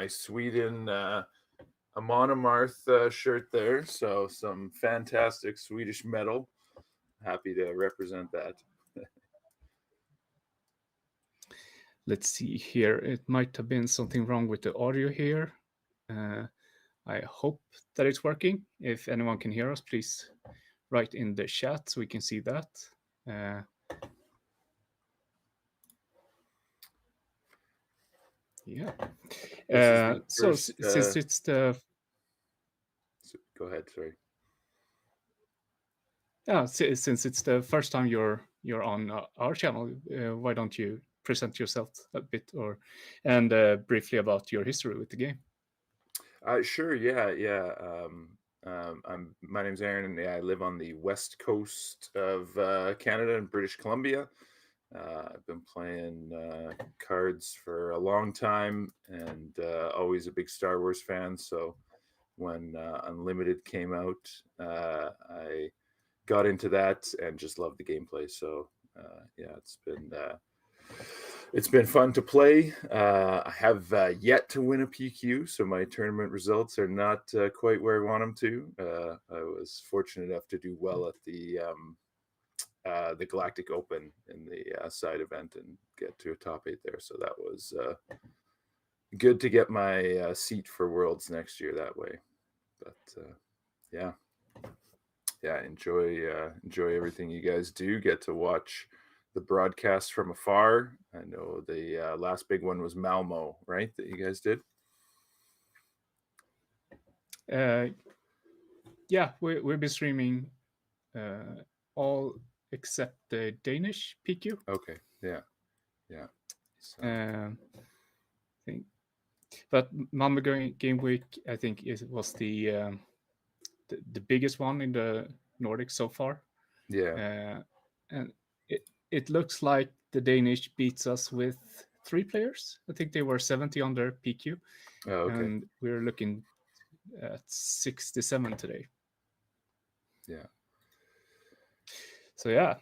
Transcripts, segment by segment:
my Sweden a Monomarth shirt there. So some fantastic Swedish metal. Happy to represent that. Let's see here. It might have been something wrong with the audio here. I hope that it's working. If anyone can hear us, please write in the chat so we can see that. Yeah. Since it's the... Go ahead, sorry. Yeah, since it's the first time you're on our channel, why don't you present yourself a bit and briefly about your history with the game? Sure, yeah. My name's Aaron, and I live on the west coast of Canada in British Columbia. I've been playing cards for a long time, and always a big Star Wars fan. So when Unlimited came out, I got into that and just loved the gameplay. So yeah, it's been fun to play. I have yet to win a PQ, so my tournament results are not quite where I want them to. I was fortunate enough to do well at the Galactic Open in the side event and get to a top 8 there. So that was good to get my seat for Worlds next year that way. But yeah, enjoy everything you guys do. Get to watch the broadcast from afar. I know the last big one was Malmo, right? That you guys did. Yeah, we'll be streaming all except the Danish PQ. Okay. Yeah. So. I think, but Malmo Game Week, I think, was the biggest one in the Nordics so far. Yeah. And it looks like the Danish beats us with 3 players. I think they were 70 on their PQ. Oh, okay. And we're looking at 67 today. Yeah. So yeah,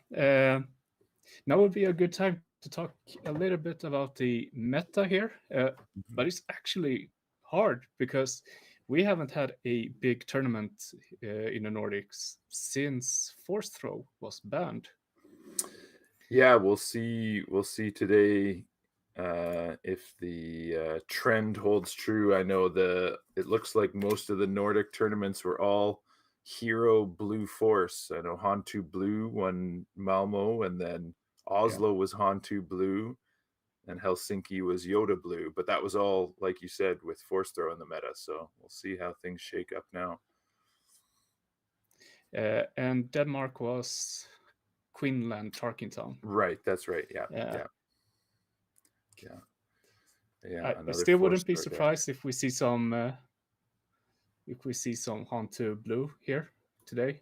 now would be a good time to talk a little bit about the meta here. But it's actually hard because we haven't had a big tournament in the Nordics since Force Throw was banned. Yeah, we'll see today if the trend holds true. I know it looks like most of the Nordic tournaments were all Hero Blue Force. I know Hantu Blue won Malmo, and then Oslo was Hantu Blue, and Helsinki was Yoda Blue. But that was all, like you said, with Force Throw in the meta. So we'll see how things shake up now. And Denmark was Quinlan Tarkington. Right, that's right. Yeah. I still wouldn't be surprised if we see some Hantu Blue here today.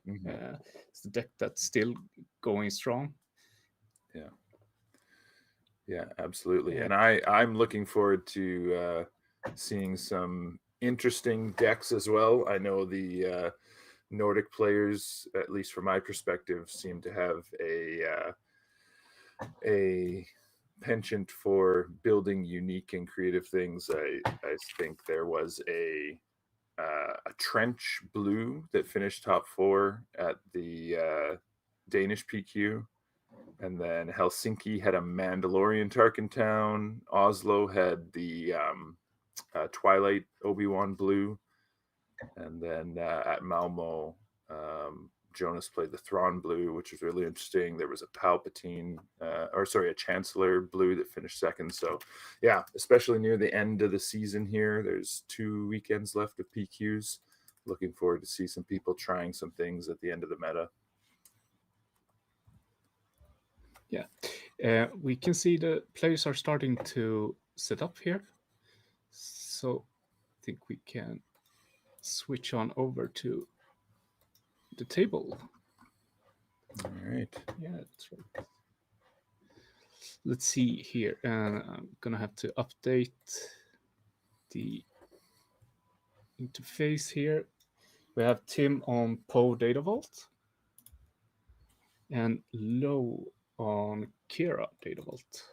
It's the deck that's still going strong. Yeah, absolutely. And I'm looking forward to seeing some interesting decks as well. I know the Nordic players, at least from my perspective, seem to have a penchant for building unique and creative things. I think there was a trench blue that finished top 4 at the Danish PQ. And then Helsinki had a Mandalorian Tarkentown. Oslo had the Twilight Obi-Wan blue. And then at Malmo, Jonas played the Thrawn blue, which was really interesting. There was a Palpatine, a Chancellor blue that finished second. So, yeah, especially near the end of the season here, there's 2 weekends left of PQs. Looking forward to see some people trying some things at the end of the meta. Yeah, we can see the players are starting to set up here. So I think we can switch on over to the table. All right. Yeah, that's right. Let's see here. I'm going to have to update the interface here. We have Tim on Poe Data Vault and Low on Kira Data Vault.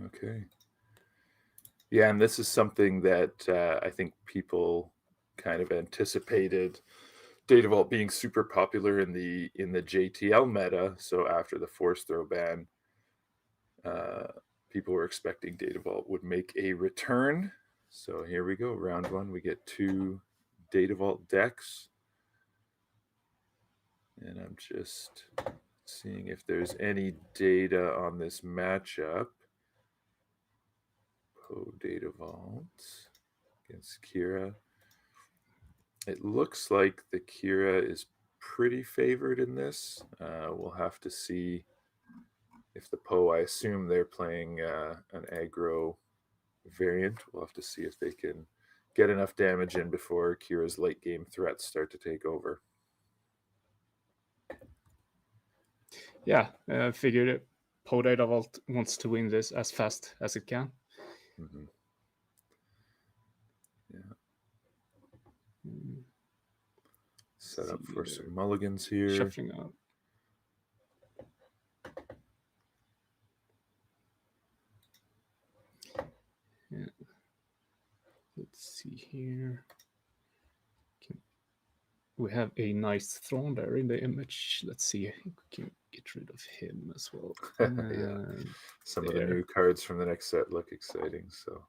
Okay. Yeah, and this is something that I think people kind of anticipated Data Vault being super popular in the JTL meta. So after the force throw ban, people were expecting Data Vault would make a return. So here we go, round one. We get 2 Data Vault decks, and I'm just seeing if there's any data on this matchup. Poe Data Vault against Kira. It looks like the Kira is pretty favored in this. We'll have to see if the Poe, I assume they're playing an aggro variant. We'll have to see if they can get enough damage in before Kira's late game threats start to take over. Yeah, I figured it. Poe Data Vault wants to win this as fast as it can. Mm-hmm. Yeah. Set up for some mulligans here. Shuffling out. Yeah. Let's see here. We have a nice throne there in the image. Let's see if we can get rid of him as well. Yeah. Some of the new cards from the next set look exciting. So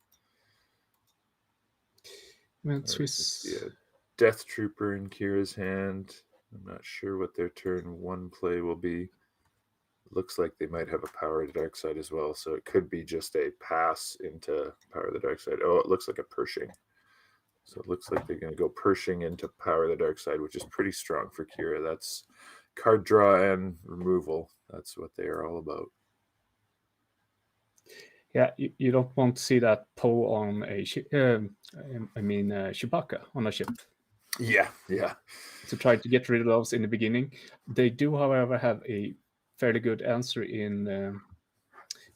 Swiss. Yeah, Death Trooper in Kira's hand. I'm not sure what their turn 1 play will be. Looks like they might have a Power of the Dark Side as well, so it could be just a pass into Power of the Dark Side. Oh, it looks like a Pershing. So it looks like they're going to go Pershing into Power of the Dark Side, which is pretty strong for Kira. That's card draw and removal. That's what they are all about. Yeah, you don't want to see that Poe on a Chewbacca on a ship. Yeah. To try to get rid of those in the beginning. They do, however, have a fairly good answer in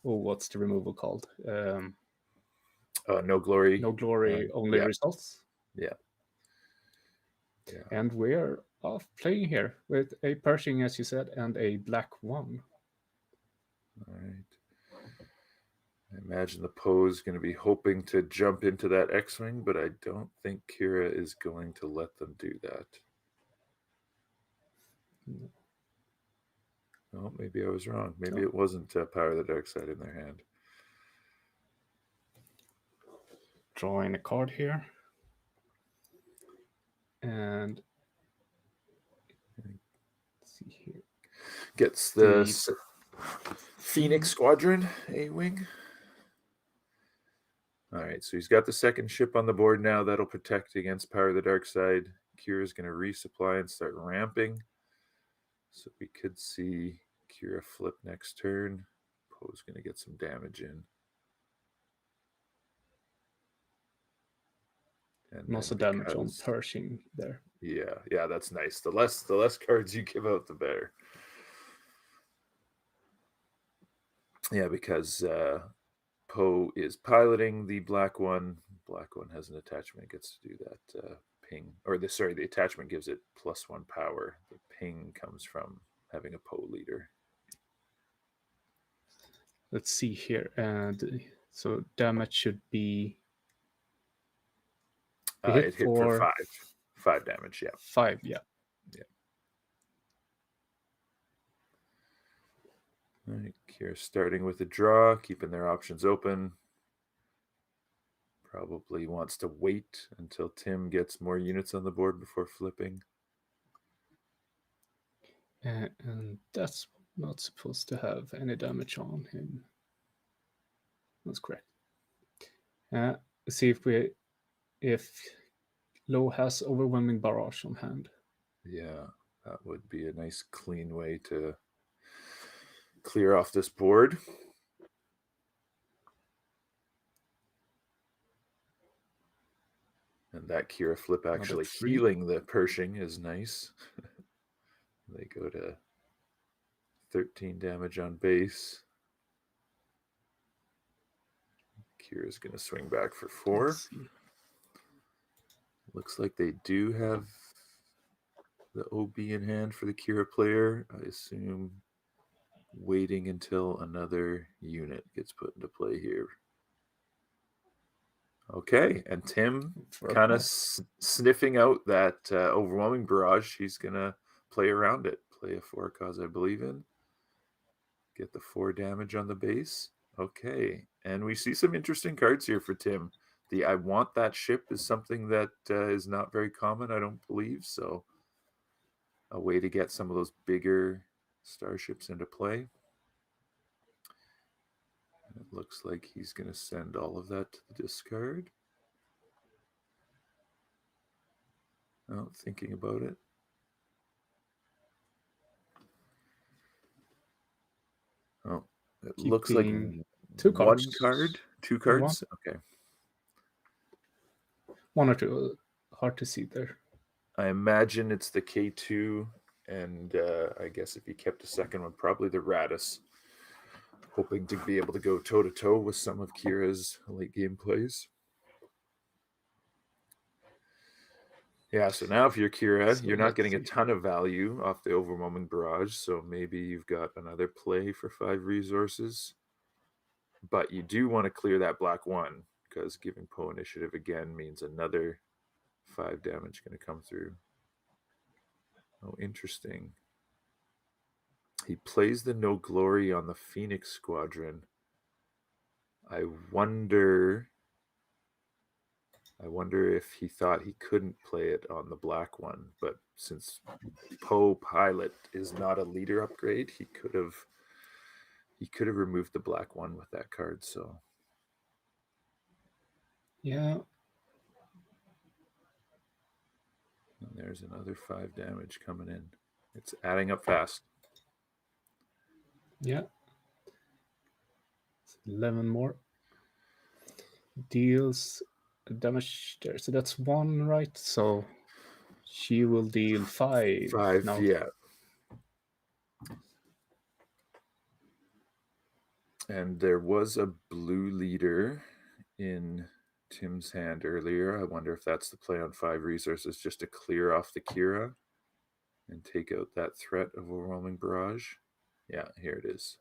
what's the removal called? No Glory. No Glory, only results. Yeah. And we're off playing here with a Pershing, as you said, and a black 1. All right. I imagine the Poe is going to be hoping to jump into that X-Wing, but I don't think Kira is going to let them do that. No. Oh, maybe I was wrong. Maybe it wasn't Power of the Dark Side in their hand. Drawing a card here. And let's see here. Gets the Phoenix Squadron A-Wing. All right, so he's got the second ship on the board now. That'll protect against Power of the Dark Side. Kira's going to resupply and start ramping. So we could see Kira flip next turn. Poe's going to get some damage in. And also damage on Pershing there. Yeah, that's nice. The less cards you give out, the better. Yeah, because Poe is piloting the black one. Black one has an attachment, gets to do that ping. Or the attachment gives it +1 power. The ping comes from having a Poe leader. Let's see here. And so damage should be... It hit for 5. 5 damage, yeah. 5, yeah. All right, Kira starting with a draw, keeping their options open. Probably wants to wait until Tim gets more units on the board before flipping. And that's not supposed to have any damage on him. That's correct. Let's see if Low has overwhelming barrage on hand. Yeah, that would be a nice clean way to clear off this board. And that Kira flip actually healing the Pershing is nice. They go to 13 damage on base. Kira's going to swing back for 4. Looks like they do have the OB in hand for the Kira player. I assume waiting until another unit gets put into play here. Okay, and Tim For a kind of point. sniffing out that overwhelming barrage. He's gonna play around it. Play a 4 cause I believe in. Get the 4 damage on the base. Okay, and we see some interesting cards here for Tim. The I want that ship is something that is not very common, I don't believe. So a way to get some of those bigger starships into play. It looks like he's going to send all of that to the discard. Oh, thinking about it. Oh, it looks like two one cards. card, 2 cards. Okay. One or two. Hard to see there. I imagine it's the K2, and I guess if he kept a second one, probably the Radis. Hoping to be able to go toe-to-toe with some of Kira's late game plays. Yeah, so now if you're Kira, you're not getting a ton of value off the overwhelming barrage, so maybe you've got another play for 5 resources. But you do want to clear that black 1, because giving Poe initiative again means another 5 damage going to come through. Oh, interesting. He plays the No Glory on the Phoenix Squadron. I wonder if he thought he couldn't play it on the black one, but since Poe Pilot is not a leader upgrade, he could have removed the black one with that card. So yeah. And there's another 5 damage coming in. It's adding up fast. Yeah. 11 more. Deals damage there. So that's 1, right? So she will deal 5. 5, now. Yeah. And there was a blue leader in Tim's hand earlier. I wonder if that's the play on 5 resources just to clear off the Kira and take out that threat of overwhelming barrage. Yeah, here it is.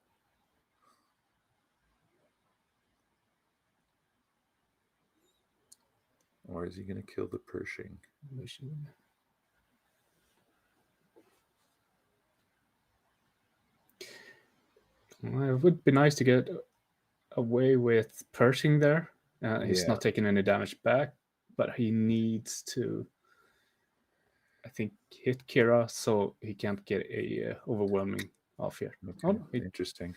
Or is he going to kill the Pershing? It would be nice to get away with Pershing there. He's not taking any damage back, but he needs to, I think, hit Kira so he can't get a overwhelming off here. Okay. Interesting.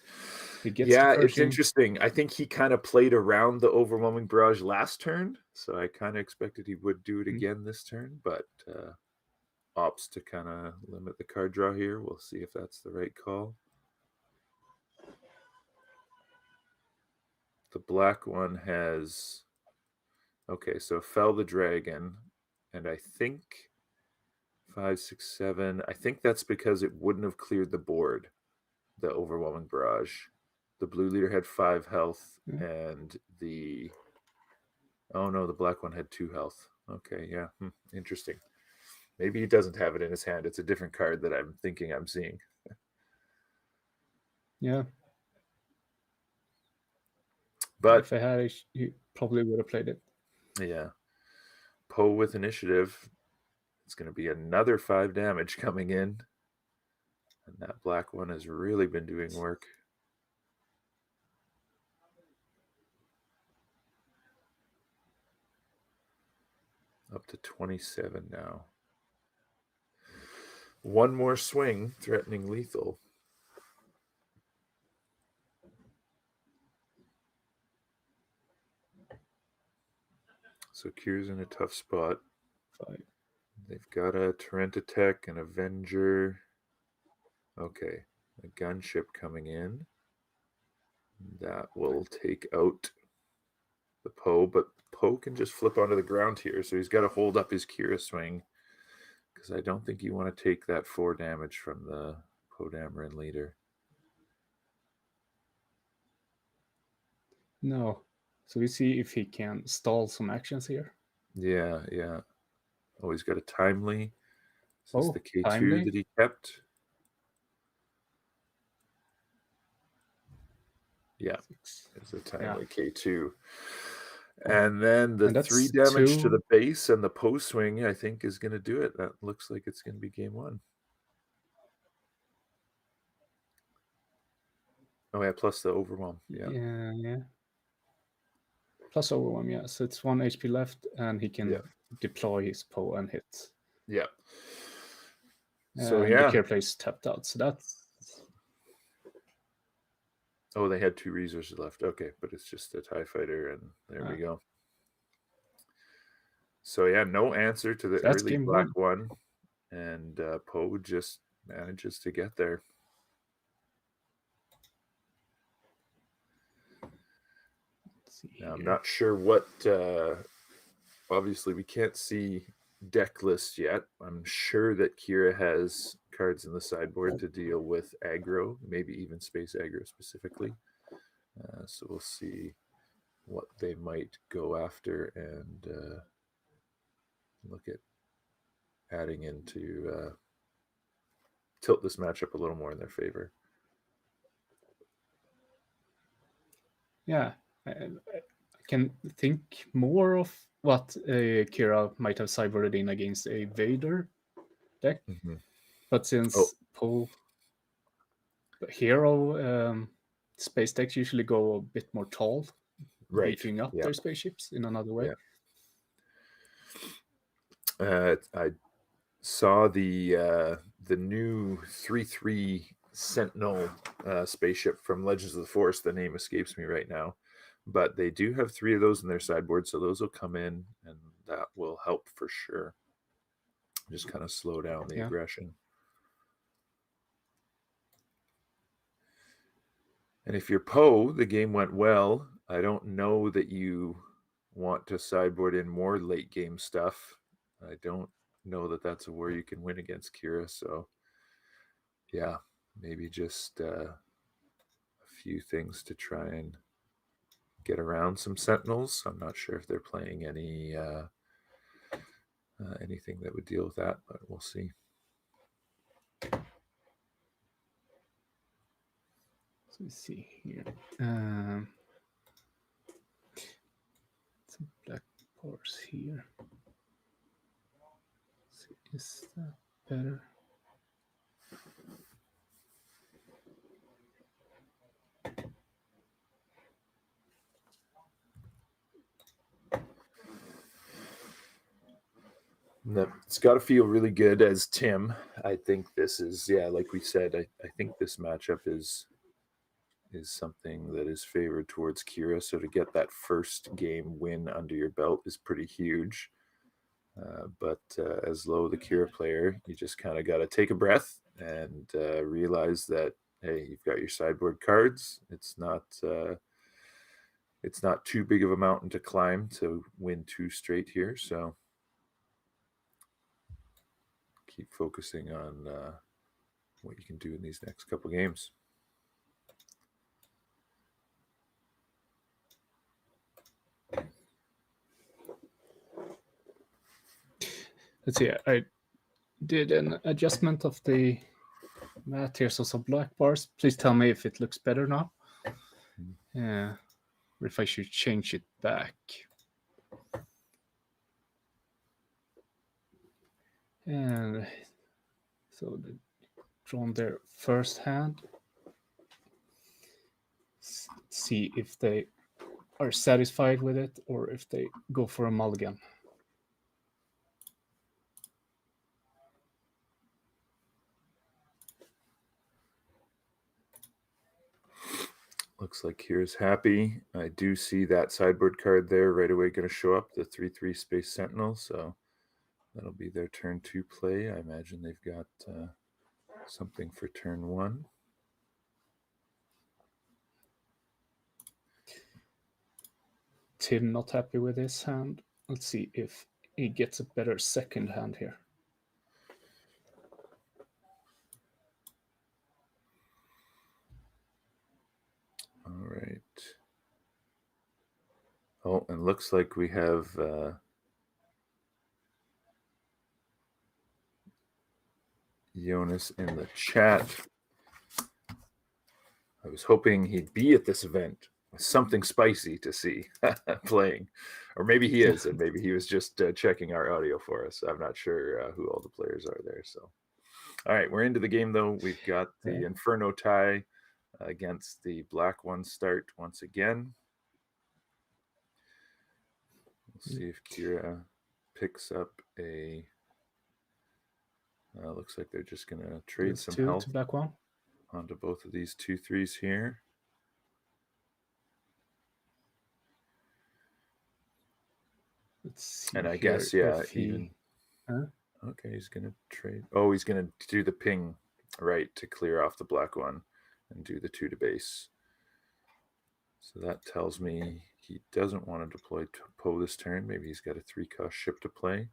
He gets it's interesting. I think he kind of played around the overwhelming barrage last turn, so I kind of expected he would do it again this turn, but opts to kind of limit the card draw here. We'll see if that's the right call. The black one has, okay, so Fell the Dragon, and I think 5, 6, 7. I think that's because it wouldn't have cleared the board, the overwhelming barrage. The blue leader had 5 health, and the, oh no, the black one had 2 health. Okay, yeah, interesting. Maybe he doesn't have it in his hand. It's a different card that I'm thinking I'm seeing. Yeah. But if I had it, he probably would have played it. Yeah. Poe with initiative. It's going to be another 5 damage coming in. And that black one has really been doing work. Up to 27 now. One more swing, threatening lethal. So Kier's in a tough spot. 5. They've got a Tarantitech, an Avenger. Okay, a gunship coming in. That will take out the Poe, but Poe can just flip onto the ground here, so he's got to hold up his Kira swing, because I don't think you want to take that 4 damage from the Poe Dameron leader. No. So we see if he can stall some actions here. Yeah. Oh, he's got a timely. Is this the K2 timely? that he kept? Yeah, it's a timely K2. And then the And that's 3 damage to two. the base and the post swing, I think, is going to do it. That looks like it's going to be game 1. Oh, yeah, plus the overwhelm. Yeah. Yeah. Plus overwhelm, yeah. So it's 1 HP left, and he can deploy his PO and hit. Yeah. So, And the care plays tapped out. So that's... Oh, they had 2 resources left. Okay, but it's just a TIE fighter, and there we go. So, yeah, no answer to the early black one. And Poe just manages to get there. Now, I'm not sure what... obviously, we can't see deck list yet. I'm sure that Kira has cards in the sideboard to deal with aggro, maybe even space aggro specifically. So we'll see what they might go after and look at adding into tilt this matchup a little more in their favor. Yeah, I can think more of what Kira might have sideboarded in against a Vader deck. Mm-hmm. But since Poe hero space decks usually go a bit more tall, beefing up their spaceships in another way. I saw the new 3/3 Sentinel spaceship from Legends of the Force. The name escapes me right now, but they do have 3 of those in their sideboard, so those will come in, and that will help for sure. Just kind of slow down the aggression. And if you're Poe, the game went well. I don't know that you want to sideboard in more late game stuff. I don't know that that's where you can win against Kira. So, yeah, maybe just a few things to try and get around some Sentinels. I'm not sure if they're playing any anything that would deal with that, but we'll see. So let's see here. Some black pores here. Is that better? It's got to feel really good as Tim. I think this is, like we said, I think this matchup is something that is favored towards Kira. So to get that first game win under your belt is pretty huge. But as Lo, the Kira player, you just kind of got to take a breath and realize that, hey, you've got your sideboard cards. It's not too big of a mountain to climb to win 2 straight here. So keep focusing on what you can do in these next couple games. Let's see. I did an adjustment of the math here, so some black bars. Please tell me if it looks better now. Yeah, or if I should change it back. And so drawn their first hand. See if they are satisfied with it or if they go for a mulligan. Looks like Kira's happy. I do see that sideboard card there right away going to show up, the 3/3 Space Sentinel. So that'll be their turn 2 play. I imagine they've got something for turn 1. Tim not happy with his hand. Let's see if he gets a better second hand here. All right. Oh, and looks like we have Jonas in the chat. I was hoping he'd be at this event something spicy to see playing. Or maybe he is, and maybe he was just checking our audio for us. I'm not sure who all the players are there. So, all right, we're into the game, though. We've got the Inferno tie against the black one start once again. We'll see if Kira picks up a... looks like they're just going to trade some health to black one onto both of these 2/3s here. Let's see. And I guess, yeah, even... Okay, he's going to trade. Oh, he's going to do the ping, right, to clear off the black one and do the 2 to base. So that tells me he doesn't want to deploy Poe this turn. Maybe he's got a 3-cost ship to play.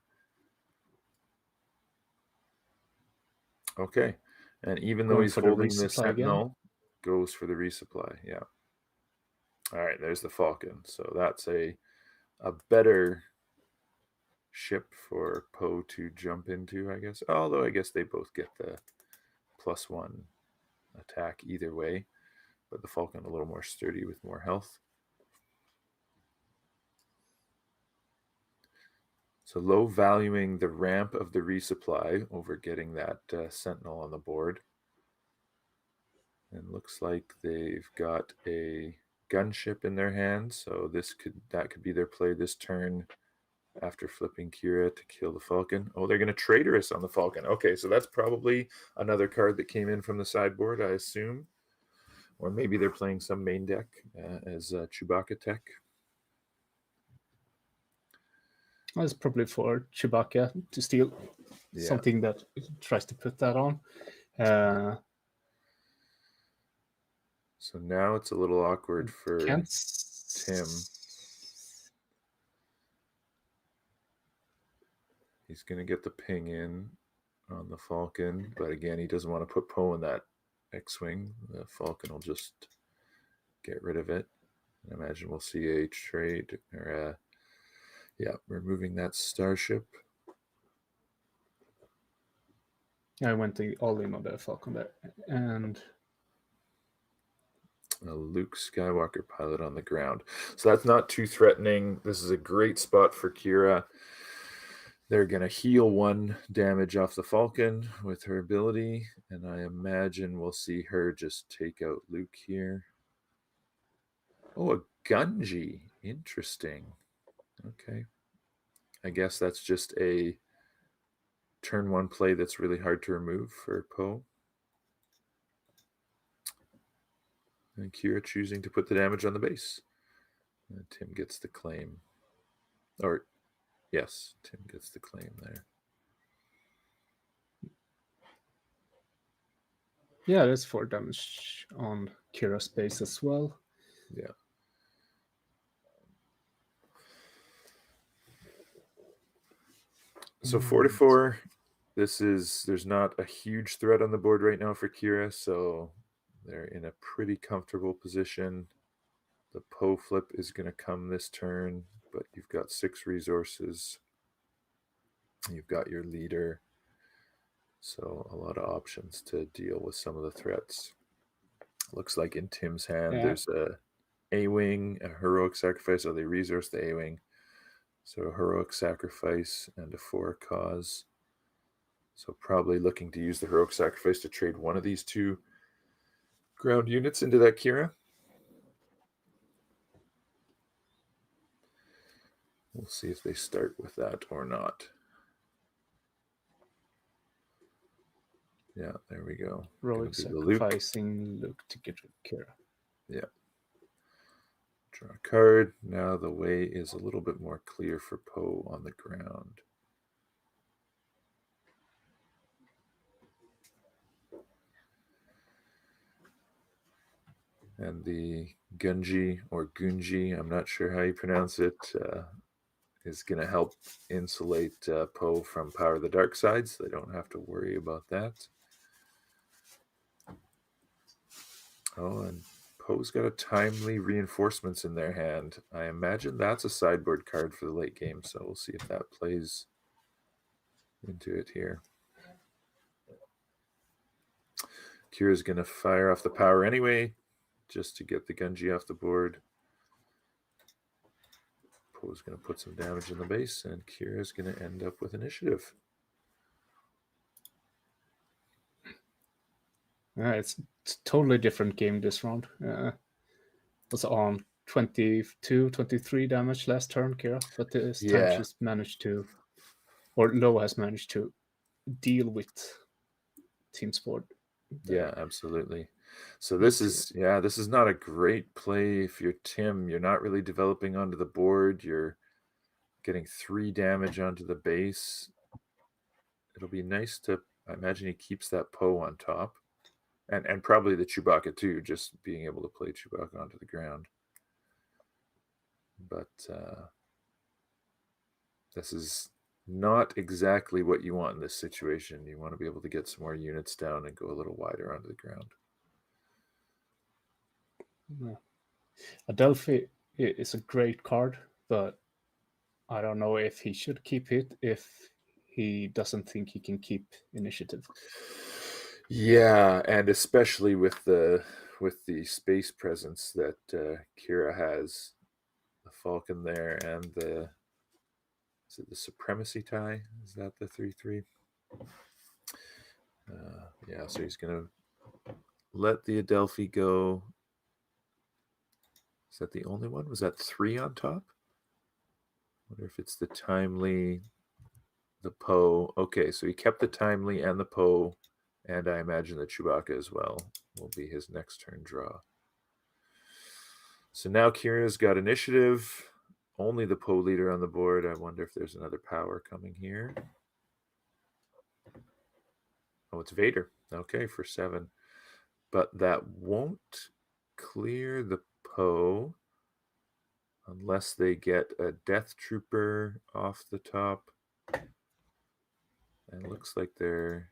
Okay. And even though he's holding the Sentinel, goes for the resupply. Yeah. All right, there's the Falcon. So that's a better ship for Poe to jump into, I guess. Although I guess they both get the +1 attack either way. But the Falcon a little more sturdy with more health. So low valuing the ramp of the resupply over getting that Sentinel on the board. And looks like they've got a gunship in their hand. So that could be their play this turn after flipping Kira to kill the Falcon. Oh, they're going to Traitorous on the Falcon. Okay, so that's probably another card that came in from the sideboard, I assume. Or maybe they're playing some main deck as Chewbacca tech. That's probably for Chewbacca to steal something that tries to put that on. So now it's a little awkward for Tim. He's going to get the ping in on the Falcon, but again, he doesn't want to put Poe in that X-Wing. The Falcon will just get rid of it. I imagine we'll see a trade or removing that starship. I went all in on the Falcon there. And a Luke Skywalker pilot on the ground. So that's not too threatening. This is a great spot for Kira. They're going to heal 1 damage off the Falcon with her ability. And I imagine we'll see her just take out Luke here. Oh, a Gunji. Interesting. Okay. I guess that's just a turn 1 play that's really hard to remove for Poe. And Kira choosing to put the damage on the base. And Tim gets the claim. Or, yes, Tim gets the claim there. Yeah, there's 4 damage on Kira's base as well. Yeah. So 4-4, there's not a huge threat on the board right now for Kira, so they're in a pretty comfortable position. The Poe flip is going to come this turn, but you've got 6 resources. You've got your leader. So a lot of options to deal with some of the threats. Looks like in Tim's hand, there's a A-Wing, a Heroic Sacrifice. So they resource the A-Wing. So a Heroic Sacrifice and a 4 cause. So probably looking to use the Heroic Sacrifice to trade one of these 2 ground units into that Kira. We'll see if they start with that or not. Yeah, there we go. Heroic sacrificing Luke to get rid of Kira. Yeah. Draw a card. Now the way is a little bit more clear for Poe on the ground. And the Gunji or Gunji, I'm not sure how you pronounce it, is going to help insulate Poe from Power of the Dark Side, so they don't have to worry about that. Oh, and Poe's got a Timely Reinforcements in their hand. I imagine that's a sideboard card for the late game, so we'll see if that plays into it here. Kira's going to fire off the power anyway. just to get the Gunji off the board. Poe's going to put some damage in the base, and Kira's going to end up with initiative. It's a totally different game this round. Was on 22, 23 damage last turn, Kira, but this time she's managed to, or Lo has managed to deal with team sport. Yeah, absolutely. So this is not a great play if you're Tim. You're not really developing onto the board. You're getting 3 damage onto the base. It'll be nice to, I imagine he keeps that Poe on top. And probably the Chewbacca too, just being able to play Chewbacca onto the ground. But this is not exactly what you want in this situation. You want to be able to get some more units down and go a little wider onto the ground. Adelphi is a great card, but I don't know if he should keep it if he doesn't think he can keep initiative. Yeah, and especially with the space presence that Kira has, the Falcon there, and the Supremacy tie? Is that the 3/3? Yeah, so he's gonna let the Adelphi go. Is that the only one? Was that 3 on top? Wonder if it's the Timely, the Poe. Okay, so he kept the Timely and the Poe, and I imagine the Chewbacca as well will be his next turn draw. So now Kira's got initiative. Only the Poe leader on the board. I wonder if there's another power coming here. Oh, it's Vader. Okay, for 7. But that won't clear the Poe unless they get a Death Trooper off the top. And it looks like they're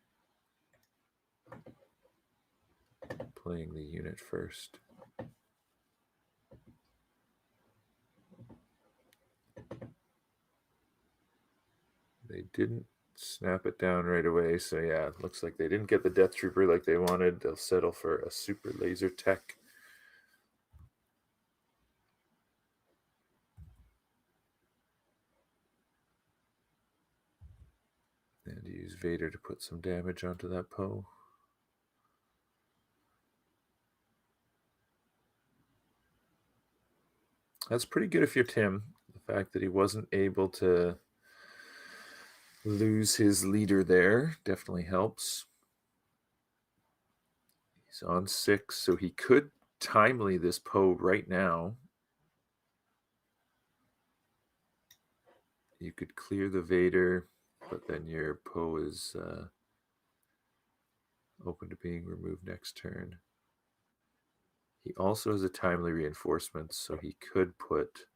playing the unit first. They didn't snap it down right away, so yeah, it looks like they didn't get the Death Trooper like they wanted. They'll settle for a Super Laser Tech. And use Vader to put some damage onto that Poe. That's pretty good if you're Tim. The fact that he wasn't able to lose his leader there definitely helps. He's on 6, so he could Timely this Poe right now. You could clear the Vader, but then your Poe is open to being removed next turn. He also has a Timely reinforcement, so he could put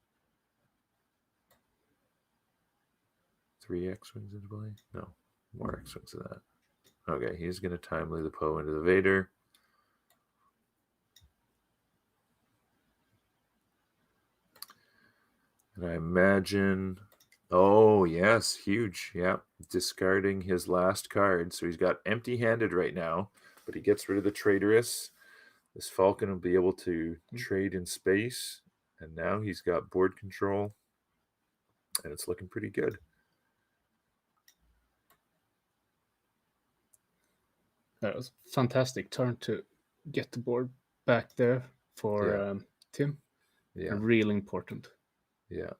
3 X-Wings into play? No, more X-Wings than that. Okay, he's going to Timely the Poe into the Vader. And I imagine... Oh, yes, huge. Yeah, discarding his last card. So he's got empty-handed right now, but he gets rid of the Traitorous. This Falcon will be able to trade in space, and now he's got board control, and it's looking pretty good. That was a fantastic turn to get the board back there for Tim. Yeah. Really important. Yeah.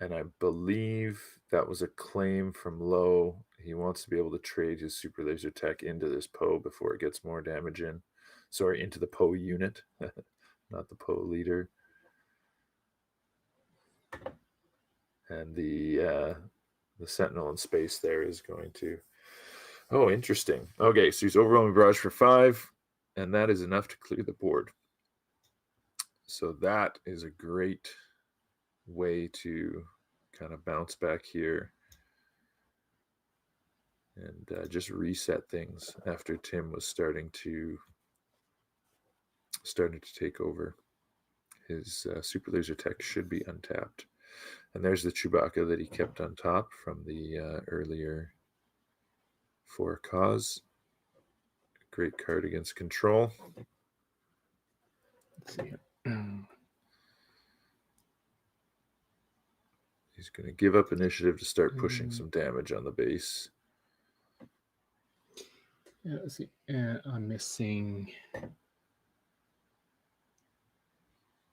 And I believe that was a claim from Lowe. He wants to be able to trade his Super Laser Tech into this Poe before it gets more damage in. Sorry, into the Poe unit, not the Poe leader. And the Sentinel in space there is going to... Oh, interesting. Okay, so he's Overwhelming Barrage for 5, and that is enough to clear the board. So that is a great way to kind of bounce back here and just reset things after Tim was starting to take over. His Super Laser Tech should be untapped. And there's the Chewbacca that he kept on top from the earlier For a Cause. Great card against control. Let's see here. He's going to give up initiative to start pushing some damage on the base. Yeah, let's see. I'm missing.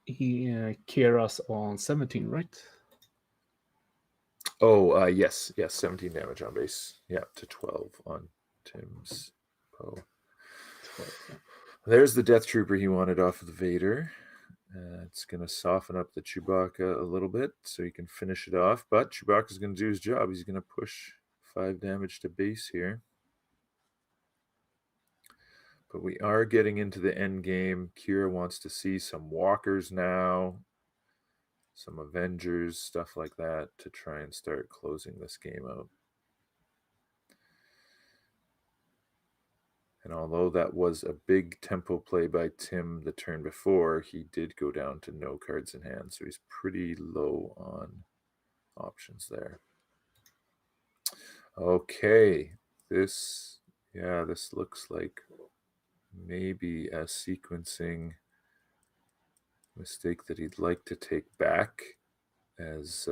Kira's on 17, right? Oh, yes, 17 damage on base. Yeah, to 12 on Tim's Poe. 12, yeah. There's the Death Trooper he wanted off of the Vader. It's going to soften up the Chewbacca a little bit so he can finish it off. But Chewbacca's going to do his job. He's going to push 5 damage to base here. But we are getting into the end game. Kira wants to see some walkers now, some Avengers, stuff like that, to try and start closing this game out. And although that was a big tempo play by Tim the turn before, he did go down to no cards in hand. So he's pretty low on options there. Okay, this looks like maybe a sequencing mistake that he'd like to take back, as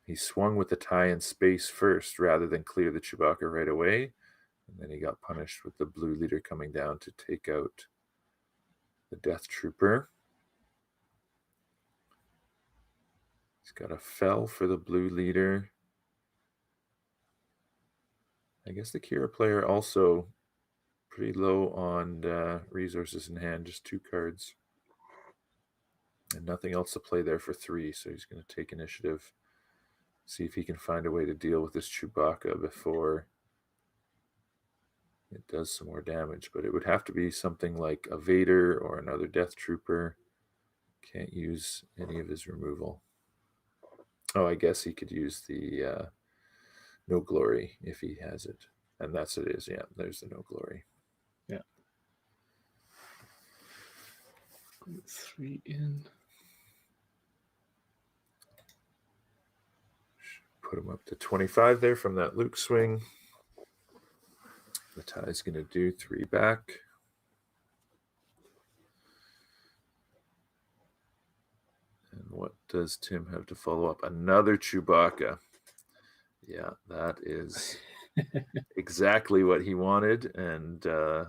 he swung with the tie in space first rather than clear the Chewbacca right away. And then he got punished with the blue leader coming down to take out the Death Trooper. He's got a fell for the blue leader. I guess the Kira player also pretty low on resources in hand, just 2 cards. And nothing else to play there for 3, so he's going to take initiative, see if he can find a way to deal with this Chewbacca before it does some more damage. But it would have to be something like a Vader or another Death Trooper. Can't use any of his removal. Oh, I guess he could use the No Glory if he has it. And that's it is. Yeah, there's the No Glory. Yeah. 3 in. Put him up to 25 there from that Luke swing. The tie's going to do 3 back. And what does Tim have to follow up? Another Chewbacca. Yeah, that is exactly what he wanted. And the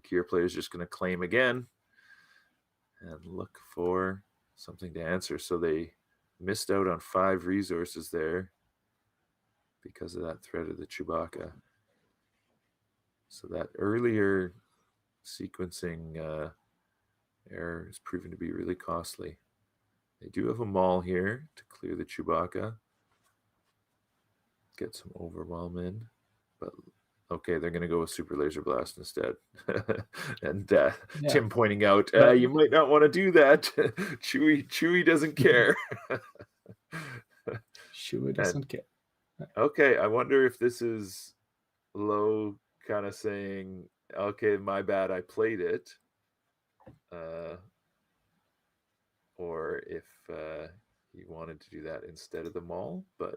Kira player is just going to claim again and look for something to answer. So they missed out on 5 resources there because of that threat of the Chewbacca. So that earlier sequencing error is proven to be really costly. They do have a Maul here to clear the Chewbacca. Get some overwhelm in. But okay, they're going to go with Super Laser Blast instead. And Tim pointing out, you might not want to do that. Chewie doesn't care. Chewie doesn't care. Okay, I wonder if this is low kind of saying, okay, my bad, I played it. Or if he wanted to do that instead of the Maul. But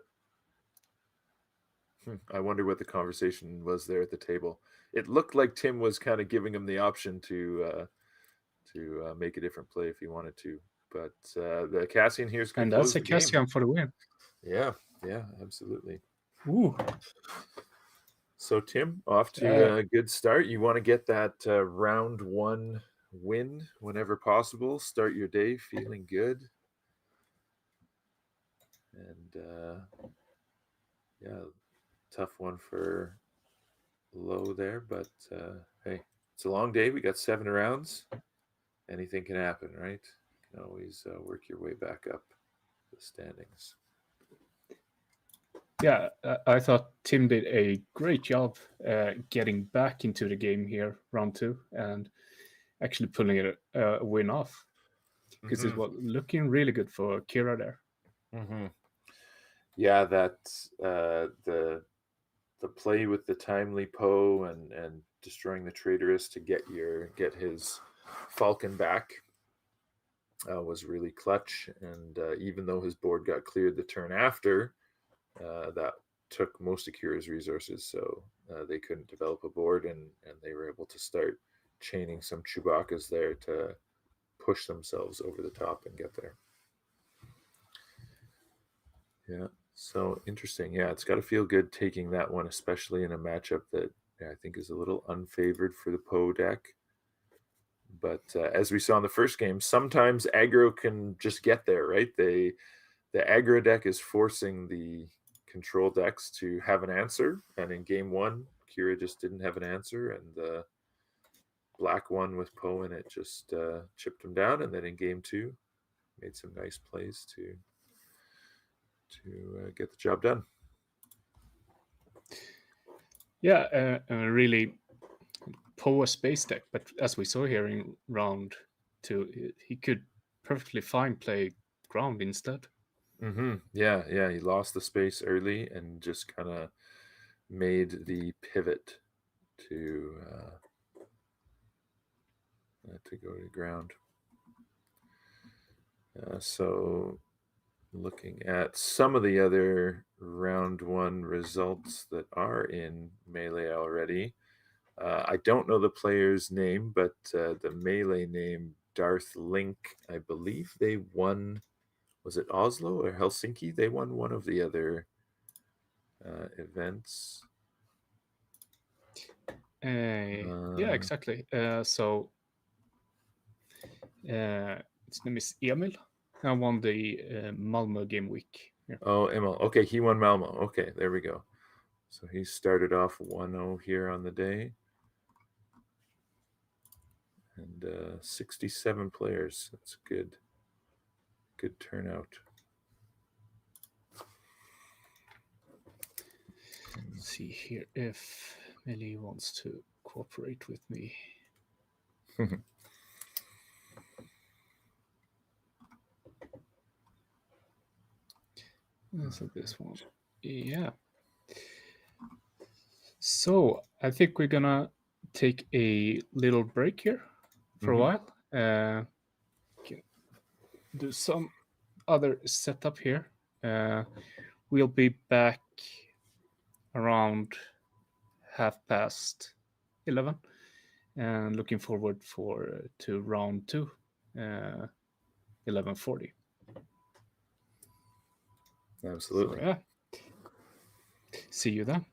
I wonder what the conversation was there at the table. It looked like Tim was kind of giving him the option to make a different play if he wanted to. But the Cassian here's going to close the game. And that's a Cassian for the win. Yeah, absolutely. Ooh. So Tim, off to a good start. You want to get that round 1 win whenever possible. Start your day feeling good. And tough one for low there, but hey, it's a long day. We got 7 rounds. Anything can happen, right? You can always work your way back up the standings. Yeah, I thought Tim did a great job getting back into the game here, round 2, and actually pulling it a win off, because it was looking really good for Kira there. Yeah, that the play with the timely Poe and destroying the traitorous to get his Falcon back was really clutch. And even though his board got cleared the turn after, that took most of Kira's resources, so they couldn't develop a board, and they were able to start chaining some Chewbaccas there to push themselves over the top and get there. Yeah, so interesting. Yeah, it's got to feel good taking that one, especially in a matchup that I think is a little unfavored for the Poe deck. But as we saw in the first game, sometimes aggro can just get there, right? The aggro deck is forcing the control decks to have an answer, and in game one, Kira just didn't have an answer, and the black one with Poe in it just chipped him down, and then in game two, made some nice plays to get the job done. Yeah, really Poe a space deck, but as we saw here in round two, he could perfectly fine play ground instead. Yeah, he lost the space early and just kind of made the pivot to go to ground. So looking at some of the other round one results that are in Melee already. I don't know the player's name, but the Melee name, Darth Link, I believe they won, was it Oslo or Helsinki? They won one of the other events. Yeah, exactly. So his name is Emil. I won the Malmö game week. Yeah. Oh, Emil. Okay, he won Malmö. Okay, there we go. So he started off 1-0 here on the day. And 67 players. That's good turnout. Let's see here if Melee wants to cooperate with me. So this one, yeah. So I think we're gonna take a little break here for a while. Do some other setup here. We'll be back around 11:30, and looking forward to round two, 11:40. Absolutely. So, yeah. See you then.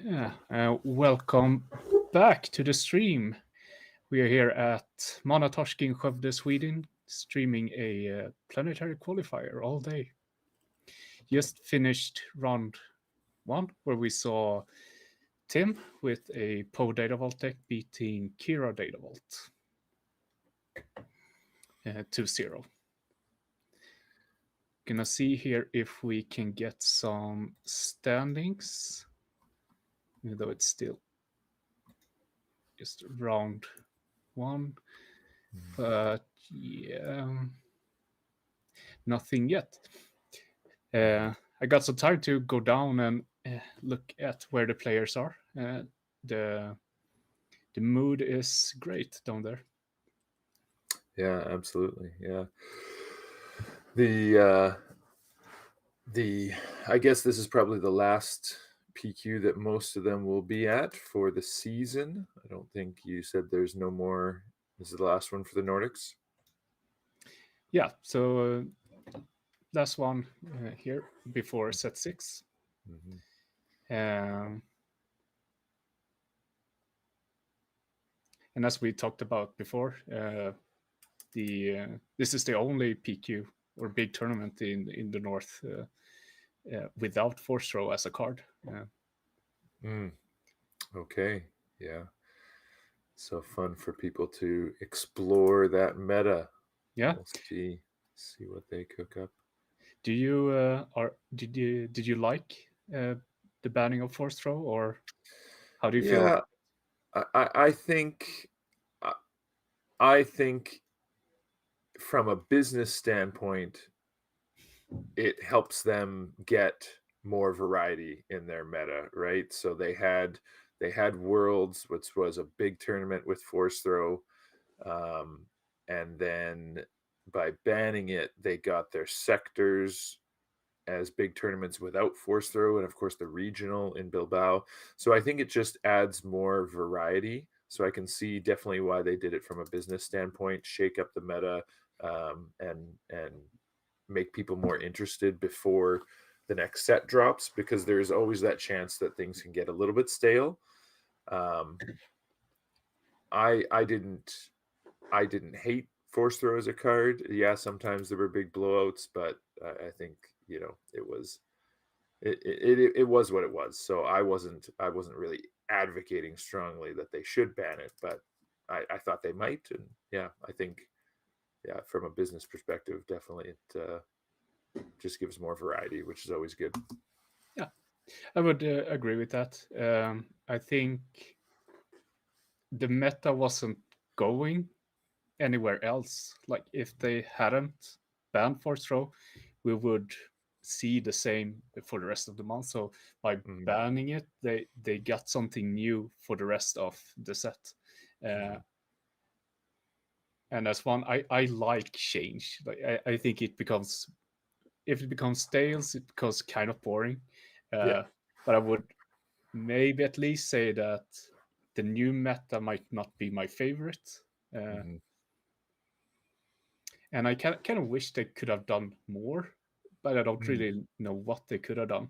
Yeah, welcome back to the stream. We are here at Manatorsk in Skövde, Sweden, streaming a planetary qualifier all day. Just finished round 1, where we saw Tim with a Poe Data Vault deck beating Kira Data Vault 2-0. Gonna see here if we can get some standings, even though it's still just round 1. But yeah, nothing yet. I got some time to go down and look at where the players are. The mood is great down there. Yeah, absolutely. Yeah. I guess this is probably the last PQ that most of them will be at for the season. I don't think you said there's no more. This is the last one for the Nordics. Yeah, so last one here before set 6. And as we talked about before, this is the only PQ or big tournament in the North without force throw as a card. Okay, yeah. So fun for people to explore that meta. Yeah, we'll see what they cook up. Do you did you like the banning of force throw, or how do you feel? Yeah, I think from a business standpoint, it helps them get more variety in their meta, right? So they had Worlds, which was a big tournament with force throw, and then by banning it, they got their sectors as big tournaments without force throw, and of course the regional in Bilbao. So I think it just adds more variety. So I can see definitely why they did it from a business standpoint, shake up the meta, and make people more interested before the next set drops, because there's always that chance that things can get a little bit stale. I didn't hate force throw as a card. Yeah, sometimes there were big blowouts, but I think it was what it was. So I wasn't really advocating strongly that they should ban it, but I thought they might, and yeah, I think from a business perspective, definitely it just gives more variety, which is always good. Yeah, I would agree with that. I think the meta wasn't going anywhere else. Like if they hadn't banned force throw, we would see the same for the rest of the month. So by banning it, they got something new for the rest of the set. And as one, I like change. Like I think if it becomes stale, it becomes kind of boring. But I would maybe at least say that the new meta might not be my favorite. And I kind of wish they could have done more, but I don't really know what they could have done.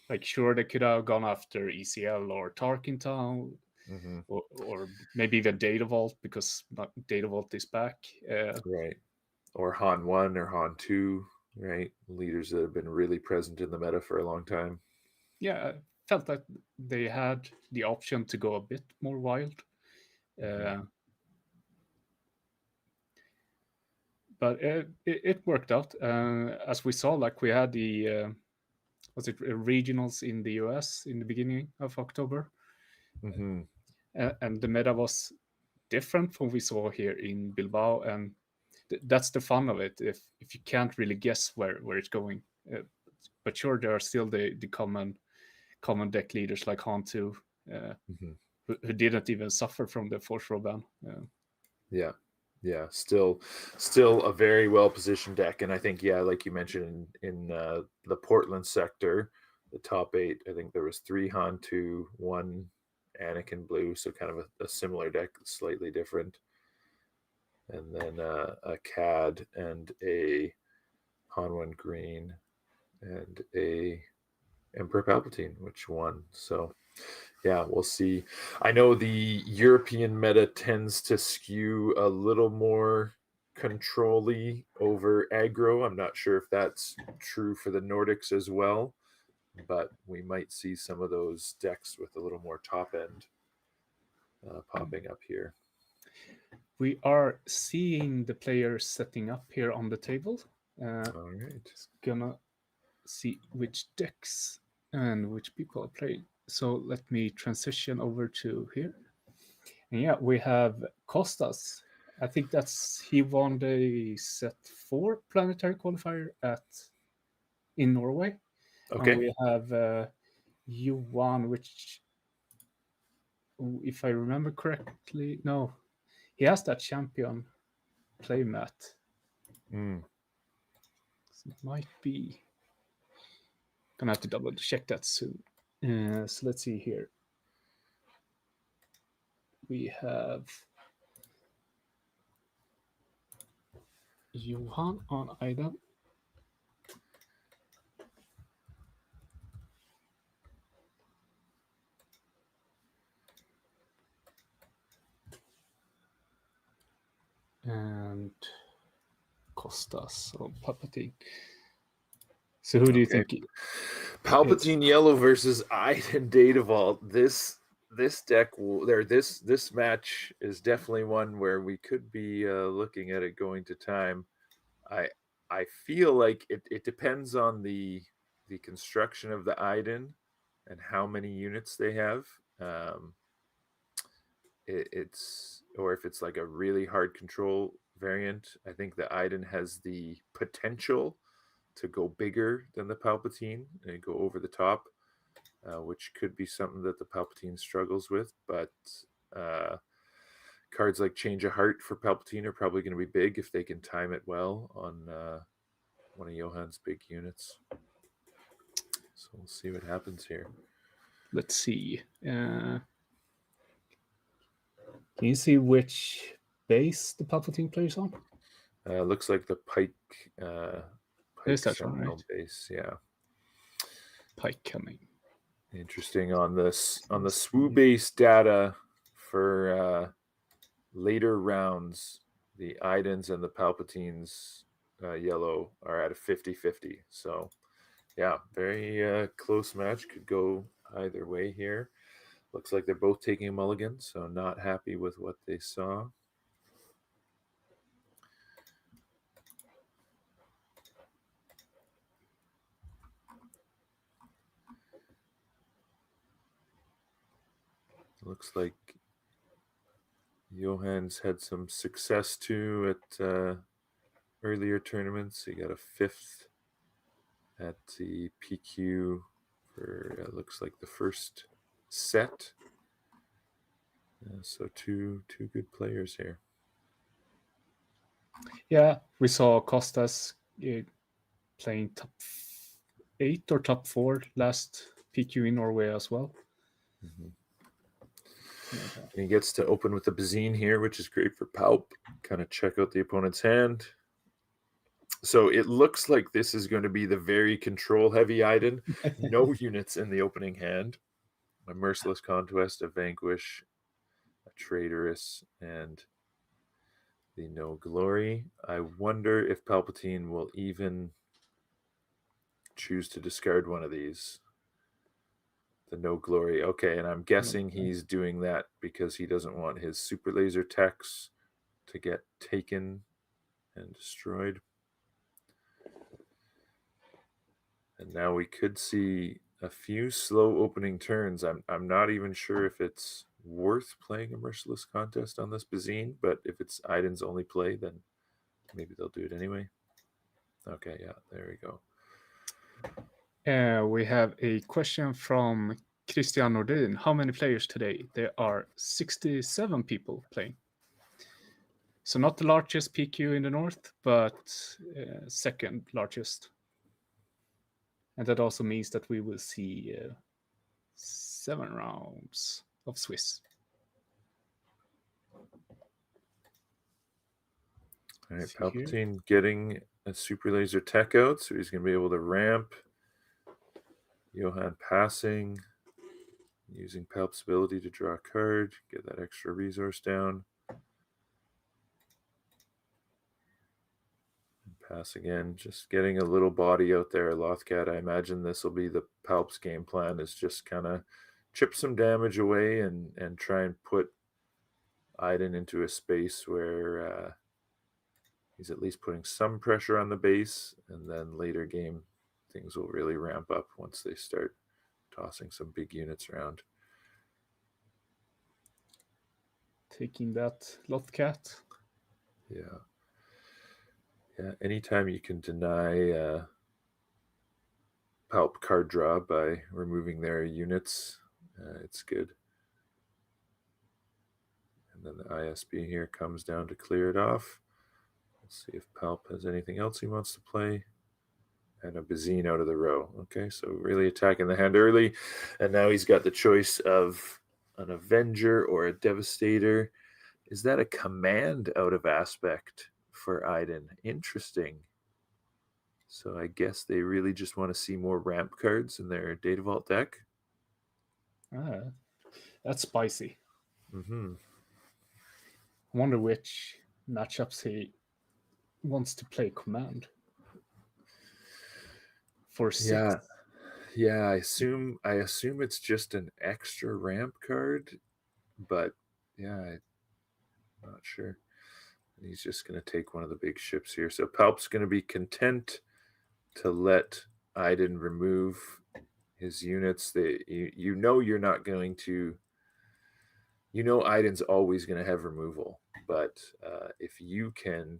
Like, sure, they could have gone after ECL or Tarkentown, or maybe even Data Vault, because Data Vault is back. Right. Or Han 1 or Han 2, right? Leaders that have been really present in the meta for a long time. Yeah, I felt that they had the option to go a bit more wild. But it worked out. As we saw, like we had the regionals in the US in the beginning of October. And the meta was different from what we saw here in Bilbao, and that's the fun of it. If you can't really guess where it's going, but sure, there are still the common deck leaders like Han 2, who didn't even suffer from the force row ban. Yeah, still a very well positioned deck, and I think like you mentioned in the Portland sector, the top 8, I think there was 3 Han 2, 1 Anakin blue, so kind of a similar deck, slightly different, and then a CAD and a Han 1 green and a Emperor Palpatine, which won. So yeah, we'll see. I know the European meta tends to skew a little more control-y over aggro. I'm not sure if that's true for the Nordics as well, but we might see some of those decks with a little more top end popping up here. We are seeing the players setting up here on the table. All right. It's gonna see which decks and which people are playing. So let me transition over to here. And yeah, we have Costas. I think he won the set 4 planetary qualifier in Norway. Okay. And we have Johan, which, if I remember correctly, no, he has that champion playmat. Mm. So it might be. Gonna have to double check that soon. So let's see here. We have Johan on item. And Costas on Palpatine. So who do you think? Palpatine yellow versus Iden Data Vault. This deck this match is definitely one where we could be looking at it going to time. I feel like it depends on the construction of the Iden and how many units they have. It's or if it's like a really hard control variant. I think the Iden has the potential to go bigger than the Palpatine and go over the top, which could be something that the Palpatine struggles with. But cards like Change of Heart for Palpatine are probably going to be big if they can time it well on one of Johan's big units. So we'll see what happens here. Let's see. Can you see which base the Palpatine plays on? Looks like the Pike. Is that one, right? Base, yeah. Pike coming. Interesting on this on the SWU base data for later rounds. The Idens and the Palpatines yellow are at a 50-50. So yeah, very close match. Could go either way here. Looks like they're both taking a mulligan, so not happy with what they saw. Looks like Johan's had some success too at earlier tournaments. He got a 5th at the PQ for looks like the first set. So two good players here. Yeah, we saw Costas playing top 8 or top 4 last PQ in Norway as well. Mm-hmm. And he gets to open with the Bazine here, which is great for Palp. Kind of check out the opponent's hand. So it looks like this is going to be the very control-heavy Iden. No units in the opening hand. A Merciless Conquest, a Vanquish, a Traitorous, and the No Glory. I wonder if Palpatine will even choose to discard one of these. The No Glory. Okay, and I'm guessing he's doing that because he doesn't want his super laser techs to get taken and destroyed. And now we could see a few slow opening turns. I'm not even sure if it's worth playing a Merciless Contest on this Bazine, but if it's Iden's only play, then maybe they'll do it anyway. Okay, yeah, there we go. We have a question from Christian Nordin. How many players today? There are 67 people playing. So not the largest PQ in the north, but second largest. And that also means that we will see 7 rounds of Swiss. All right, Palpatine getting a super laser tech out, so he's going to be able to ramp. Johan passing, using Palp's ability to draw a card, get that extra resource down. Pass again, just getting a little body out there. Lothcat, I imagine this will be the Palp's game plan, is just kind of chip some damage away and try and put Iden into a space where he's at least putting some pressure on the base, and then later game things will really ramp up once they start tossing some big units around. Taking that Lothcat. Yeah. Yeah, anytime you can deny Palp card draw by removing their units, it's good. And then the ISB here comes down to clear it off. Let's see if Palp has anything else he wants to play. And a Bazine out of the row. Okay, so really attacking the hand early. And now he's got the choice of an Avenger or a Devastator. Is that a command out of aspect for Iden? Interesting. So I guess they really just want to see more ramp cards in their Data Vault deck. That's spicy. Mm-hmm. I wonder which matchups he wants to play command. For 6. Yeah, I assume it's just an extra ramp card, but yeah, I'm not sure. And he's just going to take one of the big ships here. So Palp's going to be content to let Iden remove his units. You know you're not going to. You know Iden's always going to have removal, but if you can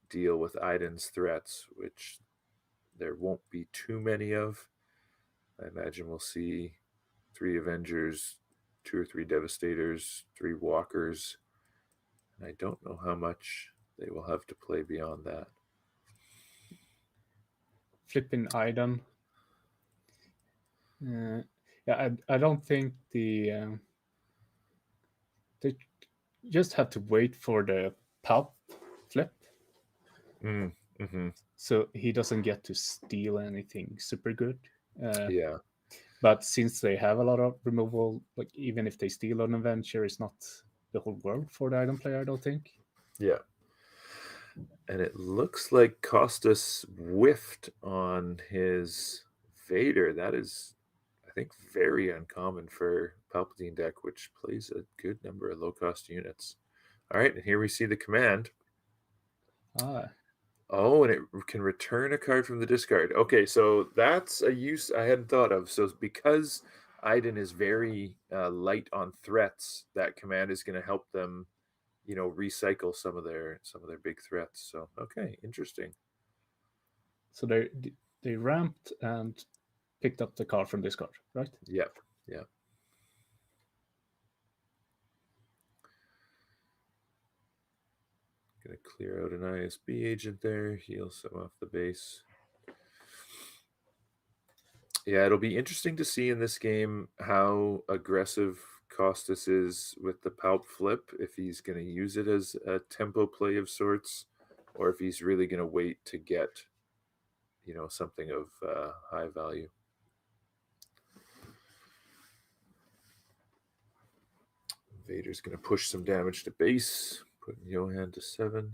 deal with Iden's threats, which there won't be too many of, I imagine we'll see 3 Avengers, 2 or 3 Devastators, 3 Walkers, and I don't know how much they will have to play beyond that. Flipping Iden. Yeah, I don't think they just have to wait for the Palp flip. Mm-hmm. So he doesn't get to steal anything super good. Yeah. But since they have a lot of removal, like even if they steal an Avenger, it's not the whole world for the Iden player, I don't think. Yeah. And it looks like Costas whiffed on his Vader. That is, I think, very uncommon for Palpatine deck, which plays a good number of low-cost units. All right, and here we see the command. Oh, and it can return a card from the discard. Okay, so that's a use I hadn't thought of. So because Iden is very light on threats, that command is going to help them, recycle some of their big threats. So okay, interesting. So they ramped and picked up the card from discard, right? Yep. Gonna clear out an ISB agent there, heal some off the base. Yeah, it'll be interesting to see in this game how aggressive Costas is with the Palp flip, if he's going to use it as a tempo play of sorts, or if he's really going to wait to get, something of high value. Vader's going to push some damage to base, putting Johan to 7.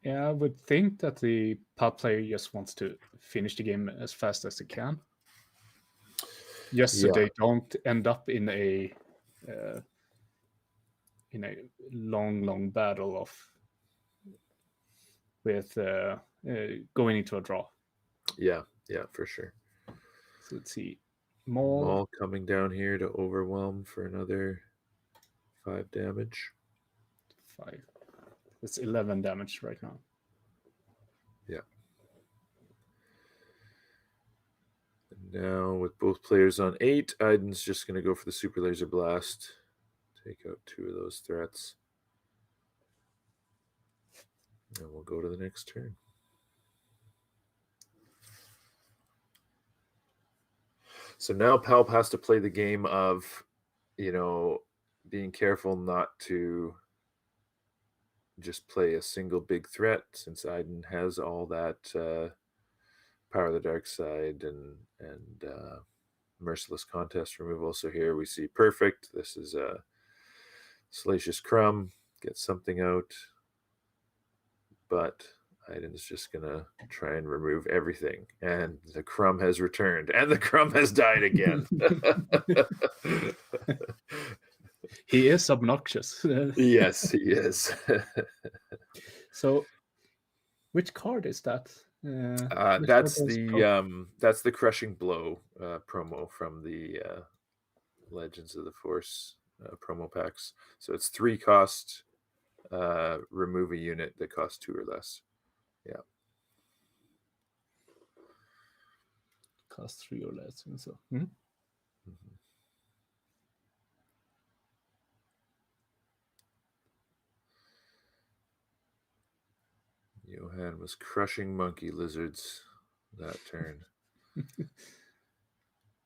Yeah, I would think that the Palp player just wants to finish the game as fast as they can. Just so they don't end up in a long battle with going into a draw. Yeah, for sure. So let's see. Maul coming down here to overwhelm for another 5 damage. 5. It's 11 damage right now. Yeah. And now with both players on 8, Iden's just going to go for the Super Laser Blast. Take out 2 of those threats. And we'll go to the next turn. So now Palp has to play the game of, being careful not to just play a single big threat, since Iden has all that Power of the Dark Side and Merciless Contest removal. So here we see perfect. This is a Salacious Crumb. Get something out. But Iden's just going to try and remove everything. And the Crumb has returned. And the Crumb has died again. He is obnoxious. Yes, he is. So, which card is that? That's the Crushing Blow promo from the Legends of the Force promo packs. So it's 3 cost, remove a unit that costs 2 or less. Yeah. Cost 3 or less. So. Johan was crushing monkey lizards that turn.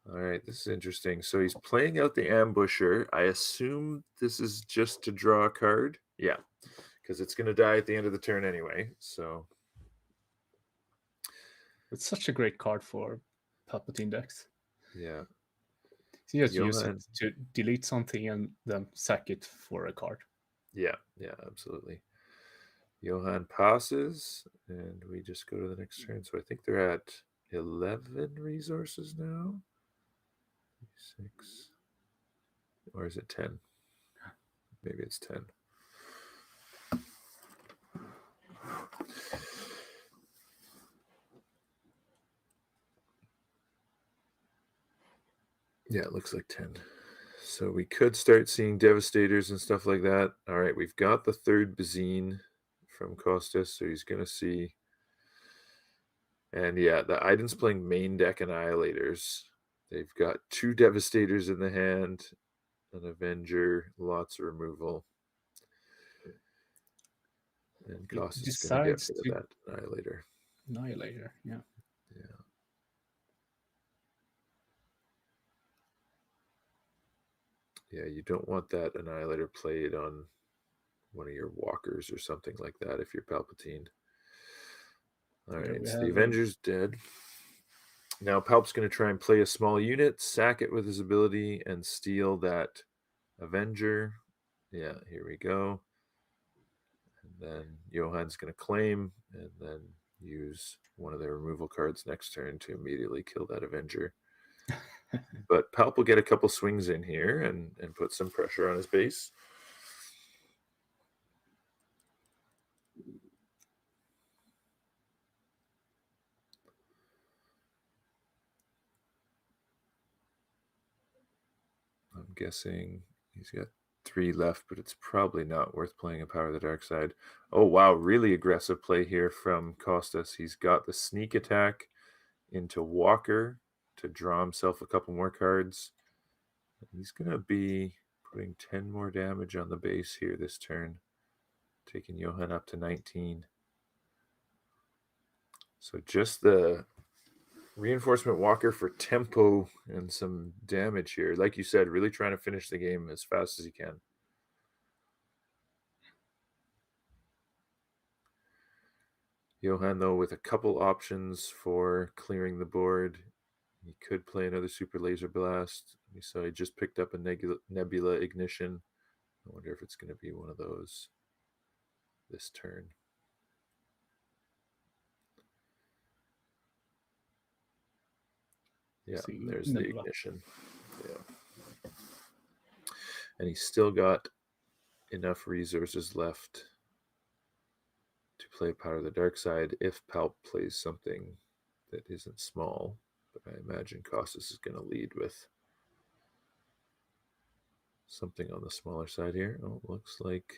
All right, this is interesting. So he's playing out the Ambusher. I assume this is just to draw a card. Yeah, because it's going to die at the end of the turn anyway. So it's such a great card for Palpatine decks. Yeah. So you just use it to delete something and then sack it for a card. Yeah, absolutely. Johan passes, and we just go to the next turn. So I think they're at 11 resources now. 6. Or is it 10? Maybe it's 10. Yeah, it looks like 10. So we could start seeing Devastators and stuff like that. All right, we've got the 3rd Bazine from Costas, so he's going to see. And yeah, the Iden's playing main deck Annihilators. They've got 2 Devastators in the hand, an Avenger, lots of removal. And Costas is going to get rid of that Annihilator. Yeah. Yeah, you don't want that Annihilator played on one of your walkers or something like that if you're Palpatine. All right, so the Avenger's dead. Now Palp's going to try and play a small unit, sack it with his ability, and steal that Avenger. Yeah, here we go. And then Johan's going to claim and then use one of their removal cards next turn to immediately kill that Avenger. But Palp will get a couple swings in here and put some pressure on his base. I'm guessing he's got 3 left, but it's probably not worth playing a Power of the Dark Side. Oh, wow. Really aggressive play here from Costas. He's got the sneak attack into Walker to draw himself a couple more cards. He's going to be putting 10 more damage on the base here this turn, taking Johan up to 19. So just the Reinforcement Walker for tempo and some damage here. Like you said, really trying to finish the game as fast as he can. Johan, though, with a couple options for clearing the board. He could play another Super Laser Blast. We saw he just picked up a Nebula Ignition. I wonder if it's going to be one of those this turn. Yeah, there's the Ignition. Yeah. And he's still got enough resources left to play Power of the Dark Side if Palp plays something that isn't small. But I imagine Costas is going to lead with something on the smaller side here. Oh, looks like...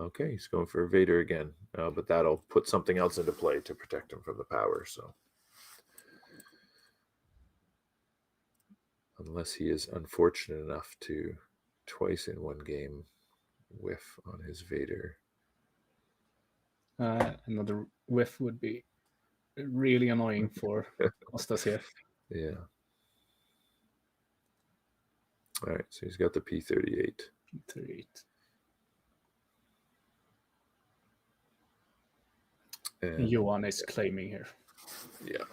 Okay, he's going for a Vader again. But that'll put something else into play to protect him from the power, so... Unless he is unfortunate enough to twice in one game whiff on his Vader. Another whiff would be really annoying for Costas here. Yeah. All right, so he's got the P-38. P-38. And Johan is claiming here. Yeah.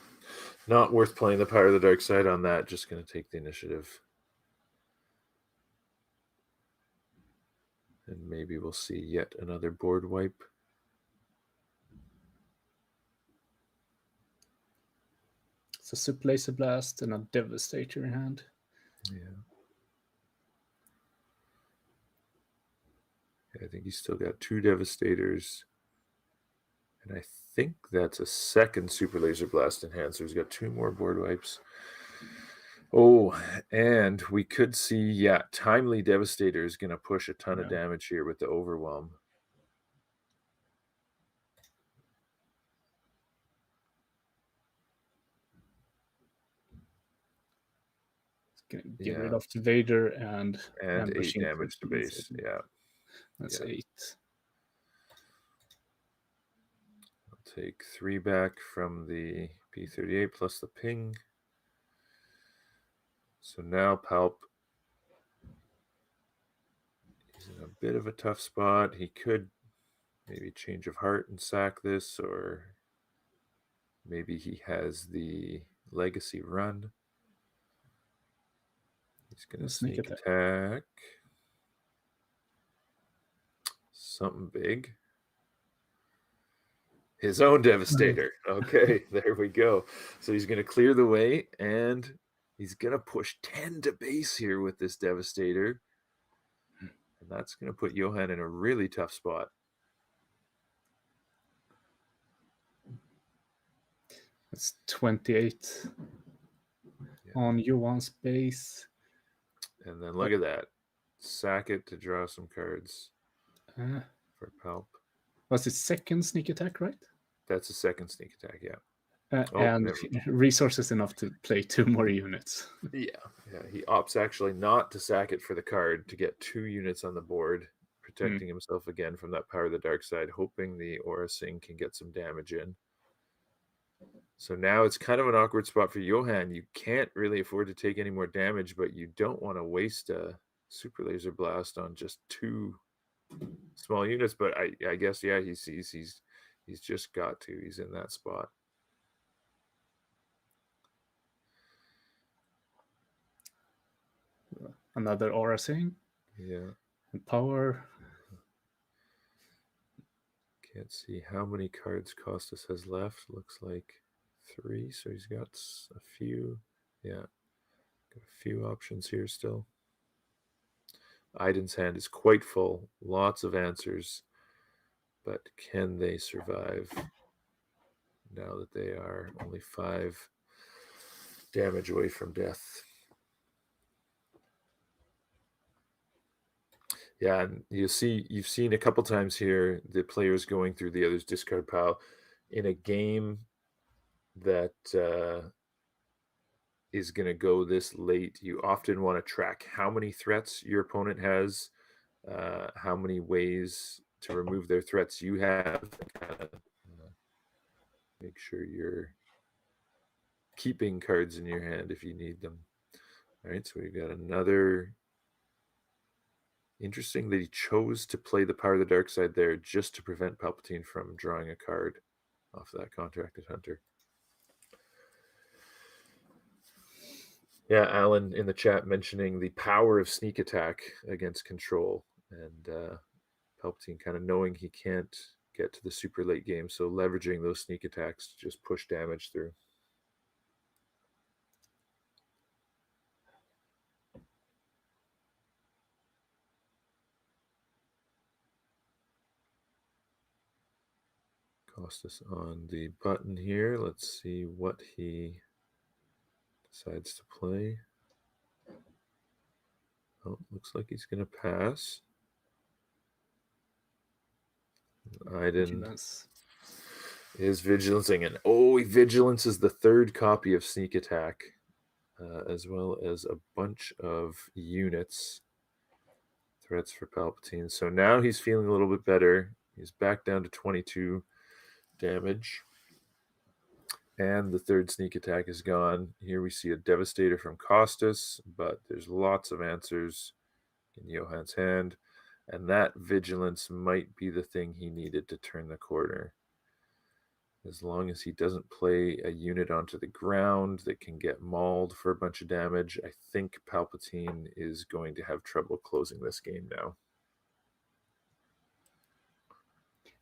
Not worth playing the Power of the Dark Side on that. Just going to take the initiative. And maybe we'll see yet another board wipe. It's a Super Laser Blast and a Devastator in hand. Yeah. I think he's still got 2 Devastators. And I think that's a second Super Laser Blast in hand. So he's got 2 more board wipes. Oh, and we could see, Timely Devastator is going to push a ton of damage here with the Overwhelm. Get rid of the Vader and 8 damage to base. Yeah. That's 8. I'll take 3 back from the P-38 plus the ping. So now Palp is in a bit of a tough spot. He could maybe change of heart and sack this, or maybe he has the legacy run. He's going to sneak attack. Something big. His own Devastator. Okay, there we go. So he's going to clear the way, and he's going to push 10 to base here with this Devastator. And that's going to put Johan in a really tough spot. It's 28 on Johan's base. And then look at that. Sack it to draw some cards for Palp. Was it second sneak attack, right? That's a second sneak attack, yeah. And resources enough to play 2 more units. Yeah. He opts actually not to sack it for the card to get 2 units on the board, protecting himself again from that Power of the Dark Side, hoping the Aura Sing can get some damage in. So now it's kind of an awkward spot for Johan. You can't really afford to take any more damage, but you don't want to waste a Super Laser Blast on just 2 small units. But I guess, he sees he's just got to. He's in that spot. Another Aura Sing. Yeah. And power. Can't see how many cards Costas has left. Looks like 3, so he's got a few. Yeah, got a few options here still. Aiden's hand is quite full. Lots of answers. But can they survive now that they are only 5 damage away from death? Yeah, and you've seen a couple times here the players going through the other's discard pile in a game that is going to go this late. You often want to track how many threats your opponent has, how many ways to remove their threats you have, and make sure you're keeping cards in your hand if you need them. All right, so we've got another. Interesting that he chose to play the Power of the Dark Side there just to prevent Palpatine from drawing a card off that Contracted Hunter. Yeah, Alan in the chat mentioning the power of sneak attack against control, and Palpatine kind of knowing he can't get to the super late game, so leveraging those sneak attacks to just push damage through. Costas on the button here. Let's see what he decides to play. Oh, looks like he's going to pass. Aiden is vigilancing, and he vigilances the 3rd copy of sneak attack, as well as a bunch of units threats for Palpatine. So now he's feeling a little bit better. He's back down to 22 damage, and the 3rd sneak attack is gone. Here we see a Devastator from Costas, but there's lots of answers in Johan's hand, and that vigilance might be the thing he needed to turn the corner. as long as he doesn't play a unit onto the ground that can get mauled for a bunch of damage, I think Palpatine is going to have trouble closing this game now.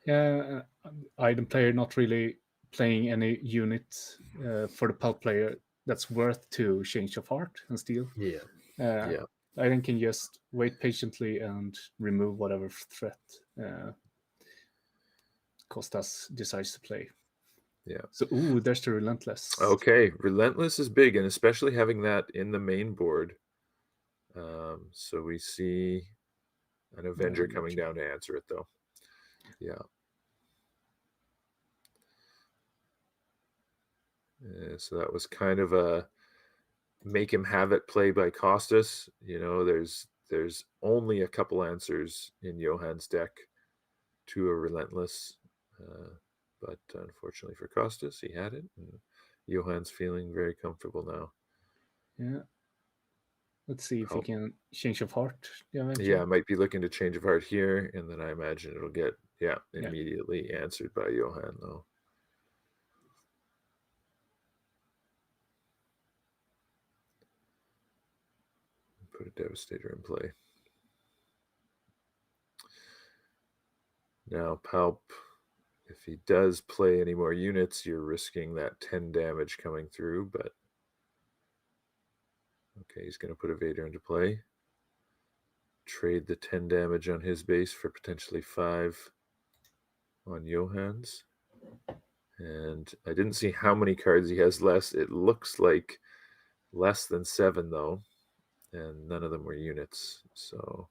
Yeah, item player not really playing any unit for the Palp player that's worth to change of heart and steal. Yeah. Yeah. I think can just wait patiently and remove whatever threat Costas decides to play. Yeah. So, there's the Relentless. Okay, Relentless is big, and especially having that in the main board. So we see an Avenger coming down to answer it, though. Yeah. So that was kind of a make him have it play by Costas. There's only a couple answers in Johann's deck to a Relentless, but unfortunately for Costas, he had it. And Johann's feeling very comfortable now. Yeah. Let's see if he can change of heart. Yeah, might be looking to change of heart here, and then I imagine it'll get immediately answered by Johann, though. Put a Devastator in play. Now, Palp, if he does play any more units, you're risking that 10 damage coming through, but okay, he's going to put a Vader into play. Trade the 10 damage on his base for potentially 5 on Johann's. And I didn't see how many cards he has less. It looks like less than 7, though, and none of them were units. So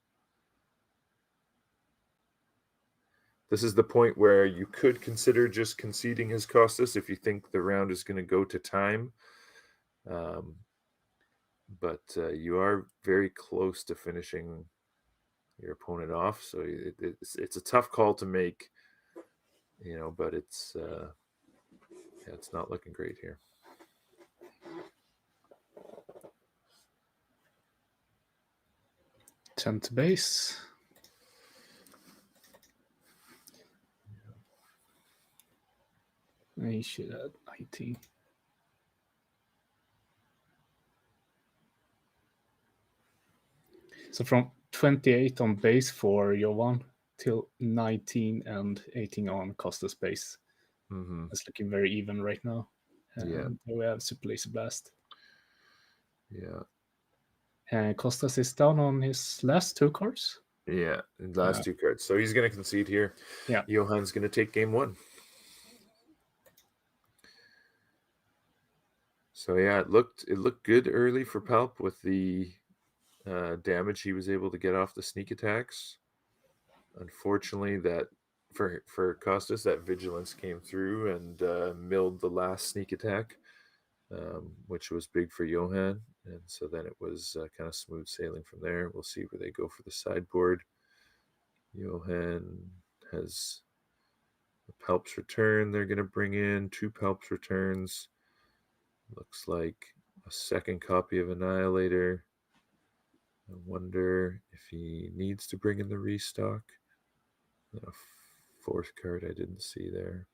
this is the point where you could consider just conceding his Costas if you think the round is going to go to time. But you are very close to finishing your opponent off, so it's a tough call to make, but it's not looking great here. Ten to base. He should have 19. So from 28 on base for Johan till 19 and 18 on Costas base. Mm-hmm. It's looking very even right now. We have Super Laser Blast. Yeah. And Costas is down on his last 2 cards. Yeah, last 2 cards. So he's going to concede here. Yeah. Johann's going to take game 1. So yeah, it looked good early for Palp with the damage he was able to get off the sneak attacks. Unfortunately, that for Costas, that vigilance came through and milled the last sneak attack, which was big for Johann. And so then it was kind of smooth sailing from there. We'll see where they go for the sideboard. Johann has a Palp's return. They're going to bring in 2 Palp's returns. Looks like a second copy of Annihilator. I wonder if he needs to bring in the restock. A 4th card I didn't see there.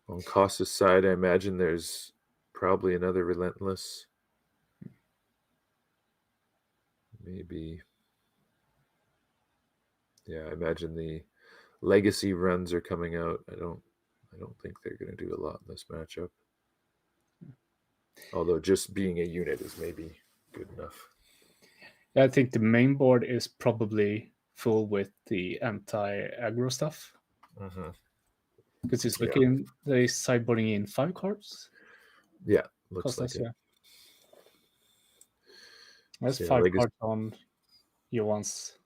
On Costas' side, I imagine there's probably another Relentless. Maybe. Yeah, I imagine the legacy runs are coming out. I don't think they're going to do a lot in this matchup. Although just being a unit is maybe good enough. I think the main board is probably full with the anti-aggro stuff. Mm-hmm. Because he's looking, they're sideboarding in 5 cards. Yeah, looks Costas, like it. That's 5 cards on Johan's.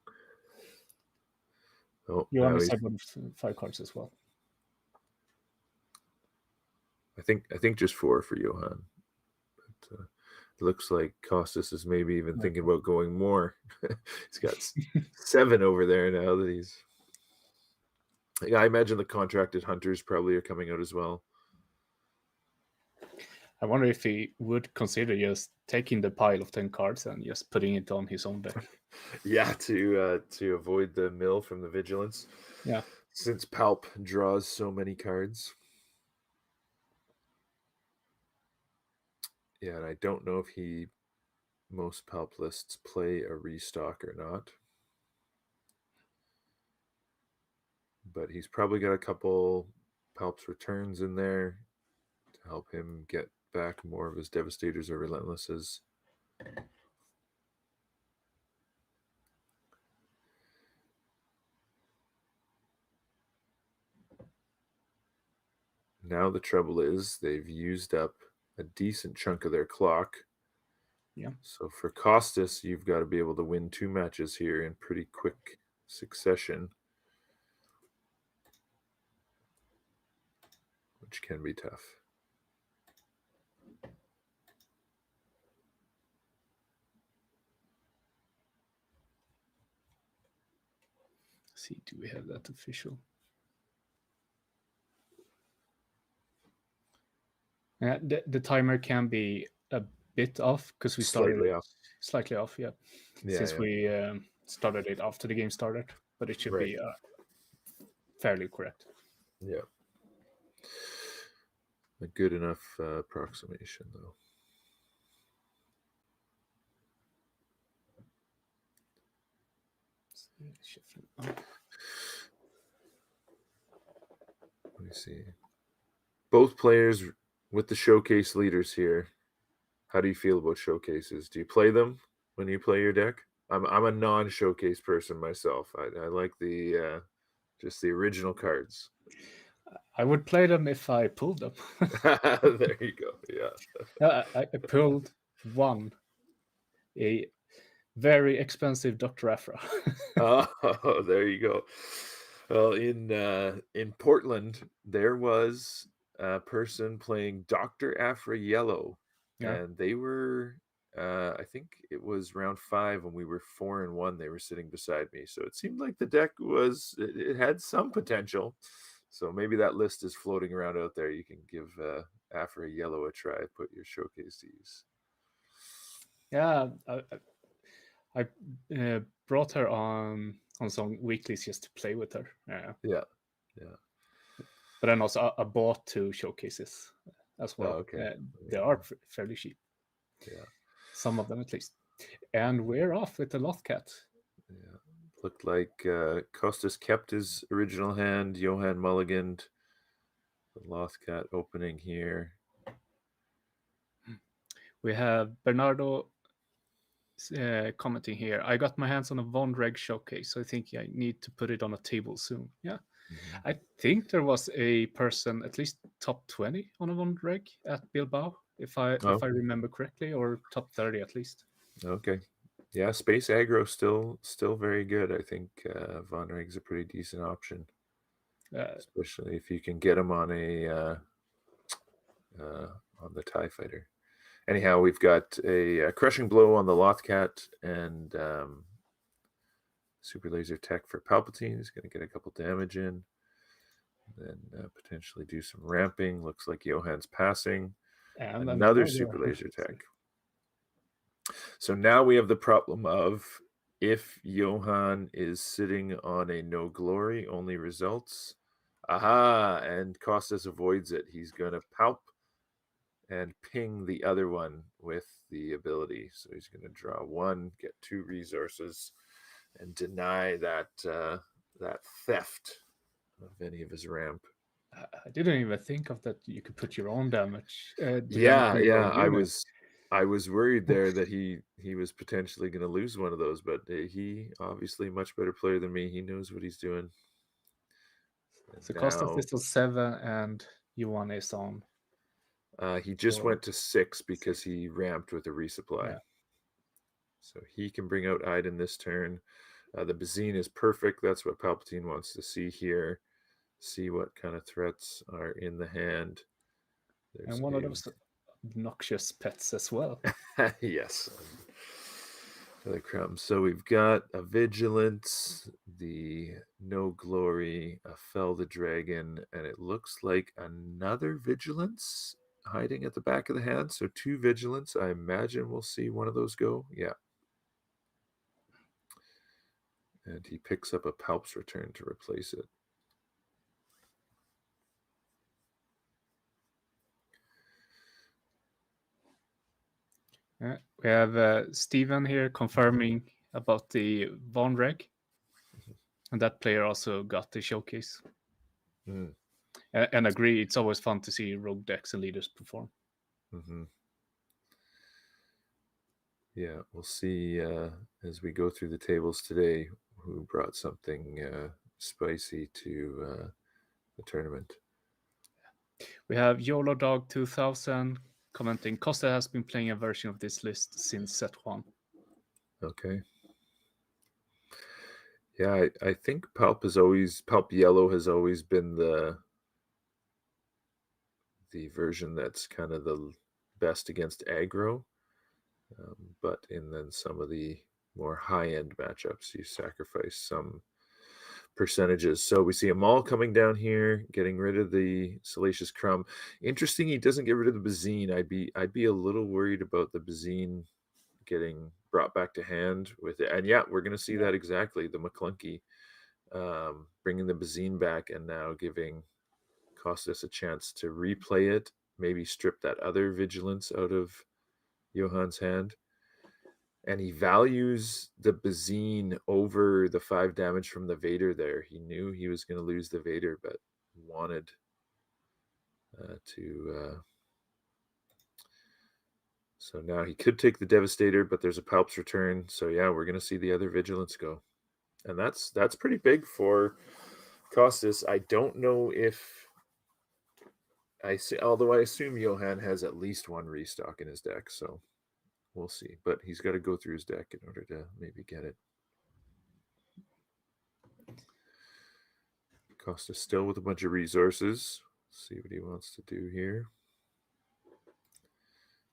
Johan is sideboarding 5 cards as well. I think just 4 for Johann. But it looks like Costas is maybe even thinking about going more. He's got 7 over there now that he's. I imagine the contracted hunters probably are coming out as well. I wonder if he would consider just taking the pile of 10 cards and just putting it on his own deck. Yeah, to avoid the mill from the vigilance. Yeah. Since Palp draws so many cards. Yeah, and I don't know if most Palp lists play a restock or not. But he's probably got a couple Palp's returns in there to help him get back more of his Devastators or Relentlesses. Now the trouble is they've used up a decent chunk of their clock. Yeah. So for Costas, you've got to be able to win 2 matches here in pretty quick succession, which can be tough. Let's see, do we have that official? The timer can be a bit off because we started slightly off, since we started it after the game started, but it should be fairly correct. Yeah. A good enough approximation, though. Let me see. Both players with the showcase leaders here. How do you feel about showcases? Do you play them when you play your deck? I'm a non-showcase person myself. I like the just the original cards. I would play them if I pulled them. There you go. Yeah. I pulled one, a very expensive Dr. Afra. Oh, there you go. Well, in Portland, there was a person playing Dr. Afra Yellow, and they were, I think it was round 5 when we were 4-1. They were sitting beside me, so it seemed like the deck it had some potential. So maybe that list is floating around out there. You can give Afra Yellow a try. Put your showcase to use. Yeah, I brought her on some weeklies just to play with her. Yeah. But then also I bought 2 showcases as well. Oh, okay. They are fairly cheap. Yeah. Some of them at least. And we're off with the Lothcat. Yeah. Looked like Costas kept his original hand. Johan mulliganed. The Lothcat opening here. We have Bernardo commenting here. I got my hands on a Von Reg showcase, so I think I need to put it on a table soon. Yeah. Mm-hmm. I think there was a person at least top 20 on a Von Reg at Bilbao, if I remember correctly, or top 30 at least. Okay. Yeah, Space Aggro still very good. I think Von Reg's a pretty decent option, especially if you can get him on on the TIE Fighter. Anyhow, we've got a Crushing Blow on the Lothcat and Super Laser Tech for Palpatine. He's going to get a couple damage in. Then potentially do some ramping. Looks like Johan's passing. And another Super Laser Tech. So now we have the problem of if Johan is sitting on a no glory, only results. Aha! And Costas avoids it. He's going to Palp and ping the other one with the ability. So he's going to draw 1, get 2 resources, and deny that theft of any of his ramp. I didn't even think of that. You could put your own damage. I was worried there that he was potentially going to lose one of those, but he obviously much better player than me. He knows what he's doing. So Costas is on 7 and Johan is on. He just went to 6 because he ramped with a resupply. Yeah. So he can bring out Iden this turn. The Bazine is perfect. That's what Palpatine wants to see here. See what kind of threats are in the hand. And one of those obnoxious pets as well. Yes. The crumbs. So we've got a Vigilance, the No Glory, a Fell the Dragon, and it looks like another Vigilance hiding at the back of the hand. So 2 Vigilance. I imagine we'll see one of those go. Yeah. And he picks up a Palp's Return to replace it. We have Steven here confirming about the Von Reg. And that player also got the showcase. Mm. And agree, it's always fun to see rogue decks and leaders perform. Mm-hmm. Yeah, we'll see as we go through the tables today who brought something spicy to the tournament. We have YOLO Dog 2000 commenting, Costa has been playing a version of this list since set 1. Okay. Yeah, I think Pulp Yellow has always been the version that's kind of the best against aggro. But in then some of the more high-end matchups, you sacrifice some percentages. So we see a Maul coming down here, getting rid of the Salacious Crumb. Interesting, he doesn't get rid of the Bazine. I'd be a little worried about the Bazine getting brought back to hand with it. And yeah, we're going to see that exactly. The McClunky bringing the Bazine back and now giving Costas a chance to replay it, maybe strip that other Vigilance out of Johan's hand. And he values the Bazine over the 5 damage from the Vader there. He knew he was going to lose the Vader, but wanted to... So now he could take the Devastator, but there's a Palp's Return. So yeah, we're going to see the other Vigilance go. And that's pretty big for Costas. I don't know if... although I assume Johan has at least one restock in his deck, so we'll see. But he's got to go through his deck in order to maybe get it. Costas still with a bunch of resources. Let's see what he wants to do here.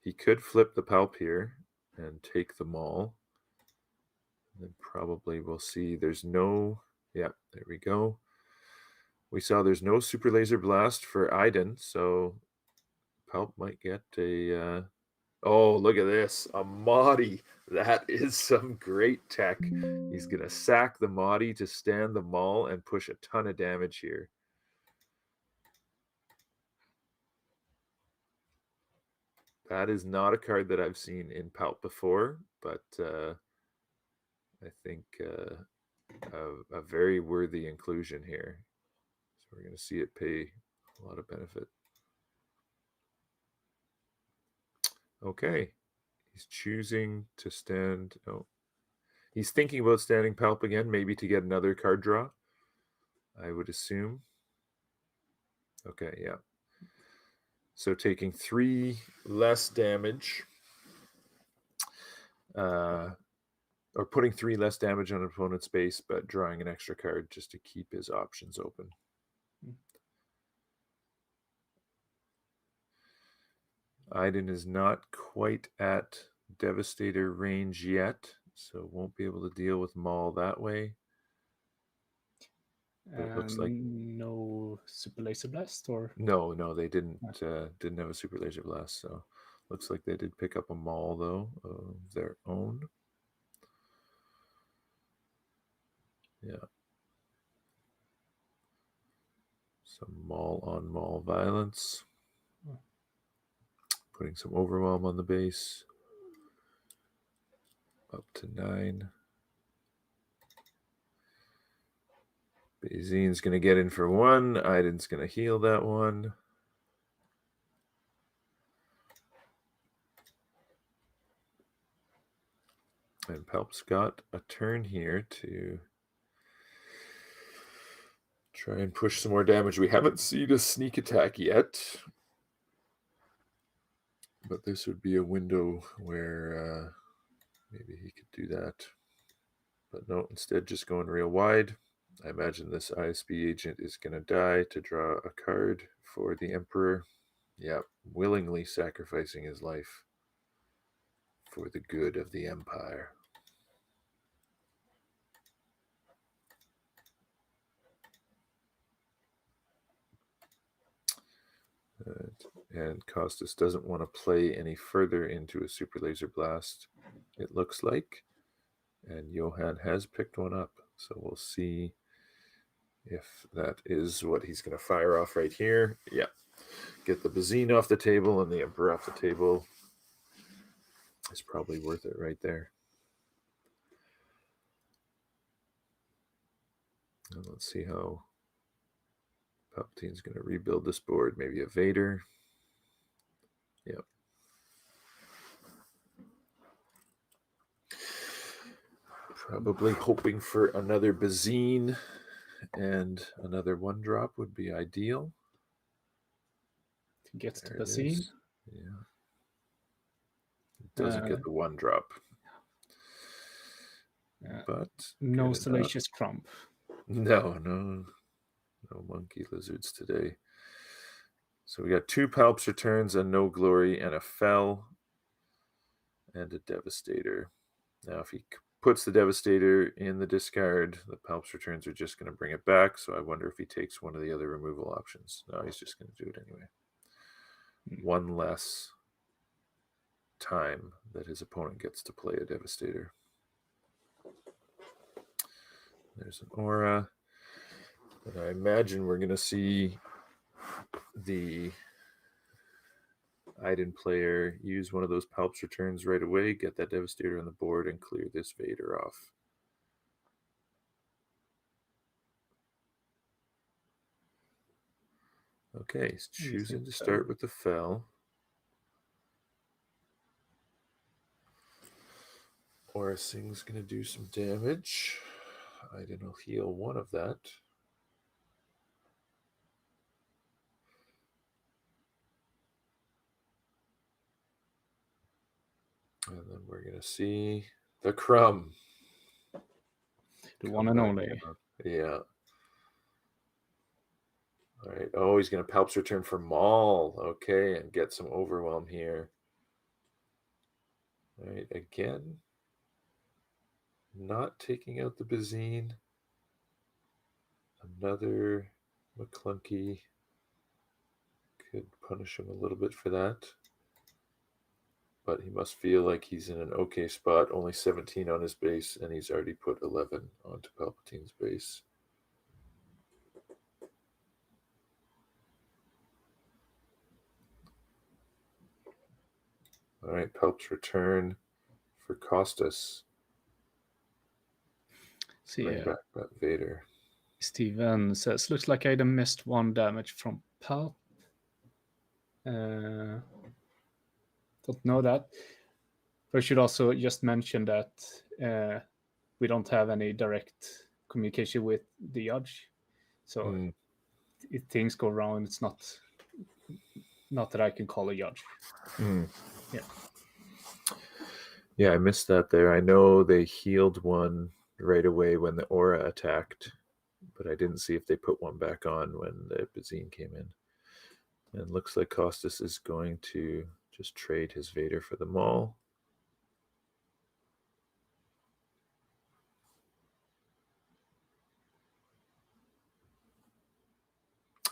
He could flip the Palp here and take the Maul. And then probably we'll see there's no... Yeah, there we go. We saw there's no Super Laser Blast for Iden, so Palp might get a... Oh, look at this. A Maudie. That is some great tech. He's going to sack the Maudie to stand the Maul and push a ton of damage here. That is not a card that I've seen in Palp before, but I think a very worthy inclusion here. So we're going to see it pay a lot of benefit. Okay. He's choosing to stand... Oh. He's thinking about standing Palp again, maybe to get another card draw, I would assume. Okay, yeah. So taking 3 less damage, or putting 3 less damage on an opponent's base, but drawing an extra card just to keep his options open. Iden is not quite at Devastator range yet, so won't be able to deal with Maul that way. But it looks like no Super Laser Blast, or no, they didn't have a Super Laser Blast. So looks like they did pick up a Maul though of their own. Yeah, some Maul on Maul violence. Putting some Overwhelm on the base. Up to 9. Bazine's going to get in for 1. Iden's going to heal that one. And Palp's got a turn here to try and push some more damage. We haven't seen a sneak attack yet, but this would be a window where maybe he could do that. But no, instead just going real wide. I imagine this ISB agent is going to die to draw a card for the Emperor. Yeah, willingly sacrificing his life for the good of the Empire. And Costas doesn't want to play any further into a Super Laser Blast, it looks like. And Johan has picked one up, so we'll see if that is what he's going to fire off right here. Yeah. Get the Bazine off the table and the Emperor off the table. is probably worth it right there. And let's see how Palpatine's going to rebuild this board. Maybe a Vader. Yep. Probably hoping for another Bazine and another 1-drop would be ideal. To get to There the it scene. is. Yeah. It doesn't get the 1-drop. But no good Salacious Crump. enough. No monkey lizards today. So we got 2 Palps returns, a No Glory, and a Fell, and a Devastator. Now, if he puts the Devastator in the discard, the Palps returns are just going to bring it back. So I wonder if he takes one of the other removal options. No, he's just going to do it anyway. One less time that his opponent gets to play a Devastator. There's an Aura. And I imagine we're going to see the Iden player use one of those Palps returns right away, get that Devastator on the board, and clear this Vader off. Okay, he's choosing to start with the Fell. Aura Sing's going to do some damage. Iden will heal one of that. And then we're going to see the Crumb. The one and only. Yeah. All right. Oh, he's going to Palps return for Maul. Okay, and get some Overwhelm here. All right, again. Not taking out the Bazine. Another McClunky. Could punish him a little bit for that. But he must feel like he's in an okay spot. Only 17 on his base, and he's already put 11 onto Palpatine's base. All right, Palps return for Costas. Bring back that Vader. Steven says, looks like I missed 1 damage from Palp. Don't know that. But I should also just mention that we don't have any direct communication with the judge. So if things go wrong, it's not that I can call a judge. Yeah, I missed that there. I know they healed one right away when the Aura attacked, but I didn't see if they put one back on when the Bazine came in. And it looks like Costas is going to just trade his Vader for the Maul.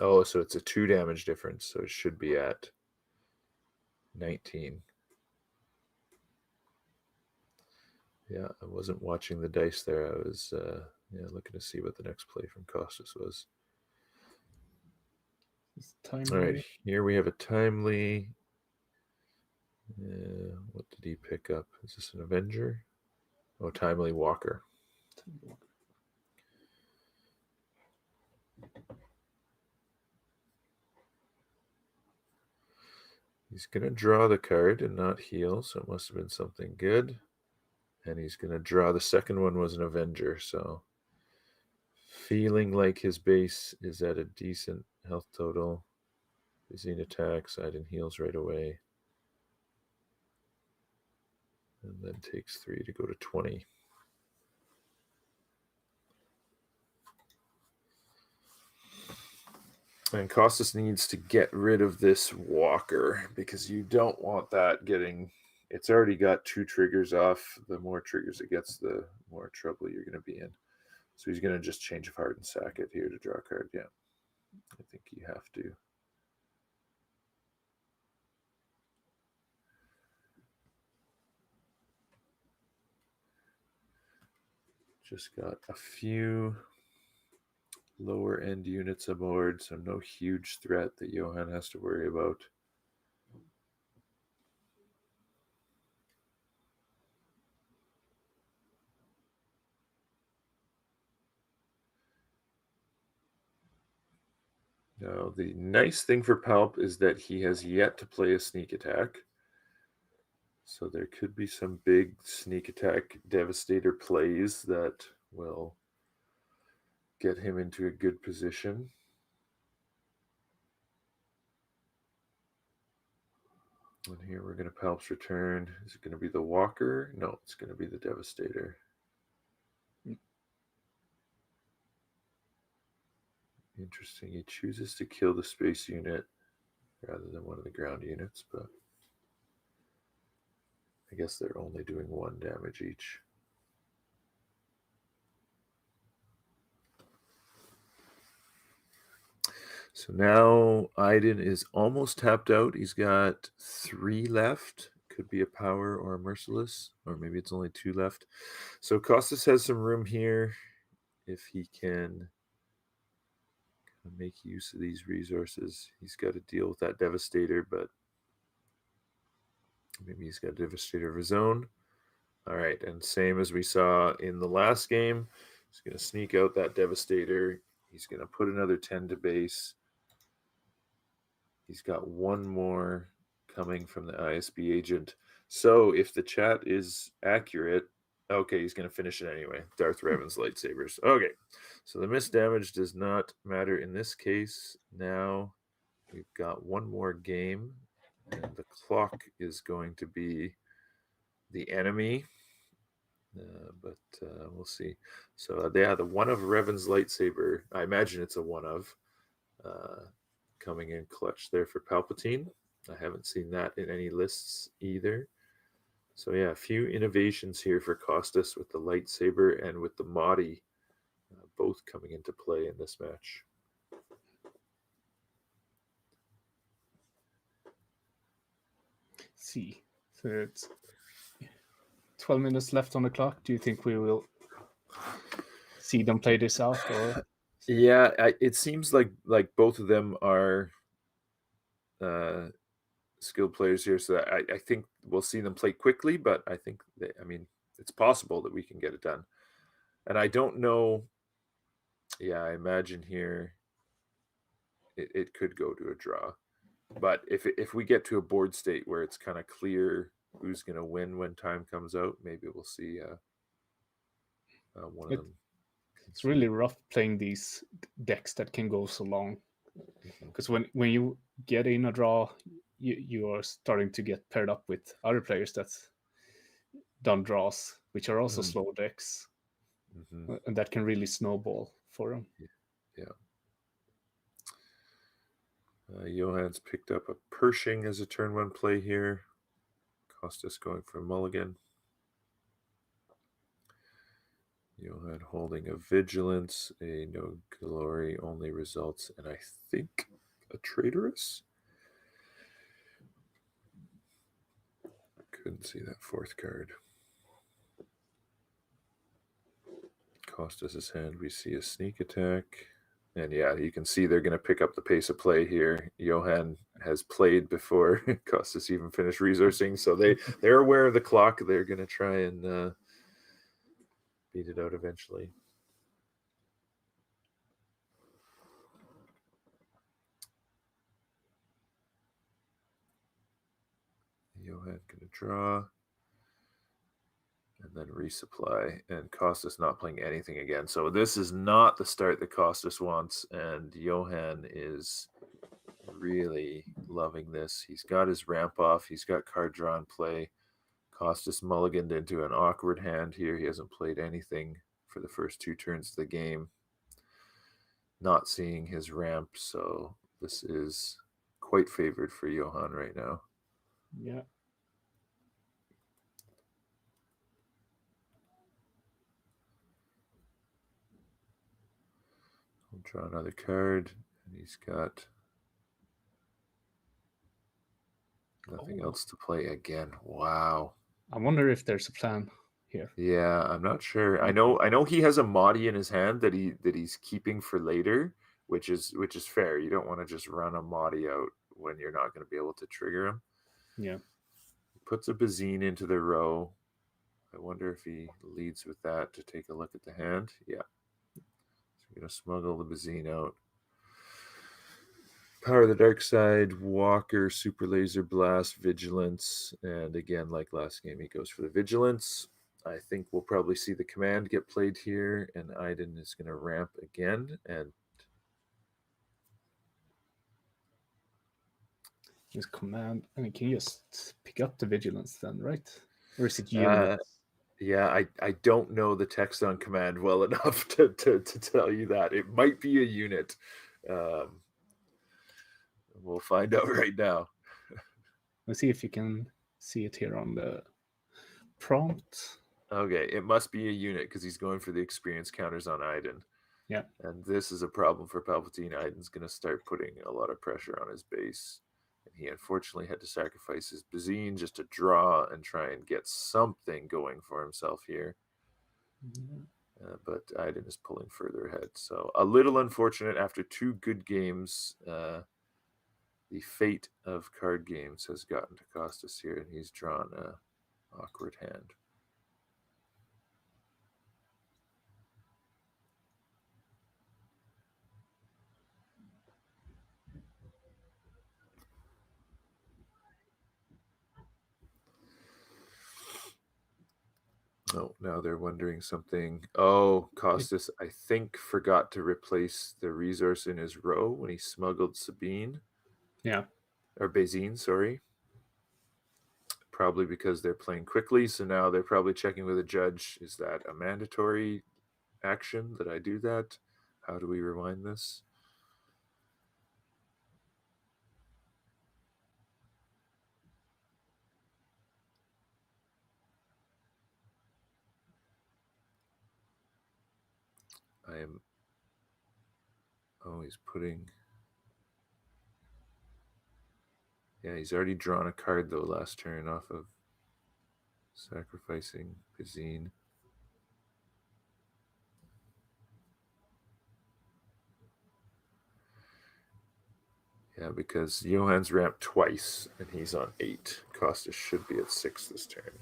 Oh, so it's a 2 damage difference, so it should be at 19. Yeah, I wasn't watching the dice there. I was looking to see what the next play from Costas was. All right, here we have a timely. What did he pick up? Is this an Avenger? Oh, timely Walker. He's going to draw the card and not heal, so it must have been something good. And he's going to draw. The second one was an Avenger, so feeling like his base is at a decent health total. Bazine attacks, Iden heals right away. And then takes 3 to go to 20. And Costas needs to get rid of this Walker because you don't want that getting... It's already got 2 triggers off. The more triggers it gets, the more trouble you're going to be in. So he's going to just change of heart and sack it here to draw a card. Yeah, I think you have to. Just got a few lower end units aboard, so no huge threat that Johan has to worry about. Now, the nice thing for Palp is that he has yet to play a sneak attack. So there could be some big sneak attack devastator plays that will get him into a good position. And here we're going to Palp's return. Is it going to be the Walker? No, it's going to be the Devastator. Interesting. He chooses to kill the space unit rather than one of the ground units, but I guess they're only doing 1 damage each. So now Aiden is almost tapped out. He's got 3 left. Could be a power or a merciless, or maybe it's only 2 left. So Costas has some room here if he can make use of these resources. He's got to deal with that Devastator, but maybe he's got a Devastator of his own. All right, and same as we saw in the last game, he's going to sneak out that Devastator. He's going to put another 10 to base. He's got 1 more coming from the ISB agent. So if the chat is accurate, okay, he's going to finish it anyway. Darth Revan's lightsabers. Okay, so the missed damage does not matter in this case. Now we've got 1 more game, and the clock is going to be the enemy. But we'll see. So yeah, the 1 of Revan's lightsaber. I imagine it's a 1 of. Coming in clutch there for Palpatine. I haven't seen that in any lists either. So yeah, a few innovations here for Costas with the lightsaber and with the Mahdi, both coming into play in this match. See, so it's 12 minutes left on the clock. Do you think we will see them play this out, or? Yeah, it seems like both of them are skilled players here, so I think we'll see them play quickly, but I think it's possible that we can get it done. And I don't know. Yeah, I imagine here it could go to a draw, but if we get to a board state where it's kind of clear who's going to win when time comes out, maybe we'll see one of them. It's really rough playing these decks that can go so long, because when you get in a draw, you are starting to get paired up with other players that's done draws, which are also slow decks, and that can really snowball for them. Yeah. Johann's picked up a Pershing as a turn 1 play here. Costas going for a mulligan. Johann holding a Vigilance, a No Glory only results, and I think a Traitorous. Couldn't see that 4th card. Costas' hand, we see a sneak attack. And yeah, you can see they're going to pick up the pace of play here. Johann has played before Costas even finished resourcing, so they're aware of the clock. They're going to try and beat it out eventually. Johann going to draw and then resupply, and Costas not playing anything again. So this is not the start that Costas wants, and Johann is really loving this. He's got his ramp off. He's got card draw in play. Costas mulliganed into an awkward hand here. He hasn't played anything for the first 2 turns of the game. Not seeing his ramp, so this is quite favored for Johann right now. Yeah. I'll draw another card, and he's got nothing else to play again. Wow. I wonder if there's a plan here. Yeah, I'm not sure. I know he has a Mahdi in his hand that he's keeping for later, which is fair. You don't want to just run a Mahdi out when you're not going to be able to trigger him. Yeah. He puts a Bazine into the row. I wonder if he leads with that to take a look at the hand. Yeah. So we're going to smuggle the Bazine out. Power of the Dark Side, Walker, Super Laser Blast, Vigilance, and again, like last game, he goes for the Vigilance. I think we'll probably see the command get played here, and Iden is going to ramp again. And his command, I mean, can you just pick up the Vigilance then, right? Or is it units? Yeah, I don't know the text on command well enough to tell you that. It might be a unit. We'll find out right now. Let's see if you can see it here on the prompt. Okay, it must be a unit because he's going for the experience counters on Iden. Yeah. And this is a problem for Palpatine. Iden's going to start putting a lot of pressure on his base. And he unfortunately had to sacrifice his Bazine just to draw and try and get something going for himself here. But Iden is pulling further ahead. So a little unfortunate after 2 good games. The fate of card games has gotten to Costas here, and he's drawn an awkward hand. Oh, now they're wondering something. Oh, Costas, I think, forgot to replace the resource in his row when he smuggled Sabine. Yeah. Or Bazine, sorry. Probably because they're playing quickly, so now they're probably checking with a judge. Is that a mandatory action that I do that? How do we rewind this? I am... Oh, he's putting... Yeah, he's already drawn a card, though, last turn off of sacrificing Bazine. Yeah, because Johann's ramped twice, and he's on 8. Costas should be at 6 this turn.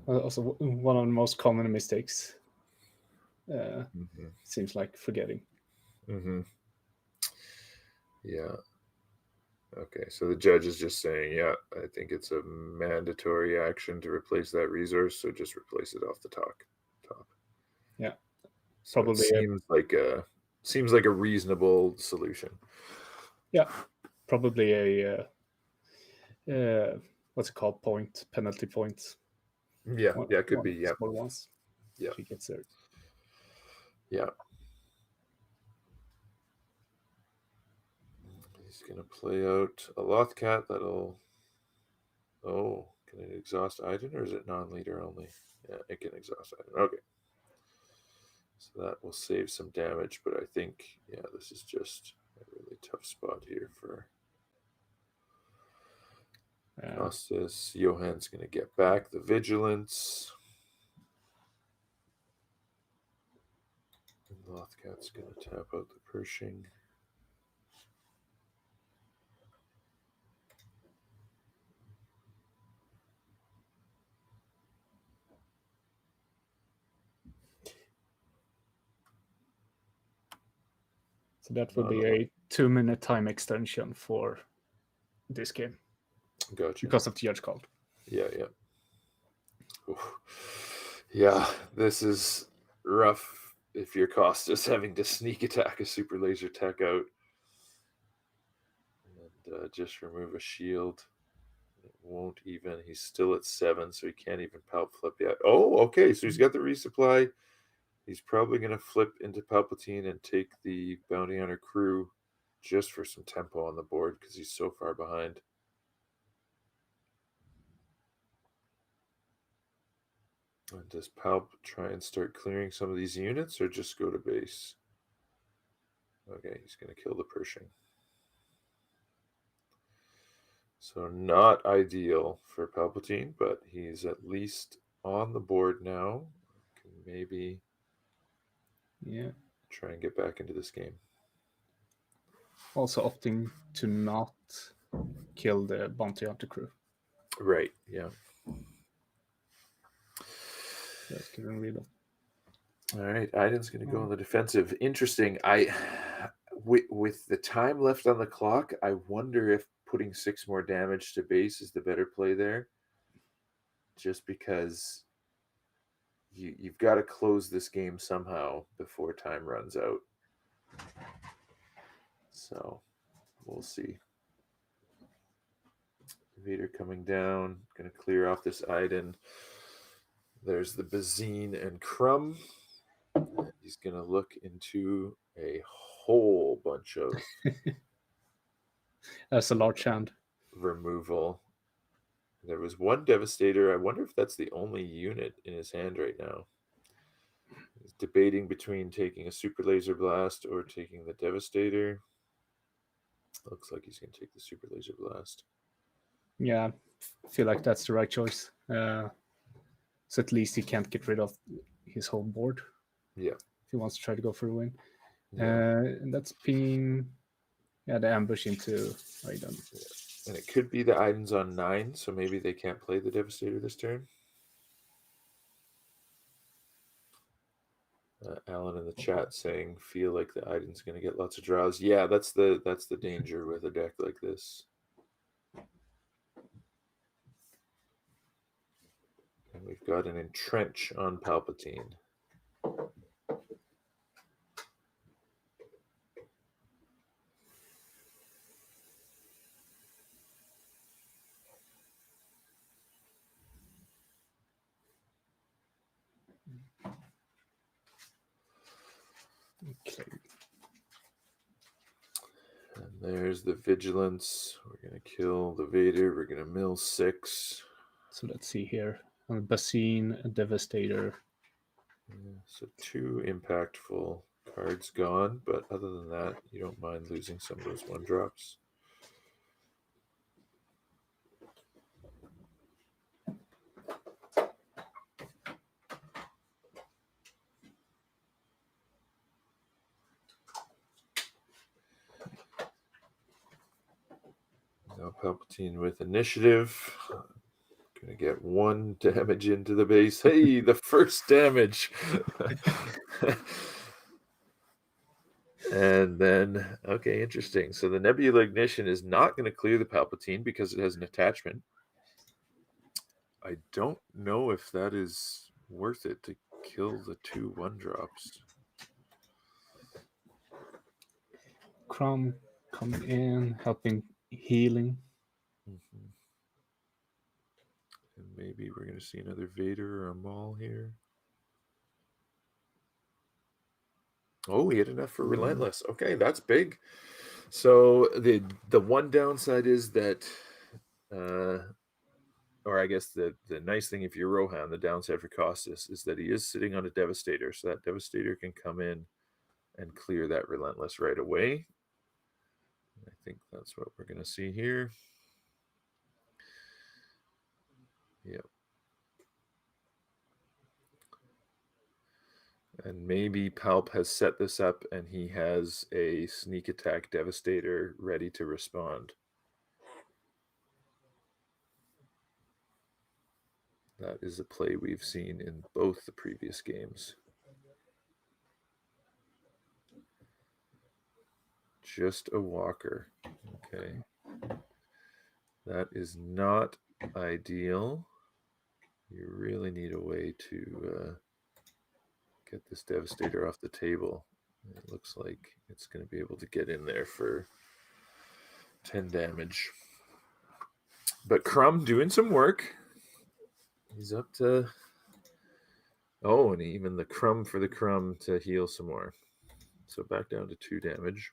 Also, one of the most common mistakes. Seems like forgetting. Yeah. Okay, so the judge is just saying, yeah, I think it's a mandatory action to replace that resource, so just replace it off the top. Yeah, so probably. It seems like a reasonable solution. Yeah, probably a what's it called? Penalty points. Yeah, it could be. Yeah, small ones. Yeah, he gets there. Yeah. He's gonna play out a Lothcat that'll. Oh, can it exhaust Iden, or is it non-leader only? Yeah, it can exhaust Iden. Okay. So that will save some damage, but I think, yeah, this is just a really tough spot here for Costas. Johann's going to get back the Vigilance. And Lothcat's going to tap out the Pershing. So that would be a 2-minute time extension for this game. Gotcha. Because of the judge call. Yeah. Oof. Yeah, this is rough if you're Costas having to sneak attack a super laser tech out and just remove a shield. It won't even. He's still at 7, so he can't even palp flip yet. Oh, okay, so he's got the resupply. He's probably going to flip into Palpatine and take the Bounty Hunter crew just for some tempo on the board because he's so far behind. And does Palp try and start clearing some of these units or just go to base? Okay, he's going to kill the Pershing. So not ideal for Palpatine, but he's at least on the board now. Can maybe try and get back into this game. Also opting to not kill the Bounty Hunter crew. Right, yeah. That's getting real. All right, Iden's going to go on the defensive. Interesting. I with the time left on the clock, I wonder if putting 6 more damage to base is the better play there. Just because you've got to close this game somehow before time runs out. So we'll see. Vader coming down, going to clear off this Iden. There's the Bazine and Crumb. He's going to look into a whole bunch of That's a large hand. Removal. There was one Devastator. I wonder if that's the only unit in his hand right now. He's debating between taking a Super Laser Blast or taking the Devastator. Looks like he's going to take the Super Laser Blast. Yeah, I feel like that's the right choice. So at least he can't get rid of his whole board. Yeah. If he wants to try to go for a win. Yeah. And that's pinging the ambush into Iden. Yeah. And it could be the Iden's on 9, so maybe they can't play the Devastator this turn. Alan in the chat saying, "Feel like the Iden's going to get lots of draws." Yeah, that's the danger with a deck like this. And we've got an Entrench on Palpatine. Okay. And there's the Vigilance. We're going to kill the Vader. We're going to mill 6. So let's see here. Basine, a Devastator. Yeah, so 2 impactful cards gone, but other than that, you don't mind losing some of those 1-drops. Now Palpatine with initiative. Gonna get 1 damage into the base. Hey, the first damage. And then, okay, interesting. So the Nebula Ignition is not going to clear the Palpatine because it has an attachment. I don't know if that is worth it to kill the 2 1-drops. Crumb coming in, helping healing. Mm-hmm. And maybe we're going to see another Vader or a Maul here. Oh, he had enough for Relentless. Okay, that's big. So the one downside is that, or I guess the nice thing if you're Rohan, the downside for Costas is that he is sitting on a Devastator. So that Devastator can come in and clear that Relentless right away. I think that's what we're going to see here. Yep. And maybe Palp has set this up and he has a sneak attack Devastator ready to respond. That is a play we've seen in both the previous games. Just a walker. Okay. That is not ideal. You really need a way to get this Devastator off the table. It looks like it's going to be able to get in there for 10 damage. But Crumb doing some work. He's up to... Oh, and even the Crumb for the Crumb to heal some more. So back down to 2 damage.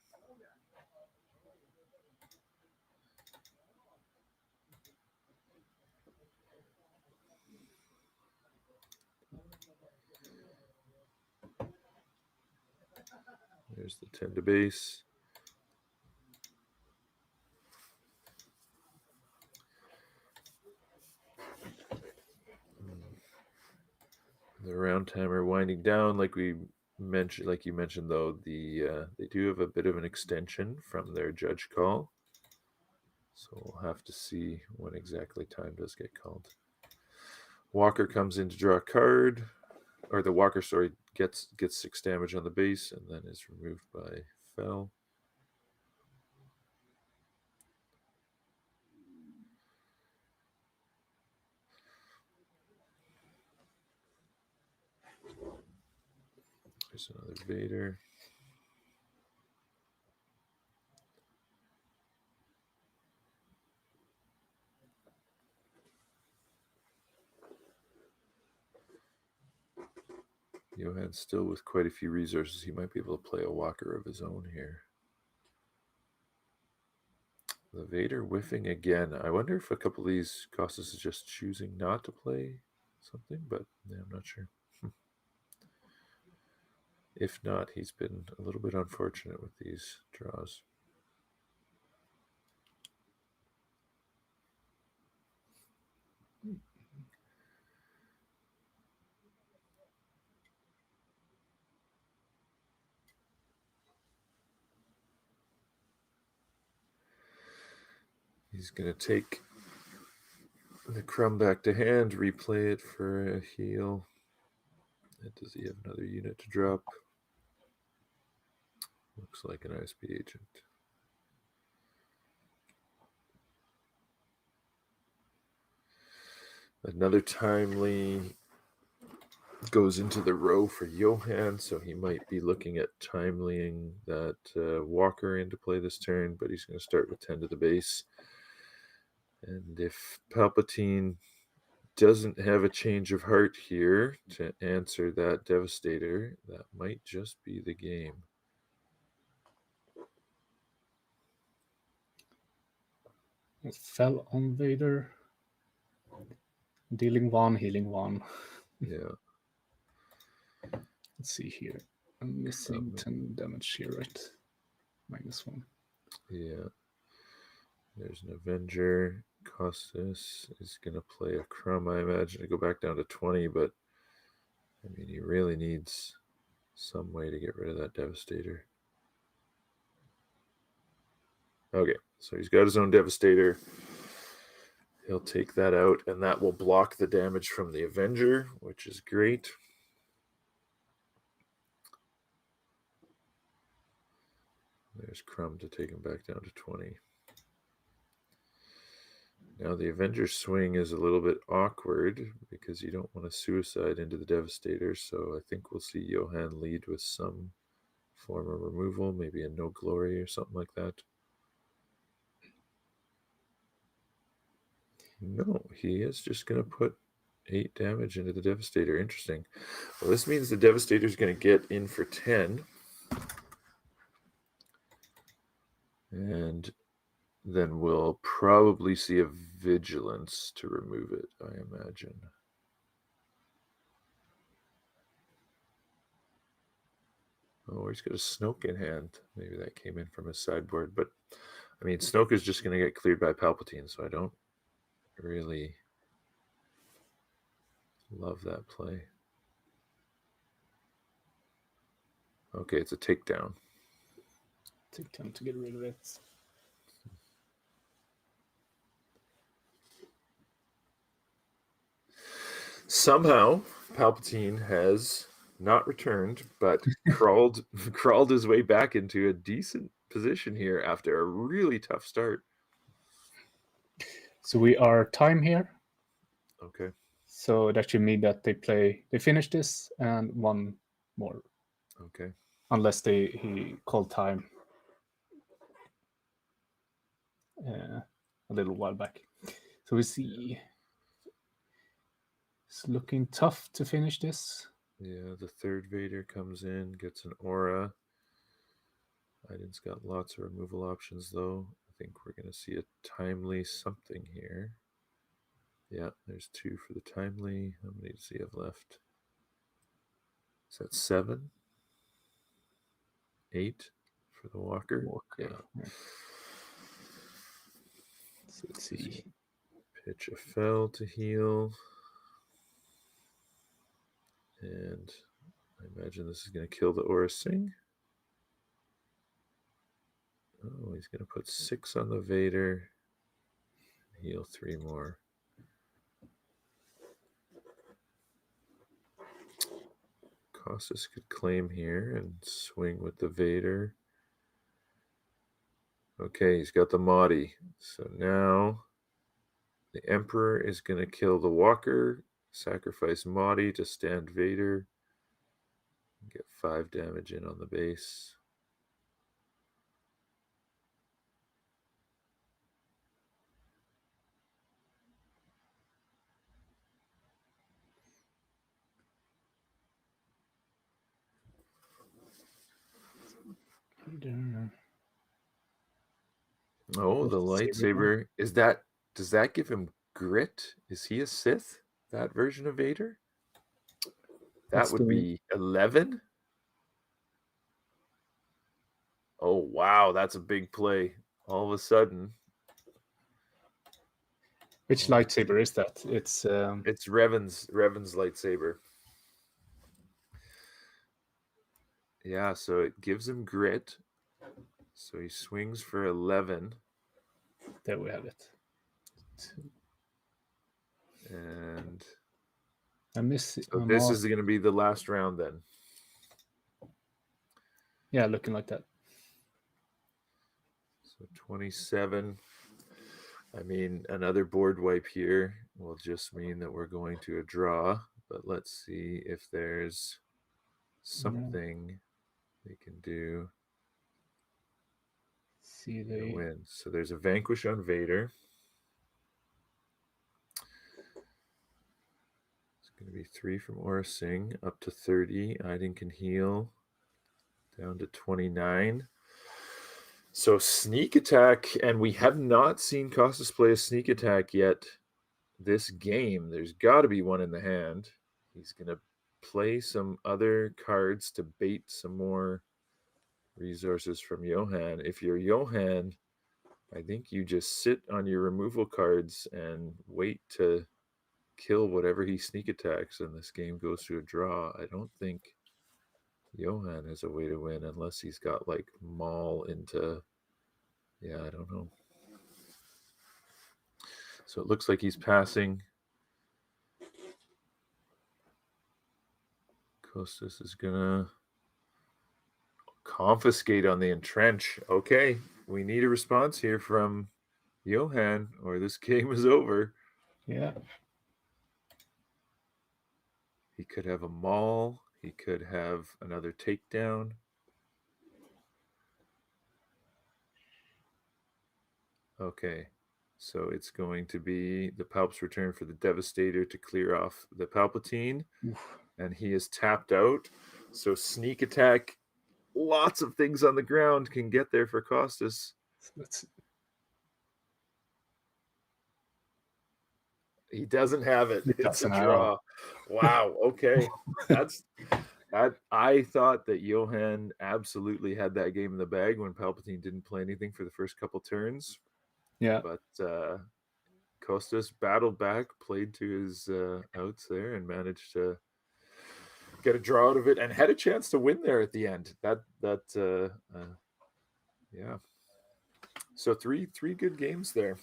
There's the 10 to base. The round timer winding down, like we mentioned, like you mentioned though, they do have a bit of an extension from their judge call, so we'll have to see when exactly time does get called. Walker comes in to draw a card, or the Walker, sorry, gets 6 damage on the base and then is removed by Fell. There's another Vader. Johan's still with quite a few resources. He might be able to play a walker of his own here. The Vader whiffing again. I wonder if a couple of these Costas is just choosing not to play something, but yeah, I'm not sure. If not, he's been a little bit unfortunate with these draws. He's going to take the crumb back to hand, replay it for a heal. And does he have another unit to drop? Looks like an ISP agent. Another timely goes into the row for Johan, so he might be looking at timelying that Walker into play this turn, but he's going to start with 10 to the base. And if Palpatine doesn't have a change of heart here to answer that Devastator, that might just be the game. It fell on Vader. Dealing 1, healing 1. Yeah. Let's see here. I'm missing 10 damage here, right? -1. Yeah. There's an Avenger. Costas is going to play a crumb, I imagine, to go back down to 20, but I mean, he really needs some way to get rid of that Devastator. Okay, so he's got his own Devastator. He'll take that out, and that will block the damage from the Avenger, which is great. There's Crumb to take him back down to 20. Now the Avenger swing is a little bit awkward because you don't want to suicide into the Devastator, so I think we'll see Johan lead with some form of removal, maybe a no glory or something like that. No, he is just going to put 8 damage into the Devastator. Interesting. Well, this means the Devastator is going to get in for 10. And then we'll probably see a Vigilance to remove it, I imagine. Oh, he's got a Snoke in hand. Maybe that came in from his sideboard. But, I mean, Snoke is just going to get cleared by Palpatine, so I don't really love that play. Okay, it's a takedown. Takedown to get rid of it. Somehow, Palpatine has not returned, but crawled his way back into a decent position here after a really tough start. So we are time here. Okay. So that should mean that they finish this and one more. Okay. Unless he called time a little while back. So we see it's looking tough to finish this. Yeah, the third Vader comes in, gets an aura. Iden's got lots of removal options, though. I think we're going to see a timely something here. Yeah, there's 2 for the timely. How many does he have left? Is that 7? 8 for the Walker? Yeah. So let's see. Pitch a Fell to heal. And I imagine this is going to kill the Aura Sing. Oh, he's going to put 6 on the Vader. Heal 3 more. Costas could claim here and swing with the Vader. Okay, he's got the Mahdi. So now the Emperor is going to kill the Walker, sacrifice Mahdi to stand Vader. Get 5 damage in on the base. Oh, the lightsaber. Does that give him grit? Is he a Sith? That version of Vader? That would be 11. Oh, wow, that's a big play. All of a sudden. Which lightsaber is that? It's Revan's lightsaber. Yeah, so it gives him grit. So he swings for 11. There we have it. And I miss it. So this is going to be the last round then. Yeah, looking like that. So 27. I mean, another board wipe here will just mean that we're going to a draw. But let's see if there's something they can do. See the win. So there's a vanquish on Vader. It's going to be 3 from Aura Singh, up to 30. Aiden can heal, down to 29. So sneak attack, and we have not seen Costas play a sneak attack yet this game. There's got to be one in the hand. He's going to play some other cards to bait some more resources from Johan. If you're Johan, I think you just sit on your removal cards and wait to kill whatever he sneak attacks, and this game goes to a draw. I don't think Johan has a way to win unless he's got like Maul into, I don't know. So it looks like he's passing. Costas is gonna confiscate on the entrench. Okay, we need a response here from Johan, or this game is over. Yeah. He could have a Maul. He could have another takedown. Okay, so it's going to be the Palp's return for the Devastator to clear off the Palpatine. Oof. And he is tapped out. So sneak attack, lots of things on the ground can get there for Costas. He doesn't have it. It's a draw. Wow. Okay. I thought that Johan absolutely had that game in the bag when Palpatine didn't play anything for the first couple turns. Yeah. But Costas battled back, played to his outs there, and managed to get a draw out of it, and had a chance to win there at the end. Yeah. So three good games there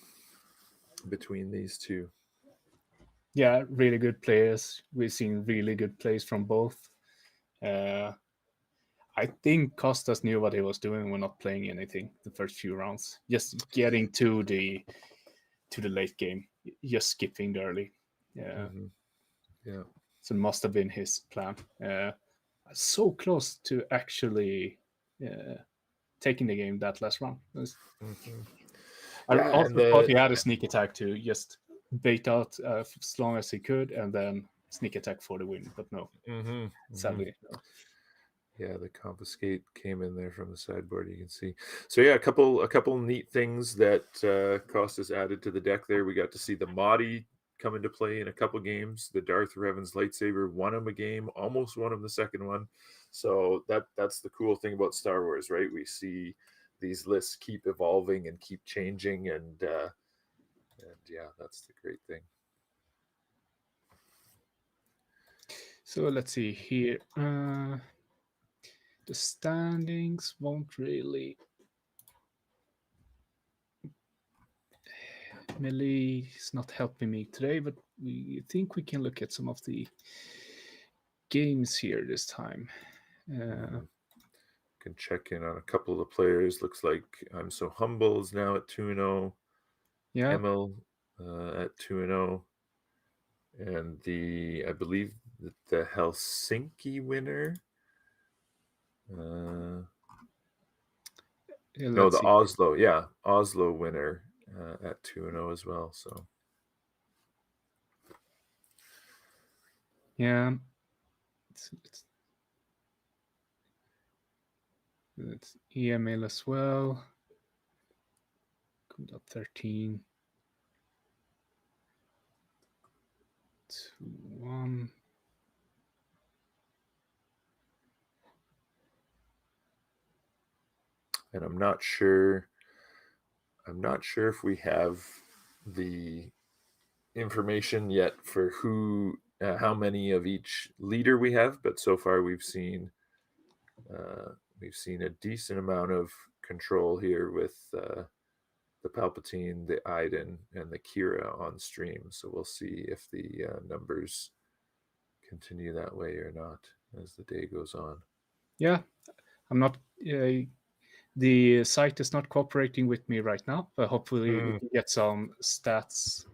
between these two. Yeah, really good players. We've seen really good plays from both. I think Costas knew what he was doing when not playing anything the first few rounds. Just getting to the late game, just skipping the early. Yeah. Mm-hmm. Yeah. So it must have been his plan. So close to actually taking the game that last round. Mm-hmm. I also thought he had a sneak attack to just bait out as long as he could and then sneak attack for the win, but no. Mm-hmm. Sadly. No. Yeah, the confiscate came in there from the sideboard, you can see. So yeah, a couple neat things that Costas added to the deck there. We got to see the Mahdi come into play in a couple games. The Darth Revan's lightsaber won him a game, almost won him the second one. So that's the cool thing about Star Wars, right? We see these lists keep evolving and keep changing, and yeah, that's the great thing. So let's see here. The standings won't really. Melee is not helping me today, but we think we can look at some of the games here this time. Can check in on a couple of the players. Looks like I'm So Humble is now at 2-0. Yeah. Emil at 2-0. And I believe the Helsinki winner No, Let's the see. Oslo winner at 2-0 as well. So Yeah, it's EML as well. Got 13. 2-1. and I'm not sure if we have the information yet for how many of each leader we have, but so far we've seen a decent amount of control here with the Palpatine, the Iden, and the Kira on stream. So we'll see if the numbers continue that way or not as the day goes on. Yeah, I'm not. The site is not cooperating with me right now, but hopefully we can get some stats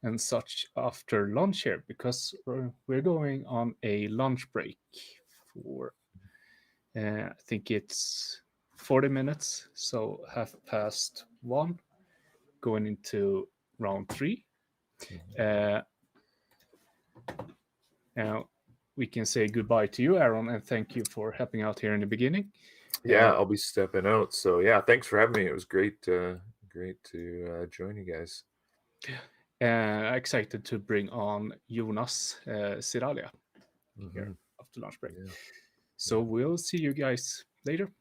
and such after lunch here, because we're going on a lunch break for I think it's 40 minutes, so 1:30, going into round 3. Now we can say goodbye to you, Aaron, and thank you for helping out here in the beginning. Yeah, I'll be stepping out. So yeah, thanks for having me. It was great to join you guys. Excited to bring on Jonas Siralia here after lunch break. Yeah. So we'll see you guys later.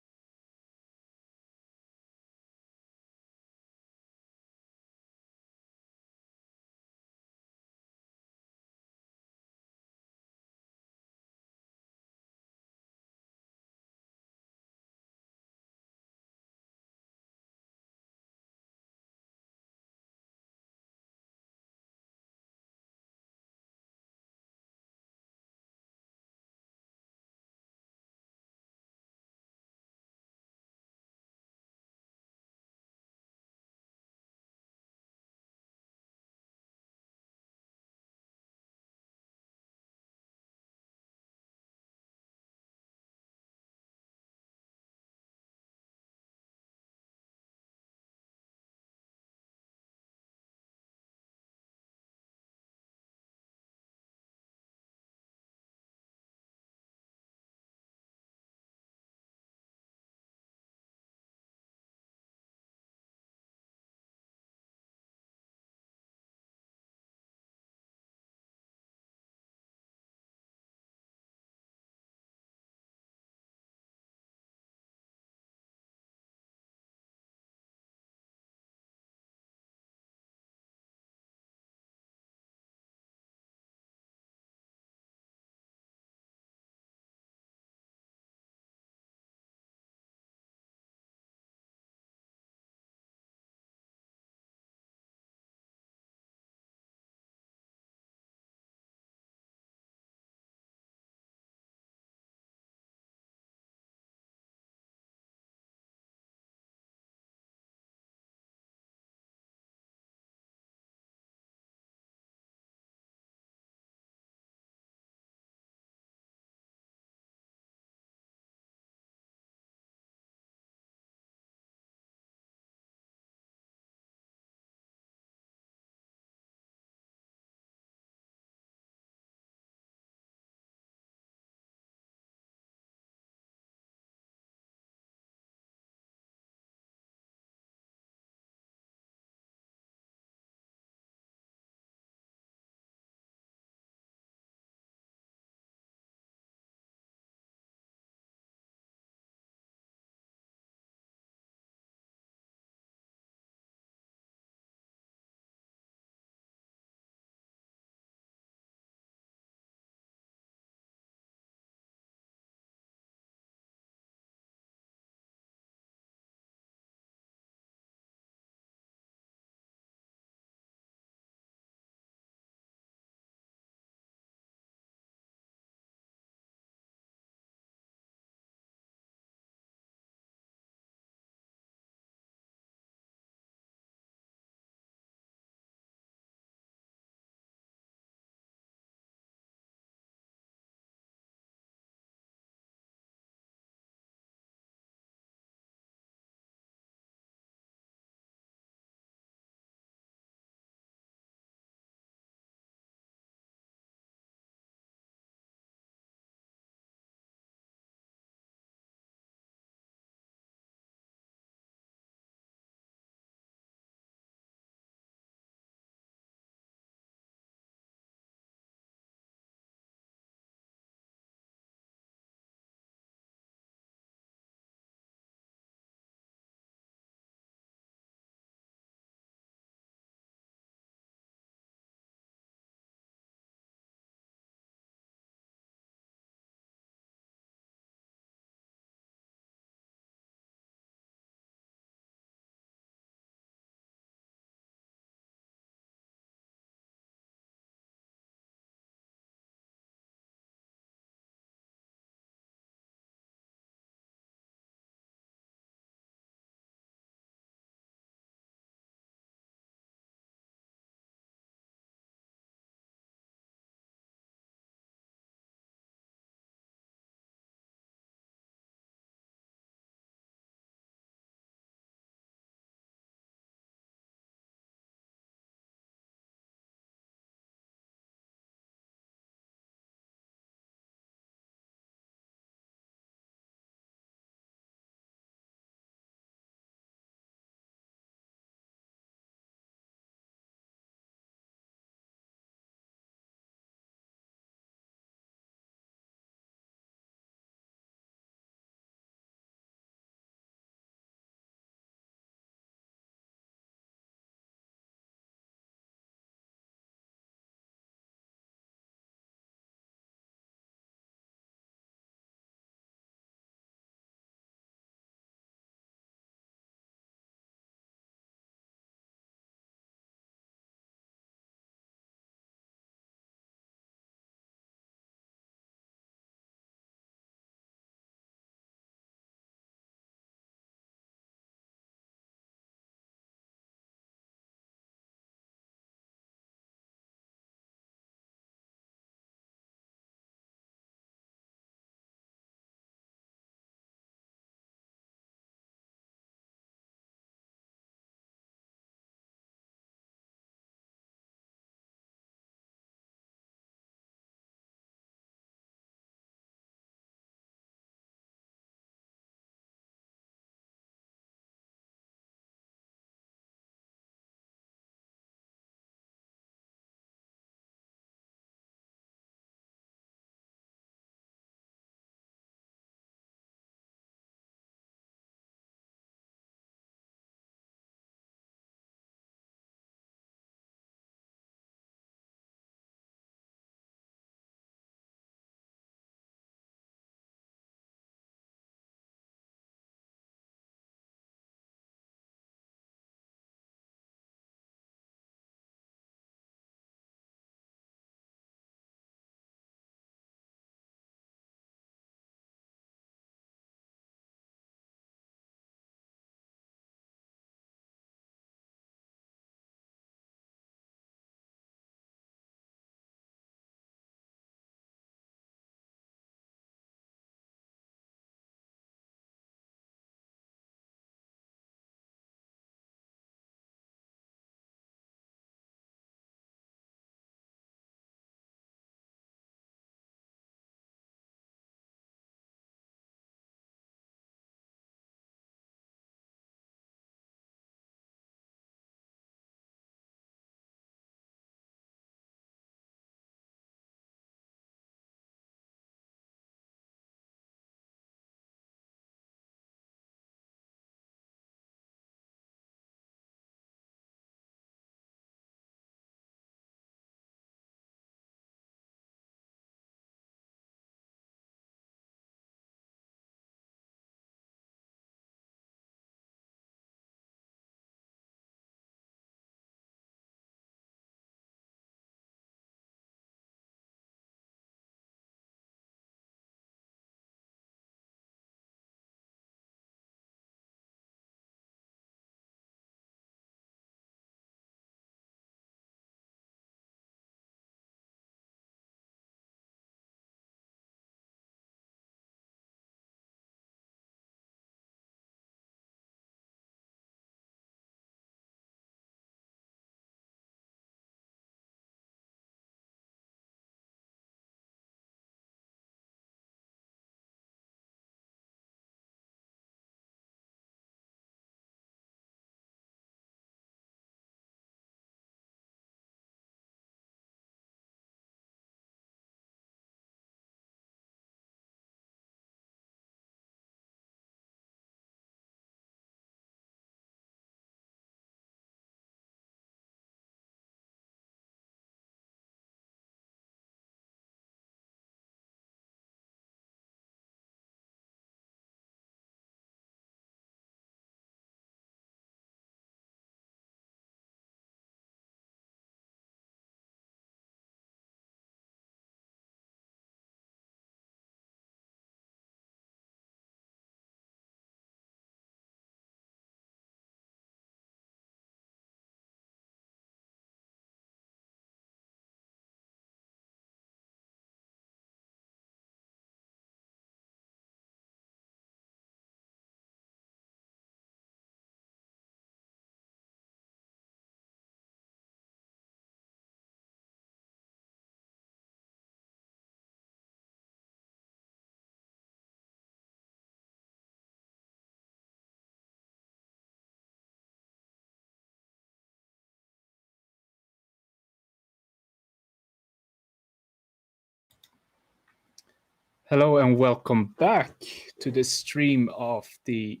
Hello and welcome back to the stream of the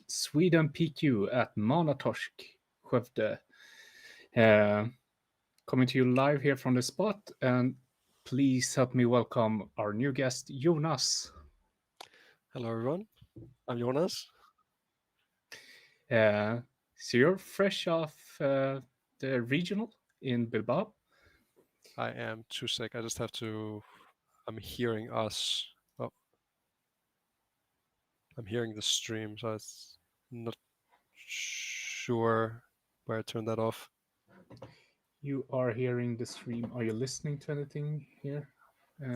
Sweden PQ at Manatorsk, Skövde. Coming to you live here from the spot, and please help me welcome our new guest, Jonas. Hello, everyone. I'm Jonas. So you're fresh off the regional in Bilbao? I am 2 sec. I just have to. I'm hearing us. Oh, I'm hearing the stream, so it's not sure where I turned that off. You are hearing the stream. Are you listening to anything here?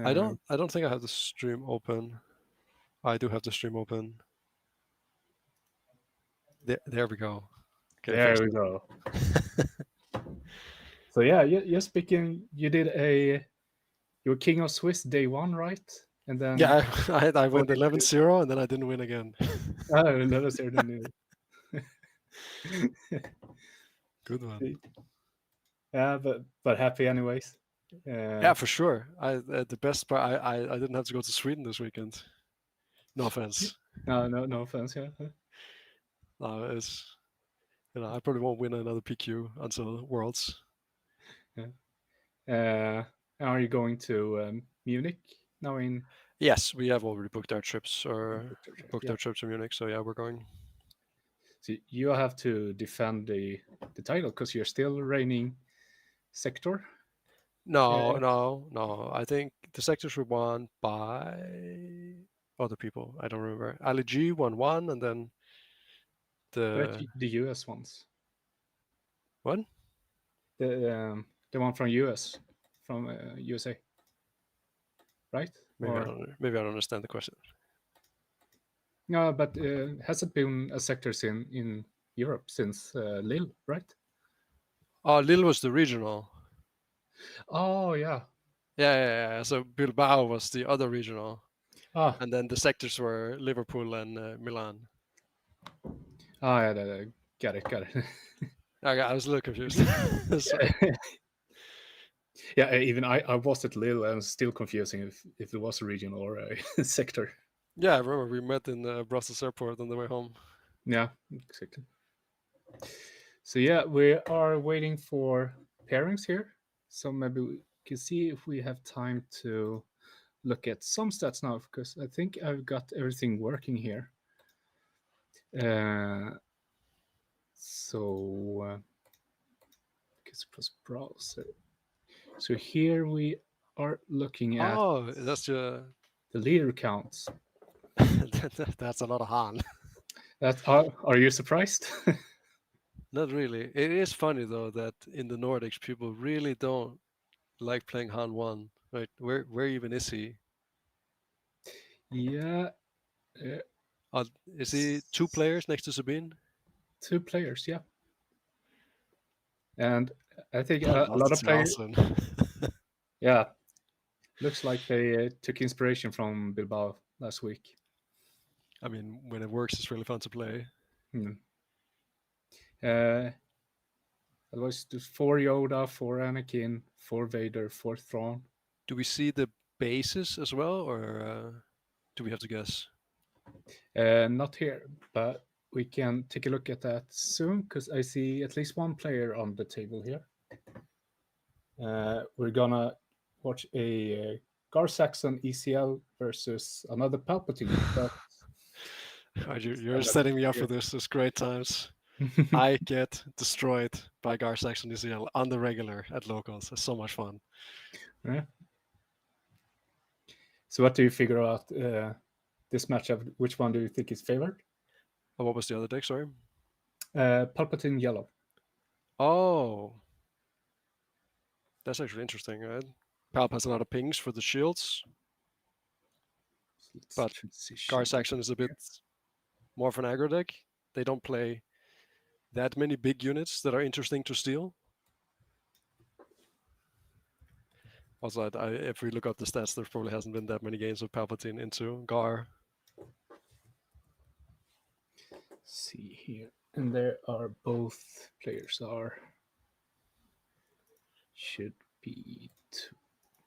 I don't think I have the stream open. I do have the stream open. There we go. Okay, there we go. So yeah, you're speaking. You did you were King of Swiss day one, right? And then yeah, I went 11-0 and then I didn't win again. Oh, never certainly. Good one. Yeah, but happy anyways. Yeah, for sure. The best part. I didn't have to go to Sweden this weekend. No offense. No offense. Yeah. It's I probably won't win another PQ until Worlds. Yeah. Are you going to Munich now? Yes, we have already booked our trips or booked our trip to Munich. So yeah, we're going. So you have to defend the title because you're still reigning sector. No. I think the sectors were won by other people. I don't remember. Ali G won one, and then the US ones. What? The one from US, from USA, right? Maybe I don't understand the question. No, but has it been a sectors in Europe since Lille, right? Oh, Lille was the regional. Oh yeah. Yeah. So Bilbao was the other regional. Ah. And then the sectors were Liverpool and Milan. Oh yeah, got it. Okay, I was a little confused. Yeah, even I was at Lille and still confusing if it was a region or a sector. Yeah, I remember we met in Brussels airport on the way home. Yeah, exactly. So yeah, we are waiting for pairings here. So maybe we can see if we have time to look at some stats now, because I think I've got everything working here. So because it was browser. So here we are looking at. Oh, that's the leader counts. That's a lot of Han. Are you surprised? Not really. It is funny though that in the Nordics people really don't like playing Han 1. Right? Where even is he? Yeah. Is he 2 players next to Sabine? 2 players, yeah. And I think a lot of players. Yeah, looks like they took inspiration from Bilbao last week. I mean, when it works, it's really fun to play. Otherwise, there's 4 Yoda, 4 Anakin, 4 Vader, 4 Thrawn. Do we see the bases as well, or do we have to guess? Not here, but we can take a look at that soon, because I see at least 1 player on the table here. We're gonna watch a Gar Saxon ECL versus another Palpatine. But you're setting me up for this. It's great times. I get destroyed by Gar Saxon ECL on the regular at locals. It's so much fun. Yeah. So what do you figure out this matchup? Which one do you think is favored? Oh, what was the other deck, sorry? Palpatine yellow. Oh. That's actually interesting, right? Palp has a lot of pings for the shields. But Gar Saxon is a bit more of an aggro deck. They don't play that many big units that are interesting to steal. Also, if we look up the stats, there probably hasn't been that many games of Palpatine into Gar. See here, and there are both players should be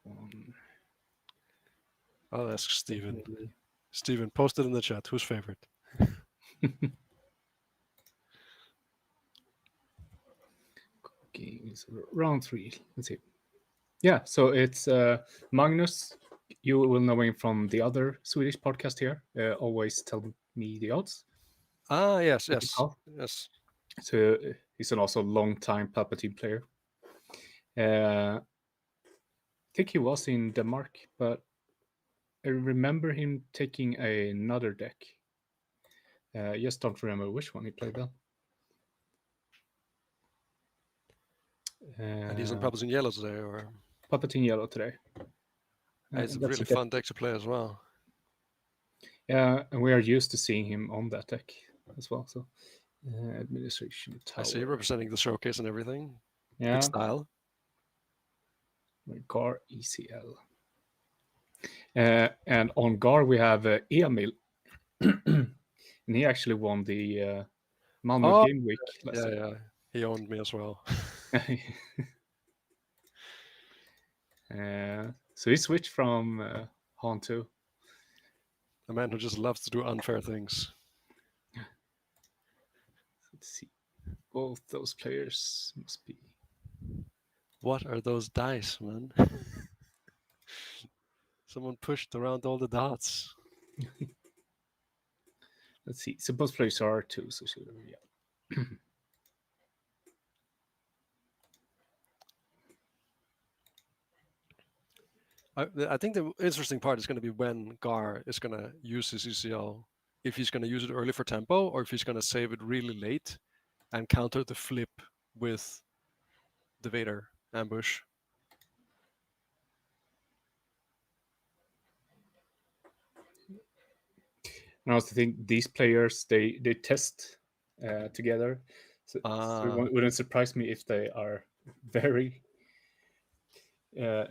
2-1. I'll ask Steven. Definitely. Steven, post it in the chat. Who's favorite? Games round 3. Let's see. Yeah, so it's Magnus. You will know him from the other Swedish podcast here. Always tell me the odds. Ah, yes. So he's an also long-time Palpatine player. I think he was in Denmark, but I remember him taking another deck. Just don't remember which one he played then. And he's on Palpatine Yellow today, or Palpatine Yellow today. it's a That's really fun deck to play as well. Yeah, and we are used to seeing him on that deck as well. So administration tower. I see representing the showcase and everything. Yeah. Big style. Gar ECL. And on Gar we have Emil. And he actually won the Malmö Game Week last year. Yeah. He owned me as well. So he switched from Han 2. A man who just loves to do unfair things. Let's see. Both those players must be. What are those dice, man? Someone pushed around all the dots. Let's see. So both players are 2. So yeah. I think the interesting part is going to be when Gar is going to use his ECL. If he's going to use it early for tempo, or if he's going to save it really late and counter the flip with the Vader ambush. And I also think these players they test together, so it wouldn't surprise me if they are very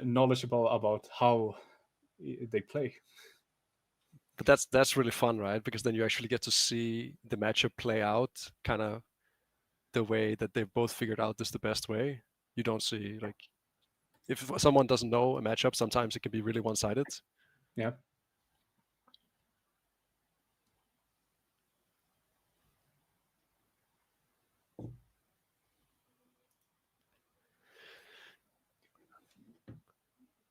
knowledgeable about how they play. But that's really fun, right? Because then you actually get to see the matchup play out, kind of the way that they've both figured out is the best way. You don't see, like, if someone doesn't know a matchup, sometimes it can be really one-sided. Yeah.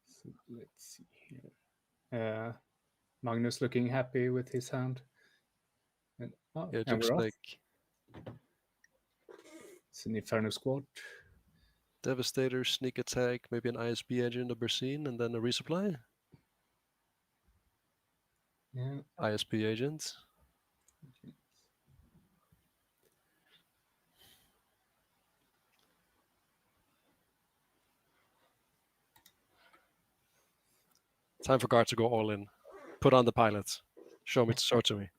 So let's see here. Magnus looking happy with his hand. And, it and looks we're like off. It's an Inferno squad. Devastator, sneak attack, maybe an ISB agent, a Bersin, and then a resupply. Yeah. ISB agent. Time for Guard to go all in. Put on the pilots. Show to me.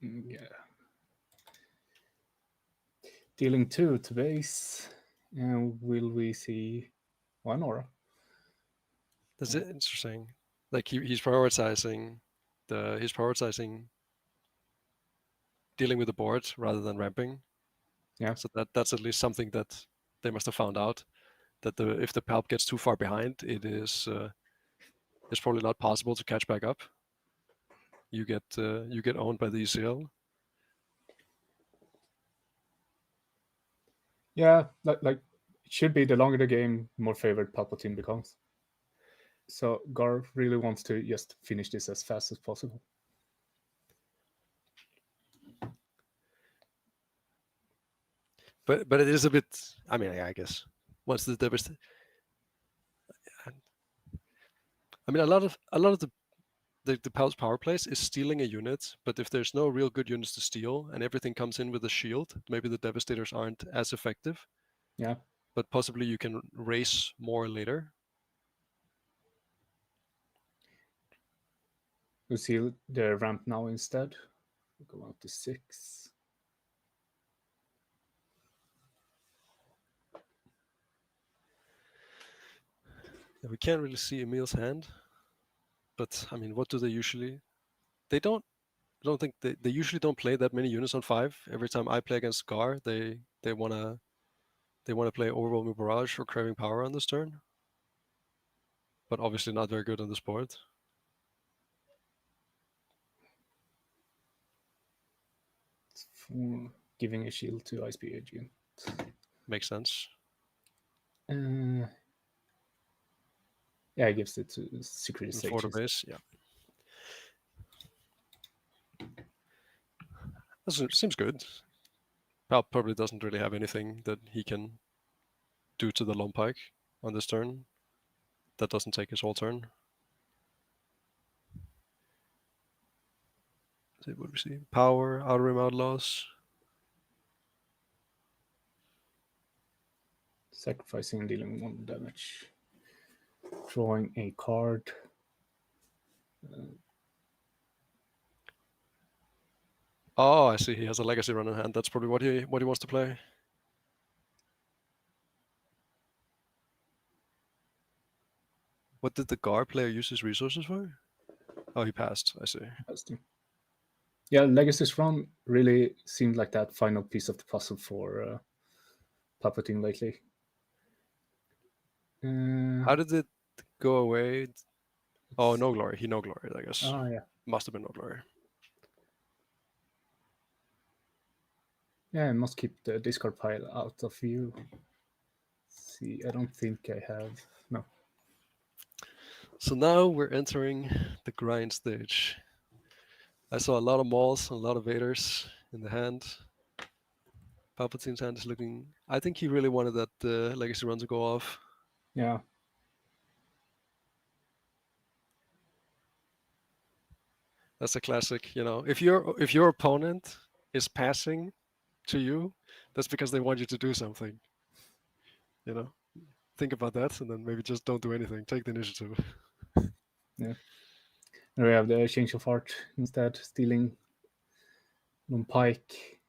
Yeah. Dealing 2 to base. And will we see one aura? That's interesting. Like he's prioritizing dealing with the board rather than ramping. Yeah. So that's at least something that they must have found out. That if the palp gets too far behind, it's probably not possible to catch back up. You get owned by the ECL. Yeah, like it should be the longer the game, the more favored Palpatine becomes. So Gar really wants to just finish this as fast as possible. But it is a bit. I mean, I guess once the devastation. I mean, a lot of the Pal's power plays is stealing a unit, but if there's no real good units to steal and everything comes in with a shield, maybe the Devastators aren't as effective. Yeah. But possibly you can race more later. You see the ramp now instead. Go out to 6. Yeah, we can't really see Emil's hand, but I mean, what do they usually? They don't. I don't think they usually don't play that many units on 5. Every time I play against Gar, they wanna play Overwhelming Barrage or Craving Power on this turn, but obviously not very good on this board. It's for giving a shield to ISP agent. Makes sense. Yeah, it gives it to security For the stage. base, yeah. That seems good. Pal probably doesn't really have anything that he can do to the Lone Pike on this turn. That doesn't take his whole turn. See what we see. Power, Outer Rim Outlaws. Sacrificing, dealing 1 damage. Drawing a card. Oh, I see. He has a Legacy Run in hand. That's probably what he wants to play. What did the Gar player use his resources for? Oh, he passed. I see. Yeah, Legacy's Run really seemed like that final piece of the puzzle for Palpatine lately. How did it go away? Oh, no glory. He no glory, I guess. Oh, yeah. Must have been no glory. Yeah, I must keep the discard pile out of view. See, I don't think I have. No. So now we're entering the grind stage. I saw a lot of Mauls and a lot of Vaders in the hand. Palpatine's hand is looking... I think he really wanted that Legacy Run to go off. Yeah. That's a classic, you know. If your opponent is passing to you, that's because they want you to do something. You know, think about that, and then maybe just don't do anything. Take the initiative. Yeah. And we have the change of heart instead, stealing Lone Pike.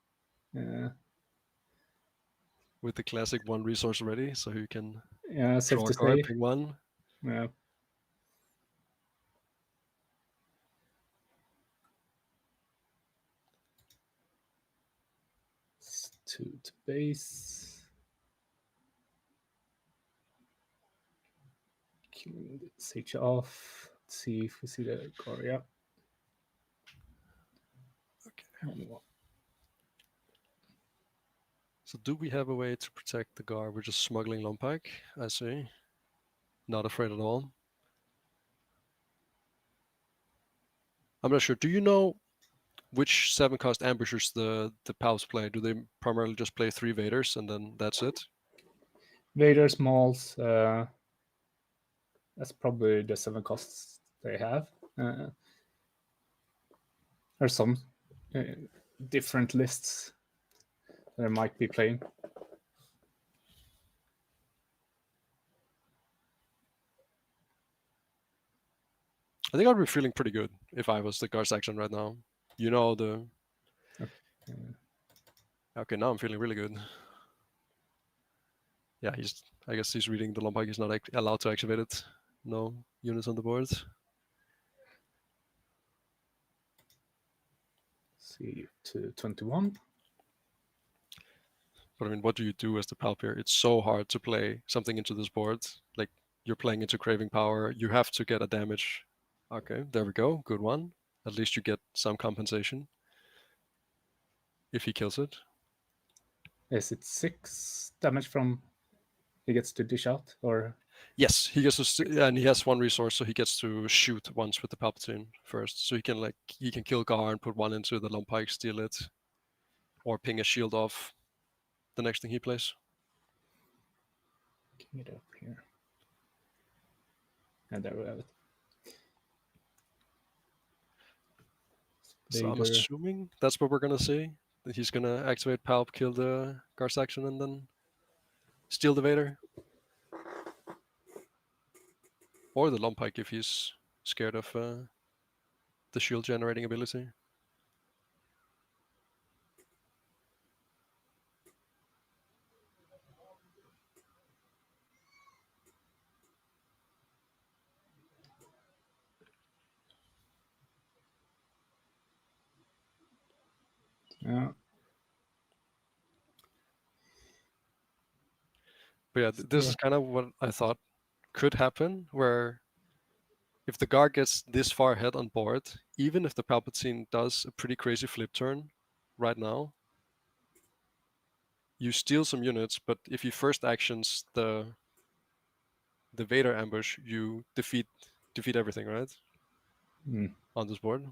With the classic 1 resource ready, so you can safe draw to a card, say. pick 1. Yeah. It's 2 to base. Killing the Sage off. Let's see if we see the car. Yeah. Okay. So do we have a way to protect the Gar? We're just smuggling Lone Pike, I see. Not afraid at all. I'm not sure. Do you know which 7-cost ambushers the Pals play? Do they primarily just play 3 Vaders and then that's it? Vaders, Mauls. That's probably the 7 costs they have. There's some different lists that I might be playing. I think I'd be feeling pretty good if I was the Gar section right now. You know the... Okay, now I'm feeling really good. Yeah, I guess he's reading the Lone Pike. He's not allowed to activate it. No units on the board. See, to 21. But I mean, what do you do as the Palp here? It's so hard to play something into this board. Like, you're playing into Craving Power. You have to get a damage. Okay, there we go. Good one. At least you get some compensation if he kills it. Is it 6 damage from he gets to dish out, or? Yes, he gets to, and he has 1 resource, so he gets to shoot once with the Palpatine first. So he can kill Gar and put 1 into the Lone Pike, steal it, or ping a shield off the next thing he plays. Get up here. And there we have it. So I'm assuming that's what we're gonna see. That he's gonna activate Palp, kill the Gar section, and then steal the Vader. Or the Lone Pike if he's scared of the shield generating ability. Yeah. But yeah, this is kind of what I thought could happen, where if the guard gets this far ahead on board, even if the Palpatine does a pretty crazy flip turn right now, you steal some units, but if he first actions the Vader ambush, you defeat everything, right? On this board.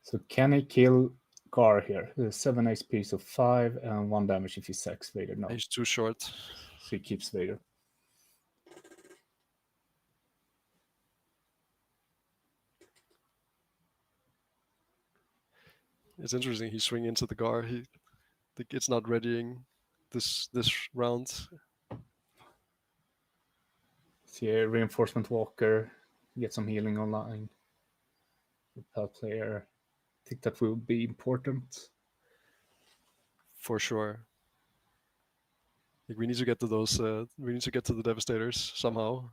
So can he kill Gar here? 7 HP, so 5 and 1 damage if he sacks Vader. No, He's too short. so he keeps Vader. It's interesting. He swing into the Gar. It's not readying this round. See a reinforcement walker, get some healing online. Repel player. I think that will be important. For sure. Like, we need to get to those. We need to get to the Devastators somehow.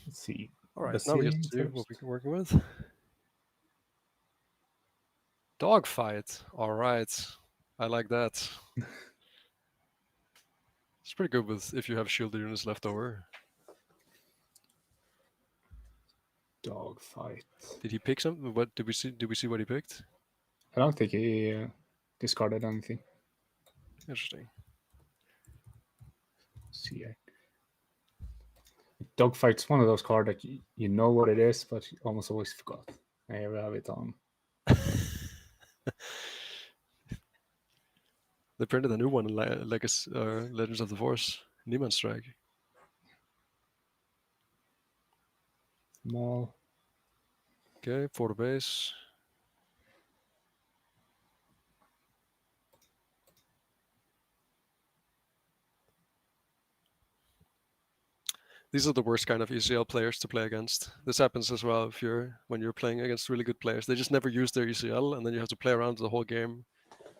Let's see. All right, now we get to see what we can work with. Dogfight. All right, I like that. It's pretty good with if you have shielded units left over. Dogfight. Did he pick something? What did we see? Did we see what he picked? I don't think he discarded anything. Interesting. See, Dogfight's one of those cards that you know what it is, but you almost always forgot. I ever have it on. They printed a new one in Legends of the Force, Niemann Strike. Small. Okay, for the base. These are the worst kind of ECL players to play against. This happens as well when you're playing against really good players. They just never use their ECL, and then you have to play around the whole game.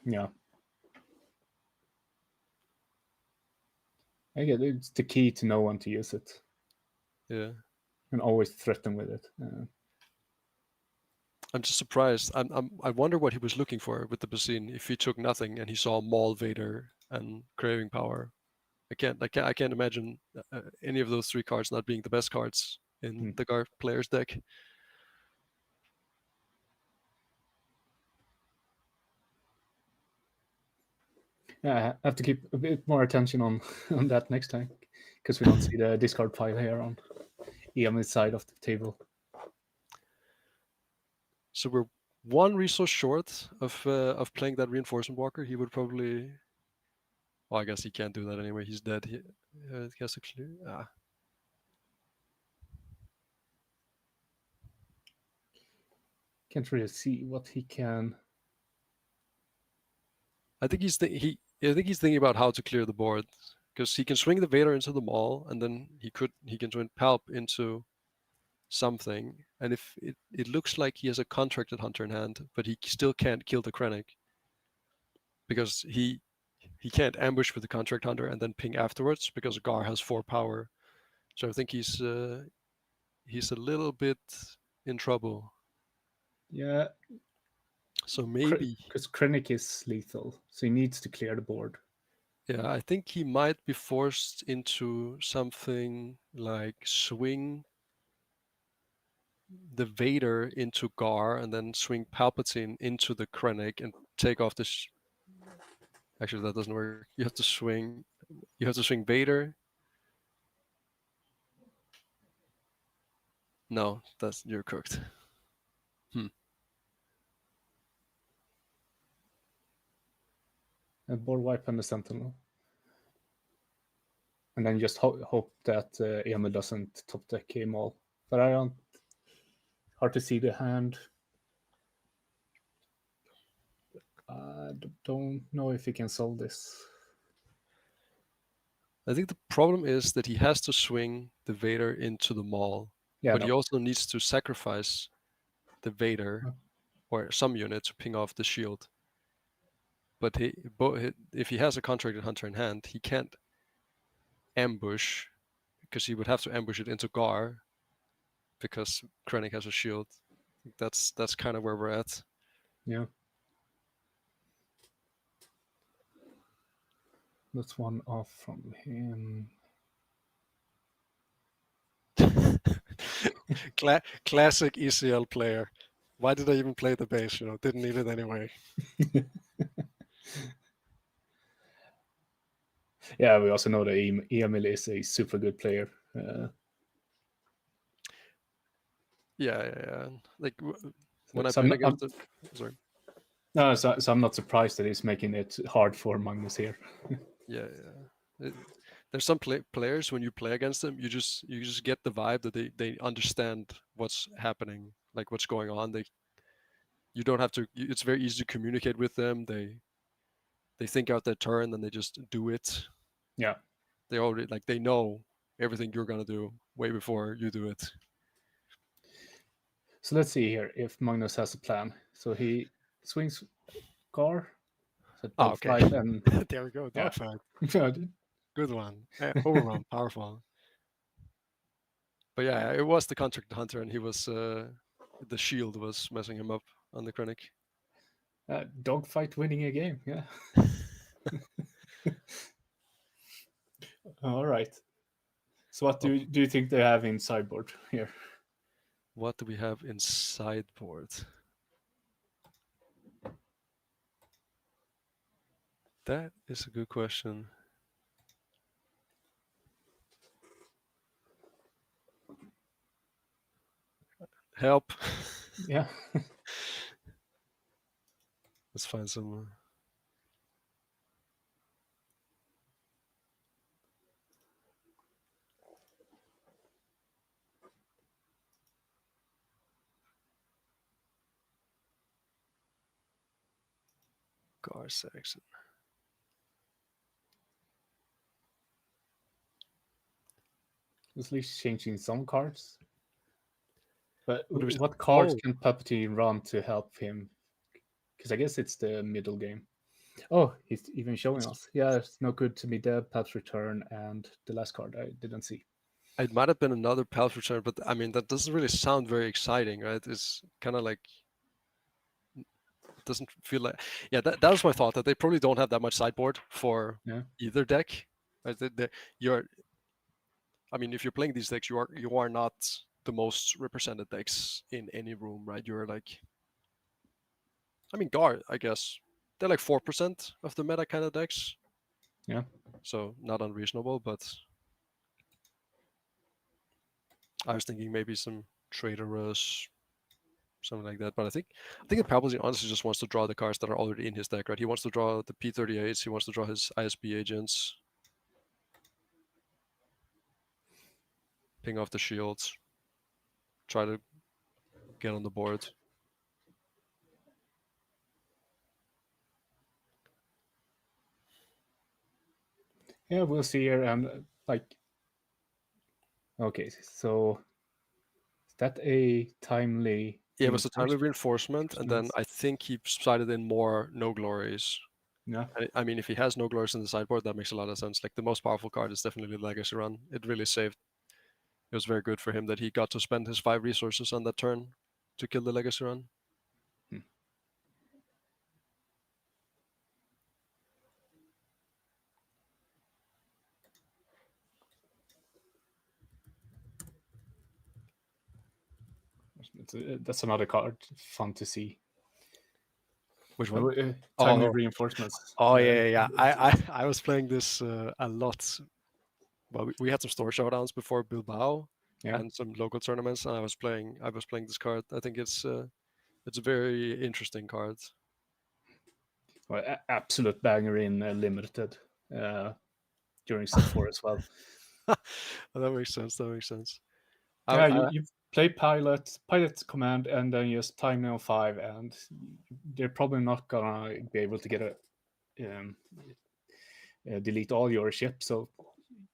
Yeah. I get it's the key to know when to use it. Yeah. And always threaten with it. I'm just surprised. I wonder what he was looking for with the Basine. If he took nothing and he saw Maul, Vader, and Craving Power, I can't imagine any of those 3 cards not being the best cards in the Gar player's deck. Yeah, I have to keep a bit more attention on that next time, because we don't see the discard pile here on Emil's side of the table. So we're 1 resource short of playing that reinforcement walker. He would probably. Well, I guess he can't do that anyway. He's dead. He has to clear. Can't really see what he can. I think he's thinking about how to clear the board, because he can swing the Vader into the Maul, and then he can swing Palp into something. And if it looks like he has a contracted hunter in hand, but he still can't kill the Krennic because he can't ambush with the contract hunter and then ping afterwards because Gar has 4 power. So I think he's a little bit in trouble. Yeah. So maybe because Krennic is lethal, so he needs to clear the board. Yeah, I think he might be forced into something like swing the Vader into Gar and then swing Palpatine into the Krennic and take off the. Actually, that doesn't work. You have to swing Vader. No, you're cooked. And board wipe and the Sentinel. And then just hope that Emil doesn't top deck him all. But I don't. Hard to see the hand. I don't know if he can solve this. I think the problem is that he has to swing the Vader into the Maul Yeah, but no. he also needs to sacrifice the Vader Oh. or some unit to ping off the shield. But if he has a contracted hunter in hand, he can't ambush because he would have to ambush it into Gar because Krennic has a shield. That's kind of where we're at. Yeah. That's one off from him. Classic ECL player. Why did I even play the base? Didn't need it anyway. Yeah, we also know that Emil is a super good player. Yeah. Like when I So played against it. Sorry. No, so I'm not surprised that he's making it hard for Magnus here. Yeah. There's some players when you play against them, you just get the vibe that they understand what's happening, like what's going on. You don't have to. It's very easy to communicate with them. They think out their turn and they just do it. Yeah. They already they know everything you're gonna do way before you do it. So let's see here if Magnus has a plan. So he swings Gar. So Okay. And There we go. Dogfight. Yeah. Good one. Overrun. Powerful. But yeah, it was the contracted hunter, and he was the shield was messing him up on the Krennic. Dogfight winning a game. Yeah. All right. So what do you think they have in sideboard here? What do we have in sideboard? That is a good question. Help. Yeah. Let's find some. Gar Saxon. At least changing some cards. But What do we- what cards Oh. can Palpatine run to help him? Because I guess it's the middle game. Oh, he's even showing us. Yeah, it's no good to be dead, Palp's return, and the last card I didn't see. It might have been another Pal's return, but I mean that doesn't really sound very exciting, right? It's kind of like it doesn't feel like. Yeah, that was my thought, that they probably don't have that much sideboard for either deck. Right? I mean, if you're playing these decks, you are not the most represented decks in any room, right? You're like, I mean, Gar, I guess they're like 4% of the meta kind of decks. Yeah. So not unreasonable, but I was thinking maybe some Traitorous, something like that. But I think it probably honestly just wants to draw the cards that are already in his deck, right? He wants to draw the P38s. He wants to draw his ISB agents. Ping off the shields. Try to get on the board. Yeah, we'll see here. And okay, so is that a timely? Yeah, it was a timely reinforcement, and then I think he sided in more no glories. Yeah. I mean, if he has no glories in the sideboard, that makes a lot of sense. Like the most powerful card is definitely Legacy Run. It really saved. It was very good for him that he got to spend his 5 resources on that turn to kill the Legacy Run. That's another card fun to see. Which one? Timely reinforcements. Oh yeah. I was playing this a lot. Well, we had some store showdowns before Bilbao and some local tournaments, and I was playing this card. I think it's a very interesting card. Well, absolute banger in limited during set 4 as well. That makes sense. Yeah, you play pilot command, and then you just time on 5, and they're probably not gonna be able to get delete all your ships. So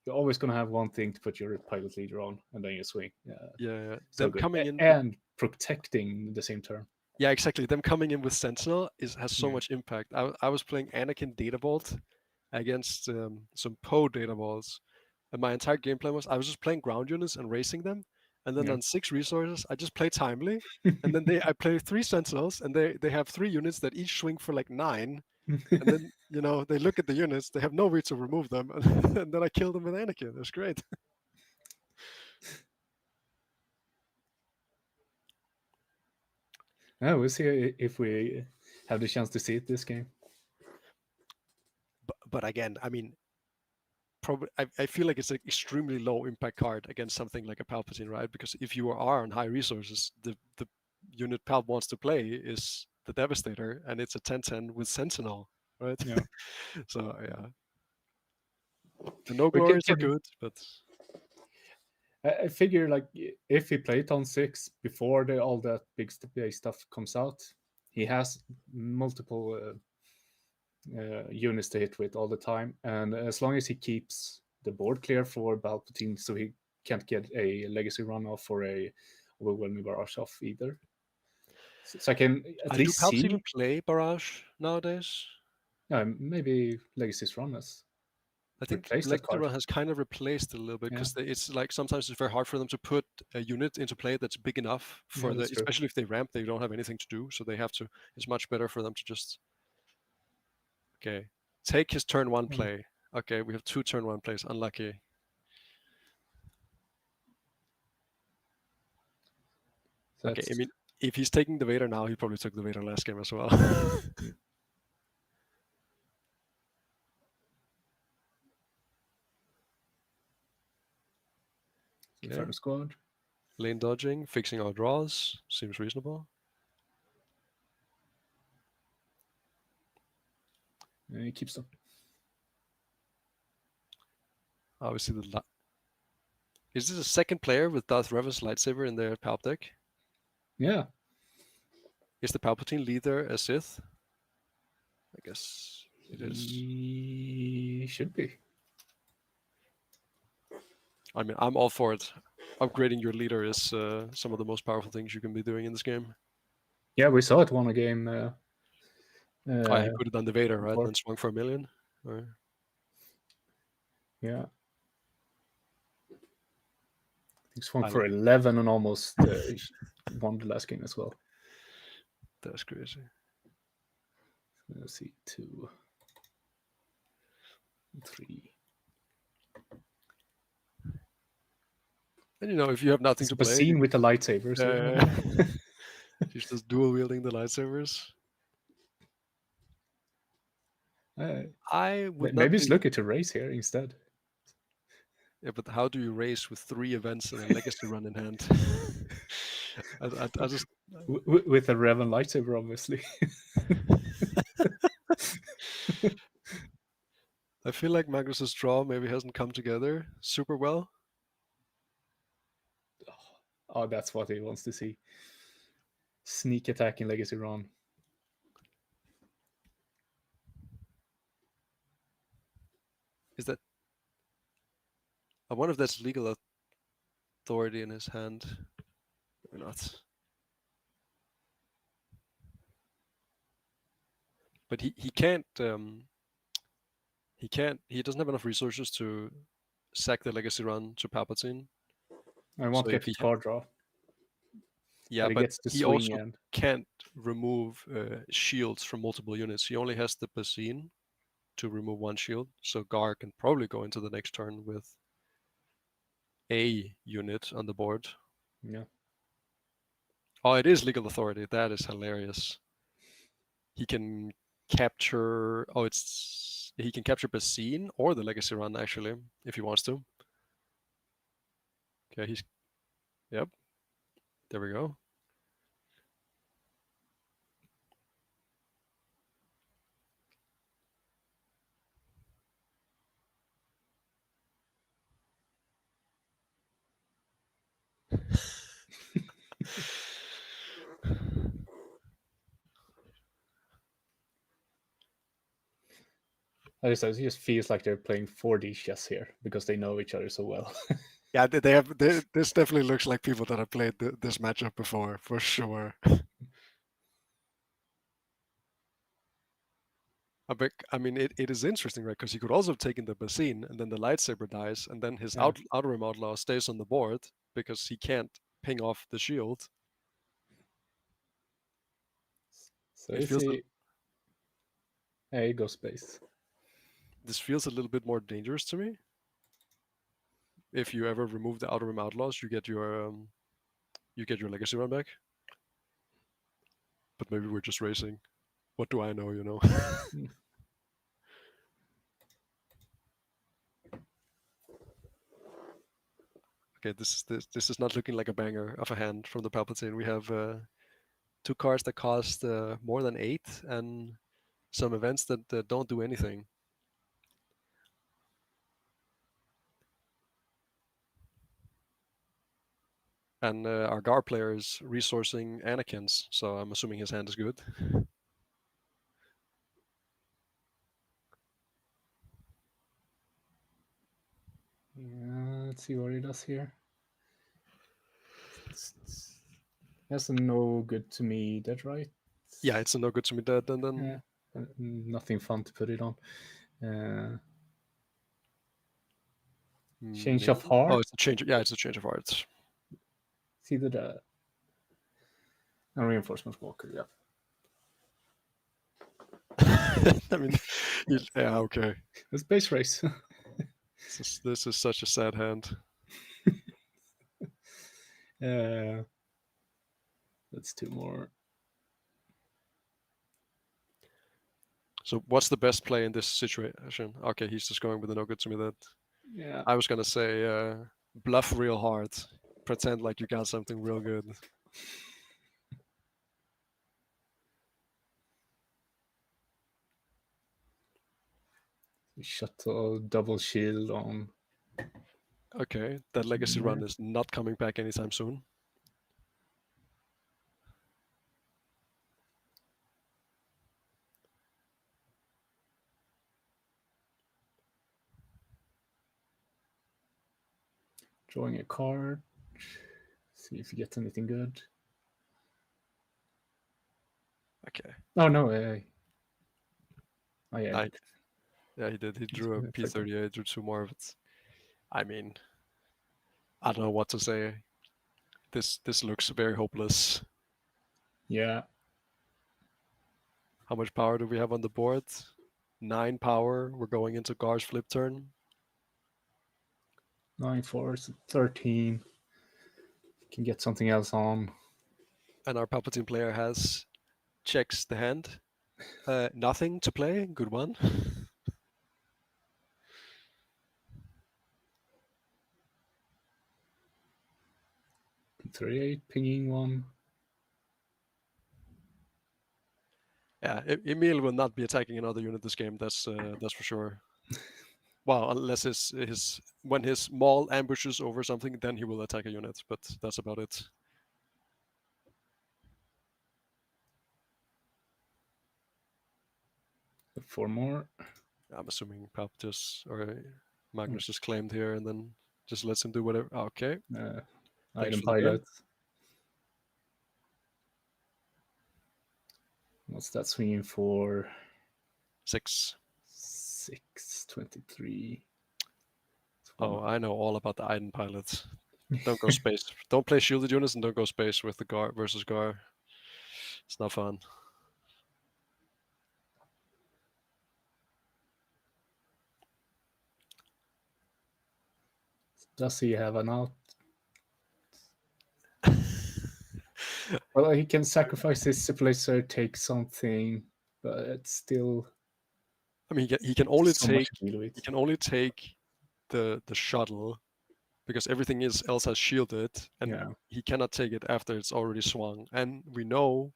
you're always gonna have one thing to put your pilot leader on, and then you swing. Yeah. So Them good. coming in and protecting the same turn. Yeah, exactly. Them coming in with Sentinel has so Yeah. much impact. I was playing Anakin Databolt against some Poe Databolts, and my entire game plan was I was just playing ground units and racing them, and then Yeah. on 6 resources I just play Timely, and then I play 3 Sentinels, and they have 3 units that each swing for like 9, and then they look at the units, they have no way to remove them, and then I kill them with Anakin. That's great. Yeah, we'll see if we have the chance to see it this game. But again, I mean, probably I feel like it's an extremely low impact card against something like a Palpatine, right? Because if you are on high resources, the unit Palp wants to play is the Devastator, and it's a 10/10 with Sentinel, right? Yeah. So yeah, the no glories are good, but I figure like if he played on 6 before all that big stuff comes out, he has multiple units to hit with all the time, and as long as he keeps the board clear for Palpatine, so he can't get a legacy runoff or a overwhelming barrage off either. So I can at least do Palps see. even play Barrage nowadays? Maybe Legacy's run has. I think Replace that Legacy card. Run has kind of replaced it a little bit because it's like sometimes it's very hard for them to put a unit into play that's big enough for especially if they ramp, they don't have anything to do, so they have to. It's much better for them to just take his turn 1 play. Okay, we have 2 turn 1 plays. Unlucky. Okay, I mean, if he's taking the Vader now, he probably took the Vader last game as well. Inferno Squad. Lane dodging, fixing our draws. Seems reasonable. And he keeps them. Obviously, is this a second player with Darth Revan's lightsaber in their Palp deck? Yeah. Is the Palpatine leader a Sith? I guess it is. He should be. I mean, I'm all for it. Upgrading your leader is some of the most powerful things you can be doing in this game. Yeah, we saw it won a game. He put it on the Vader, right? And swung for $1 million. Or... Yeah. He swung for 11 and almost won the last game as well. That's crazy. Let's see, 2, 3. And if you have nothing to play, scene with the lightsabers. He's just dual wielding the lightsabers. I would maybe it's looking to race here instead. Yeah, but how do you race with 3 events and a legacy run in hand? I just with a Revan lightsaber, obviously. I feel like Magnus's draw maybe hasn't come together super well. Oh, that's what he wants to see. Sneak attack in legacy run. Is that? I wonder if that's legal authority in his hand or not. But he can't. He doesn't have enough resources to sack the legacy run to Palpatine. I won't get the card draw. Yeah, but he also can't remove shields from multiple units. He only has the Beton to remove 1 shield. So Gar can probably go into the next turn with a unit on the board. Yeah. Oh, it is legal authority. That is hilarious. He can capture. He can capture Beton or the legacy run actually, if he wants to. Okay, Yep. There we go. It just feels like they're playing 4D chess here because they know each other so well. Yeah, they have. This definitely looks like people that have played this matchup before, for sure. I mean, it is interesting, right? Because he could also have taken the Basin, and then the lightsaber dies, and then his Outer Rim Outlaw stays on the board because he can't ping off the shield. So it feels he goes space. This feels a little bit more dangerous to me. If you ever remove the Outer Rim Outlaws, you get your legacy run back. But maybe we're just racing. What do I know, you know? Okay, this is not looking like a banger of a hand from the Palpatine. We have 2 cards that cost more than 8, and some events that don't do anything. And our Gar player is resourcing Anakin's, so I'm assuming his hand is good. Yeah, let's see what he does here. That's a no good to me, that right? Yeah, it's a no good to me dead, and then yeah, nothing fun to put it on. Change of heart. Oh, it's a change. Yeah, it's a change of heart. It's either that and reinforcement walker. Yeah. I mean, yeah, okay. The space race. This is such a sad hand. That's 2 more. So what's the best play in this situation? Okay, he's just going with a no good to me that. Yeah. I was gonna say bluff real hard. Pretend like you got something real good. Shuttle double shield on. Okay, that legacy run is not coming back anytime soon. Drawing a card. See if he gets anything good. Okay. Oh no! Oh yeah. Yeah, he did. He drew a P38, drew 2 more of it. I mean, I don't know what to say. This looks very hopeless. Yeah. How much power do we have on the board? 9 power. We're going into Gar's flip turn. 9 4, 13. Can get something else on. And our Palpatine player checks the hand. Nothing to play. Good one. 38, pinging 1. Yeah, Emil will not be attacking another unit this game. That's for sure. Well, unless when his maul ambushes over something, then he will attack a unit. But that's about it. Four more. I'm assuming Palptus or Magnus just claimed here and then just lets him do whatever. Okay. Item pilot. What's that swinging for? 6. 23. Oh, I know all about the item pilots. Don't go space. Don't play shielded units and don't go space with the Gar versus Gar. It's not fun. Does he have an out? Well, he can sacrifice his stabilizer, take something, but it's still. I mean, he can only take the shuttle because everything else has shielded, and he cannot take it after it's already swung. And we know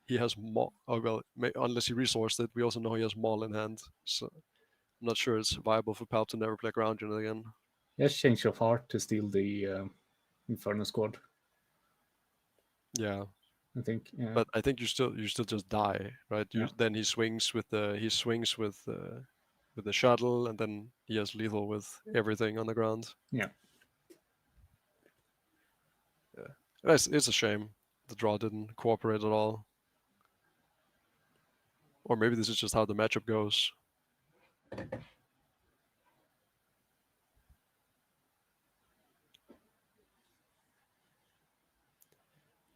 he has Maul. Oh well, unless he resourced it, we also know he has Maul in hand. So I'm not sure it's viable for Palp to never play ground unit again. He has change of heart to steal the Inferno squad. Yeah, I think. Yeah. But I think you still just die, right? Then he swings with with the shuttle, and then he has lethal with everything on the ground. Yeah. It's a shame the draw didn't cooperate at all. Or maybe this is just how the matchup goes.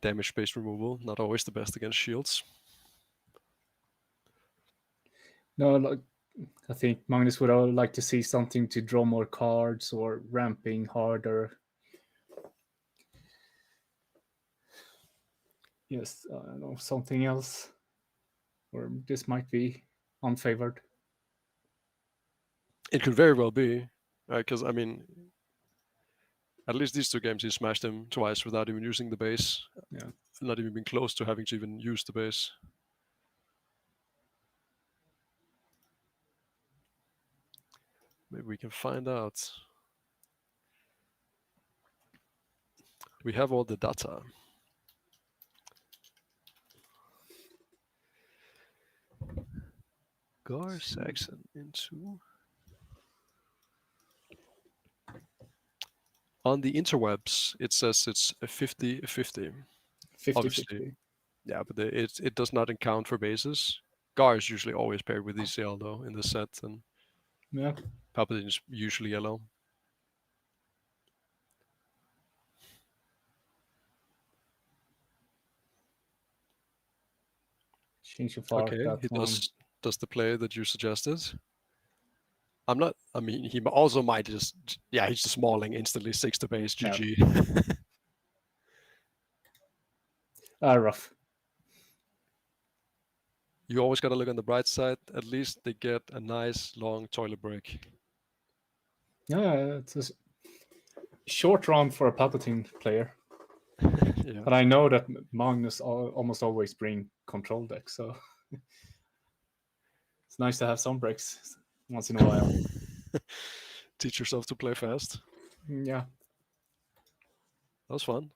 Damage space removal, not always the best against shields. No, like, I think Magnus would all like to see something to draw more cards or ramping harder. Yes, I don't know, something else. Or this might be unfavored. It could very well be, because I mean, at least these 2 games he smashed him twice without even using the base. Yeah. Not even being close to having to even use the base. Maybe we can find out. We have all the data. Gar Saxon into... On the interwebs, it says it's a 50-50. 50-50. Yeah, but it does not account for bases. Gar is usually always paired with ECL though in the set, and Yeah. Palpatine is usually yellow. Change of heart. Okay, that he one. does the play that you suggested. I'm not. I mean, he also might just. Yeah, he's just mauling instantly 6 to base. GG. Rough. You always gotta look on the bright side. At least they get a nice long toilet break. Yeah, it's a short round for a Palpatine player. Yeah. But I know that Magnus almost always bring control deck, so it's nice to have some breaks once in a while. Teach yourself to play fast. Yeah. That was fun.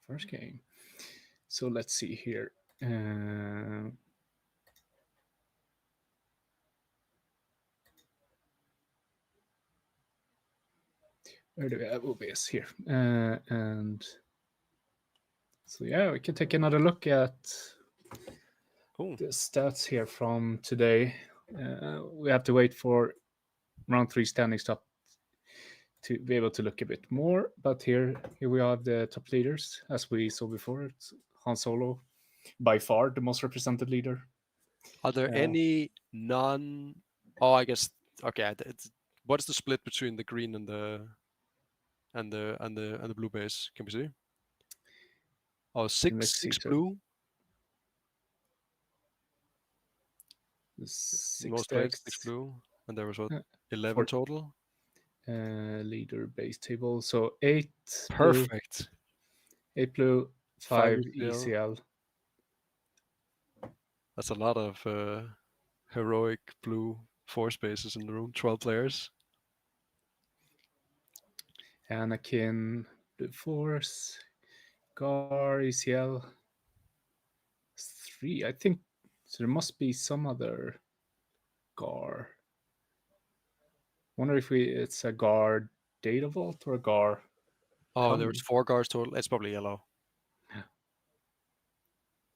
First game. So let's see here. Where do we have OBS here? And so yeah, we can take another look at the stats here from today. We have to wait for round 3 standings to be able to look a bit more. But here we have the top leaders, as we saw before. It's Han Solo, by far the most represented leader. Are there any non? Oh, I guess okay. What's the split between the green and the blue base? Can we see? Oh, six blue. Most played 6 blue, and there was what 11 total. Leader base table. So 8 perfect. Blue, 8 blue, 5 ECL. That's a lot of heroic blue force bases in the room. 12 players. Anakin, Blue Force, Gar, ECL. 3, I think. So there must be some other Gar. Wonder if it's a Gar Data Vault or a Gar. Oh, there was 4 Gars total. It's probably yellow.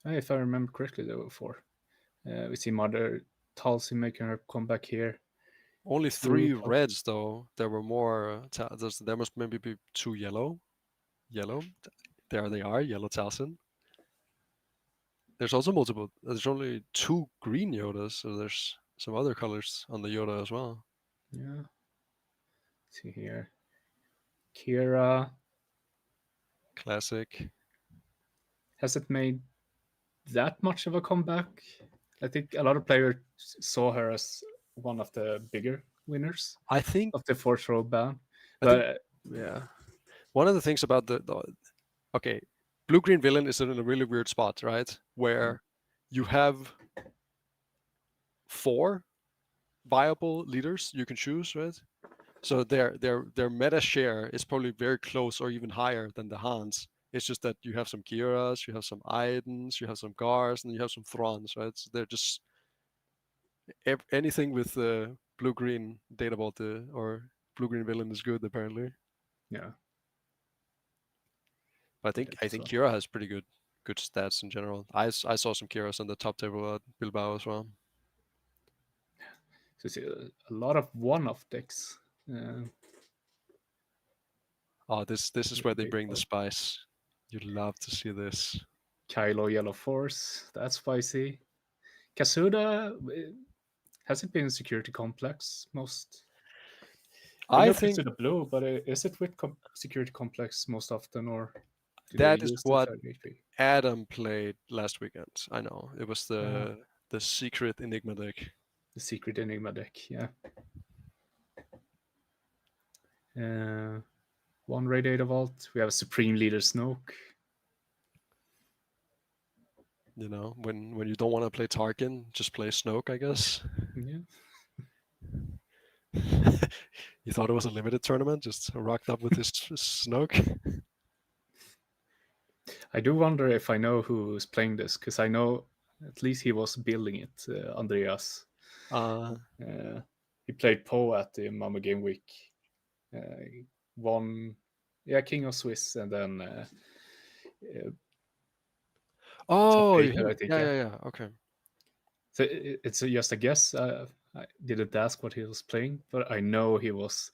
If I remember correctly, there were 4. We see Mother Tulsi making her comeback here. Only 3 reds though. There were more. There must maybe be 2 yellow. There they are. Yellow Talsin. There's also multiple. There's only 2 green Yodas, so there's some other colors on the Yoda as well. Yeah. Let's see here. Kira. Classic. Has it made that much of a comeback? I think a lot of players saw her as one of the bigger winners. I think of the 4th row ban. Yeah. One of the things about the okay, blue-green villain is in a really weird spot, right? Where you have 4 viable leaders you can choose, right? So their meta share is probably very close or even higher than the Hans. It's just that you have some Kiras, you have some Aidens, you have some Gars, and you have some Throns, right? So they're just anything with blue-green data vault or blue-green villain is good apparently. Yeah. But I think Kira has pretty good stats in general. I saw some Kiras on the top table at Bilbao as well. So it's a lot of one-off decks. Oh, this is where they bring the spice. You'd love to see this. Kylo Yellow Force, that's spicy. Kasuda, has it been Security Complex most? I think Kasuda Blue, but is it with Security Complex most often, or that is what Adam played last weekend. I know it was the secret Enigma deck. The secret Enigma deck, yeah. One Radiator Vault. We have a Supreme Leader Snoke. You know, when you don't want to play Tarkin, just play Snoke, I guess. Yeah. You thought it was a limited tournament, just rocked up with this Snoke. I do wonder if I know who's playing this, because I know at least he was building it, Andreas. He played Poe at the Mama Game Week. Won, King of Swiss, and then Peter, I think, yeah. Okay. So it's just a guess. I didn't ask what he was playing, but I know he was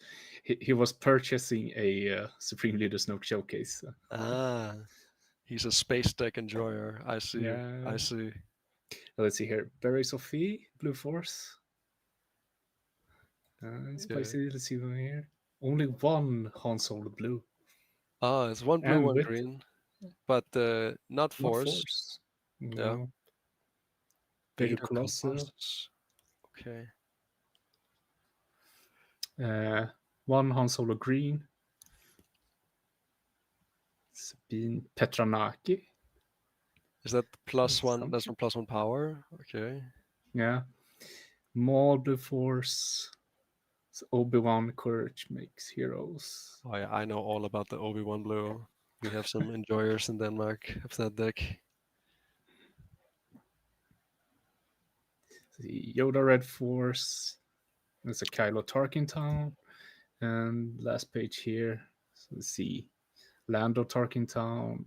purchasing a Supreme Leader Snoke showcase. He's a space deck enjoyer. I see. Yeah. I see. Let's see here. Barry Sophie, Blue Force. Spicy. Let's see over here. Only one Han Solo blue. It's one blue, one green, but not Force. No. Yeah. Beta Colossus. Okay. One Han Solo green. Sabine Petranaki. Is that +1? That's from +1 power. Okay. Yeah. Maul Blue Force. Obi-Wan Courage makes heroes. Oh yeah, I know all about the Obi-Wan blue. We have some enjoyers in Denmark of that deck. The Yoda Red Force. There's a Kylo Tarkin Town. And last page here. So let's see. Lando Tarkin Town.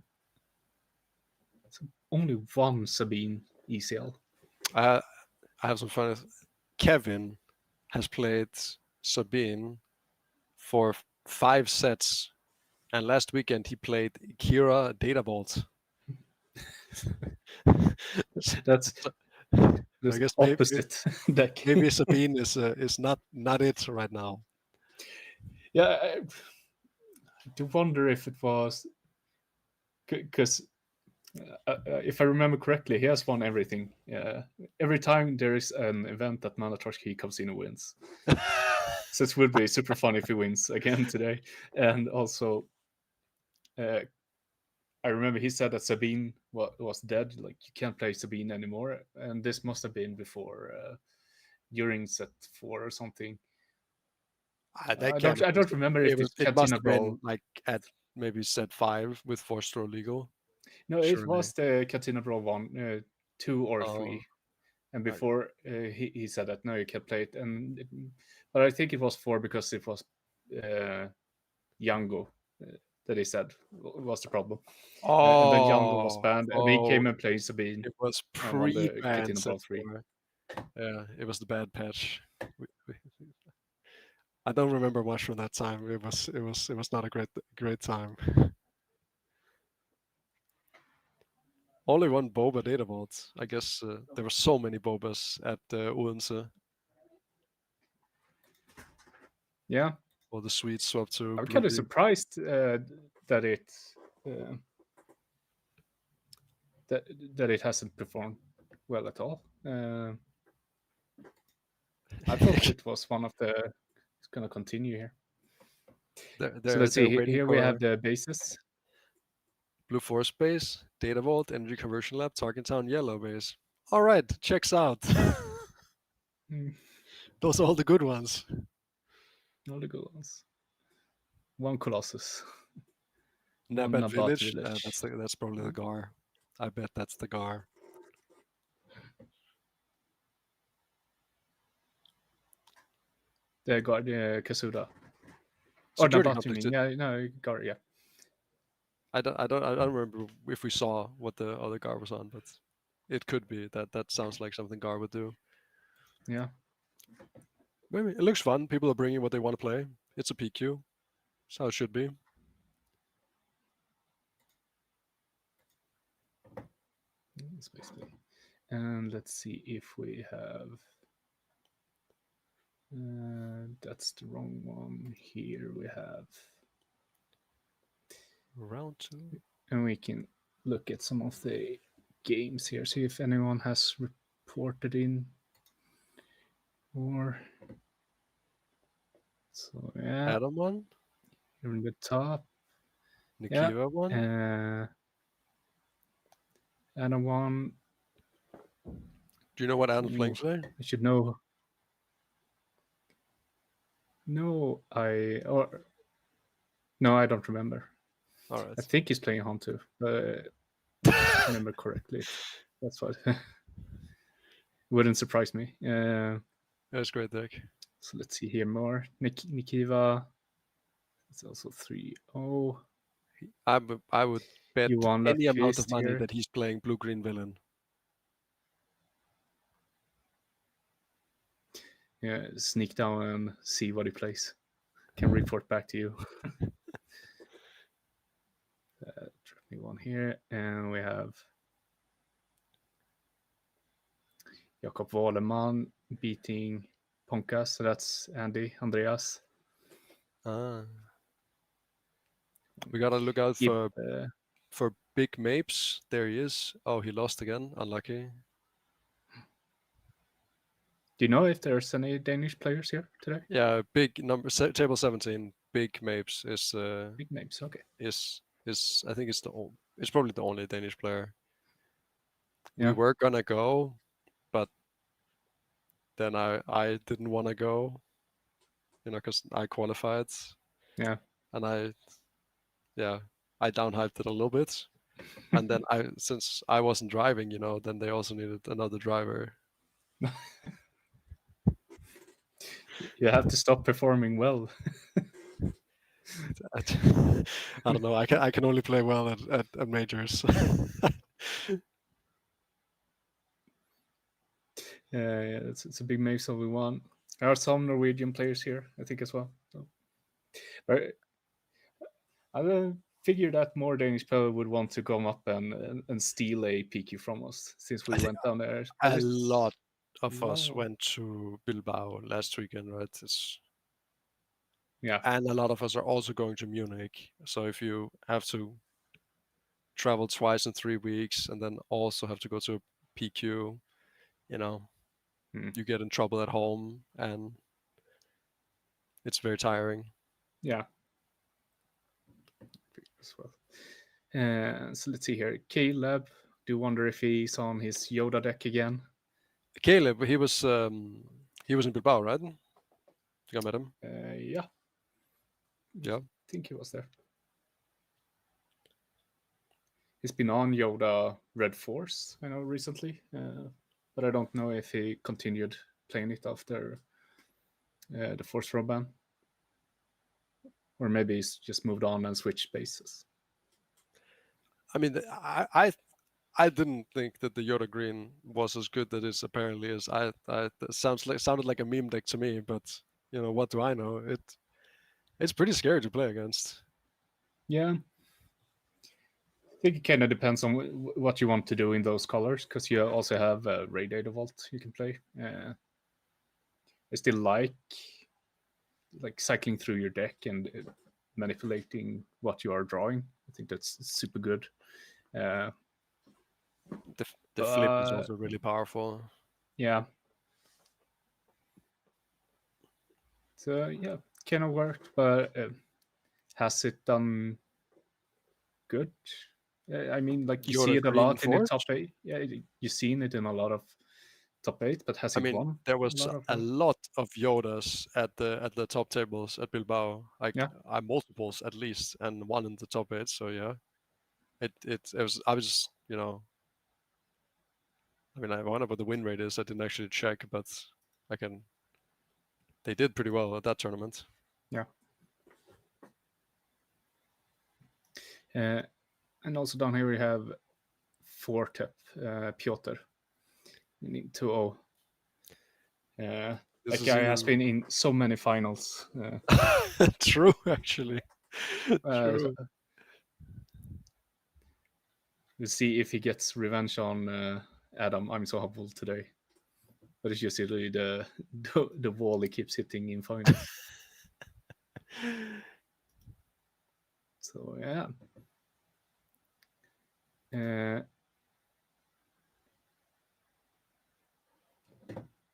So only one Sabine ECL. I have some fun. Kevin has played Sabine for 5 sets, and last weekend he played Kira Data Vault. That's I guess opposite deck. Maybe Sabine is not it right now. Yeah, I do wonder if it was because if I remember correctly, he has won everything. Every time there is an event at Manatorsk, he comes in and wins. So it would be super fun if he wins again today. And also, I remember he said that Sabine was dead. Like, you can't play Sabine anymore. And this must have been before, during set 4 or something. I don't remember if it must have been like at maybe set 5 with 4-star legal. No, surely. It was the Katina Brawl 1, 2 or 3. And before he said that no, you can't play it. But I think it was 4 because it was Yango that he said was the problem. And then Yango was banned, and he came and played Sabine. It was pre-banned set 3. Yeah, it was the bad patch. I don't remember much from that time. It was not a great time. Only one Boba data vault. I guess there were so many Bobas at Odense. Yeah. Or the Swedes swapped to. I'm kind of surprised that it that it hasn't performed well at all. I thought it was one of the. It's going to continue here. So let's see. Here we have the bases. Blue Force base, Data Vault, Energy Conversion Lab, Tarkin Town, Yellow base. All right, checks out. Those are all the good ones. All the good ones. One Colossus. Nabat Village. That's probably the Gar. I bet that's the Gar. The guard, Kasuda. Or Security Nabat, you complex. mean? Yeah, no, guard, yeah. I don't remember if we saw what the other guard was on, but it could be that. That sounds like something guard would do. Yeah. Maybe it looks fun. People are bringing what they want to play. It's a PQ. That's how it should be. Yes, basically. And let's see if we have. That's the wrong one. Here we have. Round 2. And we can look at some of the games here, see if anyone has reported in. Or. So, yeah. Adam one. Here in the top. Nikiva one. Adam one. Do you know what Adam's playing today? I should know. No, I don't remember. All right. I think he's playing Hantu, but if I remember correctly. That's what wouldn't surprise me. That's great deck. So let's see here more. Nikiva. It's also 3-0. I would bet You won any that amount fist of money here. that he's playing blue-green villain. Yeah, sneak down and see what he plays. Can report back to you. Drop me one here, and we have Jakob Waleman beating Ponka, so that's Andy, Andreas. We gotta look out Yep, for big Mapes. There he is. Oh, he lost again. Unlucky. do you know if there's any Danish players here today? Yeah, big number. Table 17. Big Mapes is Big names, okay. is I think it's probably the only Danish player. Yeah. We were gonna go, but then I didn't want to go, because I qualified. Yeah. And I downhyped it a little bit. And then since I wasn't driving, then they also needed another driver. You have to stop performing well. I don't know. I can only play well at majors. Yeah, it's a big mix of we won. There are some Norwegian players here, I think, as well. So. But I figured that more Danish players would want to come up and steal a PQ from us since we went down there. A lot of us went to Bilbao last weekend, right? Yeah. And a lot of us are also going to Munich. So if you have to travel twice in 3 weeks and then also have to go to a PQ, you get in trouble at home and it's very tiring. Yeah. As well. So let's see here. Caleb, do you wonder if he's on his Yoda deck again? Caleb, he was in Bilbao, right? I think I met him. Yeah. Yeah. I think he was there. He's been on Yoda Red Force, I know, recently. But I don't know if he continued playing it after the Force Throw ban. Or maybe he's just moved on and switched bases. I mean, I didn't think that the Yoda Green was as good as it apparently is. That sounded like a meme deck to me, but what do I know? It's pretty scary to play against. Yeah. I think it kind of depends on what you want to do in those colors, because you also have Ray Data Vault you can play. I still like cycling through your deck and manipulating what you are drawing. I think that's super good. The flip is also really powerful. Yeah. So yeah, kind of worked, but has it done good? I mean, you see it a lot in the top 8. Yeah, you've seen it in a lot of top 8, but has it won? There was a lot of Yodas at the top tables at Bilbao, multiples at least, and one in the top 8. So yeah, it was. I was just, I wonder what the win rate is. I didn't actually check, but I can they did pretty well at that tournament. Yeah. And also down here we have Fortep, Piotr, winning 2-0. That guy has been in so many finals. True, actually. True. We'll see if he gets revenge on Adam. I'm so hopeful today. But it's just really the wall he keeps hitting in finals. So yeah.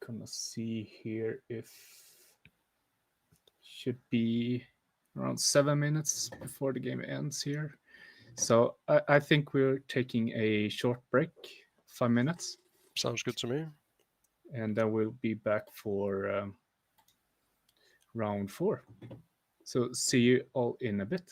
Gonna see here if should be around 7 minutes before the game ends here. So I think we're taking a short break, 5 minutes. Sounds good to me. And then we'll be back for round 4. So see you all in a bit.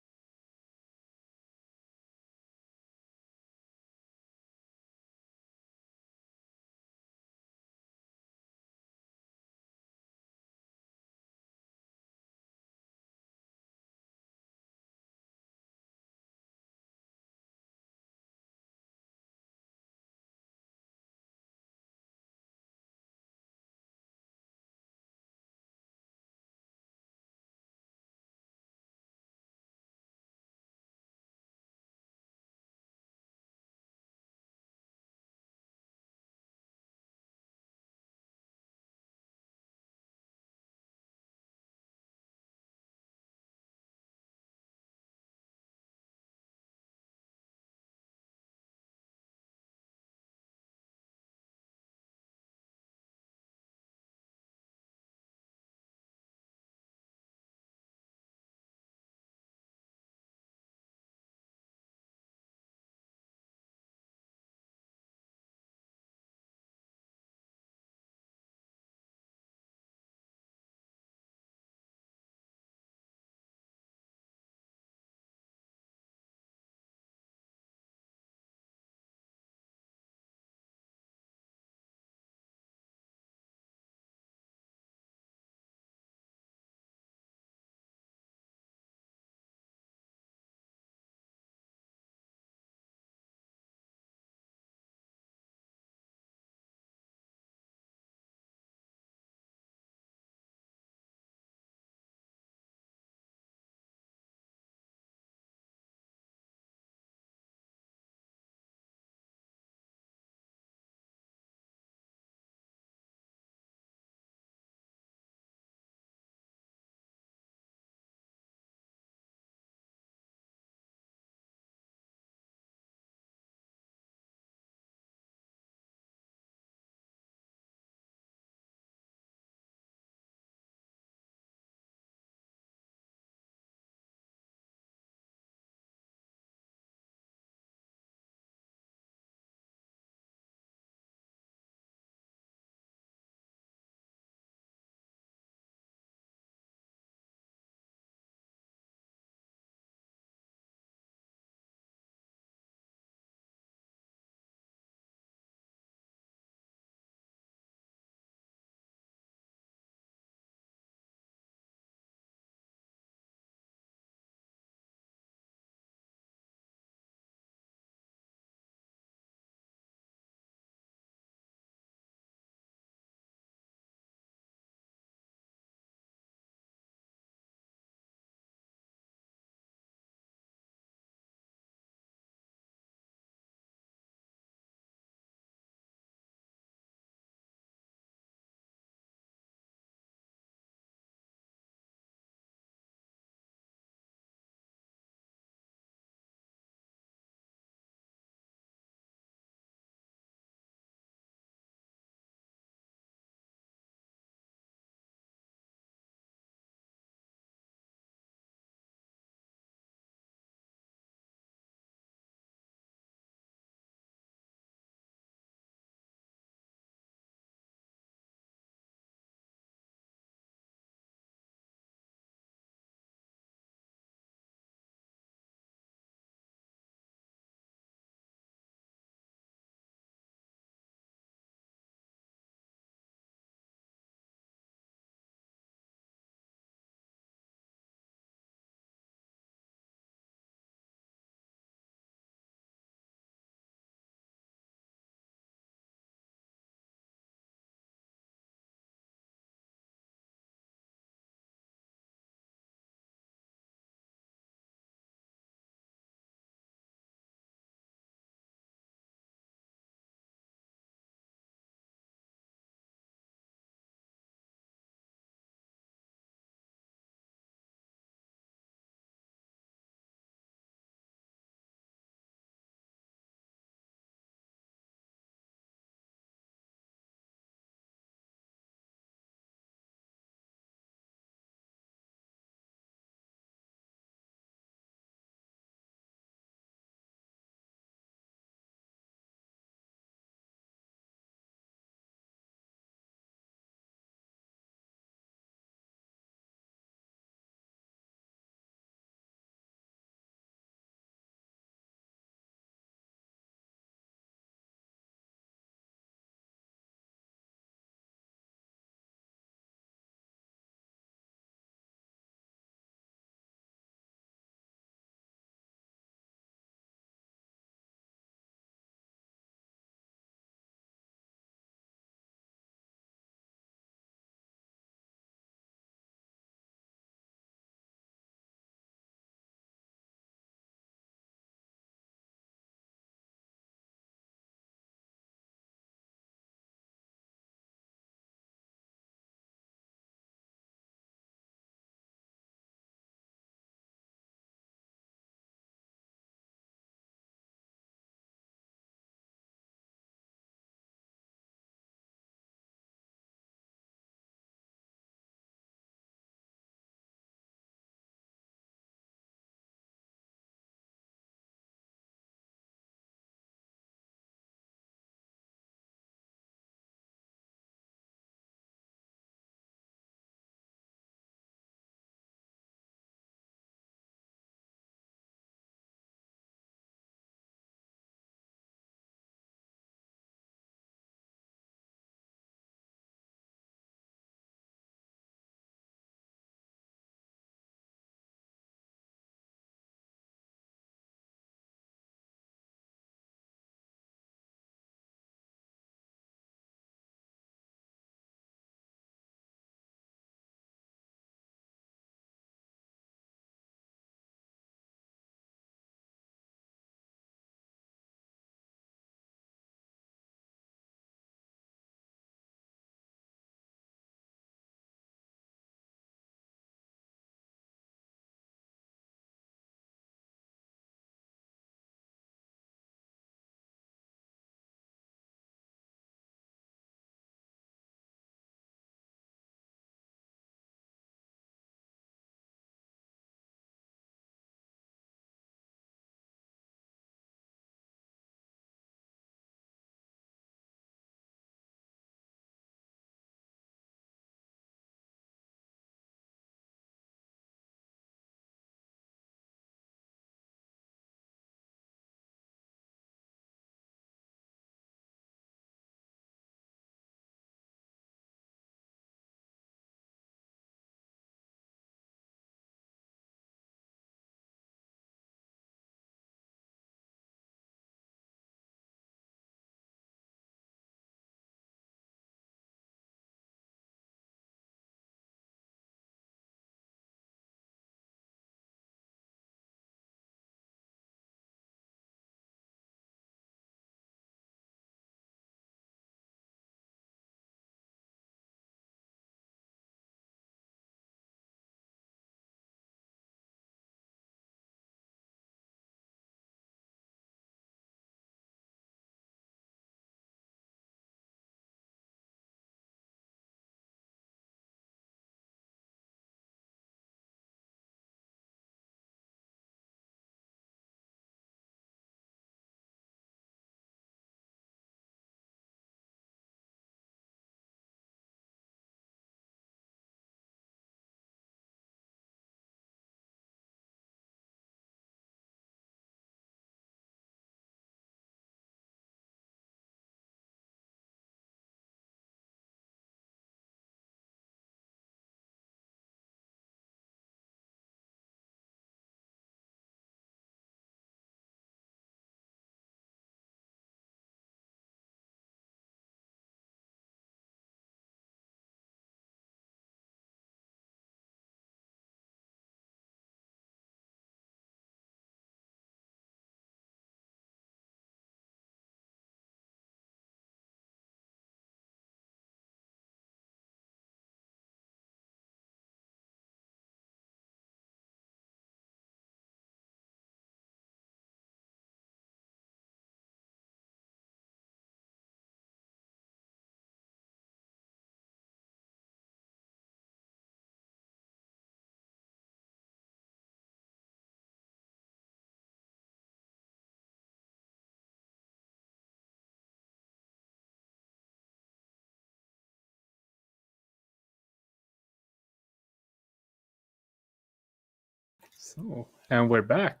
So, and we're back.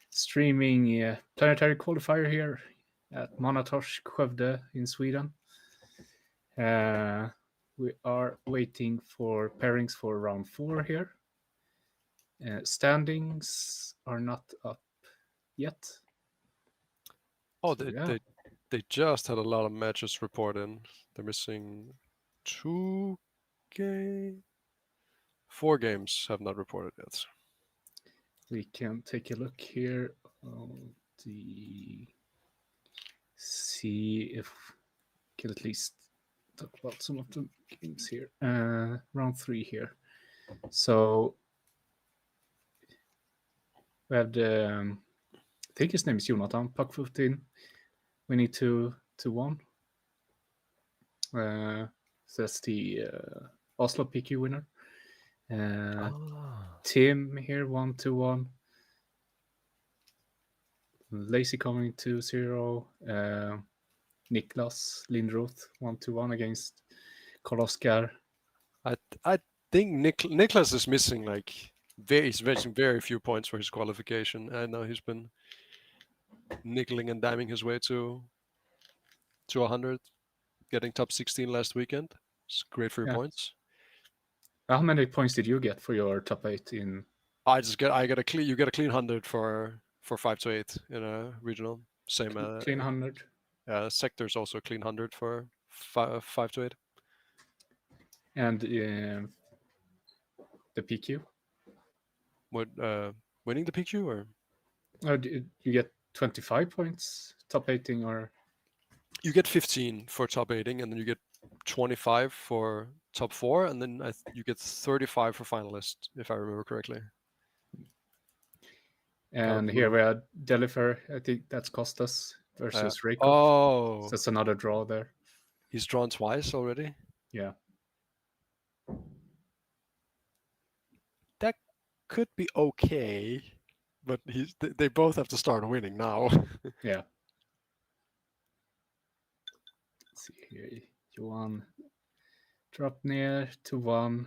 Streaming planetary qualifier here at Manatorsk, Skövde in Sweden. We are waiting for pairings for round 4 here. Standings are not up yet. Oh, So, yeah. they just had a lot of matches report in. They're missing 4 games have not reported yet. We can take a look here on see if we can at least talk about some of the games here. Round 3 here. So we have the I think his name is Jonathan, puck 15, winning 2-1. So that's the Oslo PQ winner. Tim here 1-1. Lazy coming 2-0. Niklas Lindroth 1-1 against Karl-Oskar. I think Niklas is missing he's missing very few points for his qualification. I know he's been nickeling and diming his way to 100, getting top 16 last weekend. It's great for your points. How many points did you get for your top 8 in? You get a clean 100 for 5 to 8 in a regional. Same clean 100. Sector's also a clean 100 for 5 to 8. And the PQ? What winning the PQ or? You get 25 points top 8ing or? You get 15 for top 8ing, and then you get 25 for top 4, and then you get 35 for finalist, if I remember correctly. And here we had Delifer. I think that's Costas versus Reykov. Oh, so that's another draw there. He's drawn twice already. Yeah. That could be okay, but they both have to start winning now. Yeah. Let's see here. Johan drop near 2-1.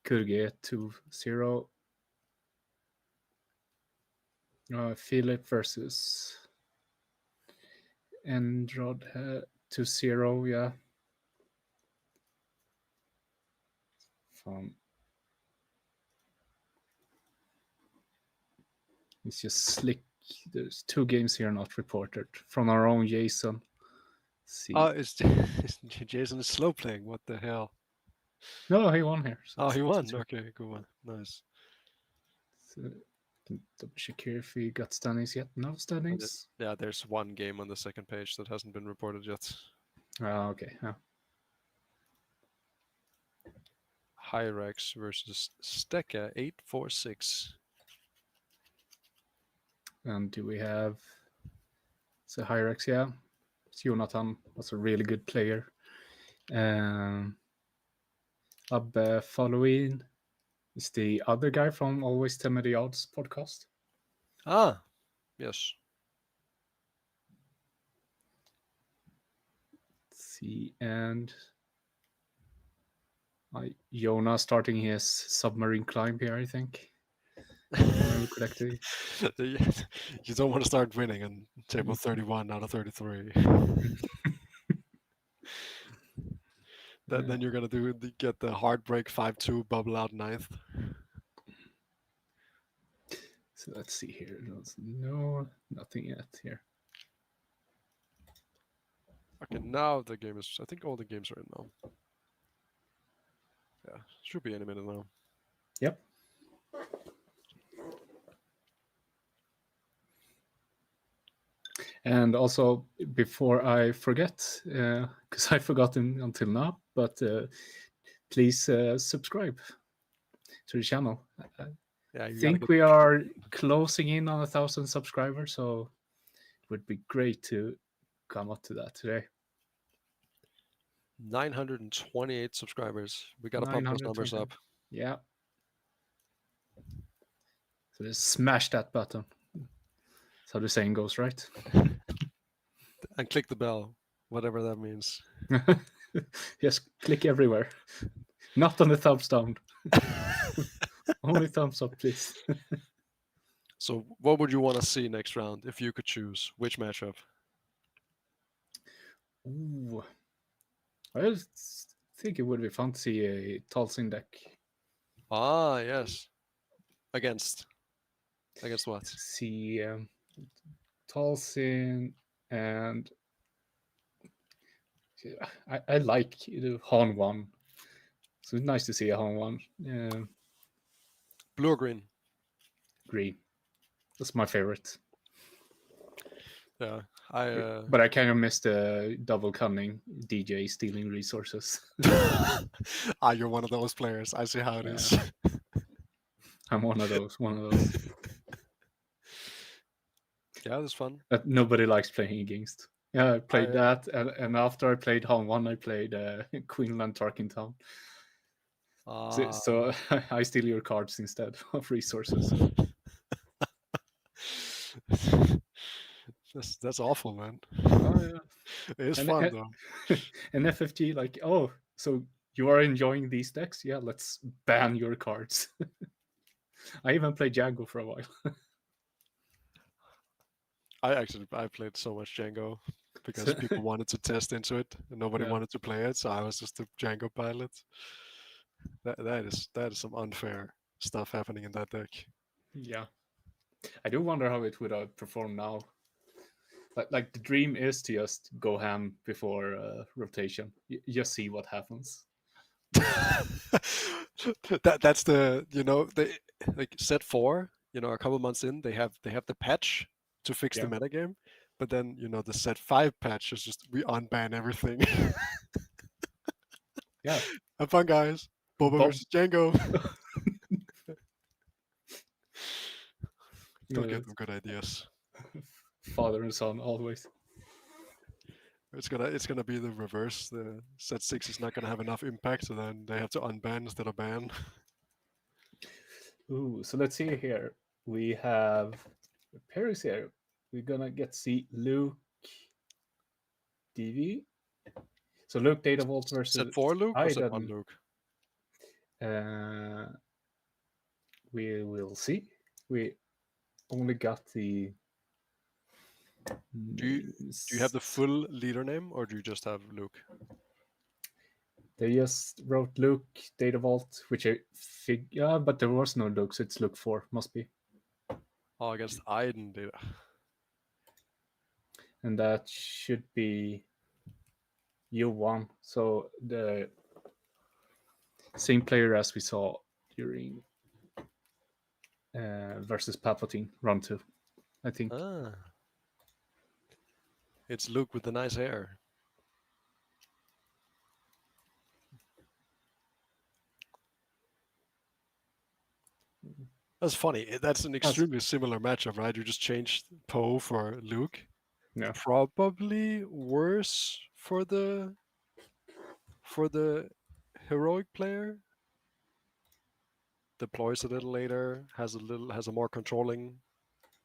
Kurge 2-0. Philip versus Endrod 2-0. Yeah. Fun. It's just slick. There's 2 games here not reported from our own Jason. See. Oh, Jason is slow playing. What the hell? No, he won here. So he won. Okay, good one. Nice. So, can double check here if he got standings yet. No standings. Yeah, there's 1 game on the second page that hasn't been reported yet. Oh, okay. Yeah. Hyrax versus Steka 846. And do we have so Hyrax? Yeah, Jonathan was a really good player. Abbe following is the other guy from Always Tell Me the Odds podcast. Ah, yes. Let's see, and Jonas starting his submarine climb here, I think. Correctly. You don't want to start winning on table 31 out of 33. Then you're gonna get the heartbreak 5-2 bubble out 9th. So let's see here. No, nothing yet here. Okay, now the game is. I think all the games are in now. Yeah, should be any minute now. Yep. And also, before I forget, because I forgot until now, but please subscribe to the channel. I think we are closing in on 1,000 subscribers, so it would be great to come up to that today. 928 subscribers. We got to pump those numbers up. Yeah. So just smash that button. That's how the saying goes, right? And click the bell, whatever that means. Yes, click everywhere. Not on the thumbs down. Only thumbs up, please. So what would you want to see next round if you could choose? Which matchup? Ooh. I just think it would be fun to see a Talsin deck. Ah, yes. Against what? See Talsin and I like the Han one. So it's nice to see a Han one. Blue or green? Green. That's my favorite. Yeah. But I kind of missed the double cunning DJ stealing resources. You're one of those players. I see how it is. I'm one of those. Yeah, that's fun. That nobody likes playing against. Yeah, I played that, and after I played Han 1, I played Queenland Tarkington. So I steal your cards instead of resources. That's awful, man. Oh, yeah. It's fun though. And FFG, like, oh, so you are enjoying these decks? Yeah, let's ban your cards. I even played Django for a while. I played so much Django because people wanted to test into it and nobody wanted to play it, so I was just a Django pilot. That is some unfair stuff happening in that deck. Yeah, I do wonder how it would perform now. Like the dream is to just go ham before rotation. Just see what happens. That's the they like set 4. A couple months in, they have the patch to fix the metagame, but then the set 5 patch is just we unban everything. Yeah, have fun, guys. Boba versus Django. Don't give them good ideas. Father and son always. It's gonna be the reverse. The set 6 is not gonna have enough impact, so then they have to unban instead of ban. Ooh, so let's see here. We have Paris here. We're gonna get to see Luke DV. So Luke Data Vault versus set 4 Luke or set 1 Luke? We will see. We only got the. Do you have the full leader name, or do you just have Luke? They just wrote Luke Data Vault, which I figure, but there was no Luke, so it's Luke 4, must be. Oh, against Aiden data. And that should be U1. So the same player as we saw during versus Palpatine run 2, I think. It's Luke with the nice hair. That's funny. That's an extremely similar matchup, right? You just changed Poe for Luke. Yeah. Probably worse for the heroic player. Deploys a little later, has a more controlling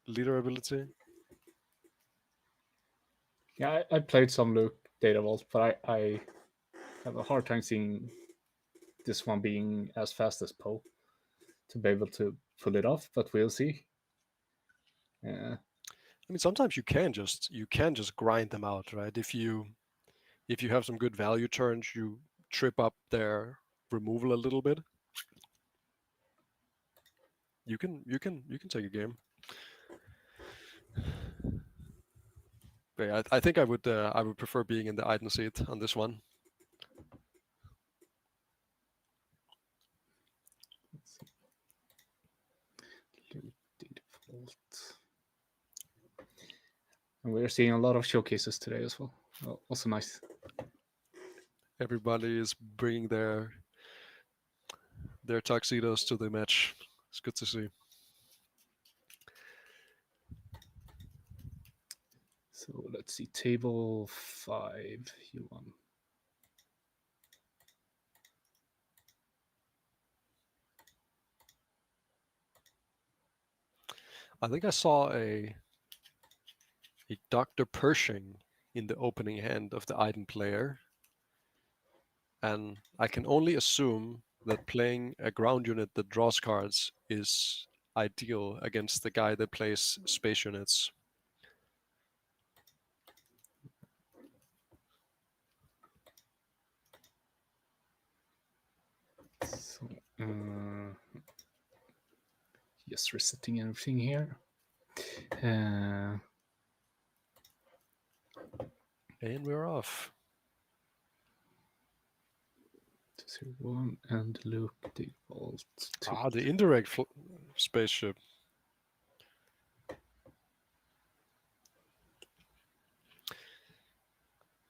leader ability. Yeah, I played some Luke Data Vault, but I have a hard time seeing this one being as fast as Poe to be able to pull it off, but we'll see. Yeah. I mean, sometimes you can just grind them out, right? If you have some good value turns, you trip up their removal a little bit. You can take a game. But yeah, I think I would prefer being in the Aiden seat on this one. And we're seeing a lot of showcases today as well. Also nice. Everybody is bringing their tuxedos to the match. It's good to see. So let's see, table 5, U1. I think I saw a Dr. Pershing in the opening hand of the Aiden player. And I can only assume that playing a ground unit that draws cards is ideal against the guy that plays space units. So, just resetting everything here. And we're off. 201 and Luke default. The indirect spaceship.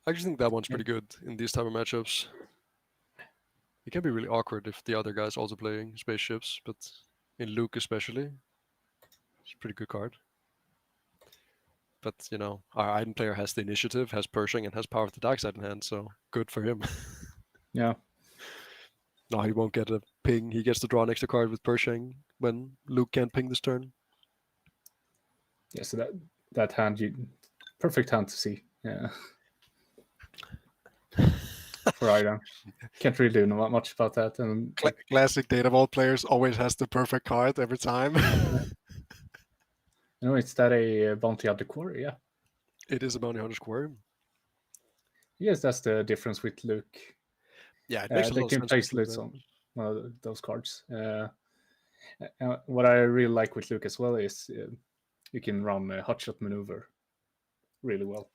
I actually think that one's pretty good in these type of matchups. It can be really awkward if the other guy's also playing spaceships, but in Luke especially, it's a pretty good card. But, you know, our item player has the initiative, has Pershing, and has Power of the Dark Side in hand, so good for him. Yeah. No, he won't get a ping. He gets to draw an extra card with Pershing when Luke can't ping this turn. Yeah, so that hand, perfect hand to see. Yeah. For Iron. Can't really do much about that. And classic Data Vault players always has the perfect card every time. It's that a Bounty Hunter Quarry, yeah. It is a Bounty Hunter's Quarry. Yes, that's the difference with Luke. Yeah, it makes a lot of sense. They can place lids on those cards. What I really like with Luke as well is you can run a hotshot maneuver really well.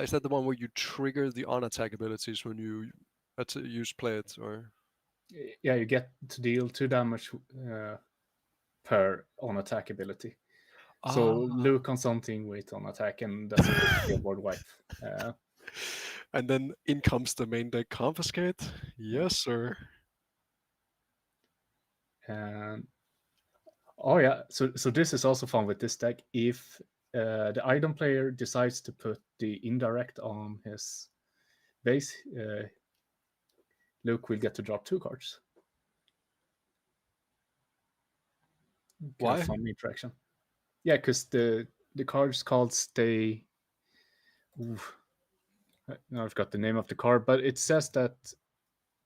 Is that the one where you trigger the on-attack abilities when you use play it, or? Yeah, you get to deal 2 damage per on-attack ability. So Luke on something with on-attack, and that's a board wipe. And then in comes the main deck confiscate. Yes, sir. And oh yeah, so this is also fun with this deck. If the item player decides to put the indirect on his base, Luke will get to drop 2 cards. Why? Fun interaction. Yeah, because the card's called Stay. Now I've got the name of the card, but it says that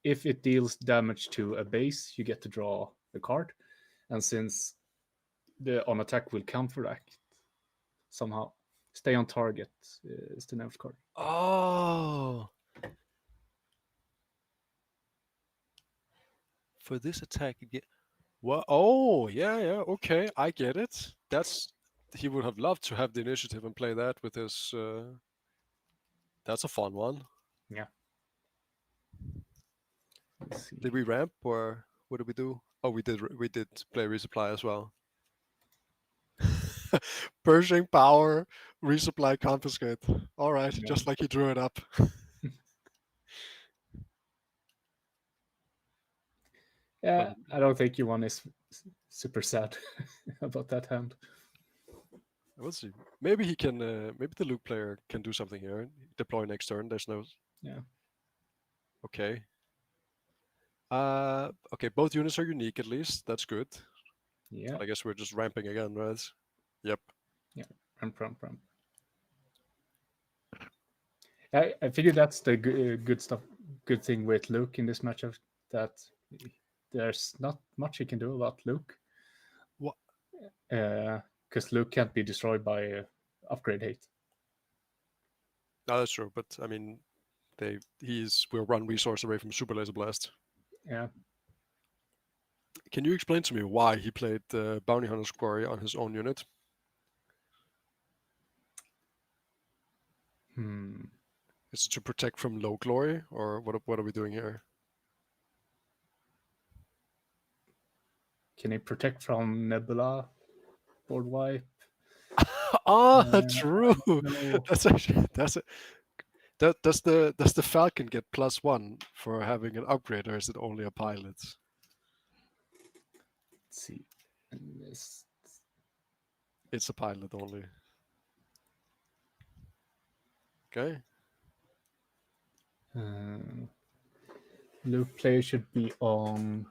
if it deals damage to a base, you get to draw a card, and since the on attack will counteract somehow, Stay on target is the name of the card. Oh. For this attack, you get. Well, oh, yeah, okay, I get it. He would have loved to have the initiative and play that with his. That's a fun one. Yeah. Did we ramp, or what did we do? Oh, we did play resupply as well. Pershing power, resupply, confiscate. All right, just like he drew it up. Yeah, I don't think Jonas is super sad about that hand. We'll see. Maybe he can. Maybe the Luke player can do something here. Deploy next turn. There's no. Yeah. Okay. Okay. Both units are unique at least. That's good. Yeah. I guess we're just ramping again, right? Yep. Yeah. Ramp. I figure that's the good stuff. Good thing with Luke in this matchup, that there's not much you can do about Luke. What? Because Luke can't be destroyed by upgrade hate. No, that's true. But I mean, we're 1 resource away from Super Laser Blast. Yeah. Can you explain to me why he played Bounty Hunter's Quarry on his own unit? Is it to protect from low glory, or what are we doing here? Can he protect from Nebula board wipe? True. No. That's actually does the Falcon get +1 for having an upgrade, or is it only a pilot? Let's see. It's a pilot only. Okay. Luke player should be on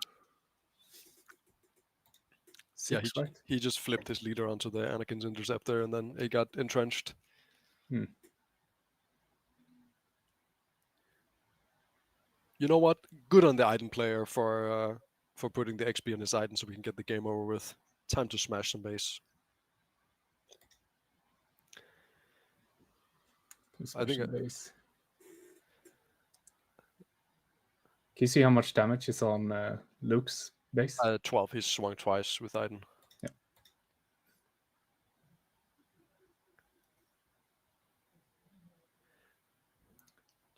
6, yeah, right? He just flipped his leader onto the Anakin's interceptor, and then he got entrenched. You You know what? Good on the item player for putting the XP on his item so we can get the game over with. Time to smash some base. I think base. Can you see how much damage is on Luke's base? 12. He's swung twice with item. Yeah.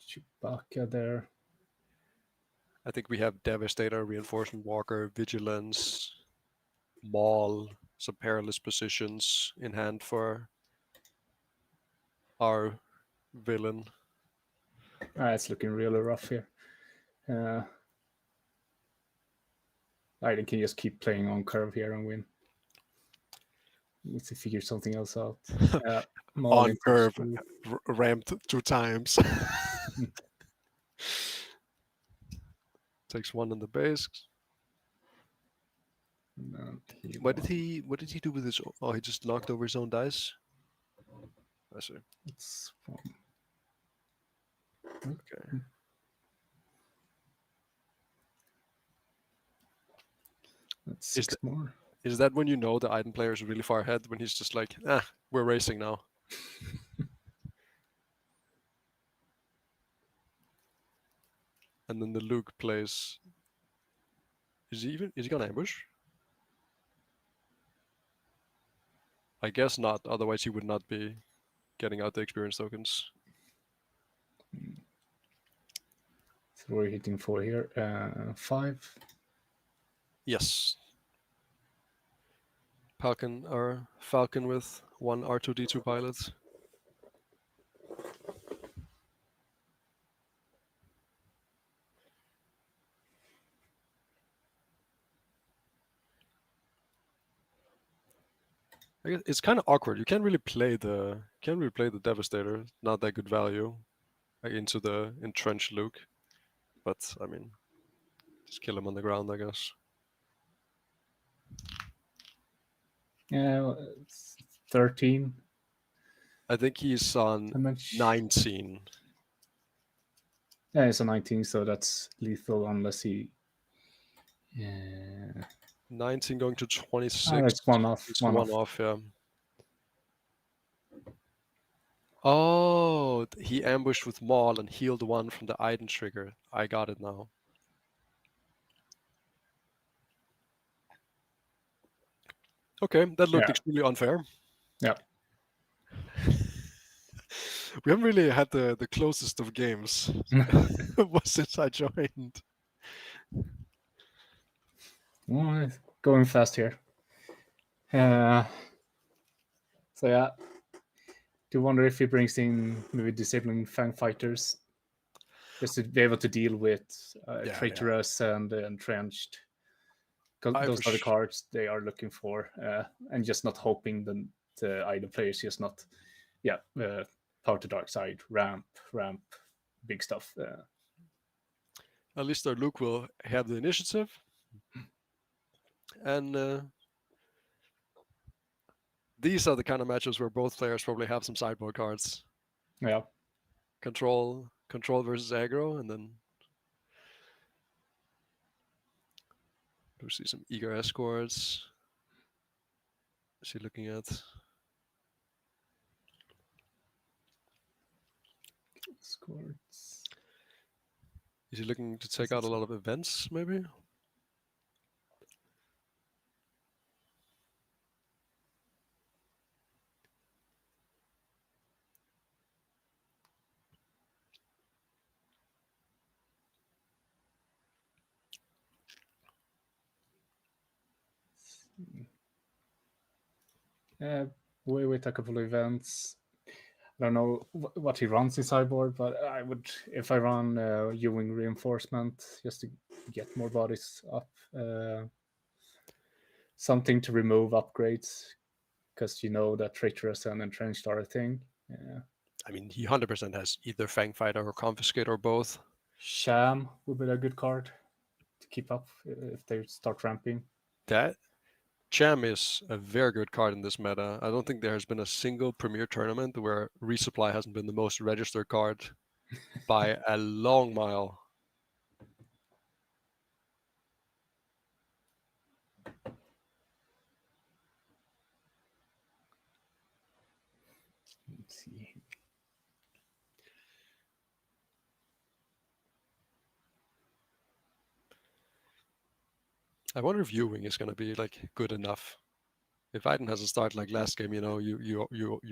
Chewbacca there. I think we have Devastator, Reinforcement Walker, Vigilance, Maul, some perilous positions in hand for our villain. It's looking really rough here. I think can just keep playing on curve here and win. Needs to figure something else out. On curve, ramped 2 times. Takes 1 on the base. What did he do with his? Oh, he just knocked over his own dice. I see. It's fun. Okay. That's 6 more. Is that when you know the item player is really far ahead? When he's just like, we're racing now. And then the Luke plays. Is he gonna ambush? I guess not. Otherwise, he would not be getting out the experience tokens. So we're hitting 4 here. 5. Yes. Falcon with 1 R2D2 pilot. I guess it's kind of awkward. You can't really play the Devastator. Not that good value into the entrenched Luke. But I mean, just kill him on the ground, I guess. Yeah, it's 13. I think he's on 19. Yeah, it's a 19, so that's lethal unless he. 19 going to 26. It's 1 off. It's 1 off, yeah. Oh, he ambushed with Maul and healed 1 from the item trigger. I got it now. Okay, that looked extremely unfair. Yeah. We haven't really had the closest of games since I joined. Well, going fast here. So yeah, do wonder if he brings in maybe disabling Fang fighters just to be able to deal with traitorous and entrenched. Because those are the cards they are looking for, and just not hoping the idle players just not, power to dark side, ramp, big stuff. At least our Luke will have the initiative, and these are the kind of matches where both players probably have some sideboard cards. Yeah. Control versus aggro, and then we see some eager escorts. Is he looking at? Escorts. Is he looking to take out a lot of events, maybe? Wait a couple of events. I don't know what he runs in sideboard, but I would, if I run Ewing reinforcement just to get more bodies up, something to remove upgrades, because you know that traitorous and entrenched are a thing. I mean, he 100% has either Fang Fighter or Confiscate or both. Sham would be a good card to keep up if they start ramping. That Sham is a very good card in this meta. I don't think there has been a single Premier tournament where Resupply hasn't been the most registered card by a long mile. I wonder if Ewing is going to be like good enough. If Aiden has a start like last game, you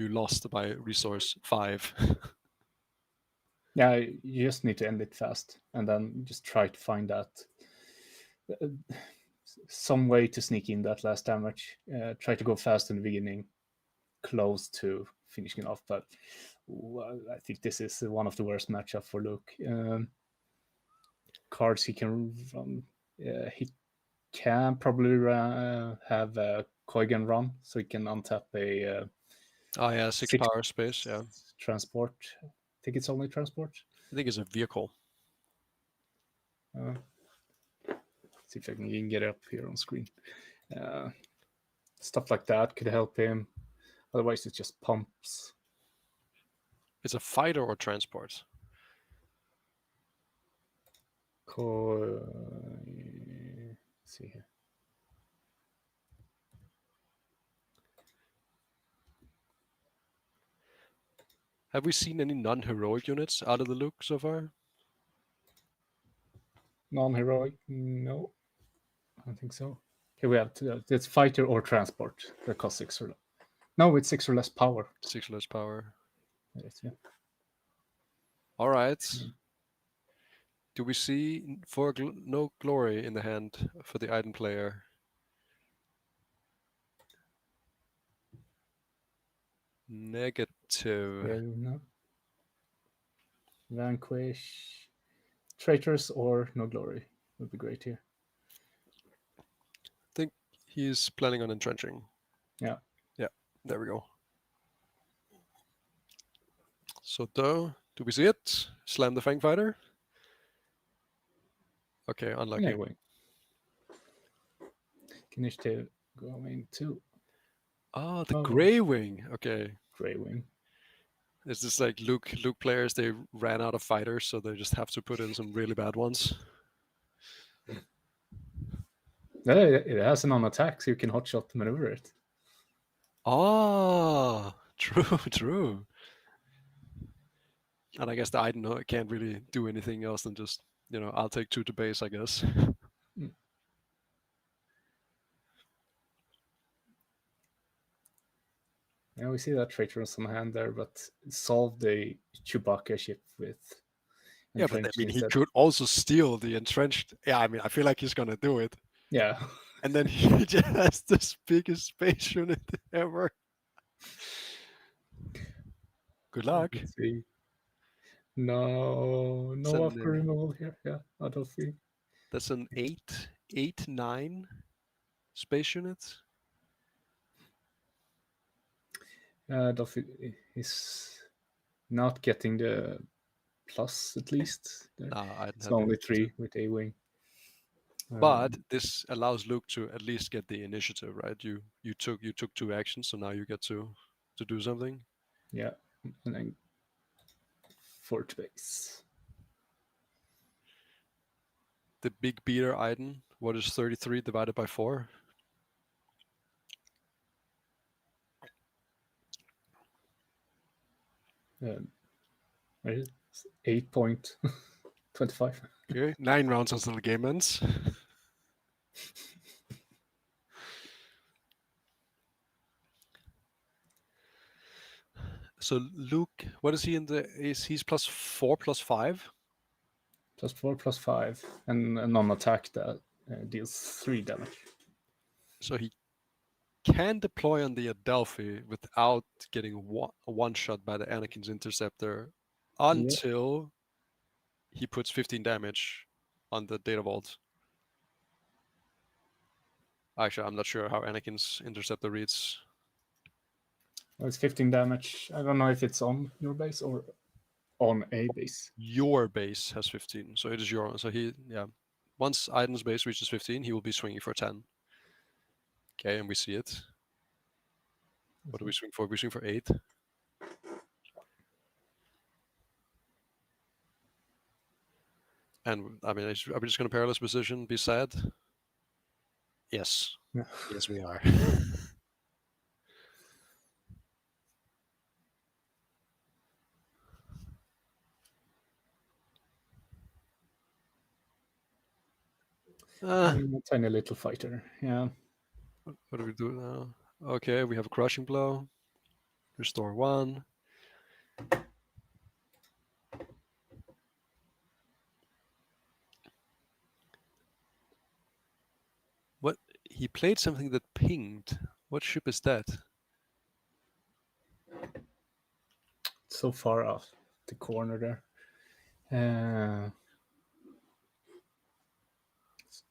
lost by resource 5. Yeah, you just need to end it fast, and then just try to find that some way to sneak in that last damage. Try to go fast in the beginning, close to finishing off. But I think this is one of the worst matchup for Luke. Cards he can run. He can probably have a Koigen run, so he can untap a. Oh yeah, 6 power space. Yeah, transport. I think it's only transport. I think it's a vehicle. See if I can get it up here on screen. Stuff like that could help him. Otherwise, it's just pumps. It's a fighter or transport. Let's see here. Have we seen any non-heroic units out of the Luke so far? Non-heroic? No, I don't think so. Here we have it's fighter or transport that costs 6 or less. No, it's 6 or less power. 6 less power. Yes, yeah. All right. Do we see no glory in the hand for the Aiden player? Negative. Yeah, no. Vanquish, traitors or no glory would be great here. I think he's planning on entrenching. Yeah. Yeah, there we go. So do we see it? Slam the Fang Fighter? Okay, unlucky. Anyway. Initiative going to. Oh, the Grey Wing. Okay. Grey Wing. It's just like Luke players, they ran out of fighters, so they just have to put in some really bad ones. It has an on attack, so you can hotshot maneuver it. Oh, true. And I guess the Aiden can't really do anything else than just, I'll take 2 to base, I guess. Yeah, we see that traitor on some hand there, but solve the Chewbacca ship with. Yeah, but I mean, he could also steal the entrenched. Yeah, I mean, I feel like he's gonna do it. Yeah. And then he just has the biggest space unit ever. Good luck. Let's see. No upgrade removal here. Yeah, I don't see. That's an 9 space unit. He's not getting the plus at least. It's only 3 with a wing. But this allows Luke to at least get the initiative, right? You took 2 actions, so now you get to do something. Yeah, and then 4 to base. The big beater Aiden. What is 33 divided by 4? Right? 8.25. Okay, 9 rounds until the game ends. So Luke, what is he in the? He's +4 +5? +4 +5, and a non-attack that deals 3 damage. So he can deploy on the Adelphi without getting one shot by the Anakin's interceptor until he puts 15 damage on the data vault. Actually, I'm not sure how Anakin's interceptor reads. Well, it's 15 damage. I don't know if it's on your base or on a base. Your base has 15, so it is your. So once Aiden's base reaches 15, he will be swinging for 10. Okay, and we see it. What do we swing for? We swing for 8. And I mean, are we just going to perilous position? Be sad? Yes. Yeah. Yes, we are. Tiny little fighter. Yeah. What do we do now? Okay, we have a crushing blow. Restore 1. What? He played something that pinged. What ship is that? So far off the corner there. Can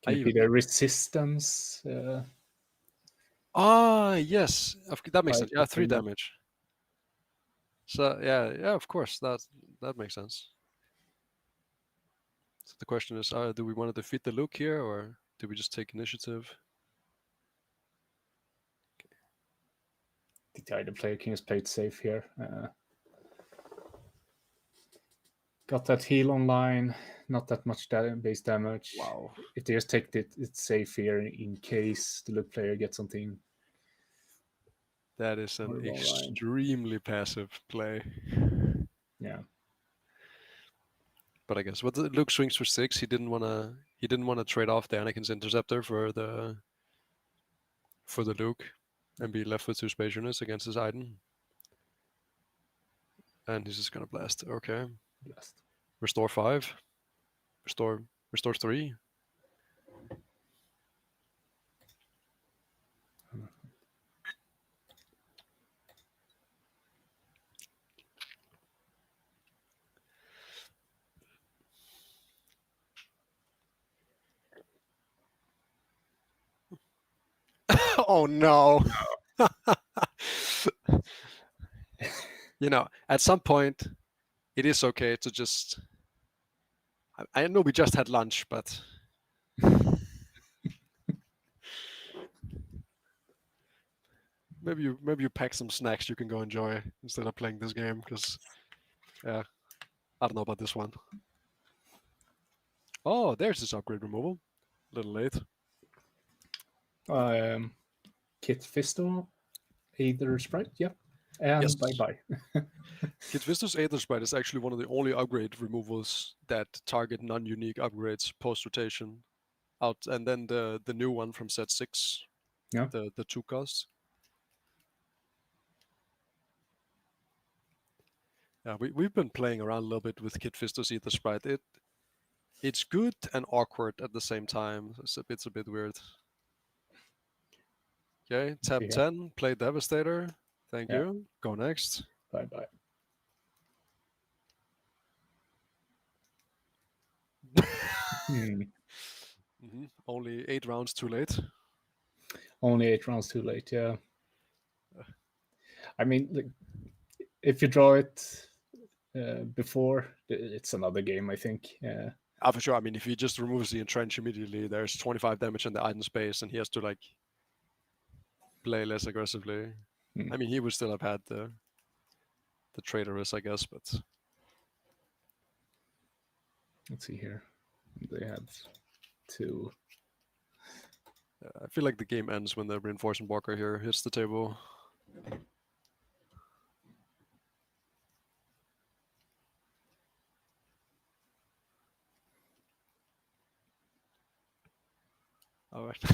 it be the resistance? Yes. That makes sense. Yeah, 3 that. damage. So yeah, of course, that makes sense. So the question is, do we want to defeat the Luke here, or do we just take initiative? The other player king has played safe here. Got that heal online, not that much base damage. Wow. It just takes it's safe here in case the Luke player gets something. That is an extremely passive play. Yeah. But I guess what Luke swings for 6. He didn't want to trade off the Anakin's interceptor for the Luke and be left with 2 space units against his Iden. And he's just gonna blast. Okay. Blast. Restore 5. Restore 3. Oh no. You know, at some point, it is okay to just. I know we just had lunch, but maybe you pack some snacks you can go enjoy instead of playing this game, because yeah, I don't know about this one. Oh, there's this upgrade removal. A little late. Kit Fisto, Aether Sprite, yep. And Yes. bye-bye. Kit Fisto's Aether Sprite is actually one of the only upgrade removals that target non-unique upgrades post-rotation. Out, and then the new one from set 6. Yeah. The 2 costs. Yeah, we've been playing around a little bit with Kit Fisto's Aether Sprite. It's good and awkward at the same time. It's a bit weird. Okay, tap 10, play Devastator. Thank you. Go next. Bye-bye. Only 8 rounds too late. Only 8 rounds too late, yeah. I mean, if you draw it before, it's another game, I think. For sure. I mean, if he just removes the entrench immediately, there's 25 damage in the Iden space, and he has to like play less aggressively. I mean, he would still have had the traitorous, I guess, but let's see here. They have 2. I feel like the game ends when the reinforcement walker here hits the table. All right.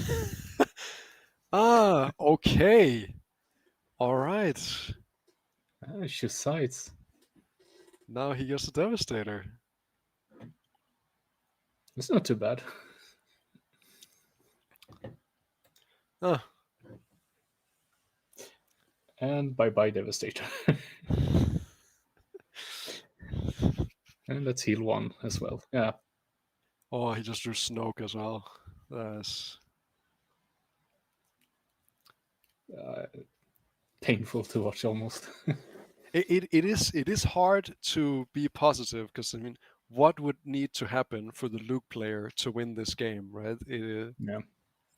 Okay. All right. Choose sides. Now he gets a Devastator. It's not too bad. And bye-bye Devastator. And let's heal 1 as well. Yeah. Oh, he just drew Snoke as well. That's painful to watch almost. it is hard to be positive, because I mean, what would need to happen for the Luke player to win this game, right?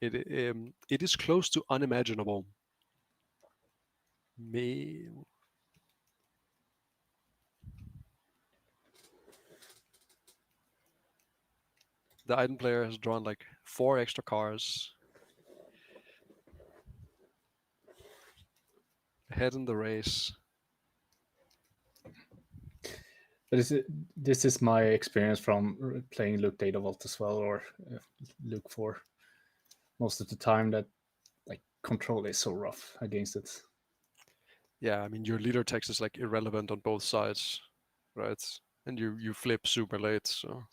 It is close to unimaginable. The Iden player has drawn like 4 extra cards. Ahead in the race. But this is my experience from playing Luke Data Vault as well, or Luke 4. Most of the time, that like control is so rough against it. Yeah, I mean your leader text is like irrelevant on both sides, right? And you flip super late, so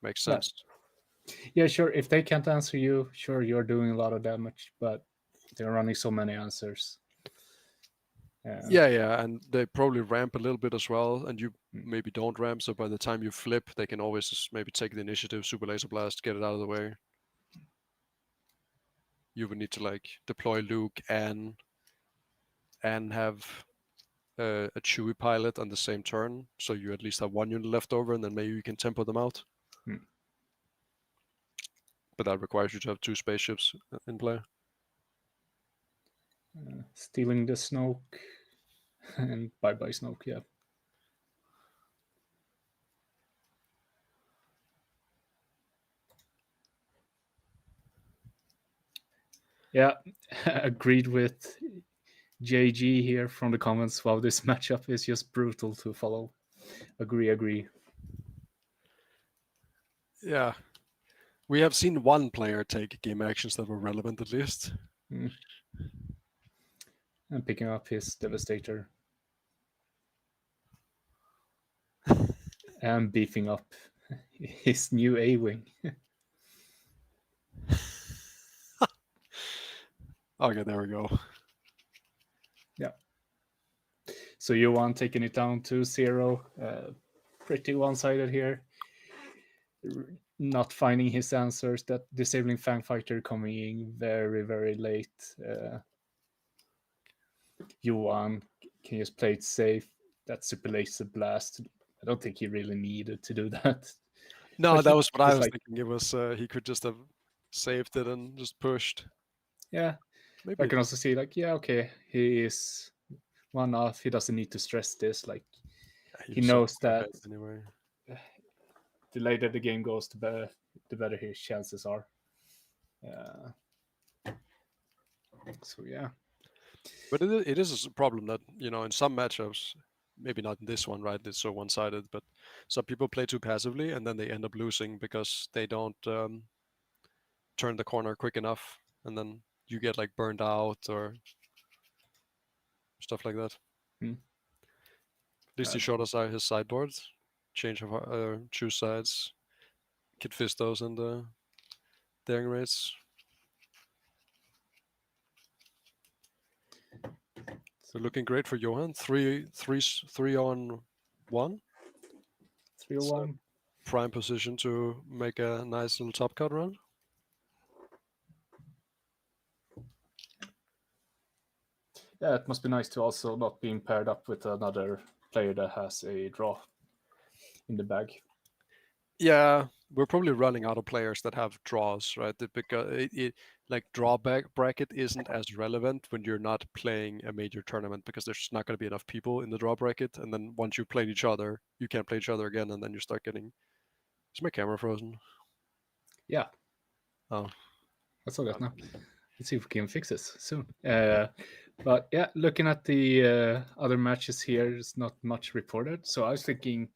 makes sense. Yeah, sure. If they can't answer you, sure, you're doing a lot of damage, but they're running so many answers. Yeah, and they probably ramp a little bit as well, and you maybe don't ramp, so by the time you flip, they can always just maybe take the initiative, super laser blast, get it out of the way. You would need to like deploy Luke and have a Chewie pilot on the same turn, so you at least have one unit left over, and then maybe you can tempo them out. But that requires you to have 2 spaceships in play. Stealing the Snoke and bye-bye Snoke, yeah. Yeah, agreed with JG here from the comments. Wow, this matchup is just brutal to follow. Agree. Yeah. We have seen one player take game actions that were relevant at least. And picking up his Devastator. And beefing up his new A-Wing. Okay, there we go. Yeah. So Johan taking it down to 0. Pretty one-sided here. Not finding his answers. That disabling Fang Fighter coming in very, very late. Johan can just play it safe. That super laser blast. I don't think he really needed to do that. No, But that was what I was like, thinking. It was he could just have saved it and just pushed. Yeah. Maybe I can also see like, yeah, okay, he is one off. He doesn't need to stress this. Like he knows that anyway. The later the game goes, the better his chances are. So yeah. But it is a problem that, you know, in some matchups, maybe not in this one, right? It's so one-sided, but some people play too passively and then they end up losing because they don't turn the corner quick enough, and then you get like burned out or stuff like that. At least he showed us his sideboard. Change of choose sides. Kid Fistos and the daring rates. So looking great for Johan. 3 on 1. 301. Prime position to make a nice little top cut run. Yeah, it must be nice to also not being paired up with another player that has a draw in the bag. Yeah, we're probably running out of players that have draws, right? Because it like drawback bracket isn't as relevant when you're not playing a major tournament because there's not going to be enough people in the draw bracket, and then once you've played each other, you can't play each other again, and then you start getting. Is my camera frozen? Yeah. Oh, I saw that now. Let's see if we can fix this soon. But yeah, looking at the other matches here, there's not much reported. So I was thinking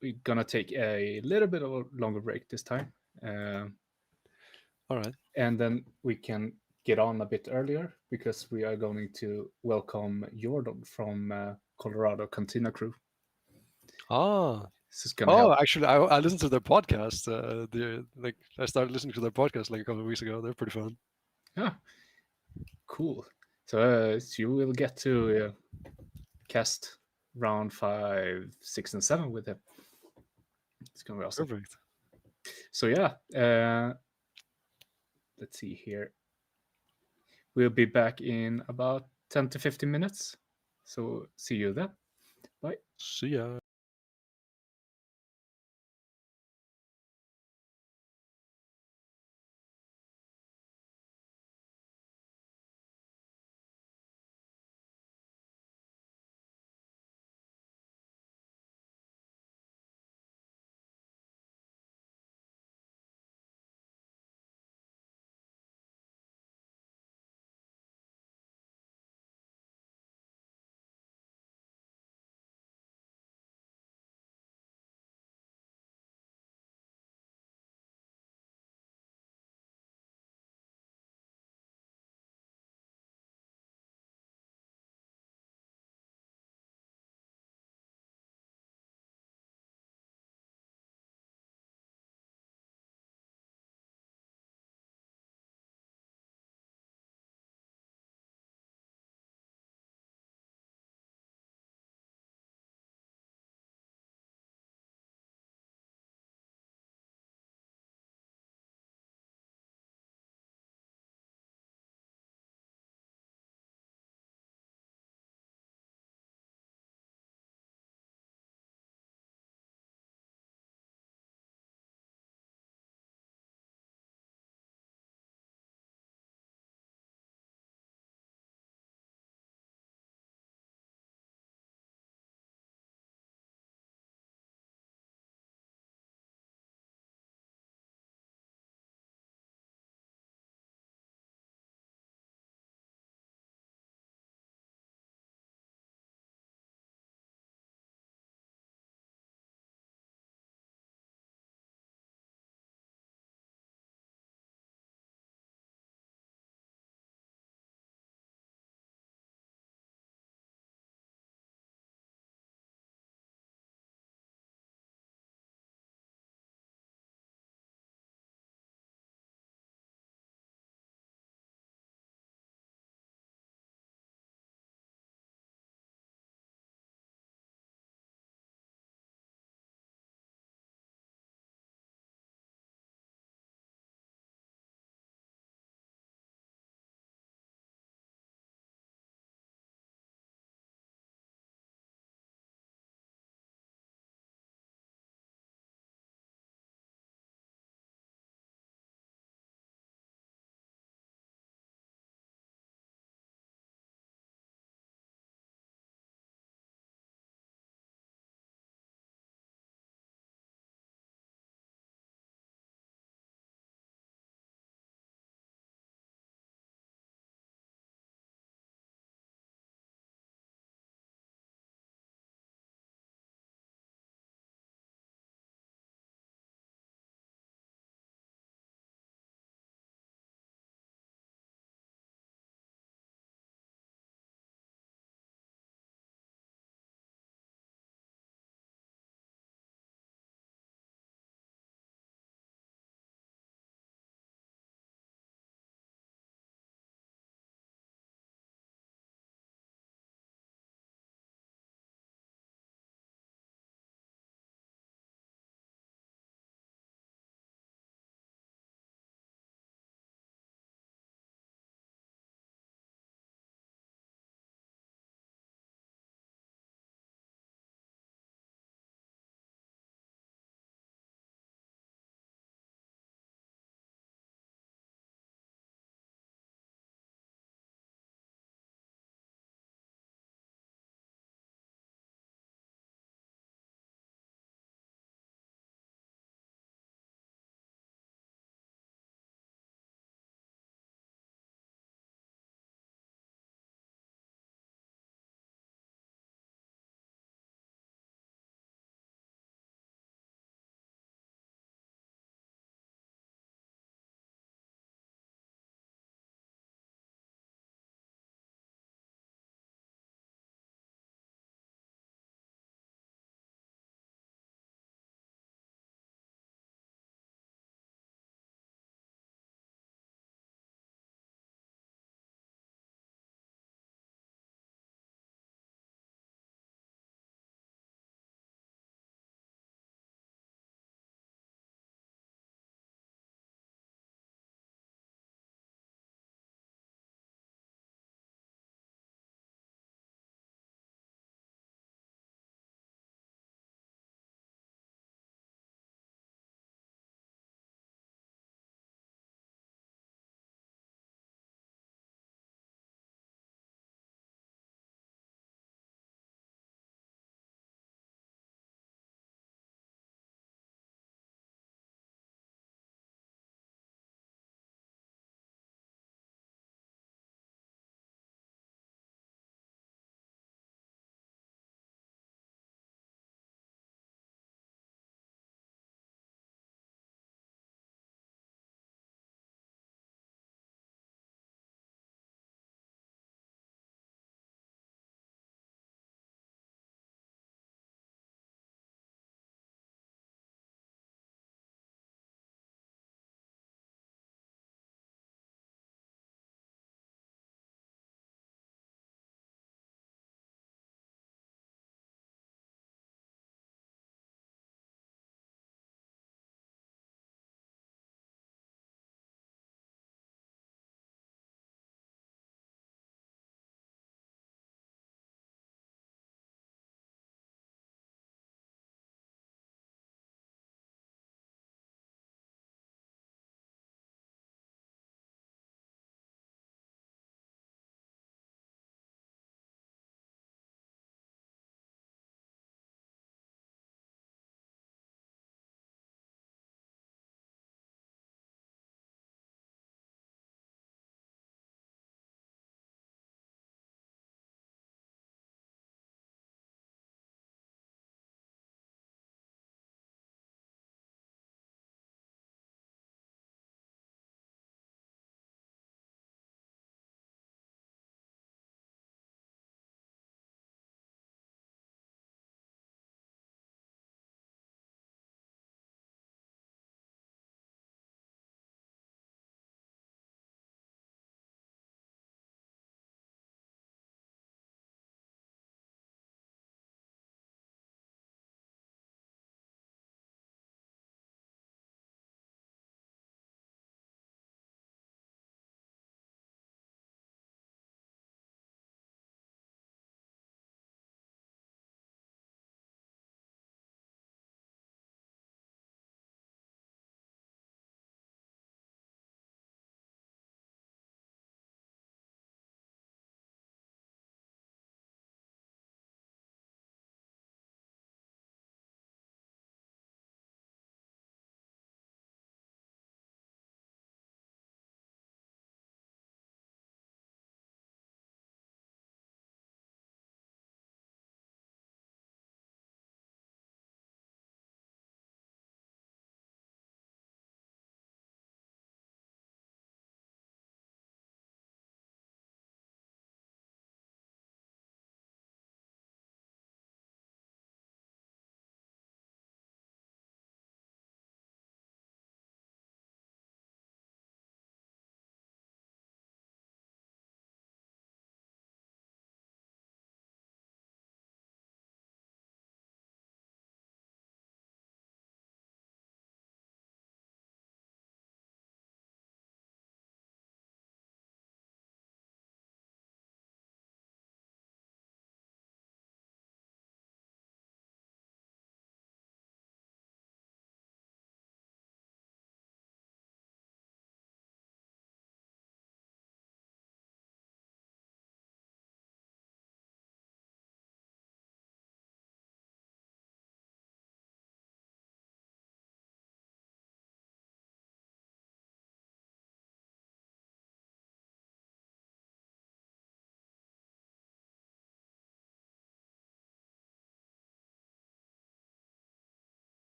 we're gonna take a little bit of a longer break this time. all right. And then we can get on a bit earlier because we are going to welcome Jordan from Colorado Cantina Crew. Ah. This is gonna help. Actually, I listened to their podcast. I started listening to their podcast like a couple of weeks ago. They're pretty fun. Yeah, cool. So you will get to cast round 5, 6, and 7 with him. It's gonna be awesome. Perfect. So yeah, let's see here. We'll be back in about 10 to 15 minutes. So see you then. Bye. See ya.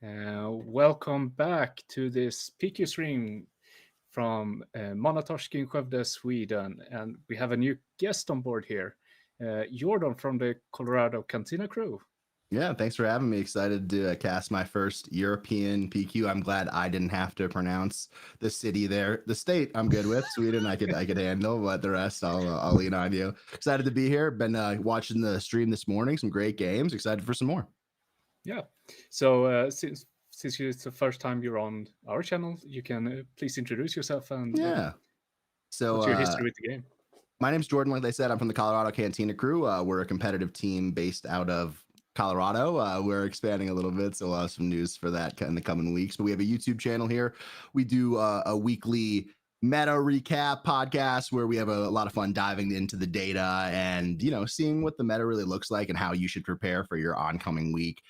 Welcome back to this PQ stream from Manatorsk in Skövde, Sweden. And we have a new guest on board here, Jordan from the Colorado Cantina crew. Yeah, thanks for having me. Excited to cast my first European PQ. I'm glad I didn't have to pronounce the city there. The state I'm good with. Sweden I could handle, but the rest I'll lean on you. Excited to be here. Been watching the stream this morning. Some great games. Excited for some more. Yeah. So since it's the first time you're on our channel, you can please introduce yourself and So what's your history with the game? My name's Jordan. Like I said, I'm from the Colorado Cantina crew. We're a competitive team based out of Colorado. We're expanding a little bit, so we'll have some news for that in the coming weeks. But we have a YouTube channel here. We do a weekly meta recap podcast where we have a lot of fun diving into the data and seeing what the meta really looks like and how you should prepare for your oncoming week.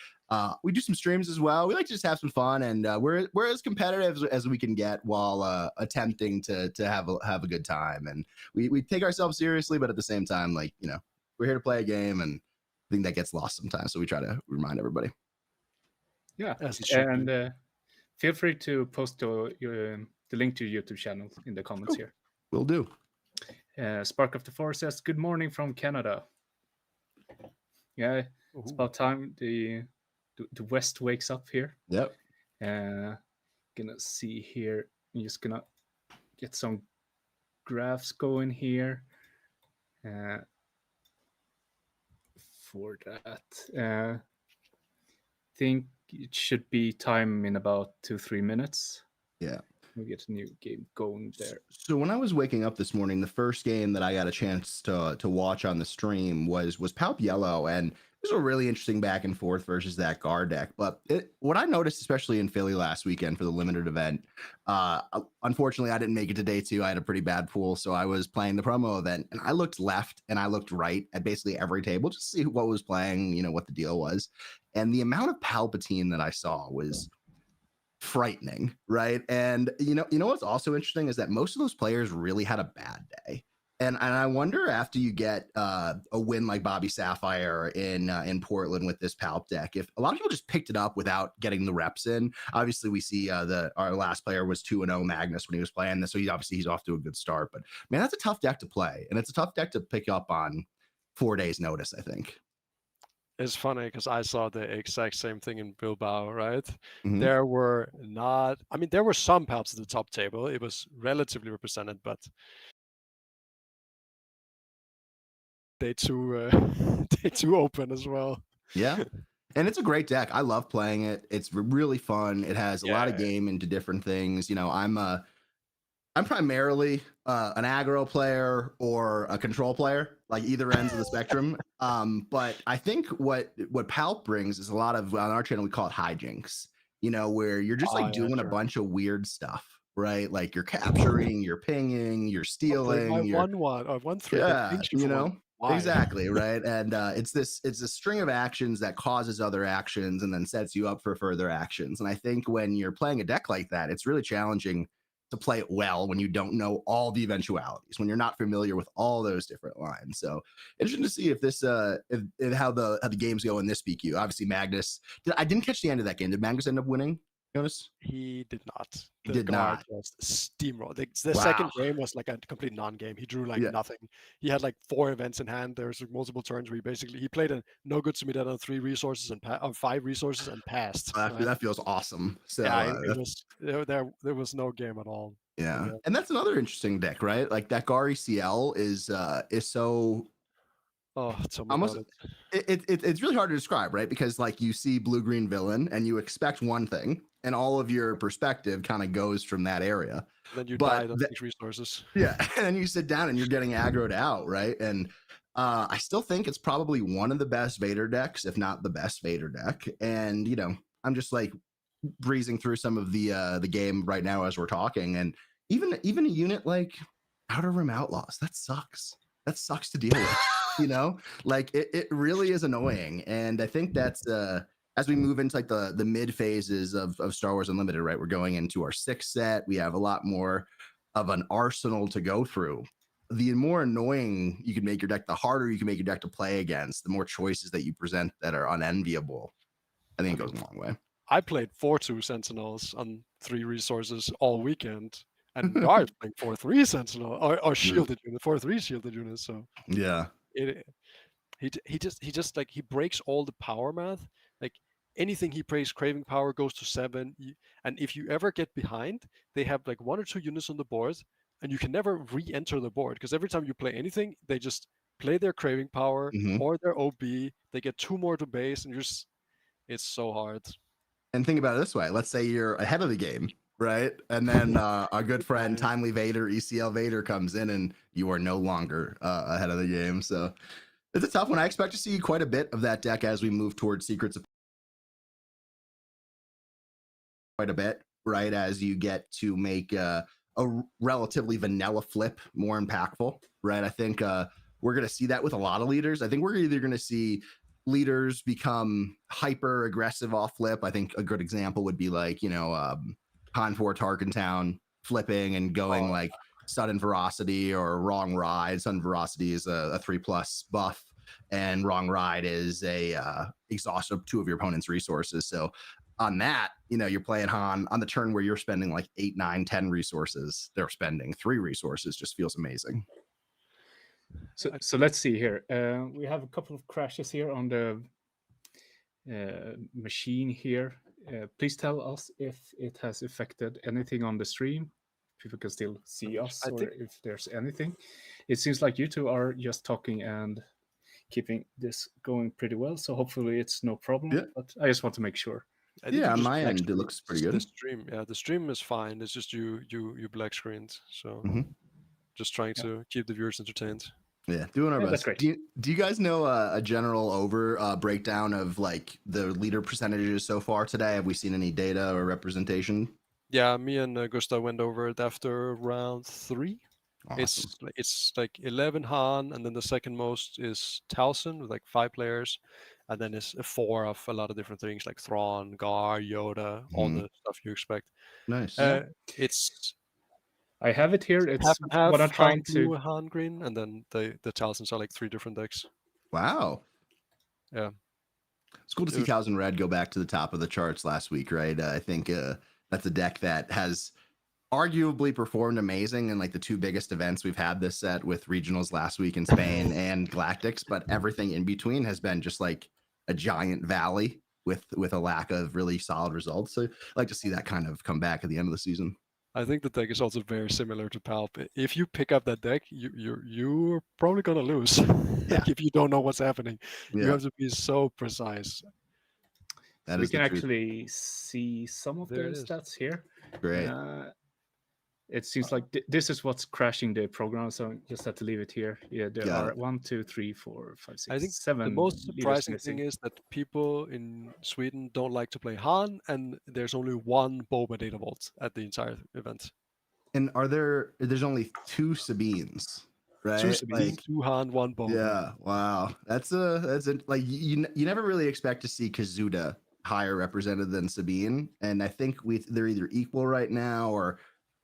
We do some streams as well. We like to just have some fun, and we're as competitive as we can get while attempting to have a good time. And we take ourselves seriously, but at the same time, we're here to play a game, and I think that gets lost sometimes. So we try to remind everybody. Yeah, and feel free to post the link to your YouTube channel in the comments here. Will do. Spark of the Forest says, "Good morning from Canada." Yeah, it's about time the West wakes up here. Yep. Gonna see here. I'm just gonna get some graphs going here. For that, think it should be time in about 2-3 minutes. Yeah. We get a new game going there. So when I was waking up this morning, the first game that I got a chance to watch on the stream was Palp Yellow, and it was a really interesting back and forth versus that guard deck. But what I noticed, especially in Philly last weekend for the limited event, unfortunately I didn't make it to day 2. I had a pretty bad pool, so I was playing the promo event, and I looked left and I looked right at basically every table just to see what was playing, what the deal was. And the amount of Palpatine that I saw was frightening, right? And you know what's also interesting is that most of those players really had a bad day. And I wonder, after you get a win like Bobby Sapphire in Portland with this Palp deck, if a lot of people just picked it up without getting the reps in. Obviously, we see our last player was 2-0 Magnus when he was playing this, so he's off to a good start. But man, that's a tough deck to play, and it's a tough deck to pick up on 4 days' notice, I think. It's funny because I saw the exact same thing in Bilbao, right? Mm-hmm. There were some Palps at the top table. It was relatively represented, but they too open as well. Yeah. And it's a great deck. I love playing it. It's really fun. It has a lot of game into different things. I'm primarily an aggro player or a control player, like either ends of the spectrum. But I think what Palp brings is a lot of, on our channel, we call it hijinks, where you're just doing a bunch of weird stuff, right? Like you're capturing, you're pinging, you're stealing. I won 3. Yeah, exactly, right? And it's a string of actions that causes other actions and then sets you up for further actions. And I think when you're playing a deck like that, it's really challenging to play it well when you don't know all the eventualities, when you're not familiar with all those different lines. So interesting to see if this if how the games go in this PQ. Obviously, Magnus. I didn't catch the end of that game. Did Magnus end up winning, Jonas? He did not. He did not. Just steamroll. The second game was like a complete non-game. He drew nothing. He had like 4 events in hand. There's multiple turns where he played a no good to me that on 3 resources and 5 resources and passed. That feels awesome. So there was no game at all. Yeah, and that's another interesting deck, right? Like that Gar ECL is so. Oh, tell me almost about it's really hard to describe, right? Because like you see blue-green villain and you expect one thing, and all of your perspective kind of goes from that area. Then you die on 6 resources. Yeah, and then you sit down and you're getting aggroed out, right? And I still think it's probably one of the best Vader decks, if not the best Vader deck. And I'm just like breezing through some of the game right now as we're talking, and even a unit like Outer Rim Outlaws, that sucks. That sucks to deal with. Like it really is annoying. And I think that's as we move into like the mid phases of Star Wars Unlimited, right? We're going into our 6th set. We have a lot more of an arsenal to go through. The more annoying you can make your deck, the harder you can make your deck to play against, the more choices that you present that are unenviable. I think it goes a long way. I played 4-2 Sentinels on 3 resources all weekend, and Gar's playing 4-3 Sentinel or shielded unit, 4-3 shielded units. So Yeah. he just like he breaks all the power math. Like anything he plays craving power goes to 7, and if you ever get behind, they have like 1 or 2 units on the board, and you can never re-enter the board because every time you play anything, they just play their craving power or their OB. They get 2 more to base, and it's so hard. And think about it this way: let's say you're ahead of the game, right? And then our good friend Timely Vader, ECL Vader, comes in, and you are no longer ahead of the game. So it's a tough one. I expect to see quite a bit of that deck as we move towards Secrets of quite a bit, right? As you get to make a relatively vanilla flip more impactful, right? I think we're going to see that with a lot of leaders. I think we're either going to see leaders become hyper aggressive off flip. I think a good example would be like, Con 4 Tarkentown flipping and going like sudden ferocity or wrong ride. Sudden ferocity is a 3+ buff, and wrong ride is a exhaust of 2 of your opponent's resources. So on that, you're playing Han on the turn where you're spending like 8, 9, 10 resources. They're spending 3 resources. Just feels amazing. So let's see here. We have a couple of crashes here on the machine here. Please tell us if it has affected anything on the stream. People can still see us, if there's anything. It seems like you two are just talking and keeping this going pretty well. So hopefully it's no problem. Yeah. But I just want to make sure. On my end, it looks pretty good. The stream is fine. It's just you black screened. So just trying to keep the viewers entertained. Yeah, doing our best. That's great. Do you guys know a general breakdown of like the leader percentages so far today? Have we seen any data or representation? Yeah, me and Gustav went over it after round 3. Awesome. It's like 11 Han, and then the second most is Towson with like 5 players, and then it's a 4 of a lot of different things like Thrawn, Gar, Yoda, all the stuff you expect. Nice. I have it here. It's half what I'm trying to Han green, and then the Towsons are like 3 different decks. Wow. Yeah. It's cool to see Towson Red go back to the top of the charts last week, right? I think that's a deck that has arguably performed amazing in like the 2 biggest events we've had this set, with regionals last week in Spain and Galactics, but everything in between has been just like a giant valley with a lack of really solid results. So I'd like to see that kind of come back at the end of the season. I think the deck is also very similar to Palp. If you pick up that deck, you're probably gonna lose. Like if you don't know what's happening, you have to be so precise. We can actually see some of the stats here. Great. It seems like this is what's crashing the program, so just have to leave it here. Yeah, there are 1, 2, 3, 4, 5, 6, I think 7. The most surprising thing is that people in Sweden don't like to play Han, and there's only 1 Boba data vault at the entire event. And there's only 2 Sabines, right? 2 Sabines, 2 Han, 1 Boba. Yeah, wow. That's like you never really expect to see Kazuda higher represented than Sabine, and I think they're either equal right now or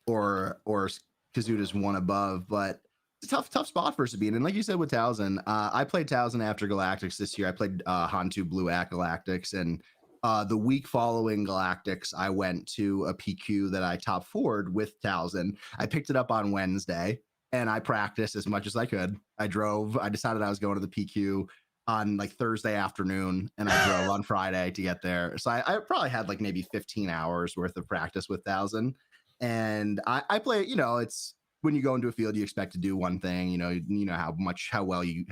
Kazuda's 1 above, but it's a tough spot for Sabine. And like you said with Towson, I played Towson after Galactics this year. I played Han 2 Blue at Galactics, and the week following Galactics, I went to a PQ that I top 4'd with Towson. I picked it up on Wednesday, and I practiced as much as I could. I decided I was going to the PQ on like Thursday afternoon, and I drove on Friday to get there. So I probably had like maybe 15 hours worth of practice with Towson. And I play, it's when you go into a field, you expect to do one thing, you know how well you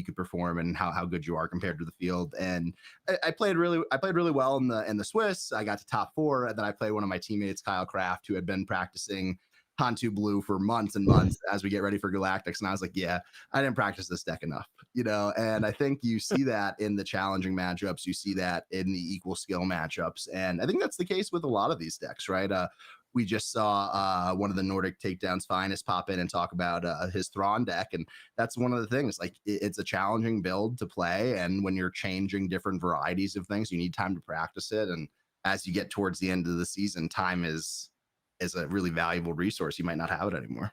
could perform and how good you are compared to the field. And I played really well in the Swiss. I got to top 4, and then I played one of my teammates, Kyle Kraft, who had been practicing Han 2 Blue for months and months as we get ready for Galactics. And I was like, yeah, I didn't practice this deck enough, and I think you see that in the challenging matchups. You see that in the equal skill matchups. And I think that's the case with a lot of these decks, right? We just saw one of the Nordic Takedowns finest pop in and talk about his Thrawn deck. And that's one of the things, like it's a challenging build to play. And when you're changing different varieties of things, you need time to practice it. And as you get towards the end of the season, time is a really valuable resource. You might not have it anymore.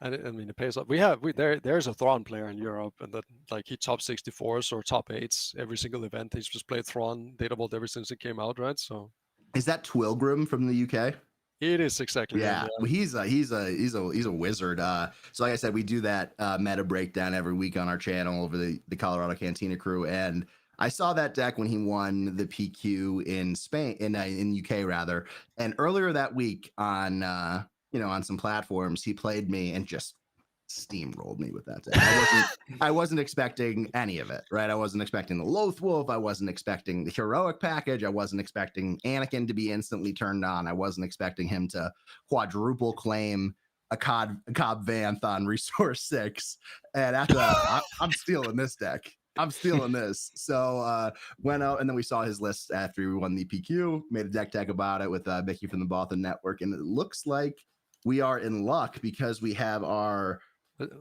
And I mean, it pays off. There's a Thrawn player in Europe, and that like he top 64s or top 8s every single event. He's just played Thrawn data vault ever since it came out, right? So Is that Twilgrim from the UK? it is exactly. Yeah, well, he's a wizard. So like I said, we do that meta breakdown every week on our channel over the Colorado Cantina crew, and I saw that deck when he won the PQ in Spain, in UK rather. And earlier that week on on some platforms, he played me and just steamrolled me with that deck. I wasn't expecting any of it, right? I wasn't expecting the Loth Wolf. I wasn't expecting the heroic package. I wasn't expecting Anakin to be instantly turned on. I wasn't expecting him to quadruple claim a Cobb Vanth on Resource 6. And after that, I'm stealing this deck. I'm stealing this. So went out, and then we saw his list after we won the PQ, made a deck about it with Mickey from the Boston Network. And it looks like we are in luck because we have our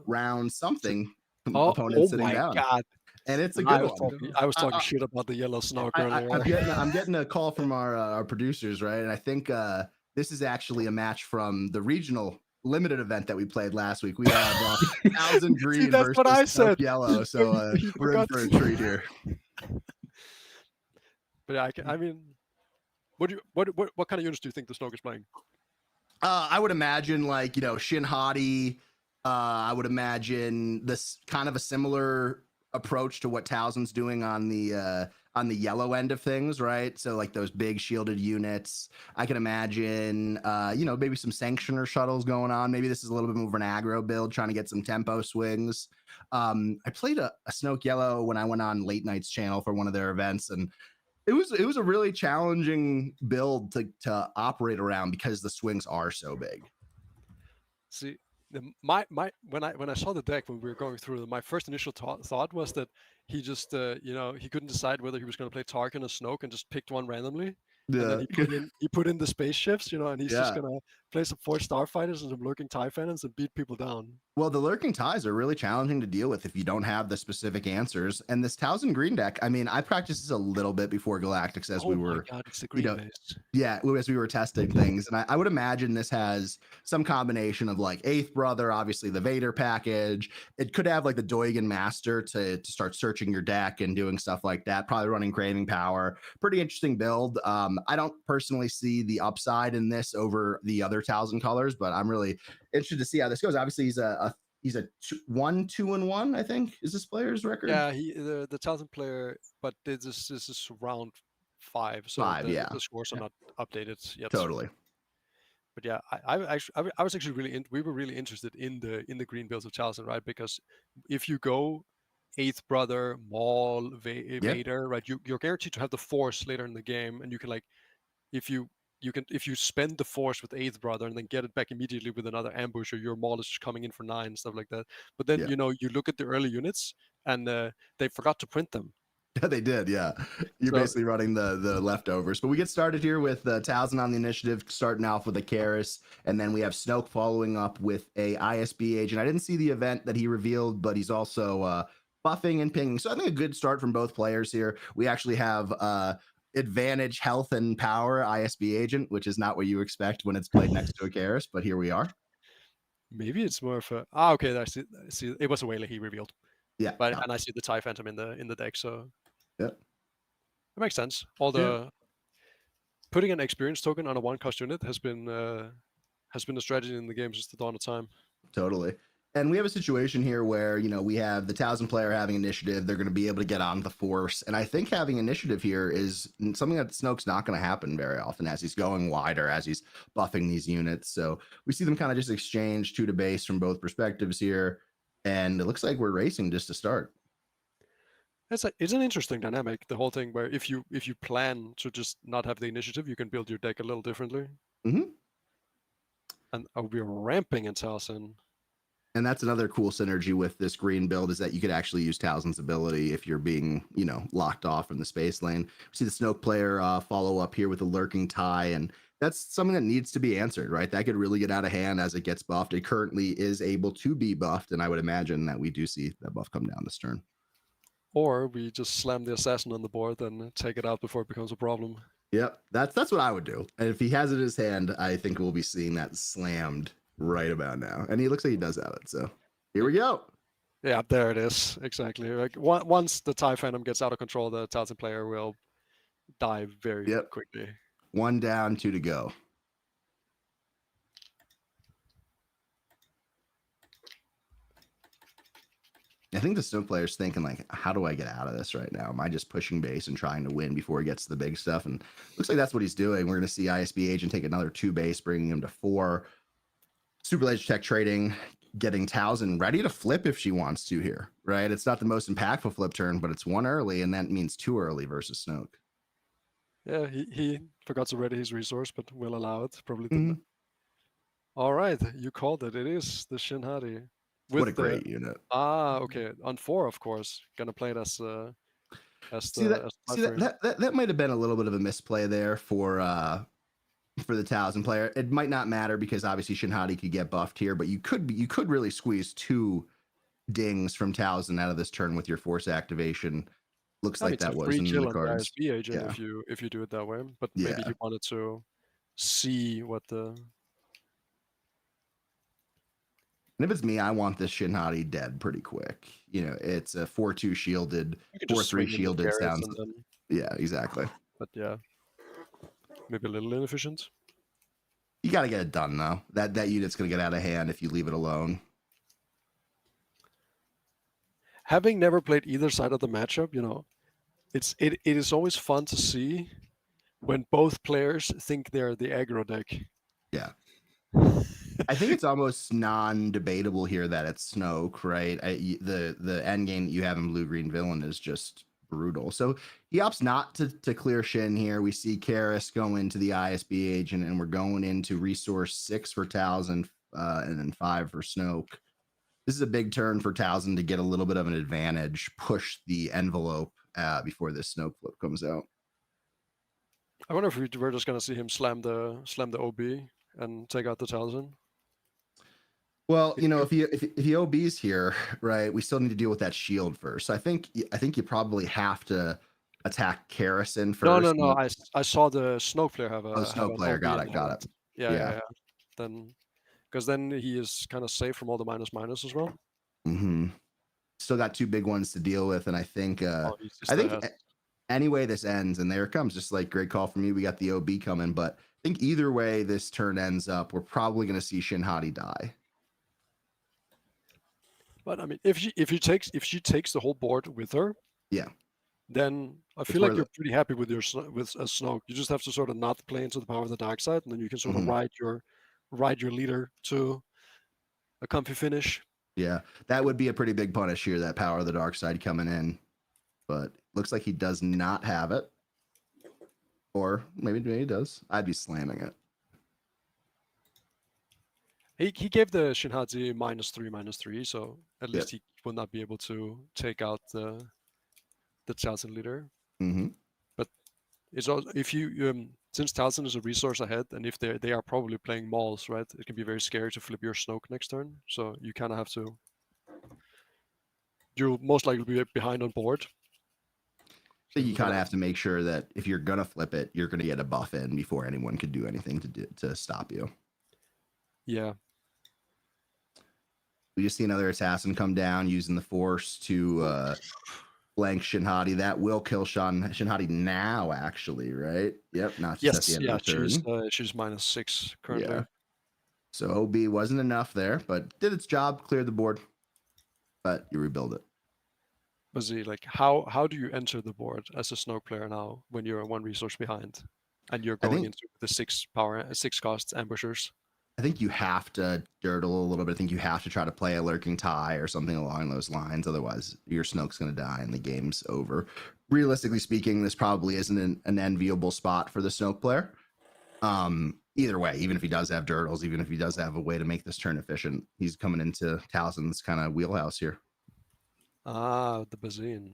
round something opponent sitting down. God. And it's a good one. I was talking shit about the yellow snow earlier. I'm getting a call from our producers, right? And I think this is actually a match from the regional limited event that we played last week. We have 1,000 green versus what I said. Yellow, so we're in for a treat here. But I mean, what kind of units do you think the Snoke is playing? I would imagine like Shin Hati. I would imagine this kind of a similar approach to what Towson's doing on the yellow end of things, right? So like those big shielded units. I can imagine maybe some sanctioner shuttles going on. Maybe this is a little bit more of an aggro build, trying to get some tempo swings. I played a Snoke Yellow when I went on Late Night's channel for one of their events, and it was a really challenging build to operate around because the swings are so big. See, when I saw the deck when we were going through, my first initial thought was that he just he couldn't decide whether he was going to play Tarkin or Snoke and just picked one randomly. Yeah. And then he put in the spaceships, and he's just going to play some 4 starfighters and some lurking TIE Phantoms and beat people down. Well, the lurking TIEs are really challenging to deal with if you don't have the specific answers. And this Towson green deck, I mean, I practiced this a little bit before Galactics as we were, it's the green based. Yeah, as we were testing things. And I would imagine this has some combination of like Eighth Brother, obviously the Vader package. It could have like the Doigan Master to start searching your deck and doing stuff like that. Probably running Craving Power. Pretty interesting build. I don't personally see the upside in this over the other Towson colors, but I'm really interested to see how this goes. Obviously, he's a 1-2-1, I think, is this player's record. Yeah, the Towson player, but this is round 5, so the scores are not updated yet. Totally. But yeah, I was actually we were really interested in the green builds of Towson, right? Because if you go Eighth Brother, Maul, Vader, right, you're guaranteed to have the Force later in the game, and you can like if you spend the Force with Eighth Brother and then get it back immediately with another ambush, or your Maul is just coming in for 9 and stuff like that. But then you look at the early units and they forgot to print them. Yeah, they did. Yeah, you're basically running the leftovers. But we get started here with Towson on the initiative, starting off with a Karis, and then we have Snoke following up with a ISB agent. I didn't see the event that he revealed, but he's also buffing and pinging. So I think a good start from both players here. We actually have advantage health and power ISB agent, which is not what you expect when it's played next to a Karis, but here we are. Maybe it's more of a okay. I see. It was a Whaley he revealed. Yeah, but and I see the TIE Phantom in the deck, so yeah, it makes sense. Putting an experience token on a 1-cost unit has been a strategy in the game since the dawn of time. Totally. And we have a situation here where, we have the Towson player having initiative. They're going to be able to get on the Force. And I think having initiative here is something that Snoke's not going to happen very often as he's going wider, as he's buffing these units. So we see them kind of just exchange 2 to base from both perspectives here. And it looks like we're racing just to start. It's an interesting dynamic, the whole thing, where if you plan to just not have the initiative, you can build your deck a little differently. Mm-hmm. And we're ramping in Towson. And that's another cool synergy with this green build, is that you could actually use Towson's ability if you're being, locked off from the space lane. We see the Snoke player follow up here with a lurking tie, and that's something that needs to be answered, right? That could really get out of hand as it gets buffed. It currently is able to be buffed, and I would imagine that we do see that buff come down this turn. Or we just slam the assassin on the board and take it out before it becomes a problem. Yep, that's what I would do. And if he has it in his hand, I think we'll be seeing that slammed right about now. And he looks like he does have it. So here we go. Yeah, there it is. Exactly. Like once the TIE Phantom gets out of control, the Townsend player will die very quickly. 1 down, 2 to go. I think the Snow player's thinking like, how do I get out of this right now? Am I just pushing base and trying to win before he gets to the big stuff? And looks like that's what he's doing. We're going to see ISB Agent take another 2 base, bringing him to 4. Super Ledge Tech trading, getting Townsend ready to flip if she wants to here, right? It's not the most impactful flip turn, but it's 1 early, and that means 2 early versus Snoke. Yeah, he forgot to ready his resource, but will allow it. Probably didn't. All right, you called it. It is the Shin Hati. What a great unit. Okay. On 4, of course. Gonna play it as that might have been a little bit of a misplay there for the Townsend player. It might not matter because obviously Shin Hati could get buffed here, but you could really squeeze 2 dings from Townsend out of this turn with your force activation. Looks like that was in the cards. The ISB agent if you do it that way, but maybe he wanted to see what the. And if it's me, I want this Shin Hati dead pretty quick. You know, it's a 4-2 shielded, 4-3 shielded sounds. Yeah, exactly. But yeah, maybe a little inefficient. You got to get it done though. That unit's going to get out of hand if you leave it alone. Having never played either side of the matchup, you know, it is always fun to see when both players think they're the aggro deck. Yeah. I think it's almost non-debatable here that it's Snoke, right? The end game that you have in blue-green villain is just brutal. So he opts not to clear Shin here. We see Karis go into the ISB agent, and we're going into resource 6 for Townsend and then 5 for Snoke. This is a big turn for Townsend to get a little bit of an advantage, push the envelope before this Snoke flip comes out. I wonder if we're just going to see him slam the OB and take out the Townsend. Well, you know, if he OBs here, right, we still need to deal with that shield first. So I think you probably have to attack Karrison first. No. I saw the Snoke player have a. Oh, Snoke player, got it. Yeah. Then, because then he is kind of safe from all the minus as well. Mm-hmm. Still got 2 big ones to deal with, and I think any way this ends, and there it comes, just like great call from me. We got the OB coming, but I think either way this turn ends up, we're probably going to see Shin Hati die. But I mean, if she takes the whole board with her, then I feel like you're pretty happy with a Snoke. You just have to sort of not play into the power of the dark side, and then you can sort of ride your leader to a comfy finish. Yeah, that would be a pretty big punish here, that power of the dark side coming in. But looks like he does not have it. Or maybe he does. I'd be slamming it. He gave the Shin Hati -3/-3, so at least he will not be able to take out the Townsend leader. Mm-hmm. But it's also, if you since Townsend is a resource ahead, and if they are probably playing mauls, right? It can be very scary to flip your Snoke next turn. So you kind of have to. You'll most likely be behind on board. So you kind of have to make sure that if you're gonna flip it, you're gonna get a buff in before anyone could do anything to stop you. Yeah. We just see another assassin come down using the force to flank Shin Hati. That will kill Shin Hati now, actually, right? Yep. Not just at the end of the turn. She's -6 currently. Yeah. So OB wasn't enough there, but did its job, cleared the board. But you rebuild it. But see, like, how do you enter the board as a Snoke player now when you're 1 resource behind and you're going into the 6 cost ambushers? I think you have to dirtle a little bit. I think you have to try to play a lurking tie or something along those lines. Otherwise, your Snoke's going to die and the game's over. Realistically speaking, this probably isn't an enviable spot for the Snoke player. Either way, even if he does have dirtles, even if he does have a way to make this turn efficient, he's coming into Townsend's kind of wheelhouse here. Ah, the Bazine.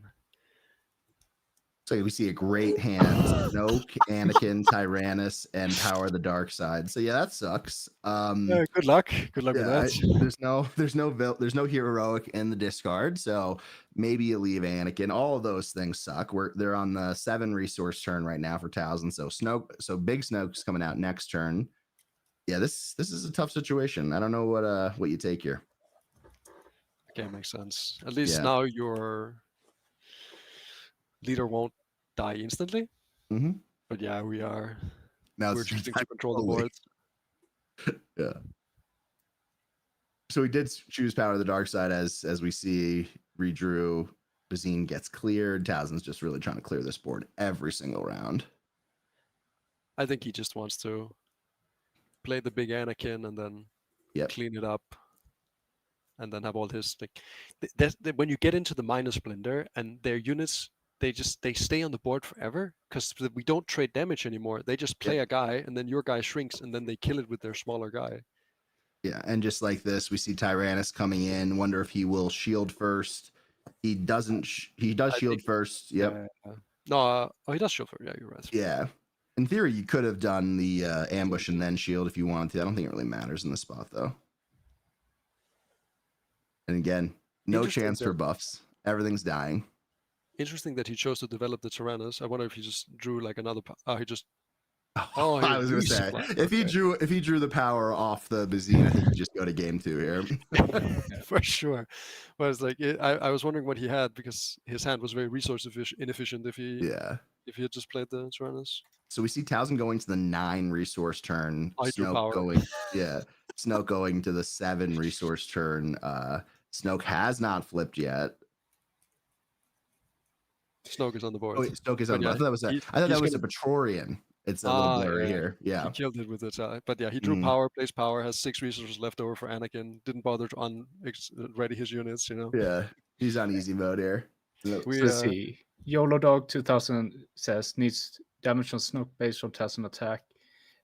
So we see a great hand: Snoke, Anakin, Tyrannus, and Power of the Dark Side. So yeah, that sucks. Yeah, good luck. Good luck with that. There's no heroic in the discard. So maybe you leave Anakin. All of those things suck. They're on the 7 resource turn right now for Townsend. So Big Snoke's coming out next turn. Yeah, this is a tough situation. I don't know what you take here. Okay, makes sense. At least Yeah. now your leader won't die instantly. Mm-hmm. But yeah, we're Now it's choosing time to control the slowly. boards. Yeah. So we did choose Power of the Dark Side as we see redrew. Bazine gets cleared. Towson's just really trying to clear this board every single round. I think he just wants to play the big Anakin and then clean it up, and then have all his like. When you get into the minus blender and their units, they stay on the board forever because we don't trade damage anymore. They just play a guy, and then your guy shrinks, and then they kill it with their smaller guy. Yeah, and just like this, we see Tyrannus coming in. Wonder if he will shield first. He doesn't. He does shield first. Yep. No, he does shield first. Yeah, you're right. Yeah. In theory, you could have done the ambush and then shield if you wanted to. I don't think it really matters in this spot, though. And again, no chance for buffs. Everything's dying. Interesting that he chose to develop the Tyrannus. I wonder if he just drew like another. He just. I was gonna say if he drew the power off the Bazine, I think he'd just go to game 2 here. For sure. But it's like I was wondering what he had because his hand was very resource inefficient if he had just played the Tyrannus. So we see Towson going to the 9 resource turn. Snoke going, Snoke going to the 7 resource turn. Snoke has not flipped yet. Snoke is on the board. Oh, wait, Snoke is on the board. I thought that was a Praetorian. It's a little blurry here. Yeah. He killed it with it. But yeah, he drew power, plays power, has 6 resources left over for Anakin. Didn't bother to ready his units, Yeah, he's on easy mode here. Let's see. YOLO Dog 2000 says needs damage on Snoke based on Towson attack.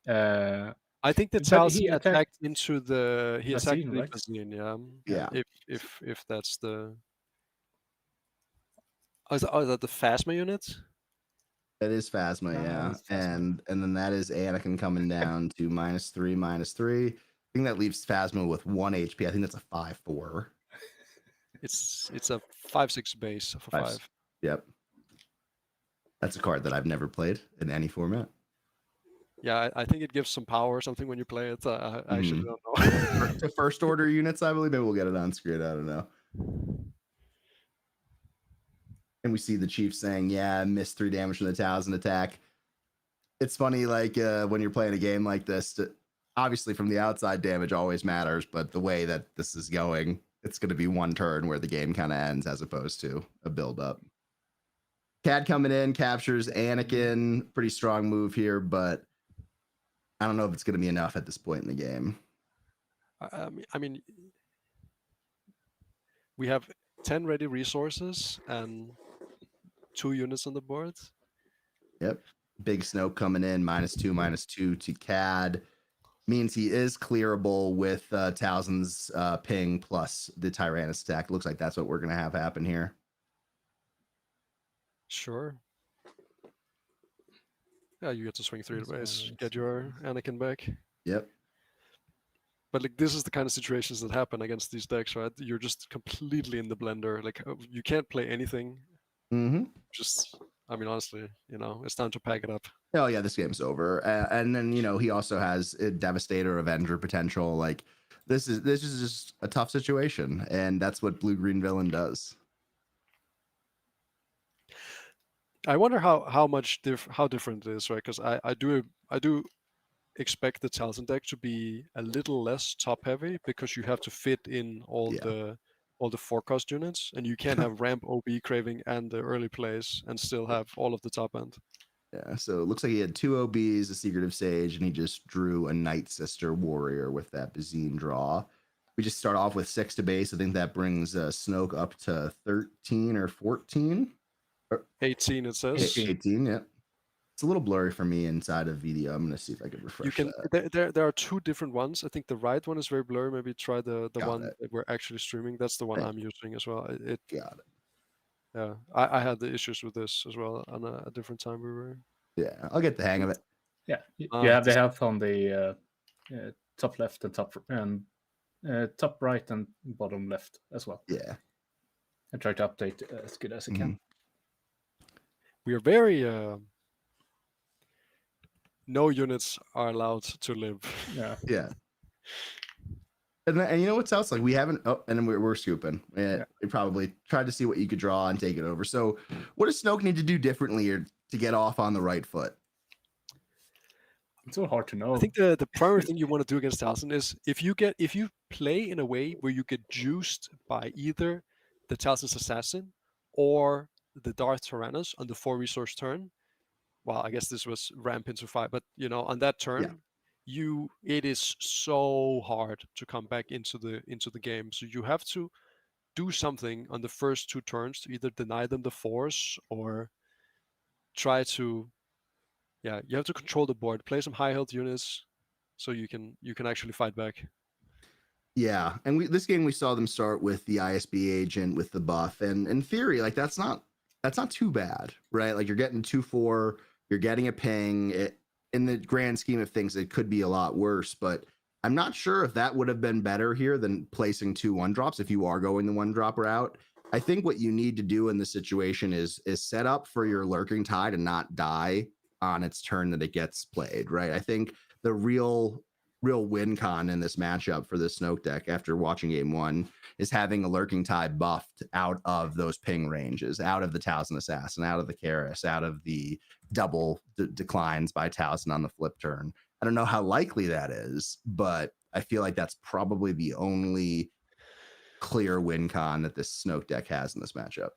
I think that Towson attacked into the Bazine, yeah. If that's the is that the Phasma unit? That is Phasma, yeah. And then that is Anakin coming down to -3, -3. I think that leaves Phasma with 1 HP. I think that's a 5/4. It's a 5/6 base for 5. Yep. That's a card that I've never played in any format. Yeah, I think it gives some power or something when you play it. I actually don't know. To first order units, I believe. Maybe we'll get it on screen. I don't know. And we see the Chief saying, yeah, missed 3 damage from the Towson attack. It's funny, like when you're playing a game like this, obviously from the outside, damage always matters, but the way that this is going, it's going to be one turn where the game kind of ends as opposed to a build-up. Cad coming in, captures Anakin. Pretty strong move here, but I don't know if it's going to be enough at this point in the game. I mean, we have 10 ready resources and 2 units on the board. Yep. Big Snoke coming in, -2/-2 to Cad. Means he is clearable with Towson's ping plus the Tyrannus attack. Looks like that's what we're going to have happen here. Sure. Yeah, you get to swing 3 ways, get your Anakin back. Yep. But like this is the kind of situations that happen against these decks, right? You're just completely in the blender. Like you can't play anything. Mm-hmm. Just, I mean, honestly, it's time to pack it up. Oh yeah, this game's over. And then he also has a Devastator, Avenger potential. Like this is just a tough situation, and that's what Blue Green Villain does. I wonder how different it is, right? Because I do expect the Towson deck to be a little less top heavy because you have to fit in all the forecast units, and you can't have ramp, OB, craving, and the early plays and still have all of the top end. Yeah, so it looks like he had 2 OBs, a Secretive Sage, and he just drew a Night Sister Warrior with that Bazine draw. We just start off with 6 to base. I think that brings Snoke up to 13 or 14. 18, it says. 18, yeah. It's a little blurry for me inside of video. I'm going to see if I can refresh that. There are 2 different ones. I think the right one is very blurry. Maybe try the one that we're actually streaming. That's the one I'm using as well. Got it. Yeah, I had the issues with this as well on a different time we were. Yeah, I'll get the hang of it. Yeah, you have the health on the top left and top right and bottom left as well. Yeah, I try to update as good as I can. We are very no units are allowed to live. Yeah. Yeah. And you know what else? Like we haven't. Oh, and then we're scooping. We probably tried to see what you could draw and take it over. So, what does Snoke need to do differently or to get off on the right foot? It's so hard to know. I think the primary thing you want to do against Talon is if you play in a way where you get juiced by either the Talon's assassin or the Darth Tyrannus on the 4 resource turn. Well, I guess this was ramp into 5, but on that turn, it is so hard to come back into the game. So you have to do something on the first 2 turns to either deny them the force or try to you have to control the board, play some high health units so you can actually fight back. Yeah, and this game we saw them start with the ISB agent with the buff, and in theory, like that's not too bad, right? Like you're getting 2/4, you're getting a ping. In the grand scheme of things, it could be a lot worse, but I'm not sure if that would have been better here than placing 2 1-drops if you are going the 1-drop route. I think what you need to do in this situation is set up for your Lurking Tide and not die on its turn that it gets played, right? I think the real win con in this matchup for this Snoke deck after watching game 1 is having a Lurking Tide buffed out of those ping ranges, out of the Talon Assassin, out of the Karis, out of the double declines by Talon on the flip turn. I don't know how likely that is, but I feel like that's probably the only clear win con that this Snoke deck has in this matchup.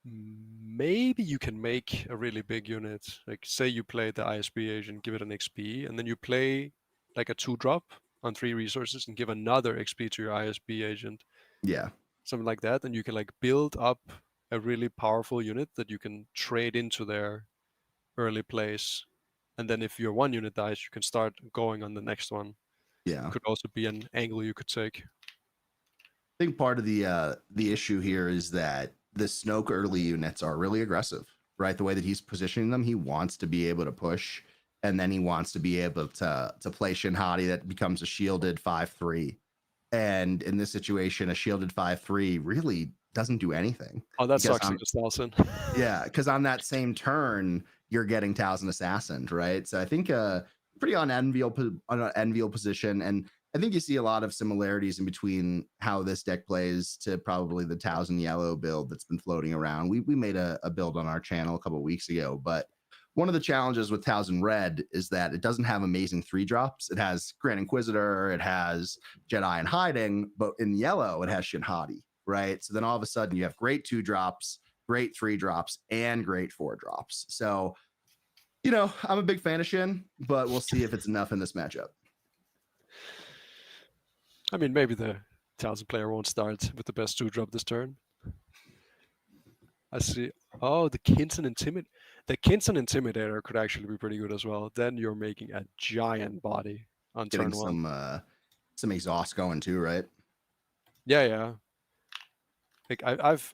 Maybe you can make a really big unit. Like say you play the ISB agent, give it an XP, and then you play like a 2-drop on 3 resources and give another XP to your ISB agent. Yeah. Something like that. And you can like build up a really powerful unit that you can trade into their early plays. And then if your 1 unit dies, you can start going on the next one. Yeah. Could also be an angle you could take. I think part of the issue here is that the Snoke early units are really aggressive, right? The way that he's positioning them, he wants to be able to push, and then he wants to be able to play Shin Hati that becomes a shielded 5/3. And in this situation, a shielded 5/3 really doesn't do anything. Oh, that sucks against Talon. Yeah, because on that same turn, you're getting Talon assassined, right? So I think pretty unenviable position, and I think you see a lot of similarities in between how this deck plays to probably the Talon yellow build that's been floating around. We made a build on our channel a couple of weeks ago, but one of the challenges with Talon red is that it doesn't have amazing 3-drops. It has Grand Inquisitor, it has Jedi in hiding, but in yellow, it has Shin Hati, right? So then all of a sudden you have great 2-drops, great 3-drops, and great 4-drops. So, I'm a big fan of Shin, but we'll see if it's enough in this matchup. I mean, maybe the Talon player won't start with the best 2-drop this turn. I see. Oh, the Kinson Intimidator could actually be pretty good as well. Then you're making a giant body on turn 1. Some exhaust going too, right? Yeah. Like I've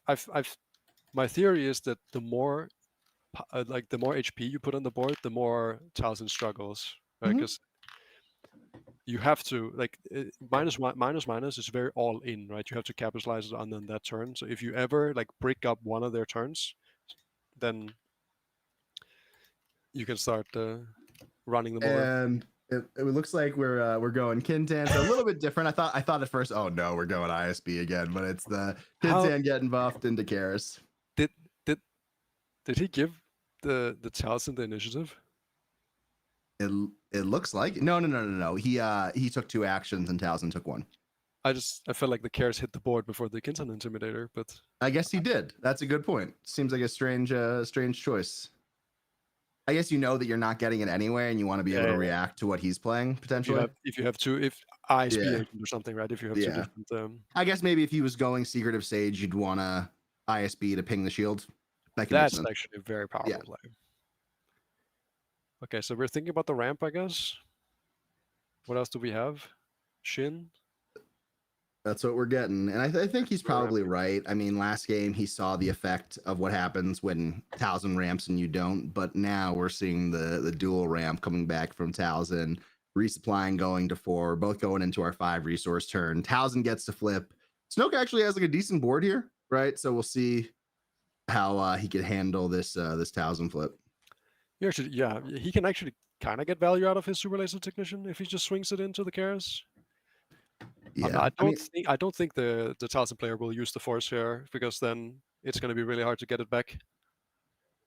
my theory is that the more HP you put on the board, the more Talon struggles, right? Because you have to minus is very all in, right? You have to capitalize on that turn. So if you ever break up one of their turns, then you can start running them over. And it looks like we're going Kintan. So a little bit different. I thought at first, oh no, we're going ISB again, but it's the Kintan getting buffed into Karis. Did he give the Talon the initiative? It looks like no. He took 2 actions and Talon took 1. I felt like the Karis hit the board before the Kinson Intimidator, but I guess he did. That's a good point. Seems like a strange choice. I guess that you're not getting it anyway, and you want to be able to react to what he's playing potentially. If ISB agent or something, right? If you have 2 different. I guess maybe if he was going Secretive Sage, you'd want to ISB to ping the shield. That's actually a very powerful play. Okay, so we're thinking about the ramp, I guess. What else do we have? Shin? That's what we're getting. And I think he's probably right. I mean, last game he saw the effect of what happens when Talon ramps and you don't. But now we're seeing the dual ramp coming back from Talon, resupplying going to 4, both going into our 5 resource turn. Talon gets to flip. Snoke actually has a decent board here, right? So we'll see how he could handle this Talon flip. He can actually kind of get value out of his super laser technician if he just swings it into the Karas. Yeah, I don't think the Talisman player will use the force here, because then it's going to be really hard to get it back.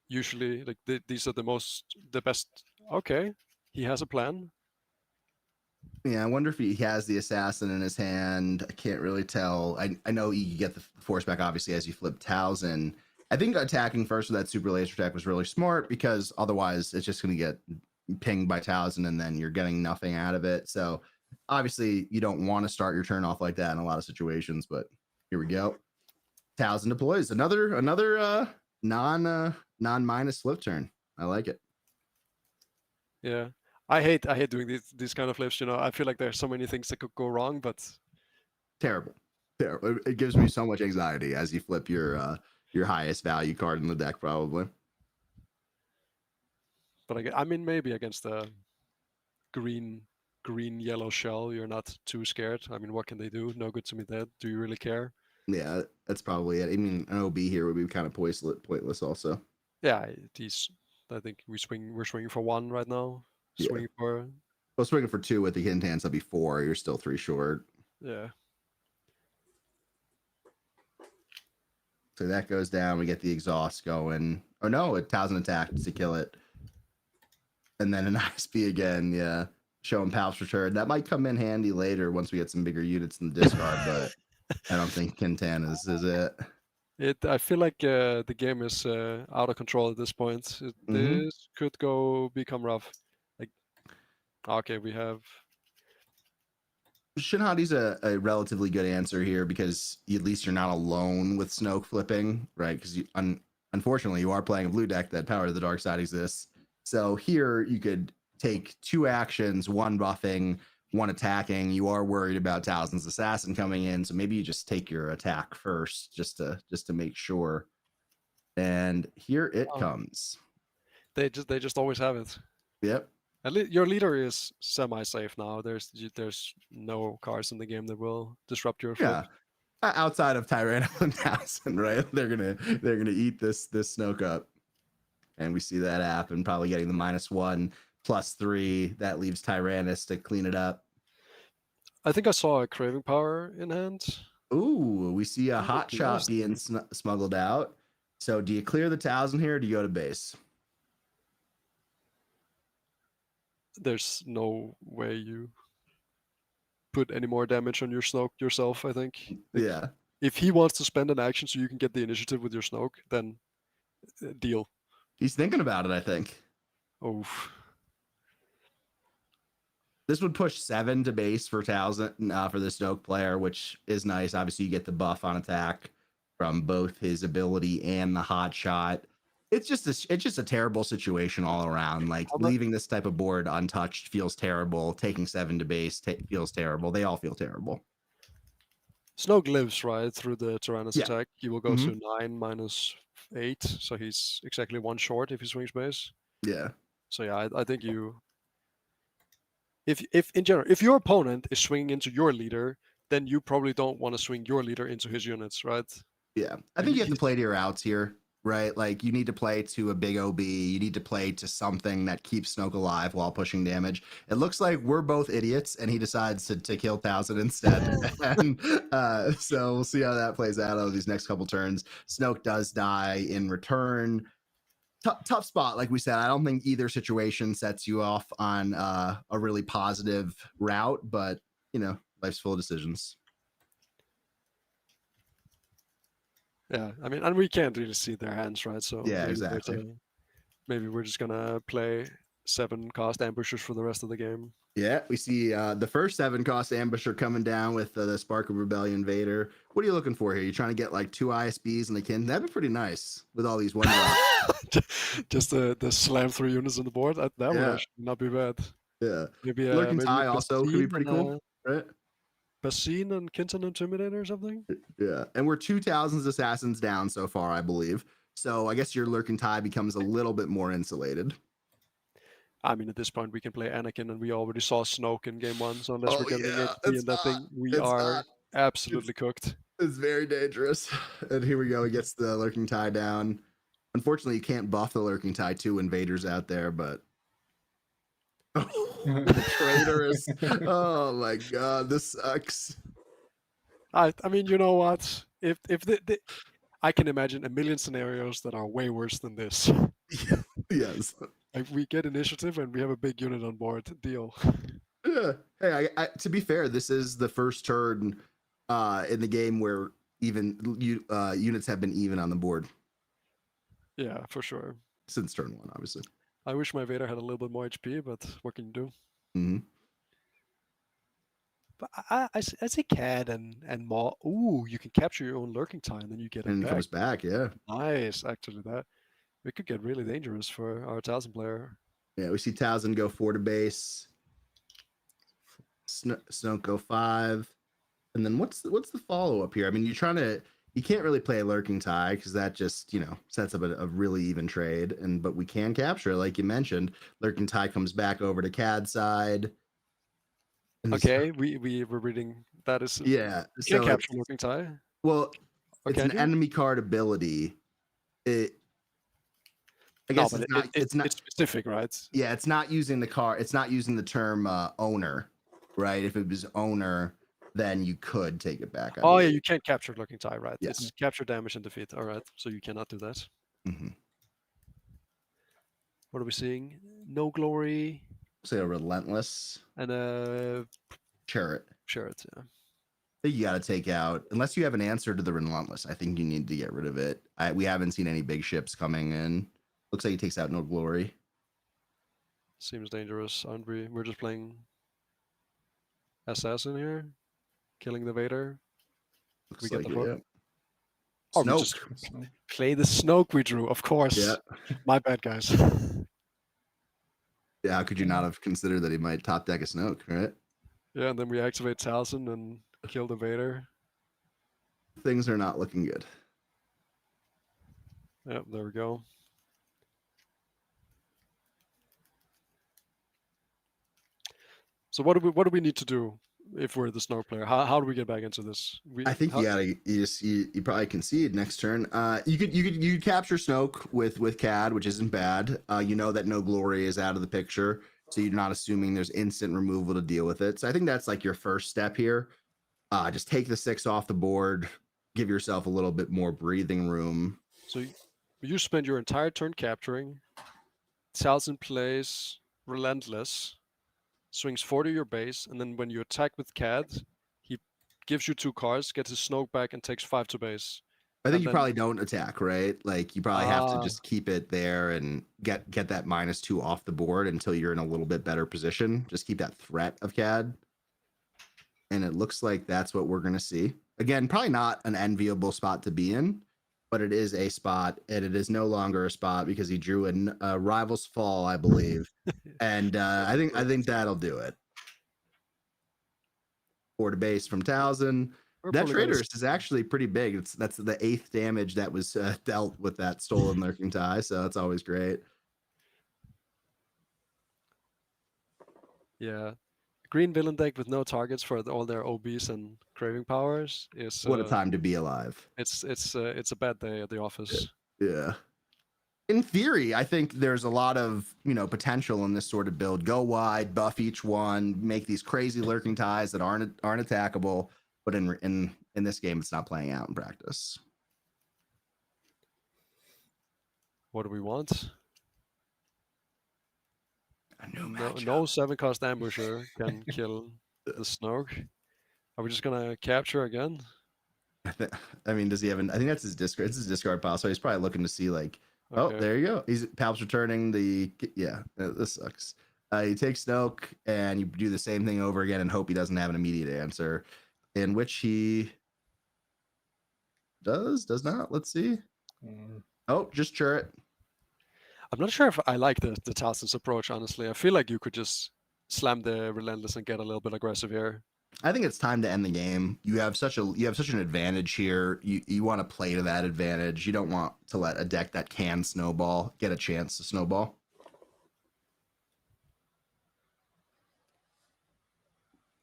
Usually, like these are the best. Okay, he has a plan. Yeah, I wonder if he has the assassin in his hand. I can't really tell. I know you get the force back, obviously, as you flip Towson. I think attacking first with that super laser attack was really smart, because otherwise it's just going to get pinged by Towson and then you're getting nothing out of it. So obviously you don't want to start your turn off like that in a lot of situations, but here we go. Towson deploys another non-minus flip turn. I like it. Yeah. I hate doing these kind of flips. I feel like there's so many things that could go wrong, but Terrible. It gives me so much anxiety as you flip your highest value card in the deck, probably. But I mean, maybe against the green yellow shell, you're not too scared. I mean, what can they do? No good to me dead. Do you really care? Yeah, that's probably it. I mean, an OB here would be kind of pointless also. Yeah, I think we're swinging for 1 right now. Yeah. Swinging for. Well, swinging for 2 with the hint hands, that'd be 4. You're still 3 short. Yeah. So that goes down. We get the exhaust going. Oh no, a Towson attacked to kill it. And then an ISP again, yeah. Showing Palp's return. That might come in handy later once we get some bigger units in the discard, but I don't think Kintan is it. I feel like the game is out of control at this point. This could become rough. Like, okay, we have. Shinhadi's a relatively good answer here, because at least you're not alone with Snoke flipping, right? Because unfortunately, you are playing a blue deck that Power to the Dark Side exists. So here you could take 2 actions, 1 buffing, 1 attacking. You are worried about Towson's assassin coming in, so maybe you just take your attack first, just to make sure. And here it comes. They just always have it. Yep. Your leader is semi-safe now. There's no cards in the game that will disrupt your flip. Yeah. Outside of Tyranno and Towson, right? They're gonna eat this Snoke up. And we see that happen, probably getting the -1 +3. That leaves Tyrannus to clean it up. I think I saw a Craving Power in hand. Ooh, we see a hot shot being smuggled out. So do you clear the Towson here, or do you go to base? There's no way you put any more damage on your Snoke yourself, I think. Yeah. If he wants to spend an action so you can get the initiative with your Snoke, then deal. He's thinking about it, I think. Oh. This would push 7 to base for Towson for the Snoke player, which is nice. Obviously, you get the buff on attack from both his ability and the hot shot. It's just a terrible situation all around. Like, leaving this type of board untouched feels terrible. Taking 7 to base feels terrible. They all feel terrible. Snoke lives right through the Tyrannus attack. He will go to 9 -8, so he's exactly 1 short if he swings base. Yeah. So yeah, I think you. If in general, if your opponent is swinging into your leader, then you probably don't want to swing your leader into his units, right? Yeah, I think you have to play to your outs here, right? Like, you need to play to a big OB. You need to play to something that keeps Snoke alive while pushing damage. It looks like we're both idiots, and he decides to kill Towson instead. And so we'll see how that plays out over these next couple turns. Snoke does die in return. Tough spot, like we said. I don't think either situation sets you off on a really positive route, but life's full of decisions. Yeah, I mean, and we can't really see their hands, right? So yeah, exactly. Maybe we're just gonna play 7-cost ambushers for the rest of the game. Yeah, we see the first 7-cost ambusher coming down with the Spark of Rebellion Vader. What are you looking for here? You trying to get like 2 ISBs and a kin? That'd be pretty nice with all these one Just the slam 3 units on the board. That would actually not be bad. Yeah, maybe Lurking Tie also could be pretty cool, right? Basine and Kinton Intimidator or something. Yeah, and we're 2 Towson's assassins down so far, I believe. So I guess your Lurking Tie becomes a little bit more insulated. I mean, at this point, we can play Anakin, and we already saw Snoke in game 1. So unless we're getting HP in that thing, we are absolutely cooked. It's very dangerous. And here we go. He gets the Lurking Tie down. Unfortunately, you can't buff the Lurking Tide 2 invaders out there, but the traitorous. Oh my god, this sucks. I mean, you know what? If I can imagine a million scenarios that are way worse than this. Yes. Like we get initiative and we have a big unit on board. Deal. Yeah. Hey, to be fair, this is the first turn in the game where even units have been even on the board Yeah, for sure. since turn 1, obviously. I wish my Vader had a little bit more HP, but what can you do? Mm-hmm. But I see CAD and Maw. Ooh, you can capture your own lurking time, and then you get it And it back. comes back, yeah. Nice, actually, that it could get really dangerous for our 1000 player. Yeah, we see Towson go 4 to base. Snoke go 5. And then what's the follow up here? I mean, you can't really play a Lurking Tie because that just, sets up a really even trade. But we can capture, like you mentioned, Lurking Tie comes back over to CAD side. Okay, we were reading that is yeah. You can't capture Lurking Tie. Well, it's an you? enemy card ability. I guess it's not specific, right? Yeah, it's not using the card. It's not using the term owner, right? If it was owner, then you could take it back. Yeah, you can't capture Lurking Tie, right? Yeah. It's capture, damage, and defeat. All right, so you cannot do that. Mm-hmm. What are we seeing? No glory. Say a relentless And a chariot. Chariot, yeah. I think you got to take out, unless you have an answer to the relentless. I think you need to get rid of it. We haven't seen any big ships coming in. Looks like he takes out no glory. Seems dangerous, aren't we? We're just playing assassin here, killing the Vader. Looks we get like the fuck. Yeah. Oh, Snoke. we just play the Snoke we drew, of course. Yeah. My bad, guys. Yeah, how could you not have considered that he might top deck a Snoke, right? Yeah, and then we activate Towson and kill the Vader. Things are not looking good. Yep, there we go. So what do we need to do if we're the Snoke player? How do we get back into this? I think you probably concede next turn. You could capture Snoke with CAD, which isn't bad. You know that no glory is out of the picture, so you're not assuming there's instant removal to deal with it. So I think that's like your first step here. Just take the 6 off the board, give yourself a little bit more breathing room. So you spend your entire turn capturing. Towson plays relentless, swings 4 to your base, and then when you attack with CAD, he gives you 2 cards, gets his Snoke back, and takes 5 to base. I think you probably don't attack, right? Like you probably have to just keep it there and get that -2 off the board until you're in a little bit better position. Just keep that threat of CAD. And it looks like that's what we're going to see. Again, probably not an enviable spot to be in, but it is a spot, and it is no longer a spot because he drew a Rival's Fall, I believe. And I think that'll do it. 4 to base from Towson. That Traitors is actually pretty big. That's the 8th damage that was dealt with that stolen Lurking Tie, so that's always great. Yeah. Green villain deck with no targets for all their OBs and craving powers is what a time to be alive. It's a bad day at the office. Yeah. In theory, I think there's a lot of potential in this sort of build. Go wide, buff each one, make these crazy Lurking Ties that aren't attackable. But in this game, it's not playing out in practice. What do we want? No 7-cost ambusher can kill the Snoke. Are we just gonna capture again? I mean, does he have I think that's his discard. It's his discard pile, so he's probably looking to see like, oh, there you go. Palp's returning the this sucks. You take Snoke and you do the same thing over again and hope he doesn't have an immediate answer, in which he does not. Let's see. Oh, just turret. I'm not sure if I like the Towson's approach, honestly. I feel like you could just slam the Relentless and get a little bit aggressive here. I think it's time to end the game. You have such an advantage here. You want to play to that advantage. You don't want to let a deck that can snowball get a chance to snowball.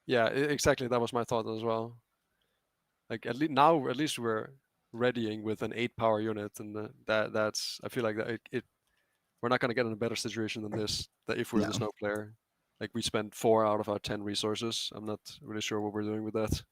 Yeah, exactly. That was my thought as well. Like at least we're readying with an 8 power unit, and that's I feel like that we're not going to get in a better situation than this. That if we're No. the snow player, like we spent 4 out of our 10 resources. I'm not really sure what we're doing with that.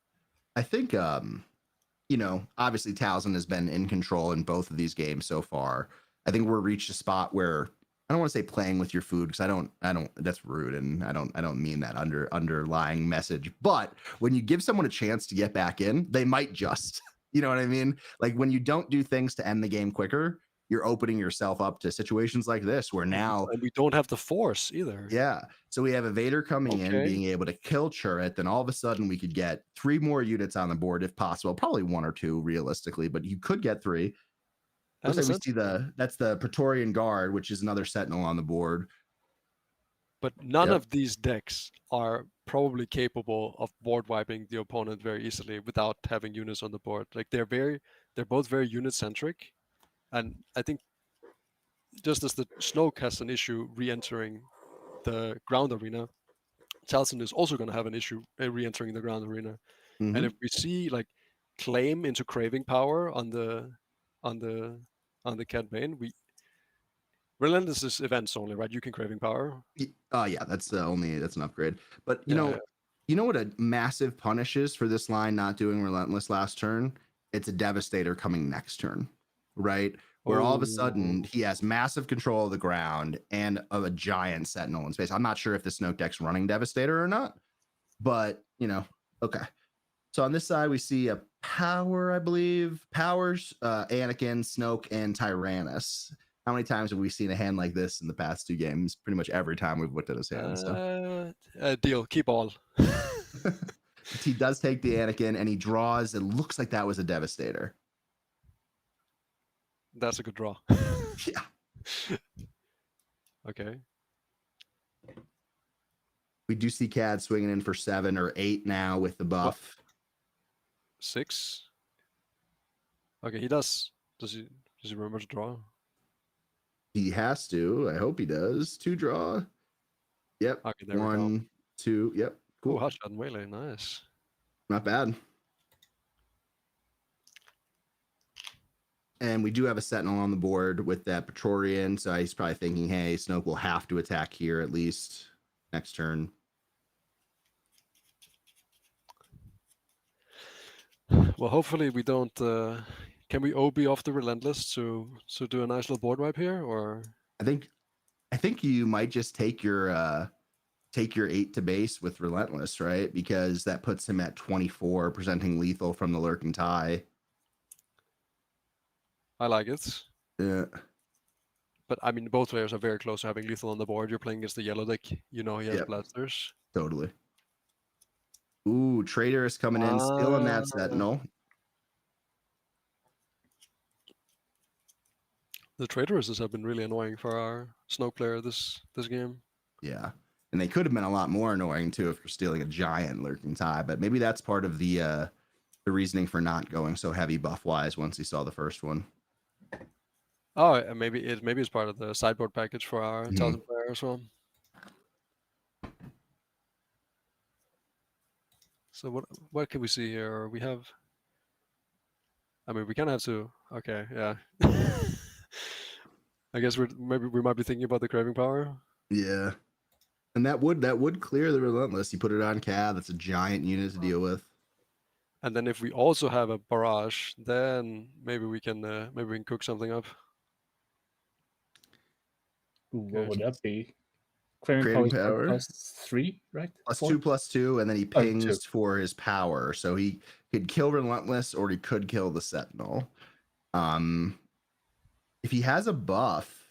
I think obviously Towson has been in control in both of these games so far. I think we're reached a spot where I don't want to say playing with your food, because I don't that's rude, and I don't mean that underlying message. But when you give someone a chance to get back in, they might just, you know what I mean? Like when you don't do things to end the game quicker, you're opening yourself up to situations like this where now, and we don't have the force either. yeah. So we have a Vader coming in, Okay. being able to kill Churret, then all of a sudden we could get 3 more units on the board if possible. Probably 1 or 2 realistically, but you could get 3. And Looks like we see that's the Praetorian Guard, which is another Sentinel on the board. But none Yep. of these decks are probably capable of board wiping the opponent very easily without having units on the board. Like they're both very unit centric, and I think just as the Snoke has an issue re-entering the ground arena, Towson is also going to have an issue re-entering the ground arena. Mhm. And if we see like claim into craving power on the campaign, Relentless is events only, right? You can craving power. Yeah, that's an upgrade. But Yeah. you know what a massive punish is for this line not doing Relentless last turn? It's a Devastator coming next turn, right? Where all of a sudden he has massive control of the ground and of a giant Sentinel in space. I'm not sure if the Snoke deck's running Devastator or not, but okay. So on this side, we see a Power, I believe. Powers, Anakin, Snoke, and Tyrannus. How many times have we seen a hand like this in the past 2 games? Pretty much every time we've looked at his hand. Deal. Keep all. He does take the Anakin, and he draws. It looks like that was a Devastator. That's a good draw. Yeah. Okay. We do see Cad swinging in for 7 or 8 now with the buff. 6. Okay, he does. Does he remember to draw? He has to. I hope he does. 2 draw. Yep. Okay, there 1, we go. 2. Yep. Cool. Oh, hot shot and melee. Nice. Not bad. And we do have a Sentinel on the board with that Praetorian, so he's probably thinking, hey, Snoke will have to attack here at least next turn. Well, hopefully we don't. Can we OB off the Relentless to do a nice little board wipe here, or? I think you might just take your 8 to base with Relentless, right? Because that puts him at 24, presenting lethal from the Lurking Tie. I like it. Yeah. But I mean, both players are very close to having lethal on the board. You're playing against the yellow deck. You know he has blasters. Totally. Ooh, Traitor is coming in, stealing that Sentinel. The Traitorous's have been really annoying for our Snoke player this game. Yeah. And they could have been a lot more annoying too if you're stealing a giant Lurking Tie, but maybe that's part of the reasoning for not going so heavy buff wise once he saw the first one. Oh, maybe it's part of the sideboard package for our Towson player as well. So what can we see here? We have. I mean, we kind of have to. Okay, yeah. I guess we might be thinking about the craving power. Yeah, and that would clear the Relentless. You put it on Cad. That's a giant unit to deal with. And then if we also have a barrage, then maybe we can cook something up. What would that be? Craving Craving power power. +3, right? +2/+2, and then he pings for his power. So he could kill Relentless or he could kill the Sentinel. If he has a buff,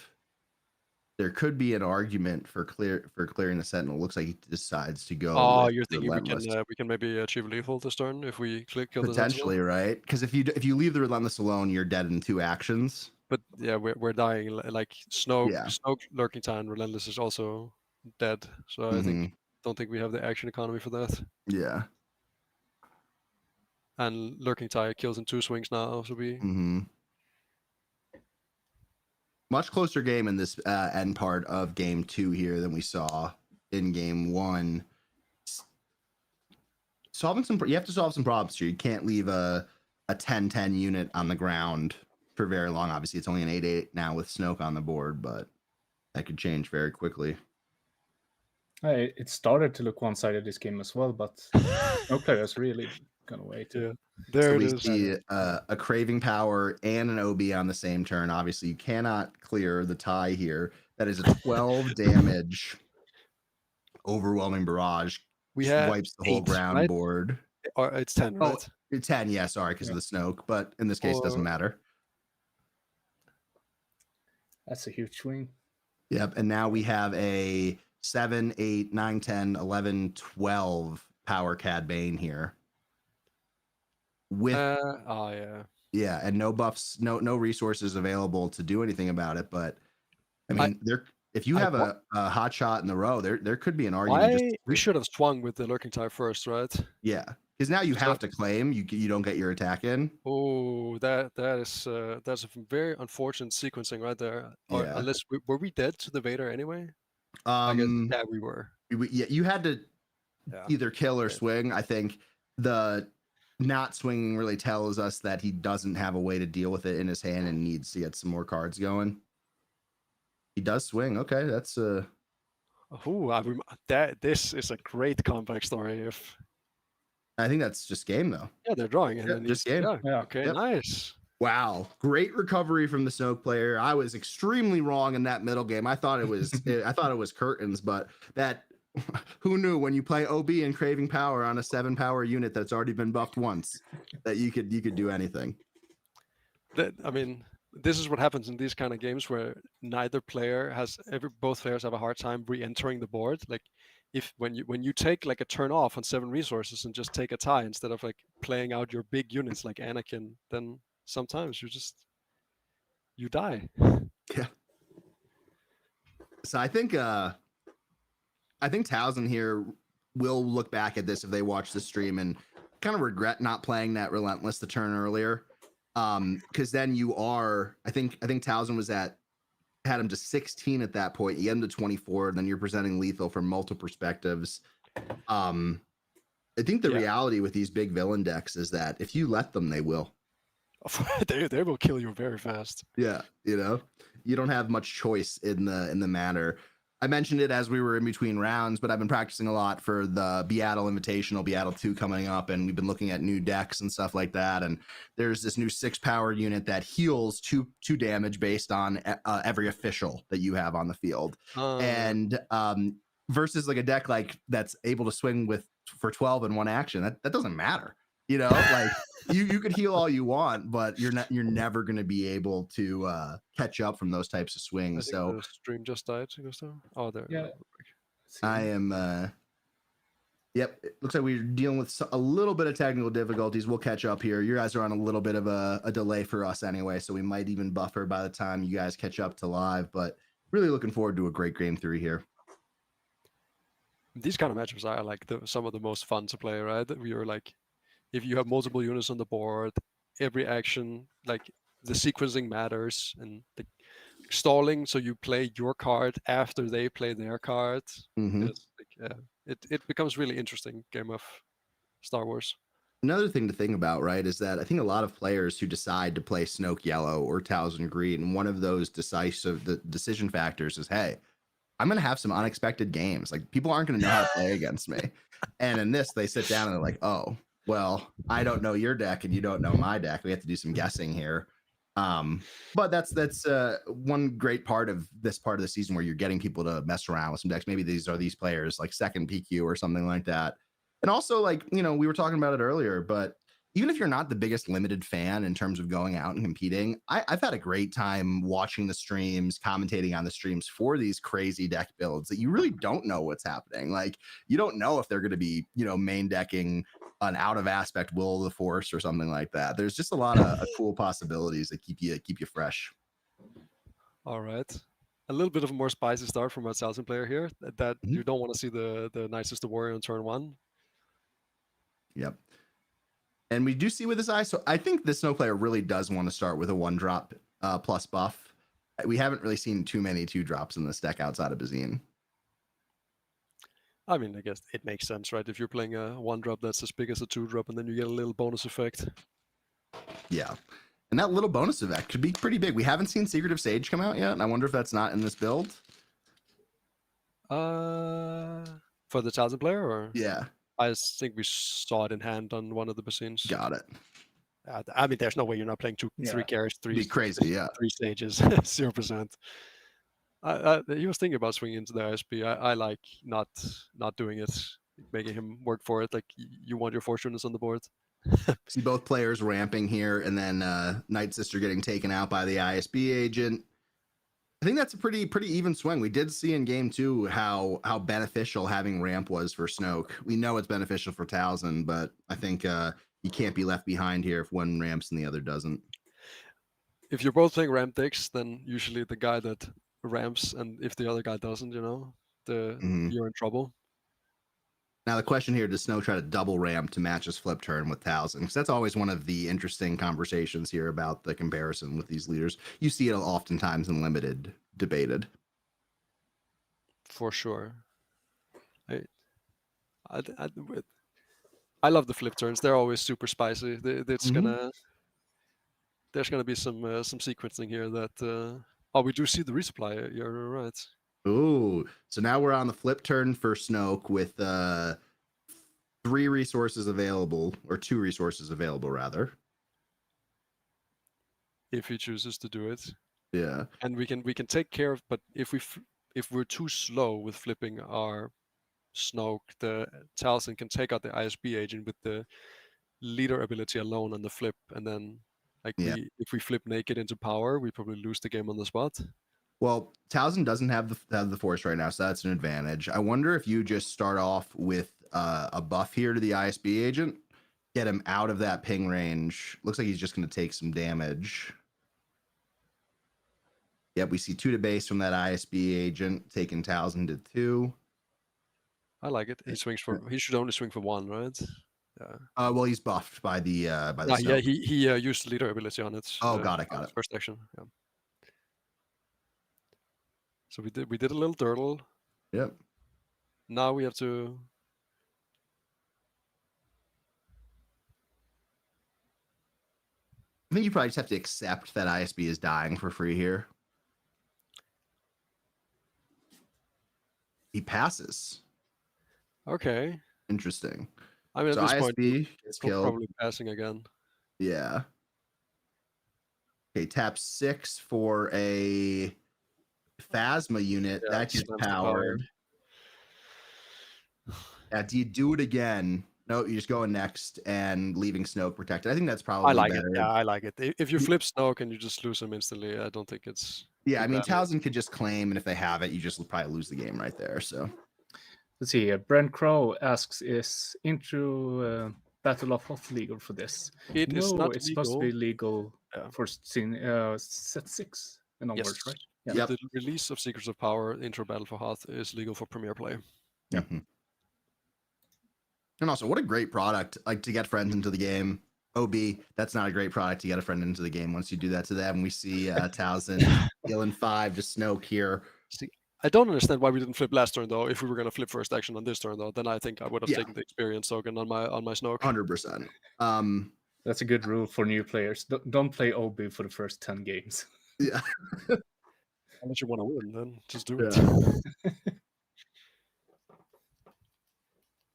there could be an argument for clearing the Sentinel. Looks like he decides to go. Oh, you're thinking Relentless. we can maybe achieve lethal this turn if we kill the Potentially, Sentinel? right? Because if you leave the Relentless alone, you're dead in 2 actions. But yeah, we're dying. Like Snoke Lurking Time, Relentless is also dead. So I don't think we have the action economy for that. Yeah. And Lurking Tie kills in 2 swings now, so we. Much closer game in this end part of game 2 here than we saw in game 1. You have to solve some problems here. You can't leave a a 10-10 unit on the ground for very long. Obviously, it's only an 8-8 now with Snoke on the board, but that could change very quickly. It started to look one-sided this game as well, but no player has really gone away to. Yeah, there So it we is. see a craving power and an OB on the same turn. Obviously, you cannot clear the tie here. That is a 12 damage overwhelming barrage. We Just have wipes the whole 8, ground right? board. Or it's 10, Oh, right? it's 10, yeah, sorry, because of the Snoke, but in this case, it doesn't Or- matter. That's a huge swing. Yep, and now we have a 7, 8, 9, 10, 11, 12 power Cad Bane here. With yeah. and no buffs, no resources available to do anything about it. But I mean, if you have a hot shot in the row, there could be an argument. We should have swung with the lurking tie first, right? Yeah, because now you have to claim. You don't get your attack in. Oh, that's a very unfortunate sequencing right there. Or Yeah. unless were we dead to the Vader anyway? I guess yeah, we were. Yeah, you had to either kill or swing. I think the not swinging really tells us that he doesn't have a way to deal with it in his hand and needs to get some more cards going. He does swing. Okay, that's this is a great comeback story. If I think that's just game though. Yeah, they're drawing, and then just game. Yeah. Okay, Yep. nice. Wow, great recovery from the Snoke player. I was extremely wrong in that middle game. I thought it was curtains, but that who knew when you play OB and craving power on a 7 power unit that's already been buffed once that you could do anything. I mean, this is what happens in these kind of games where neither player both players have a hard time re-entering the board. Like when you take like a turn off on 7 resources and just take a tie instead of like playing out your big units like Anakin, then sometimes you die. Yeah. So I think Towson here will look back at this if they watch the stream and kind of regret not playing that Relentless the turn earlier. Because then you are, I think Towson had him to 16 at that point. You get him to 24, and then you're presenting lethal from multiple perspectives. I think the reality with these big villain decks is that if you let them, they will. They will kill you very fast. Yeah, you don't have much choice in the matter. I mentioned it as we were in between rounds, but I've been practicing a lot for the Beatle Invitational, Beatle 2 coming up, and we've been looking at new decks and stuff like that. And there's this new 6 power unit that heals 2 damage based on every official that you have on the field. And versus like a deck like that's able to swing for 12 in one action, that doesn't matter. Like you could heal all you want, but you're never going to be able to catch up from those types of swings. So the stream just died, Gustav. Oh, there. Yeah. I am. Yep, it looks like we're dealing with a little bit of technical difficulties. We'll catch up here. You guys are on a little bit of a delay for us anyway, so we might even buffer by the time you guys catch up to live. But really looking forward to a great game 3 here. These kind of matchups are like some of the most fun to play, right? We are like, if you have multiple units on the board, every action, like the sequencing matters, and the stalling, so you play your card after they play their card. Mm-hmm. It becomes really interesting game of Star Wars. Another thing to think about, right, is that I think a lot of players who decide to play Snoke Yellow or Towson Green, one of those decision factors is, hey, I'm going to have some unexpected games. Like, people aren't going to know how to play against me. And in this, they sit down and they're like, oh, well, I don't know your deck and you don't know my deck. We have to do some guessing here. But that's one great part of this part of the season where you're getting people to mess around with some decks. Maybe these players like second PQ or something like that. And also, like, we were talking about it earlier, but even if you're not the biggest limited fan in terms of going out and competing, I've had a great time watching the streams, commentating on the streams for these crazy deck builds that you really don't know what's happening. Like, you don't know if they're going to be, main decking an out of aspect Will of the Force or something like that. There's just a lot of cool possibilities that keep you fresh. All right. A little bit of a more spicy start from a Towson player here. That you don't want to see the nicest warrior on turn 1. Yep. And we do see with this eye, so I think this Snow player really does want to start with a 1-drop plus buff. We haven't really seen too many 2-drops in this deck outside of Bazine. I mean, I guess it makes sense, right? If you're playing a 1-drop that's as big as a 2-drop, and then you get a little bonus effect. Yeah. And that little bonus effect could be pretty big. We haven't seen Secret of Sage come out yet, and I wonder if that's not in this build. For the Talon player, or Yeah. I think we saw it in hand on one of the basins. Got it. I mean, there's no way you're not playing three carries, Be crazy, yeah. 3 stages, 0%. He was thinking about swinging into the ISP. I like not doing it, making him work for it. Like, you want your fortunes on the board. See both players ramping here, and then Night Sister getting taken out by the ISB agent. I think that's a pretty even swing. We did see in game 2 how beneficial having ramp was for Snoke. We know it's beneficial for Talzin, but I think you can't be left behind here if one ramps and the other doesn't. If you're both playing ramp decks, then usually the guy that ramps, and if the other guy doesn't, you're in trouble. Now the question here, does Snow try to double ramp to match his flip turn with Talzin? Because that's always one of the interesting conversations here about the comparison with these leaders. You see it oftentimes in limited debated. For sure. I love the flip turns. They're always super spicy. There's gonna be some sequencing here that. We do see the resupply. You're right. Ooh, so now we're on the flip turn for Snoke with 3 resources available, or 2 resources available rather. If he chooses to do it. Yeah. And we can take care of, but if we're too slow with flipping our Snoke, the Talzin can take out the ISB agent with the leader ability alone on the flip, and then if we flip naked into power, we probably lose the game on the spot. Well, Talzin doesn't have the force right now, so that's an advantage. I wonder if you just start off with a buff here to the ISB agent, get him out of that ping range. Looks like he's just going to take some damage. Yep, we see 2 to base from that ISB agent, taking Talzin to 2. I like it. He should only swing for 1, right? Yeah. Well, he's buffed by the yeah, he used leader ability on it. Oh, got it. First action. Yeah. So we did a little turtle. Yep. Now we have to. I think you probably just have to accept that ISB is dying for free here. He passes. Okay. Interesting. I mean, so at this ISB point, gets killed. Probably passing again. Yeah. Okay, tap 6 for a Phasma unit. Yeah, that gets powered. Do you do it again? No, you're just going next and leaving Snoke protected. I think that's probably better. It. Yeah, I like it. If you flip Snoke and you just lose him instantly, I don't think it's... Yeah, I mean, Talzin could just claim, and if they have it, you just probably lose the game right there. So let's see. Brent Crow asks, is Intro Battle of Hoth legal for this? It is not it's legal. supposed to be legal for set 6 and onwards, yes. right? Yeah. Yep. The release of Secrets of Power, Intro Battle for Hoth, is legal for Premier play. Yeah. And also, what a great product, like, to get friends into the game. OB, that's not a great product to get a friend into the game once you do that to them. We see Talzin healing 5 to Snoke here. See, I don't understand why we didn't flip last turn, though. If we were going to flip first action on this turn, though, then I think I would have taken the experience token on my Snoke. 100%. That's a good rule for new players. Don't play OB for the first 10 games. Yeah. Unless you want to win, then just do it.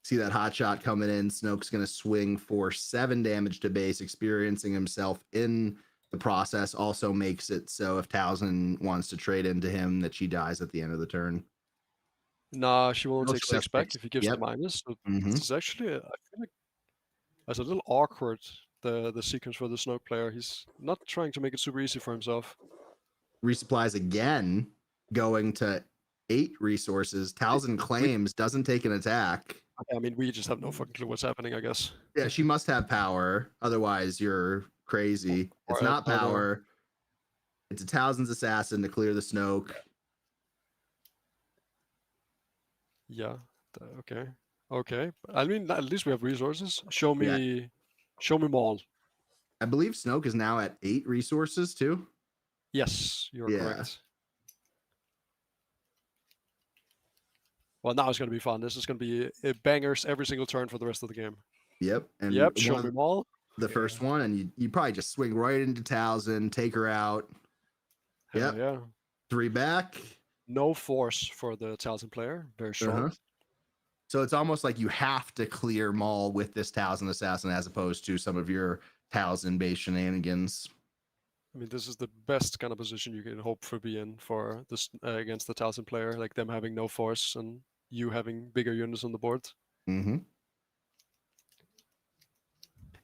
See that hot shot coming in. Snoke's going to swing for 7 damage to base, experiencing himself in the process. Also makes it so if Talzin wants to trade into him, that she dies at the end of the turn. Nah, she won't take 6 back if he gives the minus. So Mm-hmm. This is actually, I feel like, it's a little awkward, the sequence for the Snoke player. He's not trying to make it super easy for himself. Resupplies again, going to 8 resources. Talzin claims, doesn't take an attack. I mean, we just have no fucking clue what's happening, I guess. Yeah, she must have power. Otherwise, you're crazy. It's not power. It's a Talzin's assassin to clear the Snoke. Yeah. Okay. Okay. I mean, at least we have resources. Show me more. I believe Snoke is now at 8 resources too. Yes, you're correct. Well, now it's going to be fun. This is going to be bangers every single turn for the rest of the game. Yep. And show me all. the first one, and you probably just swing right into Towson, take her out. Hell Yep. yeah. 3 back. No force for the Towson player. Very strong. So it's almost like you have to clear Maul with this Towson Assassin as opposed to some of your Towson-based shenanigans. I mean, this is the best kind of position you can hope for be in for this against the Towson player, like them having no force and you having bigger units on the board. Mm-hmm.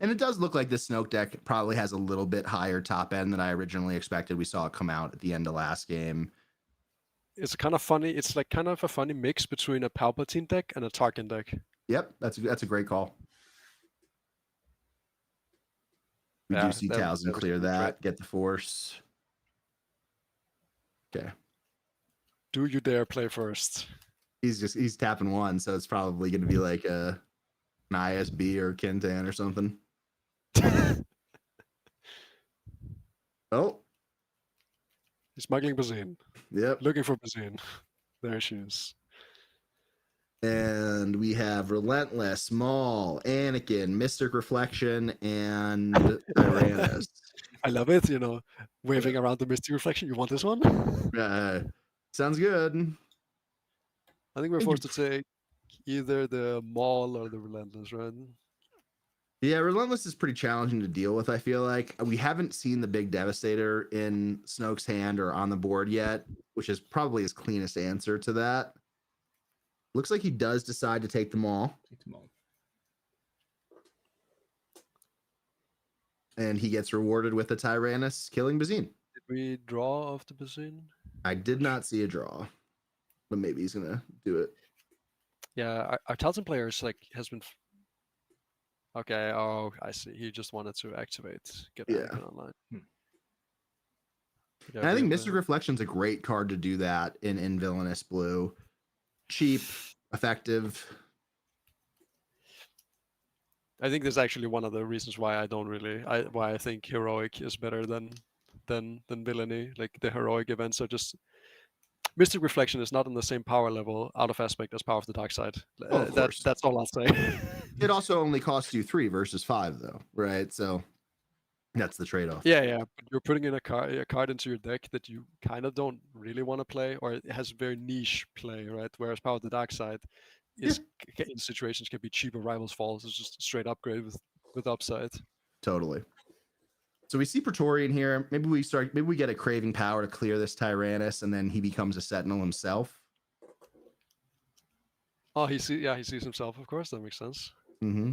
And it does look like the Snoke deck probably has a little bit higher top end than I originally expected. We saw it come out at the end of last game. It's kind of funny. It's like kind of a funny mix between a Palpatine deck and a Tarkin deck. Yep, that's a great call. We Yeah, do see Towson clear that, get the force. Okay. Do you dare play first? He's tapping 1, so it's probably going to be like an ISB or Kintan or something. Oh. He's smuggling Bazine. Yep. Looking for Bazine. There she is. And we have Relentless, Maul, Anakin, Mystic Reflection, and Tyrannus. I love it, waving around the Mystic Reflection. You want this one? Sounds good. I think we're forced to take either the Maul or the Relentless, right? Yeah, Relentless is pretty challenging to deal with, I feel like. We haven't seen the big Devastator in Snoke's hand or on the board yet, which is probably his cleanest answer to that. Looks like he does decide to take them all. And he gets rewarded with a Tyrannus killing Bazine. Did we draw off the Bazine? I did not see a draw, but maybe he's gonna do it. Yeah, our Towson player has been. Okay, oh, I see. He just wanted to activate. Get Anakin online. And I think Mystic Reflection's a great card to do that in Villainous Blue. Cheap, effective. I think that's actually one of the reasons why I think heroic is better than villainy. Like the heroic events are just Mystic Reflection is not on the same power level out of aspect as Power of the Dark Side. That's all I'll say. It also only costs you 3 versus 5 though, right? So that's the trade-off. Yeah. But you're putting in a card into your deck that you kind of don't really want to play, or it has very niche play, right? Whereas Power of the Dark Side is in situations can be cheaper Rivals Falls. It's just a straight upgrade with upside. Totally. So we see Praetorian here. Maybe we get a Craving Power to clear this Tyrannus, and then he becomes a Sentinel himself. Oh, he sees himself, of course. That makes sense. Mm-hmm.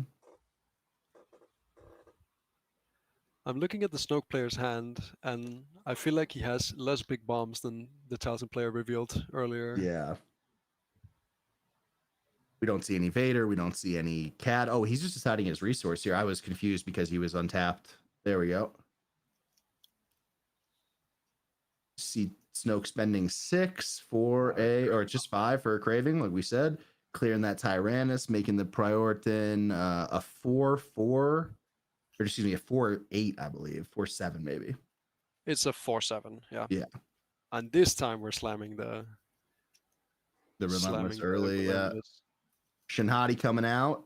I'm looking at the Snoke player's hand, and I feel like he has less big bombs than the Towson player revealed earlier. Yeah. We don't see any Vader. We don't see any Cat. Oh, he's just deciding his resource here. I was confused because he was untapped. There we go. See Snoke spending 6 for or just 5 for a Craving, like we said. Clearing that Tyrannus, making the Prioritan a 4-4. Or excuse me, a 4-8, I believe. 4-7, maybe. It's a 4-7, yeah. Yeah. And this time we're slamming the Relentless early. Yeah. Shinhati coming out.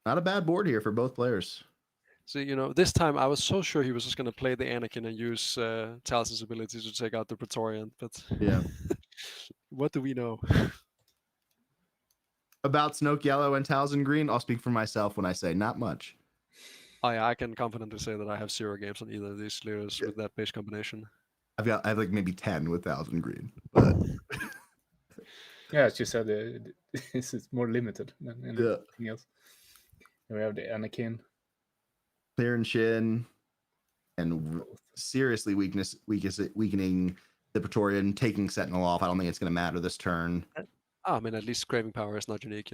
Not a bad board here for both players. So, this time I was so sure he was just going to play the Anakin and use Towson's ability to take out the Praetorian, but yeah. What do we know? About Snoke Yellow and Towson Green, I'll speak for myself when I say not much. Oh, yeah, I can confidently say that I have 0 games on either of these leaders with that base combination. I have like maybe 10 with Towson Green. But yeah, as you said, this is more limited than anything else. And we have the Anakin. Clearing Shin. And seriously weakening the Praetorian, taking Sentinel off. I don't think it's going to matter this turn. I mean, at least Craving Power is not unique,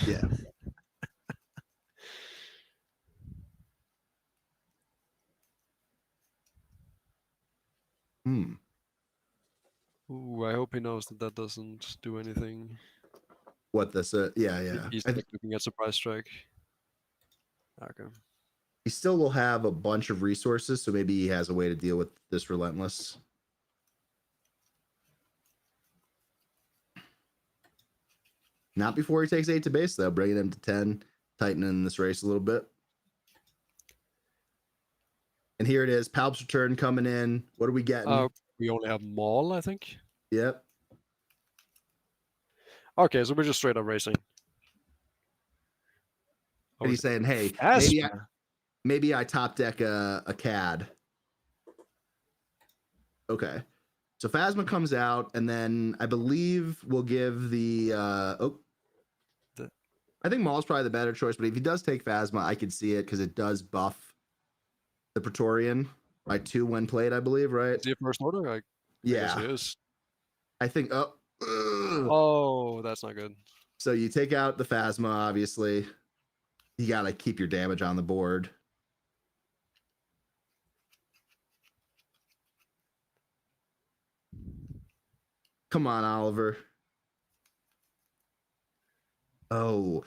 Yeah. Ooh, I hope he knows that doesn't do anything. What this? Yeah. He's looking at Surprise Strike. Okay. He still will have a bunch of resources, so maybe he has a way to deal with this Relentless. Not before he takes 8 to base, though. Bringing him to 10, tightening this race a little bit. here it is. Palp's return coming in. What are we getting? We only have Maul, I think. Yep. Okay, so we're just straight up racing. What are you saying? Hey, Phasma. maybe I top deck a CAD. Okay. So Phasma comes out, and then I believe we'll give the I think Maul's probably the better choice, but if he does take Phasma, I could see it because it does buff the Praetorian by 2 when played, I believe, right? Is he a first order? I guess he is. I think Oh, that's not good. so you take out the Phasma, obviously. You gotta keep your damage on the board. Come on, Oliver. Oh,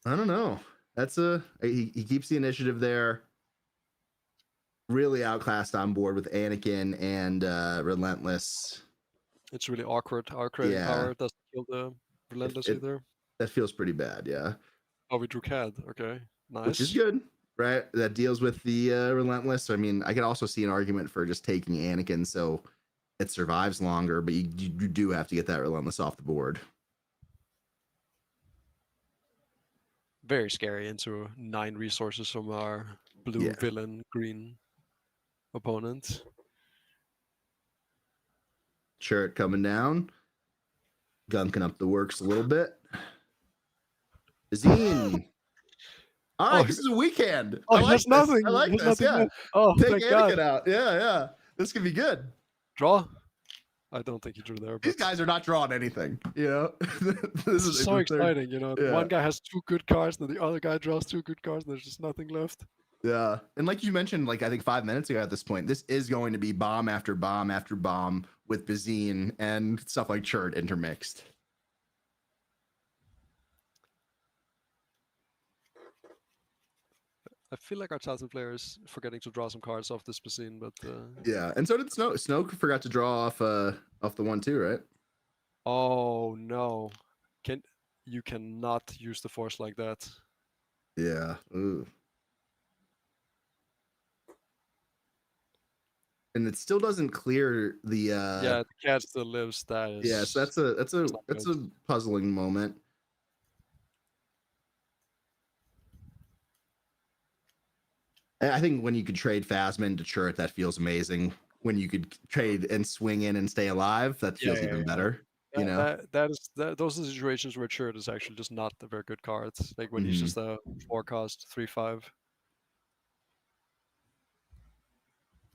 I don't know. That's he keeps the initiative there. Really outclassed on board with Anakin and Relentless. It's really awkward. Our credit power doesn't kill the Relentless either. That feels pretty bad, yeah. Oh, we drew CAD. Okay, nice. Which is good, right? That deals with the Relentless. I mean, I could also see an argument for just taking Anakin so it survives longer, but you do have to get that Relentless off the board. Very scary into 9 resources from our blue villain green opponent. Churret coming down. Gunking up the works a little bit. Zine. All right, this is a weekend. Oh, I like there's this. nothing. I like There's this. Yeah. nothing. Oh, Take thank Anakin God. out. Yeah. This could be good. Draw. I don't think he drew there. These But guys are not drawing anything, you know. this is so exciting, you know. Yeah. One guy has 2 good cards, and the other guy draws 2 good cards, and there's just nothing left. Yeah, and like you mentioned, like I think 5 minutes ago at this point, this is going to be bomb after bomb after bomb with Bazine and stuff like Churret intermixed. I feel like our Talton player is forgetting to draw some cards off this Bazine, but Yeah, and so did Snow. Snow forgot to draw off the 1/2, right? oh no, you cannot use the force like that. Yeah. Ooh. And it still doesn't clear the Yeah, the cat still lives. That is. yeah, so that's a puzzling moment. I think when you could trade Phasma into Churret, that feels amazing. When you could trade and swing in and stay alive, that feels even better. You know, those are the situations where Churret is actually just not a very good card. Like when he's just a 4-cost 3/5.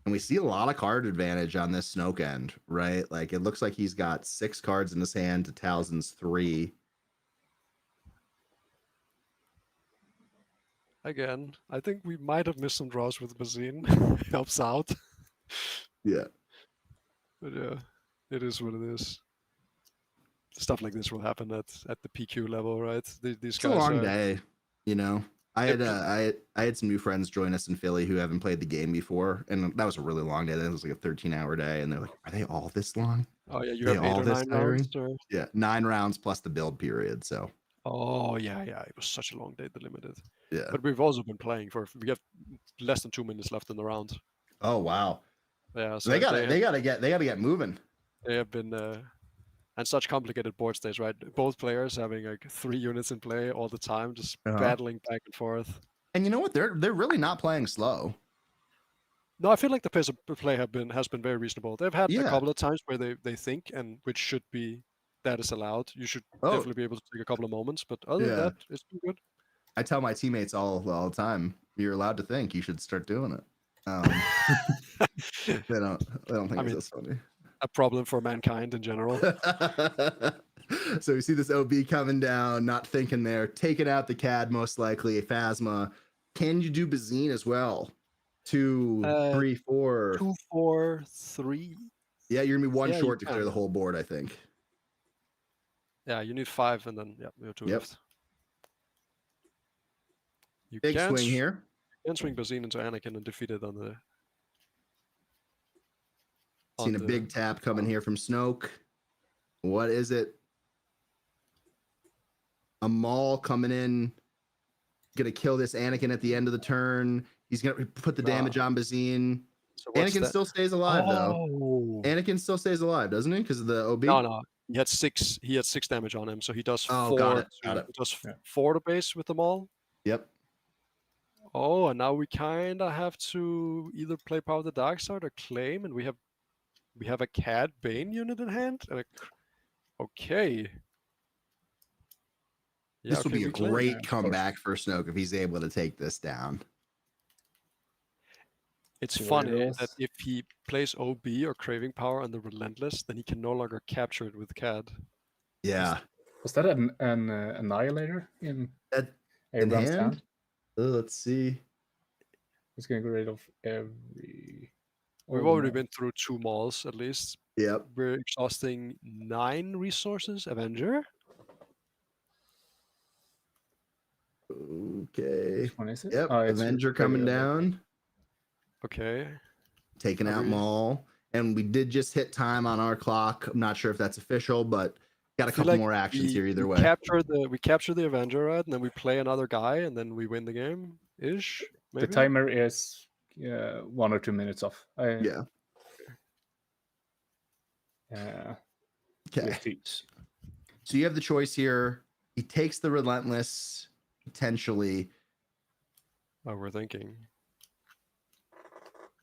and we see a lot of card advantage on this Snoke end, right? Like it looks like he's got 6 cards in his hand to Talzin's 3. Again, I think we might have missed some draws with Bazine. Helps out. Yeah. But yeah, it is what it is. Stuff like this will happen at the PQ level, right? These It's guys a long are... day, you know. I had some new friends join us in Philly who haven't played the game before, and that was a really long day. That was like a 13-hour day, and they're like, "Are they all this long?" Oh yeah, you They have 8 all or this 9 tiring? rounds. Or... Yeah, 9 rounds plus the build period. So Oh yeah, it was such a long day, the limited. yeah. But we've also been playing we have less than 2 minutes left in the round. Oh wow. Yeah, so They gotta get moving. They have been and such complicated board states, right? Both players having like 3 units in play all the time, just battling back and forth. And you know what? They're really not playing slow. No, I feel like the pace of play has been very reasonable. They've had a couple of times where they think, and which should be that is allowed. You should definitely be able to take a couple of moments, but other than that, it's been good. I tell my teammates all the time, you're allowed to think. You should start doing it. They don't think it's funny. A problem for mankind in general. So we see this OB coming down, not thinking there, taking out the CAD most likely, Phasma. Can you do Bazine as well? 2, 3, 4. 2, 4, 3. Yeah, you're gonna be 1 short to clear the whole board, I think. Yeah, you need 5, and then you have 2 left. You Big swing here. You can swing Bazine into Anakin and defeat it on the. Seen a big tap coming here from Snoke. What is it? A Maul coming in. gonna kill this Anakin at the end of the turn. He's gonna put the damage on Bazine. So what's Anakin that? still stays alive though. Oh. Anakin still stays alive, doesn't he? Because of the OB. No. He had 6 damage on him, so he does 4. Got it. He does 4 to base with them all. Yep. Oh, and now we kinda have to either play Power of the Dark Side or claim, and we have a Cad Bane unit in hand. And okay. Yeah, This will be a we claim. great comeback for Snoke if he's able to take this down. It's See what funny it that is. if he plays OB or Craving Power on the Relentless, then he can no longer capture it with Cad. Yeah. Was that an Annihilator in That in Abraham's hand? hand? Let's see. He's going to get rid of every... We've already been through 2 malls at least. Yep. We're exhausting 9 resources. Avenger. Okay. Which one is it? Yep. Oh, it's Avenger coming regular. down. Okay. Taking out Agreed. Maul. And we did just hit time on our clock. I'm not sure if that's official, but got a I feel couple like more actions here either we way. capture the Avenger, right? And then we play another guy, and then we win the game ish. The Maybe? timer is 1 or 2 minutes off. Yeah. Okay. PST. So you have the choice here. He takes the Relentless, potentially. Oh, we're thinking.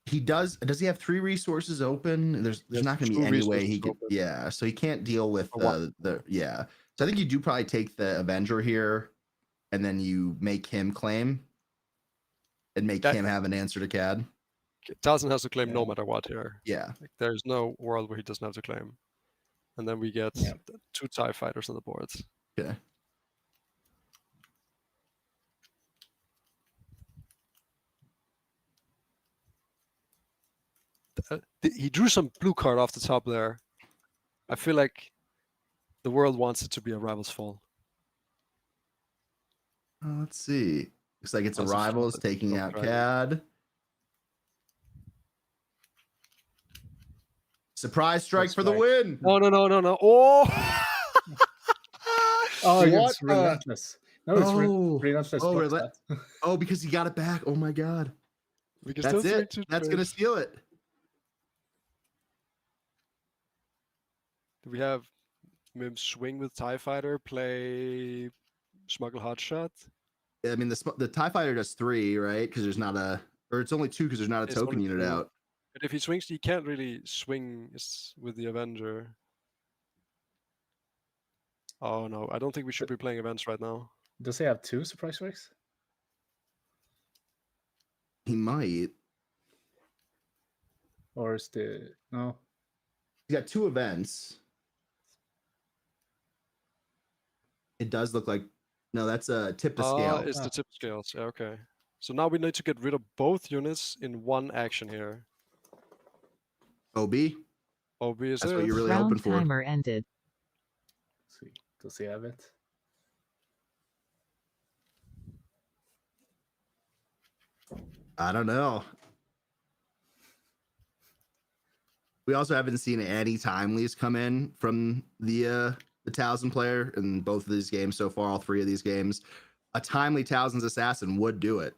He does he have 3 resources open? There's not going to be 2 any way he resources could. open. Yeah, so he can't deal with Or one. the So I think you do probably take the Avenger here, and then you make him claim, and make That- him have an answer to Cad. Talzin has to claim no Yeah. matter what here. Yeah, Like, there's no world where he doesn't have to claim. And then we get Yeah. 2 TIE fighters on the board. okay. He drew some blue card off the top there. I feel like the world wants it to be a Rival's Fall. Let's see. Looks like it's That's a Arrivals flip. taking Don't out try it. Cad. Surprise strike That's for the right. win. No. Oh! Oh, What it's the- Relentless. No, it's Oh. Relentless. Oh, blocks relent- that. Oh, because he got it back. Oh my god. We can That's still it. swing to That's trade. gonna steal it. Do we have him swing with TIE Fighter, play Smuggle Hotshot? I mean, the TIE Fighter does 3, right? Because there's not or it's only 2 because there's not a It's token only unit 2. out. But if he swings, he can't really swing with the Avenger. Oh no, I don't think we should be playing events right now. Does he have 2 surprise strikes? He might. Or is the... No. He's got 2 events. It does look like no. That's a tip to scale. It's Ah. the tip scales. Yeah, okay. So now we need to get rid of both units in one action here. OB. OB is That's it? what you're really hoping Round for. timer ended. Let's see. Does he have it? I don't know. We also haven't seen any timelies come in from the Towson player in both of these games so far. All 3 of these games, a timely Towson's assassin would do it.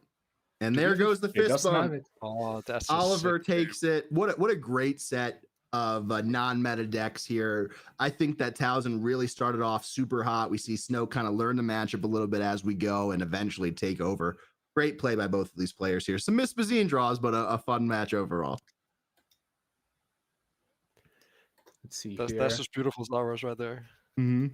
And there goes the He fist doesn't have bump. it. Oh, that's a Oliver sick- takes it. What a great set of non-meta decks here. I think that Towson really started off super hot. We see Snow kind of learn the matchup a little bit as we go and eventually take over. Great play by both of these players here. Some Miss Bazine draws, but a fun match overall. Let's see That's here. just beautiful Star Wars right there. Mm-hmm.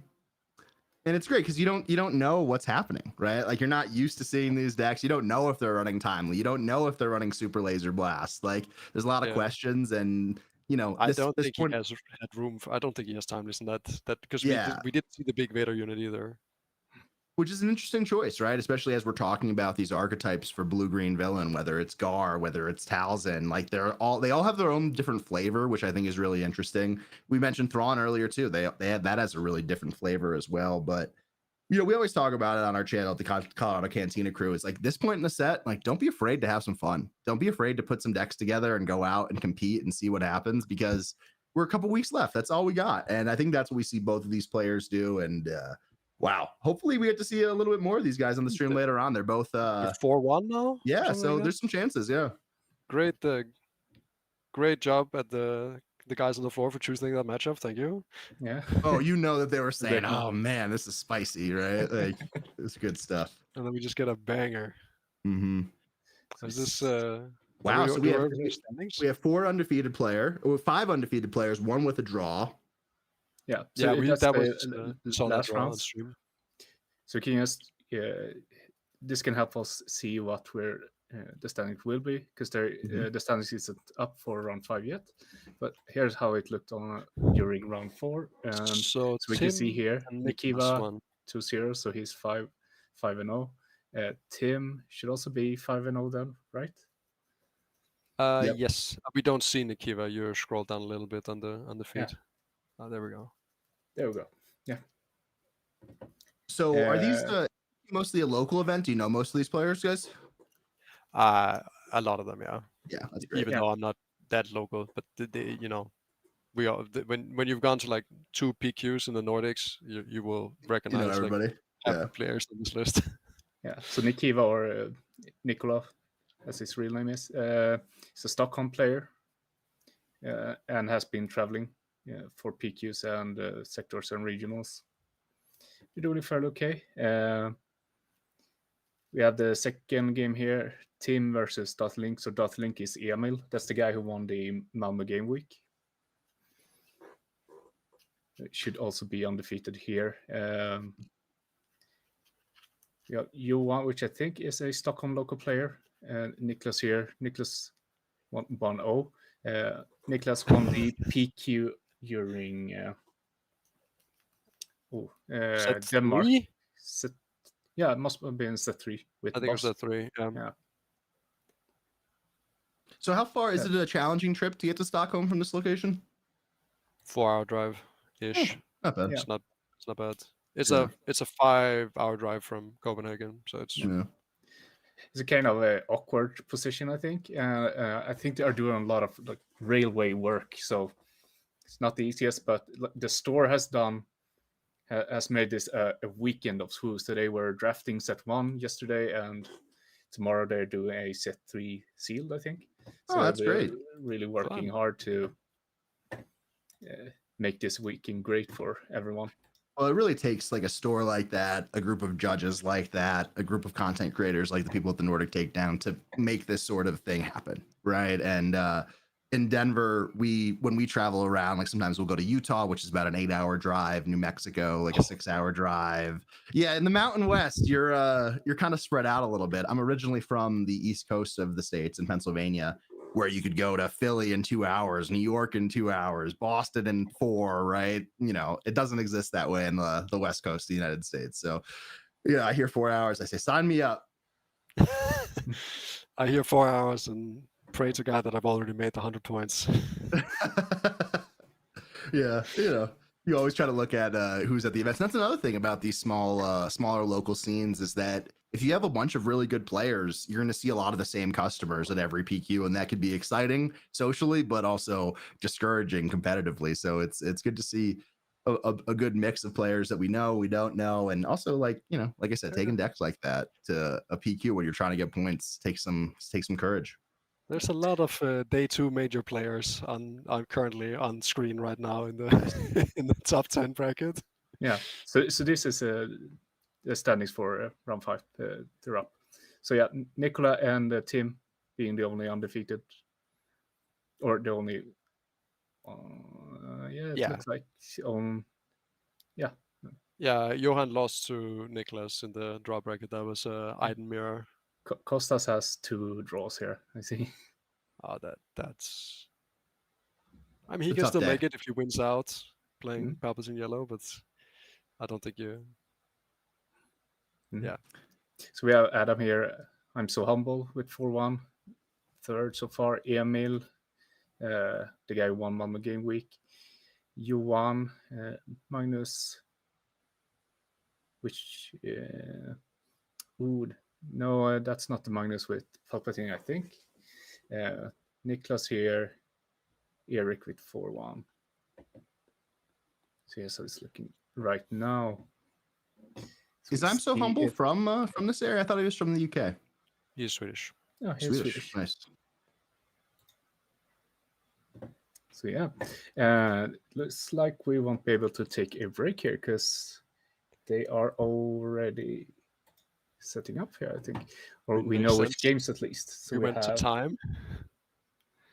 And it's great because you don't know what's happening, right? Like you're not used to seeing these decks. You don't know if they're running timely. You don't know if they're running super laser blast. Like there's a lot of Yeah. questions, and I don't this think point- he has had room. I don't think he has timeless in that because Yeah. we didn't see the big Vader unit either. which is an interesting choice, right? Especially as we're talking about these archetypes for blue-green villain, whether it's Gar, whether it's Talzin, like they all have their own different flavor, which I think is really interesting. We mentioned Thrawn earlier too. They have that has a really different flavor as well. But we always talk about it on our channel at the Colorado Cantina crew. It's like this point in the set, like don't be afraid to have some fun. Don't be afraid to put some decks together and go out and compete and see what happens because we're a couple weeks left. That's all we got, and I think that's what we see both of these players do. And Wow. Hopefully we get to see a little bit more of these guys on the stream later on. They're both You're 4-1 now? yeah, Something so like there's some chances, yeah. Great, great job at the guys on the floor for choosing that matchup. Thank you. Yeah. Oh, you know that they were saying, Great oh man, this is spicy, right? Like it's good stuff. And then we just get a banger. Mm-hmm. Is this Wow, so we standings? have 4 undefeated player, or 5 undefeated players, 1 with a draw. Yeah. Yeah, that's that the was saw that last draw on round. stream. So can you just this can help us see what the standings will be, because the standings isn't up for round 5 yet. But here's how it looked on during round 4, and So we can see here Nikiva one. 2-0, so he's 5-0. Tim should also be 5-0 then, right? Yep. Yes, we don't see Nikiva. You scroll down a little bit on the feed. Yeah. There we go. There we go. Yeah. So are these mostly a local event? Do you know most of these players, guys? A lot of them, yeah. Yeah, that's great. Even though I'm not that local, but they, we all when you've gone to like 2 PQs in the Nordics, you will recognize everybody. like half the players on this list. Yeah. So Nikiva, or Nikola, as his real name is, he's a Stockholm player and has been traveling for PQs and sectors and regionals. You're doing fairly okay. We have the second game here, Tim versus Dotlink. So Dotlink is Emil. That's the guy who won the Malmö Game Week. Should also be undefeated here. We have Johan, which I think is a Stockholm local player. Niklas here. Niklas 1-0. Niklas won the PQ during Denmark. Yeah, it must have been set 3 with I think it was set 3. Yeah. So how far is it a challenging trip to get to Stockholm from this location? 4-hour drive ish. Not bad. It's not bad. It's a 5-hour drive from Copenhagen, so it's it's a kind of a awkward position, I think. I think they are doing a lot of like railway work, so it's not the easiest. But the store has made this a weekend of SWU. So they were drafting set 1 yesterday, and tomorrow they're doing a set 3 sealed, I think. So that's great. Really working hard to make this weekend great for everyone. Well, it really takes like a store like that, a group of judges like that, a group of content creators like the people at the Nordic Takedown to make this sort of thing happen, right? And in Denver, when we travel around, like sometimes we'll go to Utah, which is about an 8-hour drive, New Mexico, like a 6-hour drive. Yeah, in the Mountain West, you're kind of spread out a little bit. I'm originally from the East Coast of the states in Pennsylvania, where you could go to Philly in 2 hours, New York in 2 hours, Boston in 4, right? It doesn't exist that way in the West Coast of the United States. So, I hear 4 hours. I say, sign me up. I hear 4 hours and pray to God that I've already made the 100 points. Yeah, you always try to look at who's at the events. And that's another thing about these smaller local scenes is that if you have a bunch of really good players, you're going to see a lot of the same customers at every PQ, and that could be exciting socially, but also discouraging competitively. So it's good to see a good mix of players that we know, we don't know, and also like I said, taking decks like that to a PQ when you're trying to get points takes some courage. There's a lot of day 2 major players on currently on screen right now in the in the top 10 bracket. Yeah. So this is the standings for round 5. They're up. So yeah, Nicola and Tim being the only undefeated, or the only. Looks like Yeah, Johan lost to Niklas in the draw bracket. That was Iden Mirror. Kostas has 2 draws here, I see. Oh, that's. I mean, he can still make it if he wins out playing purples and yellow, but I don't think you. Yeah. So we have Adam here. I'm so humble with 4-1. Third so far, Emil, the guy who won Malmö Game Week. Johan, Magnus, which no, that's not the Magnus with Palpatine, I think. Niklas here, Eric with 4-1. So yes, how it's looking right now. Is I'm so See humble it- from this area? I thought he was from the UK. He's Swedish. Oh, he's Swedish. Nice. So yeah, looks like we won't be able to take a break here because they are already setting up here, I think, or It we makes know which sense. games at least. So We went to time.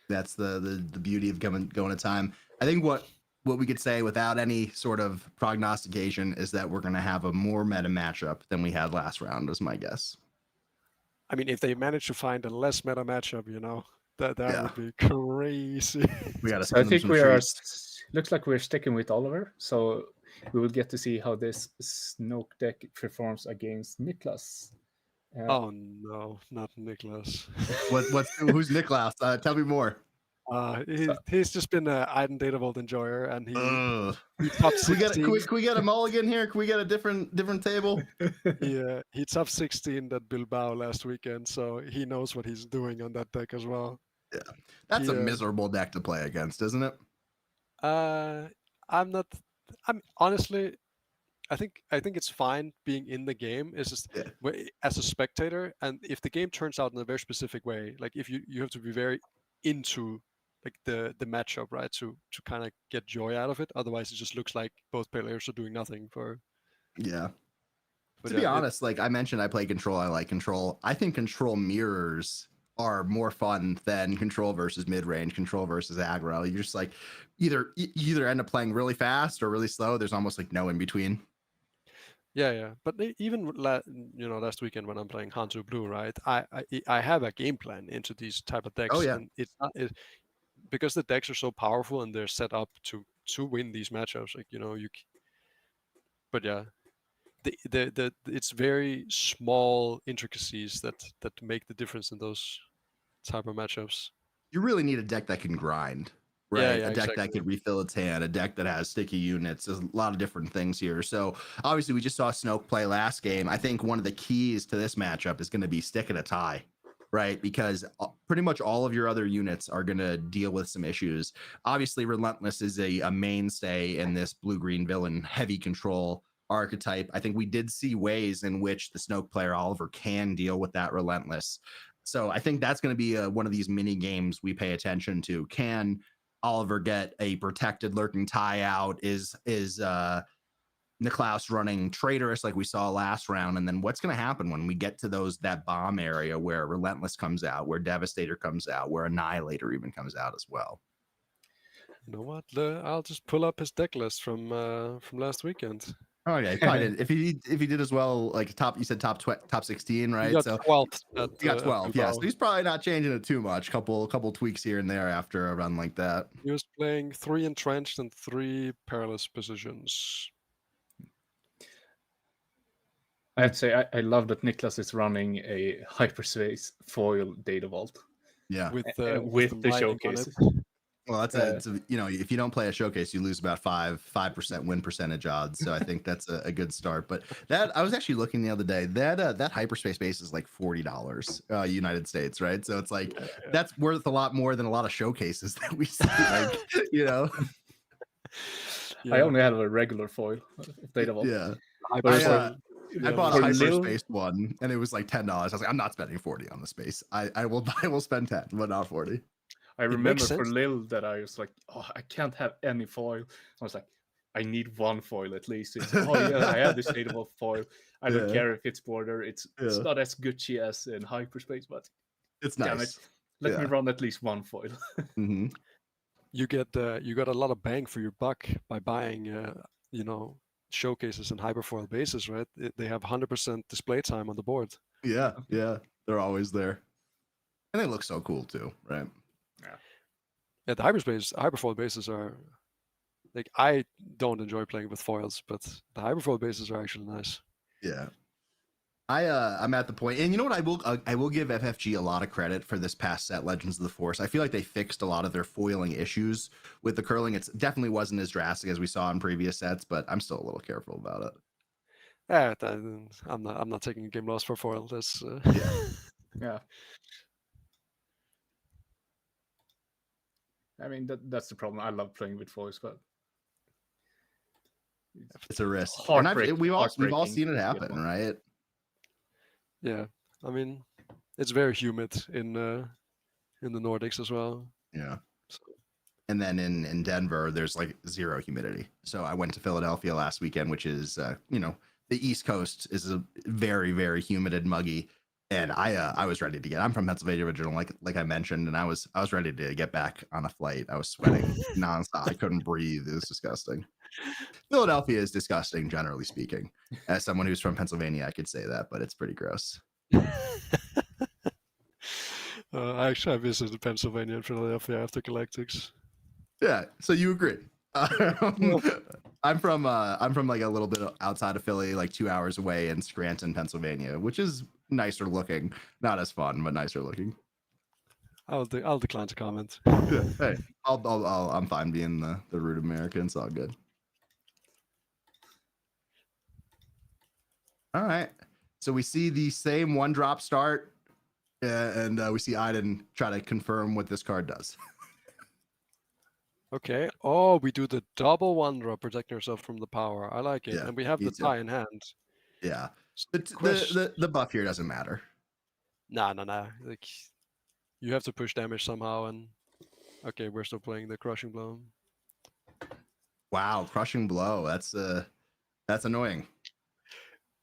That's the beauty of going to time. I think what we could say without any sort of prognostication is that we're going to have a more meta matchup than we had last round, is my guess. I mean, if they manage to find a less meta matchup, that Yeah. would be crazy. We got to So I send them think some we are. treats. Looks like we're sticking with Oliver, so we will get to see how this Snoke deck performs against Niklas. Oh no, not Nicholas. Who's Niklaus? Tell me more. He's just been an Iden Data Vault enjoyer, and he top Can we get 16. can we get a mulligan here? Can we get a different table? He top 16 at Bilbao last weekend, so he knows what he's doing on that deck as well. Yeah, that's a miserable deck to play against, isn't it? I'm honestly, I think it's fine being in the game. It's just as a spectator, and if the game turns out in a very specific way, like if you have to be very into like the matchup, right, to kind of get joy out of it. Otherwise, it just looks like both players are doing nothing for. Yeah. But to be honest, like I mentioned, I play control. I like control. I think control mirrors are more fun than control versus mid range, control versus aggro. You're just like you either end up playing really fast or really slow. There's almost like no in between. Yeah. But even last weekend when I'm playing Hantu Blue, right? I have a game plan into these type of decks. Oh, yeah. And it's not because the decks are so powerful and they're set up to win these matchups. Like but yeah, the it's very small intricacies that make the difference in those type of matchups. You really need a deck that can grind. Right, Yeah, a deck exactly. that could refill its hand, a deck that has sticky units. There's a lot of different things here. So obviously, we just saw Snoke play last game. I think one of the keys to this matchup is going to be sticking a tie, right? Because pretty much all of your other units are going to deal with some issues. Obviously, Relentless is a mainstay in this blue-green villain heavy control archetype. I think we did see ways in which the Snoke player Oliver can deal with that Relentless. So I think that's going to be one of these mini games we pay attention to. Can Oliver get a protected lurking tie out? Is Niklaus running traitorous like we saw last round? And then what's going to happen when we get to that bomb area where Relentless comes out, where Devastator comes out, where Annihilator even comes out as well? You know what? I'll just pull up his deck list from last weekend. Oh yeah, he probably did. If he did as well, like you said top 16, right? He got 12th. He got 12. Yeah, so he's probably not changing it too much. Couple tweaks here and there after a run like that. He was playing 3 entrenched and 3 perilous positions. I have to say, I love that Niklas is running a hyperspace foil data vault. Yeah, with the showcase. Well, that's if you don't play a showcase, you lose about 5% win percentage odds. So I think that's a good start. But that I was actually looking the other day. That hyperspace base is like $40 United States, right? So it's like that's worth a lot more than a lot of showcases that we see. Like Yeah. I only have a regular foil data vault. Yeah. I bought a hyperspace one and it was like $10. I was like, I'm not spending 40 on the space. I will spend 10, but not 40. I remember for Lil that I was like, oh, I can't have any foil. I was like, I need one foil at least. I have this data vault foil. I don't care if it's border. It's not as Gucci as in hyperspace, but it's nice. Let me run at least one foil. Mm-hmm. You got a lot of bang for your buck by buying showcases and hyperfoil bases, right? They have 100% display time on the board. Yeah, they're always there, and they look so cool too, right? Yeah, the hyperfoil bases are like, I don't enjoy playing with foils, but the hyperfoil bases are actually nice. Yeah, I'm at the point, and you know what? I will give FFG a lot of credit for this past set, Legends of the Force. I feel like they fixed a lot of their foiling issues with the curling. It definitely wasn't as drastic as we saw in previous sets, but I'm still a little careful about it. Yeah, I'm not taking a game loss for foil. That's yeah. I mean that's the problem. I love playing with foils, but It's a risk. And we've all heartbreaking seen it to happen, get one. right? Yeah, I mean, it's very humid in the Nordics as well. Yeah. So, And then in Denver, there's like zero humidity. So I went to Philadelphia last weekend, which is, the East Coast is a very, very humid and muggy. And I was ready to get. I'm from Pennsylvania original, like I mentioned, and I was ready to get back on a flight. I was sweating nonstop. I couldn't breathe. It was disgusting. Philadelphia is disgusting, generally speaking. As someone who's from Pennsylvania, I could say that, but it's pretty gross. I visited Pennsylvania and Philadelphia after Galactics. Yeah, so you agree. I'm from like a little bit outside of Philly, like 2 hours away in Scranton, Pennsylvania, which is nicer looking. Not as fun, but nicer looking. I'll decline to comment. Yeah, hey, I'm fine being the rude American. It's all good. All right, so we see the same 1-drop start, and we see Iden try to confirm what this card does. Okay. Oh, we do the double 1-drop, protecting ourselves from the power. I like it, Yeah, and we have me the too. tie in hand. Yeah, So the buff here doesn't matter. Nah. Like, you have to push damage somehow, and okay, we're still playing the crushing blow. Wow, crushing blow. That's annoying.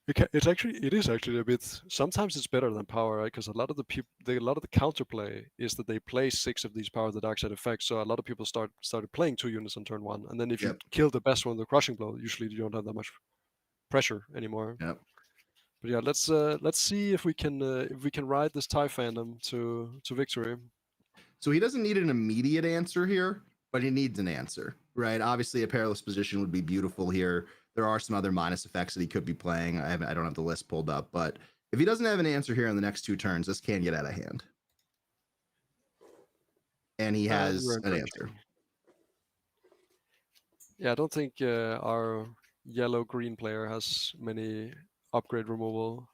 It is actually a bit. Sometimes it's better than power, right? Because a lot of the counterplay is that they play 6 of these power of the dark side effects. So a lot of people started playing 2 units on turn 1, and then if you kill the best one, the crushing blow, usually you don't have that much pressure anymore. Yep. But yeah, let's see if we can ride this TIE fandom to victory. So he doesn't need an immediate answer here, but he needs an answer, right? Obviously, a perilous position would be beautiful here. There are some other minus effects that he could be playing. I don't have the list pulled up, but if he doesn't have an answer here in the next 2 turns, this can get out of hand. And he has an answer. Yeah, I don't think our yellow-green player has many upgrade removal.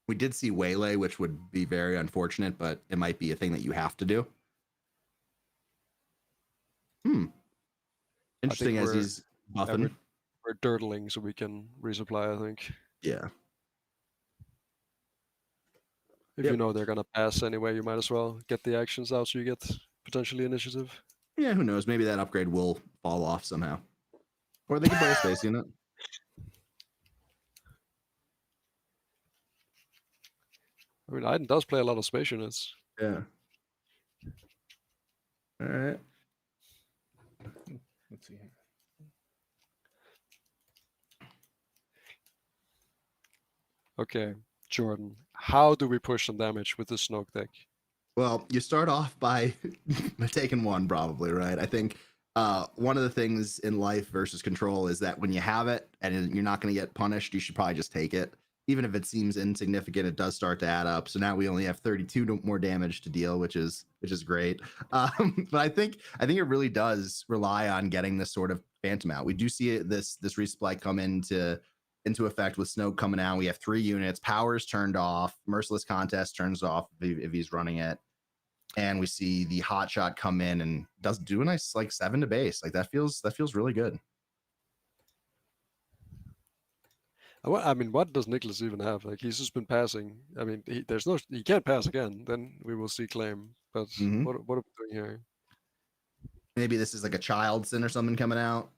We did see Waylay, which would be very unfortunate, but it might be a thing that you have to do. Interesting, as he's buffing. We're dirtling, so we can resupply, I think. Yeah. If you know they're going to pass anyway, you might as well get the actions out so you get potentially initiative. Yeah, who knows? Maybe that upgrade will fall off somehow. Or they can play a space unit. I mean, Iden does play a lot of space units. Yeah. All right. Let's see here. Okay, Jordan, how do we push some damage with this Snoke deck? Well, you start off by taking one, probably, right? I think one of the things in life versus control is that when you have it and you're not going to get punished, you should probably just take it. Even if it seems insignificant, it does start to add up. So now we only have 32 more damage to deal, which is great. But I think it really does rely on getting this sort of phantom out. We do see this resupply come into effect with Snoke coming out. We have 3 units, powers turned off, merciless contest turns off if he's running it, and we see the hot shot come in and does do a nice like 7 to base. Like that feels really good. I mean, what does Nicholas even have? Like, he's just been passing. I mean, he can't pass again. Then we will see claim. But what are we doing here? Maybe this is like a child sin or something coming out.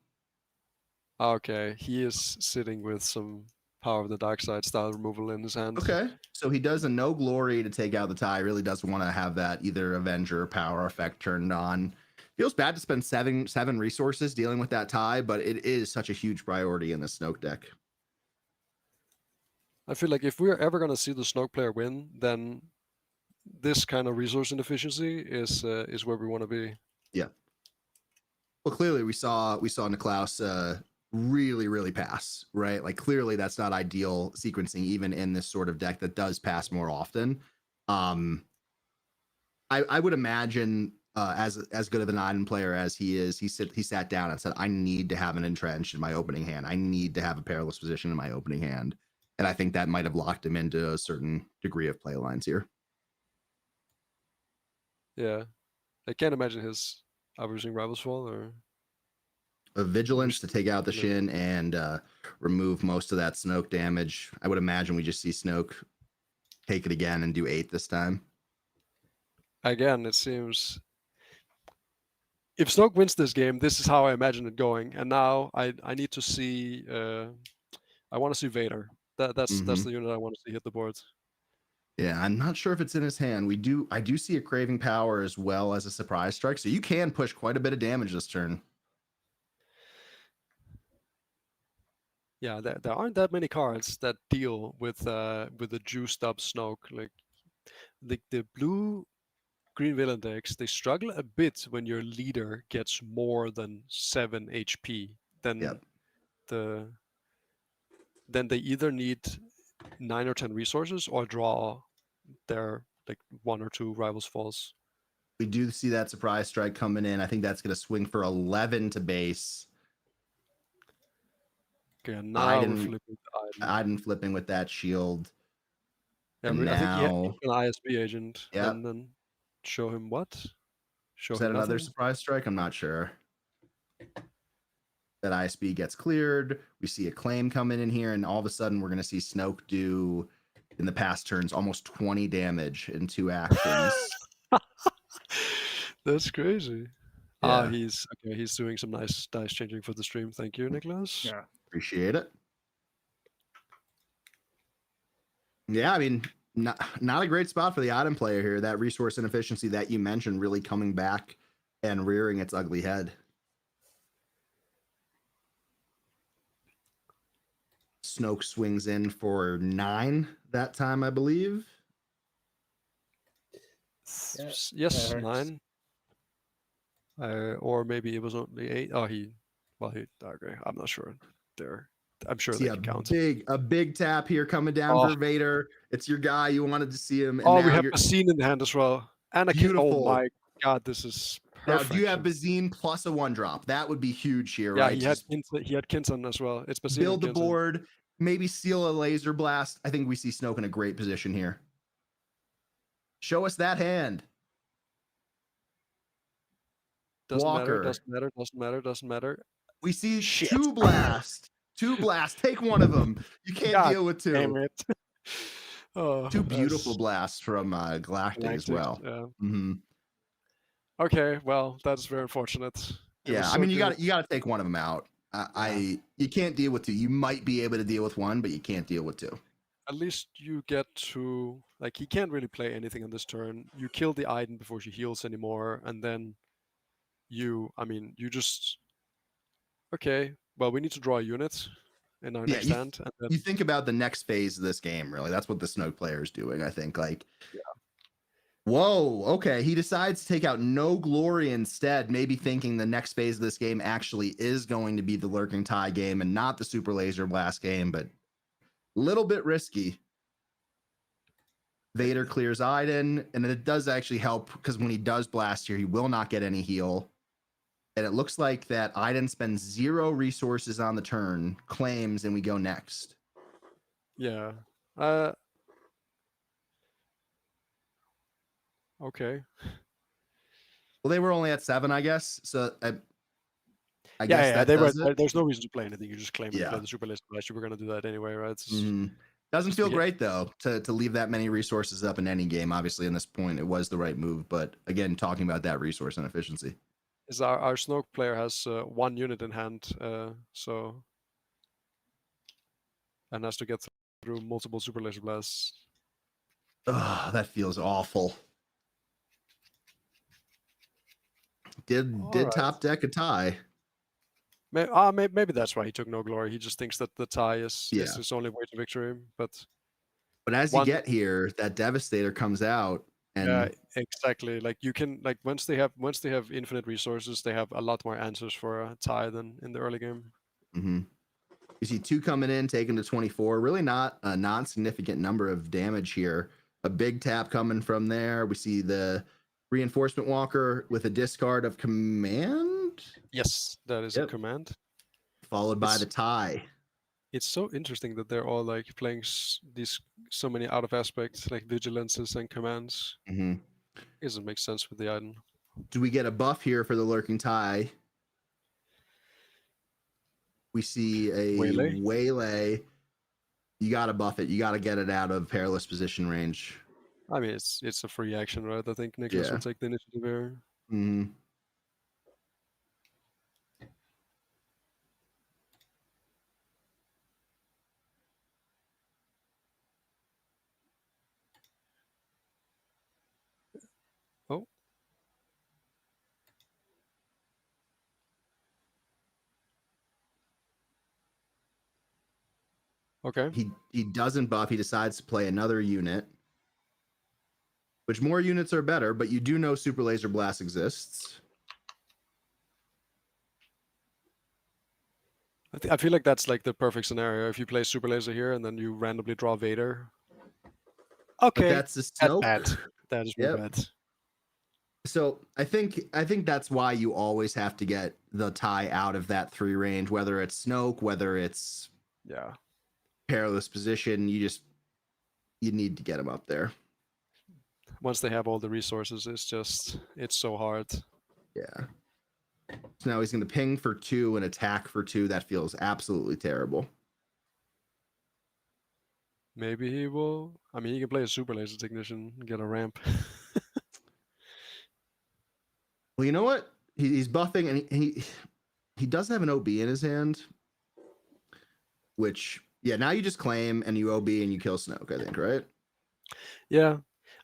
Okay, he is sitting with some power of the dark side style removal in his hand. Okay, so he does a no glory to take out the tie. Really does want to have that either Avenger power effect turned on. Feels bad to spend seven resources dealing with that tie, but it is such a huge priority in the Snoke deck. I feel like if we're ever going to see the Snoke player win, then this kind of resource inefficiency is where we want to be. Yeah. Well, clearly we saw Niklaus really pass, right? Like clearly that's not ideal sequencing, even in this sort of deck that does pass more often. I would imagine as good of an Iden player as he is, he sat down and said, I need to have an entrenched in my opening hand. I need to have a perilous position in my opening hand. And I think that might have locked him into a certain degree of play lines here. Yeah. I can't imagine his averaging Rivals Fall, or A vigilance to take out the Shin and remove most of that Snoke damage. I would imagine we just see Snoke take it again and do 8 this time. Again, it seems if Snoke wins this game, this is how I imagine it going. And now I need to see. I want to see Vader. That's the unit I want to see hit the board. Yeah, I'm not sure if it's in his hand. I do see a craving power as well as a surprise strike, so you can push quite a bit of damage this turn. Yeah, there aren't that many cards that deal with the juiced up Snoke. Like the blue-green villain decks, they struggle a bit when your leader gets more than 7 HP. Then then they either need 9 or 10 resources or draw their like 1 or 2 rivals falls. We do see that surprise strike coming in. I think that's going to swing for 11 to base. Okay, now we're flipping Iden flipping with that shield. Yeah, and I think he had now, an ISB agent. Yep. And then show him what? Show is him that another nothing? surprise strike? I'm not sure. That ISB gets cleared. We see a claim coming in here, and all of a sudden we're going to see Snoke do, in the past turns, almost 20 damage in 2 actions. That's crazy. Yeah. He's doing some nice dice changing for the stream. Thank you, Nicholas. Yeah. Appreciate it. Yeah, I mean, not a great spot for the item player here. That resource inefficiency that you mentioned really coming back and rearing its ugly head. Snoke swings in for 9 that time, I believe. Yes, 9. Or maybe it was only 8. Okay, I'm not sure. I'm sure See they can count. A big tap here coming down for Vader. It's your guy. You wanted to see him. And we have Beton in the hand as well. And a beautiful. Oh my god, this is perfect. Now, do you have Beton plus a 1-drop? That would be huge here, yeah, right? He had Kinson as well. It's Beton. Build the board. Maybe seal a laser blast. I think we see Snoke in a great position here. Show us that hand. Doesn't matter. We see 2 blast. 2 blast. Take one of them. You can't deal with 2. Damn it. 2 beautiful blasts from Galactic as well. Yeah. Mm-hmm. Okay, well, that's very unfortunate. Yeah, I mean, you got to take one of them out. You can't deal with 2. You might be able to deal with 1, but you can't deal with 2. At least you get to he can't really play anything on this turn. You kill the Iden before she heals anymore, and then you just okay. Well, we need to draw a unit in our next hand. And then, you think about the next phase of this game, really. That's what the Snoke player is doing, I think. Whoa, okay. He decides to take out No Glory instead, maybe thinking the next phase of this game actually is going to be the Lurking Tie game and not the Super Laser Blast game, but a little bit risky. Vader clears Iden, and it does actually help because when he does blast here, he will not get any heal. And it looks like that Iden spends 0 resources on the turn, claims, and we go next. Yeah. Okay. Well, they were only at 7, I guess. So I guess there's no reason to play anything. You just claim to play the Super Laser Blast. You were going to do that anyway, right? Doesn't feel great though to leave that many resources up in any game. Obviously, in this point, it was the right move. But again, talking about that resource inefficiency. Is our Snoke player has 1 unit in hand, so and has to get through multiple Super Laser Blasts. Oh, that feels awful. Did top deck a tie? Maybe that's why he took No Glory. He just thinks that the tie is his only way to victory. But as you get here, that Devastator comes out. And exactly. Like you can once they have infinite resources, they have a lot more answers for a tie than in the early game. Mm-hmm. You see 2 coming in, taking to 24. Really not a non-significant number of damage here. A big tap coming from there. We see the Reinforcement Walker with a discard of command. Yes, that is a command. Followed by the tie. It's so interesting that they're all playing so many out of aspects, like vigilances and commands. Mm-hmm. It doesn't make sense with the Iden. Do we get a buff here for the Lurking Tie? We see a waylay. You got to buff it. You got to get it out of perilous position range. I mean, it's a free action, right? I think Nicholas will take the initiative here. Mm-hmm. Oh. Okay. He doesn't buff. He decides to play another unit. Which more units are better, but you do know Super Laser Blast exists. I feel like that's like the perfect scenario. If you play Super Laser here and then you randomly draw Vader. Okay, but that's the Snoke. That's bad. That is really bad. So I think that's why you always have to get the tie out of that 3 range, whether it's Snoke, whether it's perilous position. You need to get him up there. Once they have all the resources, it's so hard. Yeah. So now he's going to ping for 2 and attack for 2. That feels absolutely terrible. Maybe he will. I mean, he can play a Super Laser Technician and get a ramp. Well, you know what? He's buffing, and he does have an OB in his hand, which, now you just claim and you OB and you kill Snoke, I think, right? Yeah.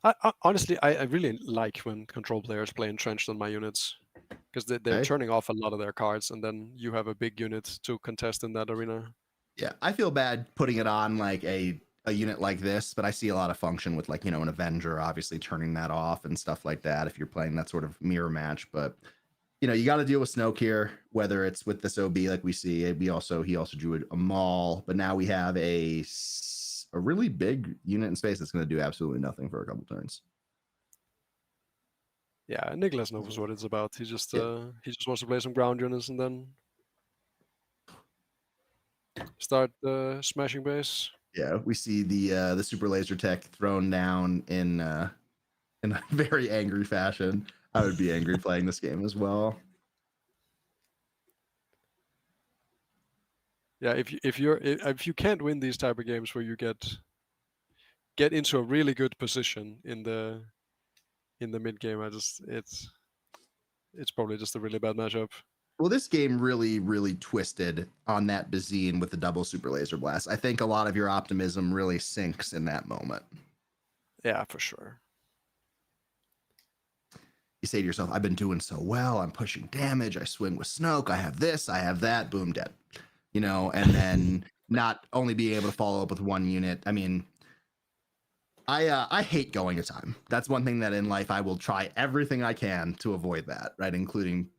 I honestly, I really like when control players play entrenched on my units, because they're turning off a lot of their cards, and then you have a big unit to contest in that arena. Yeah, I feel bad putting it on like a unit like this, but I see a lot of function with, like, an Avenger, obviously turning that off and stuff like that if you're playing that sort of mirror match. But you got to deal with Snoke here, whether it's with this OB like we see. He also drew a Maul, but now we have a really big unit in space that's going to do absolutely nothing for a couple turns. Yeah, Nicholas knows what it's about. He just wants to play some ground units and then start smashing base. Yeah, we see the Super Laser Tech thrown down in a very angry fashion. I would be angry playing this game as well. Yeah, if you can't win these type of games where you get into a really good position in the mid game, it's probably just a really bad matchup. Well, this game really, really twisted on that Bazine with the double Super Laser Blast. I think a lot of your optimism really sinks in that moment. Yeah, for sure. You say to yourself, I've been doing so well. I'm pushing damage. I swing with Snoke. I have this. I have that. Boom, dead. And then not only being able to follow up with 1 unit. I mean, I hate going to time. That's one thing that in life I will try everything I can to avoid that, right? Including,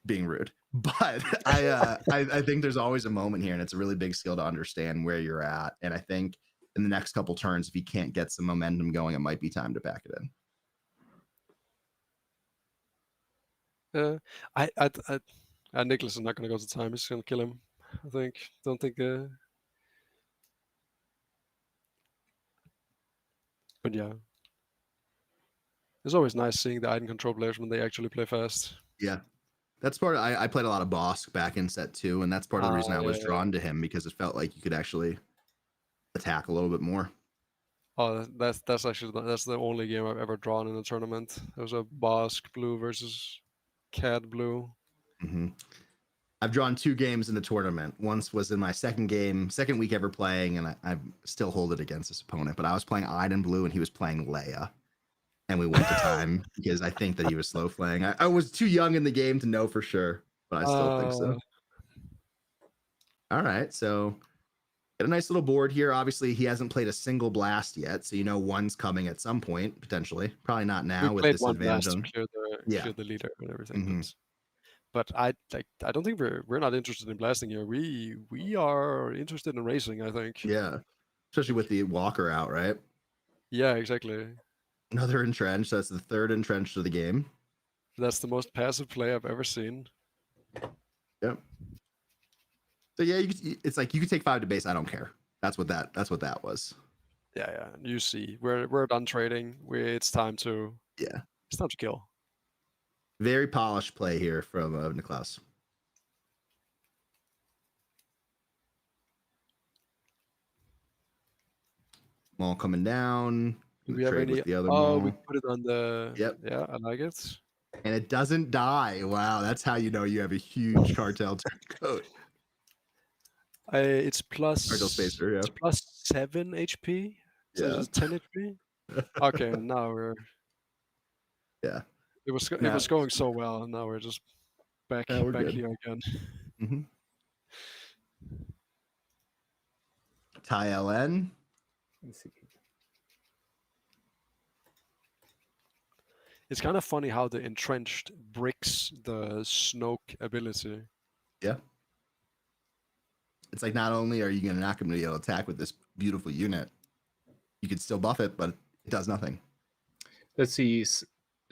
being rude. But I think there's always a moment here, and it's a really big skill to understand where you're at. And I think in the next couple turns, if you can't get some momentum going, it might be time to pack it in. Nicholas is not going to go to time. He's going to kill him. I think. Don't think. But yeah, it's always nice seeing the item control players when they actually play fast. Yeah. That's part of, I played a lot of Bosk back in set 2, and that's part of the reason I was drawn to him, because it felt like you could actually attack a little bit more. Oh, that's the only game I've ever drawn in a tournament. It was a Bosk blue versus Cad blue. Mm-hmm. I've drawn 2 games in the tournament. Once was in my second week ever playing, and I still hold it against this opponent. But I was playing Iden blue, and he was playing Leia. And we went to time because I think that he was slow playing. I was too young in the game to know for sure, but I still think so. All right, so get a nice little board here. Obviously, he hasn't played a single blast yet, so one's coming at some point, potentially. Probably not now with this advantage. To clear the leader and everything. Mm-hmm. But I don't think we're not interested in blasting here. We are interested in racing, I think. Yeah, especially with the Walker out, right? Yeah, exactly. Another entrench. That's the 3rd entrench of the game. That's the most passive play I've ever seen. Yep. So yeah, it's like you could take 5 to base. I don't care. That's what that was. Yeah. You see, we're done trading. It's time to kill. Very polished play here from Niklaus. Maul coming down. Do we have Trade any? with the other Oh, we Maul. put it on the. Yep. Yeah, I like it. And it doesn't die. Wow, that's how you know you have a huge cartel turncoat. It's plus. Cartel spacer, yeah. It's plus 7 HP. So Yeah. it's 10 HP. Okay, now we're. Yeah. It was going so well, and now we're just back we're back good. here again. Mm-hmm. Ty LN. Let's see. It's kind of funny how the entrenched bricks the Snoke ability. Yeah. It's like not only are you going to not going to be able to attack with this beautiful unit, you can still buff it, but it does nothing. Let's see.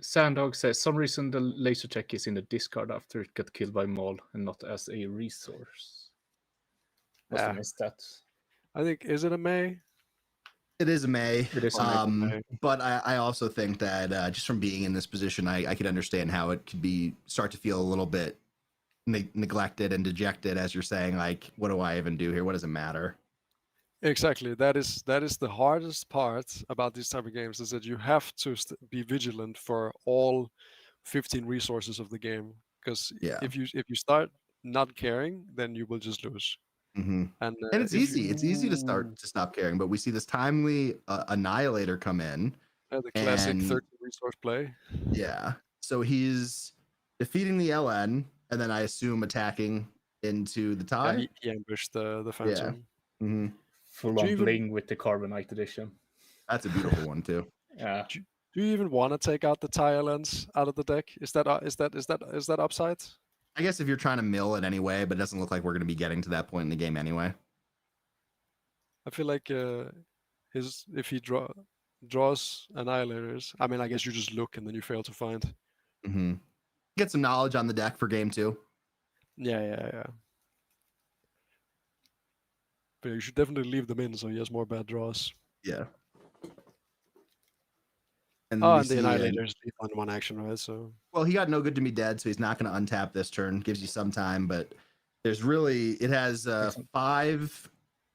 Sandhog says some reason the laser tech is in the discard after it got killed by Maul and not as a resource. Must have missed that. I think, is it a May? It is a May. It is a May. But I also think that just from being in this position, I could understand how it could start to feel a little bit neglected and dejected, as you're saying, like, what do I even do here? What does it matter? Exactly. That is the hardest part about these type of games, is that you have to be vigilant for all 15 resources of the game. Because if you start not caring, then you will just lose. Mm-hmm. And it's easy. It's easy to stop caring. But we see this timely Annihilator come in. The classic 13 resource play. Yeah. So he's defeating the LN, and then I assume attacking into the tie. Yeah, he ambushed the Phantom. Yeah. Mm-hmm. Full on bling with the Carbonite edition. That's a beautiful one too. Yeah. Do you even want to take out the tire lens out of the deck? Is that upside? I guess if you're trying to mill it anyway, but it doesn't look like we're going to be getting to that point in the game anyway. I feel like if he draws Annihilators, I mean, I guess you just look and then you fail to find. Mm-hmm. Get some knowledge on the deck for game 2. Yeah. But you should definitely leave them in so he has more bad draws. Yeah. And the Annihilators leave on one action, right? So. Well, he got no good to me dead, so he's not going to untap this turn. Gives you some time, but there's really it has 5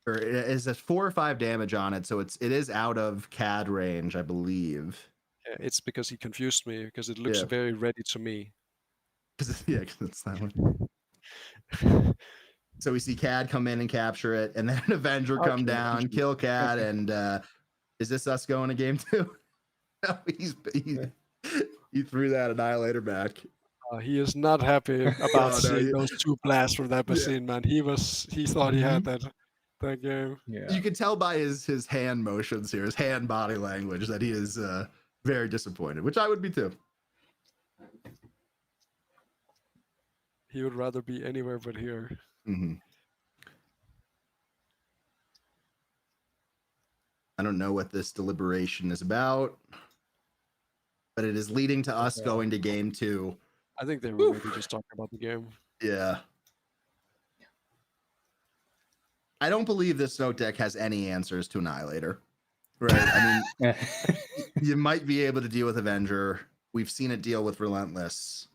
or it has 4 or 5 damage on it, so it is out of CAD range, I believe. Yeah, it's because he confused me because it looks very ready to me. Because it's that one. So we see Cad come in and capture it, and then an Avenger come down, kill Cad, and is this us going to game 2? No, he threw that Annihilator back. He is not happy about seeing those 2 blasts from that machine, man. He thought he had that game. Yeah. You can tell by his hand motions here, his hand body language, that he is very disappointed, which I would be too. He would rather be anywhere but here. Mm-hmm. I don't know what this deliberation is about, but it is leading to us going to game 2. I think they were maybe just talking about the game. Yeah. I don't believe this Snoke deck has any answers to Annihilator. Right? I mean, you might be able to deal with Avenger. We've seen it deal with Relentless.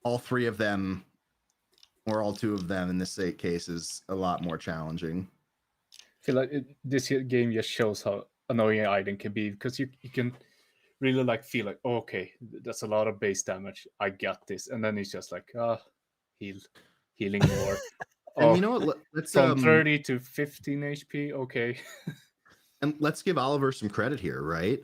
All 3 of them, or all 2 of them in this case, is a lot more challenging. I feel like this game just shows how annoying Aiden can be, because you can really feel like, oh, okay, that's a lot of base damage. I got this, and then it's just like, healing more. And you know what? Let's from 30 to 15 HP. Okay. And let's give Oliver some credit here, right?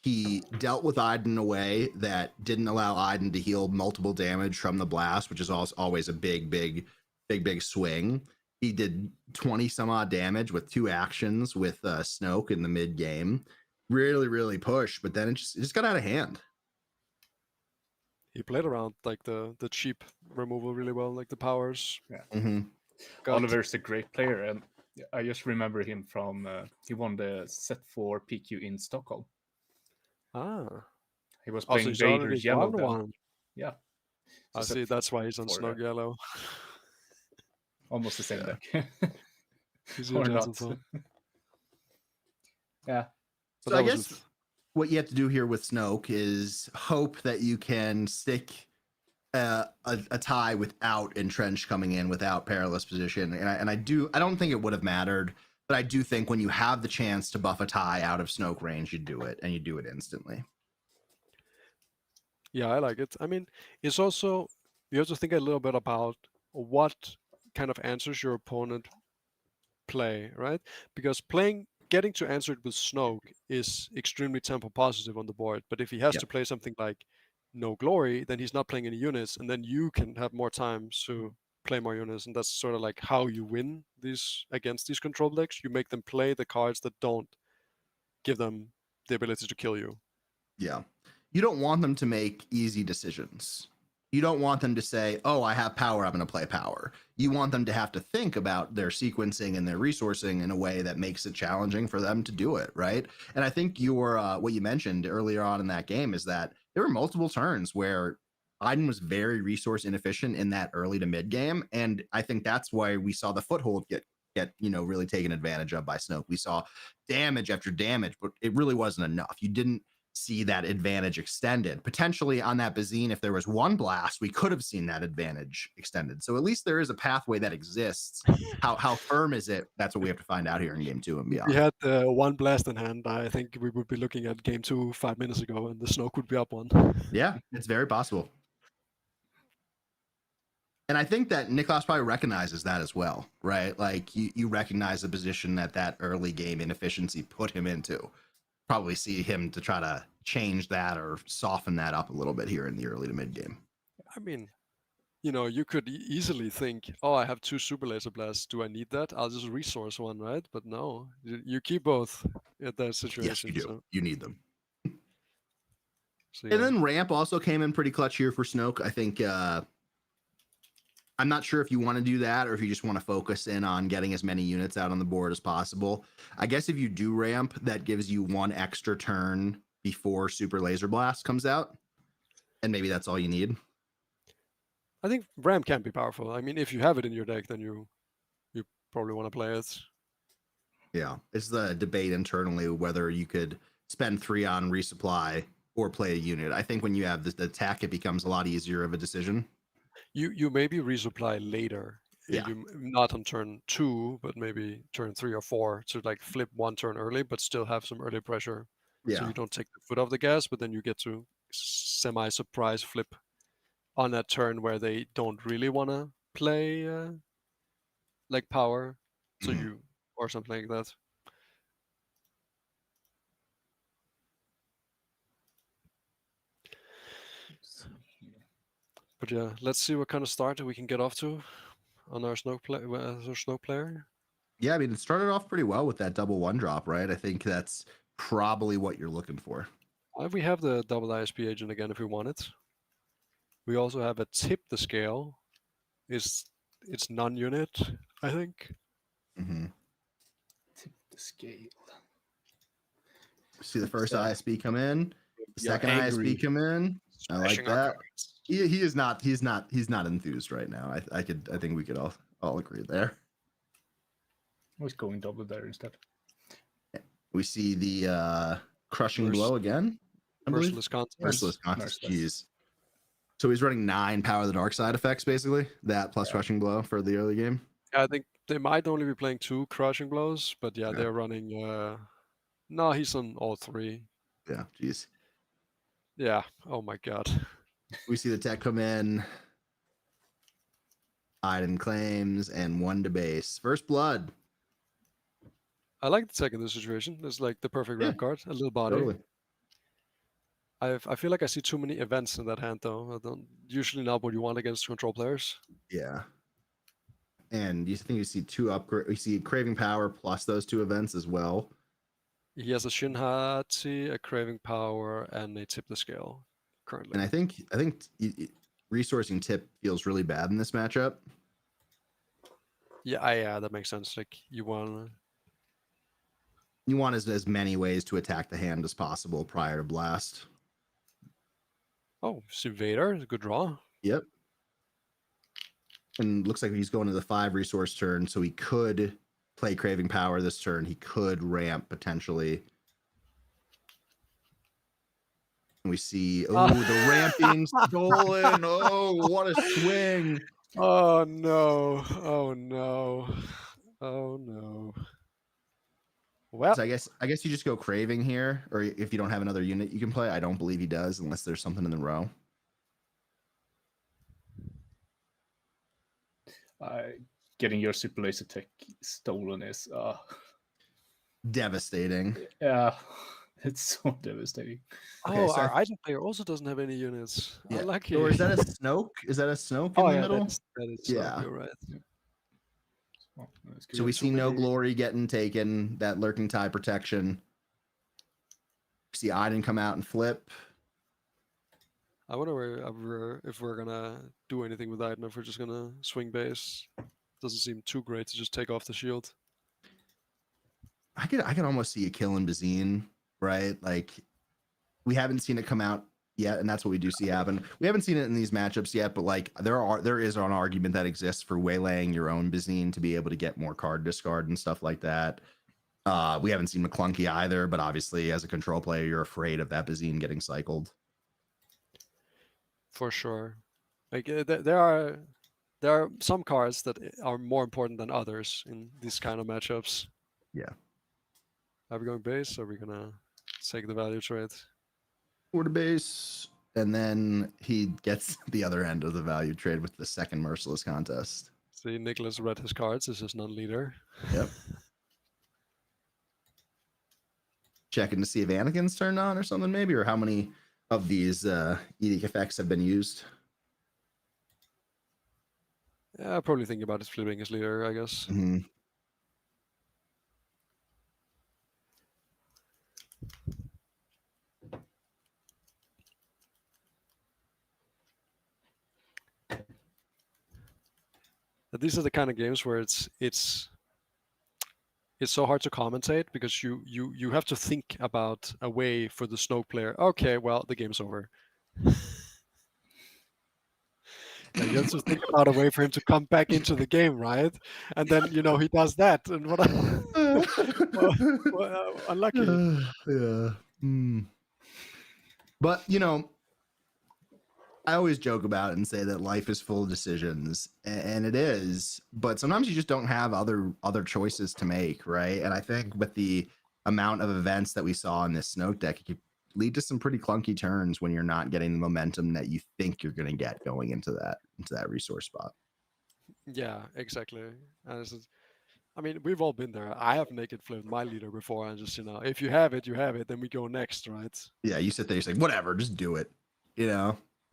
He dealt with Aiden in a way that didn't allow Aiden to heal multiple damage from the blast, which is always a big swing. He did 20 some odd damage with 2 actions with Snoke in the mid game. Really pushed, but then it just got out of hand. He played around the cheap removal really well, like the powers. Yeah. Mm-hmm. Oliver's a great player, and I just remember him from he won the set 4 PQ in Stockholm. He was playing Vader Yellow then. Yeah. I see. That's why he's on Snoke Yellow. Almost the same deck. Or not. Yeah. So I guess what you have to do here with Snoke is hope that you can stick a tie without Entrenched coming in, without Perilous Position. And I don't think it would have mattered. But I do think when you have the chance to buff a tie out of Snoke range, you do it, and you do it instantly. Yeah, I like it. I mean, it's also, you have to think a little bit about what kind of answers your opponent play, right? Because getting to answer it with Snoke is extremely tempo positive on the board. But if he has to play something like No Glory, then he's not playing any units, and then you can have more time to play more units, and that's sort of like how you win these against these control decks. You make them play the cards that don't give them the ability to kill you. Yeah. You don't want them to make easy decisions. You don't want them to say, oh, I have power, I'm going to play power. You want them to have to think about their sequencing and their resourcing in a way that makes it challenging for them to do it, right? And I think what you mentioned earlier on in that game is that there were multiple turns where Iden was very resource inefficient in that early to mid game. And I think that's why we saw the foothold get really taken advantage of by Snoke. We saw damage after damage, but it really wasn't enough. You didn't see that advantage extended. Potentially on that Bazine, if there was one blast, we could have seen that advantage extended. So at least there is a pathway that exists. How firm is it? That's what we have to find out here in game 2 and beyond. We had one blast in hand. I think we would be looking at game 2 5 minutes ago, and the Snoke would be up one. Yeah, it's very possible. And I think that Niklas probably recognizes that as well, right? Like you recognize the position that early game inefficiency put him into. Probably see him to try to change that or soften that up a little bit here in the early to mid game. I mean, you could easily think, oh, I have 2 super laser blasts. Do I need that? I'll just resource one, right? But no, you keep both at that situation. Yes, you do. So. You need them. So, And then ramp also came in pretty clutch here for Snoke. I think I'm not sure if you want to do that or if you just want to focus in on getting as many units out on the board as possible. I guess if you do ramp, that gives you 1 extra turn before Super Laser Blast comes out. And maybe that's all you need. I think ramp can be powerful. I mean, if you have it in your deck, then you probably want to play it. Yeah, it's the debate internally whether you could spend 3 on resupply or play a unit. I think when you have the attack, it becomes a lot easier of a decision. You maybe resupply later. Yeah. Not on turn 2, but maybe turn 3 or 4 to like flip 1 turn early, but still have some early pressure. Yeah. So you don't take the foot off the gas, but then you get to semi-surprise flip on that turn where they don't really want to play like power. So you or something like that. But yeah, let's see what kind of start we can get off to on our Snoke player. Yeah, I mean, it started off pretty well with that double 1 drop, right? I think that's probably what you're looking for. We have the double ISP agent again if we want it. We also have a tip the scale. It's non-unit, I think. Mm-hmm. Tip the scale. See the first ISB come in, the second angry. ISB come in. I like Smashing our that. cards. He is not. He's not enthused right now. I think we could all agree there. I was going double there instead. We see the crushing blow again. Merciless contest. Merciless contest. Merciless. Jeez. So he's running 9 Power of the Dark Side effects, basically. That plus crushing blow for the early game. I think they might only be playing 2 crushing blows, but yeah, Okay. they're running. No, he's on all 3. Yeah. Jeez. Yeah. Oh my god. We see the tech come in. Iden claims and 1 to base. First blood. I like the tech in this situation. It's like the perfect ramp card. A little body. Totally. I feel like I see too many events in that hand, though. I don't usually not what you want against control players. Yeah. And you think you see 2 upgrade. We see Craving Power plus those 2 events as well. He has a Shinhati, a Craving Power, and a Tip the Scale currently. And I think resourcing tip feels really bad in this matchup. Yeah, that makes sense. Like you want as many ways to attack the hand as possible prior to blast. Oh, see Vader, a good draw. Yep. And looks like he's going to the 5 resource turn, so he could play Craving Power this turn. He could ramp potentially. And we see the ramp being stolen. Oh, what a swing. Oh no. Oh no. Oh no. Well, So I guess you just go craving here, or if you don't have another unit you can play. I don't believe he does unless there's something in the row. Getting your super laser tech stolen is Devastating. yeah, it's so devastating. Okay, so our item player also doesn't have any units. Yeah. Unlucky. Or is that a Snoke? Is that a Snoke in the middle? That is Yeah. You're right. Oh, that's So we good. see no glory getting taken. That lurking tie protection. See Iden come out and flip. I wonder if we're gonna do anything with Iden, if we're just gonna swing base. Doesn't seem too great to just take off the shield. I could almost see a kill in Bazine, right? Like we haven't seen it come out yet, and that's what we do see happen. We haven't seen it in these matchups yet, but like there is an argument that exists for waylaying your own Bazine to be able to get more card discard and stuff like that. We haven't seen McClunky either, but obviously as a control player, you're afraid of that Bazine getting cycled. For sure. Like there are some cards that are more important than others in these kind of matchups. Yeah. Are we going base? Or are we gonna take the value trade? Quarter base, and then he gets the other end of the value trade with the second merciless contest. See, Nicholas read his cards. This is non-leader. Yep. Checking to see if Anakin's turned on or something, maybe, or how many of these edict effects have been used. Yeah, probably thinking about it flipping his leader, I guess. Mm-hmm. These are the kind of games where it's so hard to commentate because you have to think about a way for the Snoke player. Okay, well, the game's over. And you have to think about a way for him to come back into the game, right? And then he does that, and what? Unlucky. Yeah. Mm. But I always joke about it and say that life is full of decisions, and it is. But sometimes you just don't have other choices to make, right? And I think with the amount of events that we saw in this Snoke deck, it could lead to some pretty clunky turns when you're not getting the momentum that you think you're going to get going into that resource spot. Yeah, exactly. And I mean, we've all been there. I have naked flipped my leader before, and just if you have it, you have it. Then we go next, right? Yeah, you sit there, you say, whatever, just do it,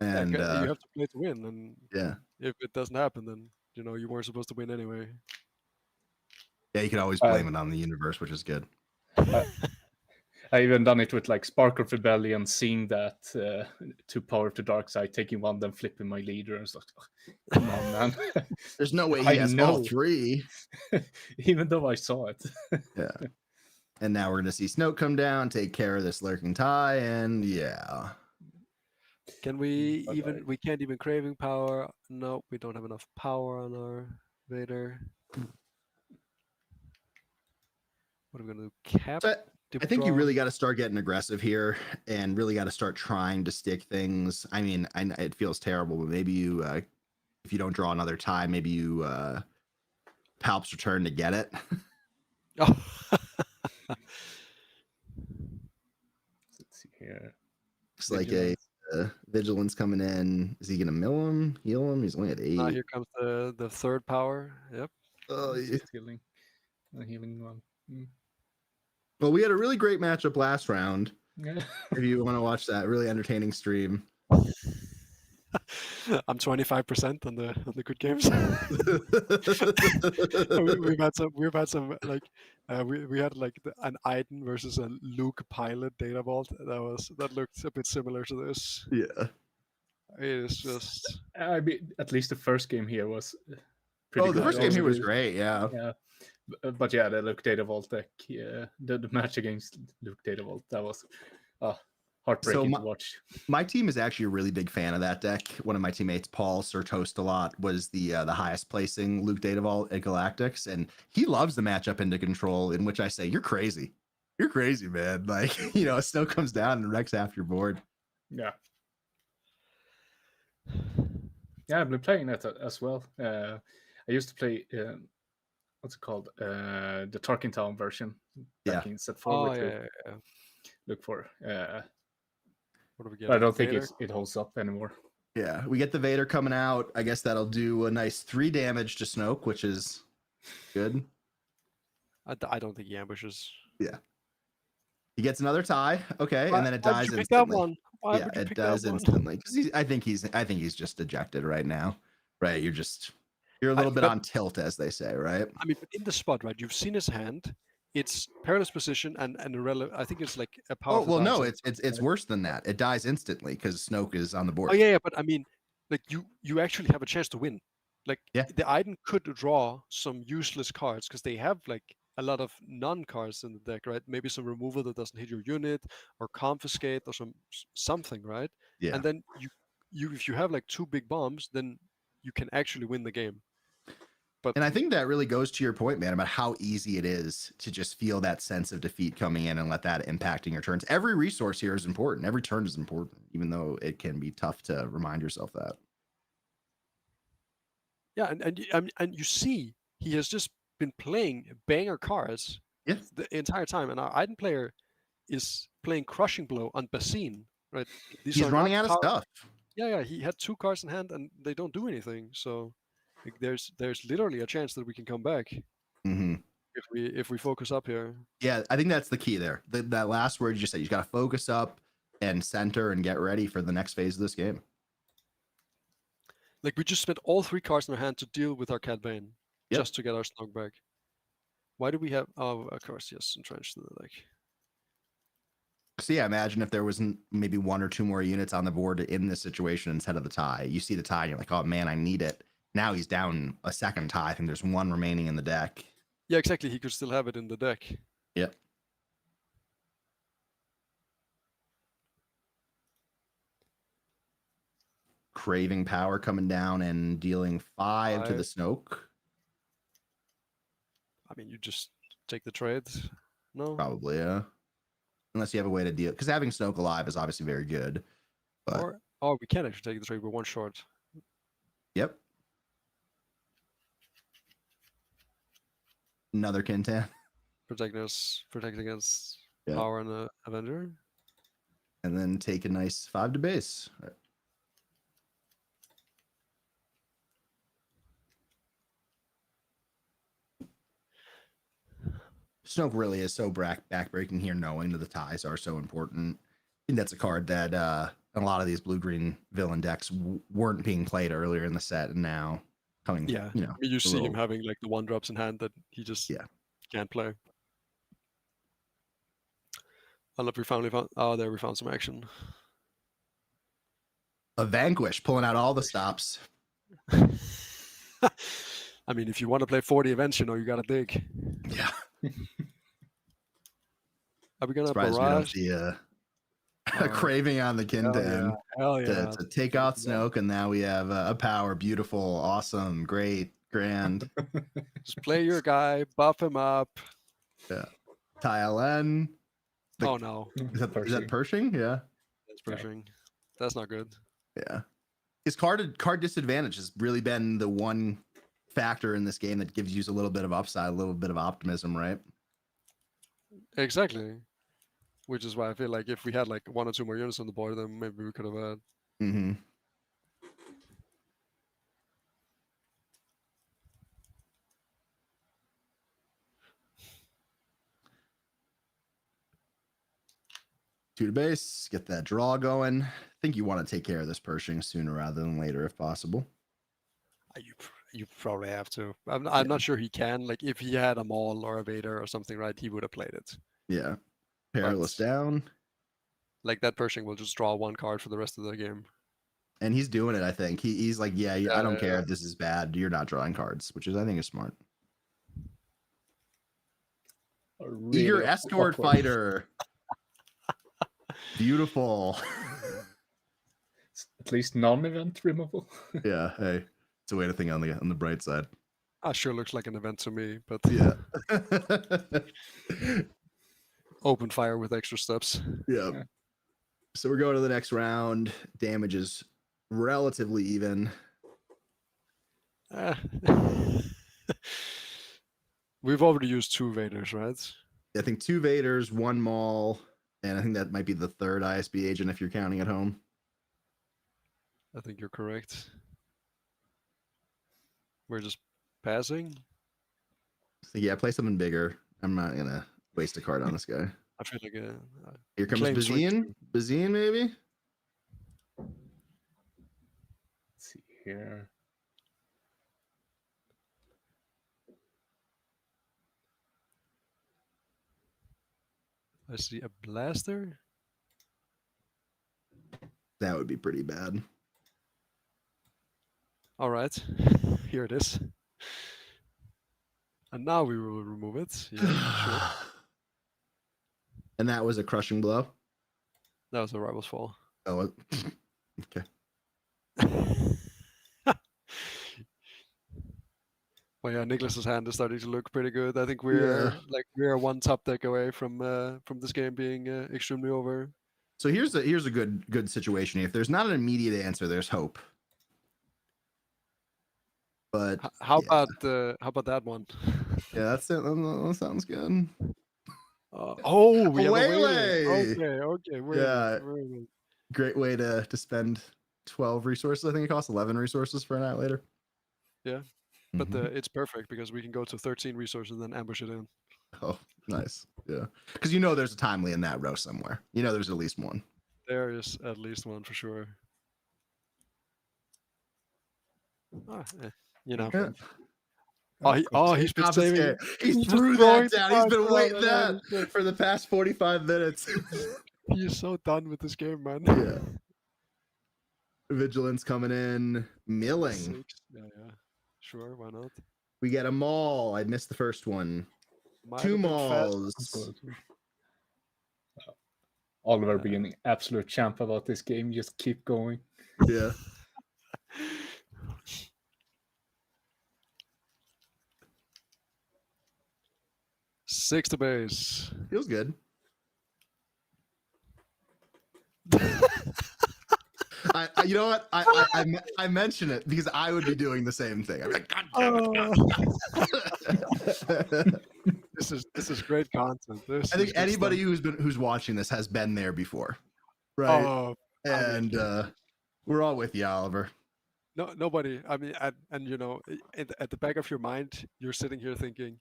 And you have to play to win, and yeah, if it doesn't happen, then you weren't supposed to win anyway. Yeah, you can always blame it on the universe, which is good. I even done it with like Spark of Rebellion, seeing that to Power of the Dark Side, taking one, then flipping my leader. And it's like, oh, come on, man. There's no way he has all three. Even though I saw it. Yeah. And now we're going to see Snoke come down, take care of this lurking tie, and yeah. Can we we can't even craving power. No, we don't have enough power on our Vader. What are we going to do? Cap? I think you really got to start getting aggressive here and really got to start trying to stick things. I mean, it feels terrible, but maybe you, if you don't draw another tie, maybe you Palp's return to get it. Oh. Let's see here. Looks like a Vigilance coming in. Is he going to mill him, heal him? He's only at 8. Here comes the third power. Yep. Oh, yeah. Healing. A healing one. Well, we had a really great matchup last round. Yeah. If you want to watch that, really entertaining stream. I'm 25% on the good games. we've had some like we had like an Iden versus a Luke pilot data vault that looked a bit similar to this. Yeah, it is just. I mean, at least the first game here was pretty good. The first game here was great. Yeah. But yeah, the Luke Data Vault deck, the match against Luke Data Vault, that was heartbreaking to watch. My team is actually a really big fan of that deck. One of my teammates, Paul Sir Toast a lot, was the highest placing Luke Data Vault at Galactics, and he loves the matchup into control, in which I say, "You're crazy, man!" Like Snow comes down and wrecks half your board. Yeah, I've been playing that as well. I used to play what's it called? The Tarkentown version back in set 4 Oh which we yeah. look for. What do we get? But I don't think Vader? it holds up anymore. Yeah, we get the Vader coming out. I guess that'll do a nice 3 damage to Snoke, which is good. I don't think he ambushes. He gets another tie. Okay, and then it Why dies did you pick that instantly. one? Why Yeah, would you it pick dies that one? instantly because I think he's just dejected right now. Right, you're a little bit but- on tilt, as they say, right? I mean, but in the spot, right? You've seen his hand. It's perilous position and I think it's like a Oh powerful. well, no, dice. it's worse than that. It dies instantly because Snoke is on the board. Oh yeah, but I mean, like you actually have a chance to win. Like Yeah. the Iden could draw some useless cards because they have like a lot of non-cards in the deck, right? Maybe some removal that doesn't hit your unit, or confiscate, or something, right? Yeah. And then you if you have like 2 big bombs, then you can actually win the game. But And I think that really goes to your point, man, about how easy it is to just feel that sense of defeat coming in and let that impacting your turns. Every resource here is important. Every turn is important, even though it can be tough to remind yourself that. yeah, and you see he has just been playing banger cards Yeah. the entire time, and our Iden player is playing Crushing Blow on Basin, right? These He's are running not out of stuff. Yeah, he had 2 cards in hand and they don't do anything. So like, there's literally a chance that we can come back Mm-hmm. if we focus up here. Yeah, I think that's the key there. That last word you just said, you got to focus up and center and get ready for the next phase of this game. Like we just spent all 3 cards in our hand to deal with our Cad Bane just to get our Snoke back. Why do we have? Oh, of course, yes, entrenched in the deck. So yeah, imagine if there wasn't maybe 1 or 2 more units on the board in this situation instead of the tie. You see the tie, and you're like, oh man, I need it. Now he's down a second tie. I think there's 1 remaining in the deck. Yeah, exactly. He could still have it in the deck. Yep. Craving Power coming down and dealing 5 to the Snoke. I mean, you just take the trade. No, Probably, yeah. Unless you have a way to deal, because having Snoke alive is obviously very good. But or we can actually take the trade. We're 1 short. yep. Another Kintan. Protect against Yeah. Power and the Avenger. And then take a nice 5 to base. Snoke really is so backbreaking here, knowing that the ties are so important. I think that's a card that a lot of these blue-green villain decks weren't being played earlier in the set, and now coming. Yeah, You know, I mean, you see him having like the 1-drops in hand that he just can't play. I love we finally found. Oh, there we found some action. A Vanquish pulling out all the stops. I mean, if you want to play 40 events, you know you gotta dig. Yeah. Are we gonna Surprised we don't barrage? see a craving on the Kintan Hell yeah! to take out Snoke, and now we have a power, beautiful, awesome, great, grand. Just play your guy, buff him up. Yeah. TLN. Oh no, Is that Pershing? Yeah. that's Pershing. That's not good. Yeah. His card disadvantage has really been the one factor in this game that gives you a little bit of upside, a little bit of optimism, right? Exactly. Which is why I feel like if we had like 1 or 2 more units on the board, then maybe we could have had. Mm-hmm. Two to base, get that draw going. I think you want to take care of this Pershing sooner rather than later, if possible. You probably have to. I'm not sure he can. Like if he had a Maul or a Vader or something, right? He would have played it. Yeah. Perilous down. Like that Pershing will just draw 1 card for the rest of the game. And he's doing it, I think. He's like, I don't care if this is bad. You're not drawing cards, which is, I think, is smart. Really Eager escort awkward. fighter. Beautiful. At least non-event removal. Yeah, hey, it's a way to think on the bright side. Sure looks like an event to me, but Yeah. open fire with extra steps. Yeah. So we're going to the next round. Damage is relatively even. We've already used 2 Vaders, right? I think 2 Vaders, 1 Maul, and I think that might be the 3rd ISB agent if you're counting at home. I think you're correct. We're just passing. So yeah, play something bigger. I'm not gonna waste a card on this guy. I feel like Here comes claim swing Bazine. Bazine, maybe? Let's see here. I see a blaster. That would be pretty bad. All right, here it is. And now we will remove it. Yeah, sure. And that was a crushing blow. That was a rival's fall. Oh, okay. Well, yeah, Nicholas's hand is starting to look pretty good. I think we're we're 1 top deck away from this game being extremely over. So here's a good situation. If there's not an immediate answer, there's hope. But how about that one? Yeah, that's it. That sounds good. We have a Waylay. Okay. Yeah, great way to spend 12 resources. I think it costs 11 resources for Annihilator. Yeah, but it's perfect because we can go to 13 resources and then ambush it in. Oh, nice. Yeah, because there's a timely in that row somewhere. There's at least one. There is at least one for sure. Yeah. He's been saving. He threw that down. He's been waiting that for the past 45 minutes. He's so done with this game, man. Yeah. Vigilance coming in. Milling. 6. Yeah. Sure, why not? We get a Maul. I missed the first one. 2 Mauls. Oliver being absolute champ about this game. Just keep going. Yeah. Six to base. Feels good. You know what? I mention it because I would be doing the same thing. I'm like, God damn it. This is great content. I think anybody who's watching this has been there before, right? And we're all with you, Oliver. No, nobody. I mean, and at the back of your mind, you're sitting here thinking,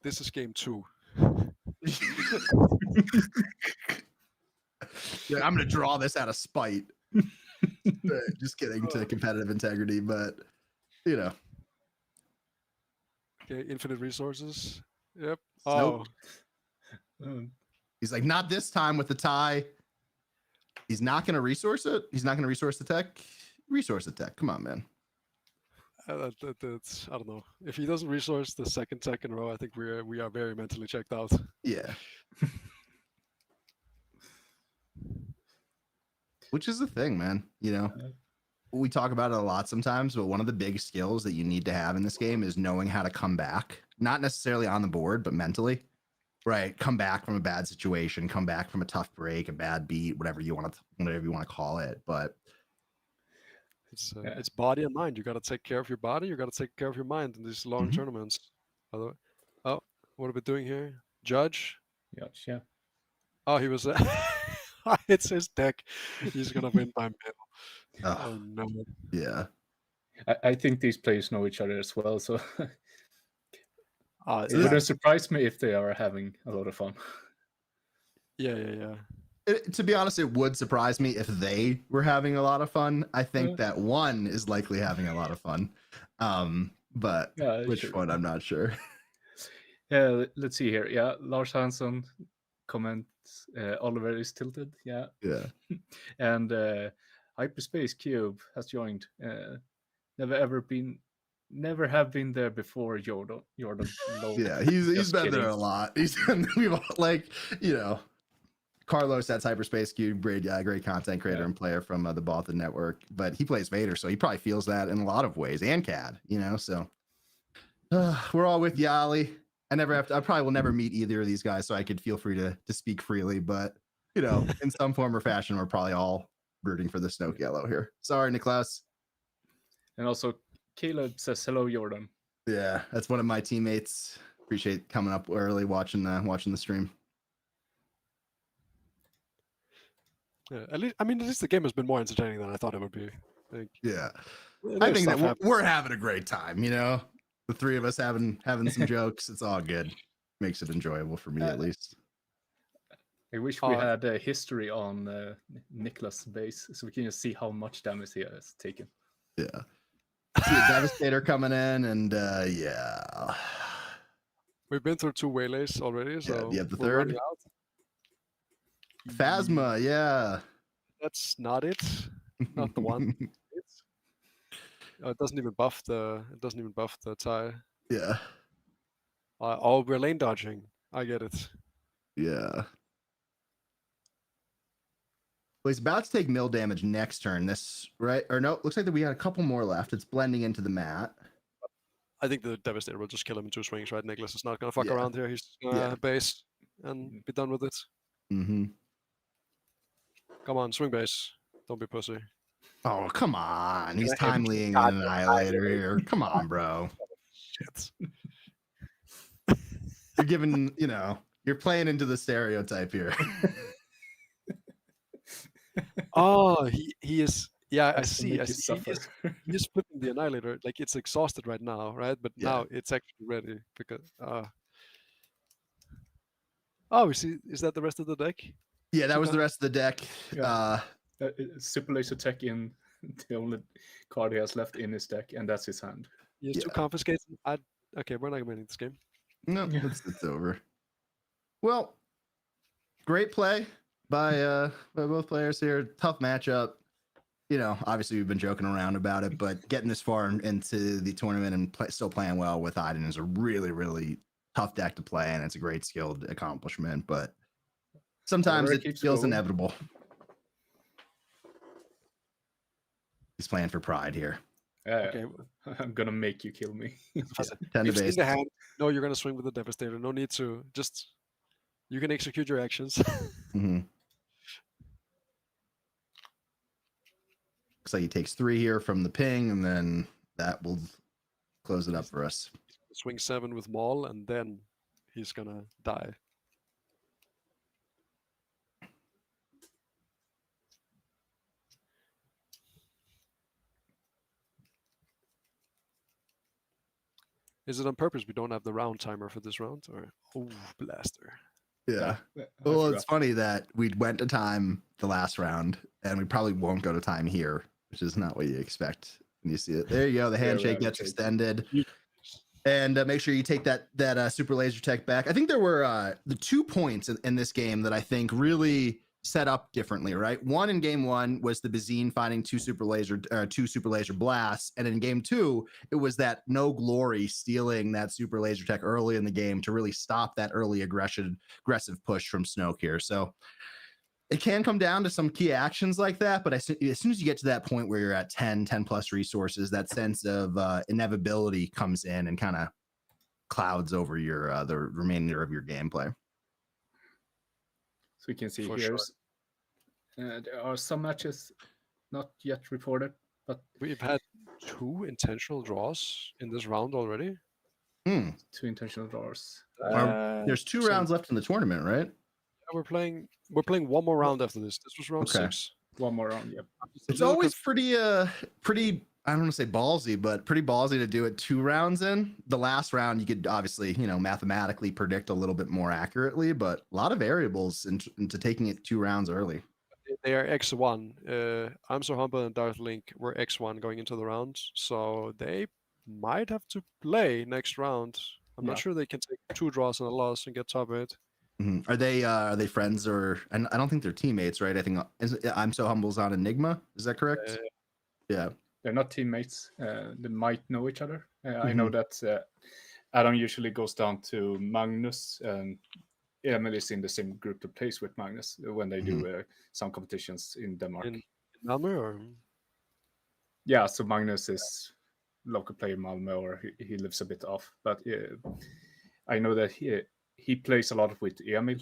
"This is game 2." Yeah, I'm gonna draw this out of spite. Just getting to competitive integrity, but Okay, infinite resources. Yep. Nope. He's like, not this time with the tie. He's not gonna resource it. He's not gonna resource the tech. Resource the tech. Come on, man. That's, I don't know. If he doesn't resource the second tech in a row, I think we are very mentally checked out. Yeah. Which is the thing, man. We talk about it a lot sometimes, but one of the big skills that you need to have in this game is knowing how to come back. Not necessarily on the board, but mentally. Right. Come back from a bad situation, come back from a tough break, a bad beat, whatever you want to call it. But it's body and mind. You got to take care of your body. You got to take care of your mind in these long tournaments. Oh, what are we doing here? Judge? Yeah. Oh, he was. It's his deck. He's gonna win by middle. Oh no. Yeah. I think these players know each other as well, so it Yeah. wouldn't surprise me if they are having a lot of fun. Yeah. To be honest, it would surprise me if they were having a lot of fun. I think that one is likely having a lot of fun. But which one, I'm not sure. Yeah, let's see here. Yeah, Lars Hansson comments Oliver is tilted. Yeah. And Hyperspace Cube has joined. Never have been there before, Jordan. Yeah, he's been there a lot. We've all, Carlos, that's Hyperspace Cube, great content creator and player from the Baltic Network, but he plays Vader, so he probably feels that in a lot of ways, and CAD, so we're all with Yali. I probably will never meet either of these guys, so I could feel free to speak freely, but in some form or fashion, we're probably all rooting for the Snoke Yellow here. Sorry, Niklas. And also Caleb says hello, Jordan. Yeah, that's one of my teammates. Appreciate coming up early, watching the stream. Yeah, at least the game has been more entertaining than I thought it would be. Like, Yeah, there's I think stuff that happening. we're having a great time. You know, the three of us having some jokes. It's all good. Makes it enjoyable for me at least. I wish we had a history on Niklas' base, so we can just see how much damage he has taken. Yeah. See a Devastator coming in, and yeah. We've been through 2 waylays already, so you have the we're third. running out. Phasma, yeah. That's not it. Not the one. It doesn't even buff the. It doesn't even buff the tie. Yeah. Oh, we're lane dodging. I get it. Yeah. Well, he's about to take mill damage next turn. This right or no? Looks like that we had a couple more left. It's blending into the mat. I think the Devastator will just kill him in 2 swings, right? Nicholas is not gonna fuck Yeah. around here. He's gonna base and be done with it. Mm-hmm. Come on, swing base. Don't be pussy. Oh, come on. He's timelying an Annihilator here. Come on, bro. Shit. You're giving, you're playing into the stereotype here. Oh, he is. Yeah, I Has to see. make I you see. suffer. He's flipping the Annihilator. Like, it's exhausted right now, right? But now it's actually ready because. Oh, we see. Is that the rest of the deck? Yeah, that was the rest of the deck. Yeah. Super Laser Tech in the only card he has left in his deck, and that's his hand. He has 2 confiscates. Okay, we're not winning this game. No, it's over. Well, great play by both players here. Tough matchup. Obviously we've been joking around about it, but getting this far into the tournament and still playing well with Iden is a really, really tough deck to play, and it's a great skilled accomplishment. But sometimes it feels inevitable. He's playing for pride here. Okay, I'm gonna make you kill me. 10 to base. In the hand. No, you're gonna swing with the Devastator. No need to. Just you can execute your actions. Mm-hmm. Looks like he takes 3 here from the ping, and then that will close it up for us. Swing 7 with Maul, and then he's gonna die. Is it on purpose we don't have the round timer for this round? Or blaster. Yeah. Well, it's funny that we went to time the last round, and we probably won't go to time here, which is not what you expect when you see it. There you go. The handshake gets extended. And make sure you take that super laser tech back. I think there were the 2 points in this game that I think really set up differently, right? One in game 1 was the Bazine finding 2 super laser blasts, and in game 2 it was that No Glory stealing that super laser tech early in the game to really stop that early aggressive push from Snoke here. So it can come down to some key actions like that, but as soon as you get to that point where you're at 10 plus resources, that sense of inevitability comes in and kind of clouds over your the remainder of your gameplay. So we can see here, there are some matches not yet reported, but we've had 2 intentional draws in this round already. 2 intentional draws. There's 2 rounds left in the tournament, right? Yeah, we're playing 1 more round after this. This was round 6. 1 more round, yep. It's always pretty I don't want to say ballsy, but pretty ballsy to do it 2 rounds in. The last round, you could obviously, mathematically predict a little bit more accurately, but a lot of variables into taking it 2 rounds early. They are X1. I'm So Humble and Darth Link were X1 going into the round, so they might have to play next round. I'm not sure they can take 2 draws and a loss and get top 8. Mm-hmm. Are they friends and I don't think they're teammates, right? I think I'm So Humble's on Enigma. Is that correct? Yeah. They're not teammates. They might know each other. I know that Adam usually goes down to Magnus, and Emil is in the same group that plays with Magnus when they do some competitions in Denmark. In Malmö, or? Yeah, so Magnus is local player in Malmö, or he lives a bit off. But I know that he plays a lot with Emil.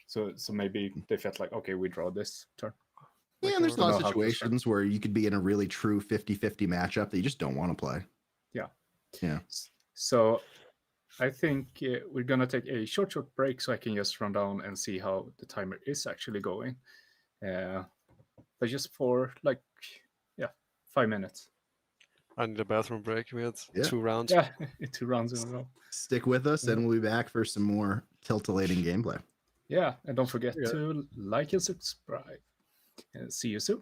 So maybe they felt like, okay, we draw this turn. Yeah, and there's a lot of situations where you could be in a really true 50-50 matchup that you just don't want to play. Yeah. Yeah. So I think we're gonna take a short break so I can just run down and see how the timer is actually going. But just for like, 5 minutes. I need a bathroom break. We had Yeah. 2 rounds. Yeah, 2 rounds in a row. Stick with us, and we'll be back for some more tiltillating gameplay. Yeah, and don't forget Yeah. to like and subscribe. And see you soon.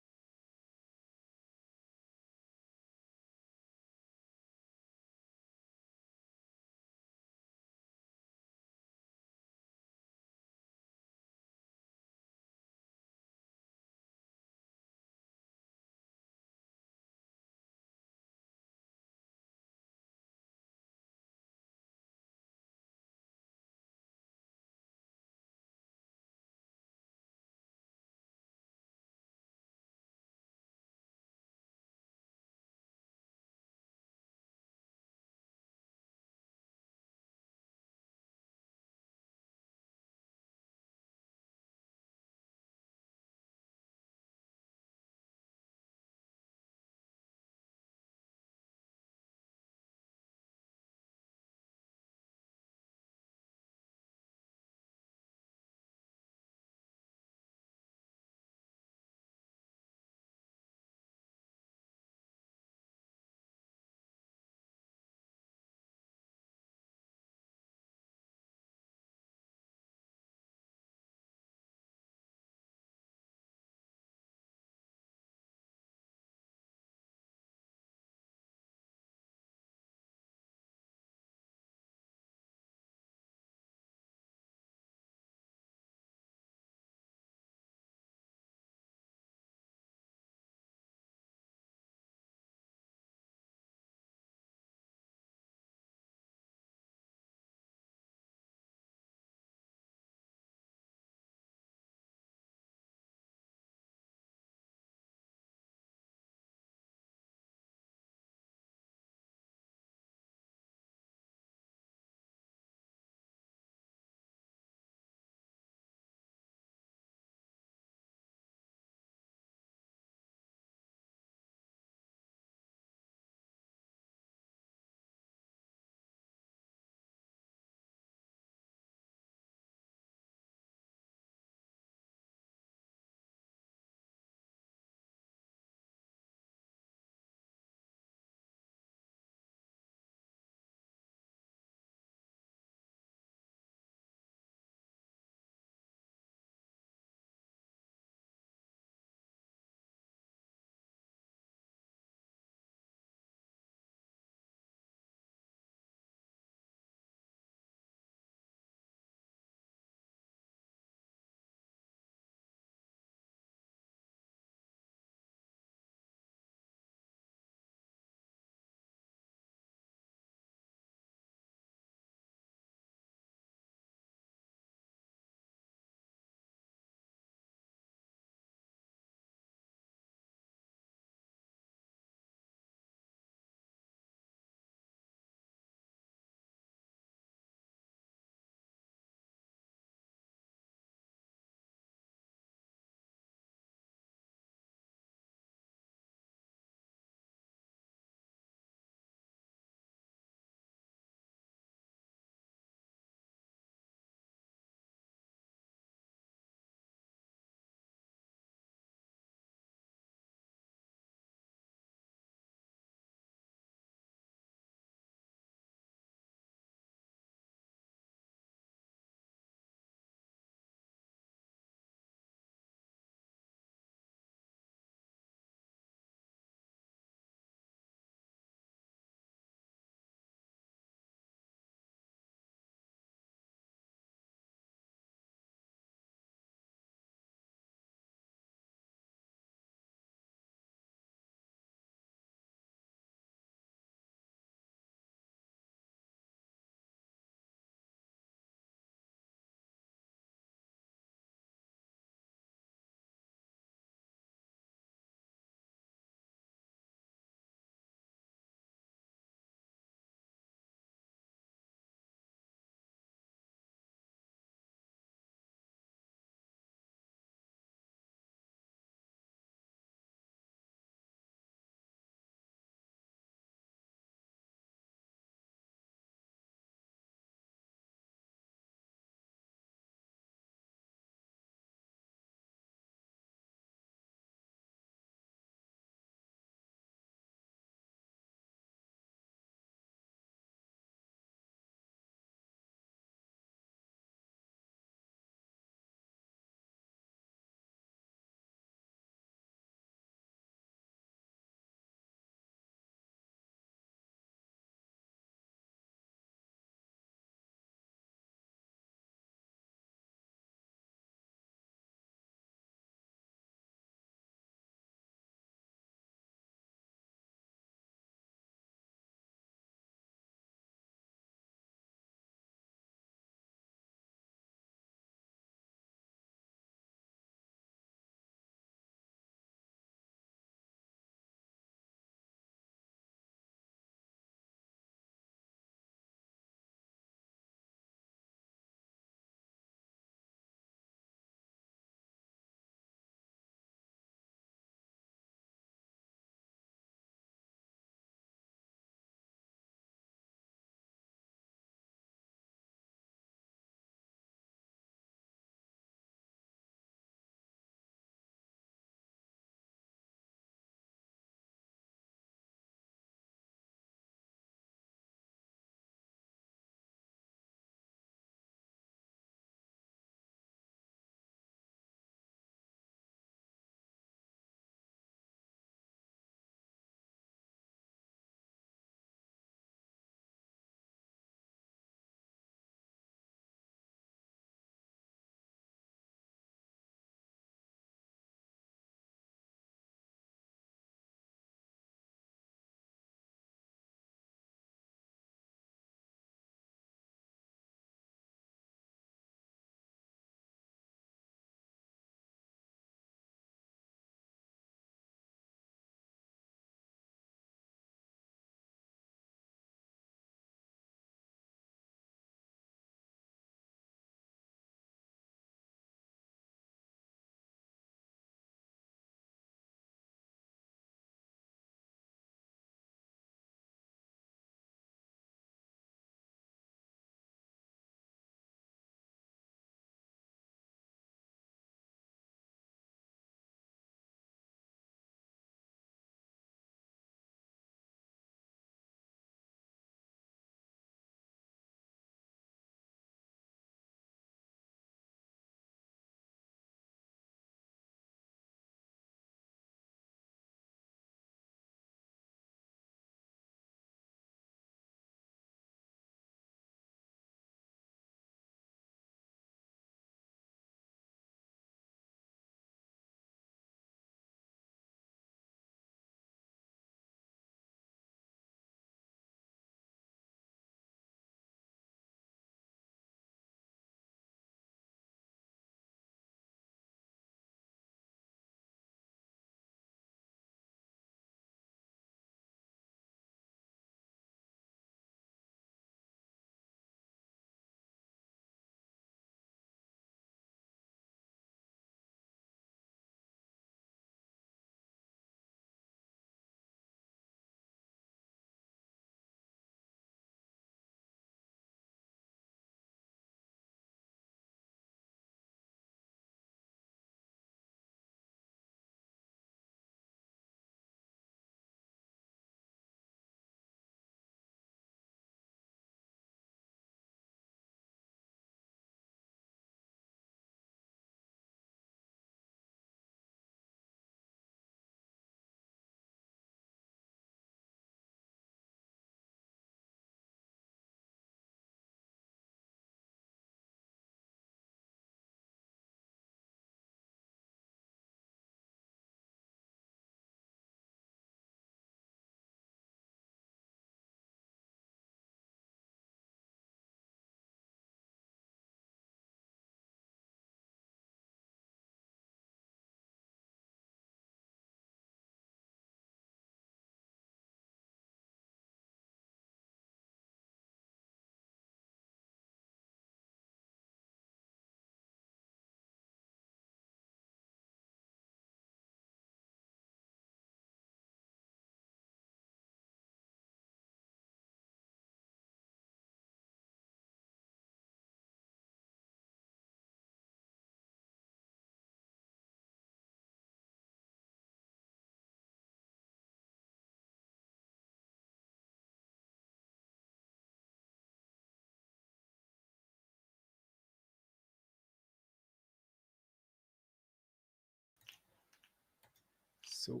So,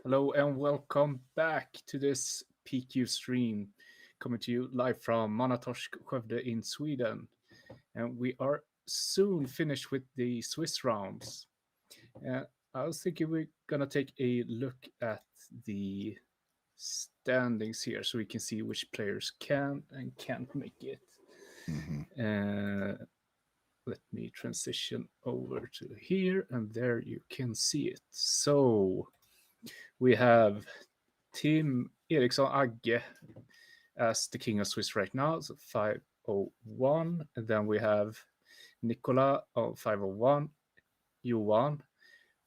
hello and welcome back to this PQ stream, coming to you live from Manatorsk, Skövde in Sweden. And we are soon finished with the Swiss rounds. I was thinking we're gonna take a look at the standings here so we can see which players can and can't make it. Let me transition over to here, and there you can see it. So we have Tim Eriksson Agge as the king of Swiss right now, so 501. And then we have Nicola on 501, Johan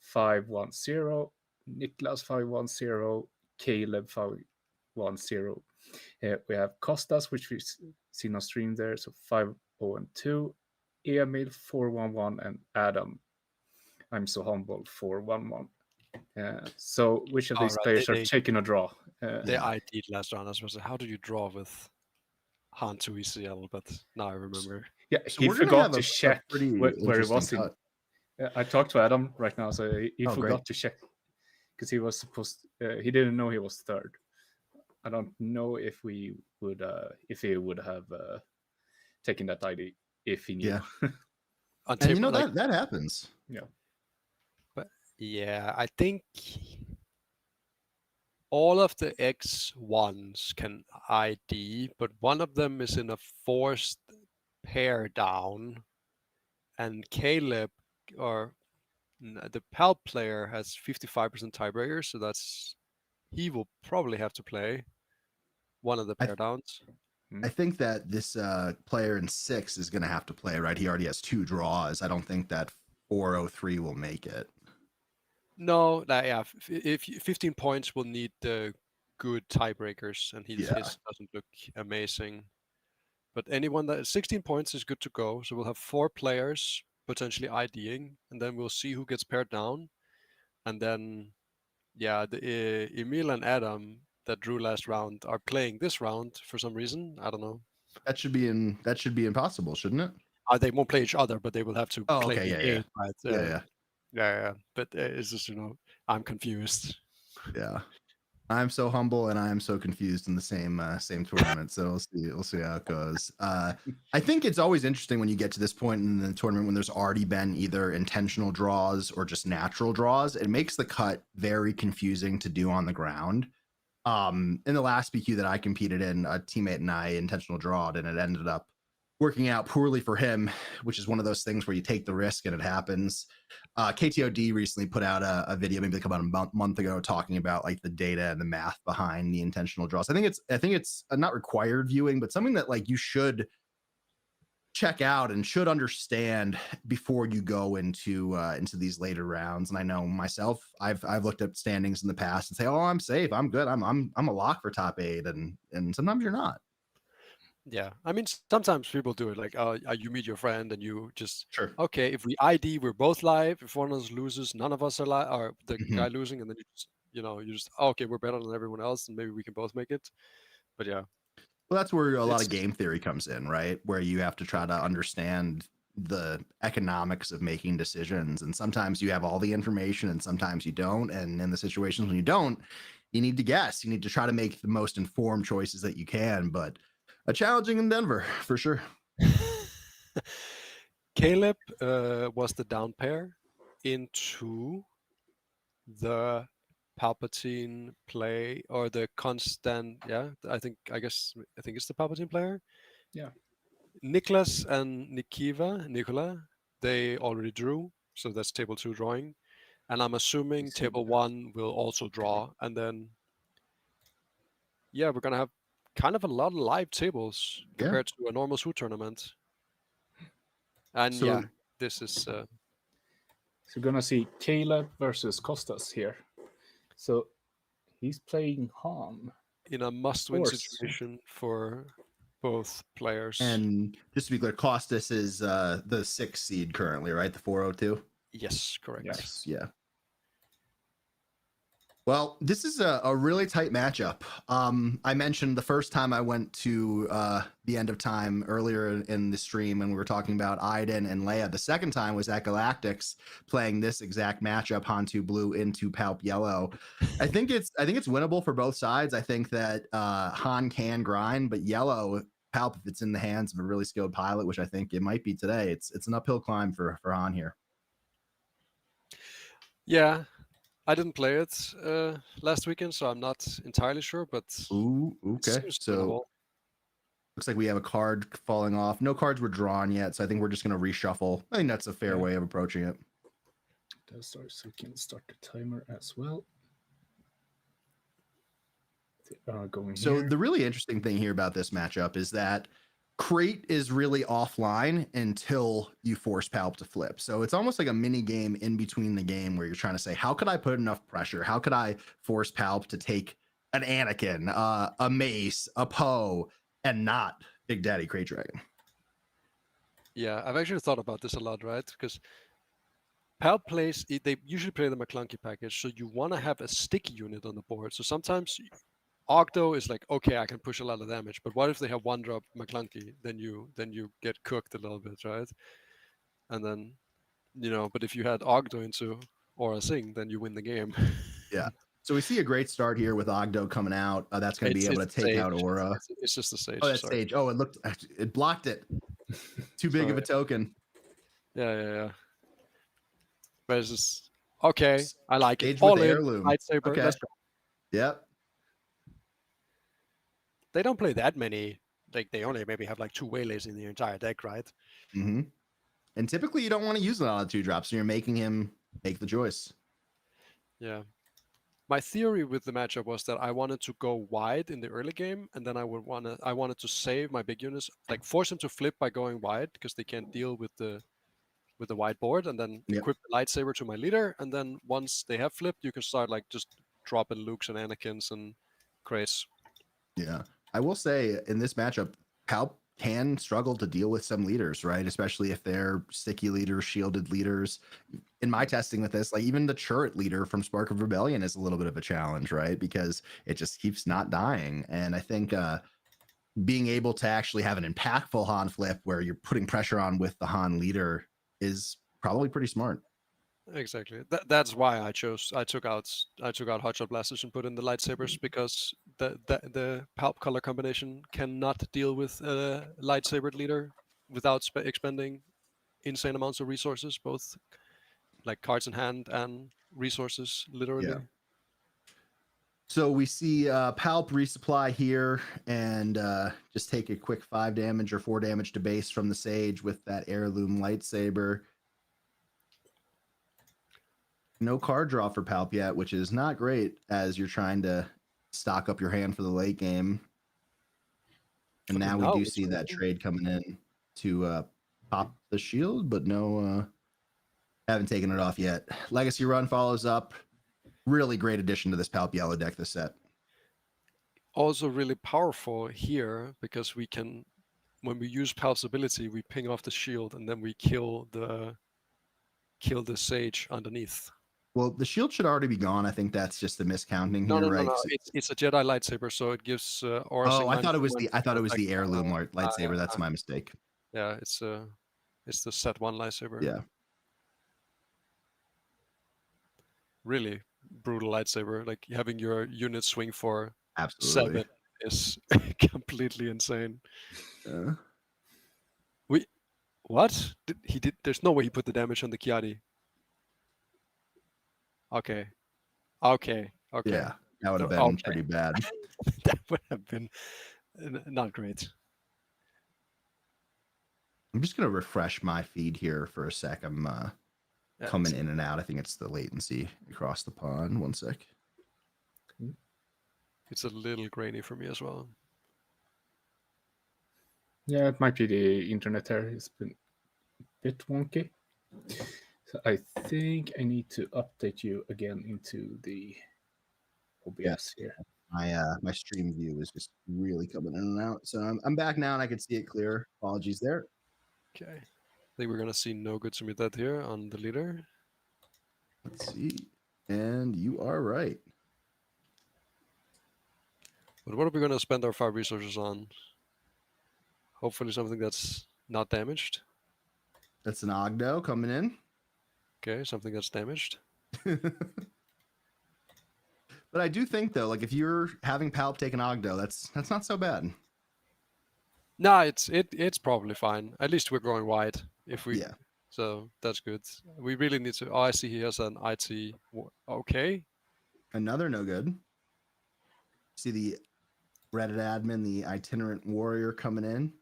510, Niklas 510, Caleb 510. We have Kostas, which we've seen on stream there, so 502, Emil 411, and Adam, I'm so humble, 411. So which of these players are taking a draw? They ID'd last round. I was supposed to say, how do you draw with Han to ECL? But now I remember. Yeah, So he we're gonna forgot have to a check pretty where he interesting was. cut. I talked to Adam right now, so he Oh, forgot great. to check because he was supposed. He didn't know he was third. I don't know if he would have taken that ID if he knew. Yeah. On And you know like, that happens. Yeah. But yeah, I think all of the X1s can ID, but one of them is in a forced pair down, and Caleb or the PAL player has 55% tiebreaker, so he will probably have to play one of the pair downs. I think that this player in 6 is going to have to play, right? He already has 2 draws. I don't think that 403 will make it. No, if 15 points will need the good tiebreakers, and his doesn't look amazing. But anyone that 16 points is good to go. So we'll have 4 players potentially IDing, and then we'll see who gets paired down. And then, the Emil and Adam that drew last round are playing this round for some reason. I don't know. That should be impossible, shouldn't it? They won't play each other, but they will have to play okay, the game, right? Yeah. But it's just I'm confused. Yeah. I'm so humble and I am so confused in the same tournament. So we'll see how it goes. I think it's always interesting when you get to this point in the tournament when there's already been either intentional draws or just natural draws. It makes the cut very confusing to do on the ground. In the last PQ that I competed in, a teammate and I intentional drawed, and it ended up working out poorly for him, which is one of those things where you take the risk and it happens. KTOD recently put out a video, maybe about a month ago, talking about like the data and the math behind the intentional draws. I think it's not required viewing, but something that like you should check out and should understand before you go into these later rounds. And I know myself, I've looked at standings in the past and say, oh, I'm safe, I'm good, I'm a lock for top 8, and sometimes you're not. Yeah, I mean, sometimes people do it like, you meet your friend and you just, Sure. Okay, if we ID, we're both live. If one of us loses, none of us are live, or the guy losing, and then you just, okay, we're better than everyone else, and maybe we can both make it. But yeah. Well, that's where a lot of game theory comes in, right? Where you have to try to understand the economics of making decisions. And sometimes you have all the information and sometimes you don't. And in the situations when you don't, you need to guess. You need to try to make the most informed choices that you can. But a challenging endeavor for sure. Caleb was the down pair into the Palpatine play, or the constant. Yeah, I think it's the Palpatine player. Yeah. Niklas and Nicola, they already drew, so that's table 2 drawing, and I'm assuming table 1 will also draw, and then we're gonna have kind of a lot of live tables compared to a normal SWU tournament. And this is. So we're gonna see Caleb versus Kostas here. So he's playing Han in a must-win situation for both players. And just to be clear, Kostas is the 6th seed currently, right? The 402. Yes, correct. Yes. Yeah. Well, this is a really tight matchup. I mentioned the first time I went to the end of time earlier in the stream, and we were talking about Iden and Leia. The second time was at Galactics playing this exact matchup, Hantu Blue into Palp Yellow. I think it's winnable for both sides. I think that Han can grind, but Yellow Palp, if it's in the hands of a really skilled pilot, which I think it might be today, it's an uphill climb for Han here. Yeah, I didn't play it last weekend, so I'm not entirely sure. But Ooh, okay. seems So winnable. looks like we have a card falling off. No cards were drawn yet, so I think we're just going to reshuffle. I think that's a fair way of approaching it. So we can start the timer as well. Going So here. the really interesting thing here about this matchup is that Crate is really offline until you force Palp to flip. So it's almost like a mini game in between the game where you're trying to say, how could I put enough pressure? How could I force Palp to take an Anakin, a Mace, a Poe, and not Big Daddy Crate Dragon? Yeah, I've actually thought about this a lot, right? Because Palp plays, they usually play the McClunky package, so you want to have a sticky unit on the board. So sometimes Ogdo is like, okay, I can push a lot of damage, but what if they have one drop McClunky? Then you get cooked a little bit, right? And then, but if you had Ogdo into Aura Sing, then you win the game. Yeah. So we see a great start here with Ogdo coming out. That's going to be able to take out Aura. It's just a stage. Oh, that's stage. Oh, it blocked it. Too big of a token. Yeah. But it's just, okay, I like Stage it. All with in, heirloom. lightsaber, Okay. let's go. Yep. They don't play that many. Like, they only maybe have like 2 waylays in the entire deck, right? Mm-hmm. And typically you don't want to use it on a 2-drop, so you're making him make the choice. Yeah. My theory with the matchup was that I wanted to go wide in the early game, and then I wanted to save my big units, like force them to flip by going wide because they can't deal with the wide board, and then equip the lightsaber to my leader, and then once they have flipped, you can start like just dropping Lukes and Anakins and Krace. Yeah. I will say in this matchup, Palp can struggle to deal with some leaders, right? Especially if they're sticky leaders, shielded leaders. In my testing with this, like even the turret leader from Spark of Rebellion is a little bit of a challenge, right? Because it just keeps not dying. And I think being able to actually have an impactful Han flip where you're putting pressure on with the Han leader is probably pretty smart. Exactly. That's why I took out Hotshot Blasters and put in the lightsabers, because the Palp color combination cannot deal with a lightsaber leader without expending insane amounts of resources, both like cards in hand and resources, literally. Yeah. So we see Palp resupply here and just take a quick 5 damage or 4 damage to base from the Sage with that heirloom lightsaber. No card draw for Palp yet, which is not great as you're trying to stock up your hand for the late game. And now we do see that trade coming in to pop the shield, but no, haven't taken it off yet. Legacy Run follows up. Really great addition to this Palp Yellow deck this set. Also really powerful here because we can, when we use Palp's ability, we ping off the shield and then we kill the Sage underneath. Well, the shield should already be gone. I think that's just a miscounting here, right? No. It's a Jedi lightsaber, so it gives Aura. Oh, I thought it was the heirloom lightsaber. That's my mistake. Yeah, it's the set 1 lightsaber. Yeah. Really brutal lightsaber. Like having your unit swing for Absolutely 7 is completely insane. What? There's no way he put the damage on the Kiadi. Okay. Yeah, that would have been pretty bad. That would have been not great. I'm just gonna refresh my feed here for a sec. I'm coming in and out. I think it's the latency across the pond. 1 sec. It's a little grainy for me as well. Yeah, it might be the internet there. It's been a bit wonky. So I think I need to update you again into the OBS here. My stream view is just really coming in and out. So I'm back now and I can see it clear. Apologies there. Okay. I think we're gonna see no good Sumitat here on the leader. Let's see. And you are right. But what are we going to spend our 5 resources on? Hopefully something that's not damaged. That's an Ogdo coming in. Okay, something that's damaged. But I do think though, like if you're having Palp take an Ogdo, that's not so bad. No, it's probably fine. At least we're going wide. If we, Yeah. so that's good. We really need to. Oh, I see he has an IT. Okay. Another no good. See the Reddit admin, the itinerant warrior coming in.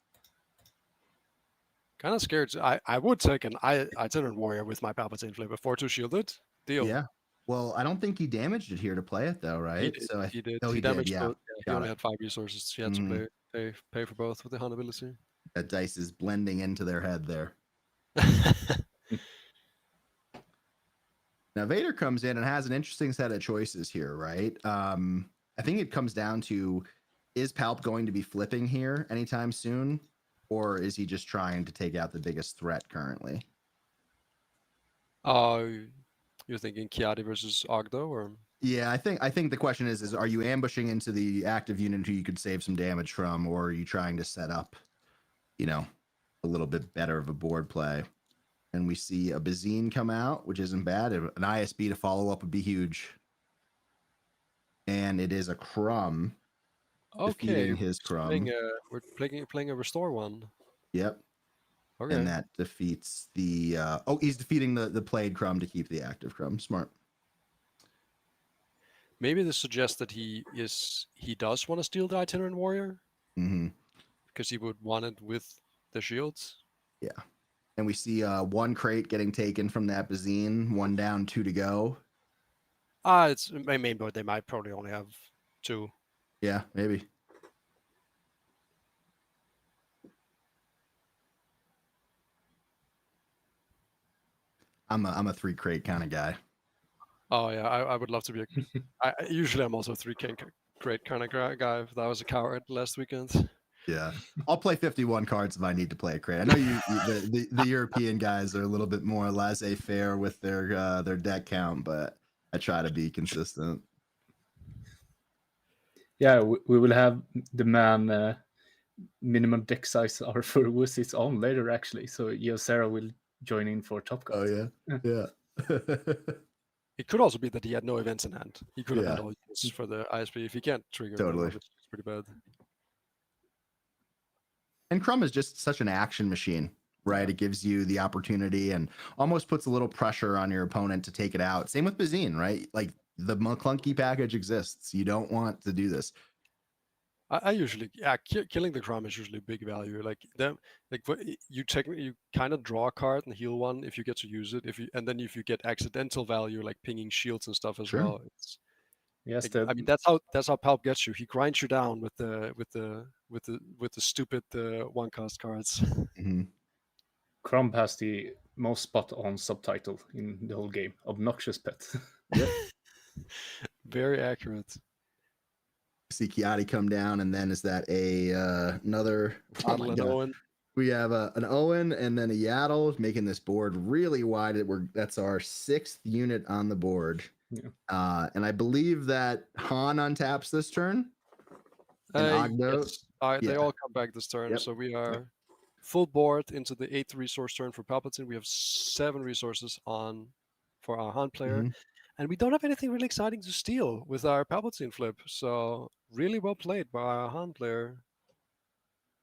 Kind of scared. I would take an itinerant warrior with my Palpatine flip. A 4/2 shielded. Deal. Yeah. Well, I don't think he damaged it here to play it though, right? He did. Oh, he he damaged did. Yeah. both. Yeah, he only had 5 resources. He had to pay for both with the Han ability. That dice is blending into their head there. Now Vader comes in and has an interesting set of choices here, right? I think it comes down to, is Palp going to be flipping here anytime soon, or is he just trying to take out the biggest threat currently? You're thinking Kiadi versus Ogdo, or? Yeah, I think the question is are you ambushing into the active unit who you could save some damage from, or are you trying to set up, a little bit better of a board play? And we see a Bazine come out, which isn't bad. An ISB to follow up would be huge. And it is a Crumb. Okay, defeating his Crumb. We're playing a restore one. Yep. Okay. And that defeats the he's defeating the played Crumb to keep the active Crumb. Smart. Maybe this suggests that he does want to steal the itinerant warrior. Mm-hmm. Because he would want it with the shields. Yeah. And we see 1 crate getting taken from that Bazine. 1 down, 2 to go. It's maybe, but they might probably only have 2. Yeah, maybe. I'm a 3 crate kind of guy. Oh yeah, I would love to be usually I'm also a 3 crate kind of guy. If I was a coward last weekend. Yeah, I'll play 51 cards if I need to play a crate. I know the European guys are a little bit more laissez-faire with their deck count, but I try to be consistent. Yeah, we will have the man minimum deck size are for Wussi's on later actually. So Yehosera will join in for top cut. Oh yeah. It could also be that he had no events in hand. He could have had all units for the ISP. If he can't trigger Totally. It's pretty bad. And Crumb is just such an action machine, right? It gives you the opportunity and almost puts a little pressure on your opponent to take it out. Same with Bazine, right? Like the McClunky package exists. You don't want to do this. I usually, killing the Crumb is usually big value. Like them, you kind of draw a card and heal 1 if you get to use it. And then if you get accidental value, like pinging shields and stuff as well. It's, yes, I mean that's how Palp gets you. He grinds you down with the stupid 1-cost cards. Mm-hmm. Crumb has the most spot on subtitle in the whole game. Obnoxious pet. Yep. Very accurate. See Kiadi come down, and then is that another Owen? We have an Owen and then a Yaddle making this board really wide. That's our 6th unit on the board. Yeah. And I believe that Han untaps this turn. And Yes. They all come back this turn. Yep. So we are full board into the 8th resource turn for Palpatine. We have 7 resources for our Han player. Mm-hmm. And we don't have anything really exciting to steal with our Palpatine flip. So really well played by our Han player.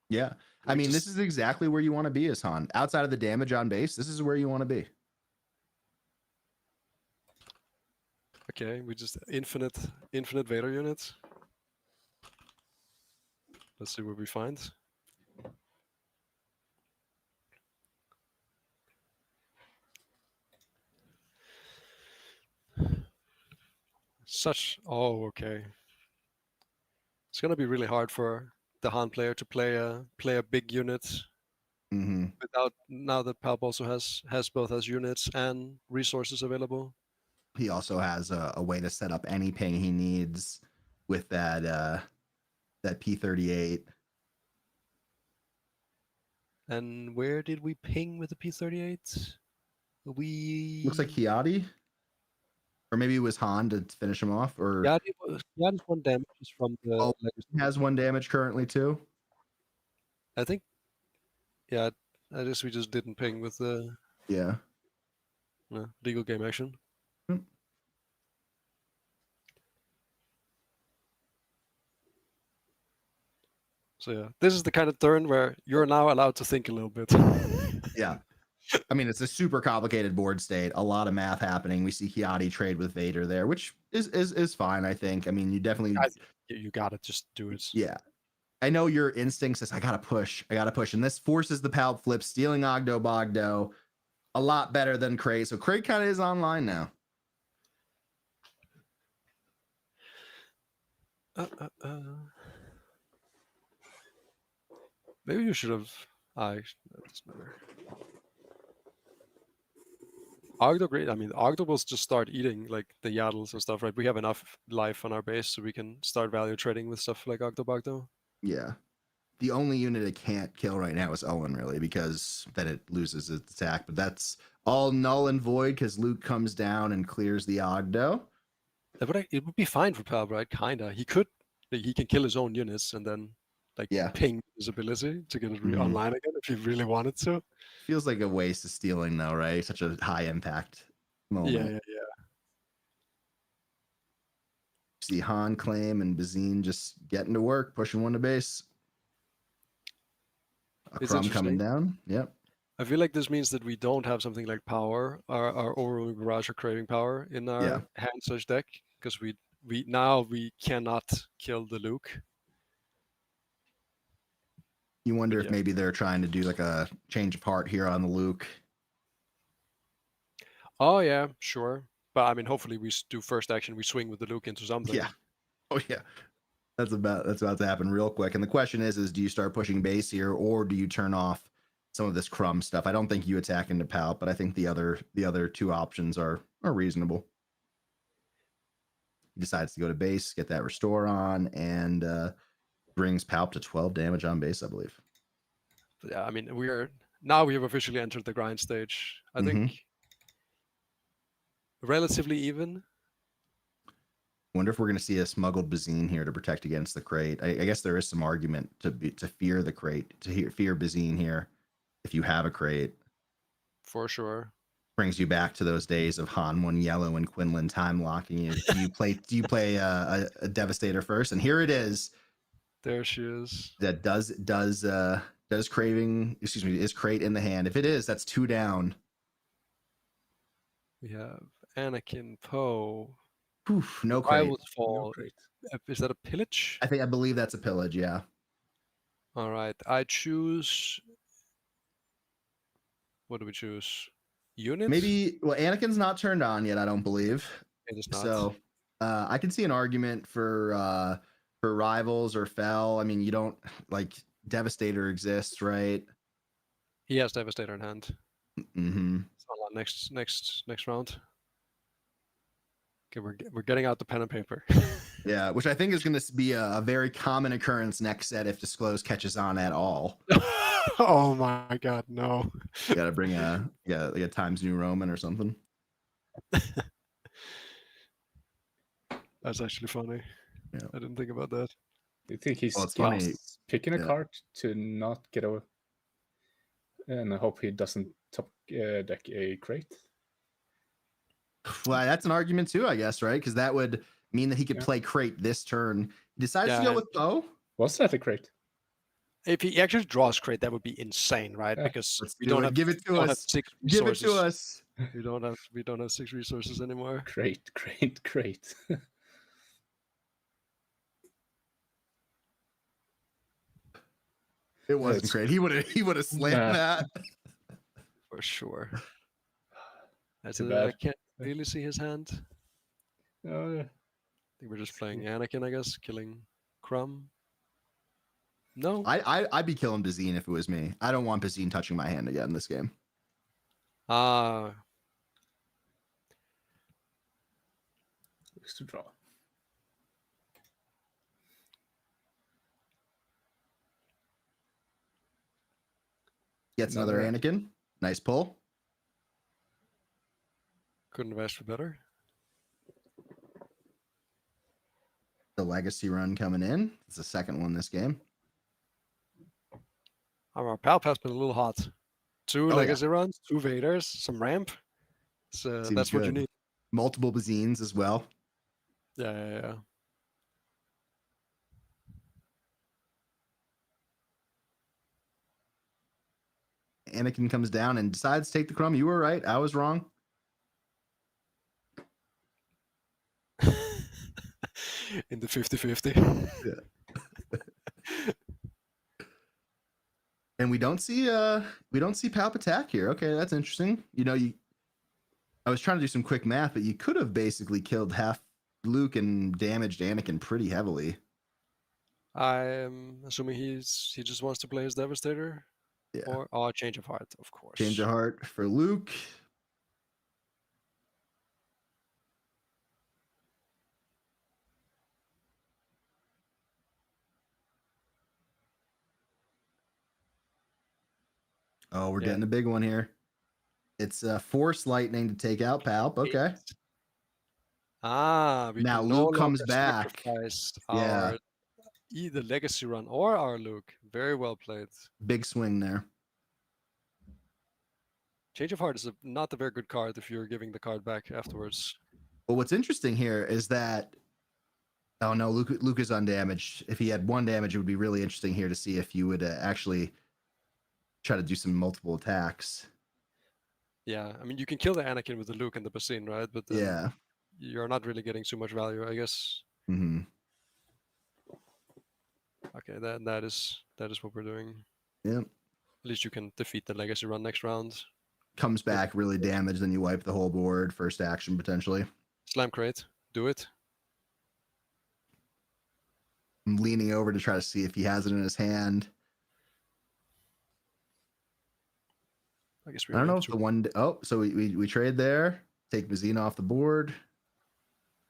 Yeah. I mean, this is exactly where you want to be as Han. Outside of the damage on base, this is where you want to be. Okay, we just infinite Vader units. Let's see what we find. Okay. It's gonna be really hard for the Han player to play a big unit without, now that Palp also has both as units and resources available. He also has a way to set up any ping he needs with that P38. And where did we ping with the P38? We looks like Kiadi. Or maybe it was Han to finish him off. Or Yadi's 1 damage is from the. Oh, he has 1 damage currently too. I think. Yeah, I guess we just didn't ping with the Yeah. legal game action. Hmm. So yeah, this is the kind of turn where you're now allowed to think a little bit. Yeah. I mean, it's a super complicated board state. A lot of math happening. We see Kiadi trade with Vader there, which is fine, I think. I mean, you definitely You gotta just do it. Yeah. I know your instinct says I gotta push. And this forces the Palp flip, stealing Ogdo Bogdo. A lot better than Craig. So Craig kind of is online now. Maybe you should have. That doesn't matter. Ogdo, great. I mean, Ogdo will just start eating like the Yaddles and stuff, right? We have enough life on our base so we can start value trading with stuff like Ogdo Bogdo. Yeah. The only unit it can't kill right now is Owen, really, because then it loses its attack. But that's all null and void because Luke comes down and clears the Ogdo. It would be fine for Pal, right? Kinda. He can kill his own units and then ping his ability to get it online again if he really wanted to. Feels like a waste of stealing, though, right? Such a high impact moment. Yeah. See Han claim and Bazine just getting to work, pushing 1 to base. A Crumb coming down. Yep. I feel like this means that we don't have something like power, our overwhelming barrage or craving power in our hand such deck, because we cannot kill the Luke. You wonder if maybe they're trying to do like a change of heart here on the Luke. Oh yeah, sure. But I mean, hopefully we do first action, we swing with the Luke into something. Yeah. Oh yeah. That's about to happen real quick. And the question is do you start pushing base here or do you turn off some of this Crumb stuff? I don't think you attack into Palp, but I think the other 2 options are reasonable. He decides to go to base, get that restore on, and brings Palp to 12 damage on base, I believe. But yeah, I mean, we have officially entered the grind stage. I think relatively even. Wonder if we're going to see a smuggled Bazine here to protect against the crate. I guess there is some argument to fear the crate, fear Bazine here if you have a crate. For sure. Brings you back to those days of Han 1 yellow and Quinlan time locking you. Do you play a Devastator first? And here it is. There she is. That is crate in the hand. If it is, that's 2 down. We have Anakin, Poe. Oof, no crate. No crate. Is that a pillage? I believe that's a pillage, yeah. All right. I choose. What do we choose? Units? Maybe, Anakin's not turned on yet, I don't believe. It is not. So I can see an argument for rivals or Fel. I mean, you don't Devastator exists, right? He has Devastator in hand. Mm-hmm. So next round. Okay, we're getting out the pen and paper. Yeah, which I think is going to be a very common occurrence next set if Disclose catches on at all. Oh my god, no. You got to bring like a Times New Roman or something. That's actually funny. Yeah. I didn't think about that. Do you think he's funny. picking a card to not get away? And I hope he doesn't top deck a crate. Well, that's an argument too, I guess, right? Because that would mean that he could play crate this turn. He decides to go with Poe. Was that a crate? If he actually draws crate, that would be insane, right? Because we don't have. Give it to us. Give it to us. We don't have 6 resources anymore. Crate. It wasn't great. He would have slammed that for sure. I can't really see his hand. I think we're just playing Anakin, I guess, killing Crumb. No, I'd be killing Bazine if it was me. I don't want Bazine touching my hand again in this game. Looks to draw. Gets another Anakin. Nice pull. Couldn't have asked for better. The legacy run coming in. It's the second one this game. Our Palp has been a little hot. 2 Oh, legacy runs, 2 Vaders, some ramp. So Seems that's what you good. need. Multiple Bazines as well. Yeah. Anakin comes down and decides to take the crumb. You were right. I was wrong. In the 50-50. And we don't see Palp attack here. Okay, that's interesting. I was trying to do some quick math, but you could have basically killed half Luke and damaged Anakin pretty heavily. I'm assuming he just wants to play his Devastator. Yeah. Or Change of Heart, of course. Change of Heart for Luke. Oh, we're getting a big one here. It's Force Lightning to take out Palp. Okay. Now Luke comes back. Our either legacy run or our Luke. Very well played. Big swing there. Change of Heart is not a very good card if you're giving the card back afterwards. Well, what's interesting here is that Luke is undamaged. If he had 1 damage, it would be really interesting here to see if you would actually try to do some multiple attacks. Yeah, I mean, you can kill the Anakin with the Luke and the Basin, right? But yeah, you're not really getting too much value, I guess. Mm-hmm. Okay, that is what we're doing. Yep. At least you can defeat the legacy run next round. Comes back really damaged, then you wipe the whole board. First action potentially. Slam crate, do it. I'm leaning over to try to see if he has it in his hand. I guess I don't know if the one. Oh, so we trade there. Take Bazine off the board.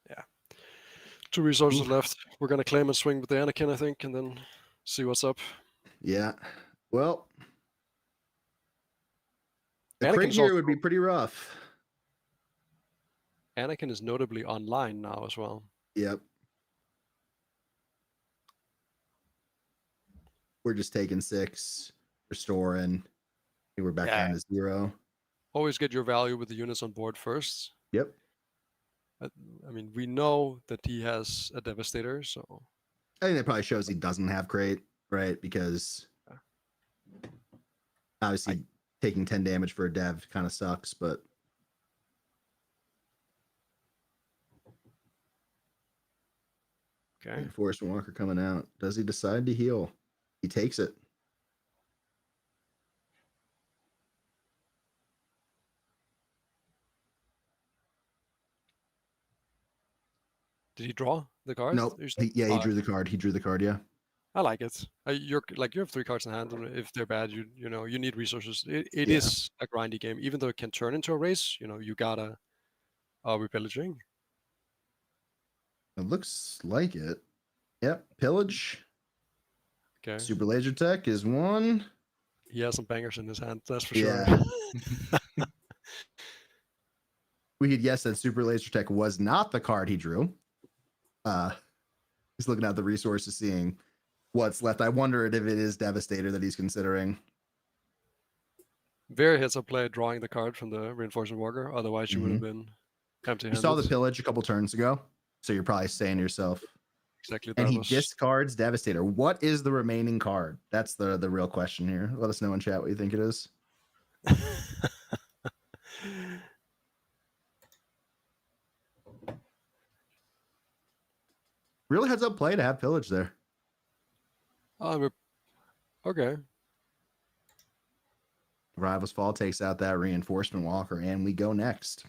Yeah. 2 resources left. We're gonna claim and swing with the Anakin, I think, and then see what's up. Yeah. Well, the crate here would be pretty rough. Anakin is notably online now as well. Yep. We're just taking 6, restoring. We're back down to 0. Always get your value with the units on board first. Yep. I mean, we know that he has a Devastator, so I think that probably shows he doesn't have crate, right? Because obviously taking 10 damage for a dev kind of sucks, but okay. Reinforcement Walker coming out. Does he decide to heal? He takes it. Did he draw the card? Nope. He drew the card. He drew the card. Yeah. I like it. You have 3 cards in hand, and if they're bad, you need resources. It is a grindy game, even though it can turn into a race. You gotta repillaging. It looks like it. Yep. Pillage. Okay. Super Laser Tech is 1. He has some bangers in his hand, that's for sure. Yeah. We could guess that Super Laser Tech was not the card he drew. He's looking at the resources, seeing what's left. I wonder if it is Devastator that he's considering. Very heads up play drawing the card from the Reinforcement Walker. Otherwise, you would have been empty-handed. You saw the pillage a couple turns ago, so you're probably saying to yourself, exactly. And he discards Devastator. What is the remaining card? That's the real question here. Let us know in chat what you think it is. Really heads up play to have pillage there. Okay. Rival's Fall takes out that Reinforcement Walker, and we go next.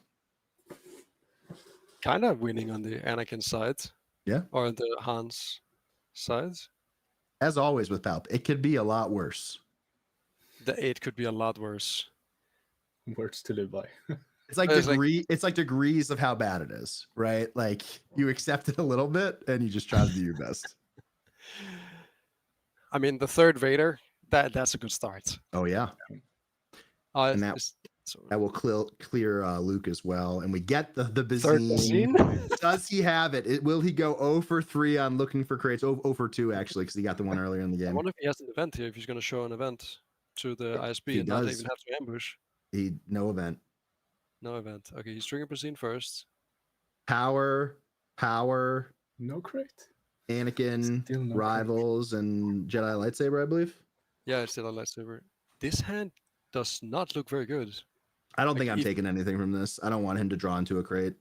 Kind of winning on the Anakin side. Yeah. Or the Hans side. As always with Palp, it could be a lot worse. The 8 could be a lot worse. Words to live by. It's like it's like degrees of how bad it is, right? Like you accept it a little bit and you just try to do your best. I mean, the 3rd Vader, that's a good start. Oh yeah. And So I will clear Luke as well, and we get the third Bazine. Bazine? Does he have it? Will he go 0 for 3 on looking for crates? 0 for 2 actually, because he got the one earlier in the I game. wonder if he has an event here. If he's going to show an event to the ISB He and not does. even have to ambush. No event. No event. Okay, he's triggering Bazine first. Power, No crate. Anakin, Still no Rivals, and Jedi Lightsaber, I believe. Yeah, it's still a lightsaber. This hand does not look very good. I don't Like, think I'm taking anything from this. I don't want him to draw into a crate.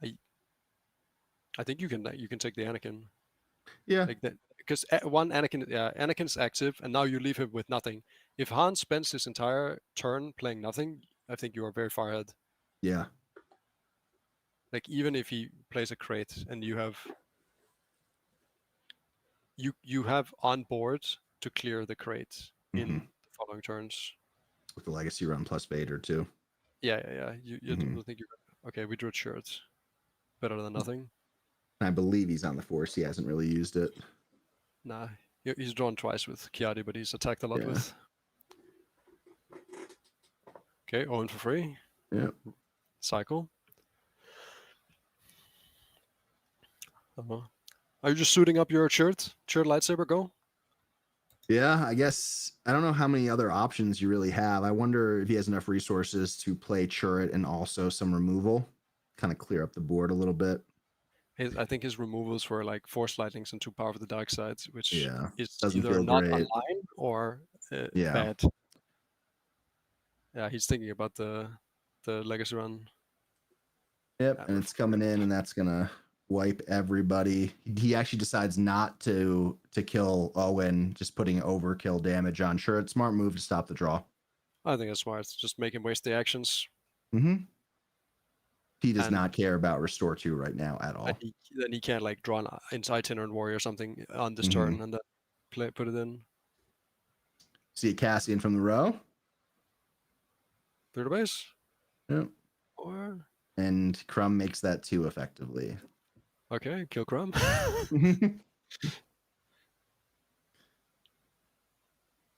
I think you can take the Anakin. Yeah. Like that, because one Anakin's active, and now you leave him with nothing. If Han spends his entire turn playing nothing, I think you are very far ahead. Yeah. Like even if he plays a crate and you have on board to clear the crate in the following turns. With the legacy run plus Vader too. Yeah. You don't think you're okay. We drew shirts. Better than nothing. I believe he's on the Force. He hasn't really used it. Nah, he's drawn twice with Kiadi, but he's attacked a lot with. Okay, Owen for free. Yeah. Cycle. Are you just suiting up your shirt? Shirt lightsaber, go? Yeah, I guess I don't know how many other options you really have. I wonder if he has enough resources to play Churret and also some removal, kind of clear up the board a little bit. I think his removals were like Force Lightnings and 2 Power of the Dark Sides, which is doesn't either feel not great. online or bad. Yeah, he's thinking about the legacy run. Yep, and it's coming in, and that's gonna wipe everybody. He actually decides not to kill Owen, just putting overkill damage on. Sure, it's smart move to stop the draw. I think that's smart. Just make him waste the actions. He does not care about Restore 2 right now at all. Then he can't like draw an Itinerant Warrior or something on this turn and then put it in. See a Cassian from the row. Clear the base. Yep. Or... And Crumb makes that 2 effectively. Okay, kill Crumb.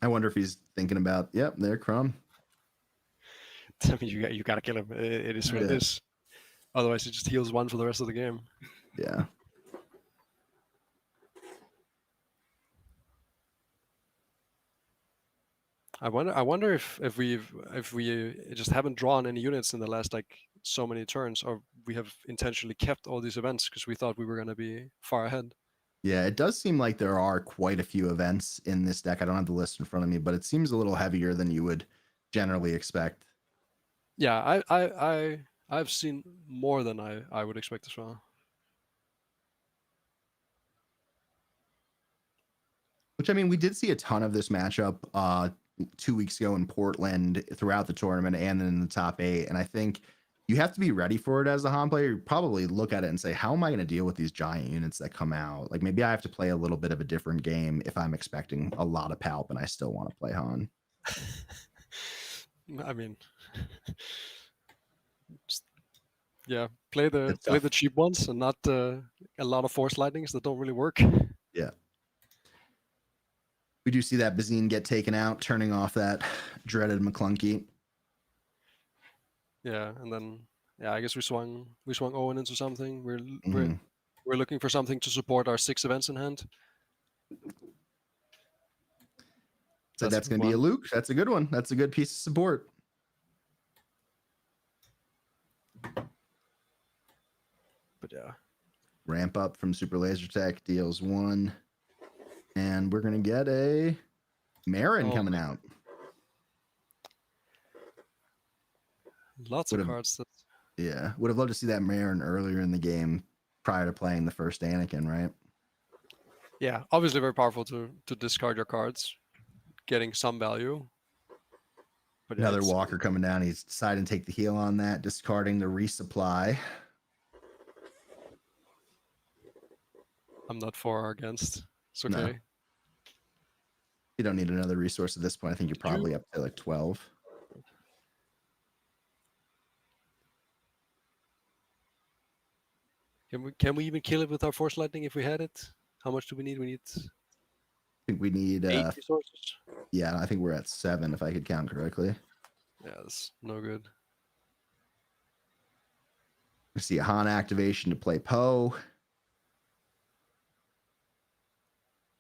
I wonder if he's thinking about, yep, there, Crumb. I mean, you gotta kill him. It is what it is. Otherwise, it just heals 1 for the rest of the game. Yeah. I wonder if we just haven't drawn any units in the last like so many turns, or we have intentionally kept all these events because we thought we were gonna be far ahead. Yeah, it does seem like there are quite a few events in this deck. I don't have the list in front of me, but it seems a little heavier than you would generally expect. Yeah, I've seen more than I would expect as well. Which, I mean, we did see a ton of this matchup 2 weeks ago in Portland throughout the tournament and then in the top 8. And I think you have to be ready for it as a Han player. You probably look at it and say, how am I going to deal with these giant units that come out? Like maybe I have to play a little bit of a different game if I'm expecting a lot of Palp and I still want to play Han. I mean, yeah, play the cheap ones and not a lot of Force Lightnings that don't really work. Yeah. We do see that Bazine get taken out, turning off that dreaded McClunky. Yeah, and then I guess we swung Owen into something. We're looking for something to support our 6 events in hand. So that's going to be a Luke. That's a good one. That's a good piece of support. But yeah. Ramp up from Super Laser Tech deals 1. And we're going to get a Marin coming out. Lots of cards. Yeah. Would have loved to see that Marin earlier in the game prior to playing the first Anakin, right? Yeah. Obviously very powerful to discard your cards, getting some value. But another Walker coming down. He's deciding to take the heal on that, discarding the resupply. I'm not for or against. It's okay. No. You don't need another resource at this point. I think you're probably up to like 12. Can we even kill it with our Force Lightning if we had it? How much do we need? We need. I think we need 8 resources. Yeah, I think we're at 7 if I could count correctly. Yeah, that's no good. We see a Han activation to play Poe.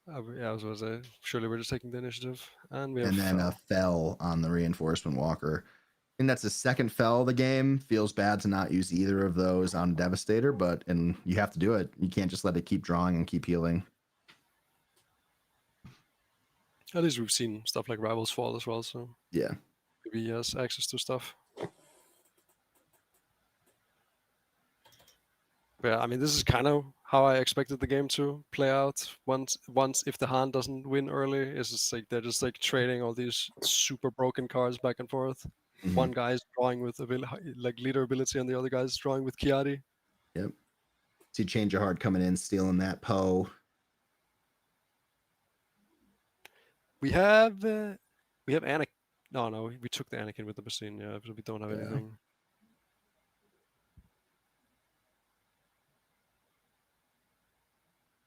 Yeah, I was going to say, surely we're just taking the initiative. And we have And then a fell on the reinforcement walker. I think that's the second fell of the game. Feels bad to not use either of those on Devastator, and you have to do it. You can't just let it keep drawing and keep healing. At least we've seen stuff like Rivals fall as well, so Yeah. maybe he has access to stuff. But yeah, I mean, this is kind of how I expected the game to play out. Once if the Han doesn't win early, it's just like they're just like trading all these super broken cards back and forth. Mhm. One guy's drawing with like leader ability, and the other guy's drawing with Kiadi. Yep. See Change Your Heart coming in, stealing that Poe. We have Anakin. No, we took the Anakin with the Basine. Yeah, so we don't have anything.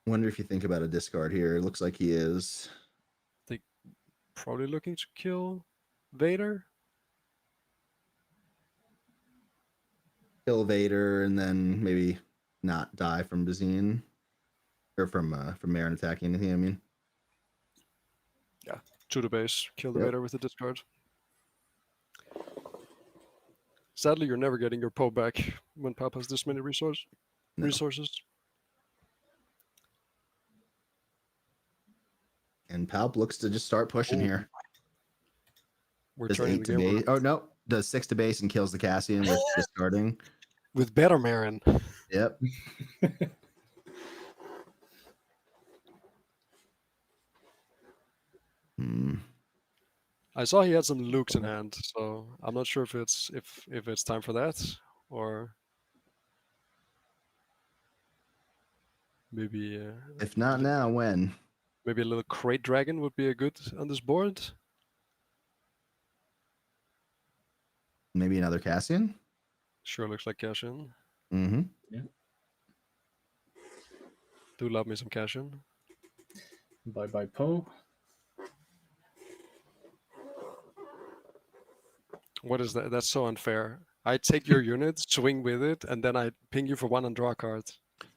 Wonder if you think about a discard here. It looks like he is. Probably looking to kill Vader. Kill Vader and then maybe not die from Bazine. Or from Marin attacking anything, I mean. Yeah, to the base. Kill the Vader with the discard. Sadly, you're never getting your Poe back when Pap has this many resources. And Palp looks to just start pushing here. We're does turning 8 the to game base. Oh no, does 6 to base and kills the Cassian with discarding. With better Marin. Yep. I saw he had some Lukes in hand, so I'm not sure if it's time for that or maybe. If not now, when? Maybe a little Crate Dragon would be a good on this board. Maybe another Cassian? Sure looks like Cassian. Mm-hmm. Yeah. Do love me some Cassian. Bye Poe. What is that? That's so unfair. I take your unit, swing with it, and then I ping you for 1 and draw a card.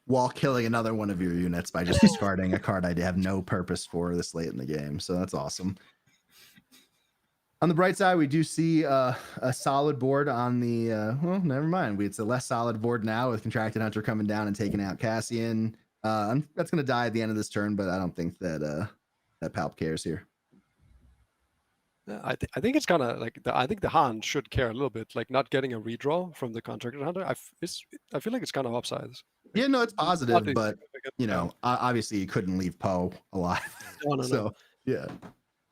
While killing another one of your units by just discarding a card I have no purpose for this late in the game. So that's awesome. On the bright side, we do see a solid board on the, well, never mind. It's a less solid board now with Contracted Hunter coming down and taking out Cassian. That's going to die at the end of this turn, but I don't think that that Palp cares here. Yeah, I think it's kind of like, I think the Han should care a little bit, like not getting a redraw from the Contracted Hunter. I feel like it's kind of upsides. Yeah, no, it's positive, but, you know, obviously you couldn't leave Poe alive. No. So, yeah.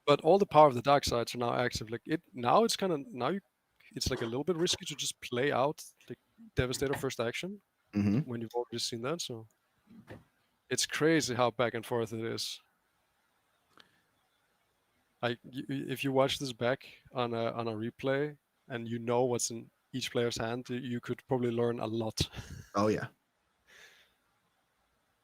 But all the power of the dark sides are now active. Like it's like a little bit risky to just play out the Devastator first action when you've already seen that. So it's crazy how back and forth it is. If you watch this back on a replay and you know what's in each player's hand, you could probably learn a lot. Oh yeah.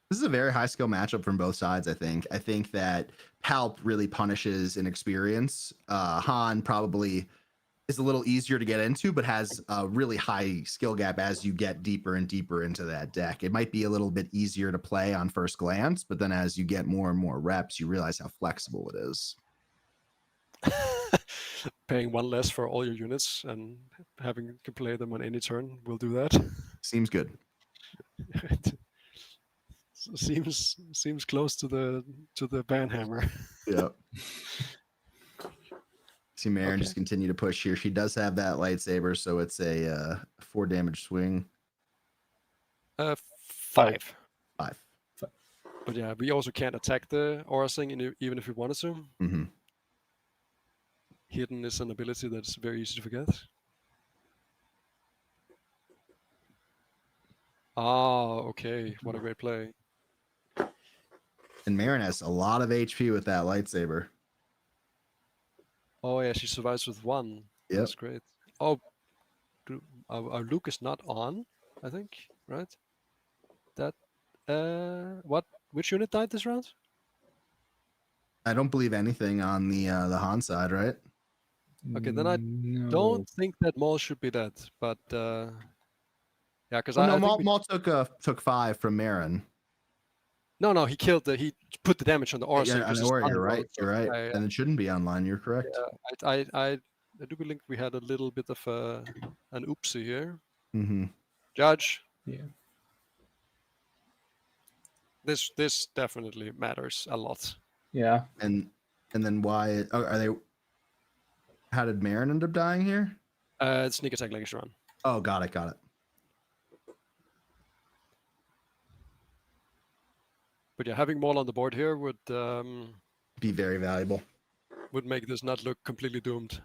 This is a very high skill matchup from both sides, I think. I think that Palp really punishes inexperience. Han probably is a little easier to get into, but has a really high skill gap as you get deeper and deeper into that deck. It might be a little bit easier to play on first glance, but then as you get more and more reps, you realize how flexible it is. Paying 1 less for all your units and having to play them on any turn will do that. Seems good. Seems close to the banhammer. Yeah. See Marin just continue to push here. She does have that lightsaber, so it's a 4 damage swing. 5. 5. But yeah, we also can't attack the aura thing even if we wanted to. Mm-hmm. Hidden is an ability that's very easy to forget. Okay. What a great play. And Marin has a lot of HP with that lightsaber. Oh yeah, she survives with 1. Yep. That's great. Oh, our Luke is not on, I think, right? That which unit died this round? I don't believe anything on the Han side, right? Okay, then I No. don't think that Maul should be dead, but yeah, because Well, no, I think Maul took 5 from Marin. no, he killed he put the damage on the Orsa. Yeah, I know, you're right. So, You're right. yeah, And it shouldn't be online. You're correct. I do believe we had a little bit of an oopsie here. Mm-hmm. Judge, Yeah. this definitely matters a lot. Yeah. And then why are they? How did Marin end up dying here? Sneak attack legacy run. Oh, got it. But yeah, having Maul on the board here would Be very valuable. would make this not look completely doomed.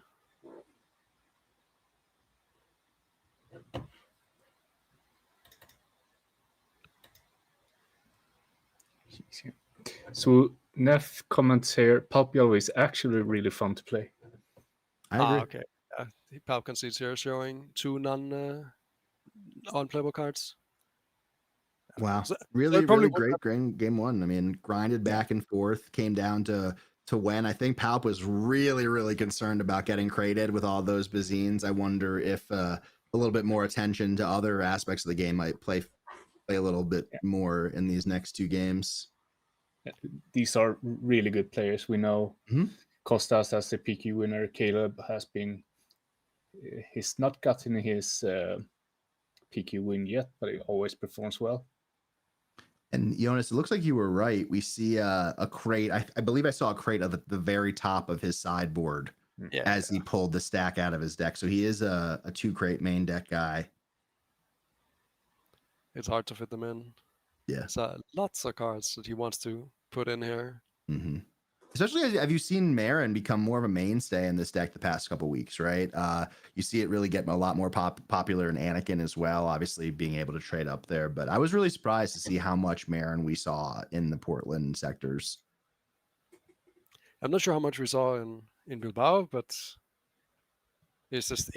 So Neff comments here, Pulp Yellow is actually really fun to play. I agree. Okay. Pal concedes here showing 2 unplayable cards. Wow. So Really, it probably really great game 1. I mean, grinded back and forth, came down to when I think Palp was really, really concerned about getting crated with all those Bazines. I wonder if a little bit more attention to other aspects of the game might play a little bit more in these next 2 games. These are really good players. We know Mhm. Costas as the PQ winner. Caleb has been, he's not gotten his PQ win yet, but he always performs well. And Jonas, it looks like you were right. We see a crate. I believe I saw a crate at the very top of his sideboard as he pulled the stack out of his deck. So he is a 2 crate main deck guy. It's hard to fit them in. Yeah. So lots of cards that he wants to put in here. Mm-hmm. Especially, have you seen Marin become more of a mainstay in this deck the past couple weeks, right? You see it really getting a lot more popular in Anakin as well, obviously being able to trade up there. But I was really surprised to see how much Marin we saw in the Portland sectors. I'm not sure how much we saw in Bilbao, but it's just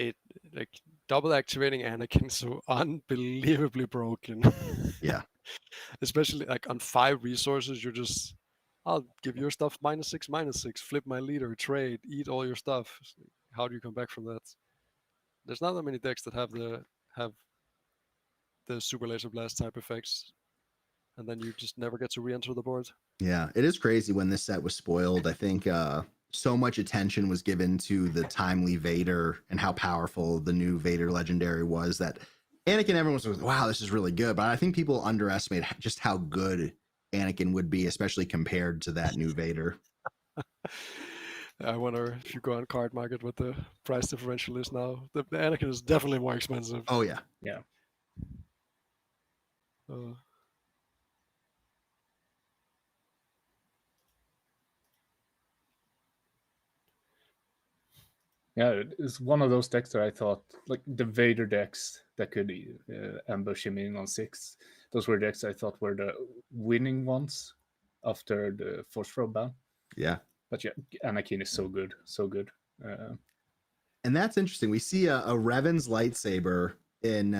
like double activating Anakin so unbelievably broken. Yeah. Especially like on 5 resources, you're just, I'll give your stuff -6/-6, flip my leader, trade, eat all your stuff. How do you come back from that? There's not that many decks that have the super laser blast type effects, and then you just never get to re-enter the board. Yeah, it is crazy when this set was spoiled. I think so much attention was given to the timely Vader and how powerful the new Vader legendary was that Anakin, everyone was like, wow, this is really good. But I think people underestimate just how good Anakin would be, especially compared to that new Vader. I wonder if you go on card market what the price differential is now. The Anakin is definitely more expensive. Oh, yeah. Yeah. Yeah, it's one of those decks that I thought, like the Vader decks that could ambush him in on 6. Those were decks I thought were the winning ones after the Force Throw ban. Yeah. But yeah, Anakin is so good, so good. And that's interesting. We see a Revan's lightsaber in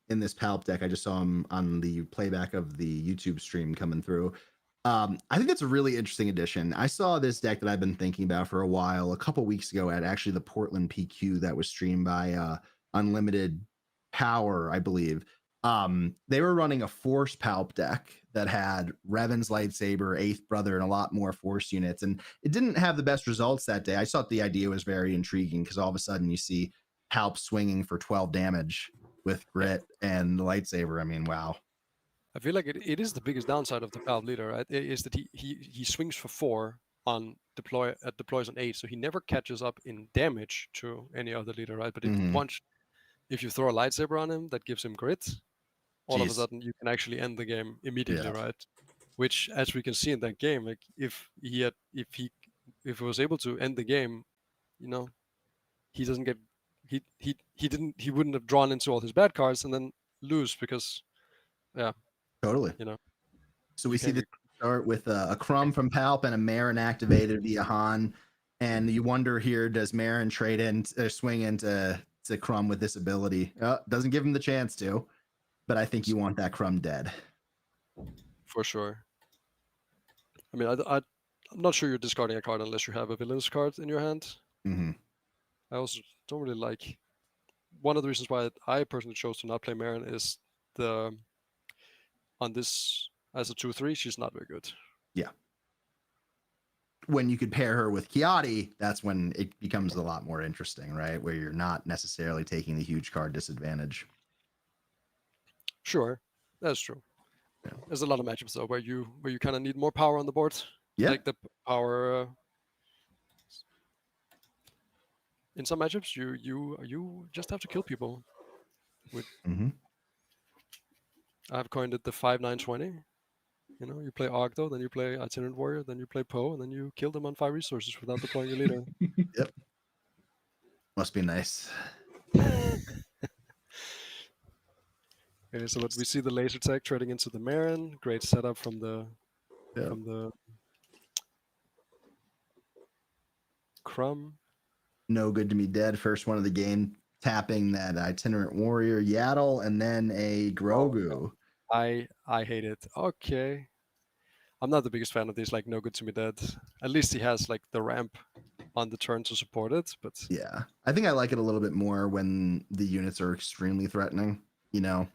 this Palp deck. I just saw him on the playback of the YouTube stream coming through. I think that's a really interesting addition. I saw this deck that I've been thinking about for a while, a couple weeks ago at actually the Portland PQ that was streamed by Unlimited Power, I believe. They were running a Force Palp deck that had Revan's lightsaber, Eighth Brother, and a lot more Force units. And it didn't have the best results that day. I thought the idea was very intriguing because all of a sudden you see Palp swinging for 12 damage with Grit and the lightsaber. I mean, wow. I feel like it is the biggest downside of the Palp leader, right? Is that he swings for 4 on deploys on 8, so he never catches up in damage to any other leader, right? But if you throw a lightsaber on him, that gives him grit. All of a sudden, you can actually end the game immediately, right? Which, as we can see in that game, like if he was able to end the game, you know, he doesn't get he wouldn't have drawn into all his bad cards and then lose because, yeah. Totally. You know. So we see the start with a Crumb from Palp and a Marin activated via Han. And you wonder here, does Marin trade in or swing into Crumb with this ability? Doesn't give him the chance to, but I think you want that Crumb dead. For sure. I mean, I'm not sure you're discarding a card unless you have a villainous card in your hand. Mm-hmm. I also don't really like. One of the reasons why I personally chose to not play Marin is on this as a 2/3, she's not very good. Yeah. When you could pair her with Kiati, that's when it becomes a lot more interesting, right? Where you're not necessarily taking the huge card disadvantage. Sure, that's true. Yeah. There's a lot of matchups though where you kind of need more power on the board. Yeah. Like the power. In some matchups, you just have to kill people. I've coined it the 5-9-20. You know, you play Ogdo, then you play Itinerant Warrior, then you play Poe, and then you kill them on 5 resources without deploying your leader. Yep. Must be nice. Okay, so we see the laser tech trading into the Marin. Great setup from the Crumb. No Good to Me Dead. First one of the game, tapping that Itinerant Warrior Yaddle, and then a Grogu. I hate it. Okay. I'm not the biggest fan of these, like, No Good to Me Dead. At least he has, like, the ramp on the turn to support it, but... Yeah. I think I like it a little bit more when the units are extremely threatening, you know?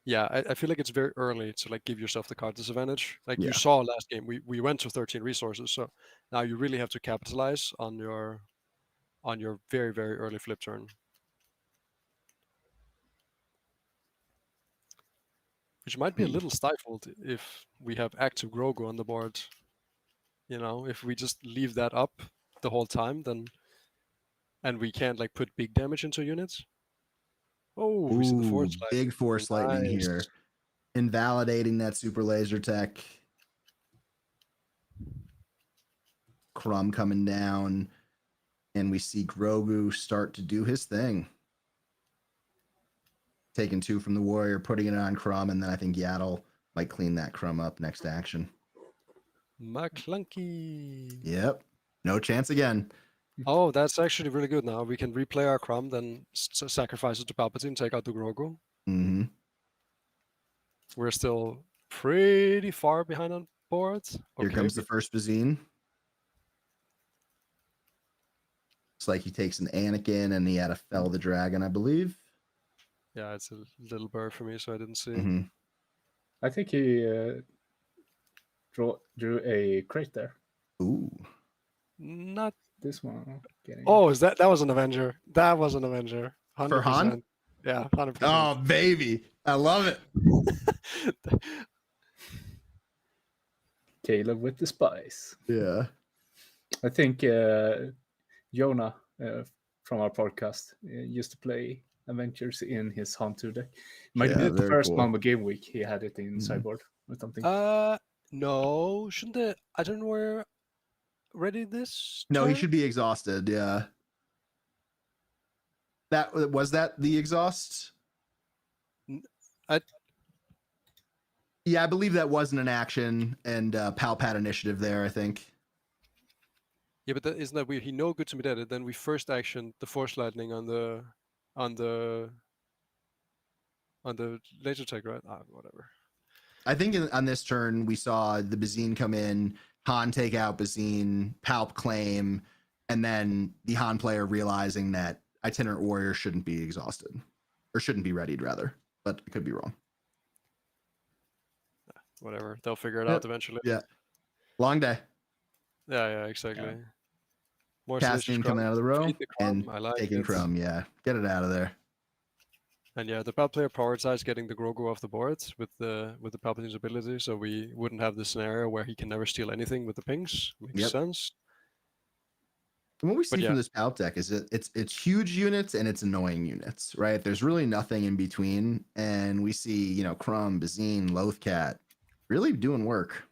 Yeah, I feel like it's very early to, like, give yourself the card disadvantage. Like, Yeah. you saw last game, we went to 13 resources, so now you really have to capitalize on your very, very early flip turn. Which might be a little stifled if we have active Grogu on the board. You know, if we just leave that up the whole time, then... And we can't, like, put big damage into units. Oh, we see the Force Lightning. Big Force Lightning here. Invalidating that super laser tech. Crumb coming down. And we see Grogu start to do his thing. Taking 2 from the Warrior, putting it on Crumb, and then I think Yaddle might clean that Crumb up next action. McClunky. Yep. No chance again. Oh, that's actually really good now. We can replay our Crumb, then sacrifice it to Palpatine, take out the Grogu. Mm-hmm. We're still pretty far behind on boards. Here comes the first Bazine. It's like he takes an Anakin and he had to fell the dragon, I believe. Yeah, it's a little blur for me, so I didn't see. Mm-hmm. I think he drew a crate there. Ooh. Not this one. Oh, is that was an Avenger? That was an Avenger. 100%. For Han? Yeah, 100%. Oh, baby. I love it. Caleb with the spice. Yeah. I think Jonas from our podcast used to play Avengers in his Hunter deck. Might be the first Mamba game week. He had it in sideboard or something. No, shouldn't the I don't know where ready this? No, turn? he should be exhausted. Yeah. Was that the exhaust? Yeah, I believe that wasn't an action, and Palp had initiative there, I think. Yeah, but isn't that weird? He no good to me dead. Then we first action the Force Lightning on the laser tech, right? Whatever. I think on this turn we saw the Bazine come in, Han take out Bazine, Palp claim, and then the Han player realizing that Itinerant Warrior shouldn't be exhausted, or shouldn't be readied rather, but I could be wrong. Whatever, they'll figure it out eventually. Yeah, long day. Yeah, exactly. Yeah. More Cassian coming out of the row and taking Crumb. Yeah, get it out of there. And yeah, the Palp player prioritized getting the Grogu off the board with the Palpatine's ability, so we wouldn't have this scenario where he can never steal anything with the pings. Makes sense. And what we see from this Palp deck is it's huge units and it's annoying units, right? There's really nothing in between, and we see Crumb, Bazine, Lothcat really doing work.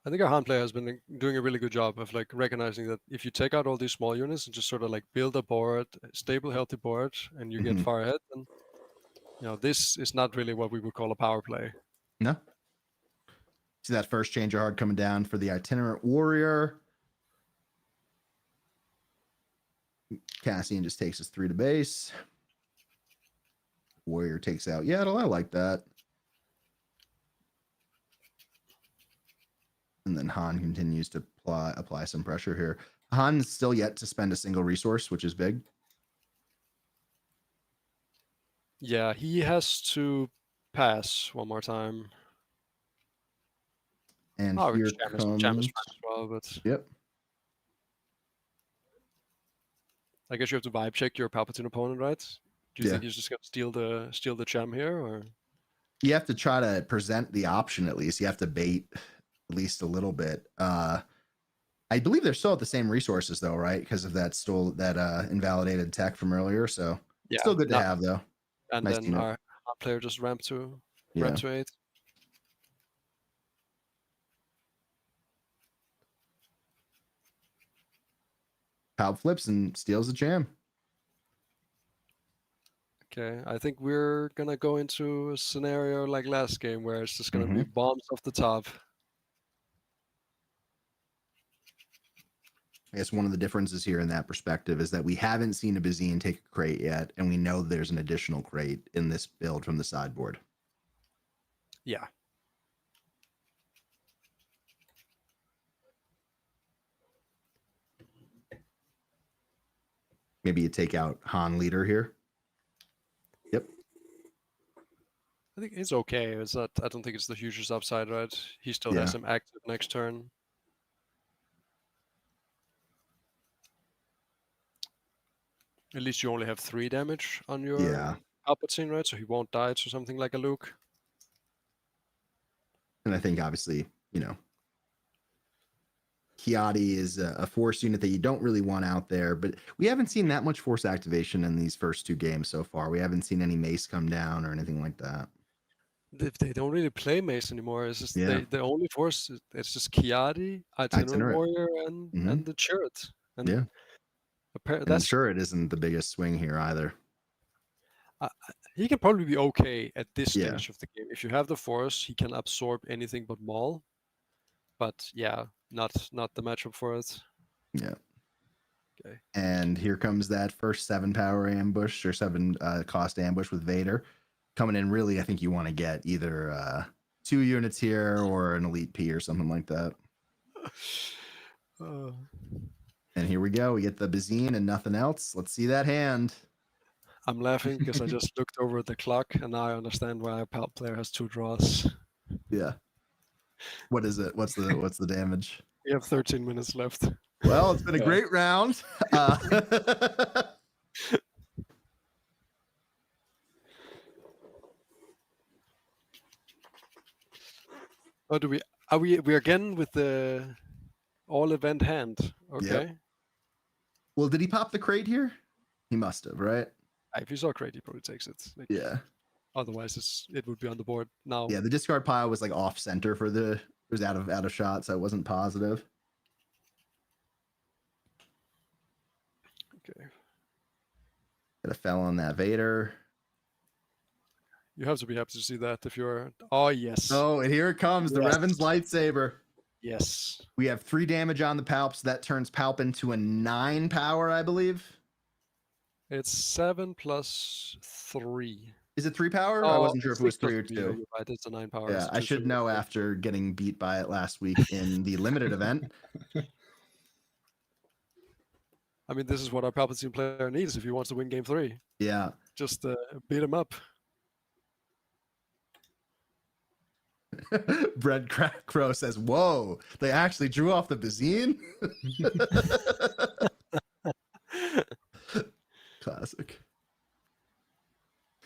I think our Han player has been doing a really good job of like recognizing that if you take out all these small units and just sort of like build a board, a stable, healthy board, and you get far ahead, then this is not really what we would call a power play. No. See that first change of heart coming down for the Itinerant Warrior. Cassian just takes us 3 to base. Warrior takes out Yaddle. I like that. And then Han continues to apply some pressure here. Han's still yet to spend a single resource, which is big. Yeah, he has to pass one more time. And Oh, here Jam is comes. fine as well, but Yep. I guess you have to vibe check your Palpatine opponent, right? Do you Yeah. think he's just gonna steal the gem here, or? You have to try to present the option at least. You have to bait at least a little bit. I believe they're still at the same resources though, right? Because of that invalidated tech from earlier. So Yeah, still good to have though. And Nice then team up. our player just ramped to Yeah. 8. Palp flips and steals the jam. Okay, I think we're gonna go into a scenario like last game where it's just gonna be bombs off the top. I guess one of the differences here in that perspective is that we haven't seen a Bazine take a crate yet, and we know there's an additional crate in this build from the sideboard. Yeah. Maybe you take out Han leader here. Yep. I think it's okay. It's not. I don't think it's the hugest upside, right? He still has him active next turn. At least you only have 3 damage on your Palpatine, right? So he won't die to something like a Luke. And I think obviously, you know, Kiadi is a force unit that you don't really want out there, but we haven't seen that much force activation in these first 2 games so far. We haven't seen any mace come down or anything like that. They don't really play mace anymore. It's just the only force. It's just Kiadi, Itinerant Warrior, and the Chirrut. And I'm sure it isn't the biggest swing here either. He can probably be okay at this stage of the game. If you have the force, he can absorb anything but Maul. But yeah, not the matchup for it. Yeah. Okay. And here comes that first 7 power ambush or 7 cost ambush with Vader coming in. Really, I think you want to get either 2 units here or an elite P or something like that. And here we go. We get the Bazine and nothing else. Let's see that hand. I'm laughing because I just looked over at the clock and now I understand why a Palp player has 2 draws. Yeah. What is it? What's the damage? We have 13 minutes left. Well, it's been a great round. Oh, are we again with the all event hand? Okay. Yep. Well, did he pop the crate here? He must have, right? If he saw crate, he probably takes it. Like, yeah. Otherwise, it would be on the board now. Yeah, the discard pile was like off center for it was out of shot, so it wasn't positive. Okay. Got a fell on that Vader. You have to be happy to see that if you're. Oh yes. Oh, and here it comes, the Revan's lightsaber. Yes. We have 3 damage on the Palp, so that turns Palp into a 9 power, I believe. It's 7 plus 3. Is it 3 power? I wasn't sure if it was 3 or 2. You're right, it's a 9 power. Yeah, I should know after getting beat by it last week in the limited event. I mean, this is what our Palpatine player needs if he wants to win Game 3. Yeah. Just beat him up. Bread Crow says, "Whoa, they actually drew off the Bazine." Classic.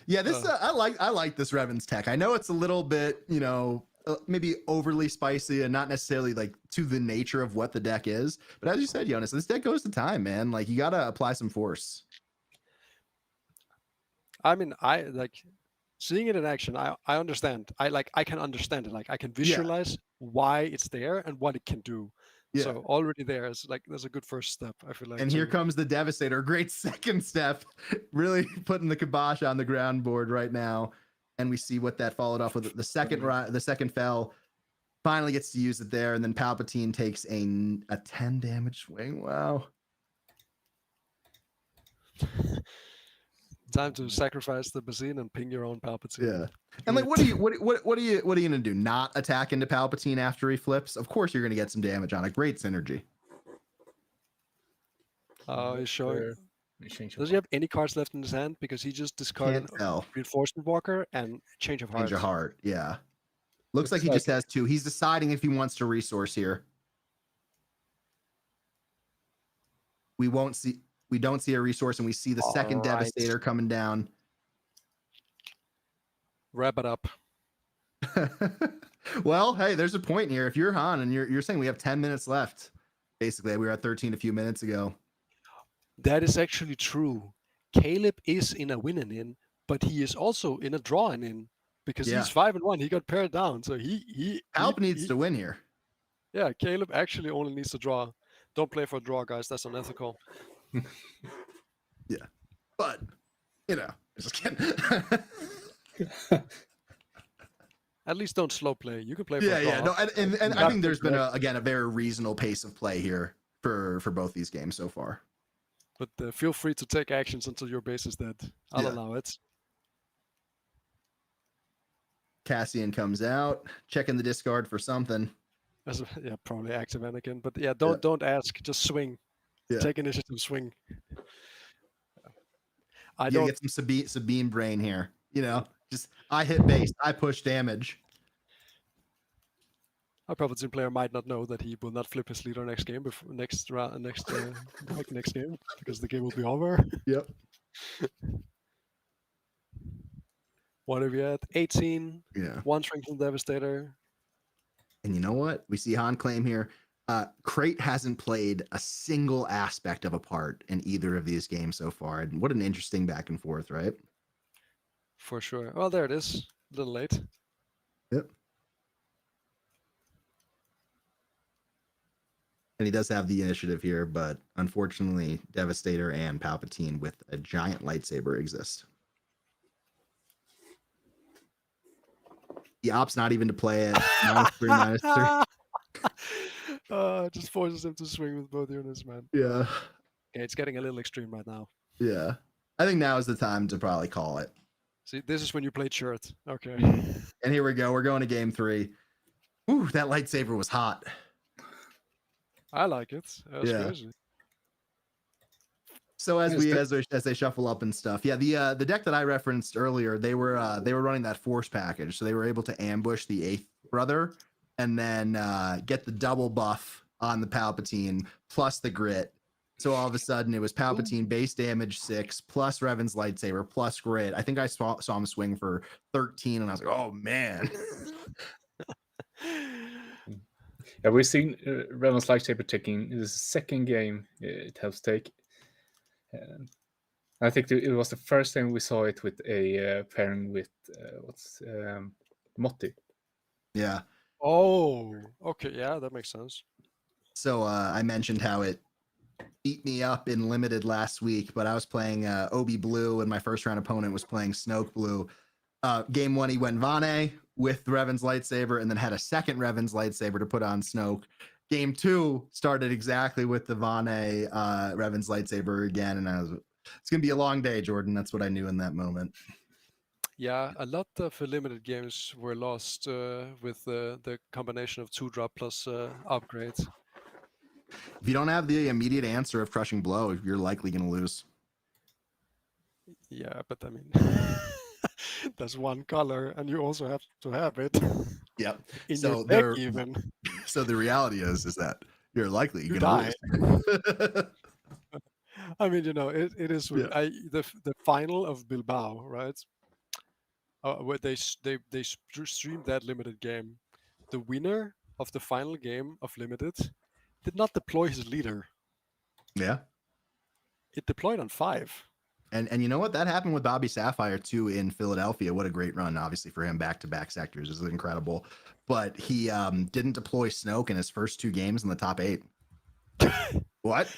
Yeah, this I like this Revan's tech. I know it's a little bit, you know, maybe overly spicy and not necessarily like to the nature of what the deck is. But as you said, Jonas, this deck goes to time, man. Like you gotta apply some force. I mean, I like seeing it in action. I understand. I can understand it. Like I can visualize why it's there and what it can do. Yeah. So already there's a good first step, I feel like. And here comes the Devastator. Great second step. Really putting the kibosh on the ground board right now. And we see what that followed off with. The second fell finally gets to use it there. And then Palpatine takes a 10 damage swing. Wow. Time to sacrifice the Bazine and ping your own Palpatine. Yeah. And like, what are you gonna do? Not attack into Palpatine after he flips? Of course you're gonna get some damage on it. Great synergy. He's showing. Let me change Does he have any cards left in his hand? Because he just discarded Can't tell. Reinforcement Walker and Change of Heart. Change of heart. Yeah. Looks like he Looks just has two. He's deciding if he wants to resource here. We don't see a resource, and we see the second Alright. Devastator coming down. Wrap it up. Well, hey, there's a point here. If you're Han and you're saying we have 10 minutes left, basically, we were at 13 a few minutes ago. That is actually true. Caleb is in a win-in, but he is also in a draw-in because Yeah. he's 5-1. He got pared down, so Alp needs to win here. Yeah, Caleb actually only needs to draw. Don't play for a draw, guys. That's unethical. Yeah, but just kidding. At least don't slow play. You can play for Yeah, a draw. yeah. No, and I Not think there's been regret. a very reasonable pace of play here for both these games so far. But feel free to take actions until your base is dead. I'll Yeah. allow it. Cassian comes out, checking the discard for something. Yeah, probably active Anakin. But yeah, don't ask. Just swing. Yeah. Take initiative. Swing. I You don't. get some Sabine brain here. Just I hit base, I push damage. Our Palpatine player might not know that he will not flip his leader next game, next game, because the game will be over. Yep. What are we at? 18. Yeah. 1 Strengthened Devastator. And you know what? We see Han claim here. Crate hasn't played a single aspect of a part in either of these games so far. And what an interesting back and forth, right? For sure. Well, there it is. A little late. Yep. And he does have the initiative here, but unfortunately, Devastator and Palpatine with a giant lightsaber exist. He opts not even to play it. -3, -3. Just forces him to swing with both units, man. Yeah. Yeah, it's getting a little extreme right now. Yeah. I think now is the time to probably call it. See, this is when you played shirt. Okay. And here we go. We're going to game 3. Ooh, that lightsaber was hot. I like it. That's Yeah. crazy. So as they shuffle up and stuff, yeah, the deck that I referenced earlier, they were running that force package, so they were able to ambush the 8th brother and then get the double buff on the Palpatine plus the grit. So all of a sudden, it was Palpatine base damage 6 plus Revan's lightsaber plus grit. I think I saw him swing for 13, and I was like, oh man. Yeah, we've seen Revan's lightsaber taking the second game it helps take. I think it was the first time we saw it with a pairing with Motti. Yeah. Oh, okay. Yeah, that makes sense. So I mentioned how it beat me up in limited last week, but I was playing Obi Blue, and my first round opponent was playing Snoke Blue. Game 1, he went Vane with Revan's lightsaber, and then had a second Revan's lightsaber to put on Snoke. Game 2 started exactly with the Vane Revan's lightsaber again, and it's gonna be a long day, Jordan. That's what I knew in that moment. Yeah, a lot of limited games were lost with the combination of 2-drop plus upgrades. If you don't have the immediate answer of Crushing Blow, you're likely gonna lose. Yeah, but I mean, that's one color, and you also have to have it. Yep. In So your deck even. So the reality is that you're likely You gonna lose. I mean, it is. Yeah. The final of Bilbao, right? Where they streamed that limited game. The winner of the final game of limited did not deploy his leader. Yeah. It deployed on 5. And you know what? That happened with Bobby Sapphire too in Philadelphia. What a great run, obviously, for him back-to-back sectors is incredible. But he didn't deploy Snoke in his first 2 games in the top 8. What?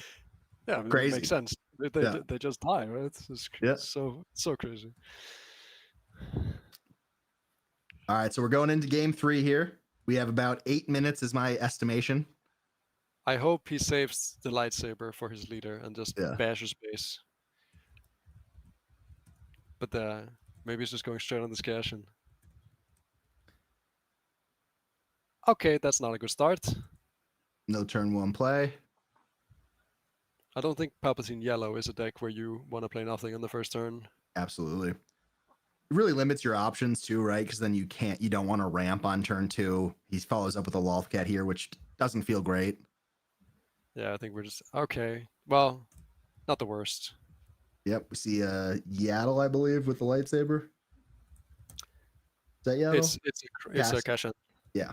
Yeah, I mean, Crazy. It makes sense. They just die, right? It's so crazy. All right, so we're going into game 3 here. We have about 8 minutes is my estimation. I hope he saves the lightsaber for his leader and just bashes base. But maybe he's just going straight on this Gashin. Okay, that's not a good start. No turn 1 play. I don't think Palpatine Yellow is a deck where you want to play nothing on the first turn. Absolutely. It really limits your options too, right? Because then you don't want to ramp on turn 2. He follows up with a Lolthcat here, which doesn't feel great. Yeah, I think we're just okay. Well, not the worst. Yep, we see Yaddle, I believe, with the lightsaber. Is that Yaddle? It's a cash in. Yeah.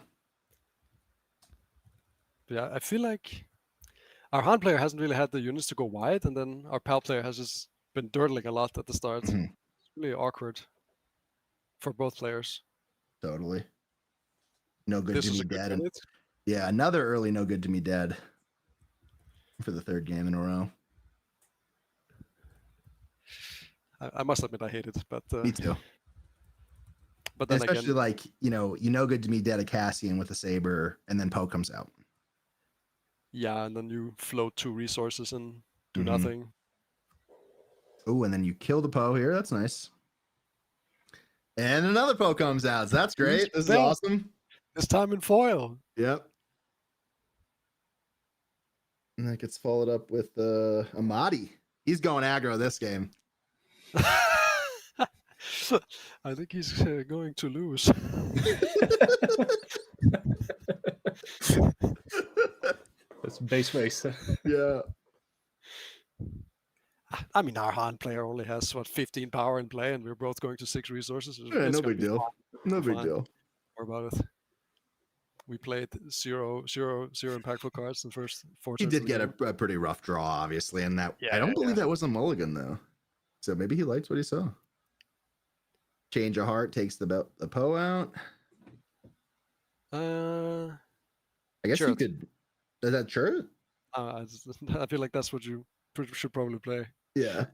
Yeah, I feel like our Han player hasn't really had the units to go wide, and then our Pal player has just been dirtling a lot at the start. Mhm. It's really awkward for both players. Totally. No good This to is me a good dead. unit. Yeah, another early no good to me dead for the 3rd game in a row. I must admit I hate it, but Me too. But then especially again, like you know good to me dead a Cassian with a saber, and then Poe comes out. yeah, and then you float 2 resources and do Mhm. nothing. Oh, and then you kill the Poe here. That's nice. And another Poe comes out. So that's great. This is awesome. This time in foil. Yep. And that gets followed up with Amadi. He's going aggro this game. I think he's going to lose. That's base race. Yeah. I mean, our Han player only has 15 power in play, and we're both going to 6 resources. Yeah, It's no gonna big be deal. fine. No big Fine. deal. Don't worry about it. We played zero impactful cards in the first 4 He turns. did get a pretty rough draw, obviously, and that I Yeah, don't believe that was a mulligan though. So maybe he likes what he saw. Change of heart takes the Poe out. I guess sure. you could. Is that true? I feel like that's what you should probably play. Yeah.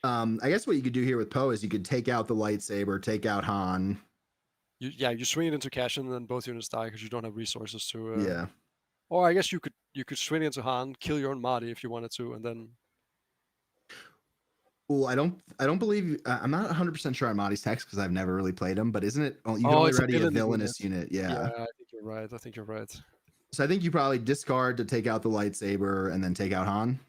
I guess what you could do here with Poe is you could take out the lightsaber, take out Han. You swing it into cash and then both units die because you don't have resources to. Yeah. Or I guess you could swing it into Han, kill your own Mahdi if you wanted to, and then. Well, I don't believe I'm not 100% sure on Mahdi's text because I've never really played him. But isn't it? You can only ready a villainous unit. Yeah. I think you're right. So I think you probably discard to take out the lightsaber and then take out Han.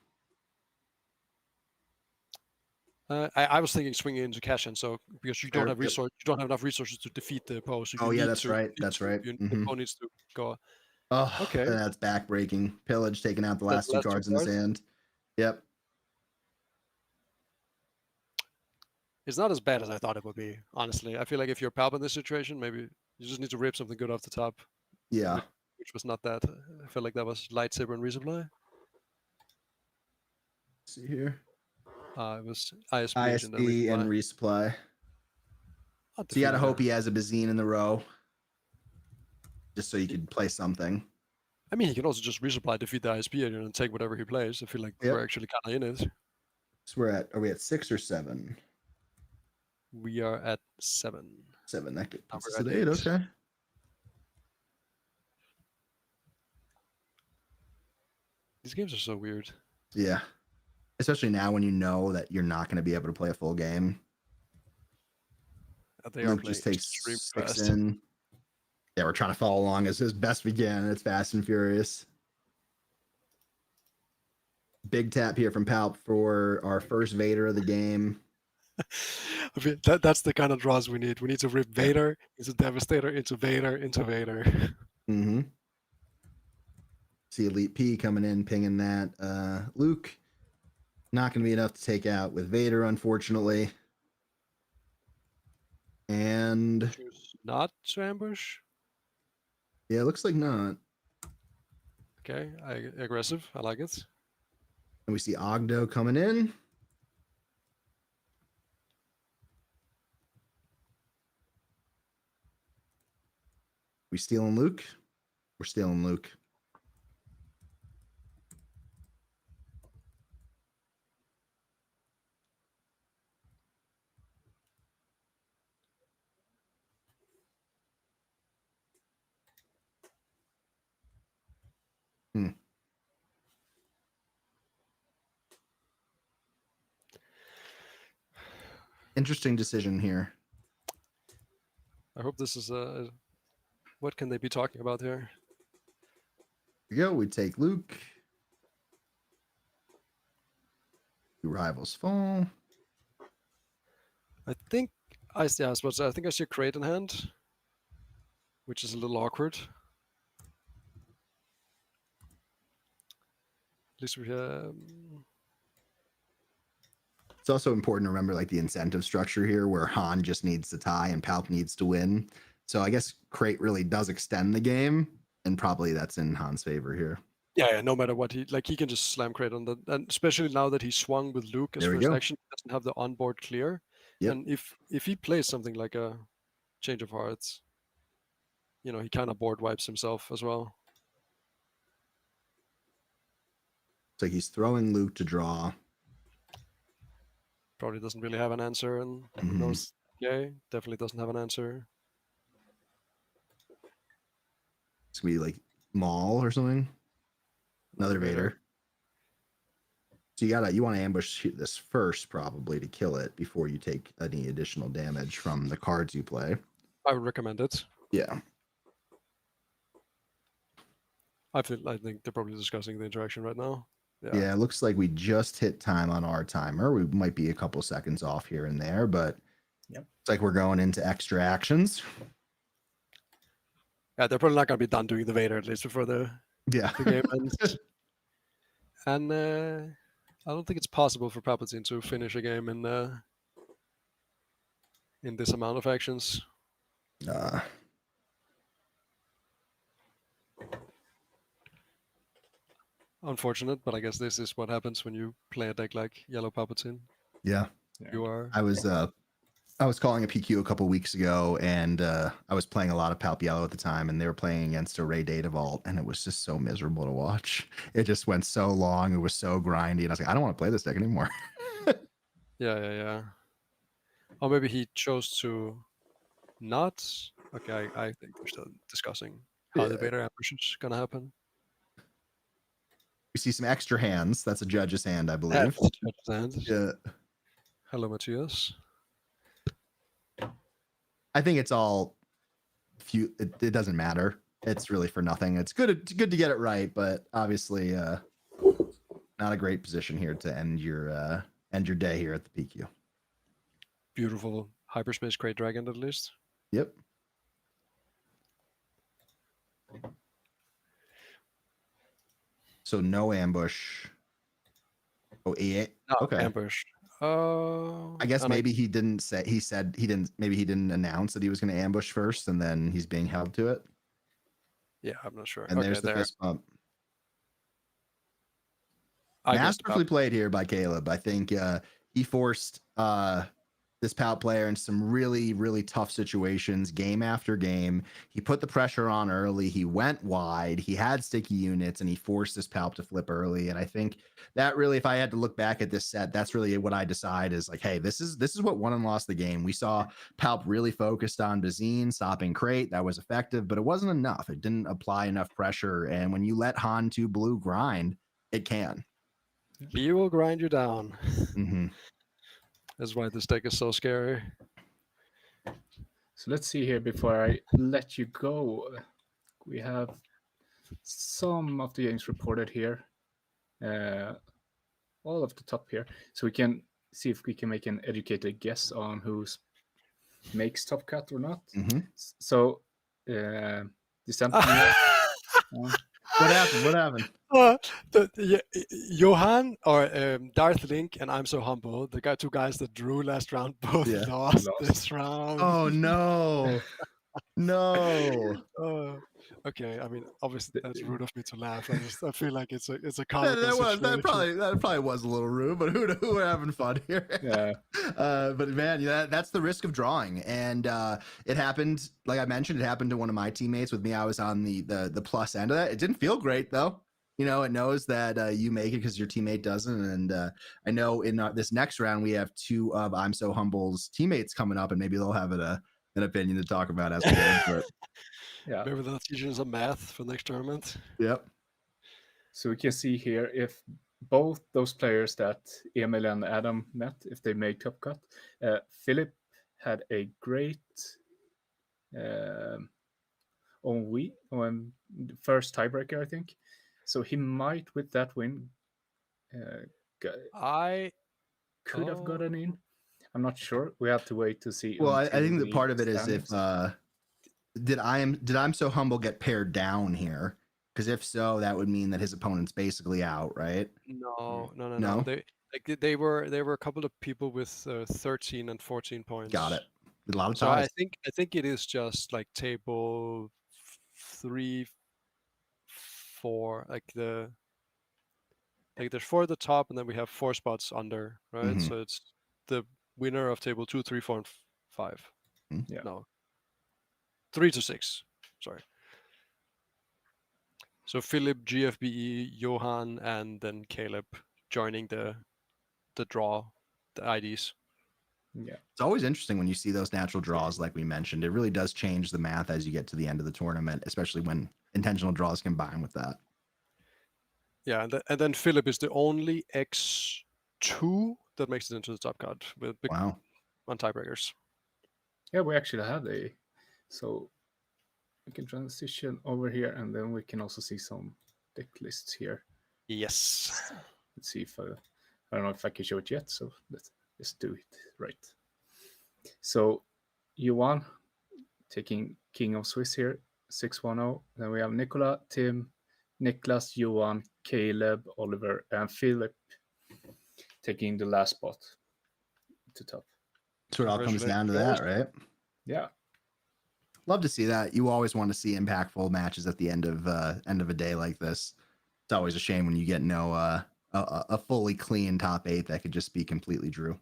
I was thinking swinging into cash, and so because you don't have Yep. you don't have enough resources to defeat the Poe. So Oh yeah, that's right. That's right. The Poe needs to go. Oh, okay. That's backbreaking. Pillage taking out the last 2 cards in his hand. Yep. It's not as bad as I thought it would be. Honestly, I feel like if you're Palp in this situation, maybe you just need to rip something good off the top. Yeah. Which was not that. I felt like that was lightsaber and resupply. Let's see here. It was ISB, and resupply. So you gotta hope he has a Bazine in the row, just so you could play something. I mean, he can also just resupply, defeat the ISP agent, and take whatever he plays. I feel like we're actually kind of in it. So are we at 6 or 7? We are at 7. 7. That puts us at 8. Okay. These games are so weird. Yeah. Especially now when you know that you're not going to be able to play a full game. Luke just takes 6 in. Yeah, we're trying to follow along as best we can. It's fast and furious. Big tap here from Palp for our first Vader of the game. I mean, that's the kind of draws we need. We need to rip Vader into Devastator, into Vader, into Vader. Mm-hmm. See Elite P coming in, pinging that. Luke, not going to be enough to take out with Vader, unfortunately. And not to ambush? Yeah, it looks like not. Okay, aggressive. I like it. And we see Ogdo coming in. We stealing Luke? We're stealing Luke. Interesting decision here. I hope this is what can they be talking about here? Here we go. We take Luke. Two rivals fall. I think I see a crate in hand, which is a little awkward. At least we have. It's also important to remember like the incentive structure here where Han just needs to tie and Palp needs to win. So I guess crate really does extend the game, and probably that's in Han's favor here. Yeah, no matter what, he can just slam crate on that, and especially now that he swung with Luke as There we first go. action, he doesn't have the onboard clear. Yep. And if he plays something like a change of hearts, he kind of board wipes himself as well. So he's throwing Luke to draw. Probably doesn't really have an answer, and knows. Yeah, definitely doesn't have an answer. It's gonna be like Maul or something. Another Vader. So you want to ambush this first probably to kill it before you take any additional damage from the cards you play. I would recommend it. Yeah. I think they're probably discussing the interaction right now. Yeah, it looks like we just hit time on our timer. We might be a couple seconds off here and there, but it's like we're going into extra actions. Yeah, they're probably not going to be done doing the Vader at least before the game ends. And I don't think it's possible for Palpatine to finish a game in this amount of actions. Unfortunate, but I guess this is what happens when you play a deck like Yellow Palpatine. Yeah. You are. I was calling a PQ a couple weeks ago, and I was playing a lot of Palp Yellow at the time, and they were playing against a Ray Data Vault, and it was just so miserable to watch. It just went so long. It was so grindy, and I was like, I don't want to play this deck anymore. Yeah. Or maybe he chose to not. Okay, I think we're still discussing how the Vader ambush is going to happen. We see some extra hands. That's a judge's hand, I believe. Yeah. Hello, Matthias. I think it's all few. It doesn't matter. It's really for nothing. It's good to get it right, but obviously not a great position here to end your day here at the PQ. Beautiful hyperspace crate dragon, at least. Yep. So no ambush. Oh, E8. No, okay. Ambush. I guess maybe he didn't say. He said he didn't. Maybe he didn't announce that he was going to ambush first, and then he's being held to it. Yeah, I'm not sure. And there's the fist bump. I Masterfully played here by Caleb. I think he forced this Palp player in some really, really tough situations, game after game. He put the pressure on early. He went wide. He had sticky units, and he forced this Palp to flip early. And I think that really, if I had to look back at this set, that's really what I decide is like, hey, this is what won and lost the game. We saw Palp really focused on Bazine, stopping crate. That was effective, but it wasn't enough. It didn't apply enough pressure. And when you let Han 2 Blue grind, it can. He will grind you down. Mm-hmm. That's why this deck is so scary. So let's see here before I let you go. We have some of the games reported here. All of the top here. So we can see if we can make an educated guess on who makes top cut or not. Mm-hmm. So What happened? Johan or Darth Link and I'm So Humble, the two guys that drew last round, both lost this round. Oh no. No. Okay, I mean, obviously that's rude of me to laugh. I feel like it's a comical that probably was a little rude, but who are having fun here? Yeah. But man, that's the risk of drawing, and it happened. Like I mentioned, it happened to one of my teammates. With me, I was on the plus end of that. It didn't feel great though. It knows that you make it because your teammate doesn't. And I know in this next round we have two of I'm So Humble's teammates coming up, and maybe they'll have an opinion to talk about as we go. Yeah. Maybe they'll teach you some math for the next tournament. Yep. So we can see here if both those players that Emil and Adam met, if they made top cut. Philip had a great on first tiebreaker, I think. So he might, with that win. I could have gotten in. I'm not sure. We have to wait to see. Well, I until think that the part of it is if standings. did I'm so humble get paired down here? Because if so, that would mean that his opponent's basically out, right? No. No? They were a couple of people with 13 and 14 points. Got it. A lot of So ties. I think it is just like table 3, 4, like there's 4 at the top, and then we have 4 spots under, right? Mhm. So it's the winner of table 2, 3, 4, and 5. Yeah. No, 3 to 6. Sorry. So Philip, GFBE, Johan, and then Caleb joining the draw, the IDs. Yeah. It's always interesting when you see those natural draws, like we mentioned. It really does change the math as you get to the end of the tournament, especially when intentional draws combine with that. Yeah, and then Philip is the only X2 that makes it into the top card with Wow. on tiebreakers. Yeah, we actually had so we can transition over here, and then we can also see some deck lists here. Yes. Let's see if I don't know if I can show it yet, so let's just do it right. So Johan taking King of Swiss here, 610. Then we have Nicola, Tim, Niklas, Johan, Caleb, Oliver, and Philip taking the last spot to top. So it all comes down to that, right? Yeah. Love to see that. You always want to see impactful matches at the end of a day like this. It's always a shame when you get no a fully clean top 8 that could just be completely drew.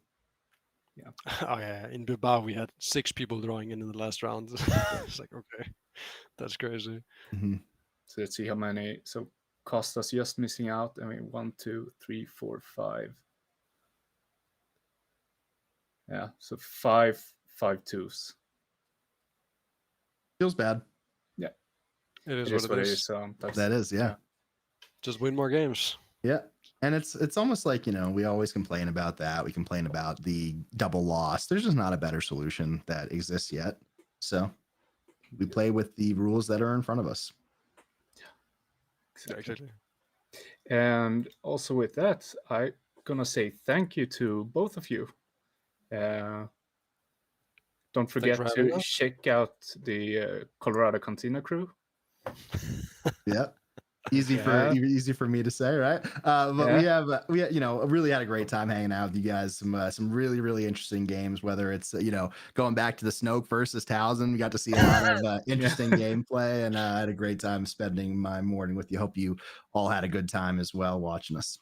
Yeah. Oh yeah, in Bilbao we had 6 people drawing in the last round. It's like, okay, that's crazy. Mm-hmm. So let's see how many. So Costa's just missing out. I mean, 1, 2, 3, 4, 5. Yeah, so 5 2s. Feels bad. Yeah, It is what it is. That is, yeah. Just win more games. Yeah. And it's almost like, we always complain about that. We complain about the double loss. There's just not a better solution that exists yet. So we play with the rules that are in front of us. Exactly. And also with that, I'm gonna say thank you to both of you. Don't forget to check out the Colorado Cantina crew. Yep. Easy for me to say, right? But we really had a great time hanging out with you guys. Some really, really interesting games, whether it's going back to the Snoke versus Towson. We got to see a lot of interesting gameplay, and I had a great time spending my morning with you. Hope you all had a good time as well watching us.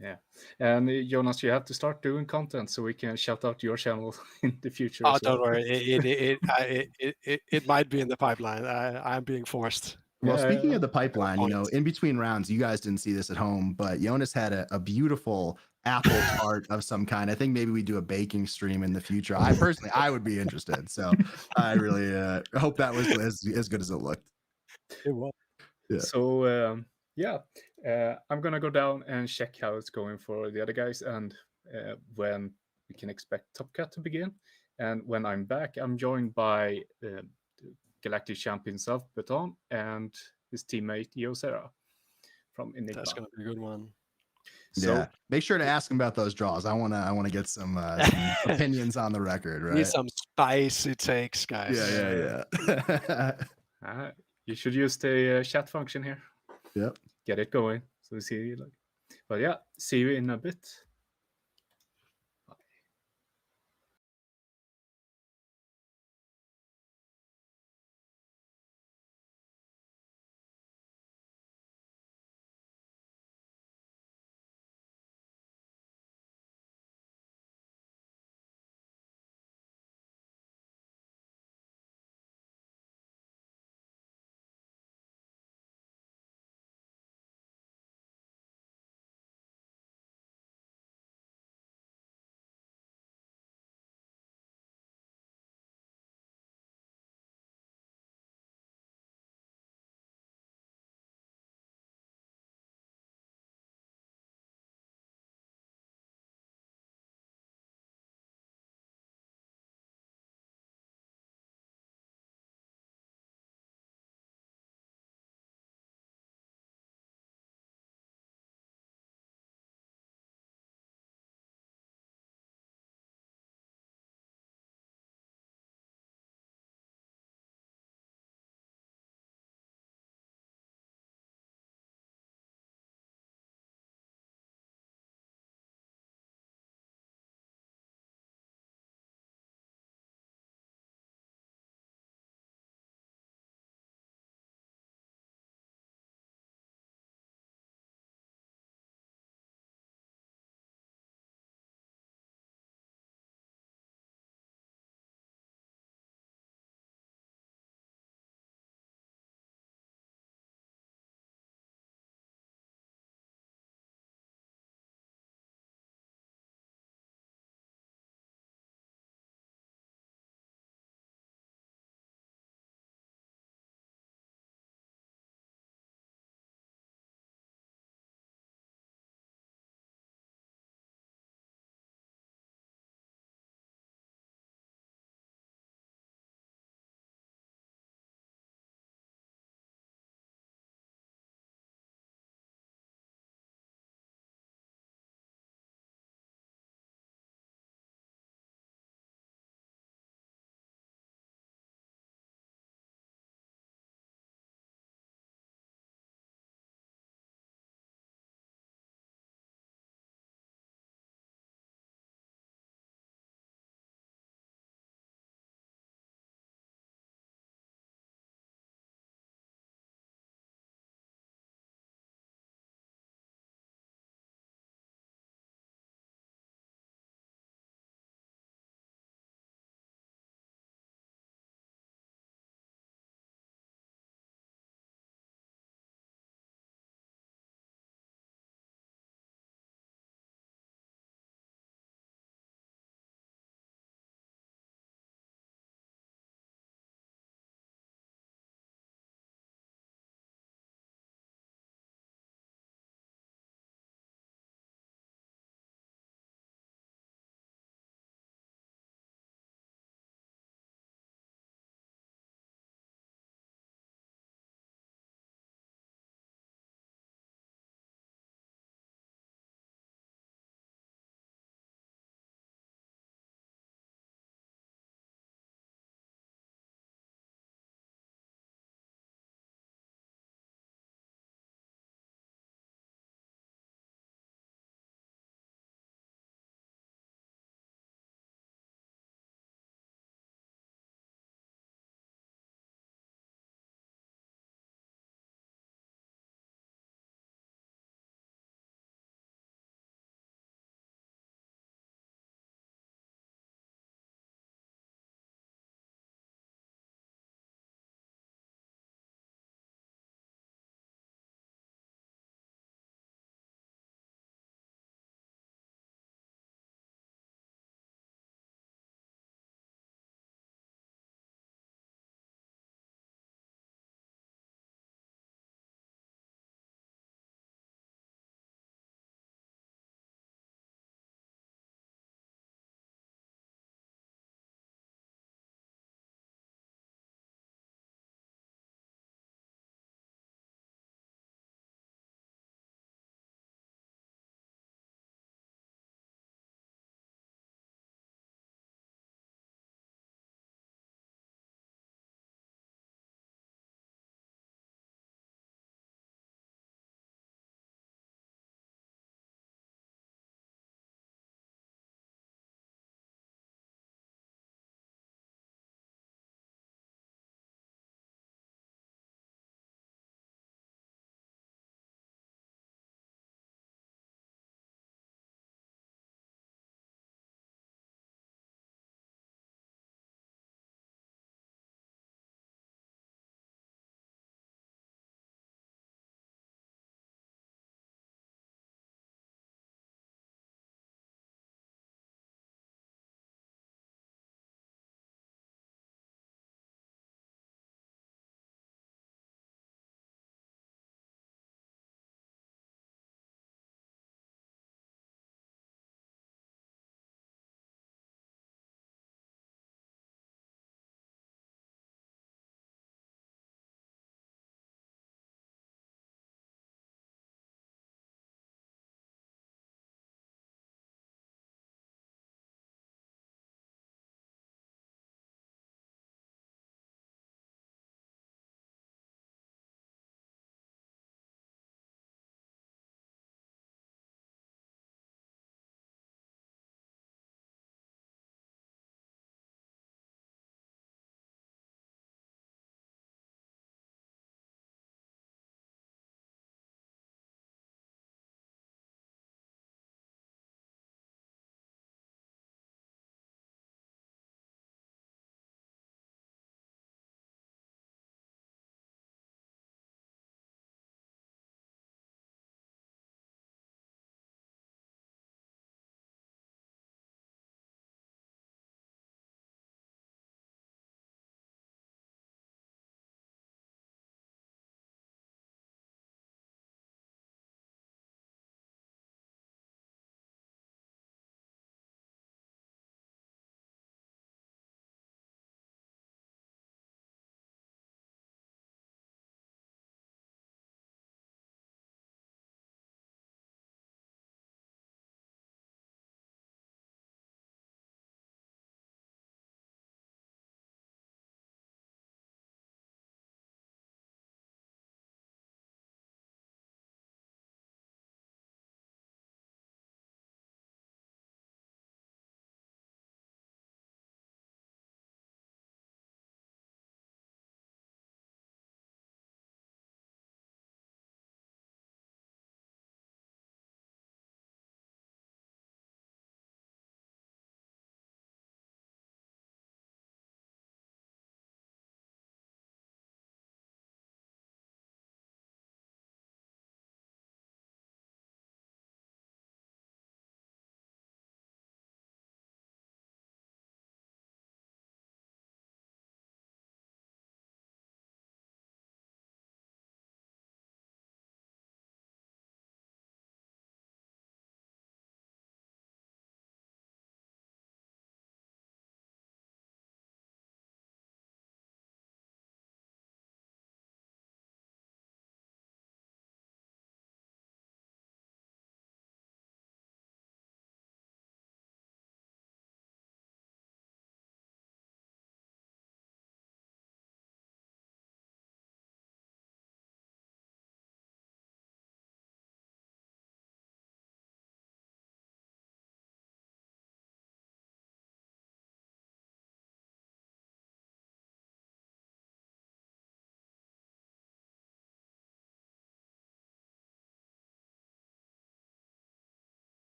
Yeah, and Jonas, you have to start doing content so we can shout out your channel in the future. Oh, don't worry, it might be in the pipeline. I'm being forced. Well, speaking of the pipeline, in between rounds, you guys didn't see this at home, but Jonas had a beautiful apple tart of some kind. I think maybe we do a baking stream in the future. I would be interested. So I really hope that was as good as it looked. It was. Yeah. So I'm gonna go down and check how it's going for the other guys and when we can expect Top Cut to begin. And when I'm back, I'm joined by the Galactic Champion South Beton and his teammate Yehosera from Enigma. That's gonna be a good one. So, yeah, make sure to ask him about those draws. I wanna get some opinions on the record. Right, need some spicy takes, guys. Yeah. You should use the chat function here. Yep. Get it going. So we see, but yeah, see you in a bit.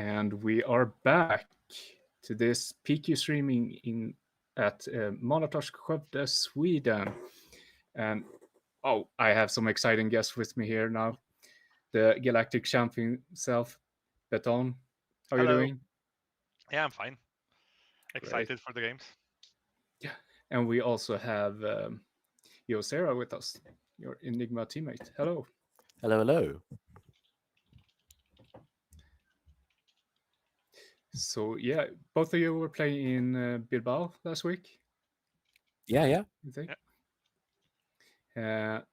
And we are back to this PQ streaming at Manatorsk, Skövde, Sweden. And I have some exciting guests with me here now. The Galactic Champion himself, Beton. How are you Hello. doing? Yeah, I'm fine. Excited for the games. Yeah. And we also have Yehosera with us, your Enigma teammate. Hello. Hello. So yeah, both of you were playing in Bilbao last week, Yeah. you think?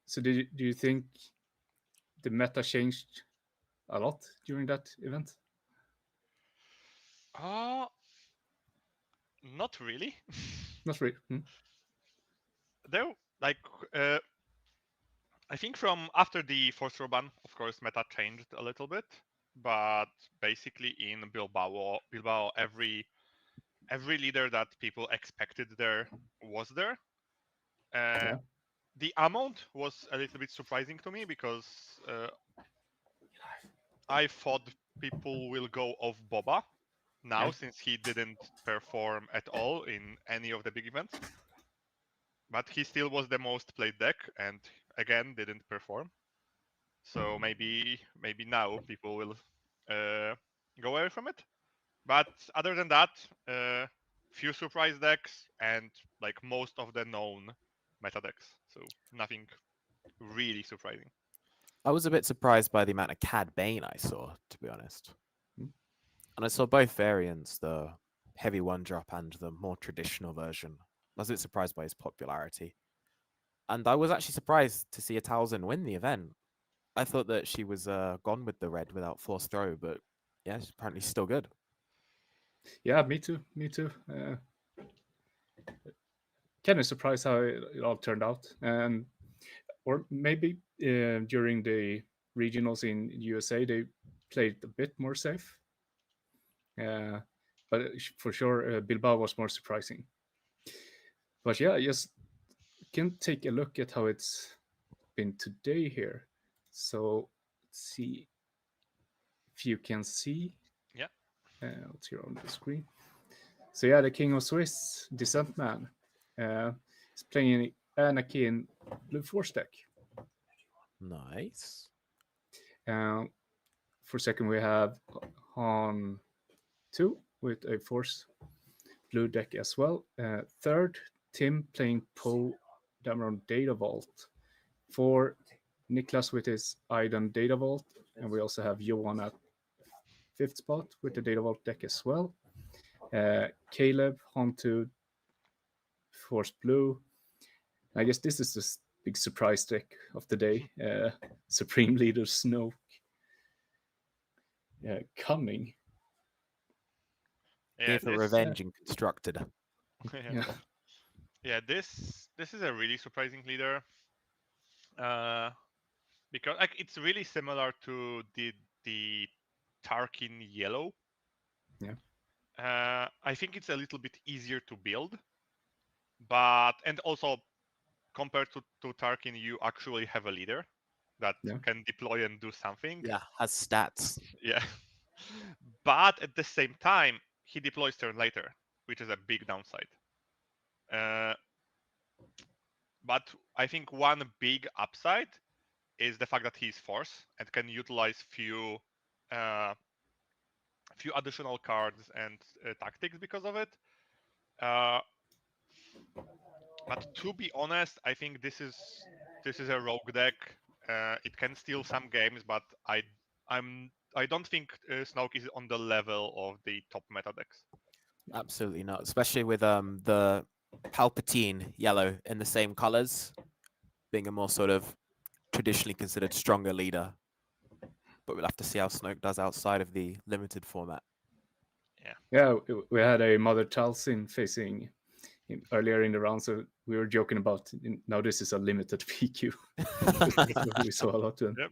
So do you think the meta changed a lot during that event? Not really. Not really. There, like, I think from after the fourth row ban, of course, meta changed a little bit, but basically in Bilbao, every leader that people expected there was there. Yeah. The amount was a little bit surprising to me because I thought people will go off Boba now Yeah. since he didn't perform at all in any of the big events. But he still was the most played deck and again didn't perform. So maybe now people will go away from it. But other than that, few surprise decks and like most of the known meta decks. So nothing really surprising. I was a bit surprised by the amount of Cad Bane I saw, to be honest. Hmm. And I saw both variants, the heavy one drop and the more traditional version. I was a bit surprised by his popularity. And I was actually surprised to see a Talzin win the event. I thought that she was gone with the red without forced throw, but yeah, she's apparently still good. Yeah, me too. Kind of surprised how it all turned out, and or maybe during the regionals in USA they played a bit more safe. But for sure, Bilbao was more surprising. But yeah, just can take a look at how it's been today here. So let's see if you can see. Yeah. What's here on the screen? So yeah, the King of Swiss, Descent Man, is playing Anakin Blue Force deck. Nice. For second, we have Han 2 with a Force Blue deck as well. Third, Tim playing Poe Dameron Data Vault. For Niklas with his Iden Data Vault. And we also have Johan at fifth spot with the Data Vault deck as well. Caleb, Han 2, Force Blue. I guess this is the big surprise deck of the day. Supreme Leader Snoke coming. Here for revenge and constructed. Yeah. Yeah, this is a really surprising leader. Because like it's really similar to the Tarkin yellow. Yeah. I think it's a little bit easier to build, and also compared to Tarkin, you actually have a leader that can deploy and do something. Yeah, has stats. Yeah. But at the same time, he deploys turn later, which is a big downside. But I think one big upside is the fact that he's force and can utilize few additional cards and tactics because of it. But to be honest, I think this is a rogue deck. It can steal some games, but I don't think Snoke is on the level of the top meta decks. Absolutely not, especially with the Palpatine yellow in the same colors, being a more sort of traditionally considered stronger leader. But we'll have to see how Snoke does outside of the limited format. Yeah, we had a Mother Talzin facing earlier in the round, so we were joking about now this is a limited PQ. We saw a lot of them. Yep.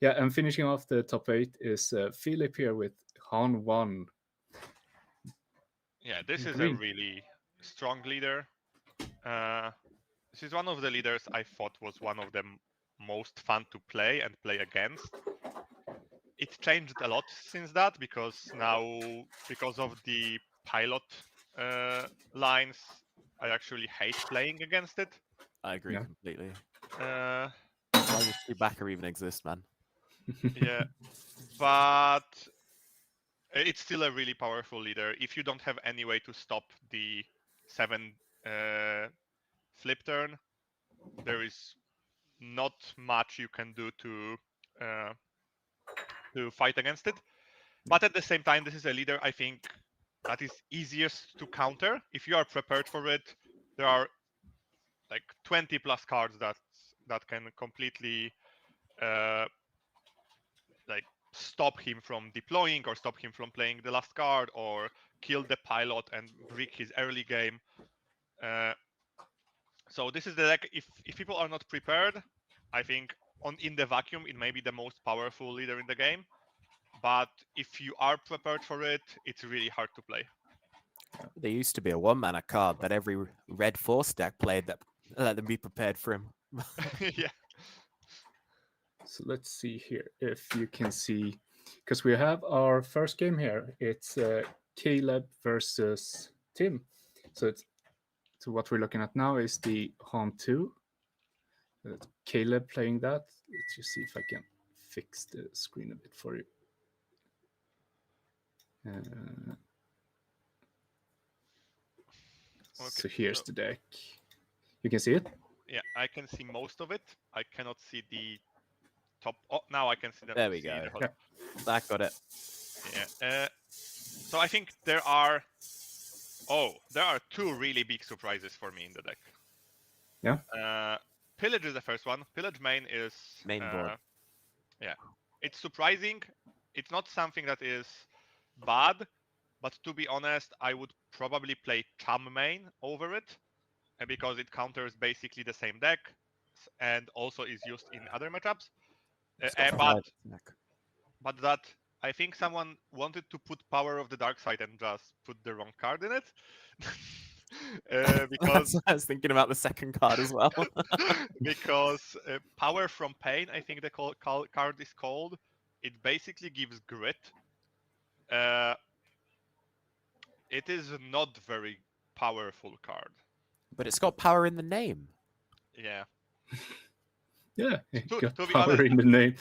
Yeah, and finishing off the top 8 is Philip here with Han 1. Yeah, this is a really strong leader. This is one of the leaders I thought was one of the most fun to play and play against. it changed a lot since that, because now, because of the pilot lines, I actually hate playing against it. I agree Yeah. completely. Uh, Why does Chewbacca even exist, man? yeah, but it's still a really powerful leader. If you don't have any way to stop the 7 flip turn, there is not much you can do to fight against it. But at the same time, this is a leader, I think, that is easiest to counter. If you are prepared for it, there are like 20 plus cards that can completely like stop him from deploying, or stop him from playing the last card, or kill the pilot and break his early game. So this is the deck. If people are not prepared, I think in the vacuum it may be the most powerful leader in the game. But if you are prepared for it, it's really hard to play. There used to be a 1-mana card that every red force deck played that let them be prepared for him. Yeah. So let's see here if you can see, because we have our first game here. It's Caleb versus Tim. So what we're looking at now is the Haunt 2. Caleb playing that. Let's just see if I can fix the screen a bit for you. So here's the deck. You can see it? Yeah, I can see most of it. I cannot see the top. Oh, now I can see that. There we go. Yeah. I got it. Yeah. So I think there are 2 really big surprises for me in the deck. Yeah. Pillage is the first one. Pillage main is Main board. Yeah, it's surprising. It's not something that is bad, but to be honest, I would probably play Chum main over it, because it counters basically the same deck and also is used in other matchups. It's got But five deck. that I think someone wanted to put Power of the Dark Side and just put the wrong card in it. Because I was thinking about the second card as well. because Power from Pain, I think the card is called. It basically gives grit. It is not very powerful card. But it's got power in the name. Yeah. Yeah, got To be power honest, in the name.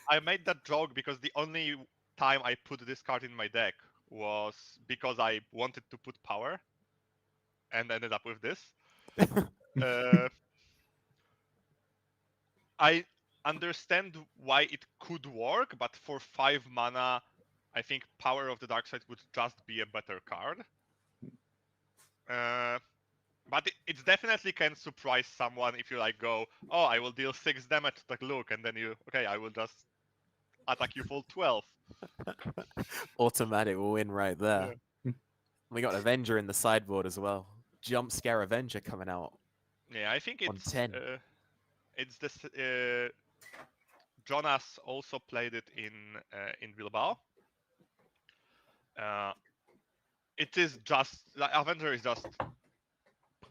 I made that joke because the only time I put this card in my deck was because I wanted to put power and ended up with this. I understand why it could work, but for 5 mana, I think Power of the Dark Side would just be a better card. But it definitely can surprise someone if you like go, oh, I will deal 6 damage to look, and then I will just attack you full 12. Automatic win right there. Yeah. We got Avenger in the sideboard as well. Jump scare Avenger coming out. Yeah, I think On it's 10. It's this. Jonas also played it in Bilbao. It is just like Avenger is just a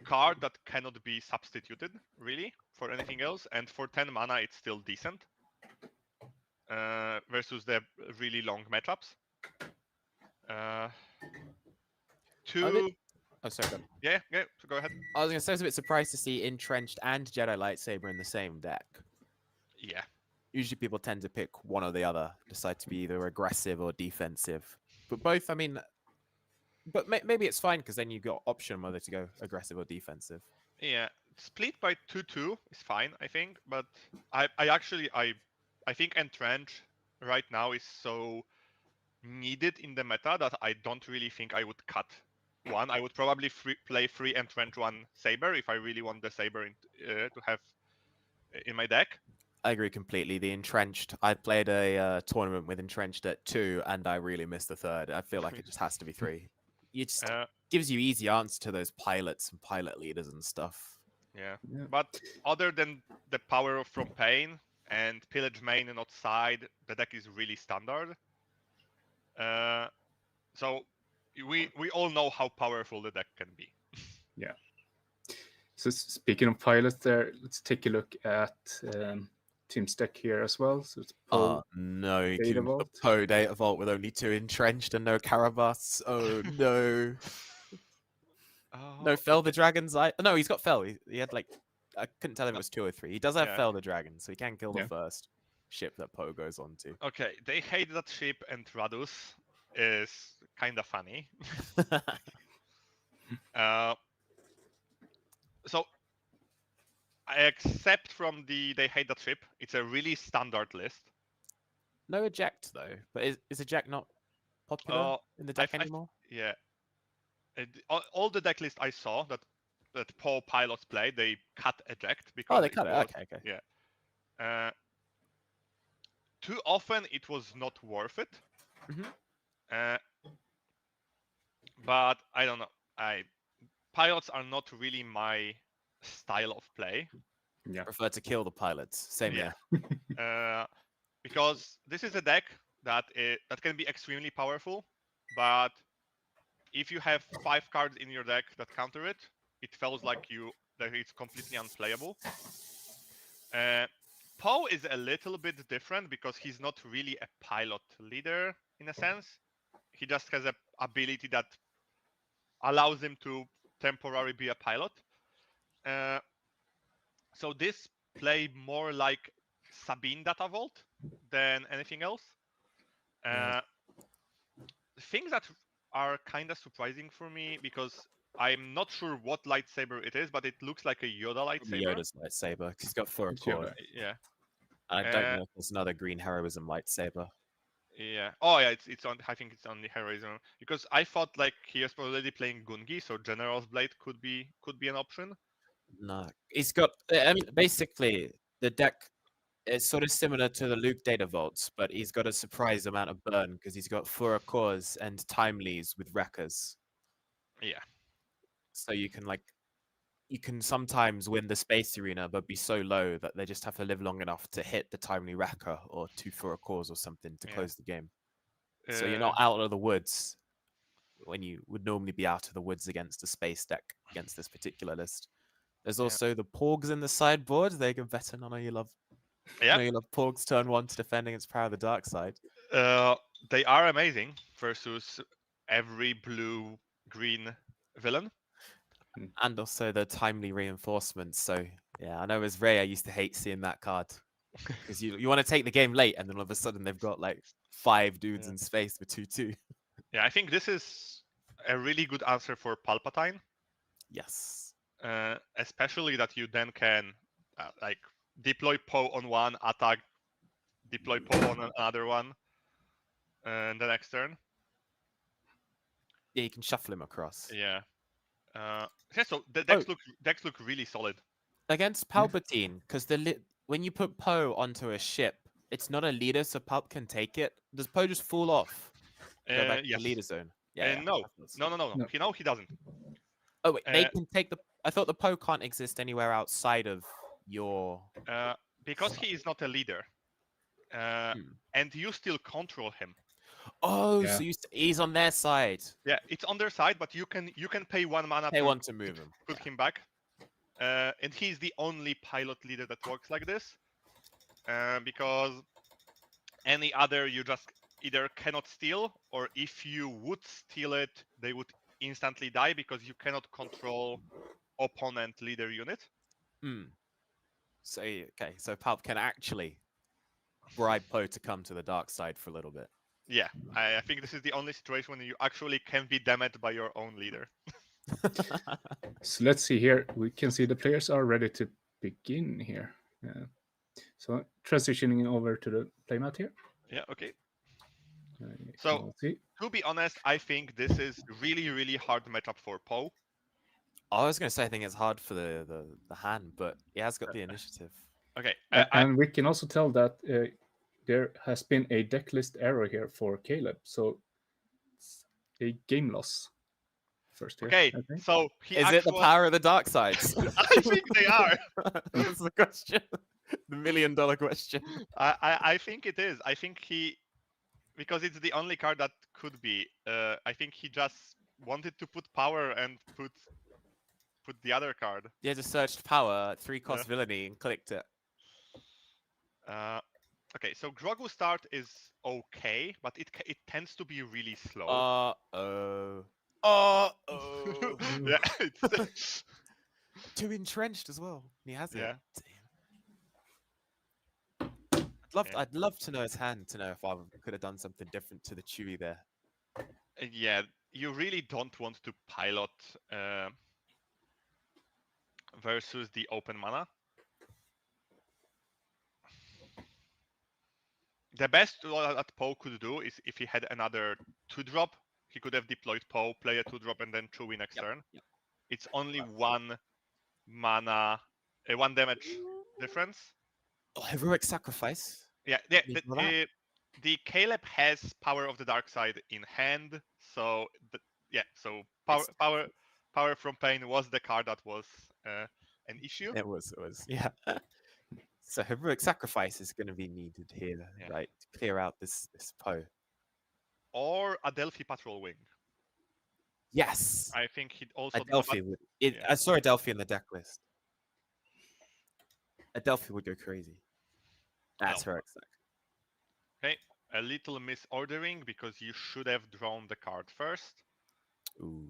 card that cannot be substituted really for anything else, and for 10 mana it's still decent versus the really long matchups. Oh, sorry. Go on. Yeah, so go ahead. I was going to say I was a bit surprised to see Entrenched and Jedi Lightsaber in the same deck. Yeah. Usually people tend to pick one or the other, decide to be either aggressive or defensive. But both, I mean, but maybe it's fine because then you got option whether to go aggressive or defensive. Yeah, split by 2/2 is fine, I think. But I think Entrench right now is so needed in the meta that I don't really think I would cut one. I would probably play 3 Entrench 1 Saber if I really want the Saber to have in my deck. I agree completely. The Entrenched, I played a tournament with Entrenched at 2 and I really missed the third. I feel like it just has to be 3. It just gives you easy answers to those pilots and pilot leaders and stuff. Yeah. But other than the power from Pain and Pillage main and outside, the deck is really standard. So we all know how powerful the deck can be. Yeah. So speaking of pilots there, let's take a look at team's deck here as well. So it's Poe. No, you Data can Vault. Poe Data Vault with only 2 entrenched and no Carabas. Oh no. No, Oh, Fell the Dragon's Eye. No, he's got Fell. He had like, I couldn't tell if it was 2 or 3. He does have Yeah. Fell the Dragon, so he can kill the Yeah. first ship that Poe goes on to. okay, they hate that ship, and Radus is kind of funny. So, except from they hate that ship, it's a really standard list. No eject though, but is eject not popular in the deck anymore? Yeah. All the deck list I saw that Poe pilots play, they cut eject because Oh, they cut it. was- Okay. Yeah. Too often it was not worth it. Mhm. But I don't know. Pilots are not really my style of play. Yeah. Prefer to kill the pilots. Same Yeah. here. Because this is a deck that can be extremely powerful, but if you have 5 cards in your deck that counter it, it feels like that it's completely unplayable. Poe is a little bit different because he's not really a pilot leader in a sense. He just has a ability that allows him to temporarily be a pilot. So this play more like Sabine Data Vault than anything else. Things that are kind of surprising for me because I'm not sure what lightsaber it is, but it looks like a Yoda lightsaber. Yoda's lightsaber. 'Cause he's got fur It's cord. Yoda. Yeah. I don't know if there's another green heroism lightsaber. Yeah. Oh yeah, it's on. I think it's on the heroism because I thought like he was already playing Gungi, so General's Blade could be an option. No, he's got. I mean, basically, the deck is sort of similar to the Luke Data Vaults, but he's got a surprise amount of burn because he's got Fura Cores and Timelies with Wreckers. Yeah. So you can sometimes win the space arena, but be so low that they just have to live long enough to hit the Timely Wrecker or 2 Fura Cores or something to Yeah. close the game. So you're not out of the woods when you would normally be out of the woods against a space deck against this particular list. There's also the Porgs in the sideboard. They go Beton. I know you love. Yeah. I know you love Porgs turn 1 to defend against Power of the Dark Side. They are amazing versus every blue-green villain. And also the timely reinforcements. So yeah, I know as Ray, I used to hate seeing that card because you want to take the game late, and then all of a sudden they've got like 5 dudes in space with 2/2. Yeah, I think this is a really good answer for Palpatine. Yes. Especially that you then can like deploy Poe on one, attack, deploy Poe on another one, and the next turn. Yeah, you can shuffle him across. Yeah. Yeah. So the decks look really solid Against Palpatine, because when you put Poe onto a ship, it's not a leader, so Palp can take it. Does Poe just fall off? Go back to yes. the leader zone. Yeah. No. He doesn't. Oh wait, they can take the. I thought the Poe can't exist anywhere outside of your. Because he is not a leader, and you still control him. Oh, so he's on their side. Yeah, it's on their side, but you can pay 1 mana. They want to move him. Put him back, and he's the only pilot leader that works like this, because any other you just either cannot steal, or if you would steal it, they would instantly die because you cannot control opponent leader unit. So so Palp can actually bribe Poe to come to the dark side for a little bit. Yeah, I think this is the only situation when you actually can be damaged by your own leader. So let's see here. We can see the players are ready to begin here. So transitioning over to the playmat here. Yeah, okay. So, to be honest, I think this is really, really hard matchup for Poe. I was going to say I think it's hard for the hand, but he has got the initiative. Okay. And we can also tell that there has been a decklist error here for Caleb. So it's a game loss first here. Okay, so is it the power of the dark sides? I think they are. That's the question. The $1 million question. I think it is. I think because it's the only card that could be. I think he just wanted to put power and put the other card. Yeah, just searched power, 3-cost villainy, and clicked it. Okay, so Grogu start is okay, but it tends to be really slow. Yeah, it's Too entrenched as well. He has it. Yeah. Damn. Yeah. I'd love to know his hand to know if I could have done something different to the Chewie there. Yeah, you really don't want to pilot versus the open mana. The best that Poe could do is if he had another 2-drop, he could have deployed Poe, play a 2-drop, and then Chewie next turn. Yep. It's only 1 mana, 1 damage difference. Oh, heroic sacrifice. Yeah, the Caleb has Power of the Dark Side in hand, so so power from Pain was the card that was an issue. It was, yeah. So heroic sacrifice is going to be needed here, right, to clear out this Poe. Or a Delphi Patrol Wing. Yes. I think he'd also. Adelphi would. I saw Adelphi in the deck list. Adelphi would go crazy. That's heroic sac. Okay, a little misordering because you should have drawn the card first. Ooh.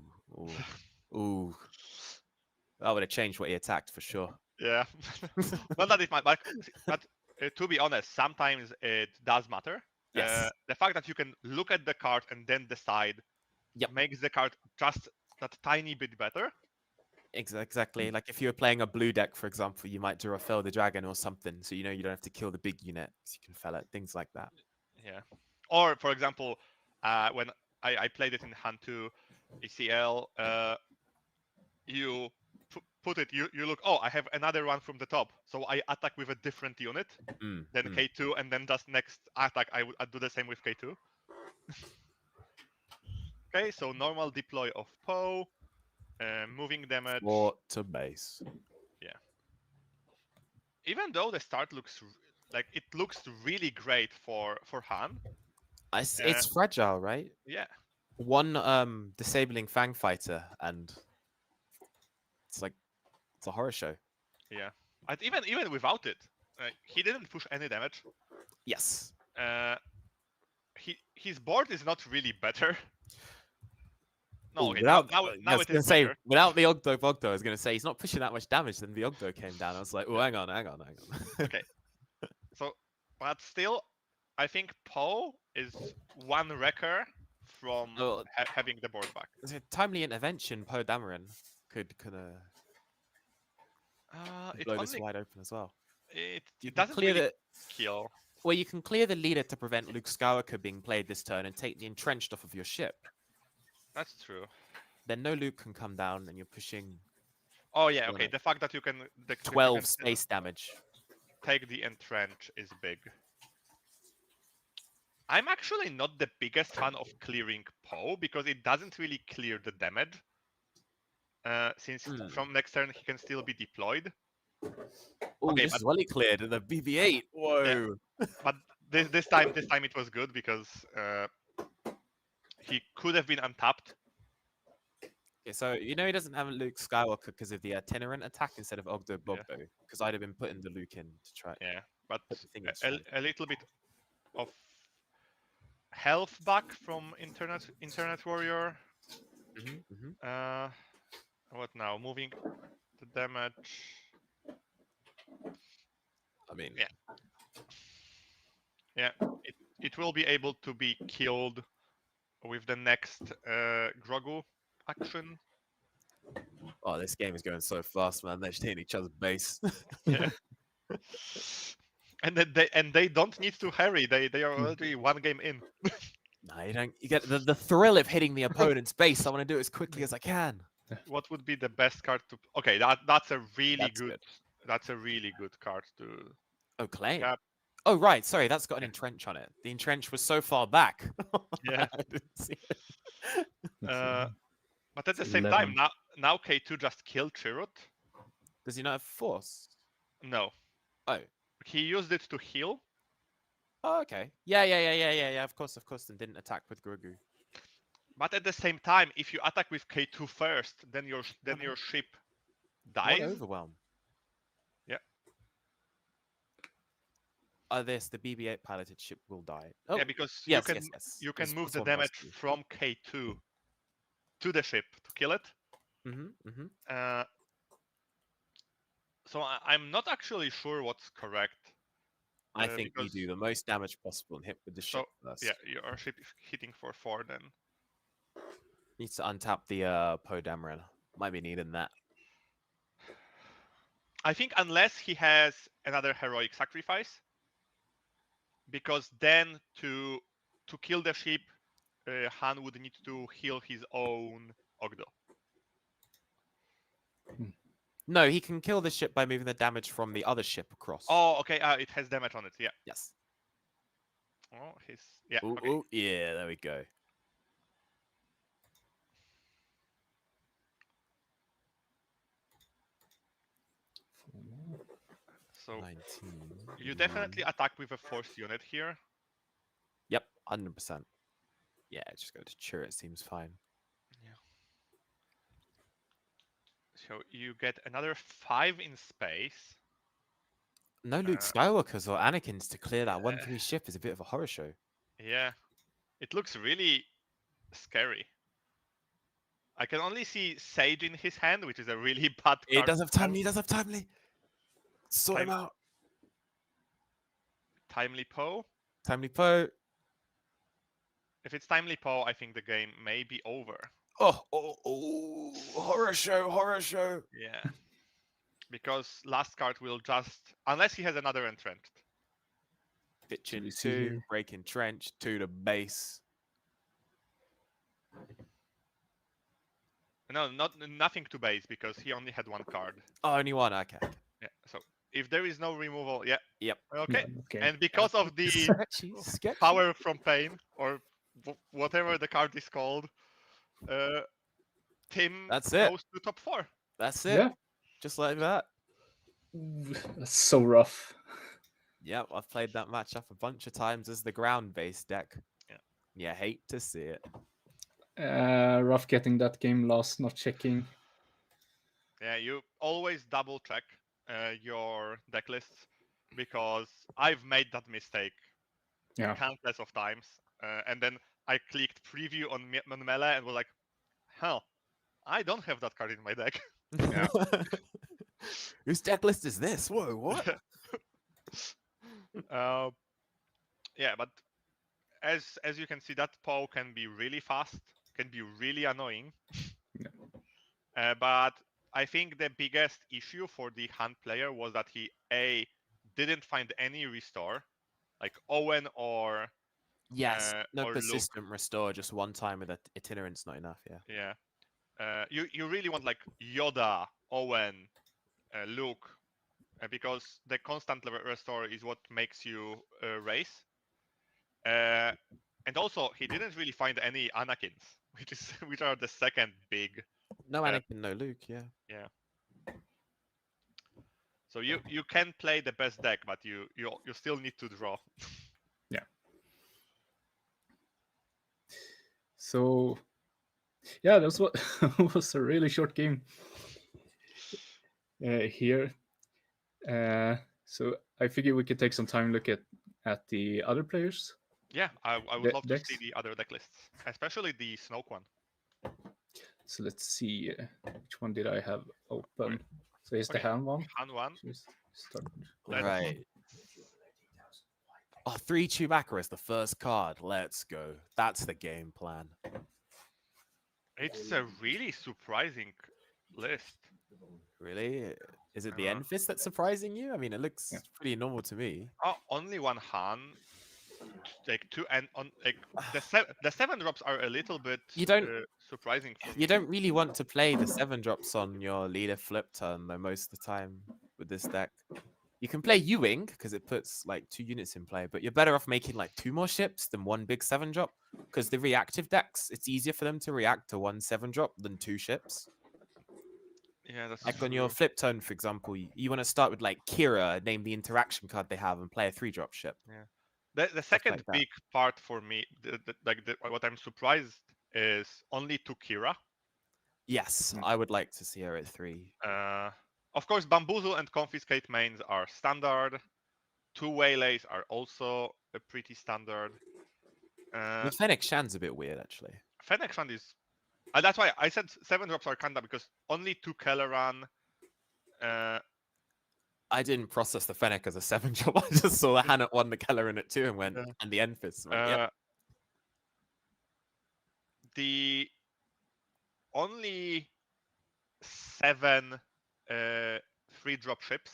That would have changed what he attacked for sure. Yeah. Not that it might, but to be honest, sometimes it does matter. Yes. The fact that you can look at the card and then decide makes the card just that tiny bit better. Exactly. Like if you were playing a blue deck, for example, you might draw a Fell the Dragon or something, so you know you don't have to kill the big unit because you can fell it, things like that. Yeah. Or for example, when I played it in hand 2 ECL, you put it, you look, oh, I have another one from the top, so I attack with a different unit, then K2, and then just next attack I'd do the same with K2. Okay, so normal deploy of Poe, moving damage. Or to base. Yeah. Even though the start looks like it looks really great for Han. It's fragile, right? Yeah. One disabling Fang Fighter and it's a horror show. Yeah. And even without it, he didn't push any damage. Yes. His board is not really better. No, okay, without, now it is say, better. without the Ogdo, I was going to say he's not pushing that much damage. Then the Ogdo came down. I was like, oh, hang on. Okay. So, but still, I think Poe is 1 wrecker from having the board back. Is it timely intervention? Poe Dameron could blow this wide open as well. It doesn't really kill. Well, you can clear the leader to prevent Luke Skywalker being played this turn and take the entrenched off of your ship. That's true. Then no Luke can come down and you're pushing. Oh yeah, okay. The fact that you can 12 space damage. Take the entrench is big. I'm actually not the biggest fan of clearing Poe because it doesn't really clear the damage. Since from next turn he can still be deployed. Oh, okay, this is well he cleared in the BB-8. Whoa! Yeah. But this time it was good because he could have been untapped. Okay, so you know he doesn't have Luke Skywalker because of the itinerant attack instead of Ogdo Bogdo, because I'd have been putting the Luke in to try. Yeah, but a little bit of health back from Internet Warrior. What now? Moving the damage. I mean, yeah, it will be able to be killed with the next Grogu action. Oh, this game is going so fast, man. They're just hitting each other's base. Yeah. And they don't need to hurry. They are already 1 game in. No, you don't. You get the thrill of hitting the opponent's base. I want to do it as quickly as I can. What would be the best card to? Okay, that's a really good. That's a really good card to. Oh, claim. Cap. Oh, right. Sorry, that's got an entrench on it. The entrench was so far back. Yeah. I didn't see it. But at the same time, now K2 just killed Chirrut. Does he not have force? No. Oh. He used it to heal. Oh, okay. Yeah. Of course, and didn't attack with Grogu. But at the same time, if you attack with K2 first, then your ship dies. What overwhelm. Yeah. The BB-8 piloted ship will die. Oh, Yeah, because yes, you yes, can yes. you can It's move the +1, damage +2. from K2 to the ship to kill it. So I'm not actually sure what's correct. I think you because- do the most damage possible and hit with the So ship first. yeah, your ship is hitting for 4 then. Needs to untap the Poe Dameron. Might be needing that. I think unless he has another heroic sacrifice, because then to kill the ship, Han would need to heal his own Ogdo. No, he can kill the ship by moving the damage from the other ship across. Oh, okay. It has damage on it. Yeah. Yes. Oh, yeah. Ooh, Okay. ooh, yeah, there we go. So 19. you definitely attack with a force unit here. Yep, 100%. Yeah, just go to turret. Seems fine. So you get another 5 in space. No Luke Skywalkers or Anakins to clear that 1-3 ship is a bit of a horror show. Yeah. It looks really scary. I can only see Sage in his hand, which is a really bad card. It does have timely. It does have timely. Sort him out. Timely Poe. Timely Poe. If it's Timely Poe, I think the game may be over. Oh, horror show, horror show. Yeah. Because last card will just, unless he has another entrenched. Pitching we see 2, here? breaking trench, 2 to base. No, nothing to base because he only had 1 card. Oh, only 1. Okay. Yeah. So if there is no removal, yeah. Yep. Okay. Yeah, okay. And because of the Sketchy. power from pain or whatever the card is called, Tim That's it. goes to top 4. That's it. Yeah. Just like that. That's so rough. Yep, I've played that matchup a bunch of times as the ground-based deck. Yeah. Yeah, hate to see it. Rough getting that game lost, not checking. Yeah, you always double check your deck lists because I've made that mistake countless of times. And then I clicked preview on Melee and was like, hell, I don't have that card in my deck. Yeah. Whose deck list is this? Whoa, what? Yeah, but as you can see, that Poe can be really fast, can be really annoying. But I think the biggest issue for the Han player was that he didn't find any restore, like Owen or Yes, no or persistent restore, just one time with itinerant's not enough, yeah. Yeah. You really want like Yoda, Owen, Luke, because the constant restore is what makes you race. And also, he didn't really find any Anakins, which are the second big. No Anakin, no Luke, yeah. Yeah. So you can play the best deck, but you still need to draw. Yeah. So, yeah, that's what was a really short game here. So I figure we could take some time to look at the other players. Yeah, I would love decks? to see the other deck lists, especially the Snoke one. So let's see, which one did I have open? Okay. So here's the Okay. Han one. Han one. Just start. Right. Oh, 3 Chewbacca is the first card. Let's go. That's the game plan. It's a really surprising list. Really? Is it the Enfys that's surprising you? I mean, it looks pretty normal to me. Oh, only 1 Han. Like 2 and on like the 7 drops are a little bit surprising for me. You don't really want to play the 7 drops on your leader flip turn though most of the time with this deck. You can play U-Wing because it puts like 2 units in play, but you're better off making like 2 more ships than 1 big 7 drop because the reactive decks, it's easier for them to react to 1 7 drop than 2 ships. Yeah, that's like true. on your flip turn, for example, you want to start with like Kira, name the interaction card they have, and play a 3 drop ship. Yeah. The second like that. big part for me, what I'm surprised is only 2 Kira. Yes, I would like to see her at 3. Of course, Bamboozle and Confiscate mains are standard. 2 waylays are also pretty standard. The Fennec Shan's a bit weird, actually. Fennec Shand is... that's why I said 7 drops are kinda, because only 2 Kelleran. I didn't process the Fennec as a 7 drop. I just saw the Hannah 1, the Keller in it 2, and went, and the Enfys. Yep. The only 7 3-drop ships,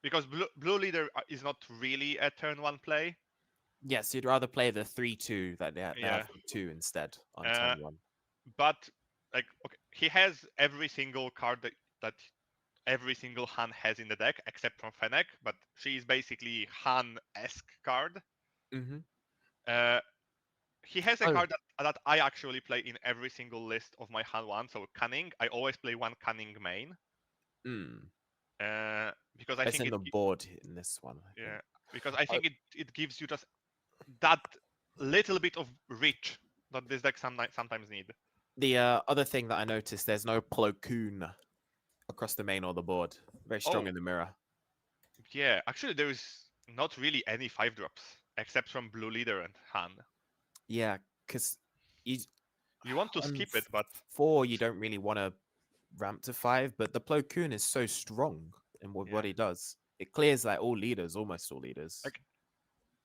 because blue leader is not really a turn 1 play. Yes, you'd rather play the 3/2 that they have 2 instead on turn 1. But like, okay, he has every single card that every single Han has in the deck, except from Fennec, but she is basically Han-esque card. He has a card that I actually play in every single list of my Han 1, so Cunning. I always play 1 Cunning main. Because I It's think in the board in this one. Yeah, because I think it gives you just that little bit of reach that this deck sometimes need. The other thing that I noticed, there's no Plo Koon across the main or the board. Very strong in the mirror. Yeah, actually there is not really any 5-drops except from Blue Leader and Han. Yeah, because you want to skip it, but 4 you don't really want to ramp to 5. But the Plo Koon is so strong in what he does. It clears like all leaders, almost all leaders. Like,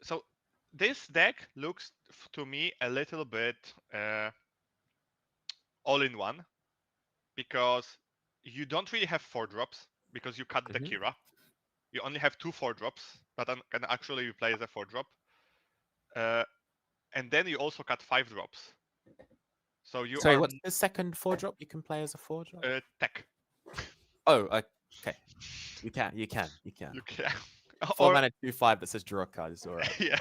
so this deck looks to me a little bit all-in-one, because you don't really have 4-drops because you cut the Kira. You only have 2 4-drops that can actually play as a 4-drop. And then you also cut 5-drops. So you Sorry, what's the second 4-drop you can play as a 4-drop? Tech. Oh, okay. You can. You can. 4 mana 2/5 that says draw a card is alright. Yeah.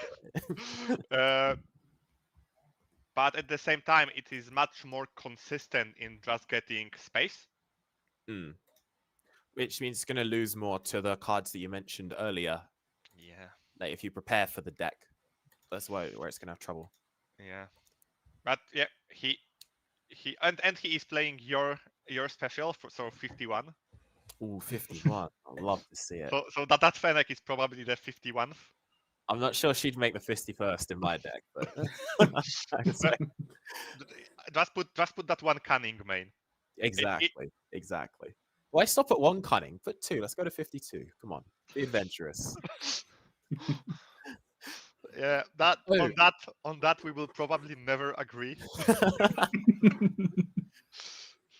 But at the same time, it is much more consistent in just getting space. Which means it's going to lose more to the cards that you mentioned earlier. Yeah. Like if you prepare for the deck, that's where it's going to have trouble. Yeah. But yeah, he is playing your special so 51. Ooh, 51. I'd love to see it. So that Fennec is probably the 51th. I'm not sure she'd make the 51st in my deck, but just put that 1 Cunning main. Exactly. Why stop at 1 Cunning? Put 2. Let's go to 52. Come on, be adventurous. Yeah, on that we will probably never agree.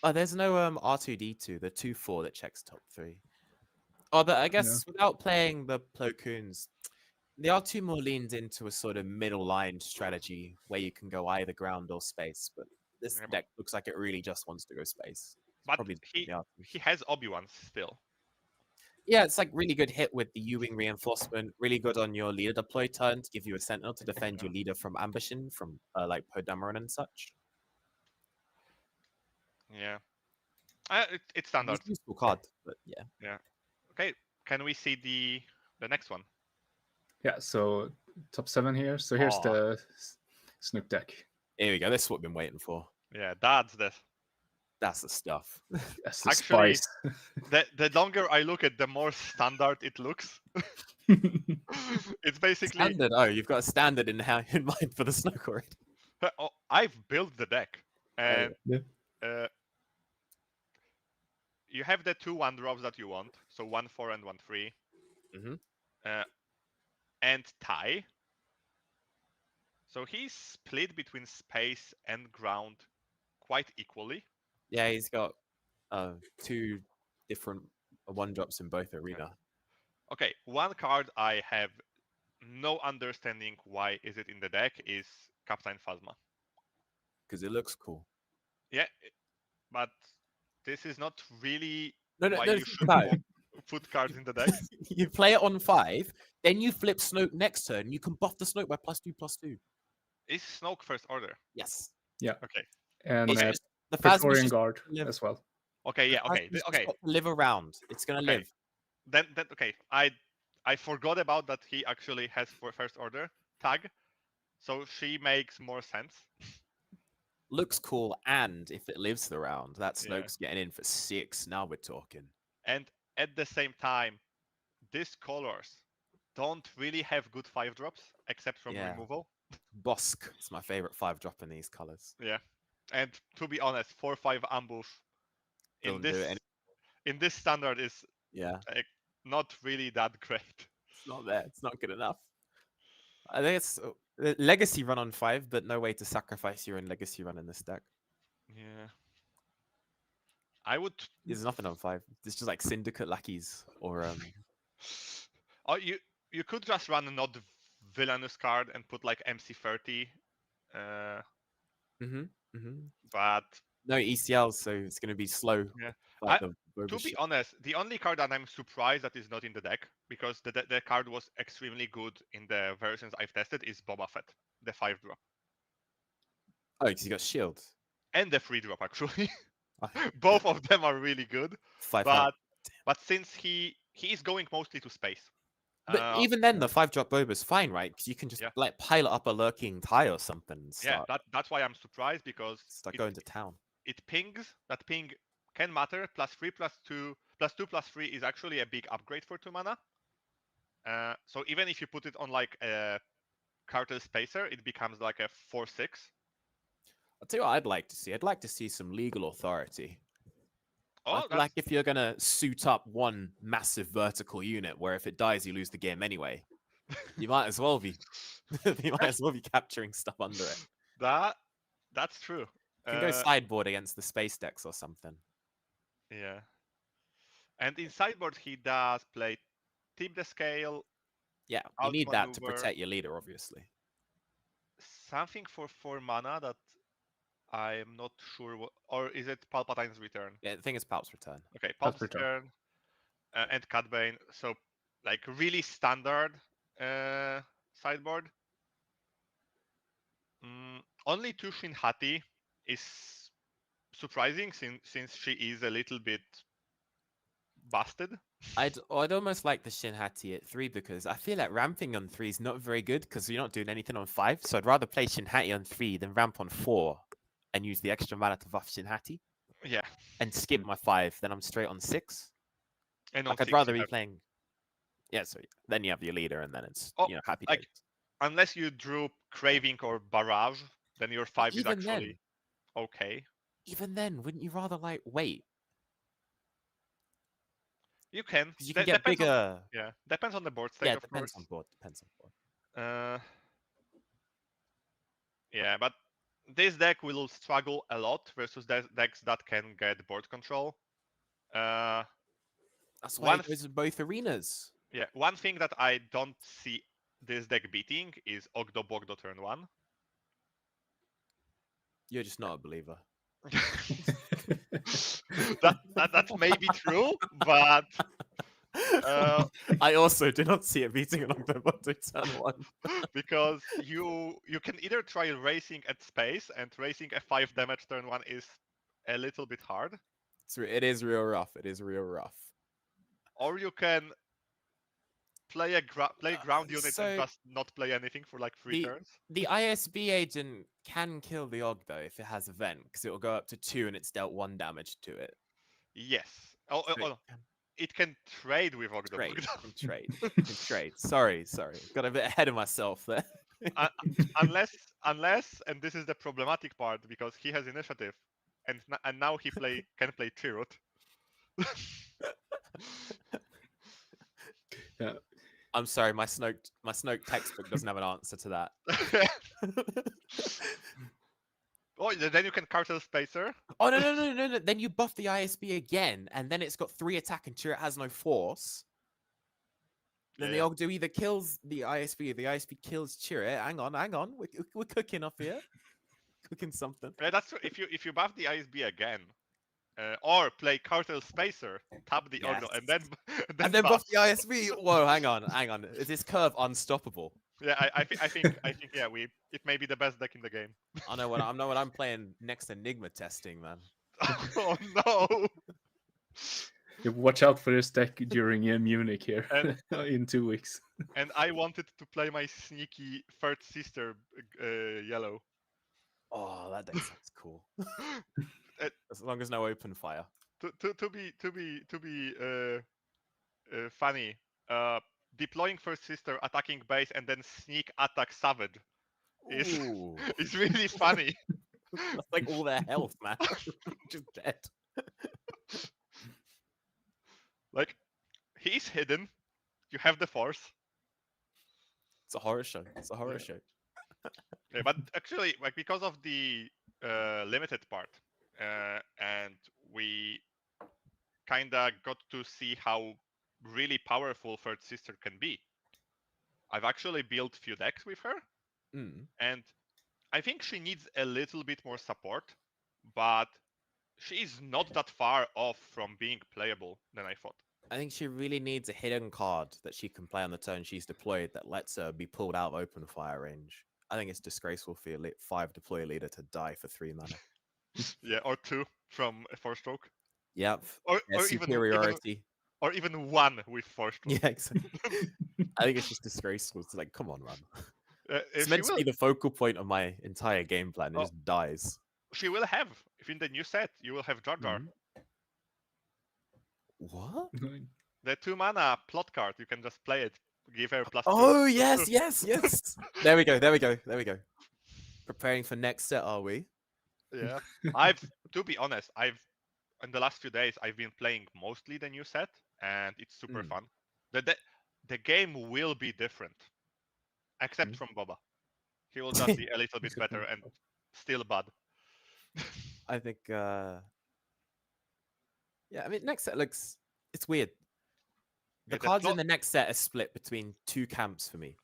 There's no R2D2, the 2/4 that checks top 3. Oh, but I guess without playing the Plo Koons, the R2 more leans into a sort of middle line strategy where you can go either ground or space. But this deck looks like it really just wants to go space. But he has Obi-Wans still. Yeah, it's like really good hit with the U-Wing reinforcement. Really good on your leader deploy turn to give you a sentinel to defend your leader from ambushing from like Poe Dameron and such. Yeah, it's standard. It's a useful card, but yeah. Yeah. Okay, can we see the next one? Yeah. So top 7 here. So here's the Snook deck. Here we go. This is what we've been waiting for. Yeah, that's the stuff. That's the actually spice. the longer I look at, the more standard it looks. It's basically standard. Oh, you've got a standard in mind for the Snook already. I've built the deck, and you have the 2 1-drops that you want, so 1/4 and 1/3, and tie. So he's split between space and ground quite equally. Yeah, he's got 2 different 1-drops in both arena. Okay, one card I have no understanding why is it in the deck is Captain Phasma. Because it looks cool. Yeah, but this is not really why you should put cards in the deck. You play it on 5, then you flip Snoke next turn. You can buff the Snoke by +2/+2. Is Snoke first order? Yes. Yeah. Okay. And the Praetorian Guard as well. Okay. Yeah. Okay. Okay. Live around. It's gonna live. Then okay. I forgot about that. He actually has first order tag, so she makes more sense. Looks cool, and if it lives the round, that Snoke's getting in for 6. Now we're talking. And at the same time, these colors don't really have good 5-drops except from Yeah. removal. Bosk is my favorite 5-drop in these colors. Yeah, and to be honest, 4/5 ambush in Doesn't do this it in this standard is Yeah, not really that great. it's not there. It's not good enough. I think it's legacy run on 5, but no way to sacrifice your own legacy run in this deck. Yeah, I would. There's nothing on 5. It's just like syndicate lackeys or Oh, you could just run a not villainous card and put like MC30, but no ECLs, so it's going to be slow. Yeah. Like to be honest, the only card that I'm surprised that is not in the deck, because the card was extremely good in the versions I've tested, is Boba Fett, the 5-drop. Oh, because you got shield. And the 3-drop, actually. Okay. Both of them are really good. 500. But since he is going mostly to space. But even then, the 5-drop Boba's fine, right? Because you can just like pilot up a lurking tie or something. And start, that's why I'm surprised, because start going to town. It pings. That ping can matter. +3, +2, +2, +3 is actually a big upgrade for 2 mana. So even if you put it on like a Cartel Spacer, it becomes like a 4/6. I'll tell you what I'd like to see. I'd like to see some legal authority. Oh, like if you're gonna suit up one massive vertical unit, where if it dies, you lose the game anyway. You might as well be. You might as well be capturing stuff under it. That's true. You can go sideboard against the space decks or something. Yeah. And in sideboard, he does play Tip the Scale. Yeah, you need that to protect your leader, obviously. Something for 4 mana that I'm not sure what, or is it Palpatine's Return? Yeah, the thing is Palp's Return. Okay, Palp's Return and Cutbane. So, like, really standard sideboard. Only 2 Shinhati is surprising since she is a little bit busted. I'd almost like the Shinhati at 3 because I feel like ramping on 3 is not very good because you're not doing anything on 5. So I'd rather play Shinhati on 3 than ramp on 4 and use the extra mana to buff Shinhati. Yeah. And skip my 5, then I'm straight on 6. And like, I'd rather be playing. Yeah, so then you have your leader, and then it's happy days. Unless you drew Craving or Barrage, then your 5 is actually okay. Even then, wouldn't you rather like wait? You can. You can get bigger. Depends on the board state. Yeah, of depends course. on board. Depends on board. Yeah, but this deck will struggle a lot versus decks that can get board control. That's why it goes in both arenas. Yeah, one thing that I don't see this deck beating is Ogdo Bogdo turn 1. You're just not a believer. that may be true, but I also do not see it beating an Ogdo Bogdo turn 1. Because you can either try racing at space, and racing a 5 damage turn 1 is a little bit hard. It is real rough. It is real rough. Or you can play ground unit and just not play anything for like 3 turns. The ISB agent can kill the Ogdo if it has event, because it will go up to 2 and it's dealt 1 damage to it. Yes. It can trade with Ogdo. Trade. Sorry. Got a bit ahead of myself there. unless, and this is the problematic part, because he has initiative, and now he can play Chirrut. Yeah. I'm sorry, my Snoke textbook doesn't have an answer to that. Oh, then you can Cartel Spacer. Oh no! Then you buff the ISB again, and then it's got 3 attack and Chirrut has no force. Then the Ogdo either kills the ISB, or the ISB kills Chirrut. Hang on, we're cooking up here. Cooking something. Yeah, that's true. If you buff the ISB again, or play Cartel Spacer, tap the Ogdo, and then buff the ISB. Whoa, hang on. Is this curve unstoppable? Yeah, I think yeah, it may be the best deck in the game. I know what I'm playing next Enigma testing, man. Oh no! Watch out for this deck during Munich here in 2 weeks. And I wanted to play my sneaky third sister yellow. Oh, that deck sounds cool. As long as no open fire. To be funny, deploying First Sister, attacking base, and then sneak attack Savage is Ooh, is really funny. that's like all their health, man. Just dead. Like, he's hidden. You have the Force. It's a horror show. It's a horror Yeah. show. Yeah, but actually, like because of the limited part, and we kinda got to see how really powerful Third Sister can be. I've actually built few decks with her, Mm. and I think she needs a little bit more support, but she is not that far off from being playable than I thought. I think she really needs a hidden card that she can play on the turn she's deployed that lets her be pulled out of open fire range. I think it's disgraceful for your 5 deploy leader to die for 3 mana. Yeah, or 2 from a 4-stroke, Yep. or Yeah, even superiority. or even 1 with 4-stroke. Yeah, exactly. I think it's just disgraceful. It's like, come on, man. It's She meant to will, be the focal point of my entire game plan. It Oh. just dies. she will have, if in the new set, you will have Jar Jar. Mhm. What? The 2 mana plot card, you can just play it, give her +2. Oh, yes, yes, yes. There we go. There we go. There we go. Preparing for next set, are we? Yeah. To be honest, in the last few days, I've been playing mostly the new set, and it's super Mm. fun. The game will be different, except Mm. from Boba. He will just be a little bit better and still bad. I think, yeah, I mean, next set looks, it's weird. The Yeah, the cards in plot- the next set are split between 2 camps for me.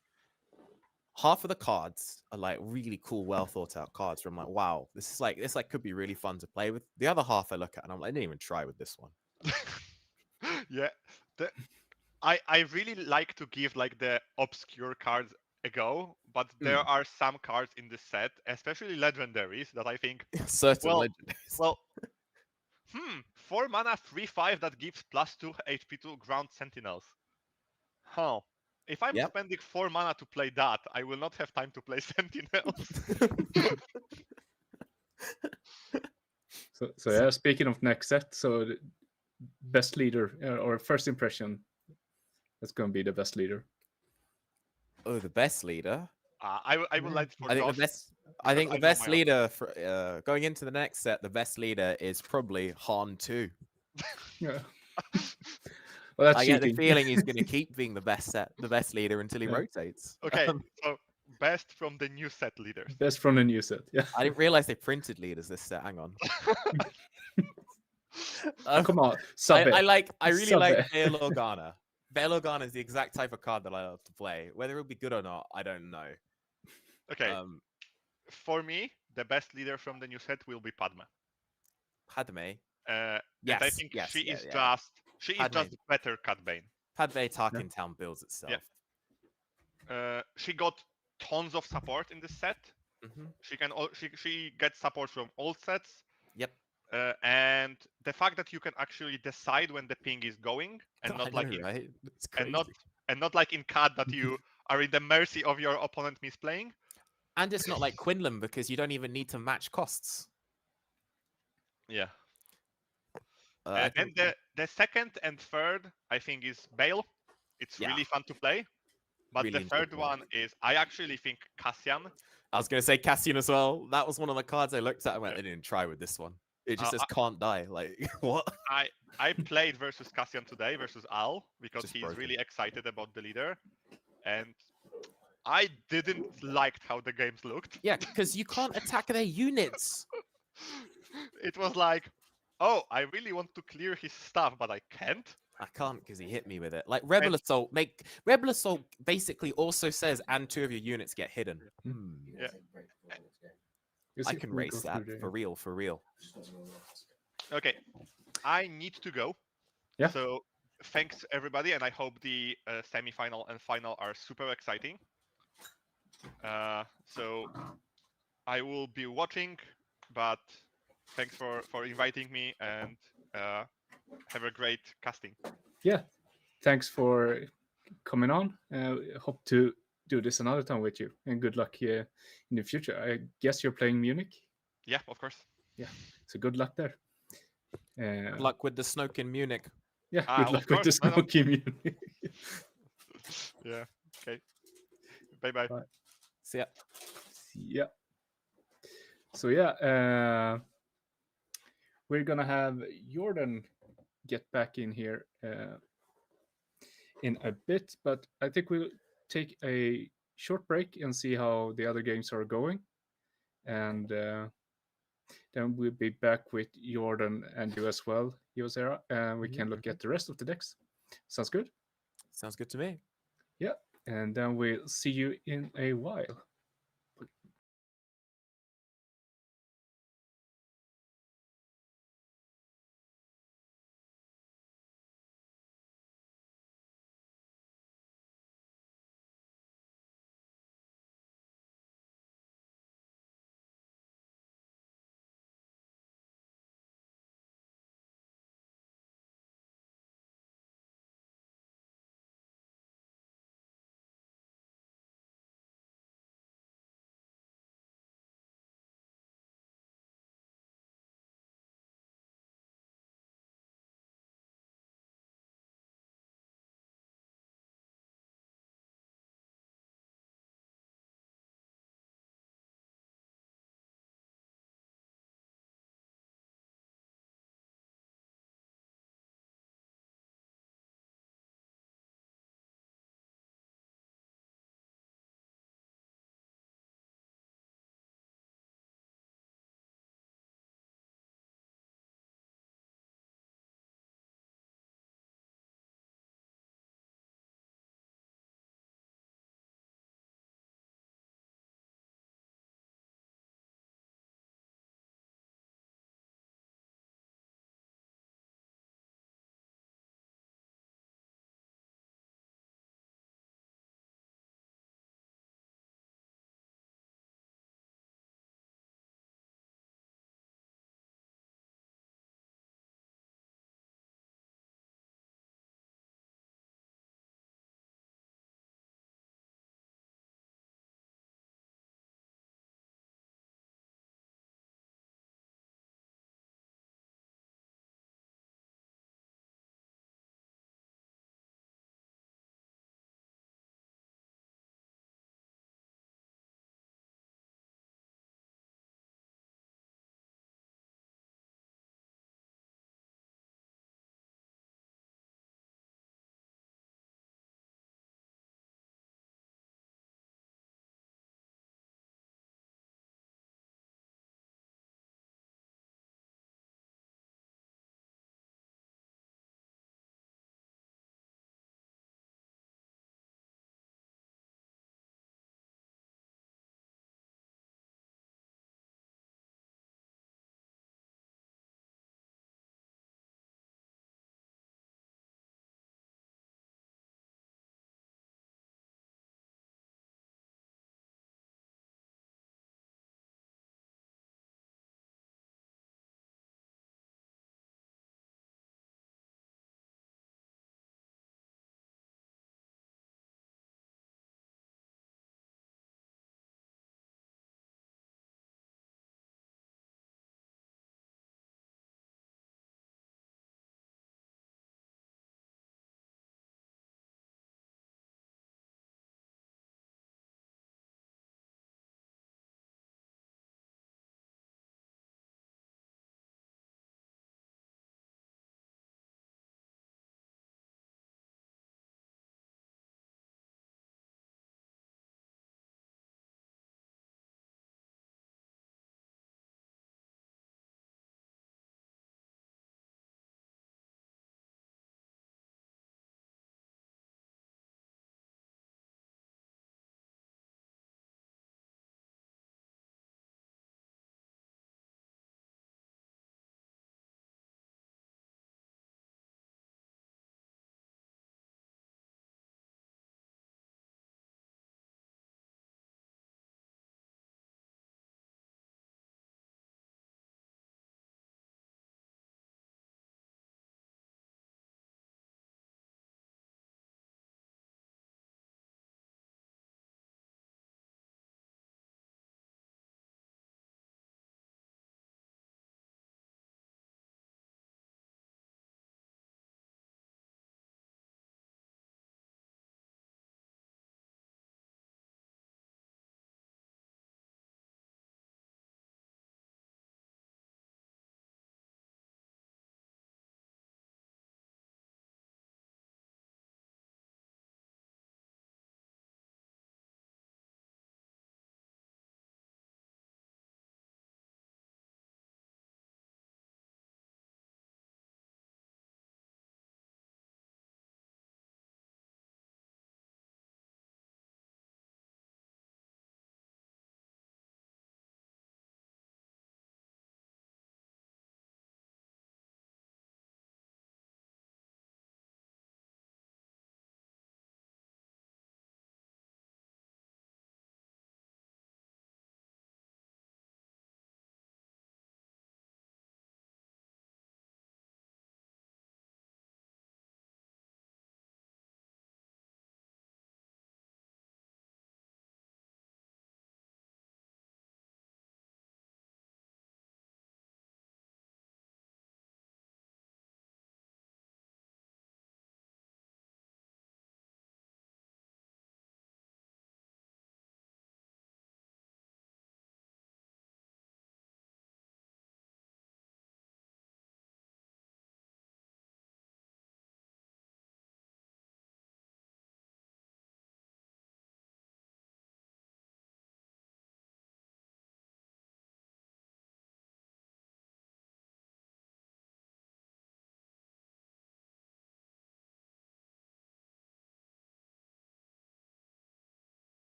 Half of the cards are like really cool, well thought out cards where I'm like, wow, this could be really fun to play with. The other half I look at and I'm like, I didn't even try with this one. Yeah, I really like to give like the obscure cards a go, but there are some cards in this set, especially legendaries, that I think, Certain Well, legendaries. well, 4 mana 3/5 that gives +2 HP to ground sentinels. Huh. If I'm Yep. spending 4 mana to play that, I will not have time to play sentinels. So yeah, speaking of next set, so the best leader or first impression, that's going to be the best leader. Oh, the best leader. I will let for I think Josh, the best. I think because the I know best my leader for going into the next set. The best leader is probably Han 2. Yeah. Well, that's I get the cheating. feeling he's going to keep being the best leader until he Yeah. rotates. Okay, so best from the new set leaders. Best from the new set. Yeah. I didn't realize they printed leaders this set. Hang on. Come on, sub it. I really Sub like it. Bail Organa. Bail Organa is the exact type of card that I love to play. Whether it'll be good or not, I don't know. Okay, for me, the best leader from the new set will be Padme. Padme. And I Yes, think yes, she yeah, is yeah. just Padme. better Cat Bane. Padme Tarkin Town builds itself. She got tons of support in this set. Mhm. She gets support from all sets. Yep. And the fact that you can actually decide when the ping is going, and I not like know, in, right? It's crazy. and not like in CAD that you are in the mercy of your opponent misplaying. And it's not like Quinlan because you don't even need to match costs. Yeah. I And think- the second and third, I think, is Bale. It's Yeah. really fun to play. But Really the third enjoyable. one is, I actually think Cassian. I was going to say Cassian as well. That was one of the cards I looked at and went, I didn't try with this one. It just says can't die. Like, what? I played versus Cassian today versus Al because Just he's broken. really excited about the leader. And I didn't like how the games looked. Yeah, because you can't attack their units. It was like, oh, I really want to clear his stuff, but I can't. I can't because he hit me with it. Like Rebel Assault basically also says, and 2 of your units get hidden. Yeah. Yes, I if can we race go that through the- for real, for real. Okay, I need to go. Yeah. So thanks everybody, and I hope the semi-final and final are super exciting. So I will be watching, but thanks for inviting me, and have a great casting. Yeah. Thanks for coming on. Hope to do this another time with you, and good luck in the future. I guess you're playing Munich, Yeah, of course. so good luck there. Good luck with the Snoke in Munich. Yeah, Ah, good of luck with the course. No, no. smoky Munich. Yeah. Okay. Bye bye. Bye. See ya. Yeah. So yeah, we're gonna have Jordan get back in here in a bit, but I think we'll take a short break and see how the other games are going, and then we'll be back with Jordan and you as well, Yehosera, and we can look at the rest of the decks. Sounds good? Sounds good to me. Yeah, and then we'll see you in a while.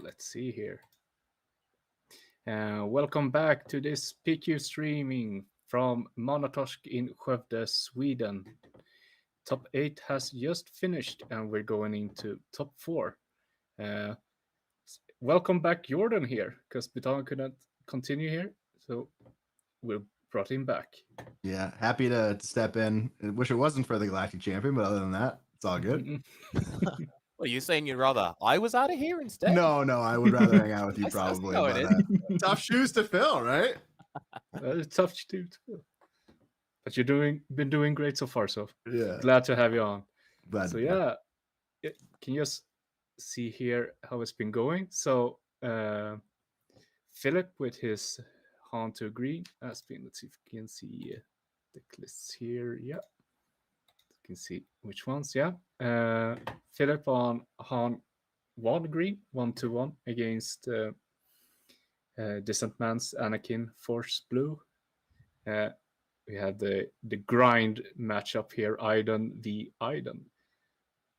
let's see here. Welcome back to this PQ streaming from Manatorsk in Skövde, Sweden. Top 8 has just finished and we're going into top 4. Welcome back Jordan here, because Beton couldn't continue here, so we brought him back. Yeah, happy to step in. I wish it wasn't for the Galactic Champion, but other than that, it's all good. Well, you saying you'd rather I was out of here instead? No, I would rather hang out with you That's probably. how it But, tough shoes to fill, right? It's tough to do. But you've been doing great so far, so Yeah. glad to have you on. Glad So to be. yeah, can you just see here how it's been going? So Philip with his Han to green has been, let's see if we can see the lists here. Yeah, you can see which ones. Yeah, Philip on Han 1 green 1-1 against Distant Man's Anakin Force Blue. We had the grind matchup here, Iden v Iden,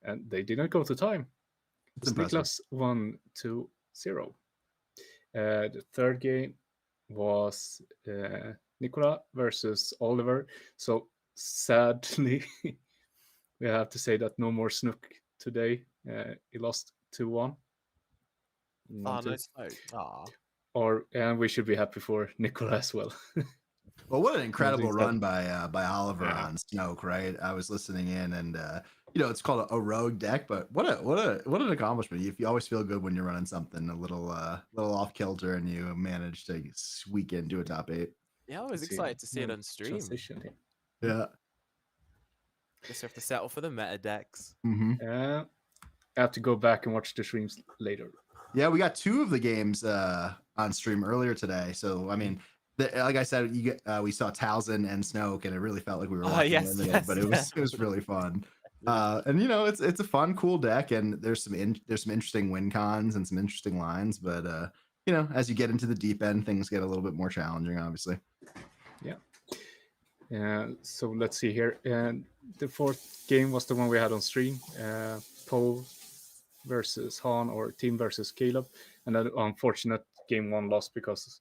and they didn't go to time. It's impressive. Niklas 1-0. The third game was Nicola versus Oliver. So sadly, we have to say that no more Snook today. He lost 2-1. Oh, no smoke. Aw. And we should be happy for Nicola as well. Well, what an incredible Nothing's run by Oliver on Snoke, right? I was listening in, and it's called a rogue deck, but what an accomplishment! You always feel good when you're running something a little off kilter, and you manage to squeak into a top 8. Yeah, I was excited to see it on stream. Transition here. Yeah. Just have to settle for the meta decks. Mm-hmm. I have to go back and watch the streams later. Yeah, we got 2 of the games on stream earlier today. So I mean, like I said, we saw Talzin and Snoke, and it really felt like we were watching limited, but it was really fun. And it's a fun, cool deck, and there's some interesting win cons and some interesting lines. But as you get into the deep end, things get a little bit more challenging, obviously. Yeah. So let's see here. And the 4th game was the one we had on stream. Poe versus Han, or team versus Caleb, and that unfortunate game 1 lost because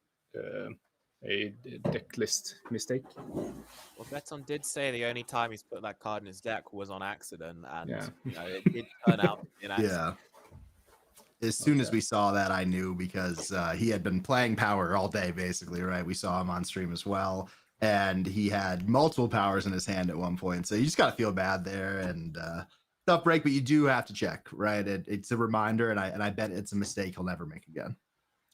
a deck list mistake. Well, Beton did say the only time he's put that card in his deck was on accident, and it did turn out in accident. Yeah. As soon as we saw that, I knew, because he had been playing power all day, basically, right? We saw him on stream as well, and he had multiple powers in his hand at one point. So you just got to feel bad there, and tough break, but you do have to check, right? It's a reminder, and I bet it's a mistake he'll never make again.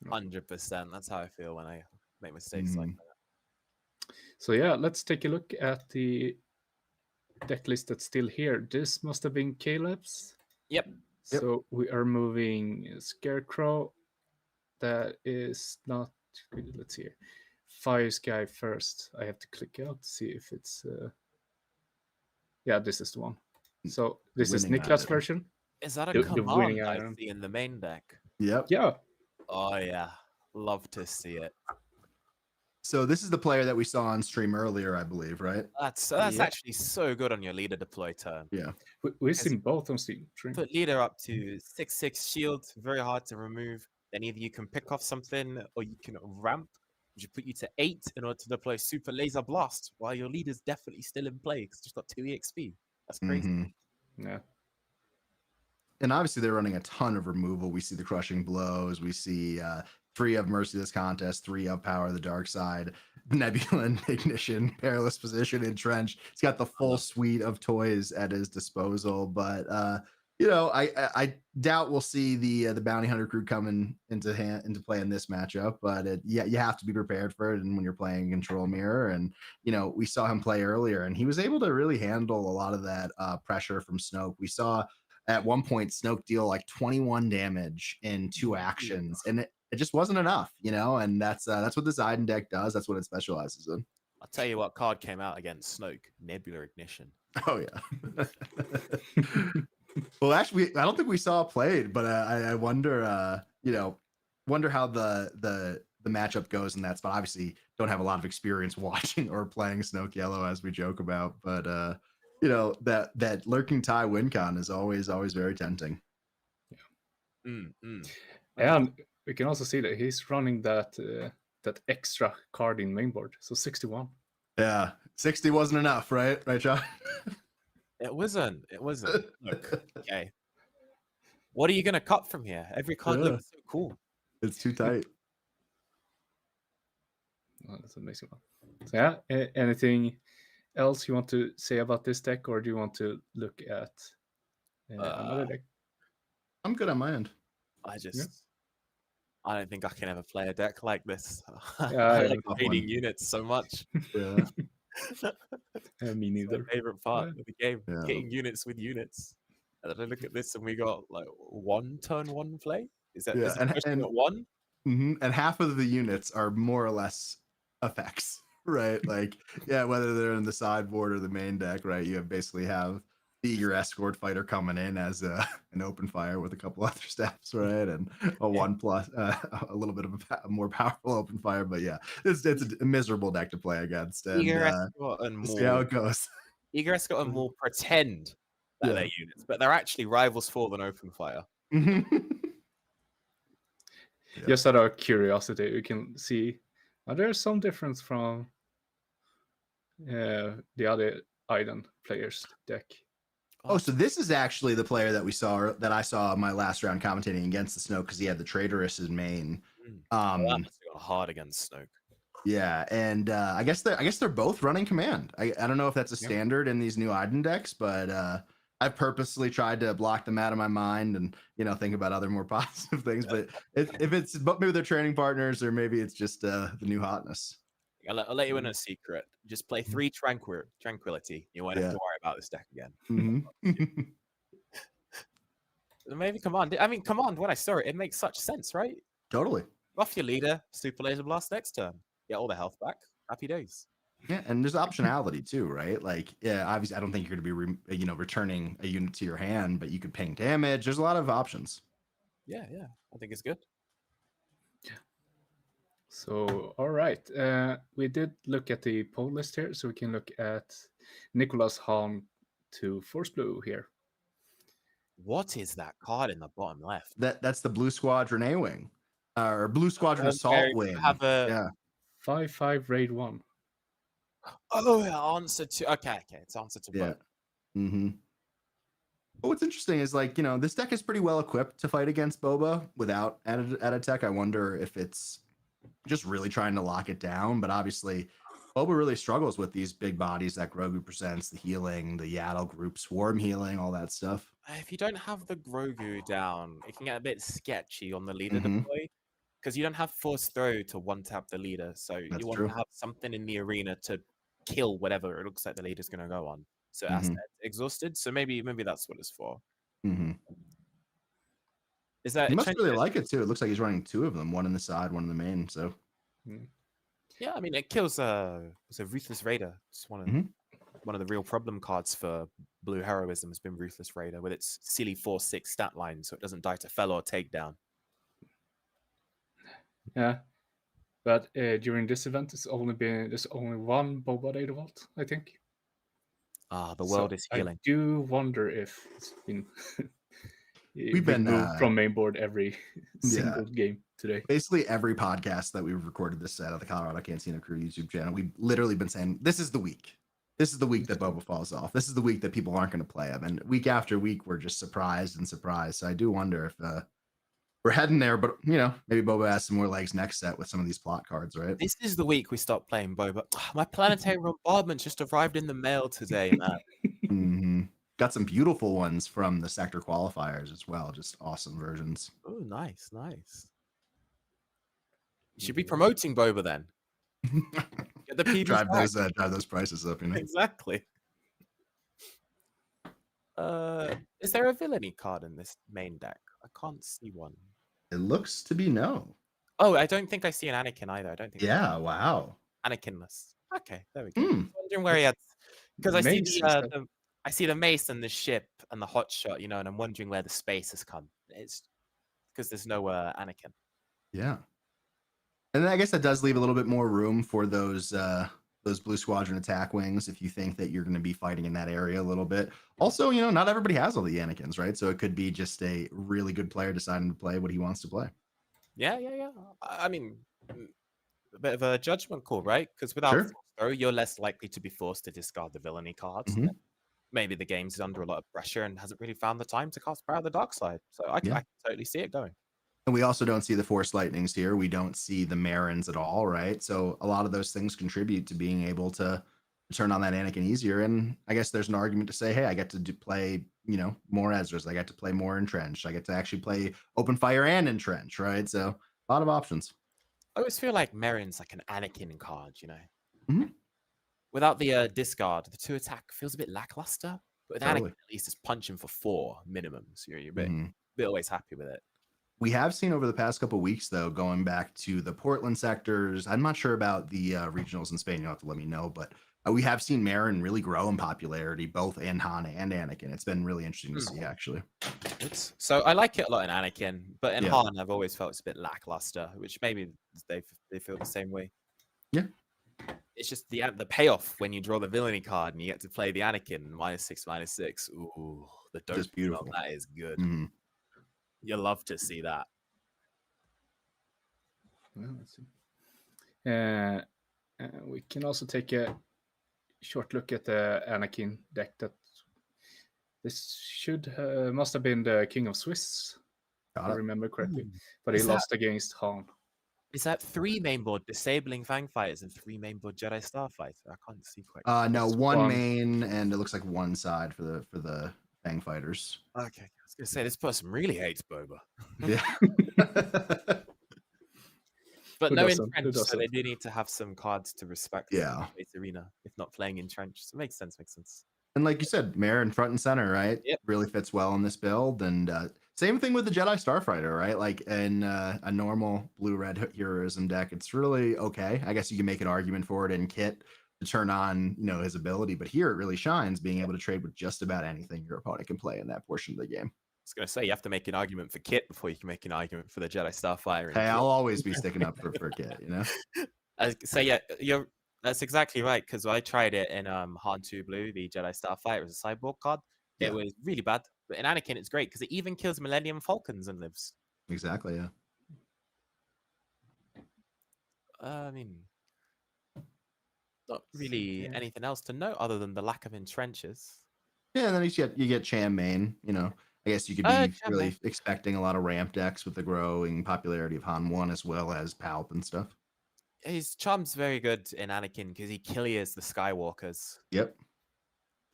100%. That's how I feel when I make mistakes like that. So yeah, let's take a look at the deck list that's still here. This must have been Caleb's. Yep. So we are moving Scarecrow. That is not good. Let's see here. Fire Sky first. I have to click out to see if it's this is the one. So this is Niklas' version. Is that a The command winning I item. see in the main deck? Yep. Yeah. Oh yeah, love to see it. So this is the player that we saw on stream earlier, I believe, right? That's actually so good on your leader deploy turn. Yeah. We've seen both on stream. Put leader up to 6/6 shield, very hard to remove. Then either you can pick off something or you can ramp, which will put you to 8 in order to deploy super laser blast while your leader's definitely still in play because it's just got 2 EXP. That's crazy. Mm-hmm. Yeah. And obviously they're running a ton of removal. We see the crushing blows. We see 3 of Merciless Contest, 3 of Power of the Dark Side, Nebula and Ignition, Perilous Position, Entrenched. He's got the full suite of toys at his disposal. But I doubt we'll see the Bounty Hunter crew coming into play in this matchup. But you have to be prepared for it. And when you're playing Control Mirror, and we saw him play earlier, and he was able to really handle a lot of that pressure from Snoke. We saw at one point Snoke deal like 21 damage in 2 actions, and it just wasn't enough, and that's what the Zidane deck does. That's what it specializes in. I'll tell you what card came out against Snoke: Nebula Ignition. Oh yeah. Well, actually, I don't think we saw it played, but I wonder, wonder how the matchup goes in that spot. Obviously, don't have a lot of experience watching or playing Snoke Yellow, as we joke about, but that lurking tie win con is always very tempting. Yeah. And we can also see that he's running that that extra card in mainboard, so 61. Yeah, 60 wasn't enough, right? Right, John? It wasn't. Look, okay. What are you gonna cut from here? Every card Yeah. looks so cool. It's too tight. Oh, that's an amazing one. So yeah, anything else you want to say about this deck, or do you want to look at another deck? I'm good on my end. I don't think I can ever play a deck like this. Yeah, I I like have reading one. units so much. Yeah. Me It's neither. my favorite part Yeah. of the game. Yeah. Hitting units with units. And then I look at this and we got like one turn one play. Is that Yeah, is it and- pushing and- at one? And half of the units are more or less effects, right? Like, yeah, whether they're in the sideboard or the main deck, right? You basically have the eager escort fighter coming in as an open fire with a couple other steps, right? And a 1+, a little bit of a more powerful open fire. But yeah, it's a miserable deck to play against. And Eager escort and see how more. it goes. Eager escort and more pretend that Yeah. they're units, but they're actually rivals for than open fire. Yeah. Just out of curiosity, we can see there's some difference from the other Iden players deck. Oh, so this is actually the player that I saw my last round commentating against the Snoke because he had the Traitorous in main. That must have gone hard against Snoke. Yeah, and I guess they're both running command. I don't know if that's a Yeah. standard in these new Iden decks, but I've purposely tried to block them out of my mind and think about other more positive things. But if it's maybe they're training partners or maybe it's just the new hotness. I'll let you in a secret. Just play 3 Tranquility. You won't have to worry about this deck again. Mhm. Maybe Command. I mean, Command, when I saw it, it makes such sense, right? Totally. Buff your leader, Super Laser Blast next turn. Get all the health back. Happy days. Yeah, and there's optionality too, right? Like, yeah, obviously, I don't think you're going to be, returning a unit to your hand, but you could ping damage. There's a lot of options. Yeah. I think it's good. So, all right. We did look at the poll list here, so we can look at Nicholas Hahn to Force Blue here. What is that card in the bottom left? That's the Blue Squadron A-Wing, or Blue Squadron Assault Where you Wing. have a- Yeah. 5/5 raid 1. Oh, yeah, answer to. Okay. It's answer to Yeah. both. Mm-hmm. But what's interesting is this deck is pretty well equipped to fight against Boba without added tech. I wonder if it's just really trying to lock it down. But obviously, Boba really struggles with these big bodies that Grogu presents, the healing, the Yaddle group, swarm healing, all that stuff. If you don't have the Grogu down, it can get a bit sketchy on the leader Mhm. deploy because you don't have Force Throw to one-tap the leader. So That's you want true. to have something in the arena to kill whatever it looks like the leader's going to go on. So Mhm. asset exhausted. So maybe that's what it's for. Mm-hmm. Is that He must change- really like it too. It looks like he's running 2 of them, one in the side, one in the main. So Yeah, I mean it kills it's a Ruthless Raider. It's one of the real problem cards for Blue Heroism has been Ruthless Raider with its silly 4/6 stat line, so it doesn't die to fell or takedown. Yeah. But during this event, there's only one Boba Data Vault, I think. The So world is healing. I do wonder if it's been We've been, removed from mainboard every Yeah. single game today. basically every podcast that we've recorded this out of the Colorado Cantina Crew YouTube channel, we've literally been saying this is the week. This is the week that Boba falls off. This is the week that people aren't going to play him. And week after week, we're just surprised. So I do wonder if we're heading there, but maybe Boba has some more legs next set with some of these plot cards, right? This is the week we stop playing Boba. My planetary bombardment just arrived in the mail today, man. Mm-hmm. Got some beautiful ones from the sector qualifiers as well. Just awesome versions. Oh, nice. You should be promoting Boba then. Get the PDs drive back. those prices up, Exactly. Is there a villainy card in this main deck? I can't see one. It looks to be no. Oh, I don't think I see an Anakin either. I don't think. Yeah, wow. Anakinless. Okay, there we go. Hmm. I was wondering where he had, because I see Mace instead. I see the mace and the ship and the hot shot, and I'm wondering where the space has come. It's because there's no Anakin. Yeah. And I guess that does leave a little bit more room for those Blue Squadron attack wings if you think that you're going to be fighting in that area a little bit. Also, not everybody has all the Anakins, right? So it could be just a really good player deciding to play what he wants to play. Yeah. I mean, a bit of a judgment call, right? Because without Sure. Force Throw, you're less likely to be forced to discard the villainy cards. Mhm. Maybe the game's under a lot of pressure and hasn't really found the time to cast Power of the Dark Side. So I Yeah. can totally see it going. And we also don't see the Force Lightnings here. We don't see the Marins at all, right? So a lot of those things contribute to being able to turn on that Anakin easier. And I guess there's an argument to say, hey, I get to play, more Ezras. I get to play more Entrenched. I get to actually play Open Fire and Entrenched, right? So a lot of options. I always feel like Merrin's like an Anakin card, Mhm. Without the discard, the 2 attack feels a bit lackluster. But with Totally. Anakin, at least it's punching for 4 minimum. So you're a Mhm. bit always happy with it. We have seen over the past couple of weeks, though, going back to the Portland sectors. I'm not sure about the regionals in Spain. You'll have to let me know. But we have seen Marin really grow in popularity, both in Han and Anakin. It's been really interesting to see, actually. So I like it a lot in Anakin, but in Yeah. Han, I've always felt it's a bit lackluster, which maybe they feel the same way. Yeah. It's just the payoff when you draw the villainy card and you get to play the Anakin -6/-6. Ooh, the Just dopamine beautiful. on that is good. Mhm. You love to see that. Well, let's see. We can also take a short look at the Anakin deck. That this must have been the King of Swiss, if I Got it. remember correctly, but he Is that- lost against Han. Is that 3 mainboard disabling Fang Fighters and 3 mainboard Jedi Starfighter? I can't see quite. No, It's one one. main, and it looks like one side for the Fang Fighters. Okay, I was gonna say this person really hates Boba, Yeah. but Who no doesn't? Who Entrenched, so they doesn't? do need to have some cards to respect. Yeah. The base arena, if not playing Entrenched. So it makes sense. And like you said, Marin front and center, right? Yep. Really fits well in this build. And same thing with the Jedi Starfighter, right? Like in a normal blue-red heroism deck, it's really okay. I guess you can make an argument for it in Kit to turn on, his ability. But here it really shines, being able to trade with just about anything your opponent can play in that portion of the game. I was gonna say you have to make an argument for Kit before you can make an argument for the Jedi Starfighter. Hey, I'll always be sticking up for Kit, Yeah, that's exactly right. Because I tried it in Han 2 Blue, the Jedi Starfighter as a sideboard card. Yeah. It was really bad, but in Anakin it's great because it even kills Millennium Falcons and lives. Exactly, yeah. I mean, not really anything else to note other than the lack of entrenches. Yeah, and then you get Cham main, I guess you could be Cham really main. expecting a lot of ramp decks with the growing popularity of Han 1 as well as Palp and stuff. His charm's very good in Anakin because he kills the Skywalkers. Yep.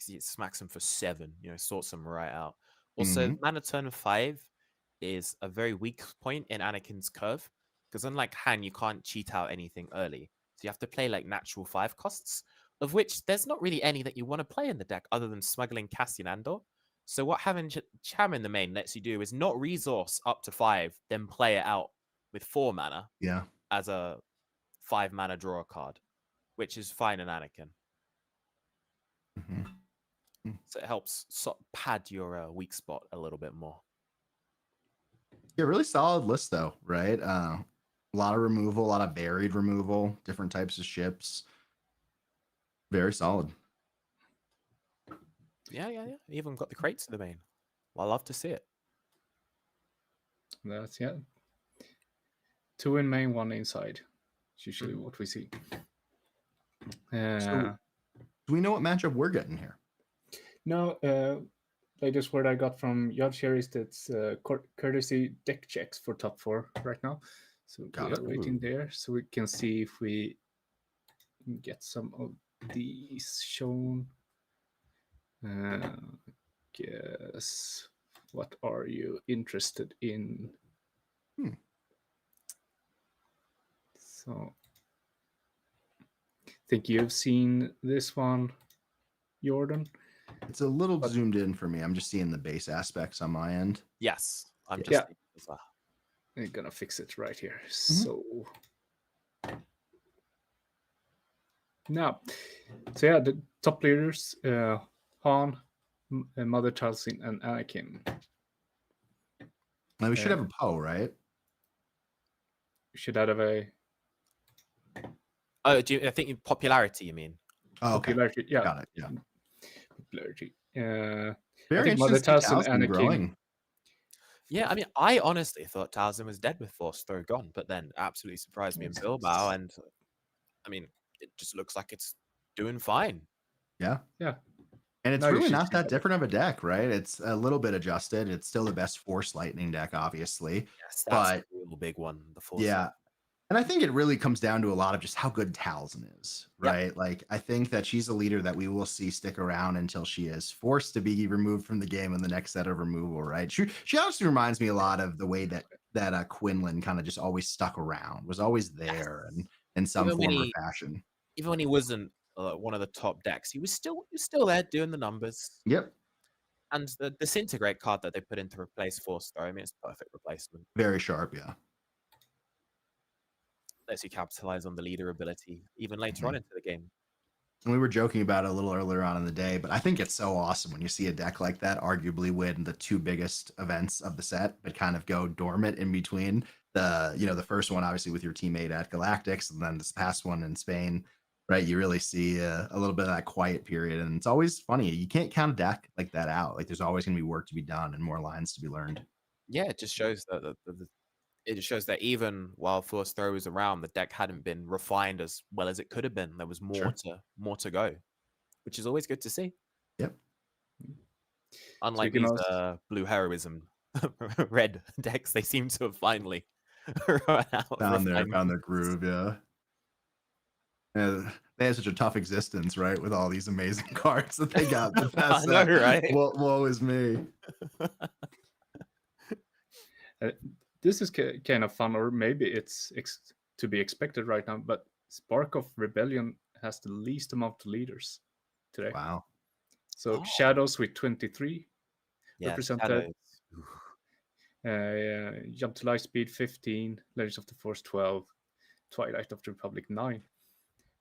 He smacks them for 7, sorts them right out. Also, Mana Turn 5 is a very weak point in Anakin's curve because unlike Han, you can't cheat out anything early. So you have to play like natural 5 costs, of which there's not really any that you want to play in the deck other than smuggling Cassian Andor. So what having Cham in the main lets you do is not resource up to 5, then play it out with 4 mana Yeah. as a 5 mana draw card, which is fine in Anakin. So it helps pad your weak spot a little bit more. Yeah, really solid list though, right? A lot of removal, a lot of varied removal, different types of ships. Very solid. Yeah. Even got the crates in the main. Well, I love to see it. That's 2 in main, 1 inside. It's usually what we see. So, do we know what matchup we're getting here? No, latest word I got from Judge here is that it's courtesy deck checks for top 4 right now. So we are waiting there, so we can see if we can get some of these shown. Guess, what are you interested in? So, I think you've seen this one, Jordan. It's a little zoomed in for me. I'm just seeing the base aspects on my end. Yes, I'm just thinking as well. I'm gonna fix it right here. So now, the top leaders: Han, Mother Talzin, and Anakin. Now we should have a Poe, right? We should have a. Oh, I think in popularity, you mean? Oh, okay. Popularity, yeah. Got it. Yeah. Popularity. Very I think interesting. Mother Talzin, Anakin Anakin. growing. Yeah, I mean, I honestly thought Towson was dead with Force Throw gone, but then absolutely surprised me in Bilbao, and I mean, it just looks like it's doing fine. Yeah. Yeah. And it's No, you really should not see that that. different of a deck, right? It's a little bit adjusted. It's still the best Force Lightning deck, obviously. Yes, that's But a real big one. The Force. yeah. And I think it really comes down to a lot of just how good Talzin is, Yep. right? Like, I think that she's a leader that we will see stick around until she is forced to be removed from the game in the next set of removal, right? She honestly reminds me a lot of the way that Quinlan kind of just always stuck around, was always there and in some Even when form or he- fashion. Even when he wasn't one of the top decks, he was still there doing the numbers. Yep. And the Disintegrate card that they put in to replace Force Throw, I mean, it's a perfect replacement. Very sharp, yeah. Lets you capitalize on the leader ability even later on into the game. And we were joking about it a little earlier on in the day, but I think it's so awesome when you see a deck like that arguably win the two biggest events of the set, but kind of go dormant in between. The first one, obviously, with your teammate at Galactics, and then this past one in Spain, right? You really see a little bit of that quiet period. And it's always funny. You can't count a deck like that out. Like, there's always going to be work to be done and more lines to be learned. Yeah, it just shows that it just shows that even while Force Throw was around, the deck hadn't been refined as well as it could have been. There was more to go, which is always good to see. Yep. Unlike Speaking these blue heroism red decks, they seem to have finally run out. Found their groove, yeah. They had such a tough existence, right? With all these amazing cards that they got. The past I know, right? Woe is me. This is kind of fun, or maybe it's to be expected right now, but Spark of Rebellion has the least amount of leaders today. Wow. So Shadows with 23 represented. Jump to Light Speed 15, Legends of the Force 12, Twilight of the Republic 9.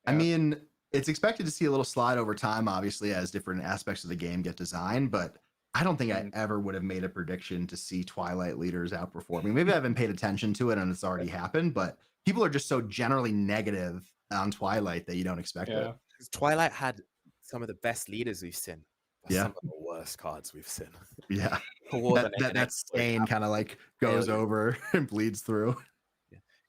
I mean, it's expected to see a little slide over time, obviously, as different aspects of the game get designed, but I don't think I ever would have made a prediction to see Twilight leaders outperforming. Maybe I haven't paid attention to it and it's already happened, but people are just so generally negative on Twilight that you don't expect it. Twilight had some of the best leaders we've seen. Yeah. Some of the worst cards we've seen. Yeah. That that stain kind of like goes over and bleeds through.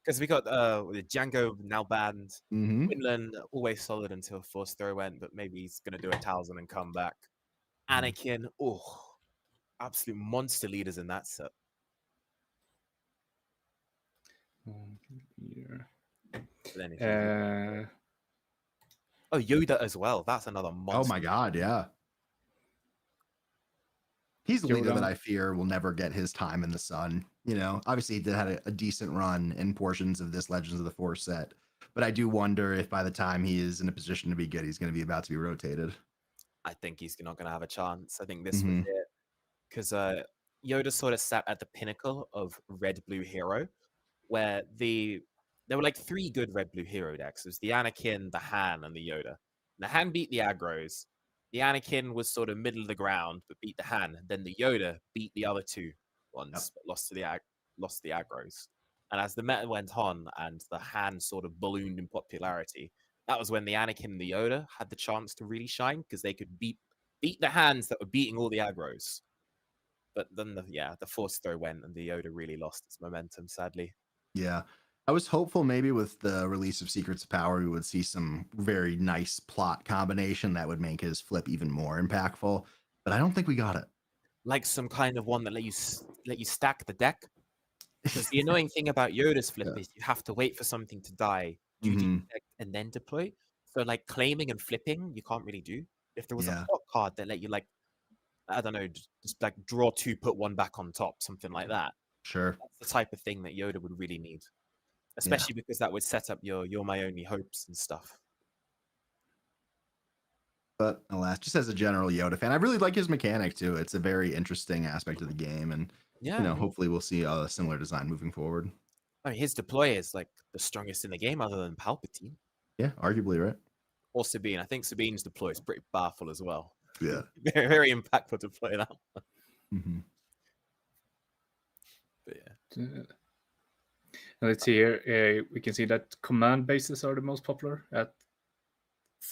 Because we got the Django now banned. Mm-hmm. Quinlan always solid until Force Throw went, but maybe he's gonna do a Talzin and come back. Anakin, absolute monster leaders in that set. Yoda as well. That's another monster. Oh my god, yeah. He's a leader that I fear will never get his time in the sun. You know, obviously he did have a decent run in portions of this Legends of the Force set, but I do wonder if by the time he is in a position to be good, he's going to be about to be rotated. I think he's not going to have a chance. I think this was it. Because Yoda sort of sat at the pinnacle of red-blue hero, where there were like three good red-blue hero decks. It was the Anakin, the Han, and the Yoda. The Han beat the aggros. The Anakin was sort of middle of the ground, but beat the Han. Then the Yoda beat the other two ones, but lost the aggros. And as the meta went on and the Han sort of ballooned in popularity, that was when the Anakin and the Yoda had the chance to really shine because they could beat the hands that were beating all the aggros. But then the Force Throw went and the Yoda really lost its momentum, sadly. Yeah. I was hopeful maybe with the release of Secrets of Power, we would see some very nice plot combination that would make his flip even more impactful, but I don't think we got it. Like some kind of one that let you stack the deck. Because the annoying thing about Yoda's flip is you have to wait for something to die, detect, and then deploy. So like claiming and flipping, you can't really do. If there was a plot card that let you I don't know, just like draw two, put one back on top, something like that. Sure. That's the type of thing that Yoda would really need. Especially because that would set up your You're My Only Hopes and stuff. But alas, just as a general Yoda fan, I really like his mechanic too. It's a very interesting aspect of the game, and hopefully we'll see a similar design moving forward. I mean, his deploy is like the strongest in the game, other than Palpatine. Yeah, arguably, right? Or Sabine. I think Sabine's deploy is pretty powerful as well. Yeah, very, very impactful deploy that one. But yeah. Let's see here. We can see that command bases are the most popular at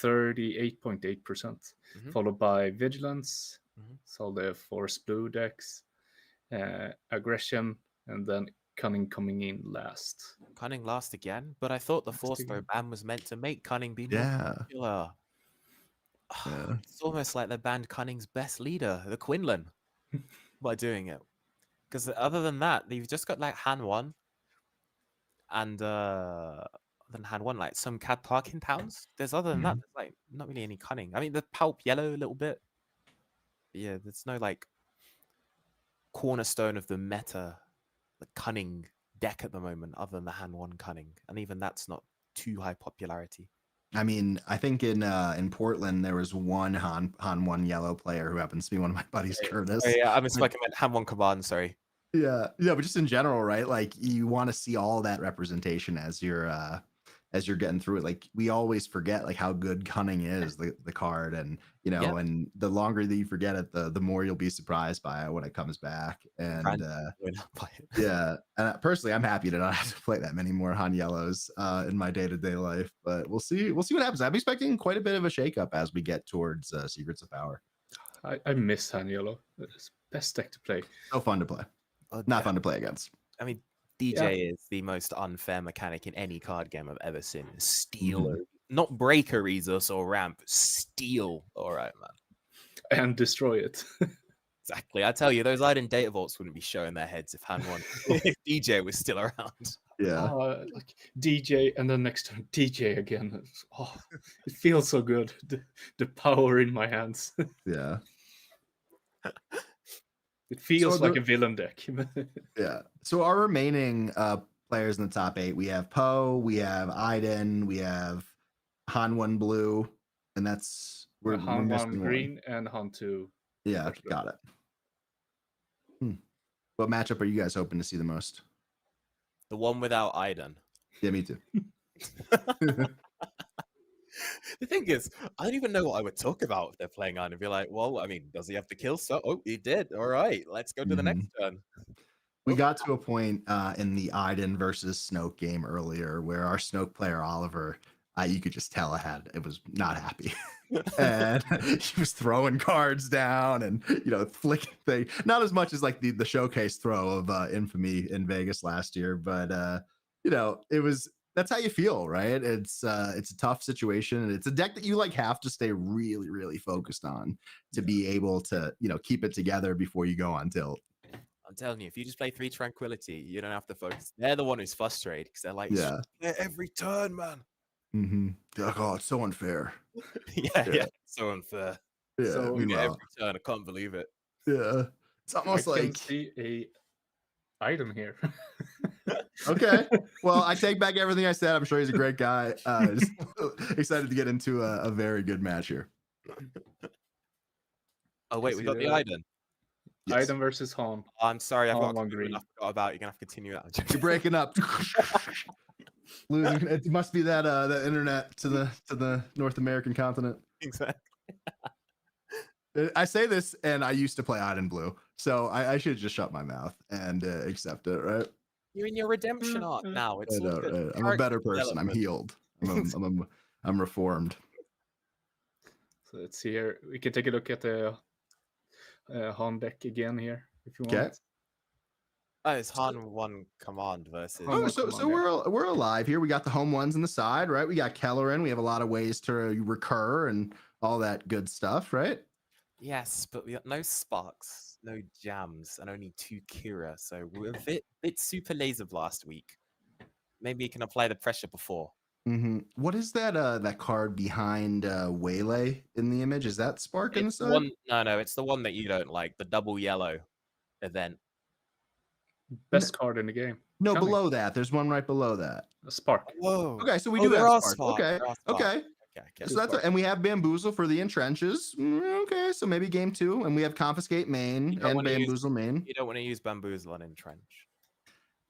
38.8%, followed by Vigilance, so the Force Blue decks, aggression, and then cunning coming in last. Cunning last again, but I thought the Last force throw again. ban was meant to make Cunning be more Yeah. popular. Yeah. It's almost like they banned Cunning's best leader, the Quinlan, by doing it. Because other than that, you've just got like Han 1 and then Han 1, like some CAD parking towns. There's other than that, there's like not really any Cunning. I mean, the Pulp Yellow a little bit. But yeah, there's no like cornerstone of the meta, the Cunning deck at the moment, other than the Han 1 Cunning. And even that's not too high popularity. I mean, I think in Portland there was one Han 1 yellow player who happens to be one of my buddies, Curtis. Oh, yeah, I misspoke. I meant Han 1 Command, sorry. Yeah, but just in general, right? Like you want to see all that representation as you're getting through it. Like we always forget like how good Cunning is, the card, and and the longer that you forget it, the more you'll be surprised by it when it comes back. And yeah, and personally, I'm happy to not have to play that many more Han Yellows in my day-to-day life. But we'll see what happens. I'm expecting quite a bit of a shakeup as we get towards Secrets of Power. I miss Han Yellow. It's best deck to play. So fun to play. Not fun to play against. I mean, DJ is the most unfair mechanic in any card game I've ever seen. Steal, not break a resource or ramp, steal. All right, man. And destroy it. Exactly. I tell you, those Iden data vaults wouldn't be showing their heads if Han 1, if DJ was still around. Yeah. Like DJ and then next time DJ again. It feels so good. The power in my hands. Yeah. It feels like a villain deck. Yeah. So our remaining players in the top 8, we have Poe, we have Iden, we have Han 1 blue, and that's we're Han 1 green and Han 2. Yeah, got it. What matchup are you guys hoping to see the most? The one without Iden. Yeah, me too. The thing is, I don't even know what I would talk about if they're playing Iden. Be like, well, I mean, does he have to kill? So, he did. All right, let's go to the next turn. We got to a point in the Iden versus Snoke game earlier where our Snoke player Oliver, you could just tell it was not happy, and he was throwing cards down and flicking things. Not as much as like the showcase throw of Infamy in Vegas last year, but it was. That's how you feel, right? It's a tough situation, and it's a deck that you like have to stay really, really focused on to be able to, keep it together before you go on tilt. I'm telling you, if you just play 3 Tranquility, you don't have to focus. They're the one who's frustrated because they're like, every turn, man. Mm-hmm. They're like, oh, it's so unfair. yeah, so unfair. Yeah, so every turn, I can't believe it. Yeah, it's almost I can see a item here. Okay, well, I take back everything I said. I'm sure he's a great guy. Just excited to get into a very good match here. Oh wait, we got the Iden. Yes. Iden versus Han. Oh, I'm sorry, I've got one green. I forgot about. You're gonna have to continue that. You're breaking up. Losing. It must be that the internet to the North American continent. Exactly. I say this, and I used to play Iden blue, so I should just shut my mouth and accept it, right? You're in your redemption arc now. It's all good. Right. I'm a better person. I'm healed. I'm reformed. So let's see here. We can take a look at the Han deck again here, if you want. Okay. Oh, it's Han 1 command versus. So we're alive here. We got the home ones on the side, right? We got Kellerin. We have a lot of ways to recur and all that good stuff, right? Yes, but we got no sparks, no jams, and only 2 Kira. So we're a bit super laser blast week. Maybe you can apply the pressure before. Mm-hmm. What is that card behind Waylay in the image? Is that Spark in the side? No, it's the one that you don't like, the double yellow event. Best card in the game. No, below that. There's one right below that. A Spark. Whoa. Okay, so we do have Spark. Okay. So that's and we have Bamboozle for the entrenches. Okay, so maybe game 2, and we have Confiscate main and Bamboozle main. You don't want to use Bamboozle on entrench.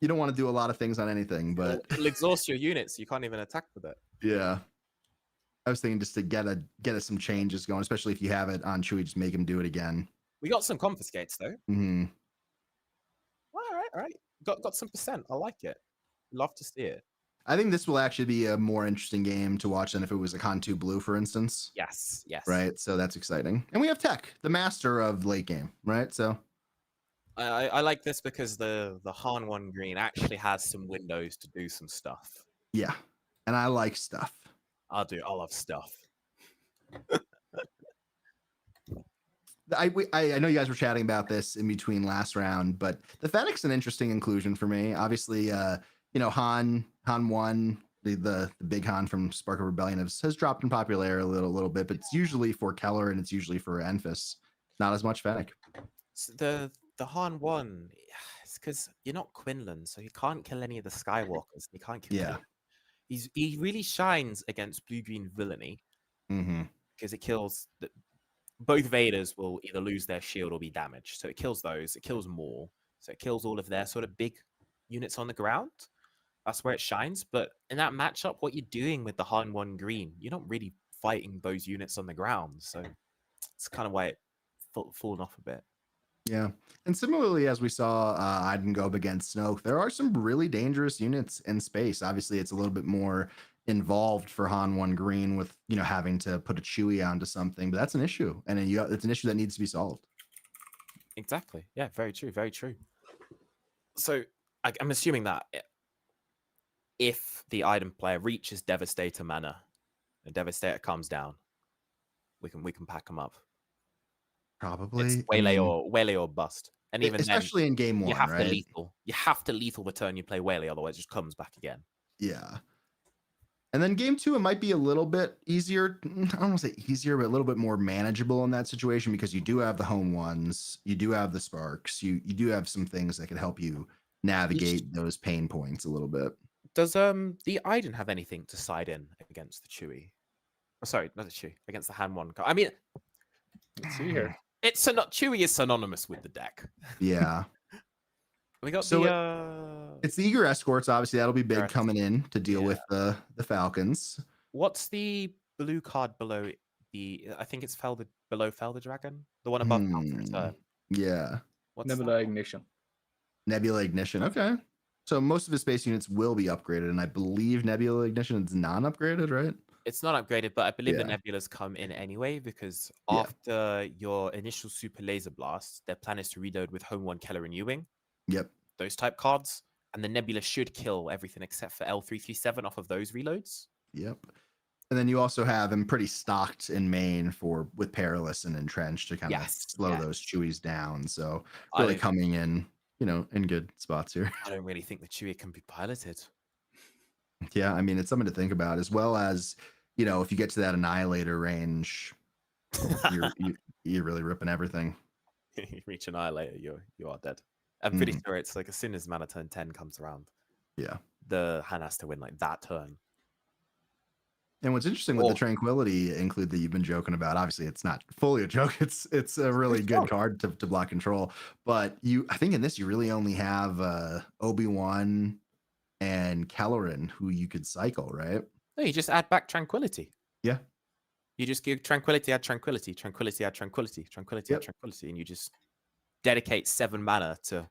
You don't want to do a lot of things on anything, but it'll exhaust your units. You can't even attack with it. Yeah, I was thinking just to get some changes going, especially if you have it on Chewie, just make him do it again. We got some confiscates though. Mm-hmm. All right. Got some percent. I like it. Love to see it. I think this will actually be a more interesting game to watch than if it was a Han 2 blue, for instance. Yes. Right, so that's exciting. And we have Tech, the master of late game, right? So I like this because the Han 1 green actually has some windows to do some stuff. Yeah, and I like stuff. I love stuff. I know you guys were chatting about this in between last round, but the Fennec's an interesting inclusion for me. Obviously, Han 1, the big Han from Spark of Rebellion has dropped in popularity a little bit, but it's usually for Keller and it's usually for Enfys. Not as much Fennec. So the Han 1, it's because you're not Quinlan, so you can't kill any of the Skywalkers. You can't kill Keller. He really shines against blue-green villainy because it kills both Vaders will either lose their shield or be damaged. So it kills those. It kills more. So it kills all of their sort of big units on the ground. That's where it shines. But in that matchup, what you're doing with the Han 1 green, you're not really fighting those units on the ground. So it's kind of why it fallen off a bit. Yeah. And similarly, as we saw Iden go up against Snoke, there are some really dangerous units in space. Obviously, it's a little bit more involved for Han 1 green with, having to put a Chewie onto something, but that's an issue. And it's an issue that needs to be solved. Exactly. Yeah, very true. Very true. So I'm assuming that if the Iden player reaches Devastator mana, and Devastator comes down, we can pack them up. Probably. It's waylay or bust. And even especially then, in game 1, you have right? to lethal. You have to lethal the turn you play waylay, otherwise it just comes back again. Yeah. And then game 2, it might be a little bit easier. I don't want to say easier, but a little bit more manageable in that situation because you do have the home ones, you do have the sparks, you do have some things that can help you navigate those pain points a little bit. Does the Iden have anything to side in against the Chewie? Oh, sorry, not the Chewie, against the Han 1 card. I mean, Let's see here. Chewie is synonymous with the deck. Yeah. We got it's the Eager Escorts. Obviously, that'll be big coming in to deal with the Falcons. What's the blue card below I think it's below Felder Dragon? The one above Falcon's Return. Yeah. What's Nebula Ignition. Nebula Ignition. Okay. So most of his space units will be upgraded, and I believe Nebula Ignition is non-upgraded, right? It's not upgraded, but I believe the Nebulas come in anyway because after your initial Super Laser Blast, their plan is to reload with Home 1 Keller and Ewing. Yep. Those type cards. And the Nebula should kill everything except for L337 off of those reloads. Yep. And then you also have him pretty stocked in main with Perilous and Entrenched to kind of slow those Chewies down. So really coming in, in good spots here. I don't really think the Chewie can be piloted. Yeah, I mean, it's something to think about, as well as, if you get to that Annihilator range, you're really ripping everything. You reach Annihilator, you are dead. I'm pretty sure it's like as soon as mana turn 10 comes around, the Han has to win like that turn. And what's interesting with the Tranquility include that you've been joking about, obviously it's not fully a joke. It's a really good card to block control. But I think in this you really only have Obi-Wan and Kelleran who you could cycle, right? No, you just add back Tranquility. Yeah. You just give Tranquility, add Tranquility, Tranquility, add Tranquility, Tranquility, add Tranquility, and you just dedicate 7 mana to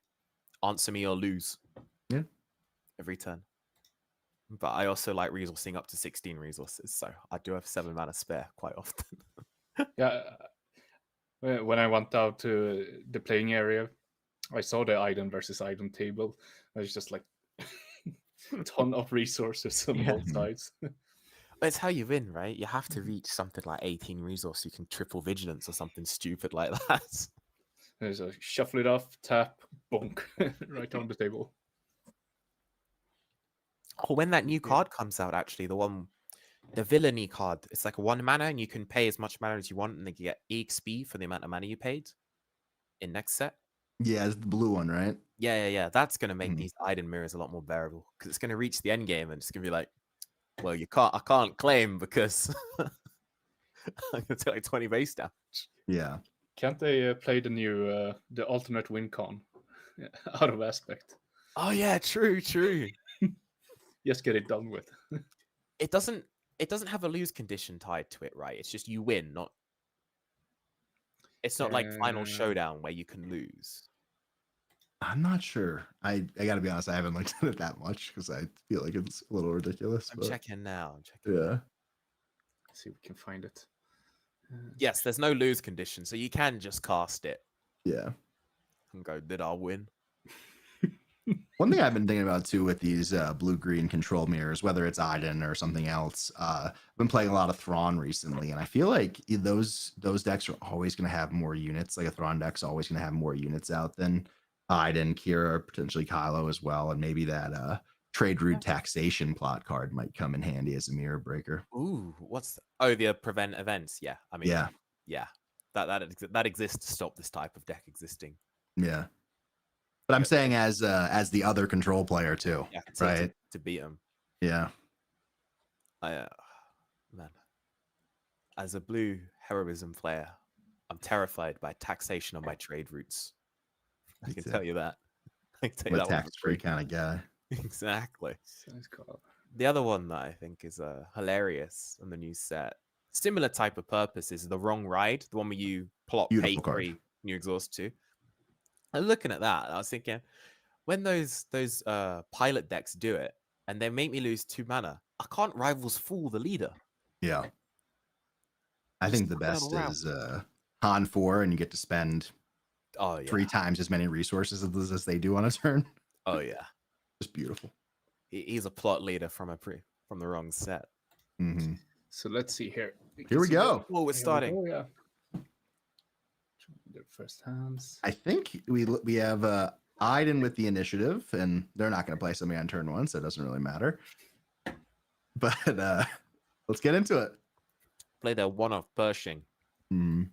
answer me or lose. Yeah. Every turn. But I also like resourcing up to 16 resources, so I do have 7 mana spare quite often. Yeah. When I went out to the playing area, I saw the item versus item table. It was just like a ton of resources on both sides. But it's how you win, right? You have to reach something like 18 resources. You can triple vigilance or something stupid like that. There's a shuffle it off, tap, bonk, right on the table. Oh, when that new card comes out, actually, the villainy card, it's like 1 mana, and you can pay as much mana as you want, and then you get EXP for the amount of mana you paid in next set. Yeah, it's the blue one, right? Yeah. That's going to make these Iden mirrors a lot more bearable because it's going to reach the end game and it's going to be like, well, I can't claim because I'm going to take like 20 base damage. Yeah. Can't they play the new the alternate win con out of aspect? Oh yeah, true. Just get it done with. It doesn't have a lose condition tied to it, right? It's just you win, not. It's not like Final Showdown where you can lose. I'm not sure. I got to be honest. I haven't looked at it that much because I feel like it's a little ridiculous. I'm checking now. Yeah. Let's see if we can find it. Yes, there's no lose condition, so you can just cast it. Yeah. and go, did I win? One thing I've been thinking about too with these blue-green control mirrors, whether it's Iden or something else, I've been playing a lot of Thrawn recently, and I feel like those decks are always going to have more units. Like a Thrawn deck's always going to have more units out than Iden, Kira, potentially Kylo as well, and maybe that trade route taxation plot card might come in handy as a mirror breaker. Ooh, the prevent events? Yeah, I mean, yeah, that exists to stop this type of deck existing. Yeah. But I'm saying as the other control player too, yeah, right? To beat him. Yeah. Man, as a blue heroism player, I'm terrified by taxation on my trade routes. I can tell you that. I can tell you I'm a that tax-free kind of guy. Exactly. Sounds cool. The other one that I think is hilarious on the new set, similar type of purpose, is the wrong ride, the one where you plot Beautiful pay 3 new exhaust 2. I was looking at that, and I was thinking, when those pilot decks do it, and they make me lose 2 mana, I can't Rivals Fool the leader. Yeah. I think the best is Han 4, and you get to spend 3 times as many resources as they do on a turn. Oh yeah, just beautiful. He's a plot leader from the wrong set. Mm-hmm. So let's see here. Here we go. Oh, we're starting. Oh yeah. Their first hands. I think we have Iden with the initiative, and they're not going to play somebody on turn 1, so it doesn't really matter. But let's get into it. Play their one-off Pershing. Mm.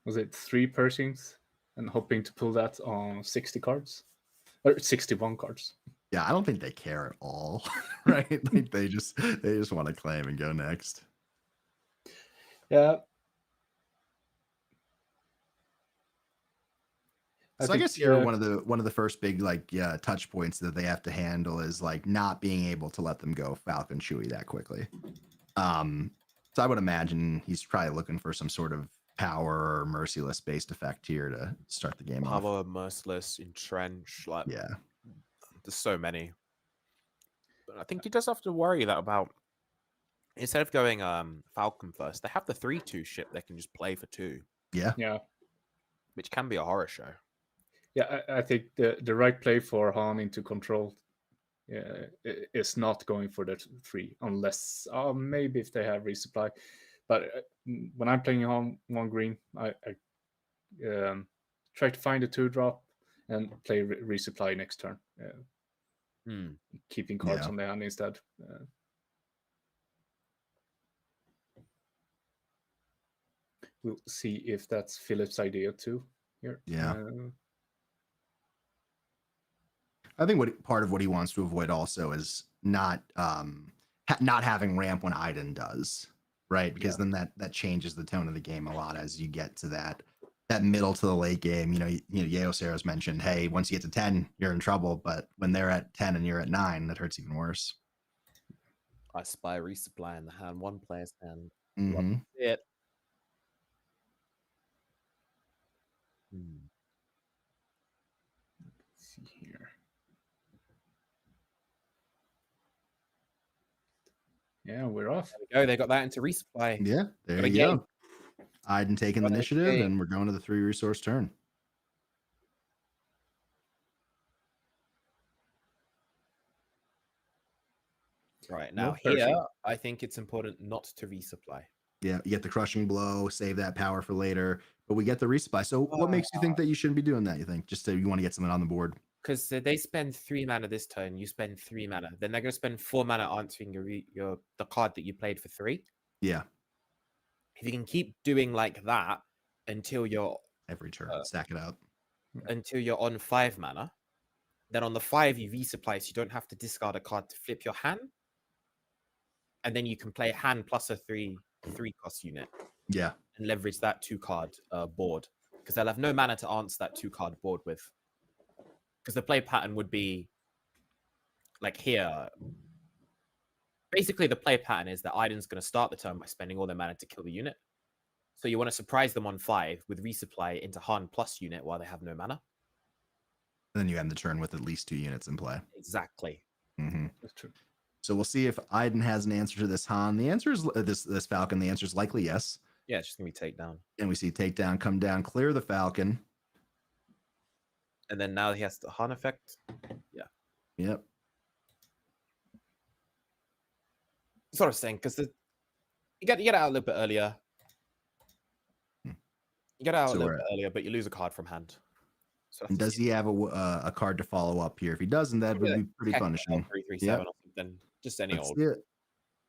Was it 3 Pershings and hoping to pull that on 60 cards or 61 cards? Yeah, I don't think they care at all, right? Like they just want to claim and go next. Yeah. So I guess here one of the first big touch points that they have to handle is like not being able to let them go Falcon Chewie that quickly. So I would imagine he's probably looking for some sort of power or merciless based effect here to start the game off. Power, merciless, entrench, yeah. There's so many. But I think he does have to worry that about instead of going Falcon first, they have the 3/2 ship they can just play for 2. Yeah. Yeah. Which can be a horror show. Yeah, I think the right play for Han into control is not going for the 3 unless maybe if they have resupply. But when I'm playing Han 1 green, I try to find a 2-drop and play resupply next turn. Keeping cards on the hand instead. We'll see if that's Philip's idea too here. Yeah. I think part of what he wants to avoid also is not having ramp when Iden does, right? Because then that changes the tone of the game a lot as you get to that middle to the late game. You know, Yehosera's mentioned, hey, once you get to 10, you're in trouble. But when they're at 10 and you're at 9, that hurts even worse. I spy resupply in the hand, 1 player's hand. Mm-hmm. It. Let's see here. Yeah, we're off. There we go. They got that into resupply. Yeah, there you go. Iden taking the initiative, and we're going to the 3 resource turn. Right now, here I think it's important not to resupply. Yeah, you get the crushing blow, save that power for later, but we get the resupply. So what makes you think that you shouldn't be doing that? You think just you want to get something on the board? Because they spend 3 mana this turn, you spend 3 mana. Then they're going to spend 4 mana answering the card that you played for 3. Yeah. If you can keep doing like that until you're every turn, stack it up until you're on 5 mana, then on the 5 you resupply, so you don't have to discard a card to flip your hand, and then you can play hand plus a 3 cost unit. Yeah, and leverage that 2-card board because they'll have no mana to answer that 2-card board with. Because the play pattern would be like here. Basically, the play pattern is that Iden's going to start the turn by spending all their mana to kill the unit. So you want to surprise them on 5 with resupply into Han plus unit while they have no mana. And then you end the turn with at least 2 units in play. Exactly. Mm-hmm. That's true. So we'll see if Iden has an answer to this Han. The answer is this Falcon. The answer is likely yes. Yeah, it's just gonna be takedown. And we see takedown come down, clear the Falcon. And then now he has the Han effect. Yep. That's what I was saying, because you get out a little bit earlier. You get out So a little we're bit earlier, but you lose a card from hand. So And does he have a card to follow up here? If he doesn't, that would be pretty punishing. 3-3-7 or something. Just any Let's old see it.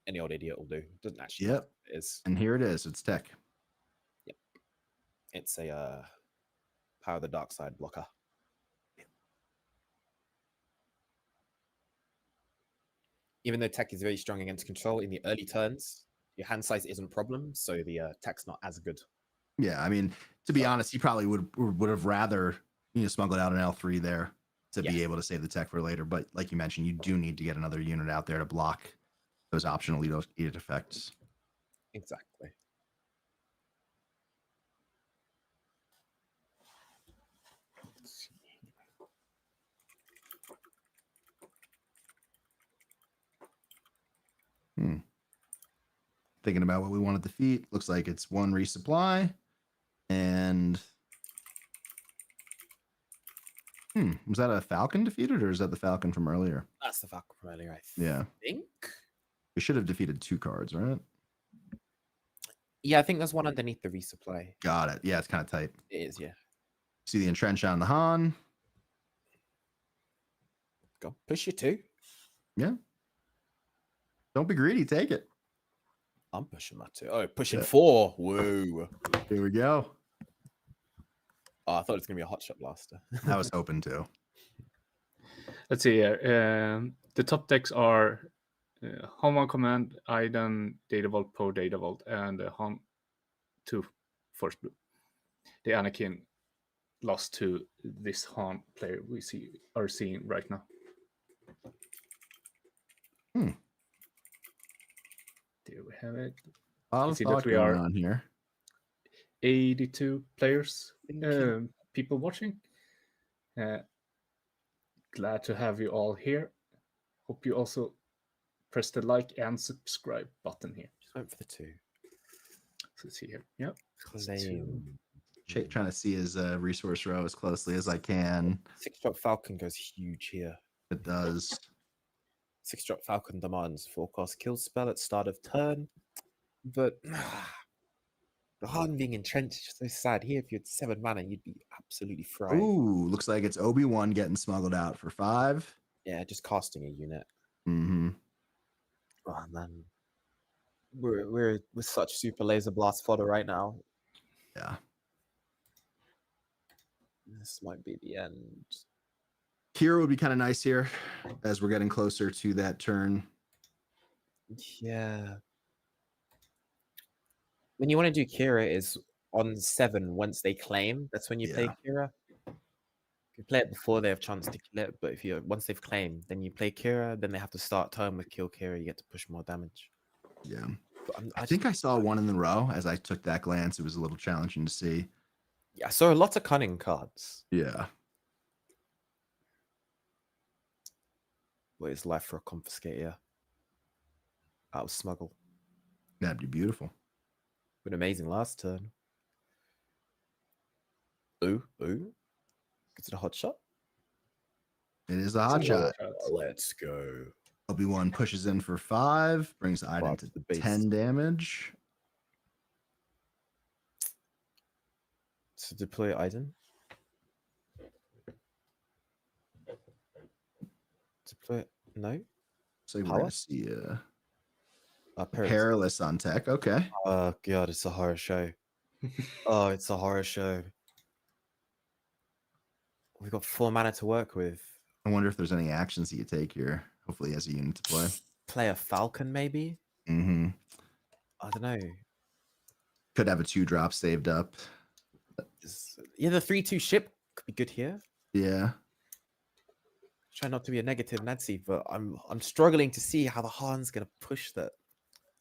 idiot will do. Doesn't actually Yep. matter what it is. And here it is. It's tech. It's a Power of the Dark Side blocker. Even though tech is very strong against control in the early turns, your hand size isn't a problem, so the tech's not as good. Yeah, I mean, to be honest, he probably would have rather smuggled out an L3 there to be able to save the tech for later. But like you mentioned, you do need to get another unit out there to block those optional edict effects. Exactly. Thinking about what we want to defeat. Looks like it's one resupply. And was that a Falcon defeated, or is that the Falcon from earlier? That's the Falcon from earlier, I think. We should have defeated 2 cards, right? Yeah, I think there's one underneath the resupply. Got it. Yeah, it's kind of tight. It is, yeah. See the entrench on the Han. Go push you 2. Yeah. Don't be greedy. Take it. I'm pushing my 2. Oh, pushing 4. Whoa. Here we go. Oh, I thought it was going to be a hot shot blaster. I was hoping to. Let's see here. The top decks are Home on Command, Iden, Data Vault, Poe Data Vault, and Home 2 Force Blue. The Anakin lost to this Han player we are seeing right now. There we have it. A lot of thought going on here. 82 players, people watching. Glad to have you all here. Hope you also press the like and subscribe button here. Just went for the 2. So let's see here. Yep. Trying to see his resource row as closely as I can. 6-drop Falcon goes huge here. It does. 6-drop Falcon demands forecast kill spell at start of turn. But the Han being entrenched is so sad here. If you had 7 mana, you'd be absolutely fried. Ooh, looks like it's Obi-Wan getting smuggled out for 5. Yeah, just casting a unit. Mm-hmm. Oh man, we're with such super laser blast fodder right now. Yeah. This might be the end. Kira would be kind of nice here as we're getting closer to that turn. Yeah. When you want to do Kira is on 7 once they claim. That's when you play Kira. If you play it before they have chance to kill it, but if you once they've claimed, then you play Kira, then they have to start turn with kill Kira, you get to push more damage. Yeah. I think I saw one in the row as I took that glance. It was a little challenging to see. Yeah, I saw a lot of cunning cards. Yeah. What is life for a confiscator? Out of smuggle. That'd be beautiful. Been amazing last turn. Ooh. Is it a hot shot? It is a hot shot. Let's go. Obi-Wan pushes in for 5, brings Iden to 10 damage. So deploy Iden. Deploy no. So we're gonna see Perilous on tech. Okay. Oh god, it's a horror show. Oh, it's a horror show. We've got 4 mana to work with. I wonder if there's any actions that you take here. Hopefully he has a unit to play. Play a Falcon, maybe? Mm-hmm. I don't know. Could have a 2-drop saved up. Yeah, the 3/2 ship could be good here. Yeah. Try not to be a negative Nancy, but I'm struggling to see how the Han's gonna push that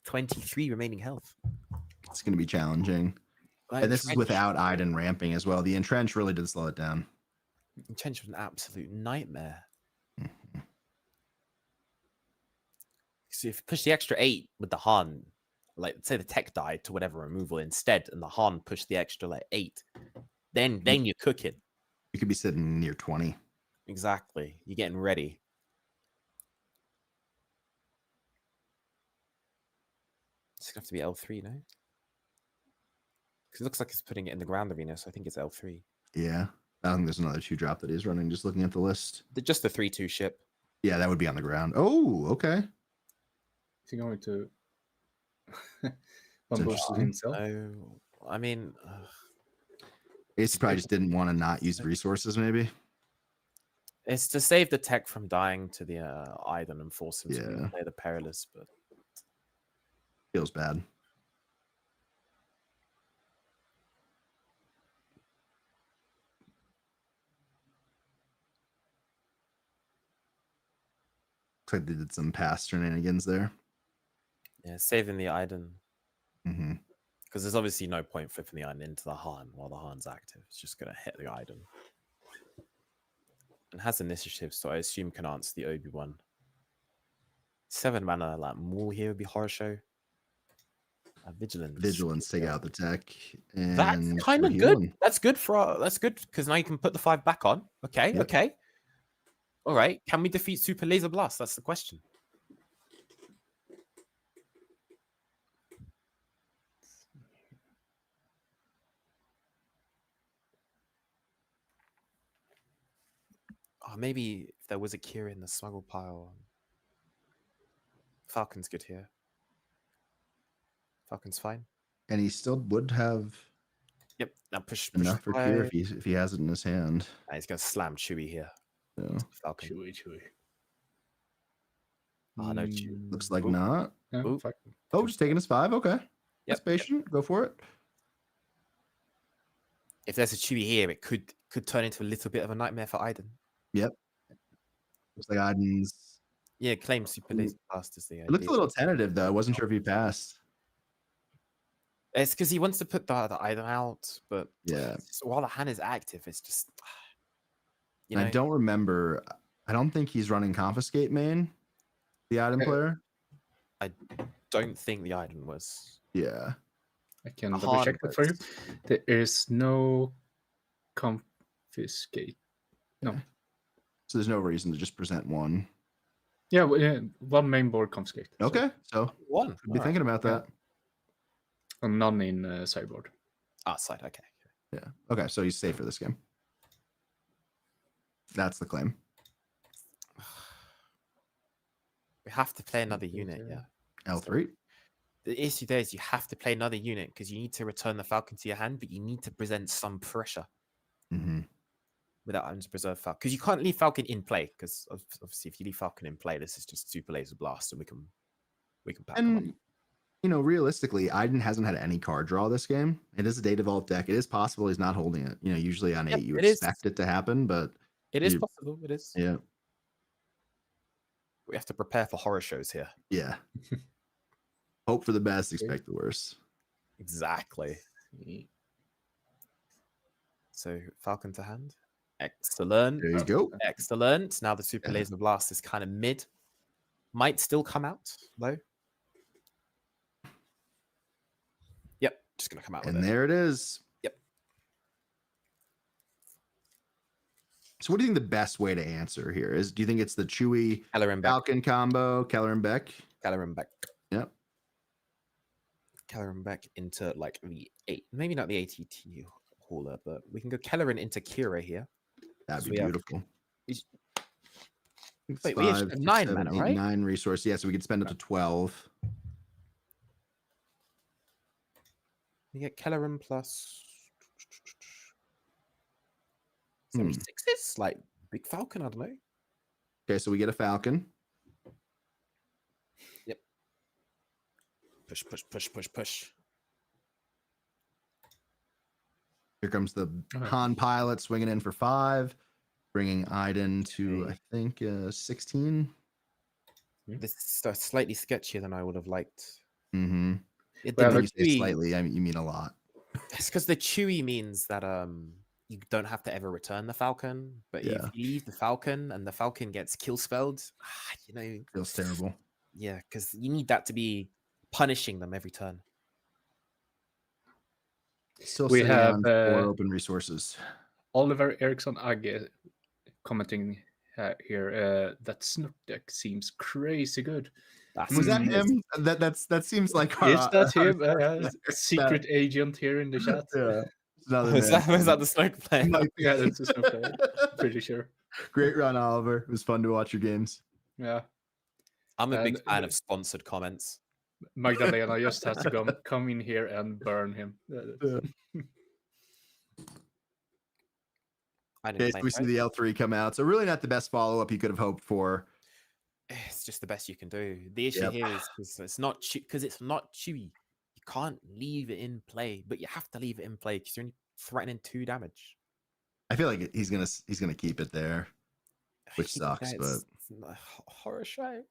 23 remaining health. It's gonna be challenging. And this is without Iden ramping as well. The entrench really did slow it down. Entrench was an absolute nightmare. So if you push the extra 8 with the Han, like say the tech died to whatever removal instead, and the Han pushed the extra like 8, then you're cooking. You could be sitting near 20. Exactly. You're getting ready. It's gonna have to be L3, no? Because it looks like it's putting it in the ground arena, so I think it's L3. Yeah. I think there's another 2-drop that he's running, just looking at the list. Just the 3/2 ship. Yeah, that would be on the ground. Oh, okay. Is he going to bumble interesting. himself? No, I mean, Ace probably just didn't want to not use resources, maybe. it's to save the tech from dying to the Iden and force him to Yeah. play the Perilous, but Feels bad. Looks like they did some past shenanigans there. yeah, saving the Iden. Mm-hmm. Because there's obviously no point flipping the Iden into the Han while the Han's active. It's just going to hit the Iden. And has initiative, so I assume can answer the Obi-Wan. 7 mana, like Maul here would be horror show. Vigilance. Vigilance, take out the tech. And That's kind we're of good. healing. That's good because now you can put the 5 back on. Okay, Yep. okay. All right. Can we defeat Super Laser Blast? That's the question. Oh, maybe if there was a cure in the smuggle pile. Falcon's good here. Falcon's fine. And he still would have Yep. Now push enough for cure five. if he has it in his hand. Ah, he's gonna slam Chewie here. So Falcon. Chewy. Oh no, Chewie. looks like Oop. not. Yeah, Oop. fuck. Oh, just taking his 5. Okay. That's Yep. patient. Go for it. If there's a Chewie here, it could turn into a little bit of a nightmare for Iden. Looks like Iden's. Yeah, claim Super Laser Blast is the idea. It looks a little tentative though. I wasn't sure if he passed. It's because he wants to put the Iden out, but Yeah. while the hand is active, it's just you And know. I don't remember. I don't think he's running confiscate main. The item Okay. player. Don't think the Iden was. Yeah. I can A double check hard that for you. list. There is no confiscate. No. So there's no reason to just present one. Yeah, one main board confiscate. so- Okay. So One. be thinking about Yeah. that. and none in sideboard. Outside, okay. Yeah. Okay. So he's safe for this game. That's the claim. We have to play another unit, yeah. L3. The issue there is you have to play another unit because you need to return the Falcon to your hand, but you need to present some pressure Mm-hmm. without having to preserve Falcon. Because you can't leave Falcon in play, because obviously if you leave Falcon in play, this is just Super Laser Blast, and we can pack them up. And realistically, Iden hasn't had any card draw this game. It is a Data Vault deck. It is possible he's not holding it. Usually on 8 you it is. expect it to happen, but It is you- possible, it is. yeah. We have to prepare for horror shows here. Yeah. Hope for the best, expect the worst. Exactly. So Falcon to hand. Excellent. There you go. Excellent. Now the Super Yeah. Laser Blast is kind of mid. Might still come out, though. Yep, just going to come out with And it. there it is. Yep. So what do you think the best way to answer here is? Do you think it's the Chewy Keller and Beck. Falcon combo, Keller and Beck? Keller and Beck. Yep. Keller and Beck into like the 8. Maybe not the ATT hauler, but we can go Keller and into Kira here. That'd So be we have- beautiful. He's- It's Wait, we have 5, 6, 9 7, mana, 8, right? 9 resource. Yeah, so we could spend up to 12. We get Kelleran plus Hmm. 76s, like Big Falcon, I don't know. Okay, so we get a Falcon. Push, push, push, push, push. Here comes the Okay. Han pilot swinging in for 5, bringing Iden to, I think, 16. This is slightly sketchier than I would have liked. Mm-hmm. It, Well, the When you say Chewie- slightly, I mean, you mean a lot. It's because the Chewy means that you don't have to ever return the Falcon. But Yeah. if you leave the Falcon and the Falcon gets kill spelled, Feels terrible. yeah, because you need that to be punishing them every turn. Still We sitting have, on 4 open resources. Oliver Eriksson Agge commenting here that Snook deck seems crazy good. Was that him? That seems like Is that him? our Secret agent here in the chat. Yeah. Another Was that the Snook player? Yeah, that's a Snook player. Pretty sure. Great run, Oliver. It was fun to watch your games. Yeah. I'm a big And- fan of sponsored comments. Magdalena just had to come in here and burn him. I Okay, didn't so play we see right? the L3 come out. So really not the best follow-up you could have hoped for. It's just the best you can do. The issue Yep. here is because it's not chewy. You can't leave it in play, but you have to leave it in play because you're only threatening 2 damage. I feel like he's gonna keep it there, which sucks. Yeah, But it's not a horror show.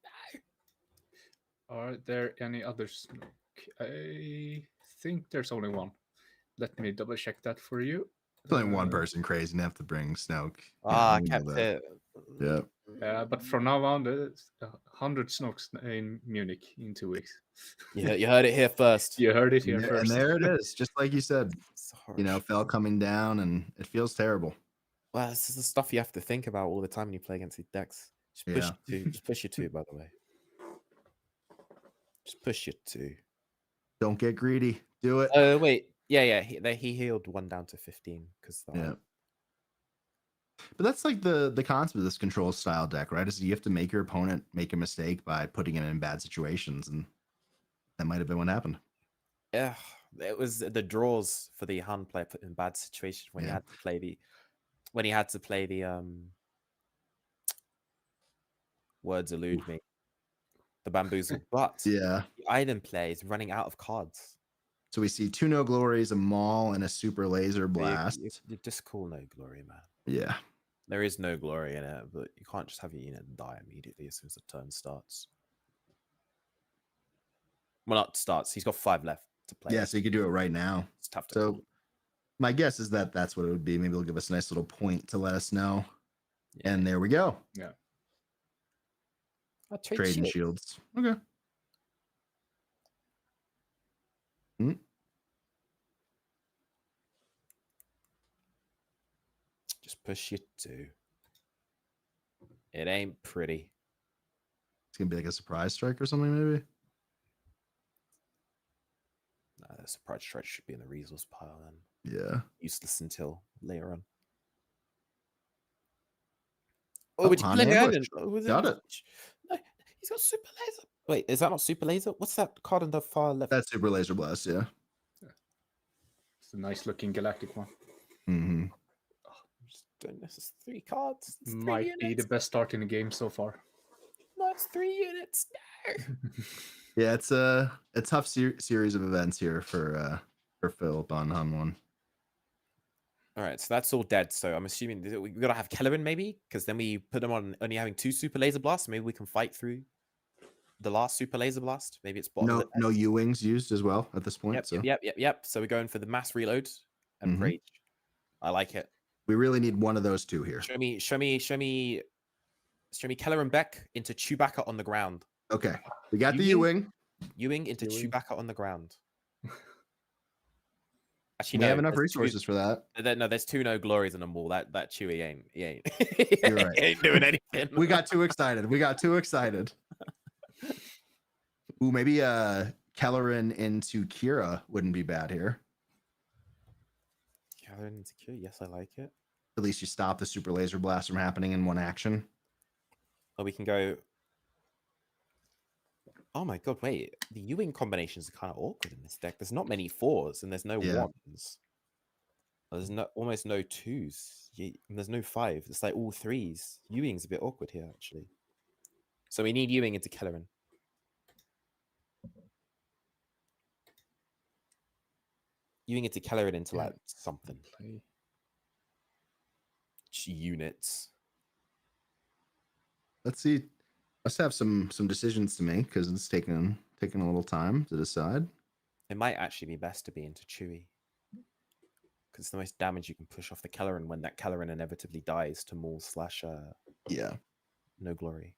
Are there any others? I think there's only one. Let me double check that for you. there's only one person crazy enough to bring Snoke. I we know kept that. it. Yeah. But from now on, there's 100 Snooks in Munich in 2 weeks. Yeah, you heard it here first. You heard it here And first. there it is, just like you said. It's a horror You know, show. Fell coming down, and it feels terrible. Well, this is the stuff you have to think about all the time when you play against these decks. Just push Yeah. you to. Just push you to, by the way. Just push you to. Don't get greedy. Do it. Oh wait, yeah. He healed 1 down to 15 because Yeah. But that's like the concept of this control style deck, right? Is you have to make your opponent make a mistake by putting it in bad situations, and that might have been what happened. Yeah, it was the draws for the Han player put in bad situations when he Yeah. had to play the words elude me, the bamboozle. But Yeah. the item player is running out of cards. So we see 2 no glories, a maul, and a super laser So blast. you just call no glory, man. Yeah. There is no glory in it, but you can't just have your unit die immediately as soon as the turn starts. Well, not starts. He's got 5 left to play. Yeah, so you could do it right now. It's tough to So call. my guess is that that's what it would be. Maybe they'll give us a nice little point to let us know. Yeah. And there we go. I trade Trading shit. shields. Okay. Just push you to. It ain't pretty. It's gonna be like a surprise strike or something, maybe. No, the surprise strike should be in the resource pile then. Yeah. Useless until later on. Oh, Would you Han play the ambush. island? Oh, was it- Got it. No, he's got super laser. Wait, is that not super laser? What's that card on the far left? That's super laser blast, yeah. It's a nice looking galactic one. Mm-hmm. Just doing this is 3 cards. It's 3 Might be the units. best start in the game so far. No, it's 3 units. No. Yeah, it's a tough series of events here for Philip on Han 1. All right, so that's all dead. So I'm assuming we gotta have Kellerin maybe, because then we put them on only having 2 super laser blasts. Maybe we can fight through the last super laser blast. Maybe it's bottom. of No the deck. U-wings used as well at this point. Yep, So yep. So we're going for the mass reload and Mhm. rage. I like it. we really need one of those 2 here. Show me Kellerin Beck into Chewbacca on the ground. Okay. We got the U-wing? U-wing. Ewing into Ewing. Chewbacca on the ground. Actually, We no, have enough there's two- resources for that. No, there's 2 no glories in them all. That Chewie ain't. He ain't. You're right. He ain't doing anything. We got too excited. Ooh, maybe Kellerin into Kira wouldn't be bad here. Kellerin into Q. Yes, I like it. At least you stop the super laser blast from happening in one action. Or we can go. Oh my god! Wait, the Ewing combinations are kind of awkward in this deck. There's not many 4s, and there's no Yeah. 1s. There's almost no 2s. And there's no 5s. It's like all 3s. Ewing's a bit awkward here, actually. So we need Ewing into Kellerin. Ewing into Kellerin into like something. Play. Units. Let's see. Let's have some decisions to make because it's taking a little time to decide. It might actually be best to be into Chewie. Because it's the most damage you can push off the Kellerin when that Kellerin inevitably dies to Maul / Yeah. no glory.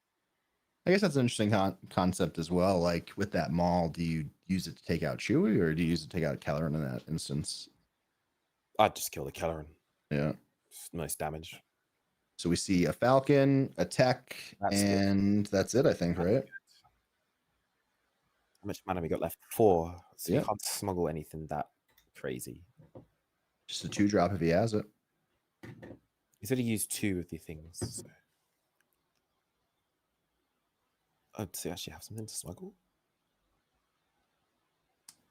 I guess that's an interesting concept as well. Like with that maul, do you use it to take out Chewie, or do you use it to take out Kelleran in that instance? I'd just kill the Kelleran. Yeah. It's most damage. So we see a Falcon, a Tech, and that's it, I think, right? How much mana we got left? 4. So Yeah. you can't smuggle anything that crazy. Just a 2-drop if he has it. He said he used 2 of the things. So. Oh, does he actually have something to smuggle?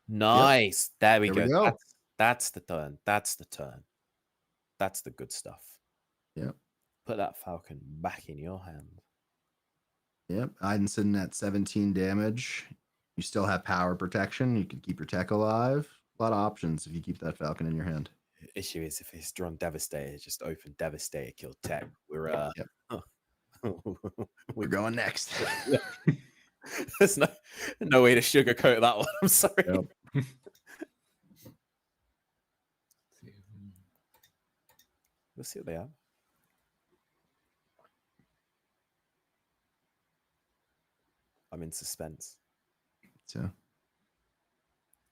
Nice. Yep. There we go. That's the turn. That's the turn. That's the good stuff. Yep. Put that Falcon back in your hand. Yep. Iden's sitting at 17 damage. You still have power protection. You can keep your tech alive. A lot of options if you keep that Falcon in your hand. Issue is if it's drawn Devastator, just open Devastator, kill tech. We're we're going next. There's no way to sugarcoat that one. I'm sorry. Yep. We'll see what they are. I'm in suspense. So,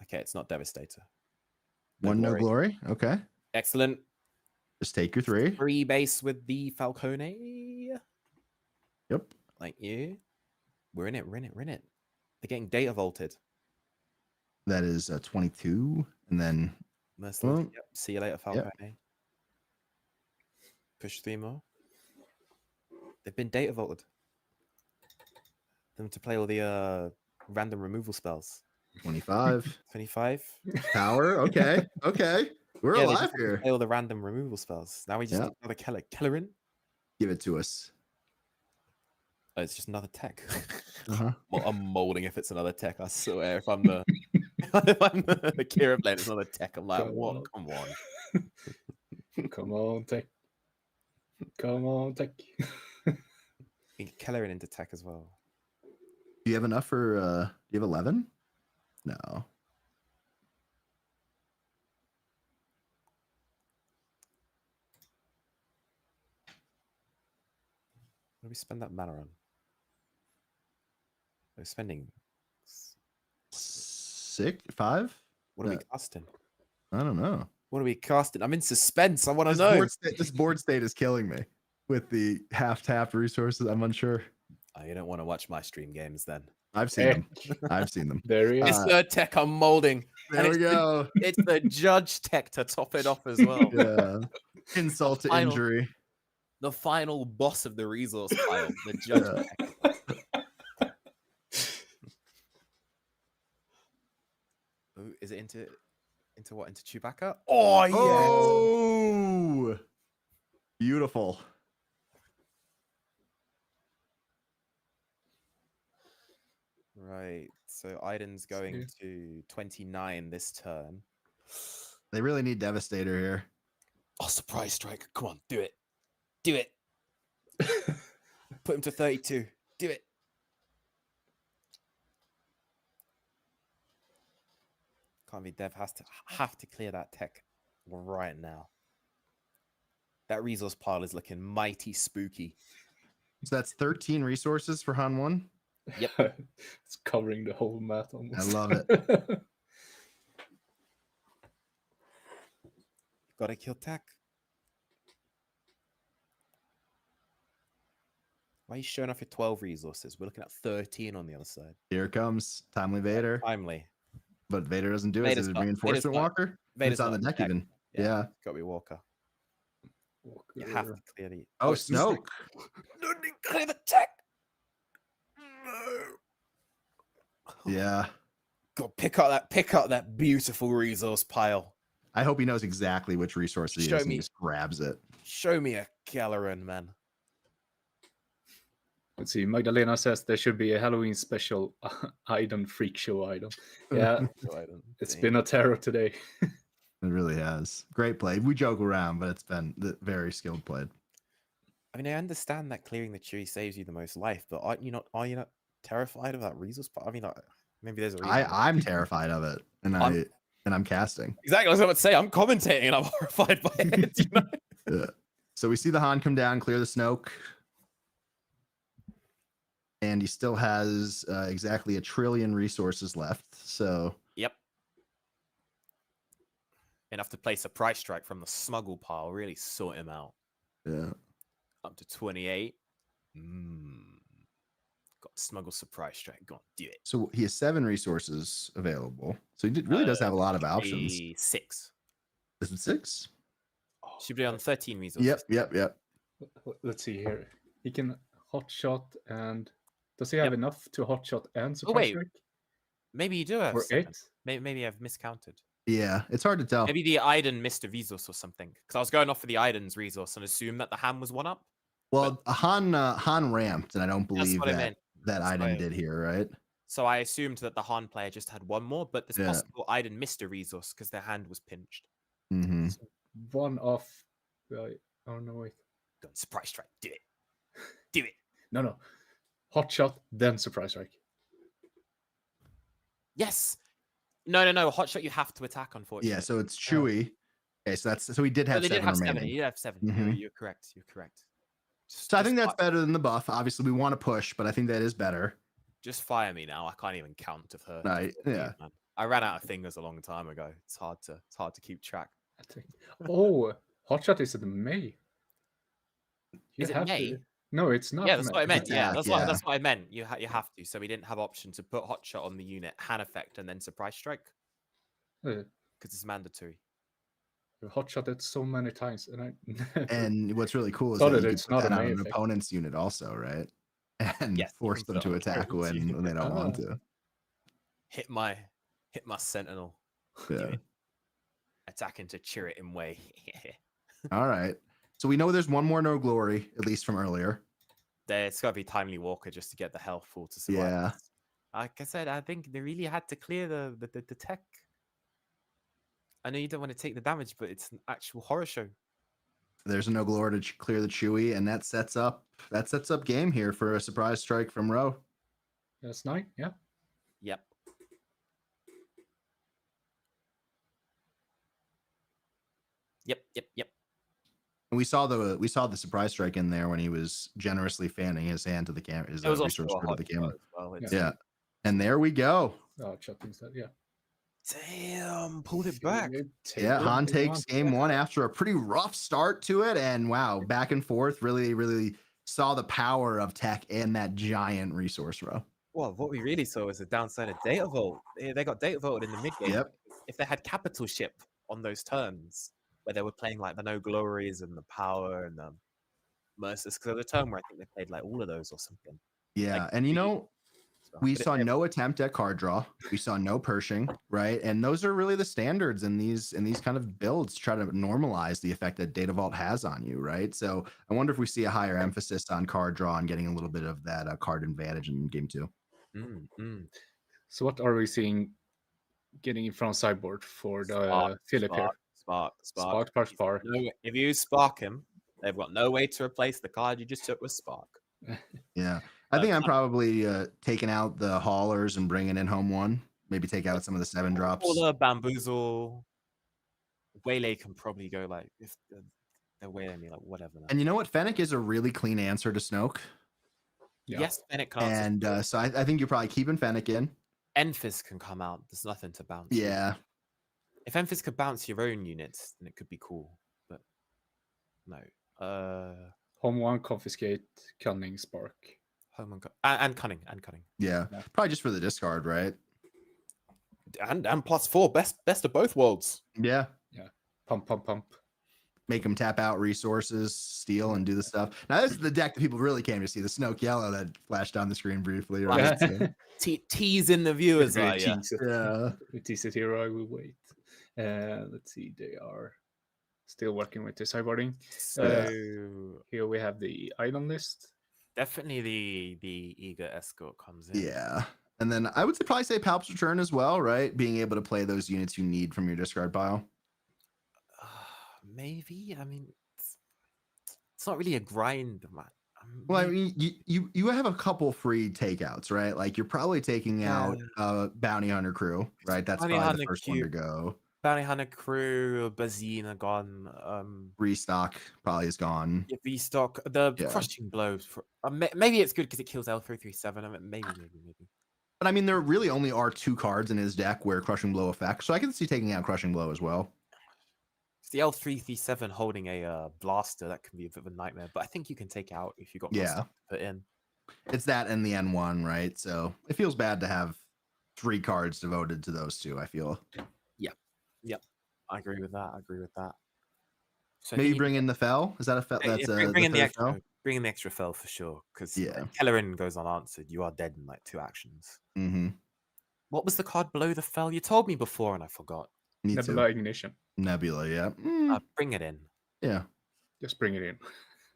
okay, it's not Devastator. No glory. Okay. Excellent. Just take your 3. 3 base with the Falcone. Yep. Like you. We're in it. They're getting data vaulted. That is 22. And then. Merciless. Yep. See you later, Falcone. Yep. Push 3 more. They've been data vaulted. Them to play all the random removal spells. 25. 25. Power. Okay. We're alive here. Play all the random removal spells. Now we just need another Kelleran. Give it to us. Oh, it's just another tech. Uh-huh. Well, I'm molding if it's another tech. I swear. If I'm the the Kira blend, it's another tech. I'm like, what? Come on. Come on, tech. Come on, tech. You can Kelleran into tech as well. Do you have enough for? Do you have 11? No. What do we spend that mana on? We're spending 5. What are we casting? I don't know. What are we casting? I'm in suspense. I want to know. This board state is killing me with the half-tapped resources. I'm unsure. Oh, you don't want to watch my stream games then. I've seen them. There he is. It's the tech I'm molding. There we go. It's the judge tech to top it off as well. Yeah. Insult to injury. The final boss of the resource pile, the judge tech. Ooh, is it into what? Into Chewbacca? Oh, yes. Oh, beautiful. Right. So Iden's going to 29 this turn. They really need Devastator here. Oh, surprise strike. Come on, do it. Do it. Put him to 32. Do it. Can't be Dev have to clear that tech right now. That resource pile is looking mighty spooky. So that's 13 resources for Han 1. Yep. It's covering the whole map almost. I love it. Gotta kill tech. Why are you showing off your 12 resources? We're looking at 13 on the other side. Here comes Timely Vader. Timely. But Vader doesn't do it. Is it Reinforcement Walker? Vader's it's on the deck even. Yeah. Gotta be Walker. You have to clear the... Oh, Snoke. No, clear the tech. Yeah. Go pick up that beautiful resource pile. I hope he knows exactly which resource he is and just grabs it. Show me a Kelleran, man. Let's see. Magdalena says there should be a Halloween special Iden freak show item. Yeah, it's been a terror today. It really has. Great play. We joke around, but it's been very skilled played. I mean, I understand that clearing the Chewie saves you the most life, but are you not terrified of that resource? I mean, maybe there's a reason. I'm terrified of it, and I'm casting. Exactly, I was about to say I'm commentating, and I'm horrified by it. You know? Yeah. So we see the Han come down, clear the Snoke, And he still has exactly 1 trillion resources left. So Yep. Enough to place a price strike from the smuggle pile. Really sort him out. yeah. Up to 28. Got smuggle surprise strike. Go on, do it. So he has 7 resources available. So he really does have a lot of options. 6. Is it 6? Should be on 13 resources. Yep. Let's see here. He can hotshot and does he have enough to hotshot and surprise wait. strike? Maybe you do have Or 7. 8? Maybe I've miscounted. Yeah, it's hard to tell. Maybe the Iden missed a resource or something. Because I was going off for the Iden's resource and assumed that the ham was 1 up. Well, Han ramped, and I don't believe what I meant. that That's Iden what I- did here, right? So I assumed that the Han player just had 1 more, but it's Yeah. possible Iden missed a resource because their hand was pinched. Mm-hmm. So 1 off. Oh no, wait. Go on, surprise strike. Do it. Do it. No. Hotshot, then surprise strike. Yes. No. Hotshot, you have to attack, unfortunately. Yeah, so it's Chewy. Okay, so he did No, have they 7 did have 7. remaining. He did have 7. Mhm. You're correct. You're correct. So I think that's fi- better than the buff. Obviously, we want to push, but I think that is better. Just fire me now. I can't even count of her. Right, yeah. I ran out of fingers a long time ago. It's hard to keep track. I think. Oh, hotshot is in May. You Is it have May? to- No, it's not. Yeah, that's May. what I meant. Yeah, attack, that's what I meant. You have to. So we didn't have option to put hotshot on the unit, hand effect, and then surprise strike Uh, because it's mandatory. you hotshot it so many times, and I. And what's really cool is So that that you it's can put not that a on May an effect. opponent's unit also, right? And Yes, force you can them to put attack opponent's when unit. they don't want to. Hit my sentinel. Yeah. Attack into Chirrut in way. All right. So we know there's 1 more no glory, at least from earlier. It's got to be Timely Walker just to get the health full to survive. Yeah. this. Like I said, I think they really had to clear the tech. I know you don't want to take the damage, but it's an actual horror show. There's a no glory to clear the Chewy, and that sets up game here for a surprise strike from Roe. That's 9. Yeah. Yep. Yep. And we saw the surprise strike in there when he was generously fanning his hand to the camera. His It was also resource a card to hot the camera. shot as well. Yeah. Yeah. And there we go. Oh, shot instead. Yeah. Damn, pulled it back. Yeah, Han takes game 1 after a pretty rough start to it, and wow, back and forth, really saw the power of tech and that giant resource row. Well, what we really saw was the downside of Data Vault. They got Data Vaulted in the mid game. Yep. If they had Capital Ship on those turns, where they were playing like the No Glories and the Power and the Mercers, because there was a turn where I think they played like all of those or something. Yeah, Like, and you know, we but saw no attempt at card draw. We saw no Pershing, right? And those are really the standards in these kind of builds to try to normalize the effect that Data Vault has on you, right? So I wonder if we see a higher emphasis on card draw and getting a little bit of that card advantage in game 2. So what are we seeing getting in front sideboard for the Philip here? Spark. Spark. If you spark him, they've got no way to replace the card you just took with Spark. Yeah. I think I'm probably taking out the haulers and bringing in home 1. Maybe take out some of the 7 drops. Or the Bamboozle. Waylay can probably go like, if they're wailing me, like whatever. And you know what? Fennec is a really clean answer to Snoke. Yeah. Yes, Fennec can't. And so I think you're probably keeping Fennec in. Enfys can come out. There's nothing to bounce. Yeah. If Enfys could bounce your own units, then it could be cool. But no. Home 1, confiscate, cunning, spark. Home and cunning. Yeah. Yeah. Probably just for the discard, right? And +4, best of both worlds. Yeah. Pump. Make them tap out resources, steal, and do the stuff. Now, this is the deck that people really came to see, the Snoke Yellow that flashed on the screen briefly. Right? Teasing the viewers, are ya? Yeah. We tease it here. I will wait. Let's see. They are still working with the sideboarding. So Here we have the item list. definitely the eager escort comes in. Yeah. And then I would probably say Palp's Return as well, right? Being able to play those units you need from your discard pile. Maybe. I mean, it's not really a grind, man. Well, I mean, you have a couple free takeouts, right? Like you're probably taking out Bounty Hunter crew, right? That's Bounty probably the Hunter first one to go. Bounty Hunter Crew, Bazina gone. Restock probably is gone. Yeah, V-Stock, the Yeah. Crushing Blows. Maybe it's good because it kills L337. I mean, maybe. But I mean, there really only are 2 cards in his deck where Crushing Blow affects, so I can see taking out Crushing Blow as well. It's the L337 holding a blaster. That can be a bit of a nightmare, but I think you can take it out if you got more stuff to put in. It's that and the N1, right? So it feels bad to have 3 cards devoted to those 2, I feel. Yep. I agree with that. So Maybe bring in the Fel? Is that a Fel? That's bring in the third extra. Fel? Bring in the extra Fel for sure. Because Yeah. Kellerin goes unanswered. You are dead in like 2 actions. Mm-hmm. What was the card below the Fel? You told me before and I forgot. Me Nebula too. Ignition. Nebula, yeah. Bring it in. Yeah. Just bring it in.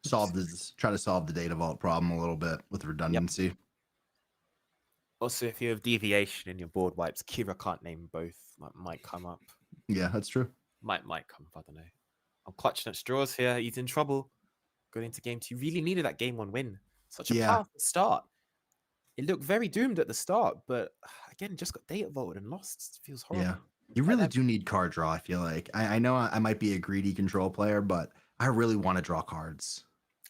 Try to solve the data vault problem a little bit with redundancy. Also, if you have deviation in your board wipes, Kira can't name both. That might come up. Yeah, that's true. Might come up. I don't know. I'm clutching at straws here. He's in trouble. Going into game 2. Really needed that game 1 win. Such a powerful start. It looked very doomed at the start, but again, just got data vaulted and lost. It feels horrible. Yeah. You really do need card draw, I feel like. I know I might be a greedy control player, but I really want to draw cards.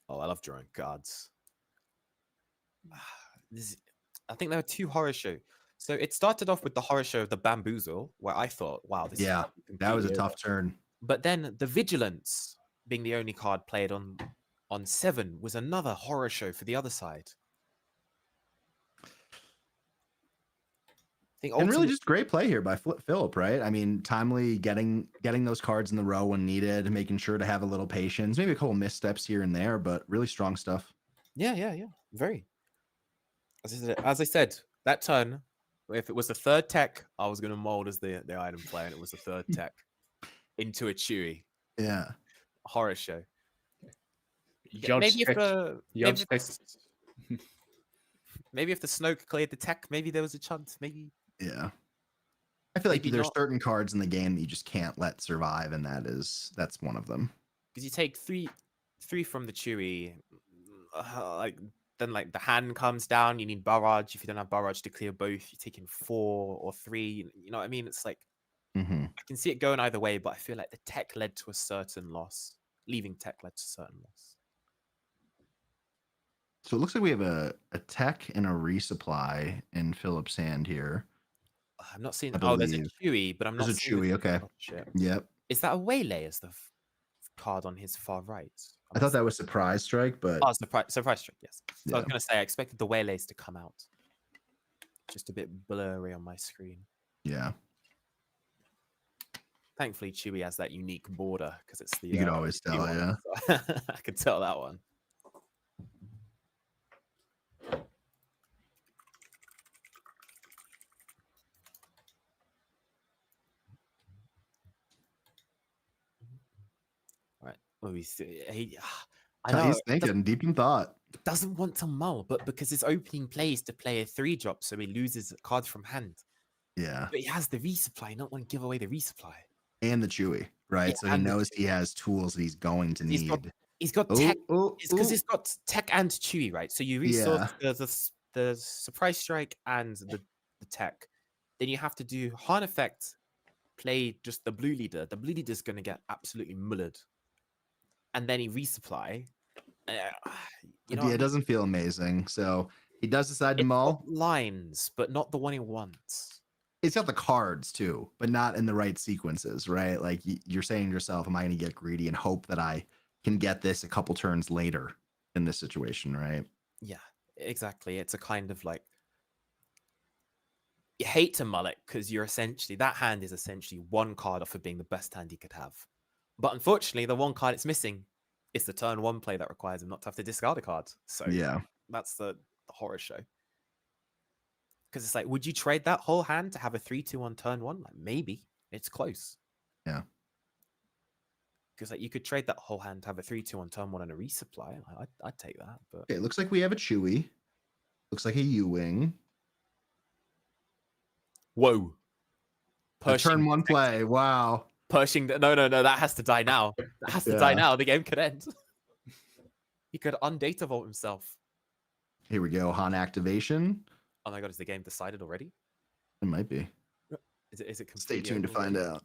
Oh, I love drawing cards. I think there were 2 horror shows. So it started off with the horror show of the Bamboozle, where I thought, wow, this is that was a completely tough over. turn. But then the Vigilance, being the only card played on 7, was another horror show for the other side. I think And really just great play here by Philip, right? I mean, timely getting those cards in the row when needed, making sure to have a little patience, maybe a couple missteps here and there, but really strong stuff. Yeah. Very. As I said, that turn, if it was the 3rd tech, I was going to mold as the item player, and it was the 3rd tech into a Chewy. Yeah. Horror show. Maybe if the Snoke cleared the tech, maybe there was a chance. Maybe. Yeah. I feel like Maybe there's not. certain cards in the game that you just can't let survive, and that's one of them. Because you take three from the Chewy, then the hand comes down. You need barrage. If you don't have barrage to clear both, you're taking 4 or 3. You know what I mean? It's like I can see it going either way, but I feel like the tech led to a certain loss. Leaving tech led to a certain loss. So it looks like we have a tech and a resupply in Philip's hand here. I'm not seeing. Oh, there's a Chewy, but I'm not. There's a seeing Chewy. Okay. Oh, shit. Yep. Is that a Waylay as the card on his far right? I thought that was Surprise Strike, but surprise strike. Yes. So I was Yeah. gonna say I expected the Waylays to come out. Just a bit blurry on my screen. yeah, Thankfully, Chewy has that unique border because it's the. you could always tell. one, Yeah. so I could tell that one. Right. Well, I know He's thinking deep in thought. doesn't want to mull, but because his opening play is to play a 3-drop, so he loses cards from hand. Yeah. But he has the resupply, not want to give away the resupply. And the Chewy, right? Yeah, So he and the knows he has tools that he's going to need. He's got tech. It's because he's got tech and Chewy, right? So you resource the surprise strike and the tech. Then you have to do Harn effect, play just the blue leader. The blue leader's going to get absolutely mullered. And then he resupply. It doesn't feel amazing. So he does decide to mull. Lines, but not the one he wants. It's got the cards too, but not in the right sequences, right? Like you're saying to yourself, am I going to get greedy and hope that I can get this a couple turns later in this situation, right? Yeah, exactly. It's a kind of like, you hate to mull it because that hand is essentially one card off of being the best hand he could have. But unfortunately, the one card it's missing is the turn 1 play that requires him not to have to discard a card. So yeah, that's the horror show. Because it's like, would you trade that whole hand to have a 3-2 on turn 1? Like, maybe. It's close. Yeah. Because you could trade that whole hand to have a 3-2 on turn 1 and a resupply. I'd take that. But okay, it looks like we have a Chewy. Looks like a U-Wing. Whoa. Turn 1 play. Wow. Pershing. No. That has to die now. That has to die now. The game could end. He could undata vault himself. Here we go. Han activation. Oh my god, is the game decided already? It might be. Is it Stay completely tuned to over find already? out.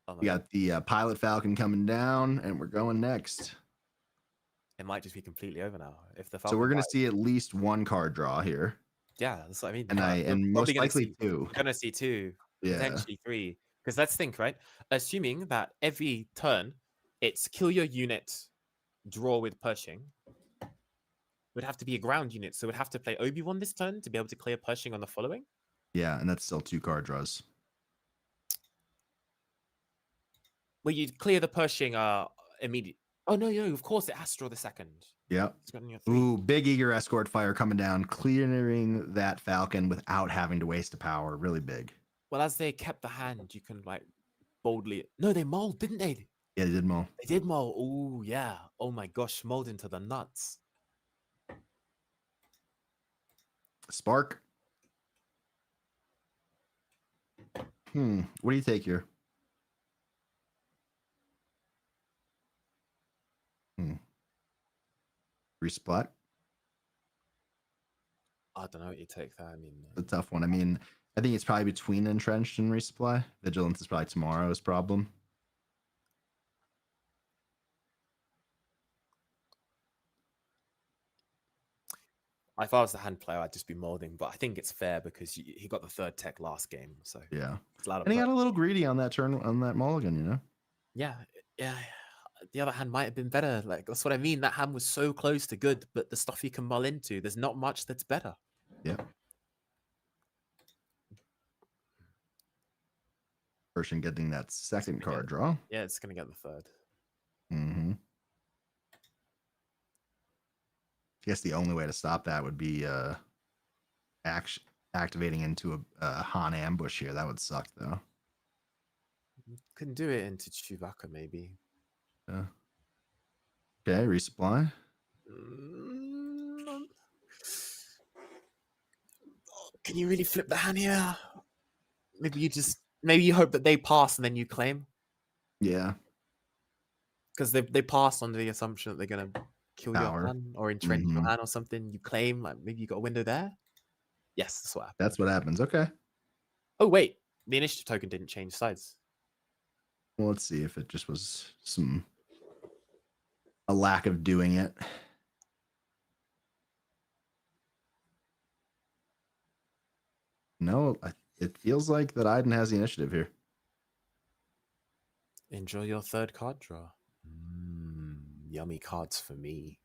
Oh my We God. got the Pilot Falcon coming down, and we're going next. It might just be completely over now. If the So we're Falcon going dies- to see at least one card draw here, yeah, that's what I mean. and We're and probably most gonna likely see, 2. we're gonna see 2, Yeah. potentially 3. Because let's think, right? Assuming that every turn it's kill your unit, draw with Pershing, would have to be a ground unit. So we'd have to play Obi-Wan this turn to be able to clear Pershing on the following. Yeah, and that's still 2 card draws. Well, you'd clear the Pershing immediate. Oh no, of course it has to draw the second. Yep. It's got on your 3. Ooh, big Eager Escort Fire coming down, clearing that Falcon without having to waste a power. Really big. Well, as they kept the hand, you can like boldly. No, they mulled, didn't they? Yeah, they did mull. They did mull. Oh yeah. Oh my gosh, mulled into the nuts. Spark. What do you take here? Resplat. I don't know what you take there. I mean, A tough one. I mean, I think it's probably between Entrenched and Resupply. Vigilance is probably tomorrow's problem. if I was the hand player, I'd just be molding. But I think it's fair because he got the 3rd tech last game, so Yeah. it's allowed. And he got a little greedy on that turn on that mulligan, you know? Yeah. The other hand might have been better. Like that's what I mean. That hand was so close to good, but the stuff you can mull into, there's not much that's better. Yeah. Person getting that second card draw. Yeah, it's gonna get the 3rd. Mm-hmm. I guess the only way to stop that would be activating into a Han ambush here. That would suck, though. Couldn't do it into Chewbacca, maybe. Yeah. Okay, resupply. Can you really flip the hand here? Maybe you hope that they pass and then you claim. Yeah. Because they pass under the assumption that they're gonna kill Power. your hand or entrench your Mhm. hand or something. You claim, like maybe you got a window there. Yes, that's what happened. That's what happens. Okay. Oh wait, the initiative token didn't change sides. Well, let's see if it just was a lack of doing it. No, it feels like that Iden has the initiative here. Enjoy your 3rd card draw. Yummy cards for me.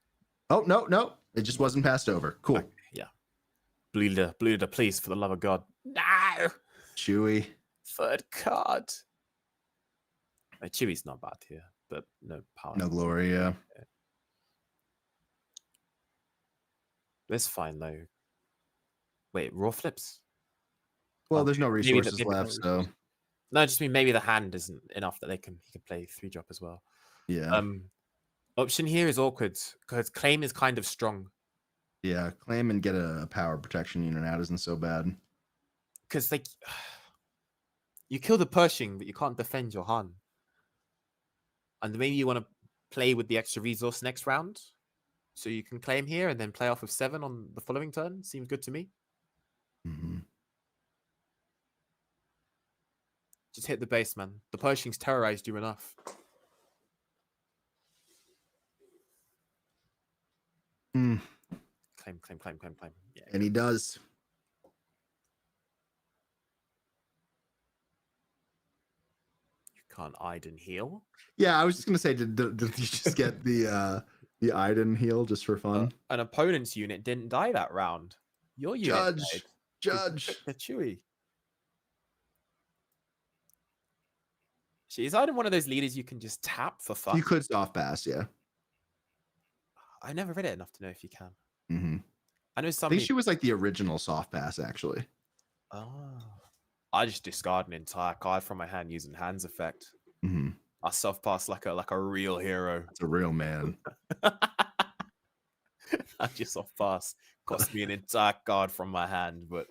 Oh, no. It just wasn't passed over. Cool. Okay, yeah. Blue leader, please, for the love of God. No! Chewy. 3rd card. Chewie's not bad here, but no power. No glory, yeah. It's fine, though. Wait, raw flips? Well, there's no maybe resources maybe left, so No, I just mean maybe the hand isn't enough that he can play 3-drop as well. yeah. Option here is awkward because claim is kind of strong. Yeah, claim and get a power protection unit out isn't so bad. Because like you kill the Pershing, but you can't defend your Han. And maybe you want to play with the extra resource next round. So you can claim here and then play off of 7 on the following turn. Seems good to me. Mm-hmm. Just hit the base, man. The Pershing's terrorized you enough. Mm. Claim. Yeah. And he does. You can't Iden heal. Yeah, I was just gonna say, did you just get the Iden heal just for fun? An opponent's unit didn't die that round. Your unit died. Judge. The Chewie. Is Iden one of those leaders you can just tap for fun? You could soft pass, yeah. I never read it enough to know if you can. Mm-hmm. I know I some. think she was like the original soft pass, actually. Oh. I just discard an entire card from my hand using hands effect. Mm-hmm. I self pass like a real hero. It's a real man. I just soft pass. Cost me an entire card from my hand, but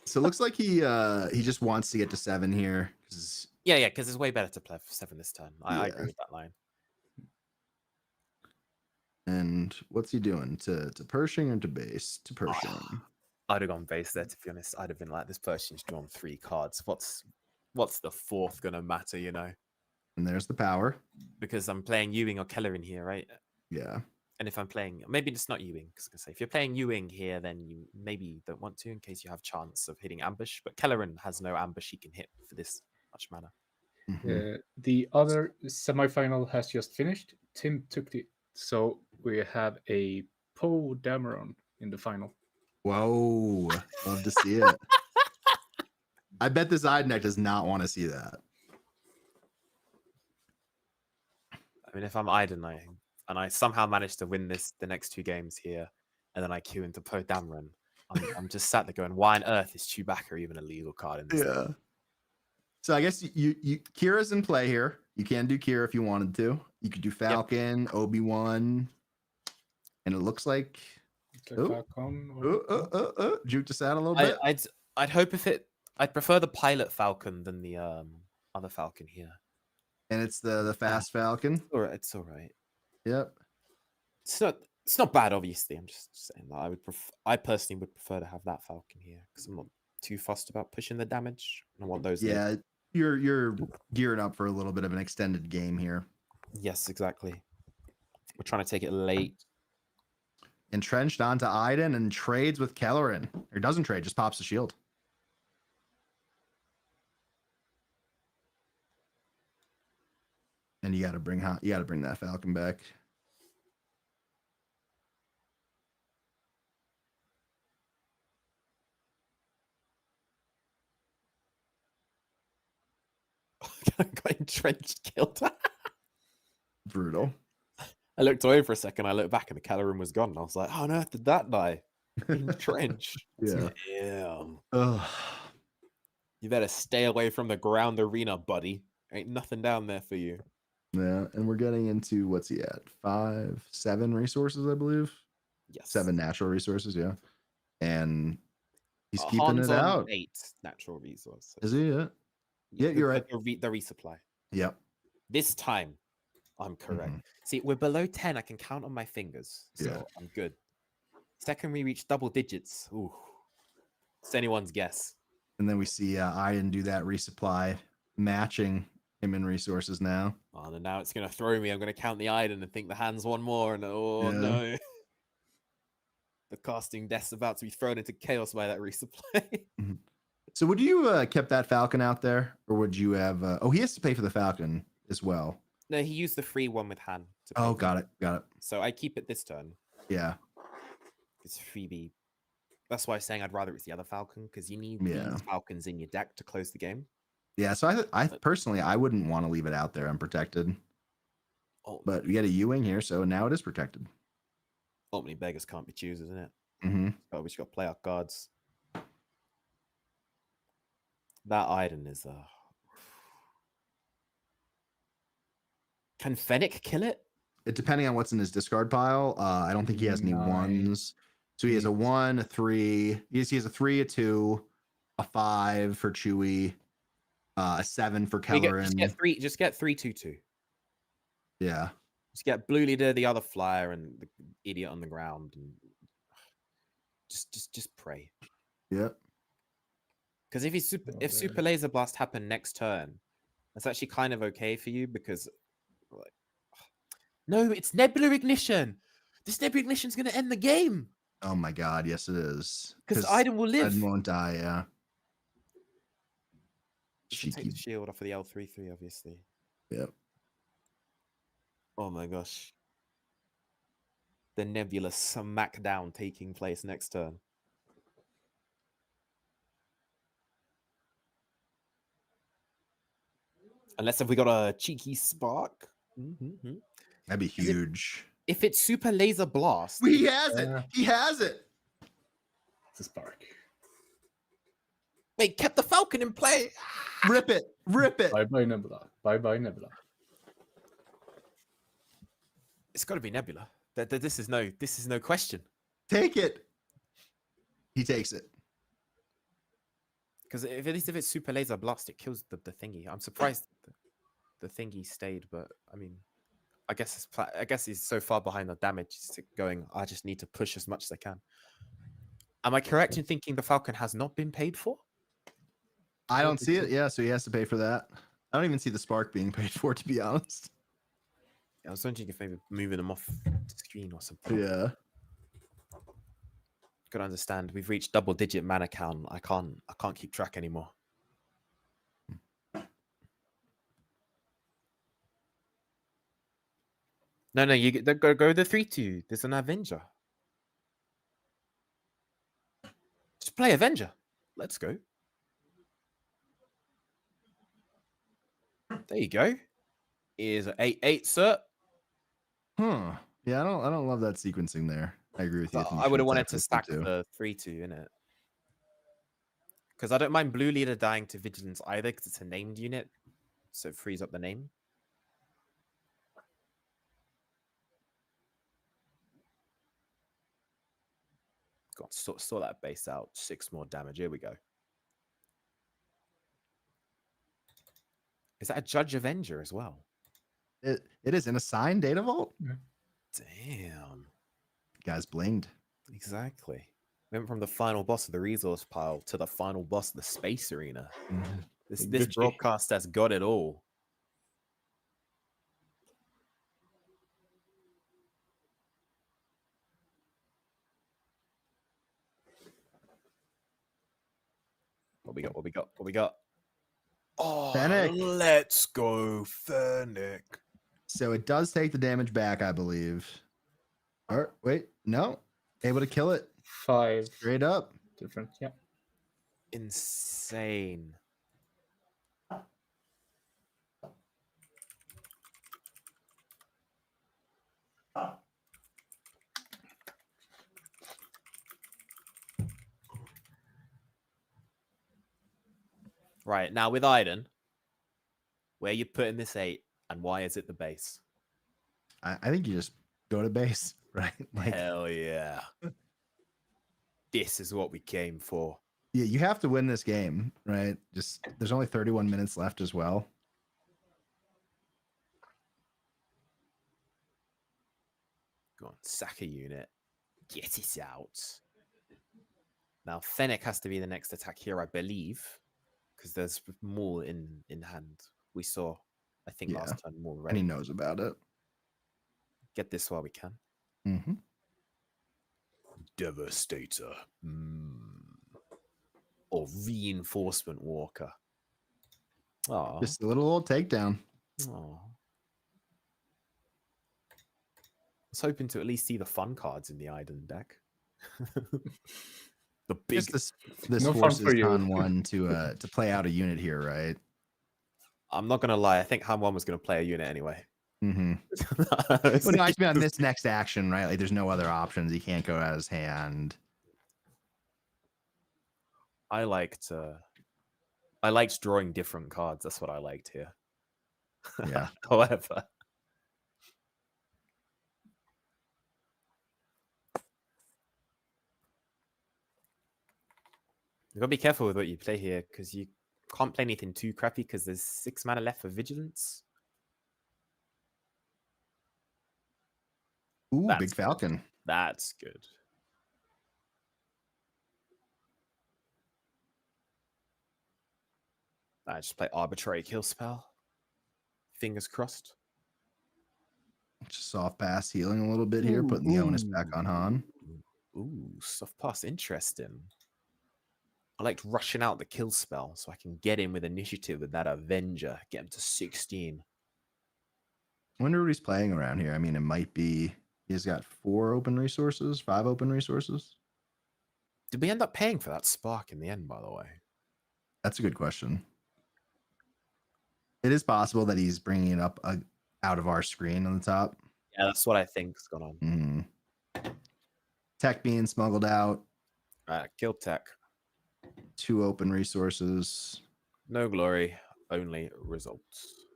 So it looks like he just wants to get to 7 here. yeah, because it's way better to play for 7 this turn. I Yeah. agree with that line. And what's he doing? To Pershing or to base? To Pershing. I'd have gone base there, to be honest. I'd have been like, this person's drawn 3 cards. What's the 4th gonna matter, you know? And there's the power. because I'm playing Ewing or Keller in here, right? Yeah. And if I'm playing, maybe it's not Ewing. Because I say if you're playing Ewing here, then you maybe don't want to in case you have chance of hitting ambush. But Kelleran has no ambush he can hit for this much mana. The other semifinal has just finished. Tim took it. So we have a Poe Dameron in the final. Whoa. Love to see it. I bet this Iden deck does not want to see that. I mean, if I'm Iden, and I somehow manage to win the next 2 games here, and then I queue into Poe Dameron, I'm just sat there going, why on earth is Chewbacca even a legal card in this? Yeah. So I guess you Kira's in play here. You can do Kira if you wanted to. You could do Falcon, Obi-Wan, and it looks like juked us out a little bit. I'd hope I'd prefer the pilot Falcon than the other Falcon here. And it's the fast Falcon. It's all right. Yep. It's not bad, obviously. I'm just saying that I personally would prefer to have that Falcon here because I'm not too fussed about pushing the damage. I want those. Yeah, you're gearing up for a little bit of an extended game here. Yes, exactly. We're trying to take it late. Entrenched onto Iden and trades with Kelleran. Or doesn't trade, just pops the shield. And you got to bring that Falcon back. Got entrenched, killed. Brutal. I looked away for a second. I looked back, and the Kelleran was gone. And I was like, "How on earth did that die?" Entrenched. Yeah. Damn. Ugh. You better stay away from the ground arena, buddy. Ain't nothing down there for you. Yeah, and we're getting into what's he at? 5, 7 resources, I believe. Yes. 7 natural resources, yeah. And he's keeping Han's it on out. 8 natural resources. Is he? Yeah. Yeah, you're right. The resupply. Yep. This time, I'm correct. See, we're below 10. I can count on my fingers, so Yeah. I'm good. Second, we reach double digits. Ooh, it's anyone's guess. And then we see Iden do that resupply, matching him in resources now. Oh, and now it's going to throw me. I'm going to count the Iden and think the hand's one more. And Yeah. no. The casting death's about to be thrown into chaos by that resupply. So would you kept that Falcon out there? Or would you have... oh, he has to pay for the Falcon as well. No, he used the free one with Han. Oh, got it. So I keep it this turn. Yeah. It's freebie. That's why I'm saying I'd rather it's the other Falcon, because you need Yeah. these Falcons in your deck to close the game. Yeah, so I personally, I wouldn't want to leave it out there unprotected. Oh, But we got a Ewing here, so now it is protected. many beggars can't be choosers, isn't it? Mm-hmm. Oh, we just got to play our cards. That Iden is Can Fennec kill it? It depending on what's in his discard pile. I don't think he has any 9. ones. So he has a 1, a 3. He has a 3, a 2, a 5 for Chewy, a 7 for Kelleran. Just get 3/2/2. Yeah. Just get Blue Leader, the other flyer, and the idiot on the ground, and just pray. Yep. Because if Super Laser Blast happened next turn, that's actually kind of okay for you because, like, no, it's Nebula Ignition. This Nebula Ignition's going to end the game. Oh my God, yes it is. Because Iden will live. Iden won't die, yeah. Take the shield off of the L3/3, obviously. Yep. Oh my gosh. The Nebula smackdown taking place next turn. Unless if we got a cheeky spark. That'd be huge. If it's Super Laser Blast. He has it. He has it. It's a spark. They kept the Falcon in play. Rip it. Rip it. Bye-bye, Nebula. Bye-bye, Nebula. It's got to be Nebula. This is no question. Take it. He takes it. Because at least if it's Super Laser Blast, it kills the thingy. I'm surprised the thingy stayed, but I mean, I guess he's so far behind the damage. He's going, I just need to push as much as I can. Am I correct in thinking the Falcon has not been paid for? I don't see it. Yeah, so he has to pay for that. I don't even see the spark being paid for, to be honest. I was wondering if maybe moving them off the screen or something. Yeah. Gotta understand, we've reached double-digit mana count. I can't keep track anymore. No, you go the 3-2. There's an Avenger. Just play Avenger. Let's go. There you go. Is 8-8, sir. Huh. Yeah, I don't love that sequencing there. I agree with you. I would have wanted to stack the 3-2 in it. Because I don't mind Blue Leader dying to Vigilance either, because it's a named unit. So it frees up the name. God, saw that base out. 6 more damage. Here we go. Is that a Judge Avenger as well? It is in a signed Data Vault. Yeah. Damn. Guys blinged. Exactly. Went from the final boss of the resource pile to the final boss of the space arena. This Gucci. broadcast has got it all. What we got? Oh, Fennec. Let's go, Fennec. So it does take the damage back, I believe. Or wait, no. Able to kill it 5 straight up. different. Yeah. Insane. Right, now with Iden, where you putting this 8 and why is it the base? I think you just go to base, right? Like, Hell yeah. This is what we came for. yeah, you have to win this game, right? Just there's only 31 minutes left as well. Go on, sack a unit. Get it out. Now, Fennec has to be the next attack here, I believe, because there's more in hand. We saw, I think, Yeah. last time more And he ready. knows about it. Get this while we can. Mm-hmm. Devastator. Or Reinforcement Walker. Oh. Just a little old takedown. I was hoping to at least see the fun cards in the Iden deck. The big. Just this No fun forces for you. Han 1 to play out a unit here, right? I'm not gonna lie. I think Han 1 was gonna play a unit anyway. Mm-hmm. Well, no, I mean on this next action, right? Like, there's no other options. He can't go out of his hand. I liked drawing different cards. That's what I liked here. Yeah. However, you gotta be careful with what you play here because you can't play anything too crappy because there's 6 mana left for Vigilance. Ooh, That's Big good. Falcon. That's good. I just play Arbitrary Kill Spell. Fingers crossed. Just soft pass healing a little bit here, putting the onus back on Han. Ooh, soft pass. Interesting. I liked rushing out the kill spell so I can get in with initiative with that Avenger. Get him to 16. I wonder what he's playing around here. I mean, it might be he's got 4 open resources, 5 open resources. Did we end up paying for that spark in the end, by the way? That's a good question. It is possible that he's bringing it up out of our screen on the top. Yeah, that's what I think's gone on. Mm-hmm. Tech being smuggled out. Kill tech. 2 open resources. No glory, only results.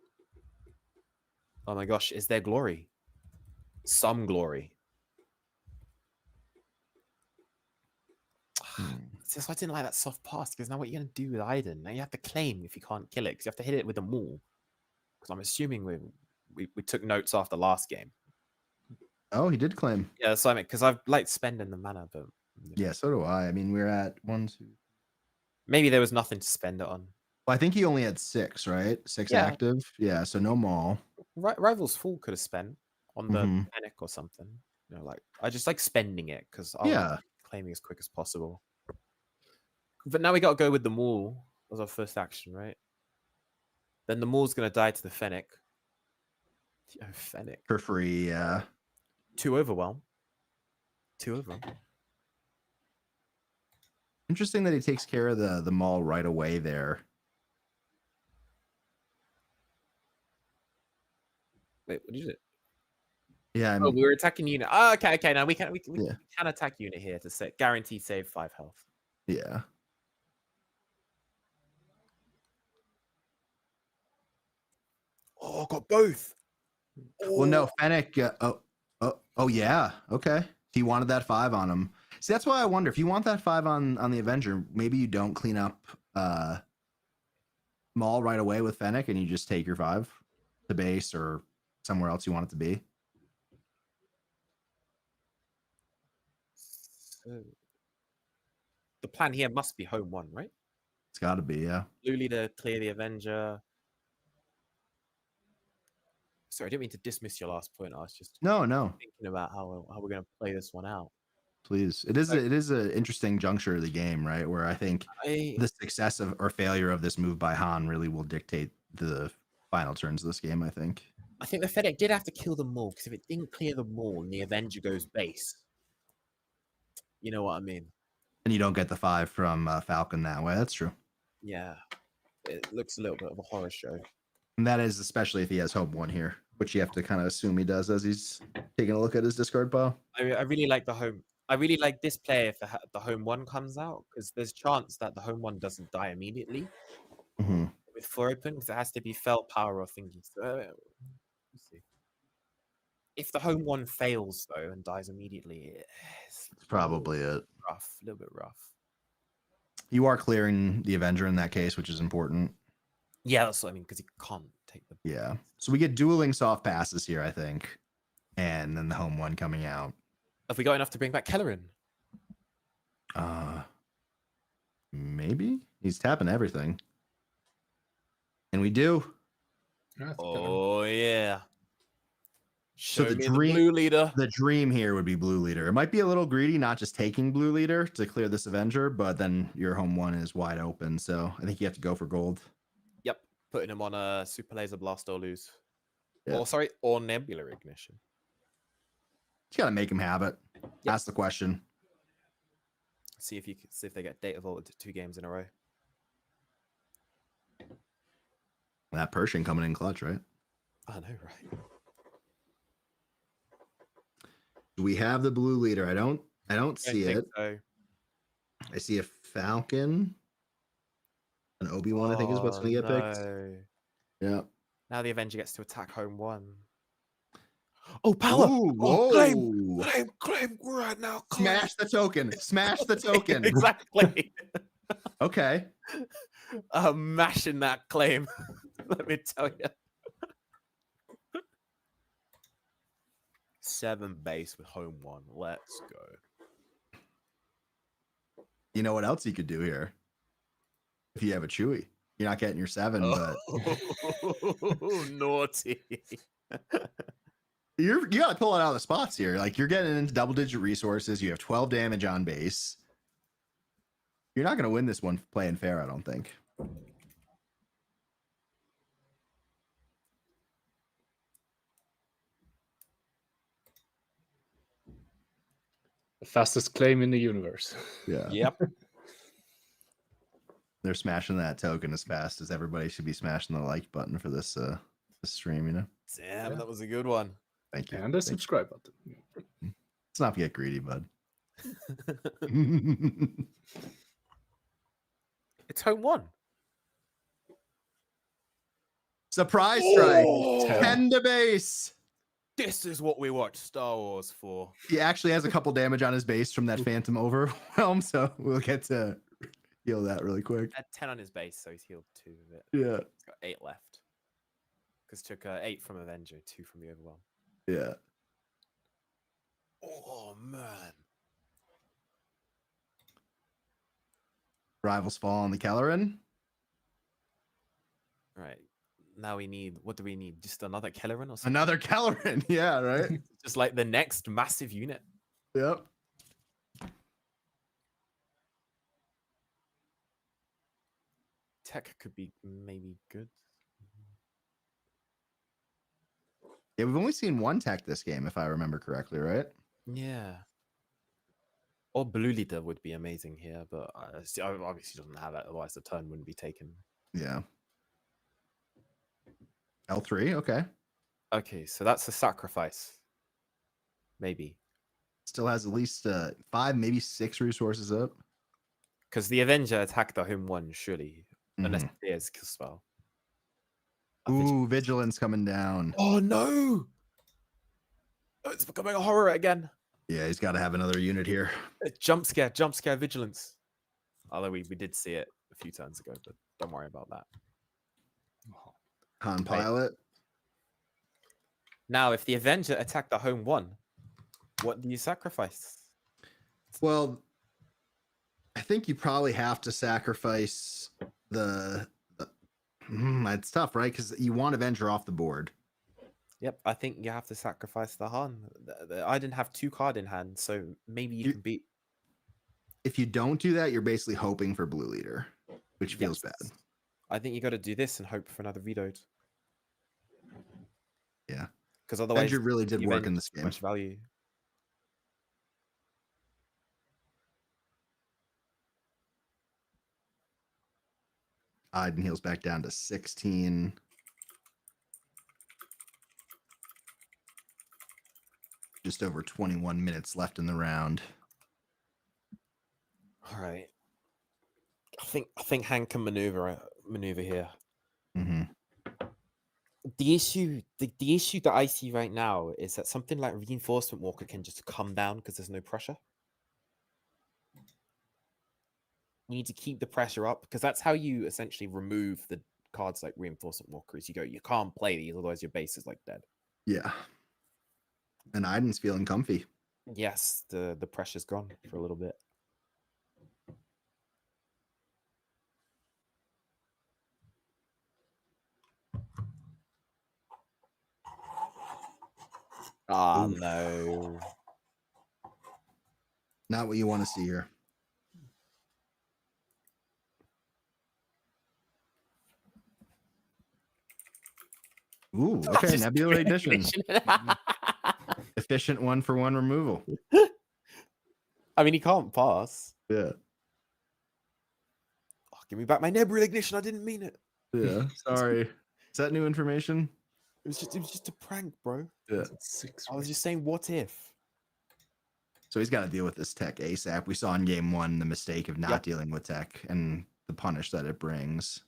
Oh my gosh, is there glory? Some glory. It's just I didn't like that soft pass because now what are you going to do with Iden? Now you have to claim if you can't kill it because you have to hit it with a maul. Because I'm assuming we took notes after last game. Oh, he did claim. Yeah, that's what I mean. Because I've liked spending the mana, but Yeah, so do I. I mean, we're at 1, 2. maybe there was nothing to spend it on. Well, I think he only had 6, right? 6 Yeah. active. Yeah, so no Maul. Rivals Full could have spent on the Mhm. panic or something. You know, like I just like spending it because I Yeah. like claiming as quick as possible. But now we got to go with the Maul as our first action, right? Then the Maul's gonna die to the Fennec. Oh, Fennec. For free, yeah. 2 overwhelm. 2 overwhelm. Interesting that he takes care of the Maul right away there. Wait, what did you do? Yeah, Oh, we were attacking unit. Oh, okay. Now we can Yeah. attack unit here to set guaranteed save 5 health. yeah. Oh, got both. Well, no, Fennec. Oh, yeah. Okay. He wanted that 5 on him. See, that's why I wonder if you want that 5 on the Avenger, maybe you don't clean up Maul right away with Fennec, and you just take your 5 to base or somewhere else you want it to be. So, the plan here must be home 1, right? It's got to be, yeah. Blue leader, clear the Avenger. Sorry, I didn't mean to dismiss your last point. I was just No, thinking about how we're going to play this one out. please. It is an interesting juncture of the game, right? Where I think the success of or failure of this move by Han really will dictate the final turns of this game, I think. I think the Fennec did have to kill them all because if it didn't clear them all and the Avenger goes base, you know what I mean? And you don't get the 5 from Falcon that way. That's true. Yeah, it looks a little bit of a horror show. And that is especially if he has home 1 here, which you have to kind of assume he does as he's taking a look at his discard pile. I really like the home. I really like this player if the home 1 comes out because there's chance that the home 1 doesn't die immediately with 4 open because it has to be felt power or thingy. So, we'll see. If the home 1 fails though and dies immediately, it's Probably it. rough, a little bit rough. You are clearing the Avenger in that case, which is important. Yeah, that's what I mean because he can't take the. Yeah. So we get dueling soft passes here, I think, and then the home 1 coming out. Have we got enough to bring back Kellerin? Maybe he's tapping everything, and we do. Oh yeah. So Show the me dream, blue leader. the dream here would be blue leader. It might be a little greedy, not just taking blue leader to clear this Avenger, but then your home 1 is wide open. So I think you have to go for gold. Yep, putting him on a super laser blast or lose. Yeah. Or nebula ignition. You got to make him have it. Yep. That's the question. See if they get data vaulted 2 games in a row. That Pershing coming in clutch, right? I know, right? Do we have the blue leader? I don't see think it. so. I see a Falcon. An Obi-Wan, I think, is what's going to get picked. No. Yeah. Now the Avenger gets to attack home 1. Oh, power! Ooh, Oh, whoa. claim right now. Smash the token. Smash the token. Exactly. Okay. Mashing that claim. Let me tell you. 7 base with home 1. Let's go. You know what else you could do here? If you have a Chewie. You're not getting your 7, but naughty. you got to pull it out of the spots here. Like, you're getting into double-digit resources. You have 12 damage on base. You're not going to win this one playing fair, I don't think. The fastest claim in the universe. Yeah. Yep. They're smashing that token as fast as everybody should be smashing the like button for this stream, you know? Damn, that was a good one. Thank you. And the subscribe button. Let's not get greedy, bud. It's home 1. Surprise strike. Oh! 10 to base. This is what we watch Star Wars for. He actually has a couple damage on his base from that Phantom Overwhelm, so we'll get to heal that really quick. At 10 on his base, so he's healed 2 of it. Yeah. He's got 8 left. Because took 8 from Avenger, 2 from the Overwhelm. Yeah. Oh, man. Rivals fall on the Kellerin. Right. Now we need, what do we need? Just another Kelleran or something? Another Kelleran. Yeah, right. Just like the next massive unit. Yep. Tech could be maybe good. Yeah, we've only seen one tech this game, if I remember correctly, right? Yeah. Or Blue Leader would be amazing here, but obviously doesn't have it, otherwise the turn wouldn't be taken. Yeah. L3, okay. Okay, so that's a sacrifice. Maybe. Still has at least 5, maybe 6 resources up. Because the Avenger attacked the home one, surely. Unless Mhm. it is Gustav. Ooh, Vigilance coming down. Oh no! Oh, it's becoming a horror again. Yeah, he's got to have another unit here. Jump scare, vigilance. Although we did see it a few turns ago, but don't worry about that. Han Pilot. Now, if the Avenger attacked the home one, what do you sacrifice? Well, I think you probably have to sacrifice the it's tough, right? Because you want Avenger off the board. Yep, I think you have to sacrifice the Han. I didn't have 2 card in hand, so maybe you can beat. If you don't do that, you're basically hoping for Blue Leader, which feels Yes. bad. I think you got to do this and hope for another vetoed. Yeah. Because otherwise, Avenger really did the work Avenger in this has too game. much value. Iden heals back down to 16. Just over 21 minutes left in the round. All right. I think Han can maneuver here. Mm-hmm. The issue that I see right now is that something like Reinforcement Walker can just come down because there's no pressure. You need to keep the pressure up because that's how you essentially remove the cards like Reinforcement Walkers. You can't play these, otherwise your base is like dead. Yeah. And Iden's feeling comfy. Yes, the pressure's gone for a little bit. Ah, Oof. no. Not what you want to see here. Ooh, okay. Just Nebula Ignition. ignition. Efficient 1-for-1 removal. I mean, he can't pass. Yeah. Oh, give me back my Nebula Ignition. I didn't mean it. Yeah. Sorry. Is that new information? It was just a prank, bro. Yeah. 6. I was just saying, what if? So he's got to deal with this tech ASAP. We saw in game 1 the mistake of not Yep. dealing with tech and the punish that it brings.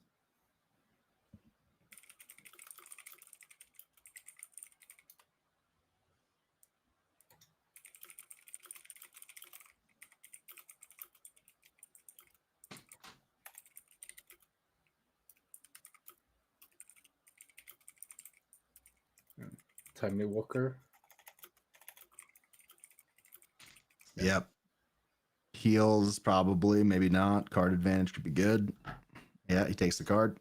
Timely Walker. Yep. Heals probably, maybe not. Card advantage could be good. Yeah, he takes the card.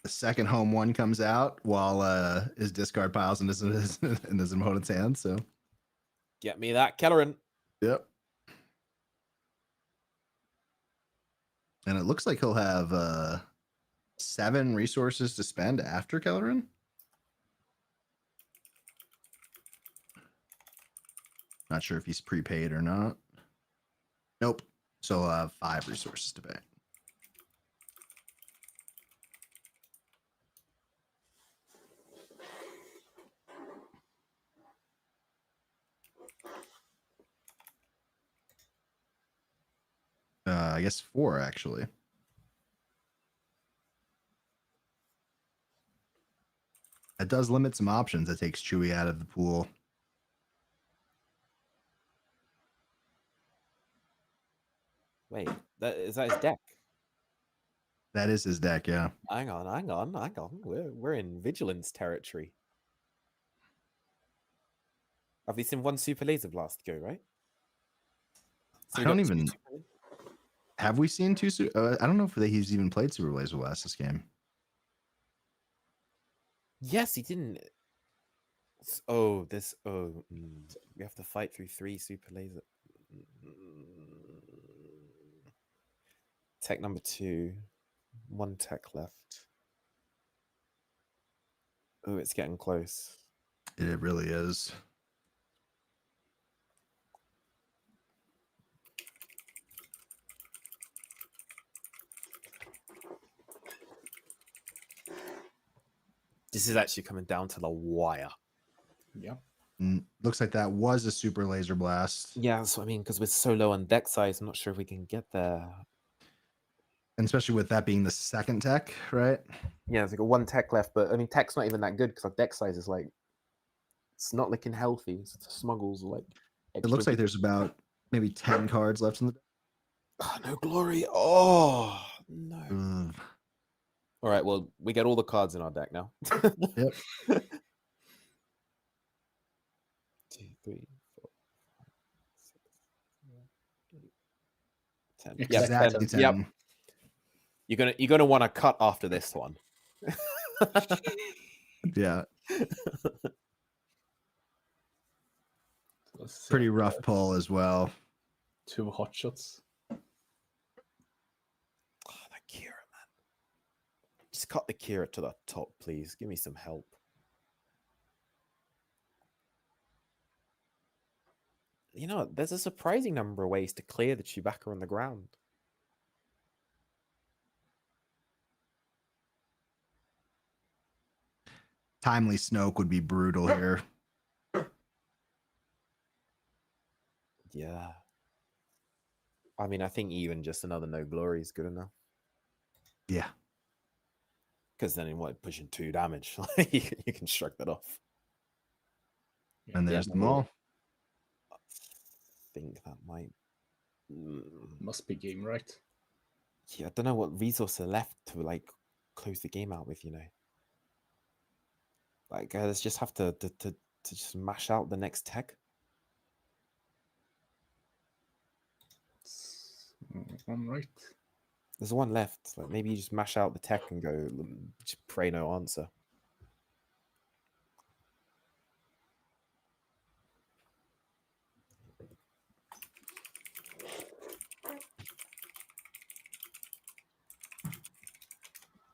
The second home one comes out while his discard piles in his opponent's hand. So, Get me that Kelleran. yep. And it looks like he'll have 7 resources to spend after Kelleran. Not sure if he's prepaid or not. Nope. So he'll have 5 resources to pay. I guess 4 actually. That does limit some options. That takes Chewie out of the pool. Wait, is that his deck? That is his deck, yeah. Hang on. We're in vigilance territory. Have we seen one super laser blast go, right? So I we don't got even. Have we seen two? I don't know if he's even played Super Laser Blast this game. Yes, he didn't. We have to fight through 3 super laser. Tech number 2. 1 tech left. Oh, it's getting close. It really is. This is actually coming down to the wire. Yeah. Looks like that was a Super Laser Blast. Yeah, that's what I mean, because we're so low on deck size, I'm not sure if we can get there. And especially with that being the second tech, right? Yeah, there's like 1 tech left, but I mean, tech's not even that good because our deck size is like, it's not looking healthy. So the smuggles are like. It looks like there's about maybe 10 cards left in the deck. Oh, no glory. Oh, no. Ugh. All right, well, we get all the cards in our deck now. Yep. 2, 3, 4, 5, 6, 7, 8, 10. Yep, Exactly 10. Yep. You're gonna want to cut after this one. Yeah. Let's Pretty rough pull as well. 2 hot shots. Oh, that Kira, man. Just cut the Kira to the top, please. Give me some help. You know, there's a surprising number of ways to clear the Chewbacca on the ground. Timely Snoke would be brutal here. Yeah. I mean, I think even just another no glory is good enough. Yeah. Because then in what, pushing 2 damage, you can shrug that off. And there's them all. I think that might. Must be game right. Yeah, I don't know what resources are left to like close the game out with, you know. Like, let's just have to just mash out the next tech. One right. There's 1 left. Like maybe you just mash out the tech and go, just pray no answer.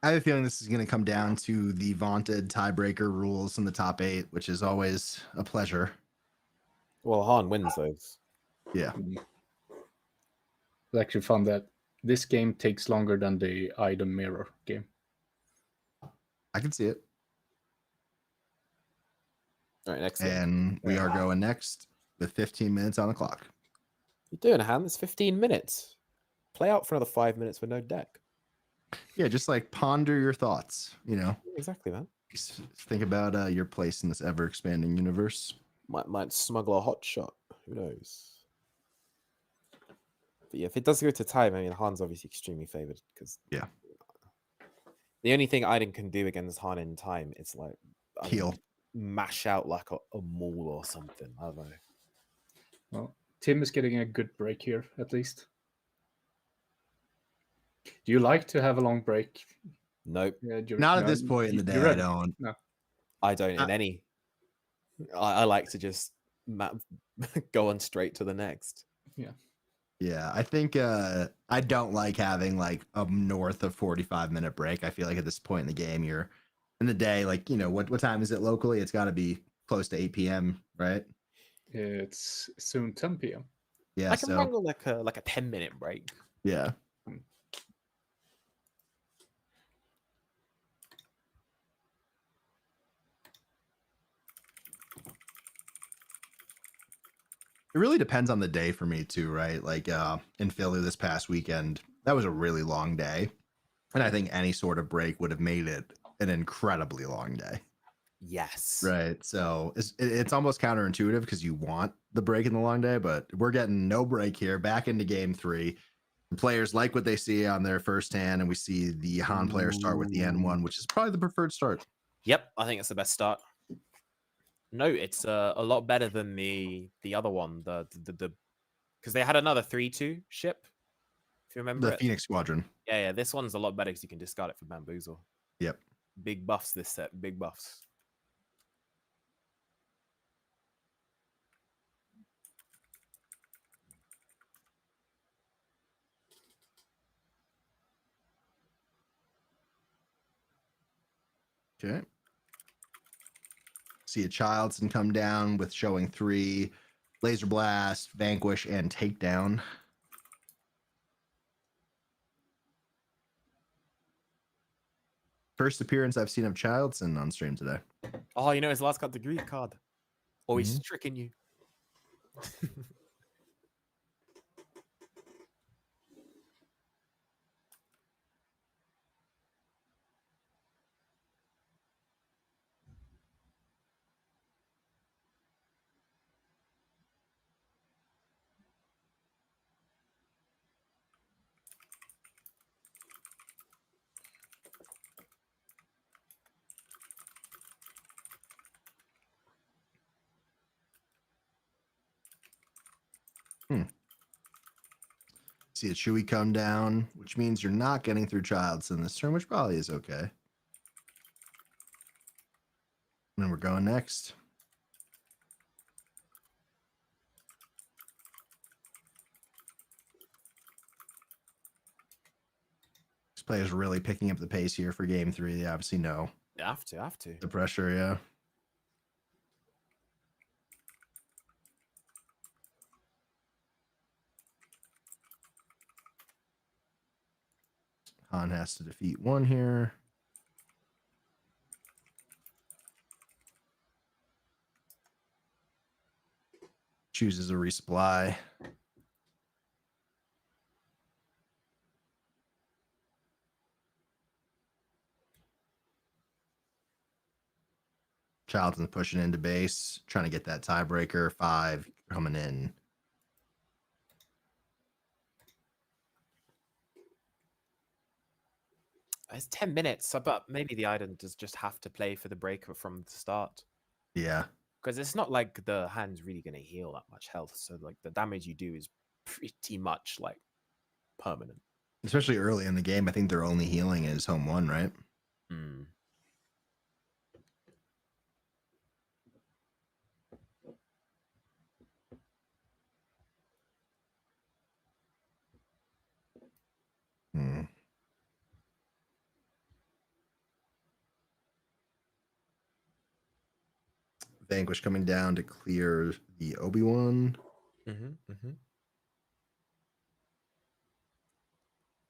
I have a feeling this is going to come down to the vaunted tiebreaker rules in the top 8, which is always a pleasure. Well, Han wins those. Yeah. It's actually fun that this game takes longer than the item mirror game. I can see it. All right, next game. And we are going next with 15 minutes on the clock. You're doing, Han. It's 15 minutes. Play out for another 5 minutes with no deck. Yeah, just like ponder your thoughts, you know. Exactly, man. Just think about your place in this ever-expanding universe. Might smuggle a hot shot. Who knows? But yeah, if it does go to time, I mean, Han's obviously extremely favored because Yeah. The only thing Aiden can do against Han in time is like Heal. Mash out like a maul or something. I don't know. Well, Tim is getting a good break here, at least. Do you like to have a long break? Nope. Not at this point in the day, I don't. No. I don't in any. I like to just go on straight to the next. Yeah. Yeah, I think I don't like having like a north of 45-minute break. I feel like at this point in the game, you're in the day, like, you know, what time is it locally? It's got to be close to 8 p.m., right? It's soon 10 p.m. Yeah, I can wrangle like a 10-minute break. Yeah. It really depends on the day for me too, right? Like in Philly this past weekend, that was a really long day. And I think any sort of break would have made it an incredibly long day. Yes. Right. So it's almost counterintuitive because you want the break in the long day, but we're getting no break here. Back into game 3. The players like what they see on their first hand, and we see the Han player start with the N1, which is probably the preferred start. Yep, I think it's the best start. No, it's a lot better than the other one, the because they had another 3/2 ship, if you remember The it. Phoenix Squadron. Yeah, this one's a lot better because you can discard it for Bamboozle. Yep. Big buffs this set, big buffs. Okay. See a Childson come down with showing 3 Laser Blast, Vanquish, and Takedown. First appearance I've seen of Childson on stream today. Oh, you know his last got the Greed card. Or he's tricking you. See a Chewie come down, which means you're not getting through Childson this turn, which probably is okay. And then we're going next. This player's really picking up the pace here for game 3. They obviously know. You have to. The pressure, yeah. Han has to defeat 1 here. Chooses a resupply. Charlton's pushing into base, trying to get that tiebreaker. 5 coming in. It's 10 minutes, but maybe the item does just have to play for the breaker from the start. Yeah. Because it's not like the hand's really going to heal that much health. So like the damage you do is pretty much like permanent. Especially early in the game, I think their only healing is home 1, right? Mm. Hmm. Vanquish coming down to clear the Obi-Wan. I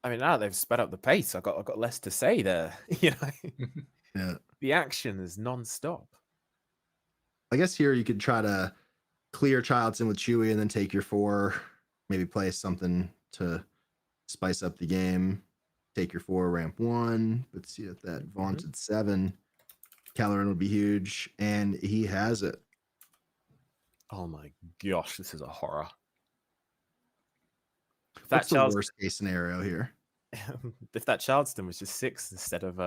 mean, now they've sped up the pace. I've got less to say there. You know, Yeah. the action is non-stop. I guess here you could try to clear Childson with Chewie and then take your 4. Maybe play something to spice up the game. Take your 4, ramp 1. But see at that vaunted 7. Caloran would be huge, and he has it. Oh my gosh, this is a horror. That's the worst case scenario here. If that Charleston was just 6 instead of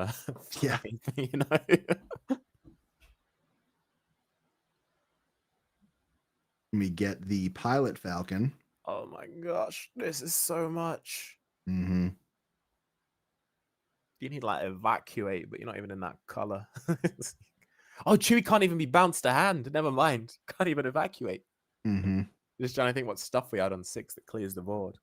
Yeah. 5, you know. We get the pilot Falcon. Oh my gosh, this is so much. Mm-hmm. You need like evacuate, but you're not even in that color. Oh, Chewie can't even be bounced a hand. Never mind. Can't even evacuate. Mm-hmm. Just trying to think what stuff we had on 6 that clears the board.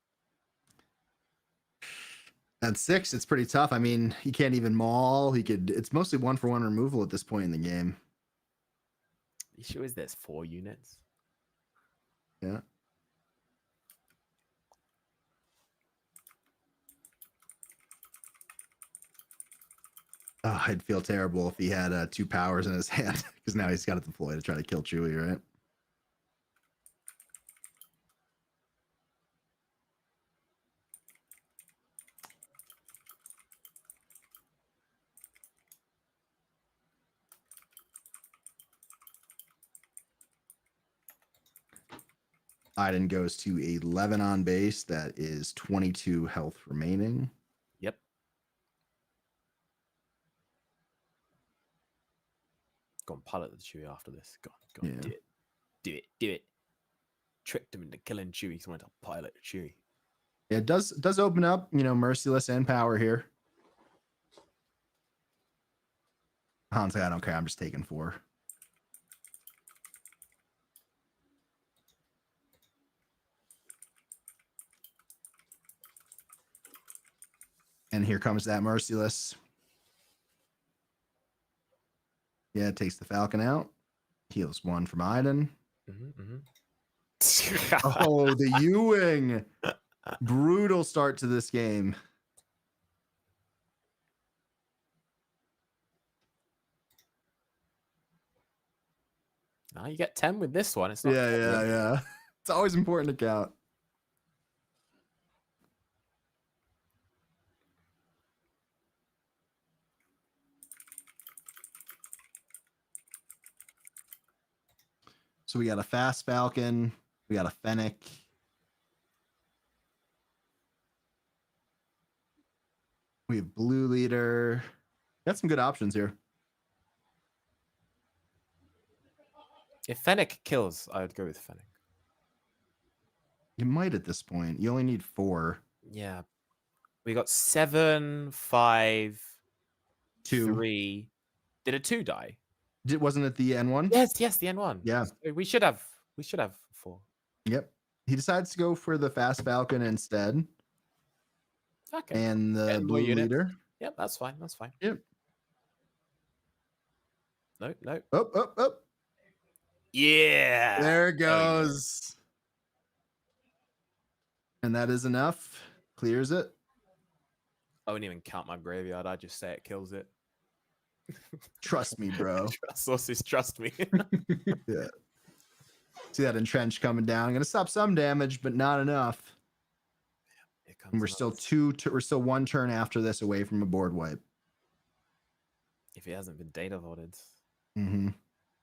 At 6, it's pretty tough. I mean, he can't even maul. It's mostly 1-for-1 removal at this point in the game. You sure is there's 4 units? Yeah. Oh, I'd feel terrible if he had 2 powers in his hand, because now he's got to deploy to try to kill Chewie, right? Iden goes to 11 on base. That is 22 health remaining. Yep. Go on, pilot the Chewie after this. Go on, Yeah. do it. Tricked him into killing Chewie. He's wanted to pilot Chewie. It does open up, Merciless and Power here. Han's like, I don't care. I'm just taking 4. And here comes that Merciless. Yeah, it takes the Falcon out. Heals 1 from Iden. Oh, the U-wing. Brutal start to this game. Now you get 10 with this one. It's not Yeah. It's always important to count. So we got a fast Falcon. We got a Fennec. We have Blue Leader. Got some good options here. If Fennec kills, I would go with Fennec. You might at this point. You only need 4. Yeah. We got 7, 5, 2. 3. Did a 2 die? Wasn't it the N1? Yes, the N1. Yeah. So we should have 4. Yep. He decides to go for the fast Falcon instead. Okay. And the Getting more Blue units. Leader. Yep, that's fine. Yep. No. Up. Yeah. There it goes. And that is enough. Clears it. I wouldn't even count my graveyard. I just say it kills it. Trust me, bro. Sources trust me. Yeah. See that entrench coming down. I'm gonna stop some damage, but not enough. Here comes And we're another- still we're still 1 turn after this away from a board wipe. If it hasn't been data voted. Mm-hmm.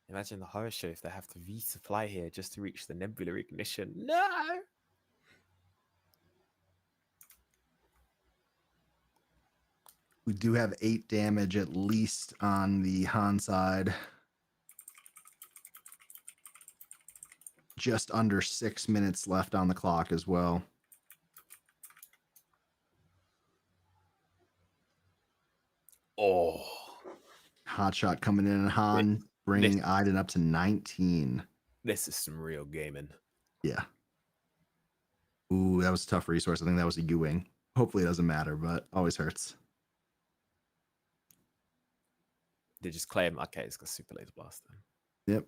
Imagine the horror show if they have to resupply here just to reach the nebula ignition. No. We do have 8 damage at least on the Han side. Just under 6 minutes left on the clock as well. Oh. Hot shot coming in and Han bringing Iden up to 19. This is some real gaming. Yeah. Ooh, that was a tough resource. I think that was a U-wing. Hopefully it doesn't matter, but always hurts. They just claim, okay, it's got super laser blast then. Yep.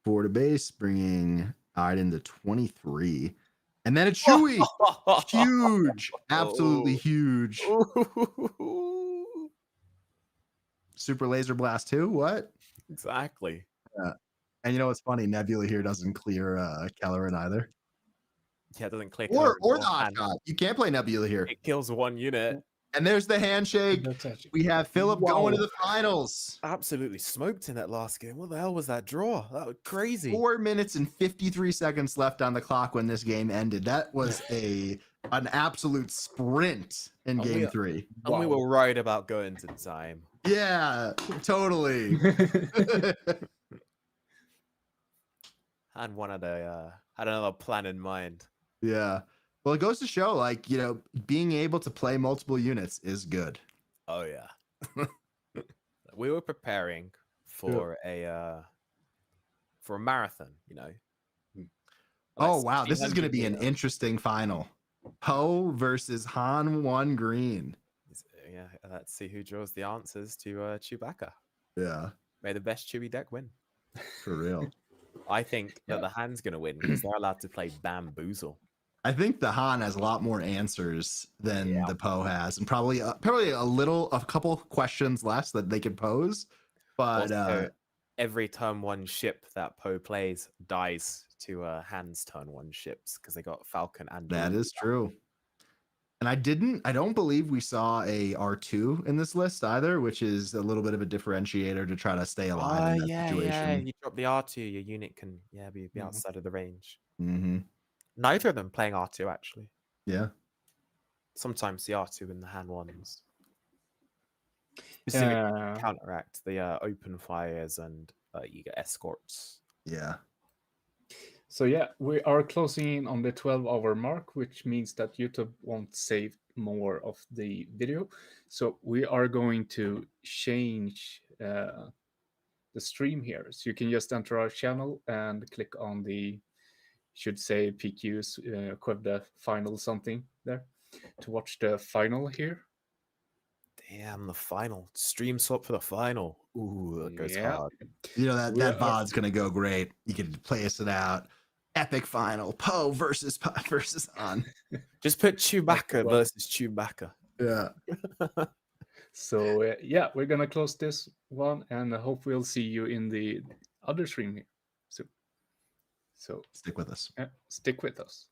4 to base, bringing Iden to 23. And then it's Chewie. Huge. Absolutely huge. Super laser blast too? What? Exactly. And you know what's funny? Nebula here doesn't clear Kelleran either. Yeah, it doesn't click. Or the hot shot. You can't play Nebula here. It kills 1 unit. And there's the handshake. We have Philip going to the finals. Absolutely smoked in that last game. What the hell was that draw? That was crazy. 4 minutes and 53 seconds left on the clock when this game ended. That was an absolute sprint in game 3. And we were right about going to time. Yeah, totally. And one had another plan in mind. Yeah. Well, it goes to show, like, being able to play multiple units is good. Oh yeah. We were preparing for a marathon, Oh wow, this is going to be an interesting final. Poe versus Han 1 green. Yeah, let's see who draws the answers to Chewbacca. Yeah, May the best Chewie deck win. for real. I think that the Han's going to win because they're allowed to play Bamboozle. I think the Han has a lot more answers than the Poe has, and probably a couple questions less that they could pose. But also, every turn 1 ship that Poe plays dies to Han's turn 1 ships because they got Falcon and that is true. And I don't believe we saw a R2 in this list either, which is a little bit of a differentiator to try to stay alive in that situation. Yeah. You drop the R2, your unit can be outside of the range. Mm-hmm. Neither of them playing R2 actually. Yeah. Sometimes the R2 and the hand ones. Specifically counteract the open fires and you get escorts. Yeah. So yeah, we are closing in on the 12-hour mark, which means that YouTube won't save more of the video. So we are going to change the stream here. So you can just enter our channel and click on the, should say PQ's Skövde final something there to watch the final here. Damn, the final. Stream swap for the final. Ooh, that goes Yeah. hard. You know, that VOD's going to go great. You can place it out. Epic final. Poe versus On. Just put Chewbacca versus Chewbacca. Yeah. So yeah, we're gonna close this one, and I hope we'll see you in the other stream here soon. So Stick with us. stick with us.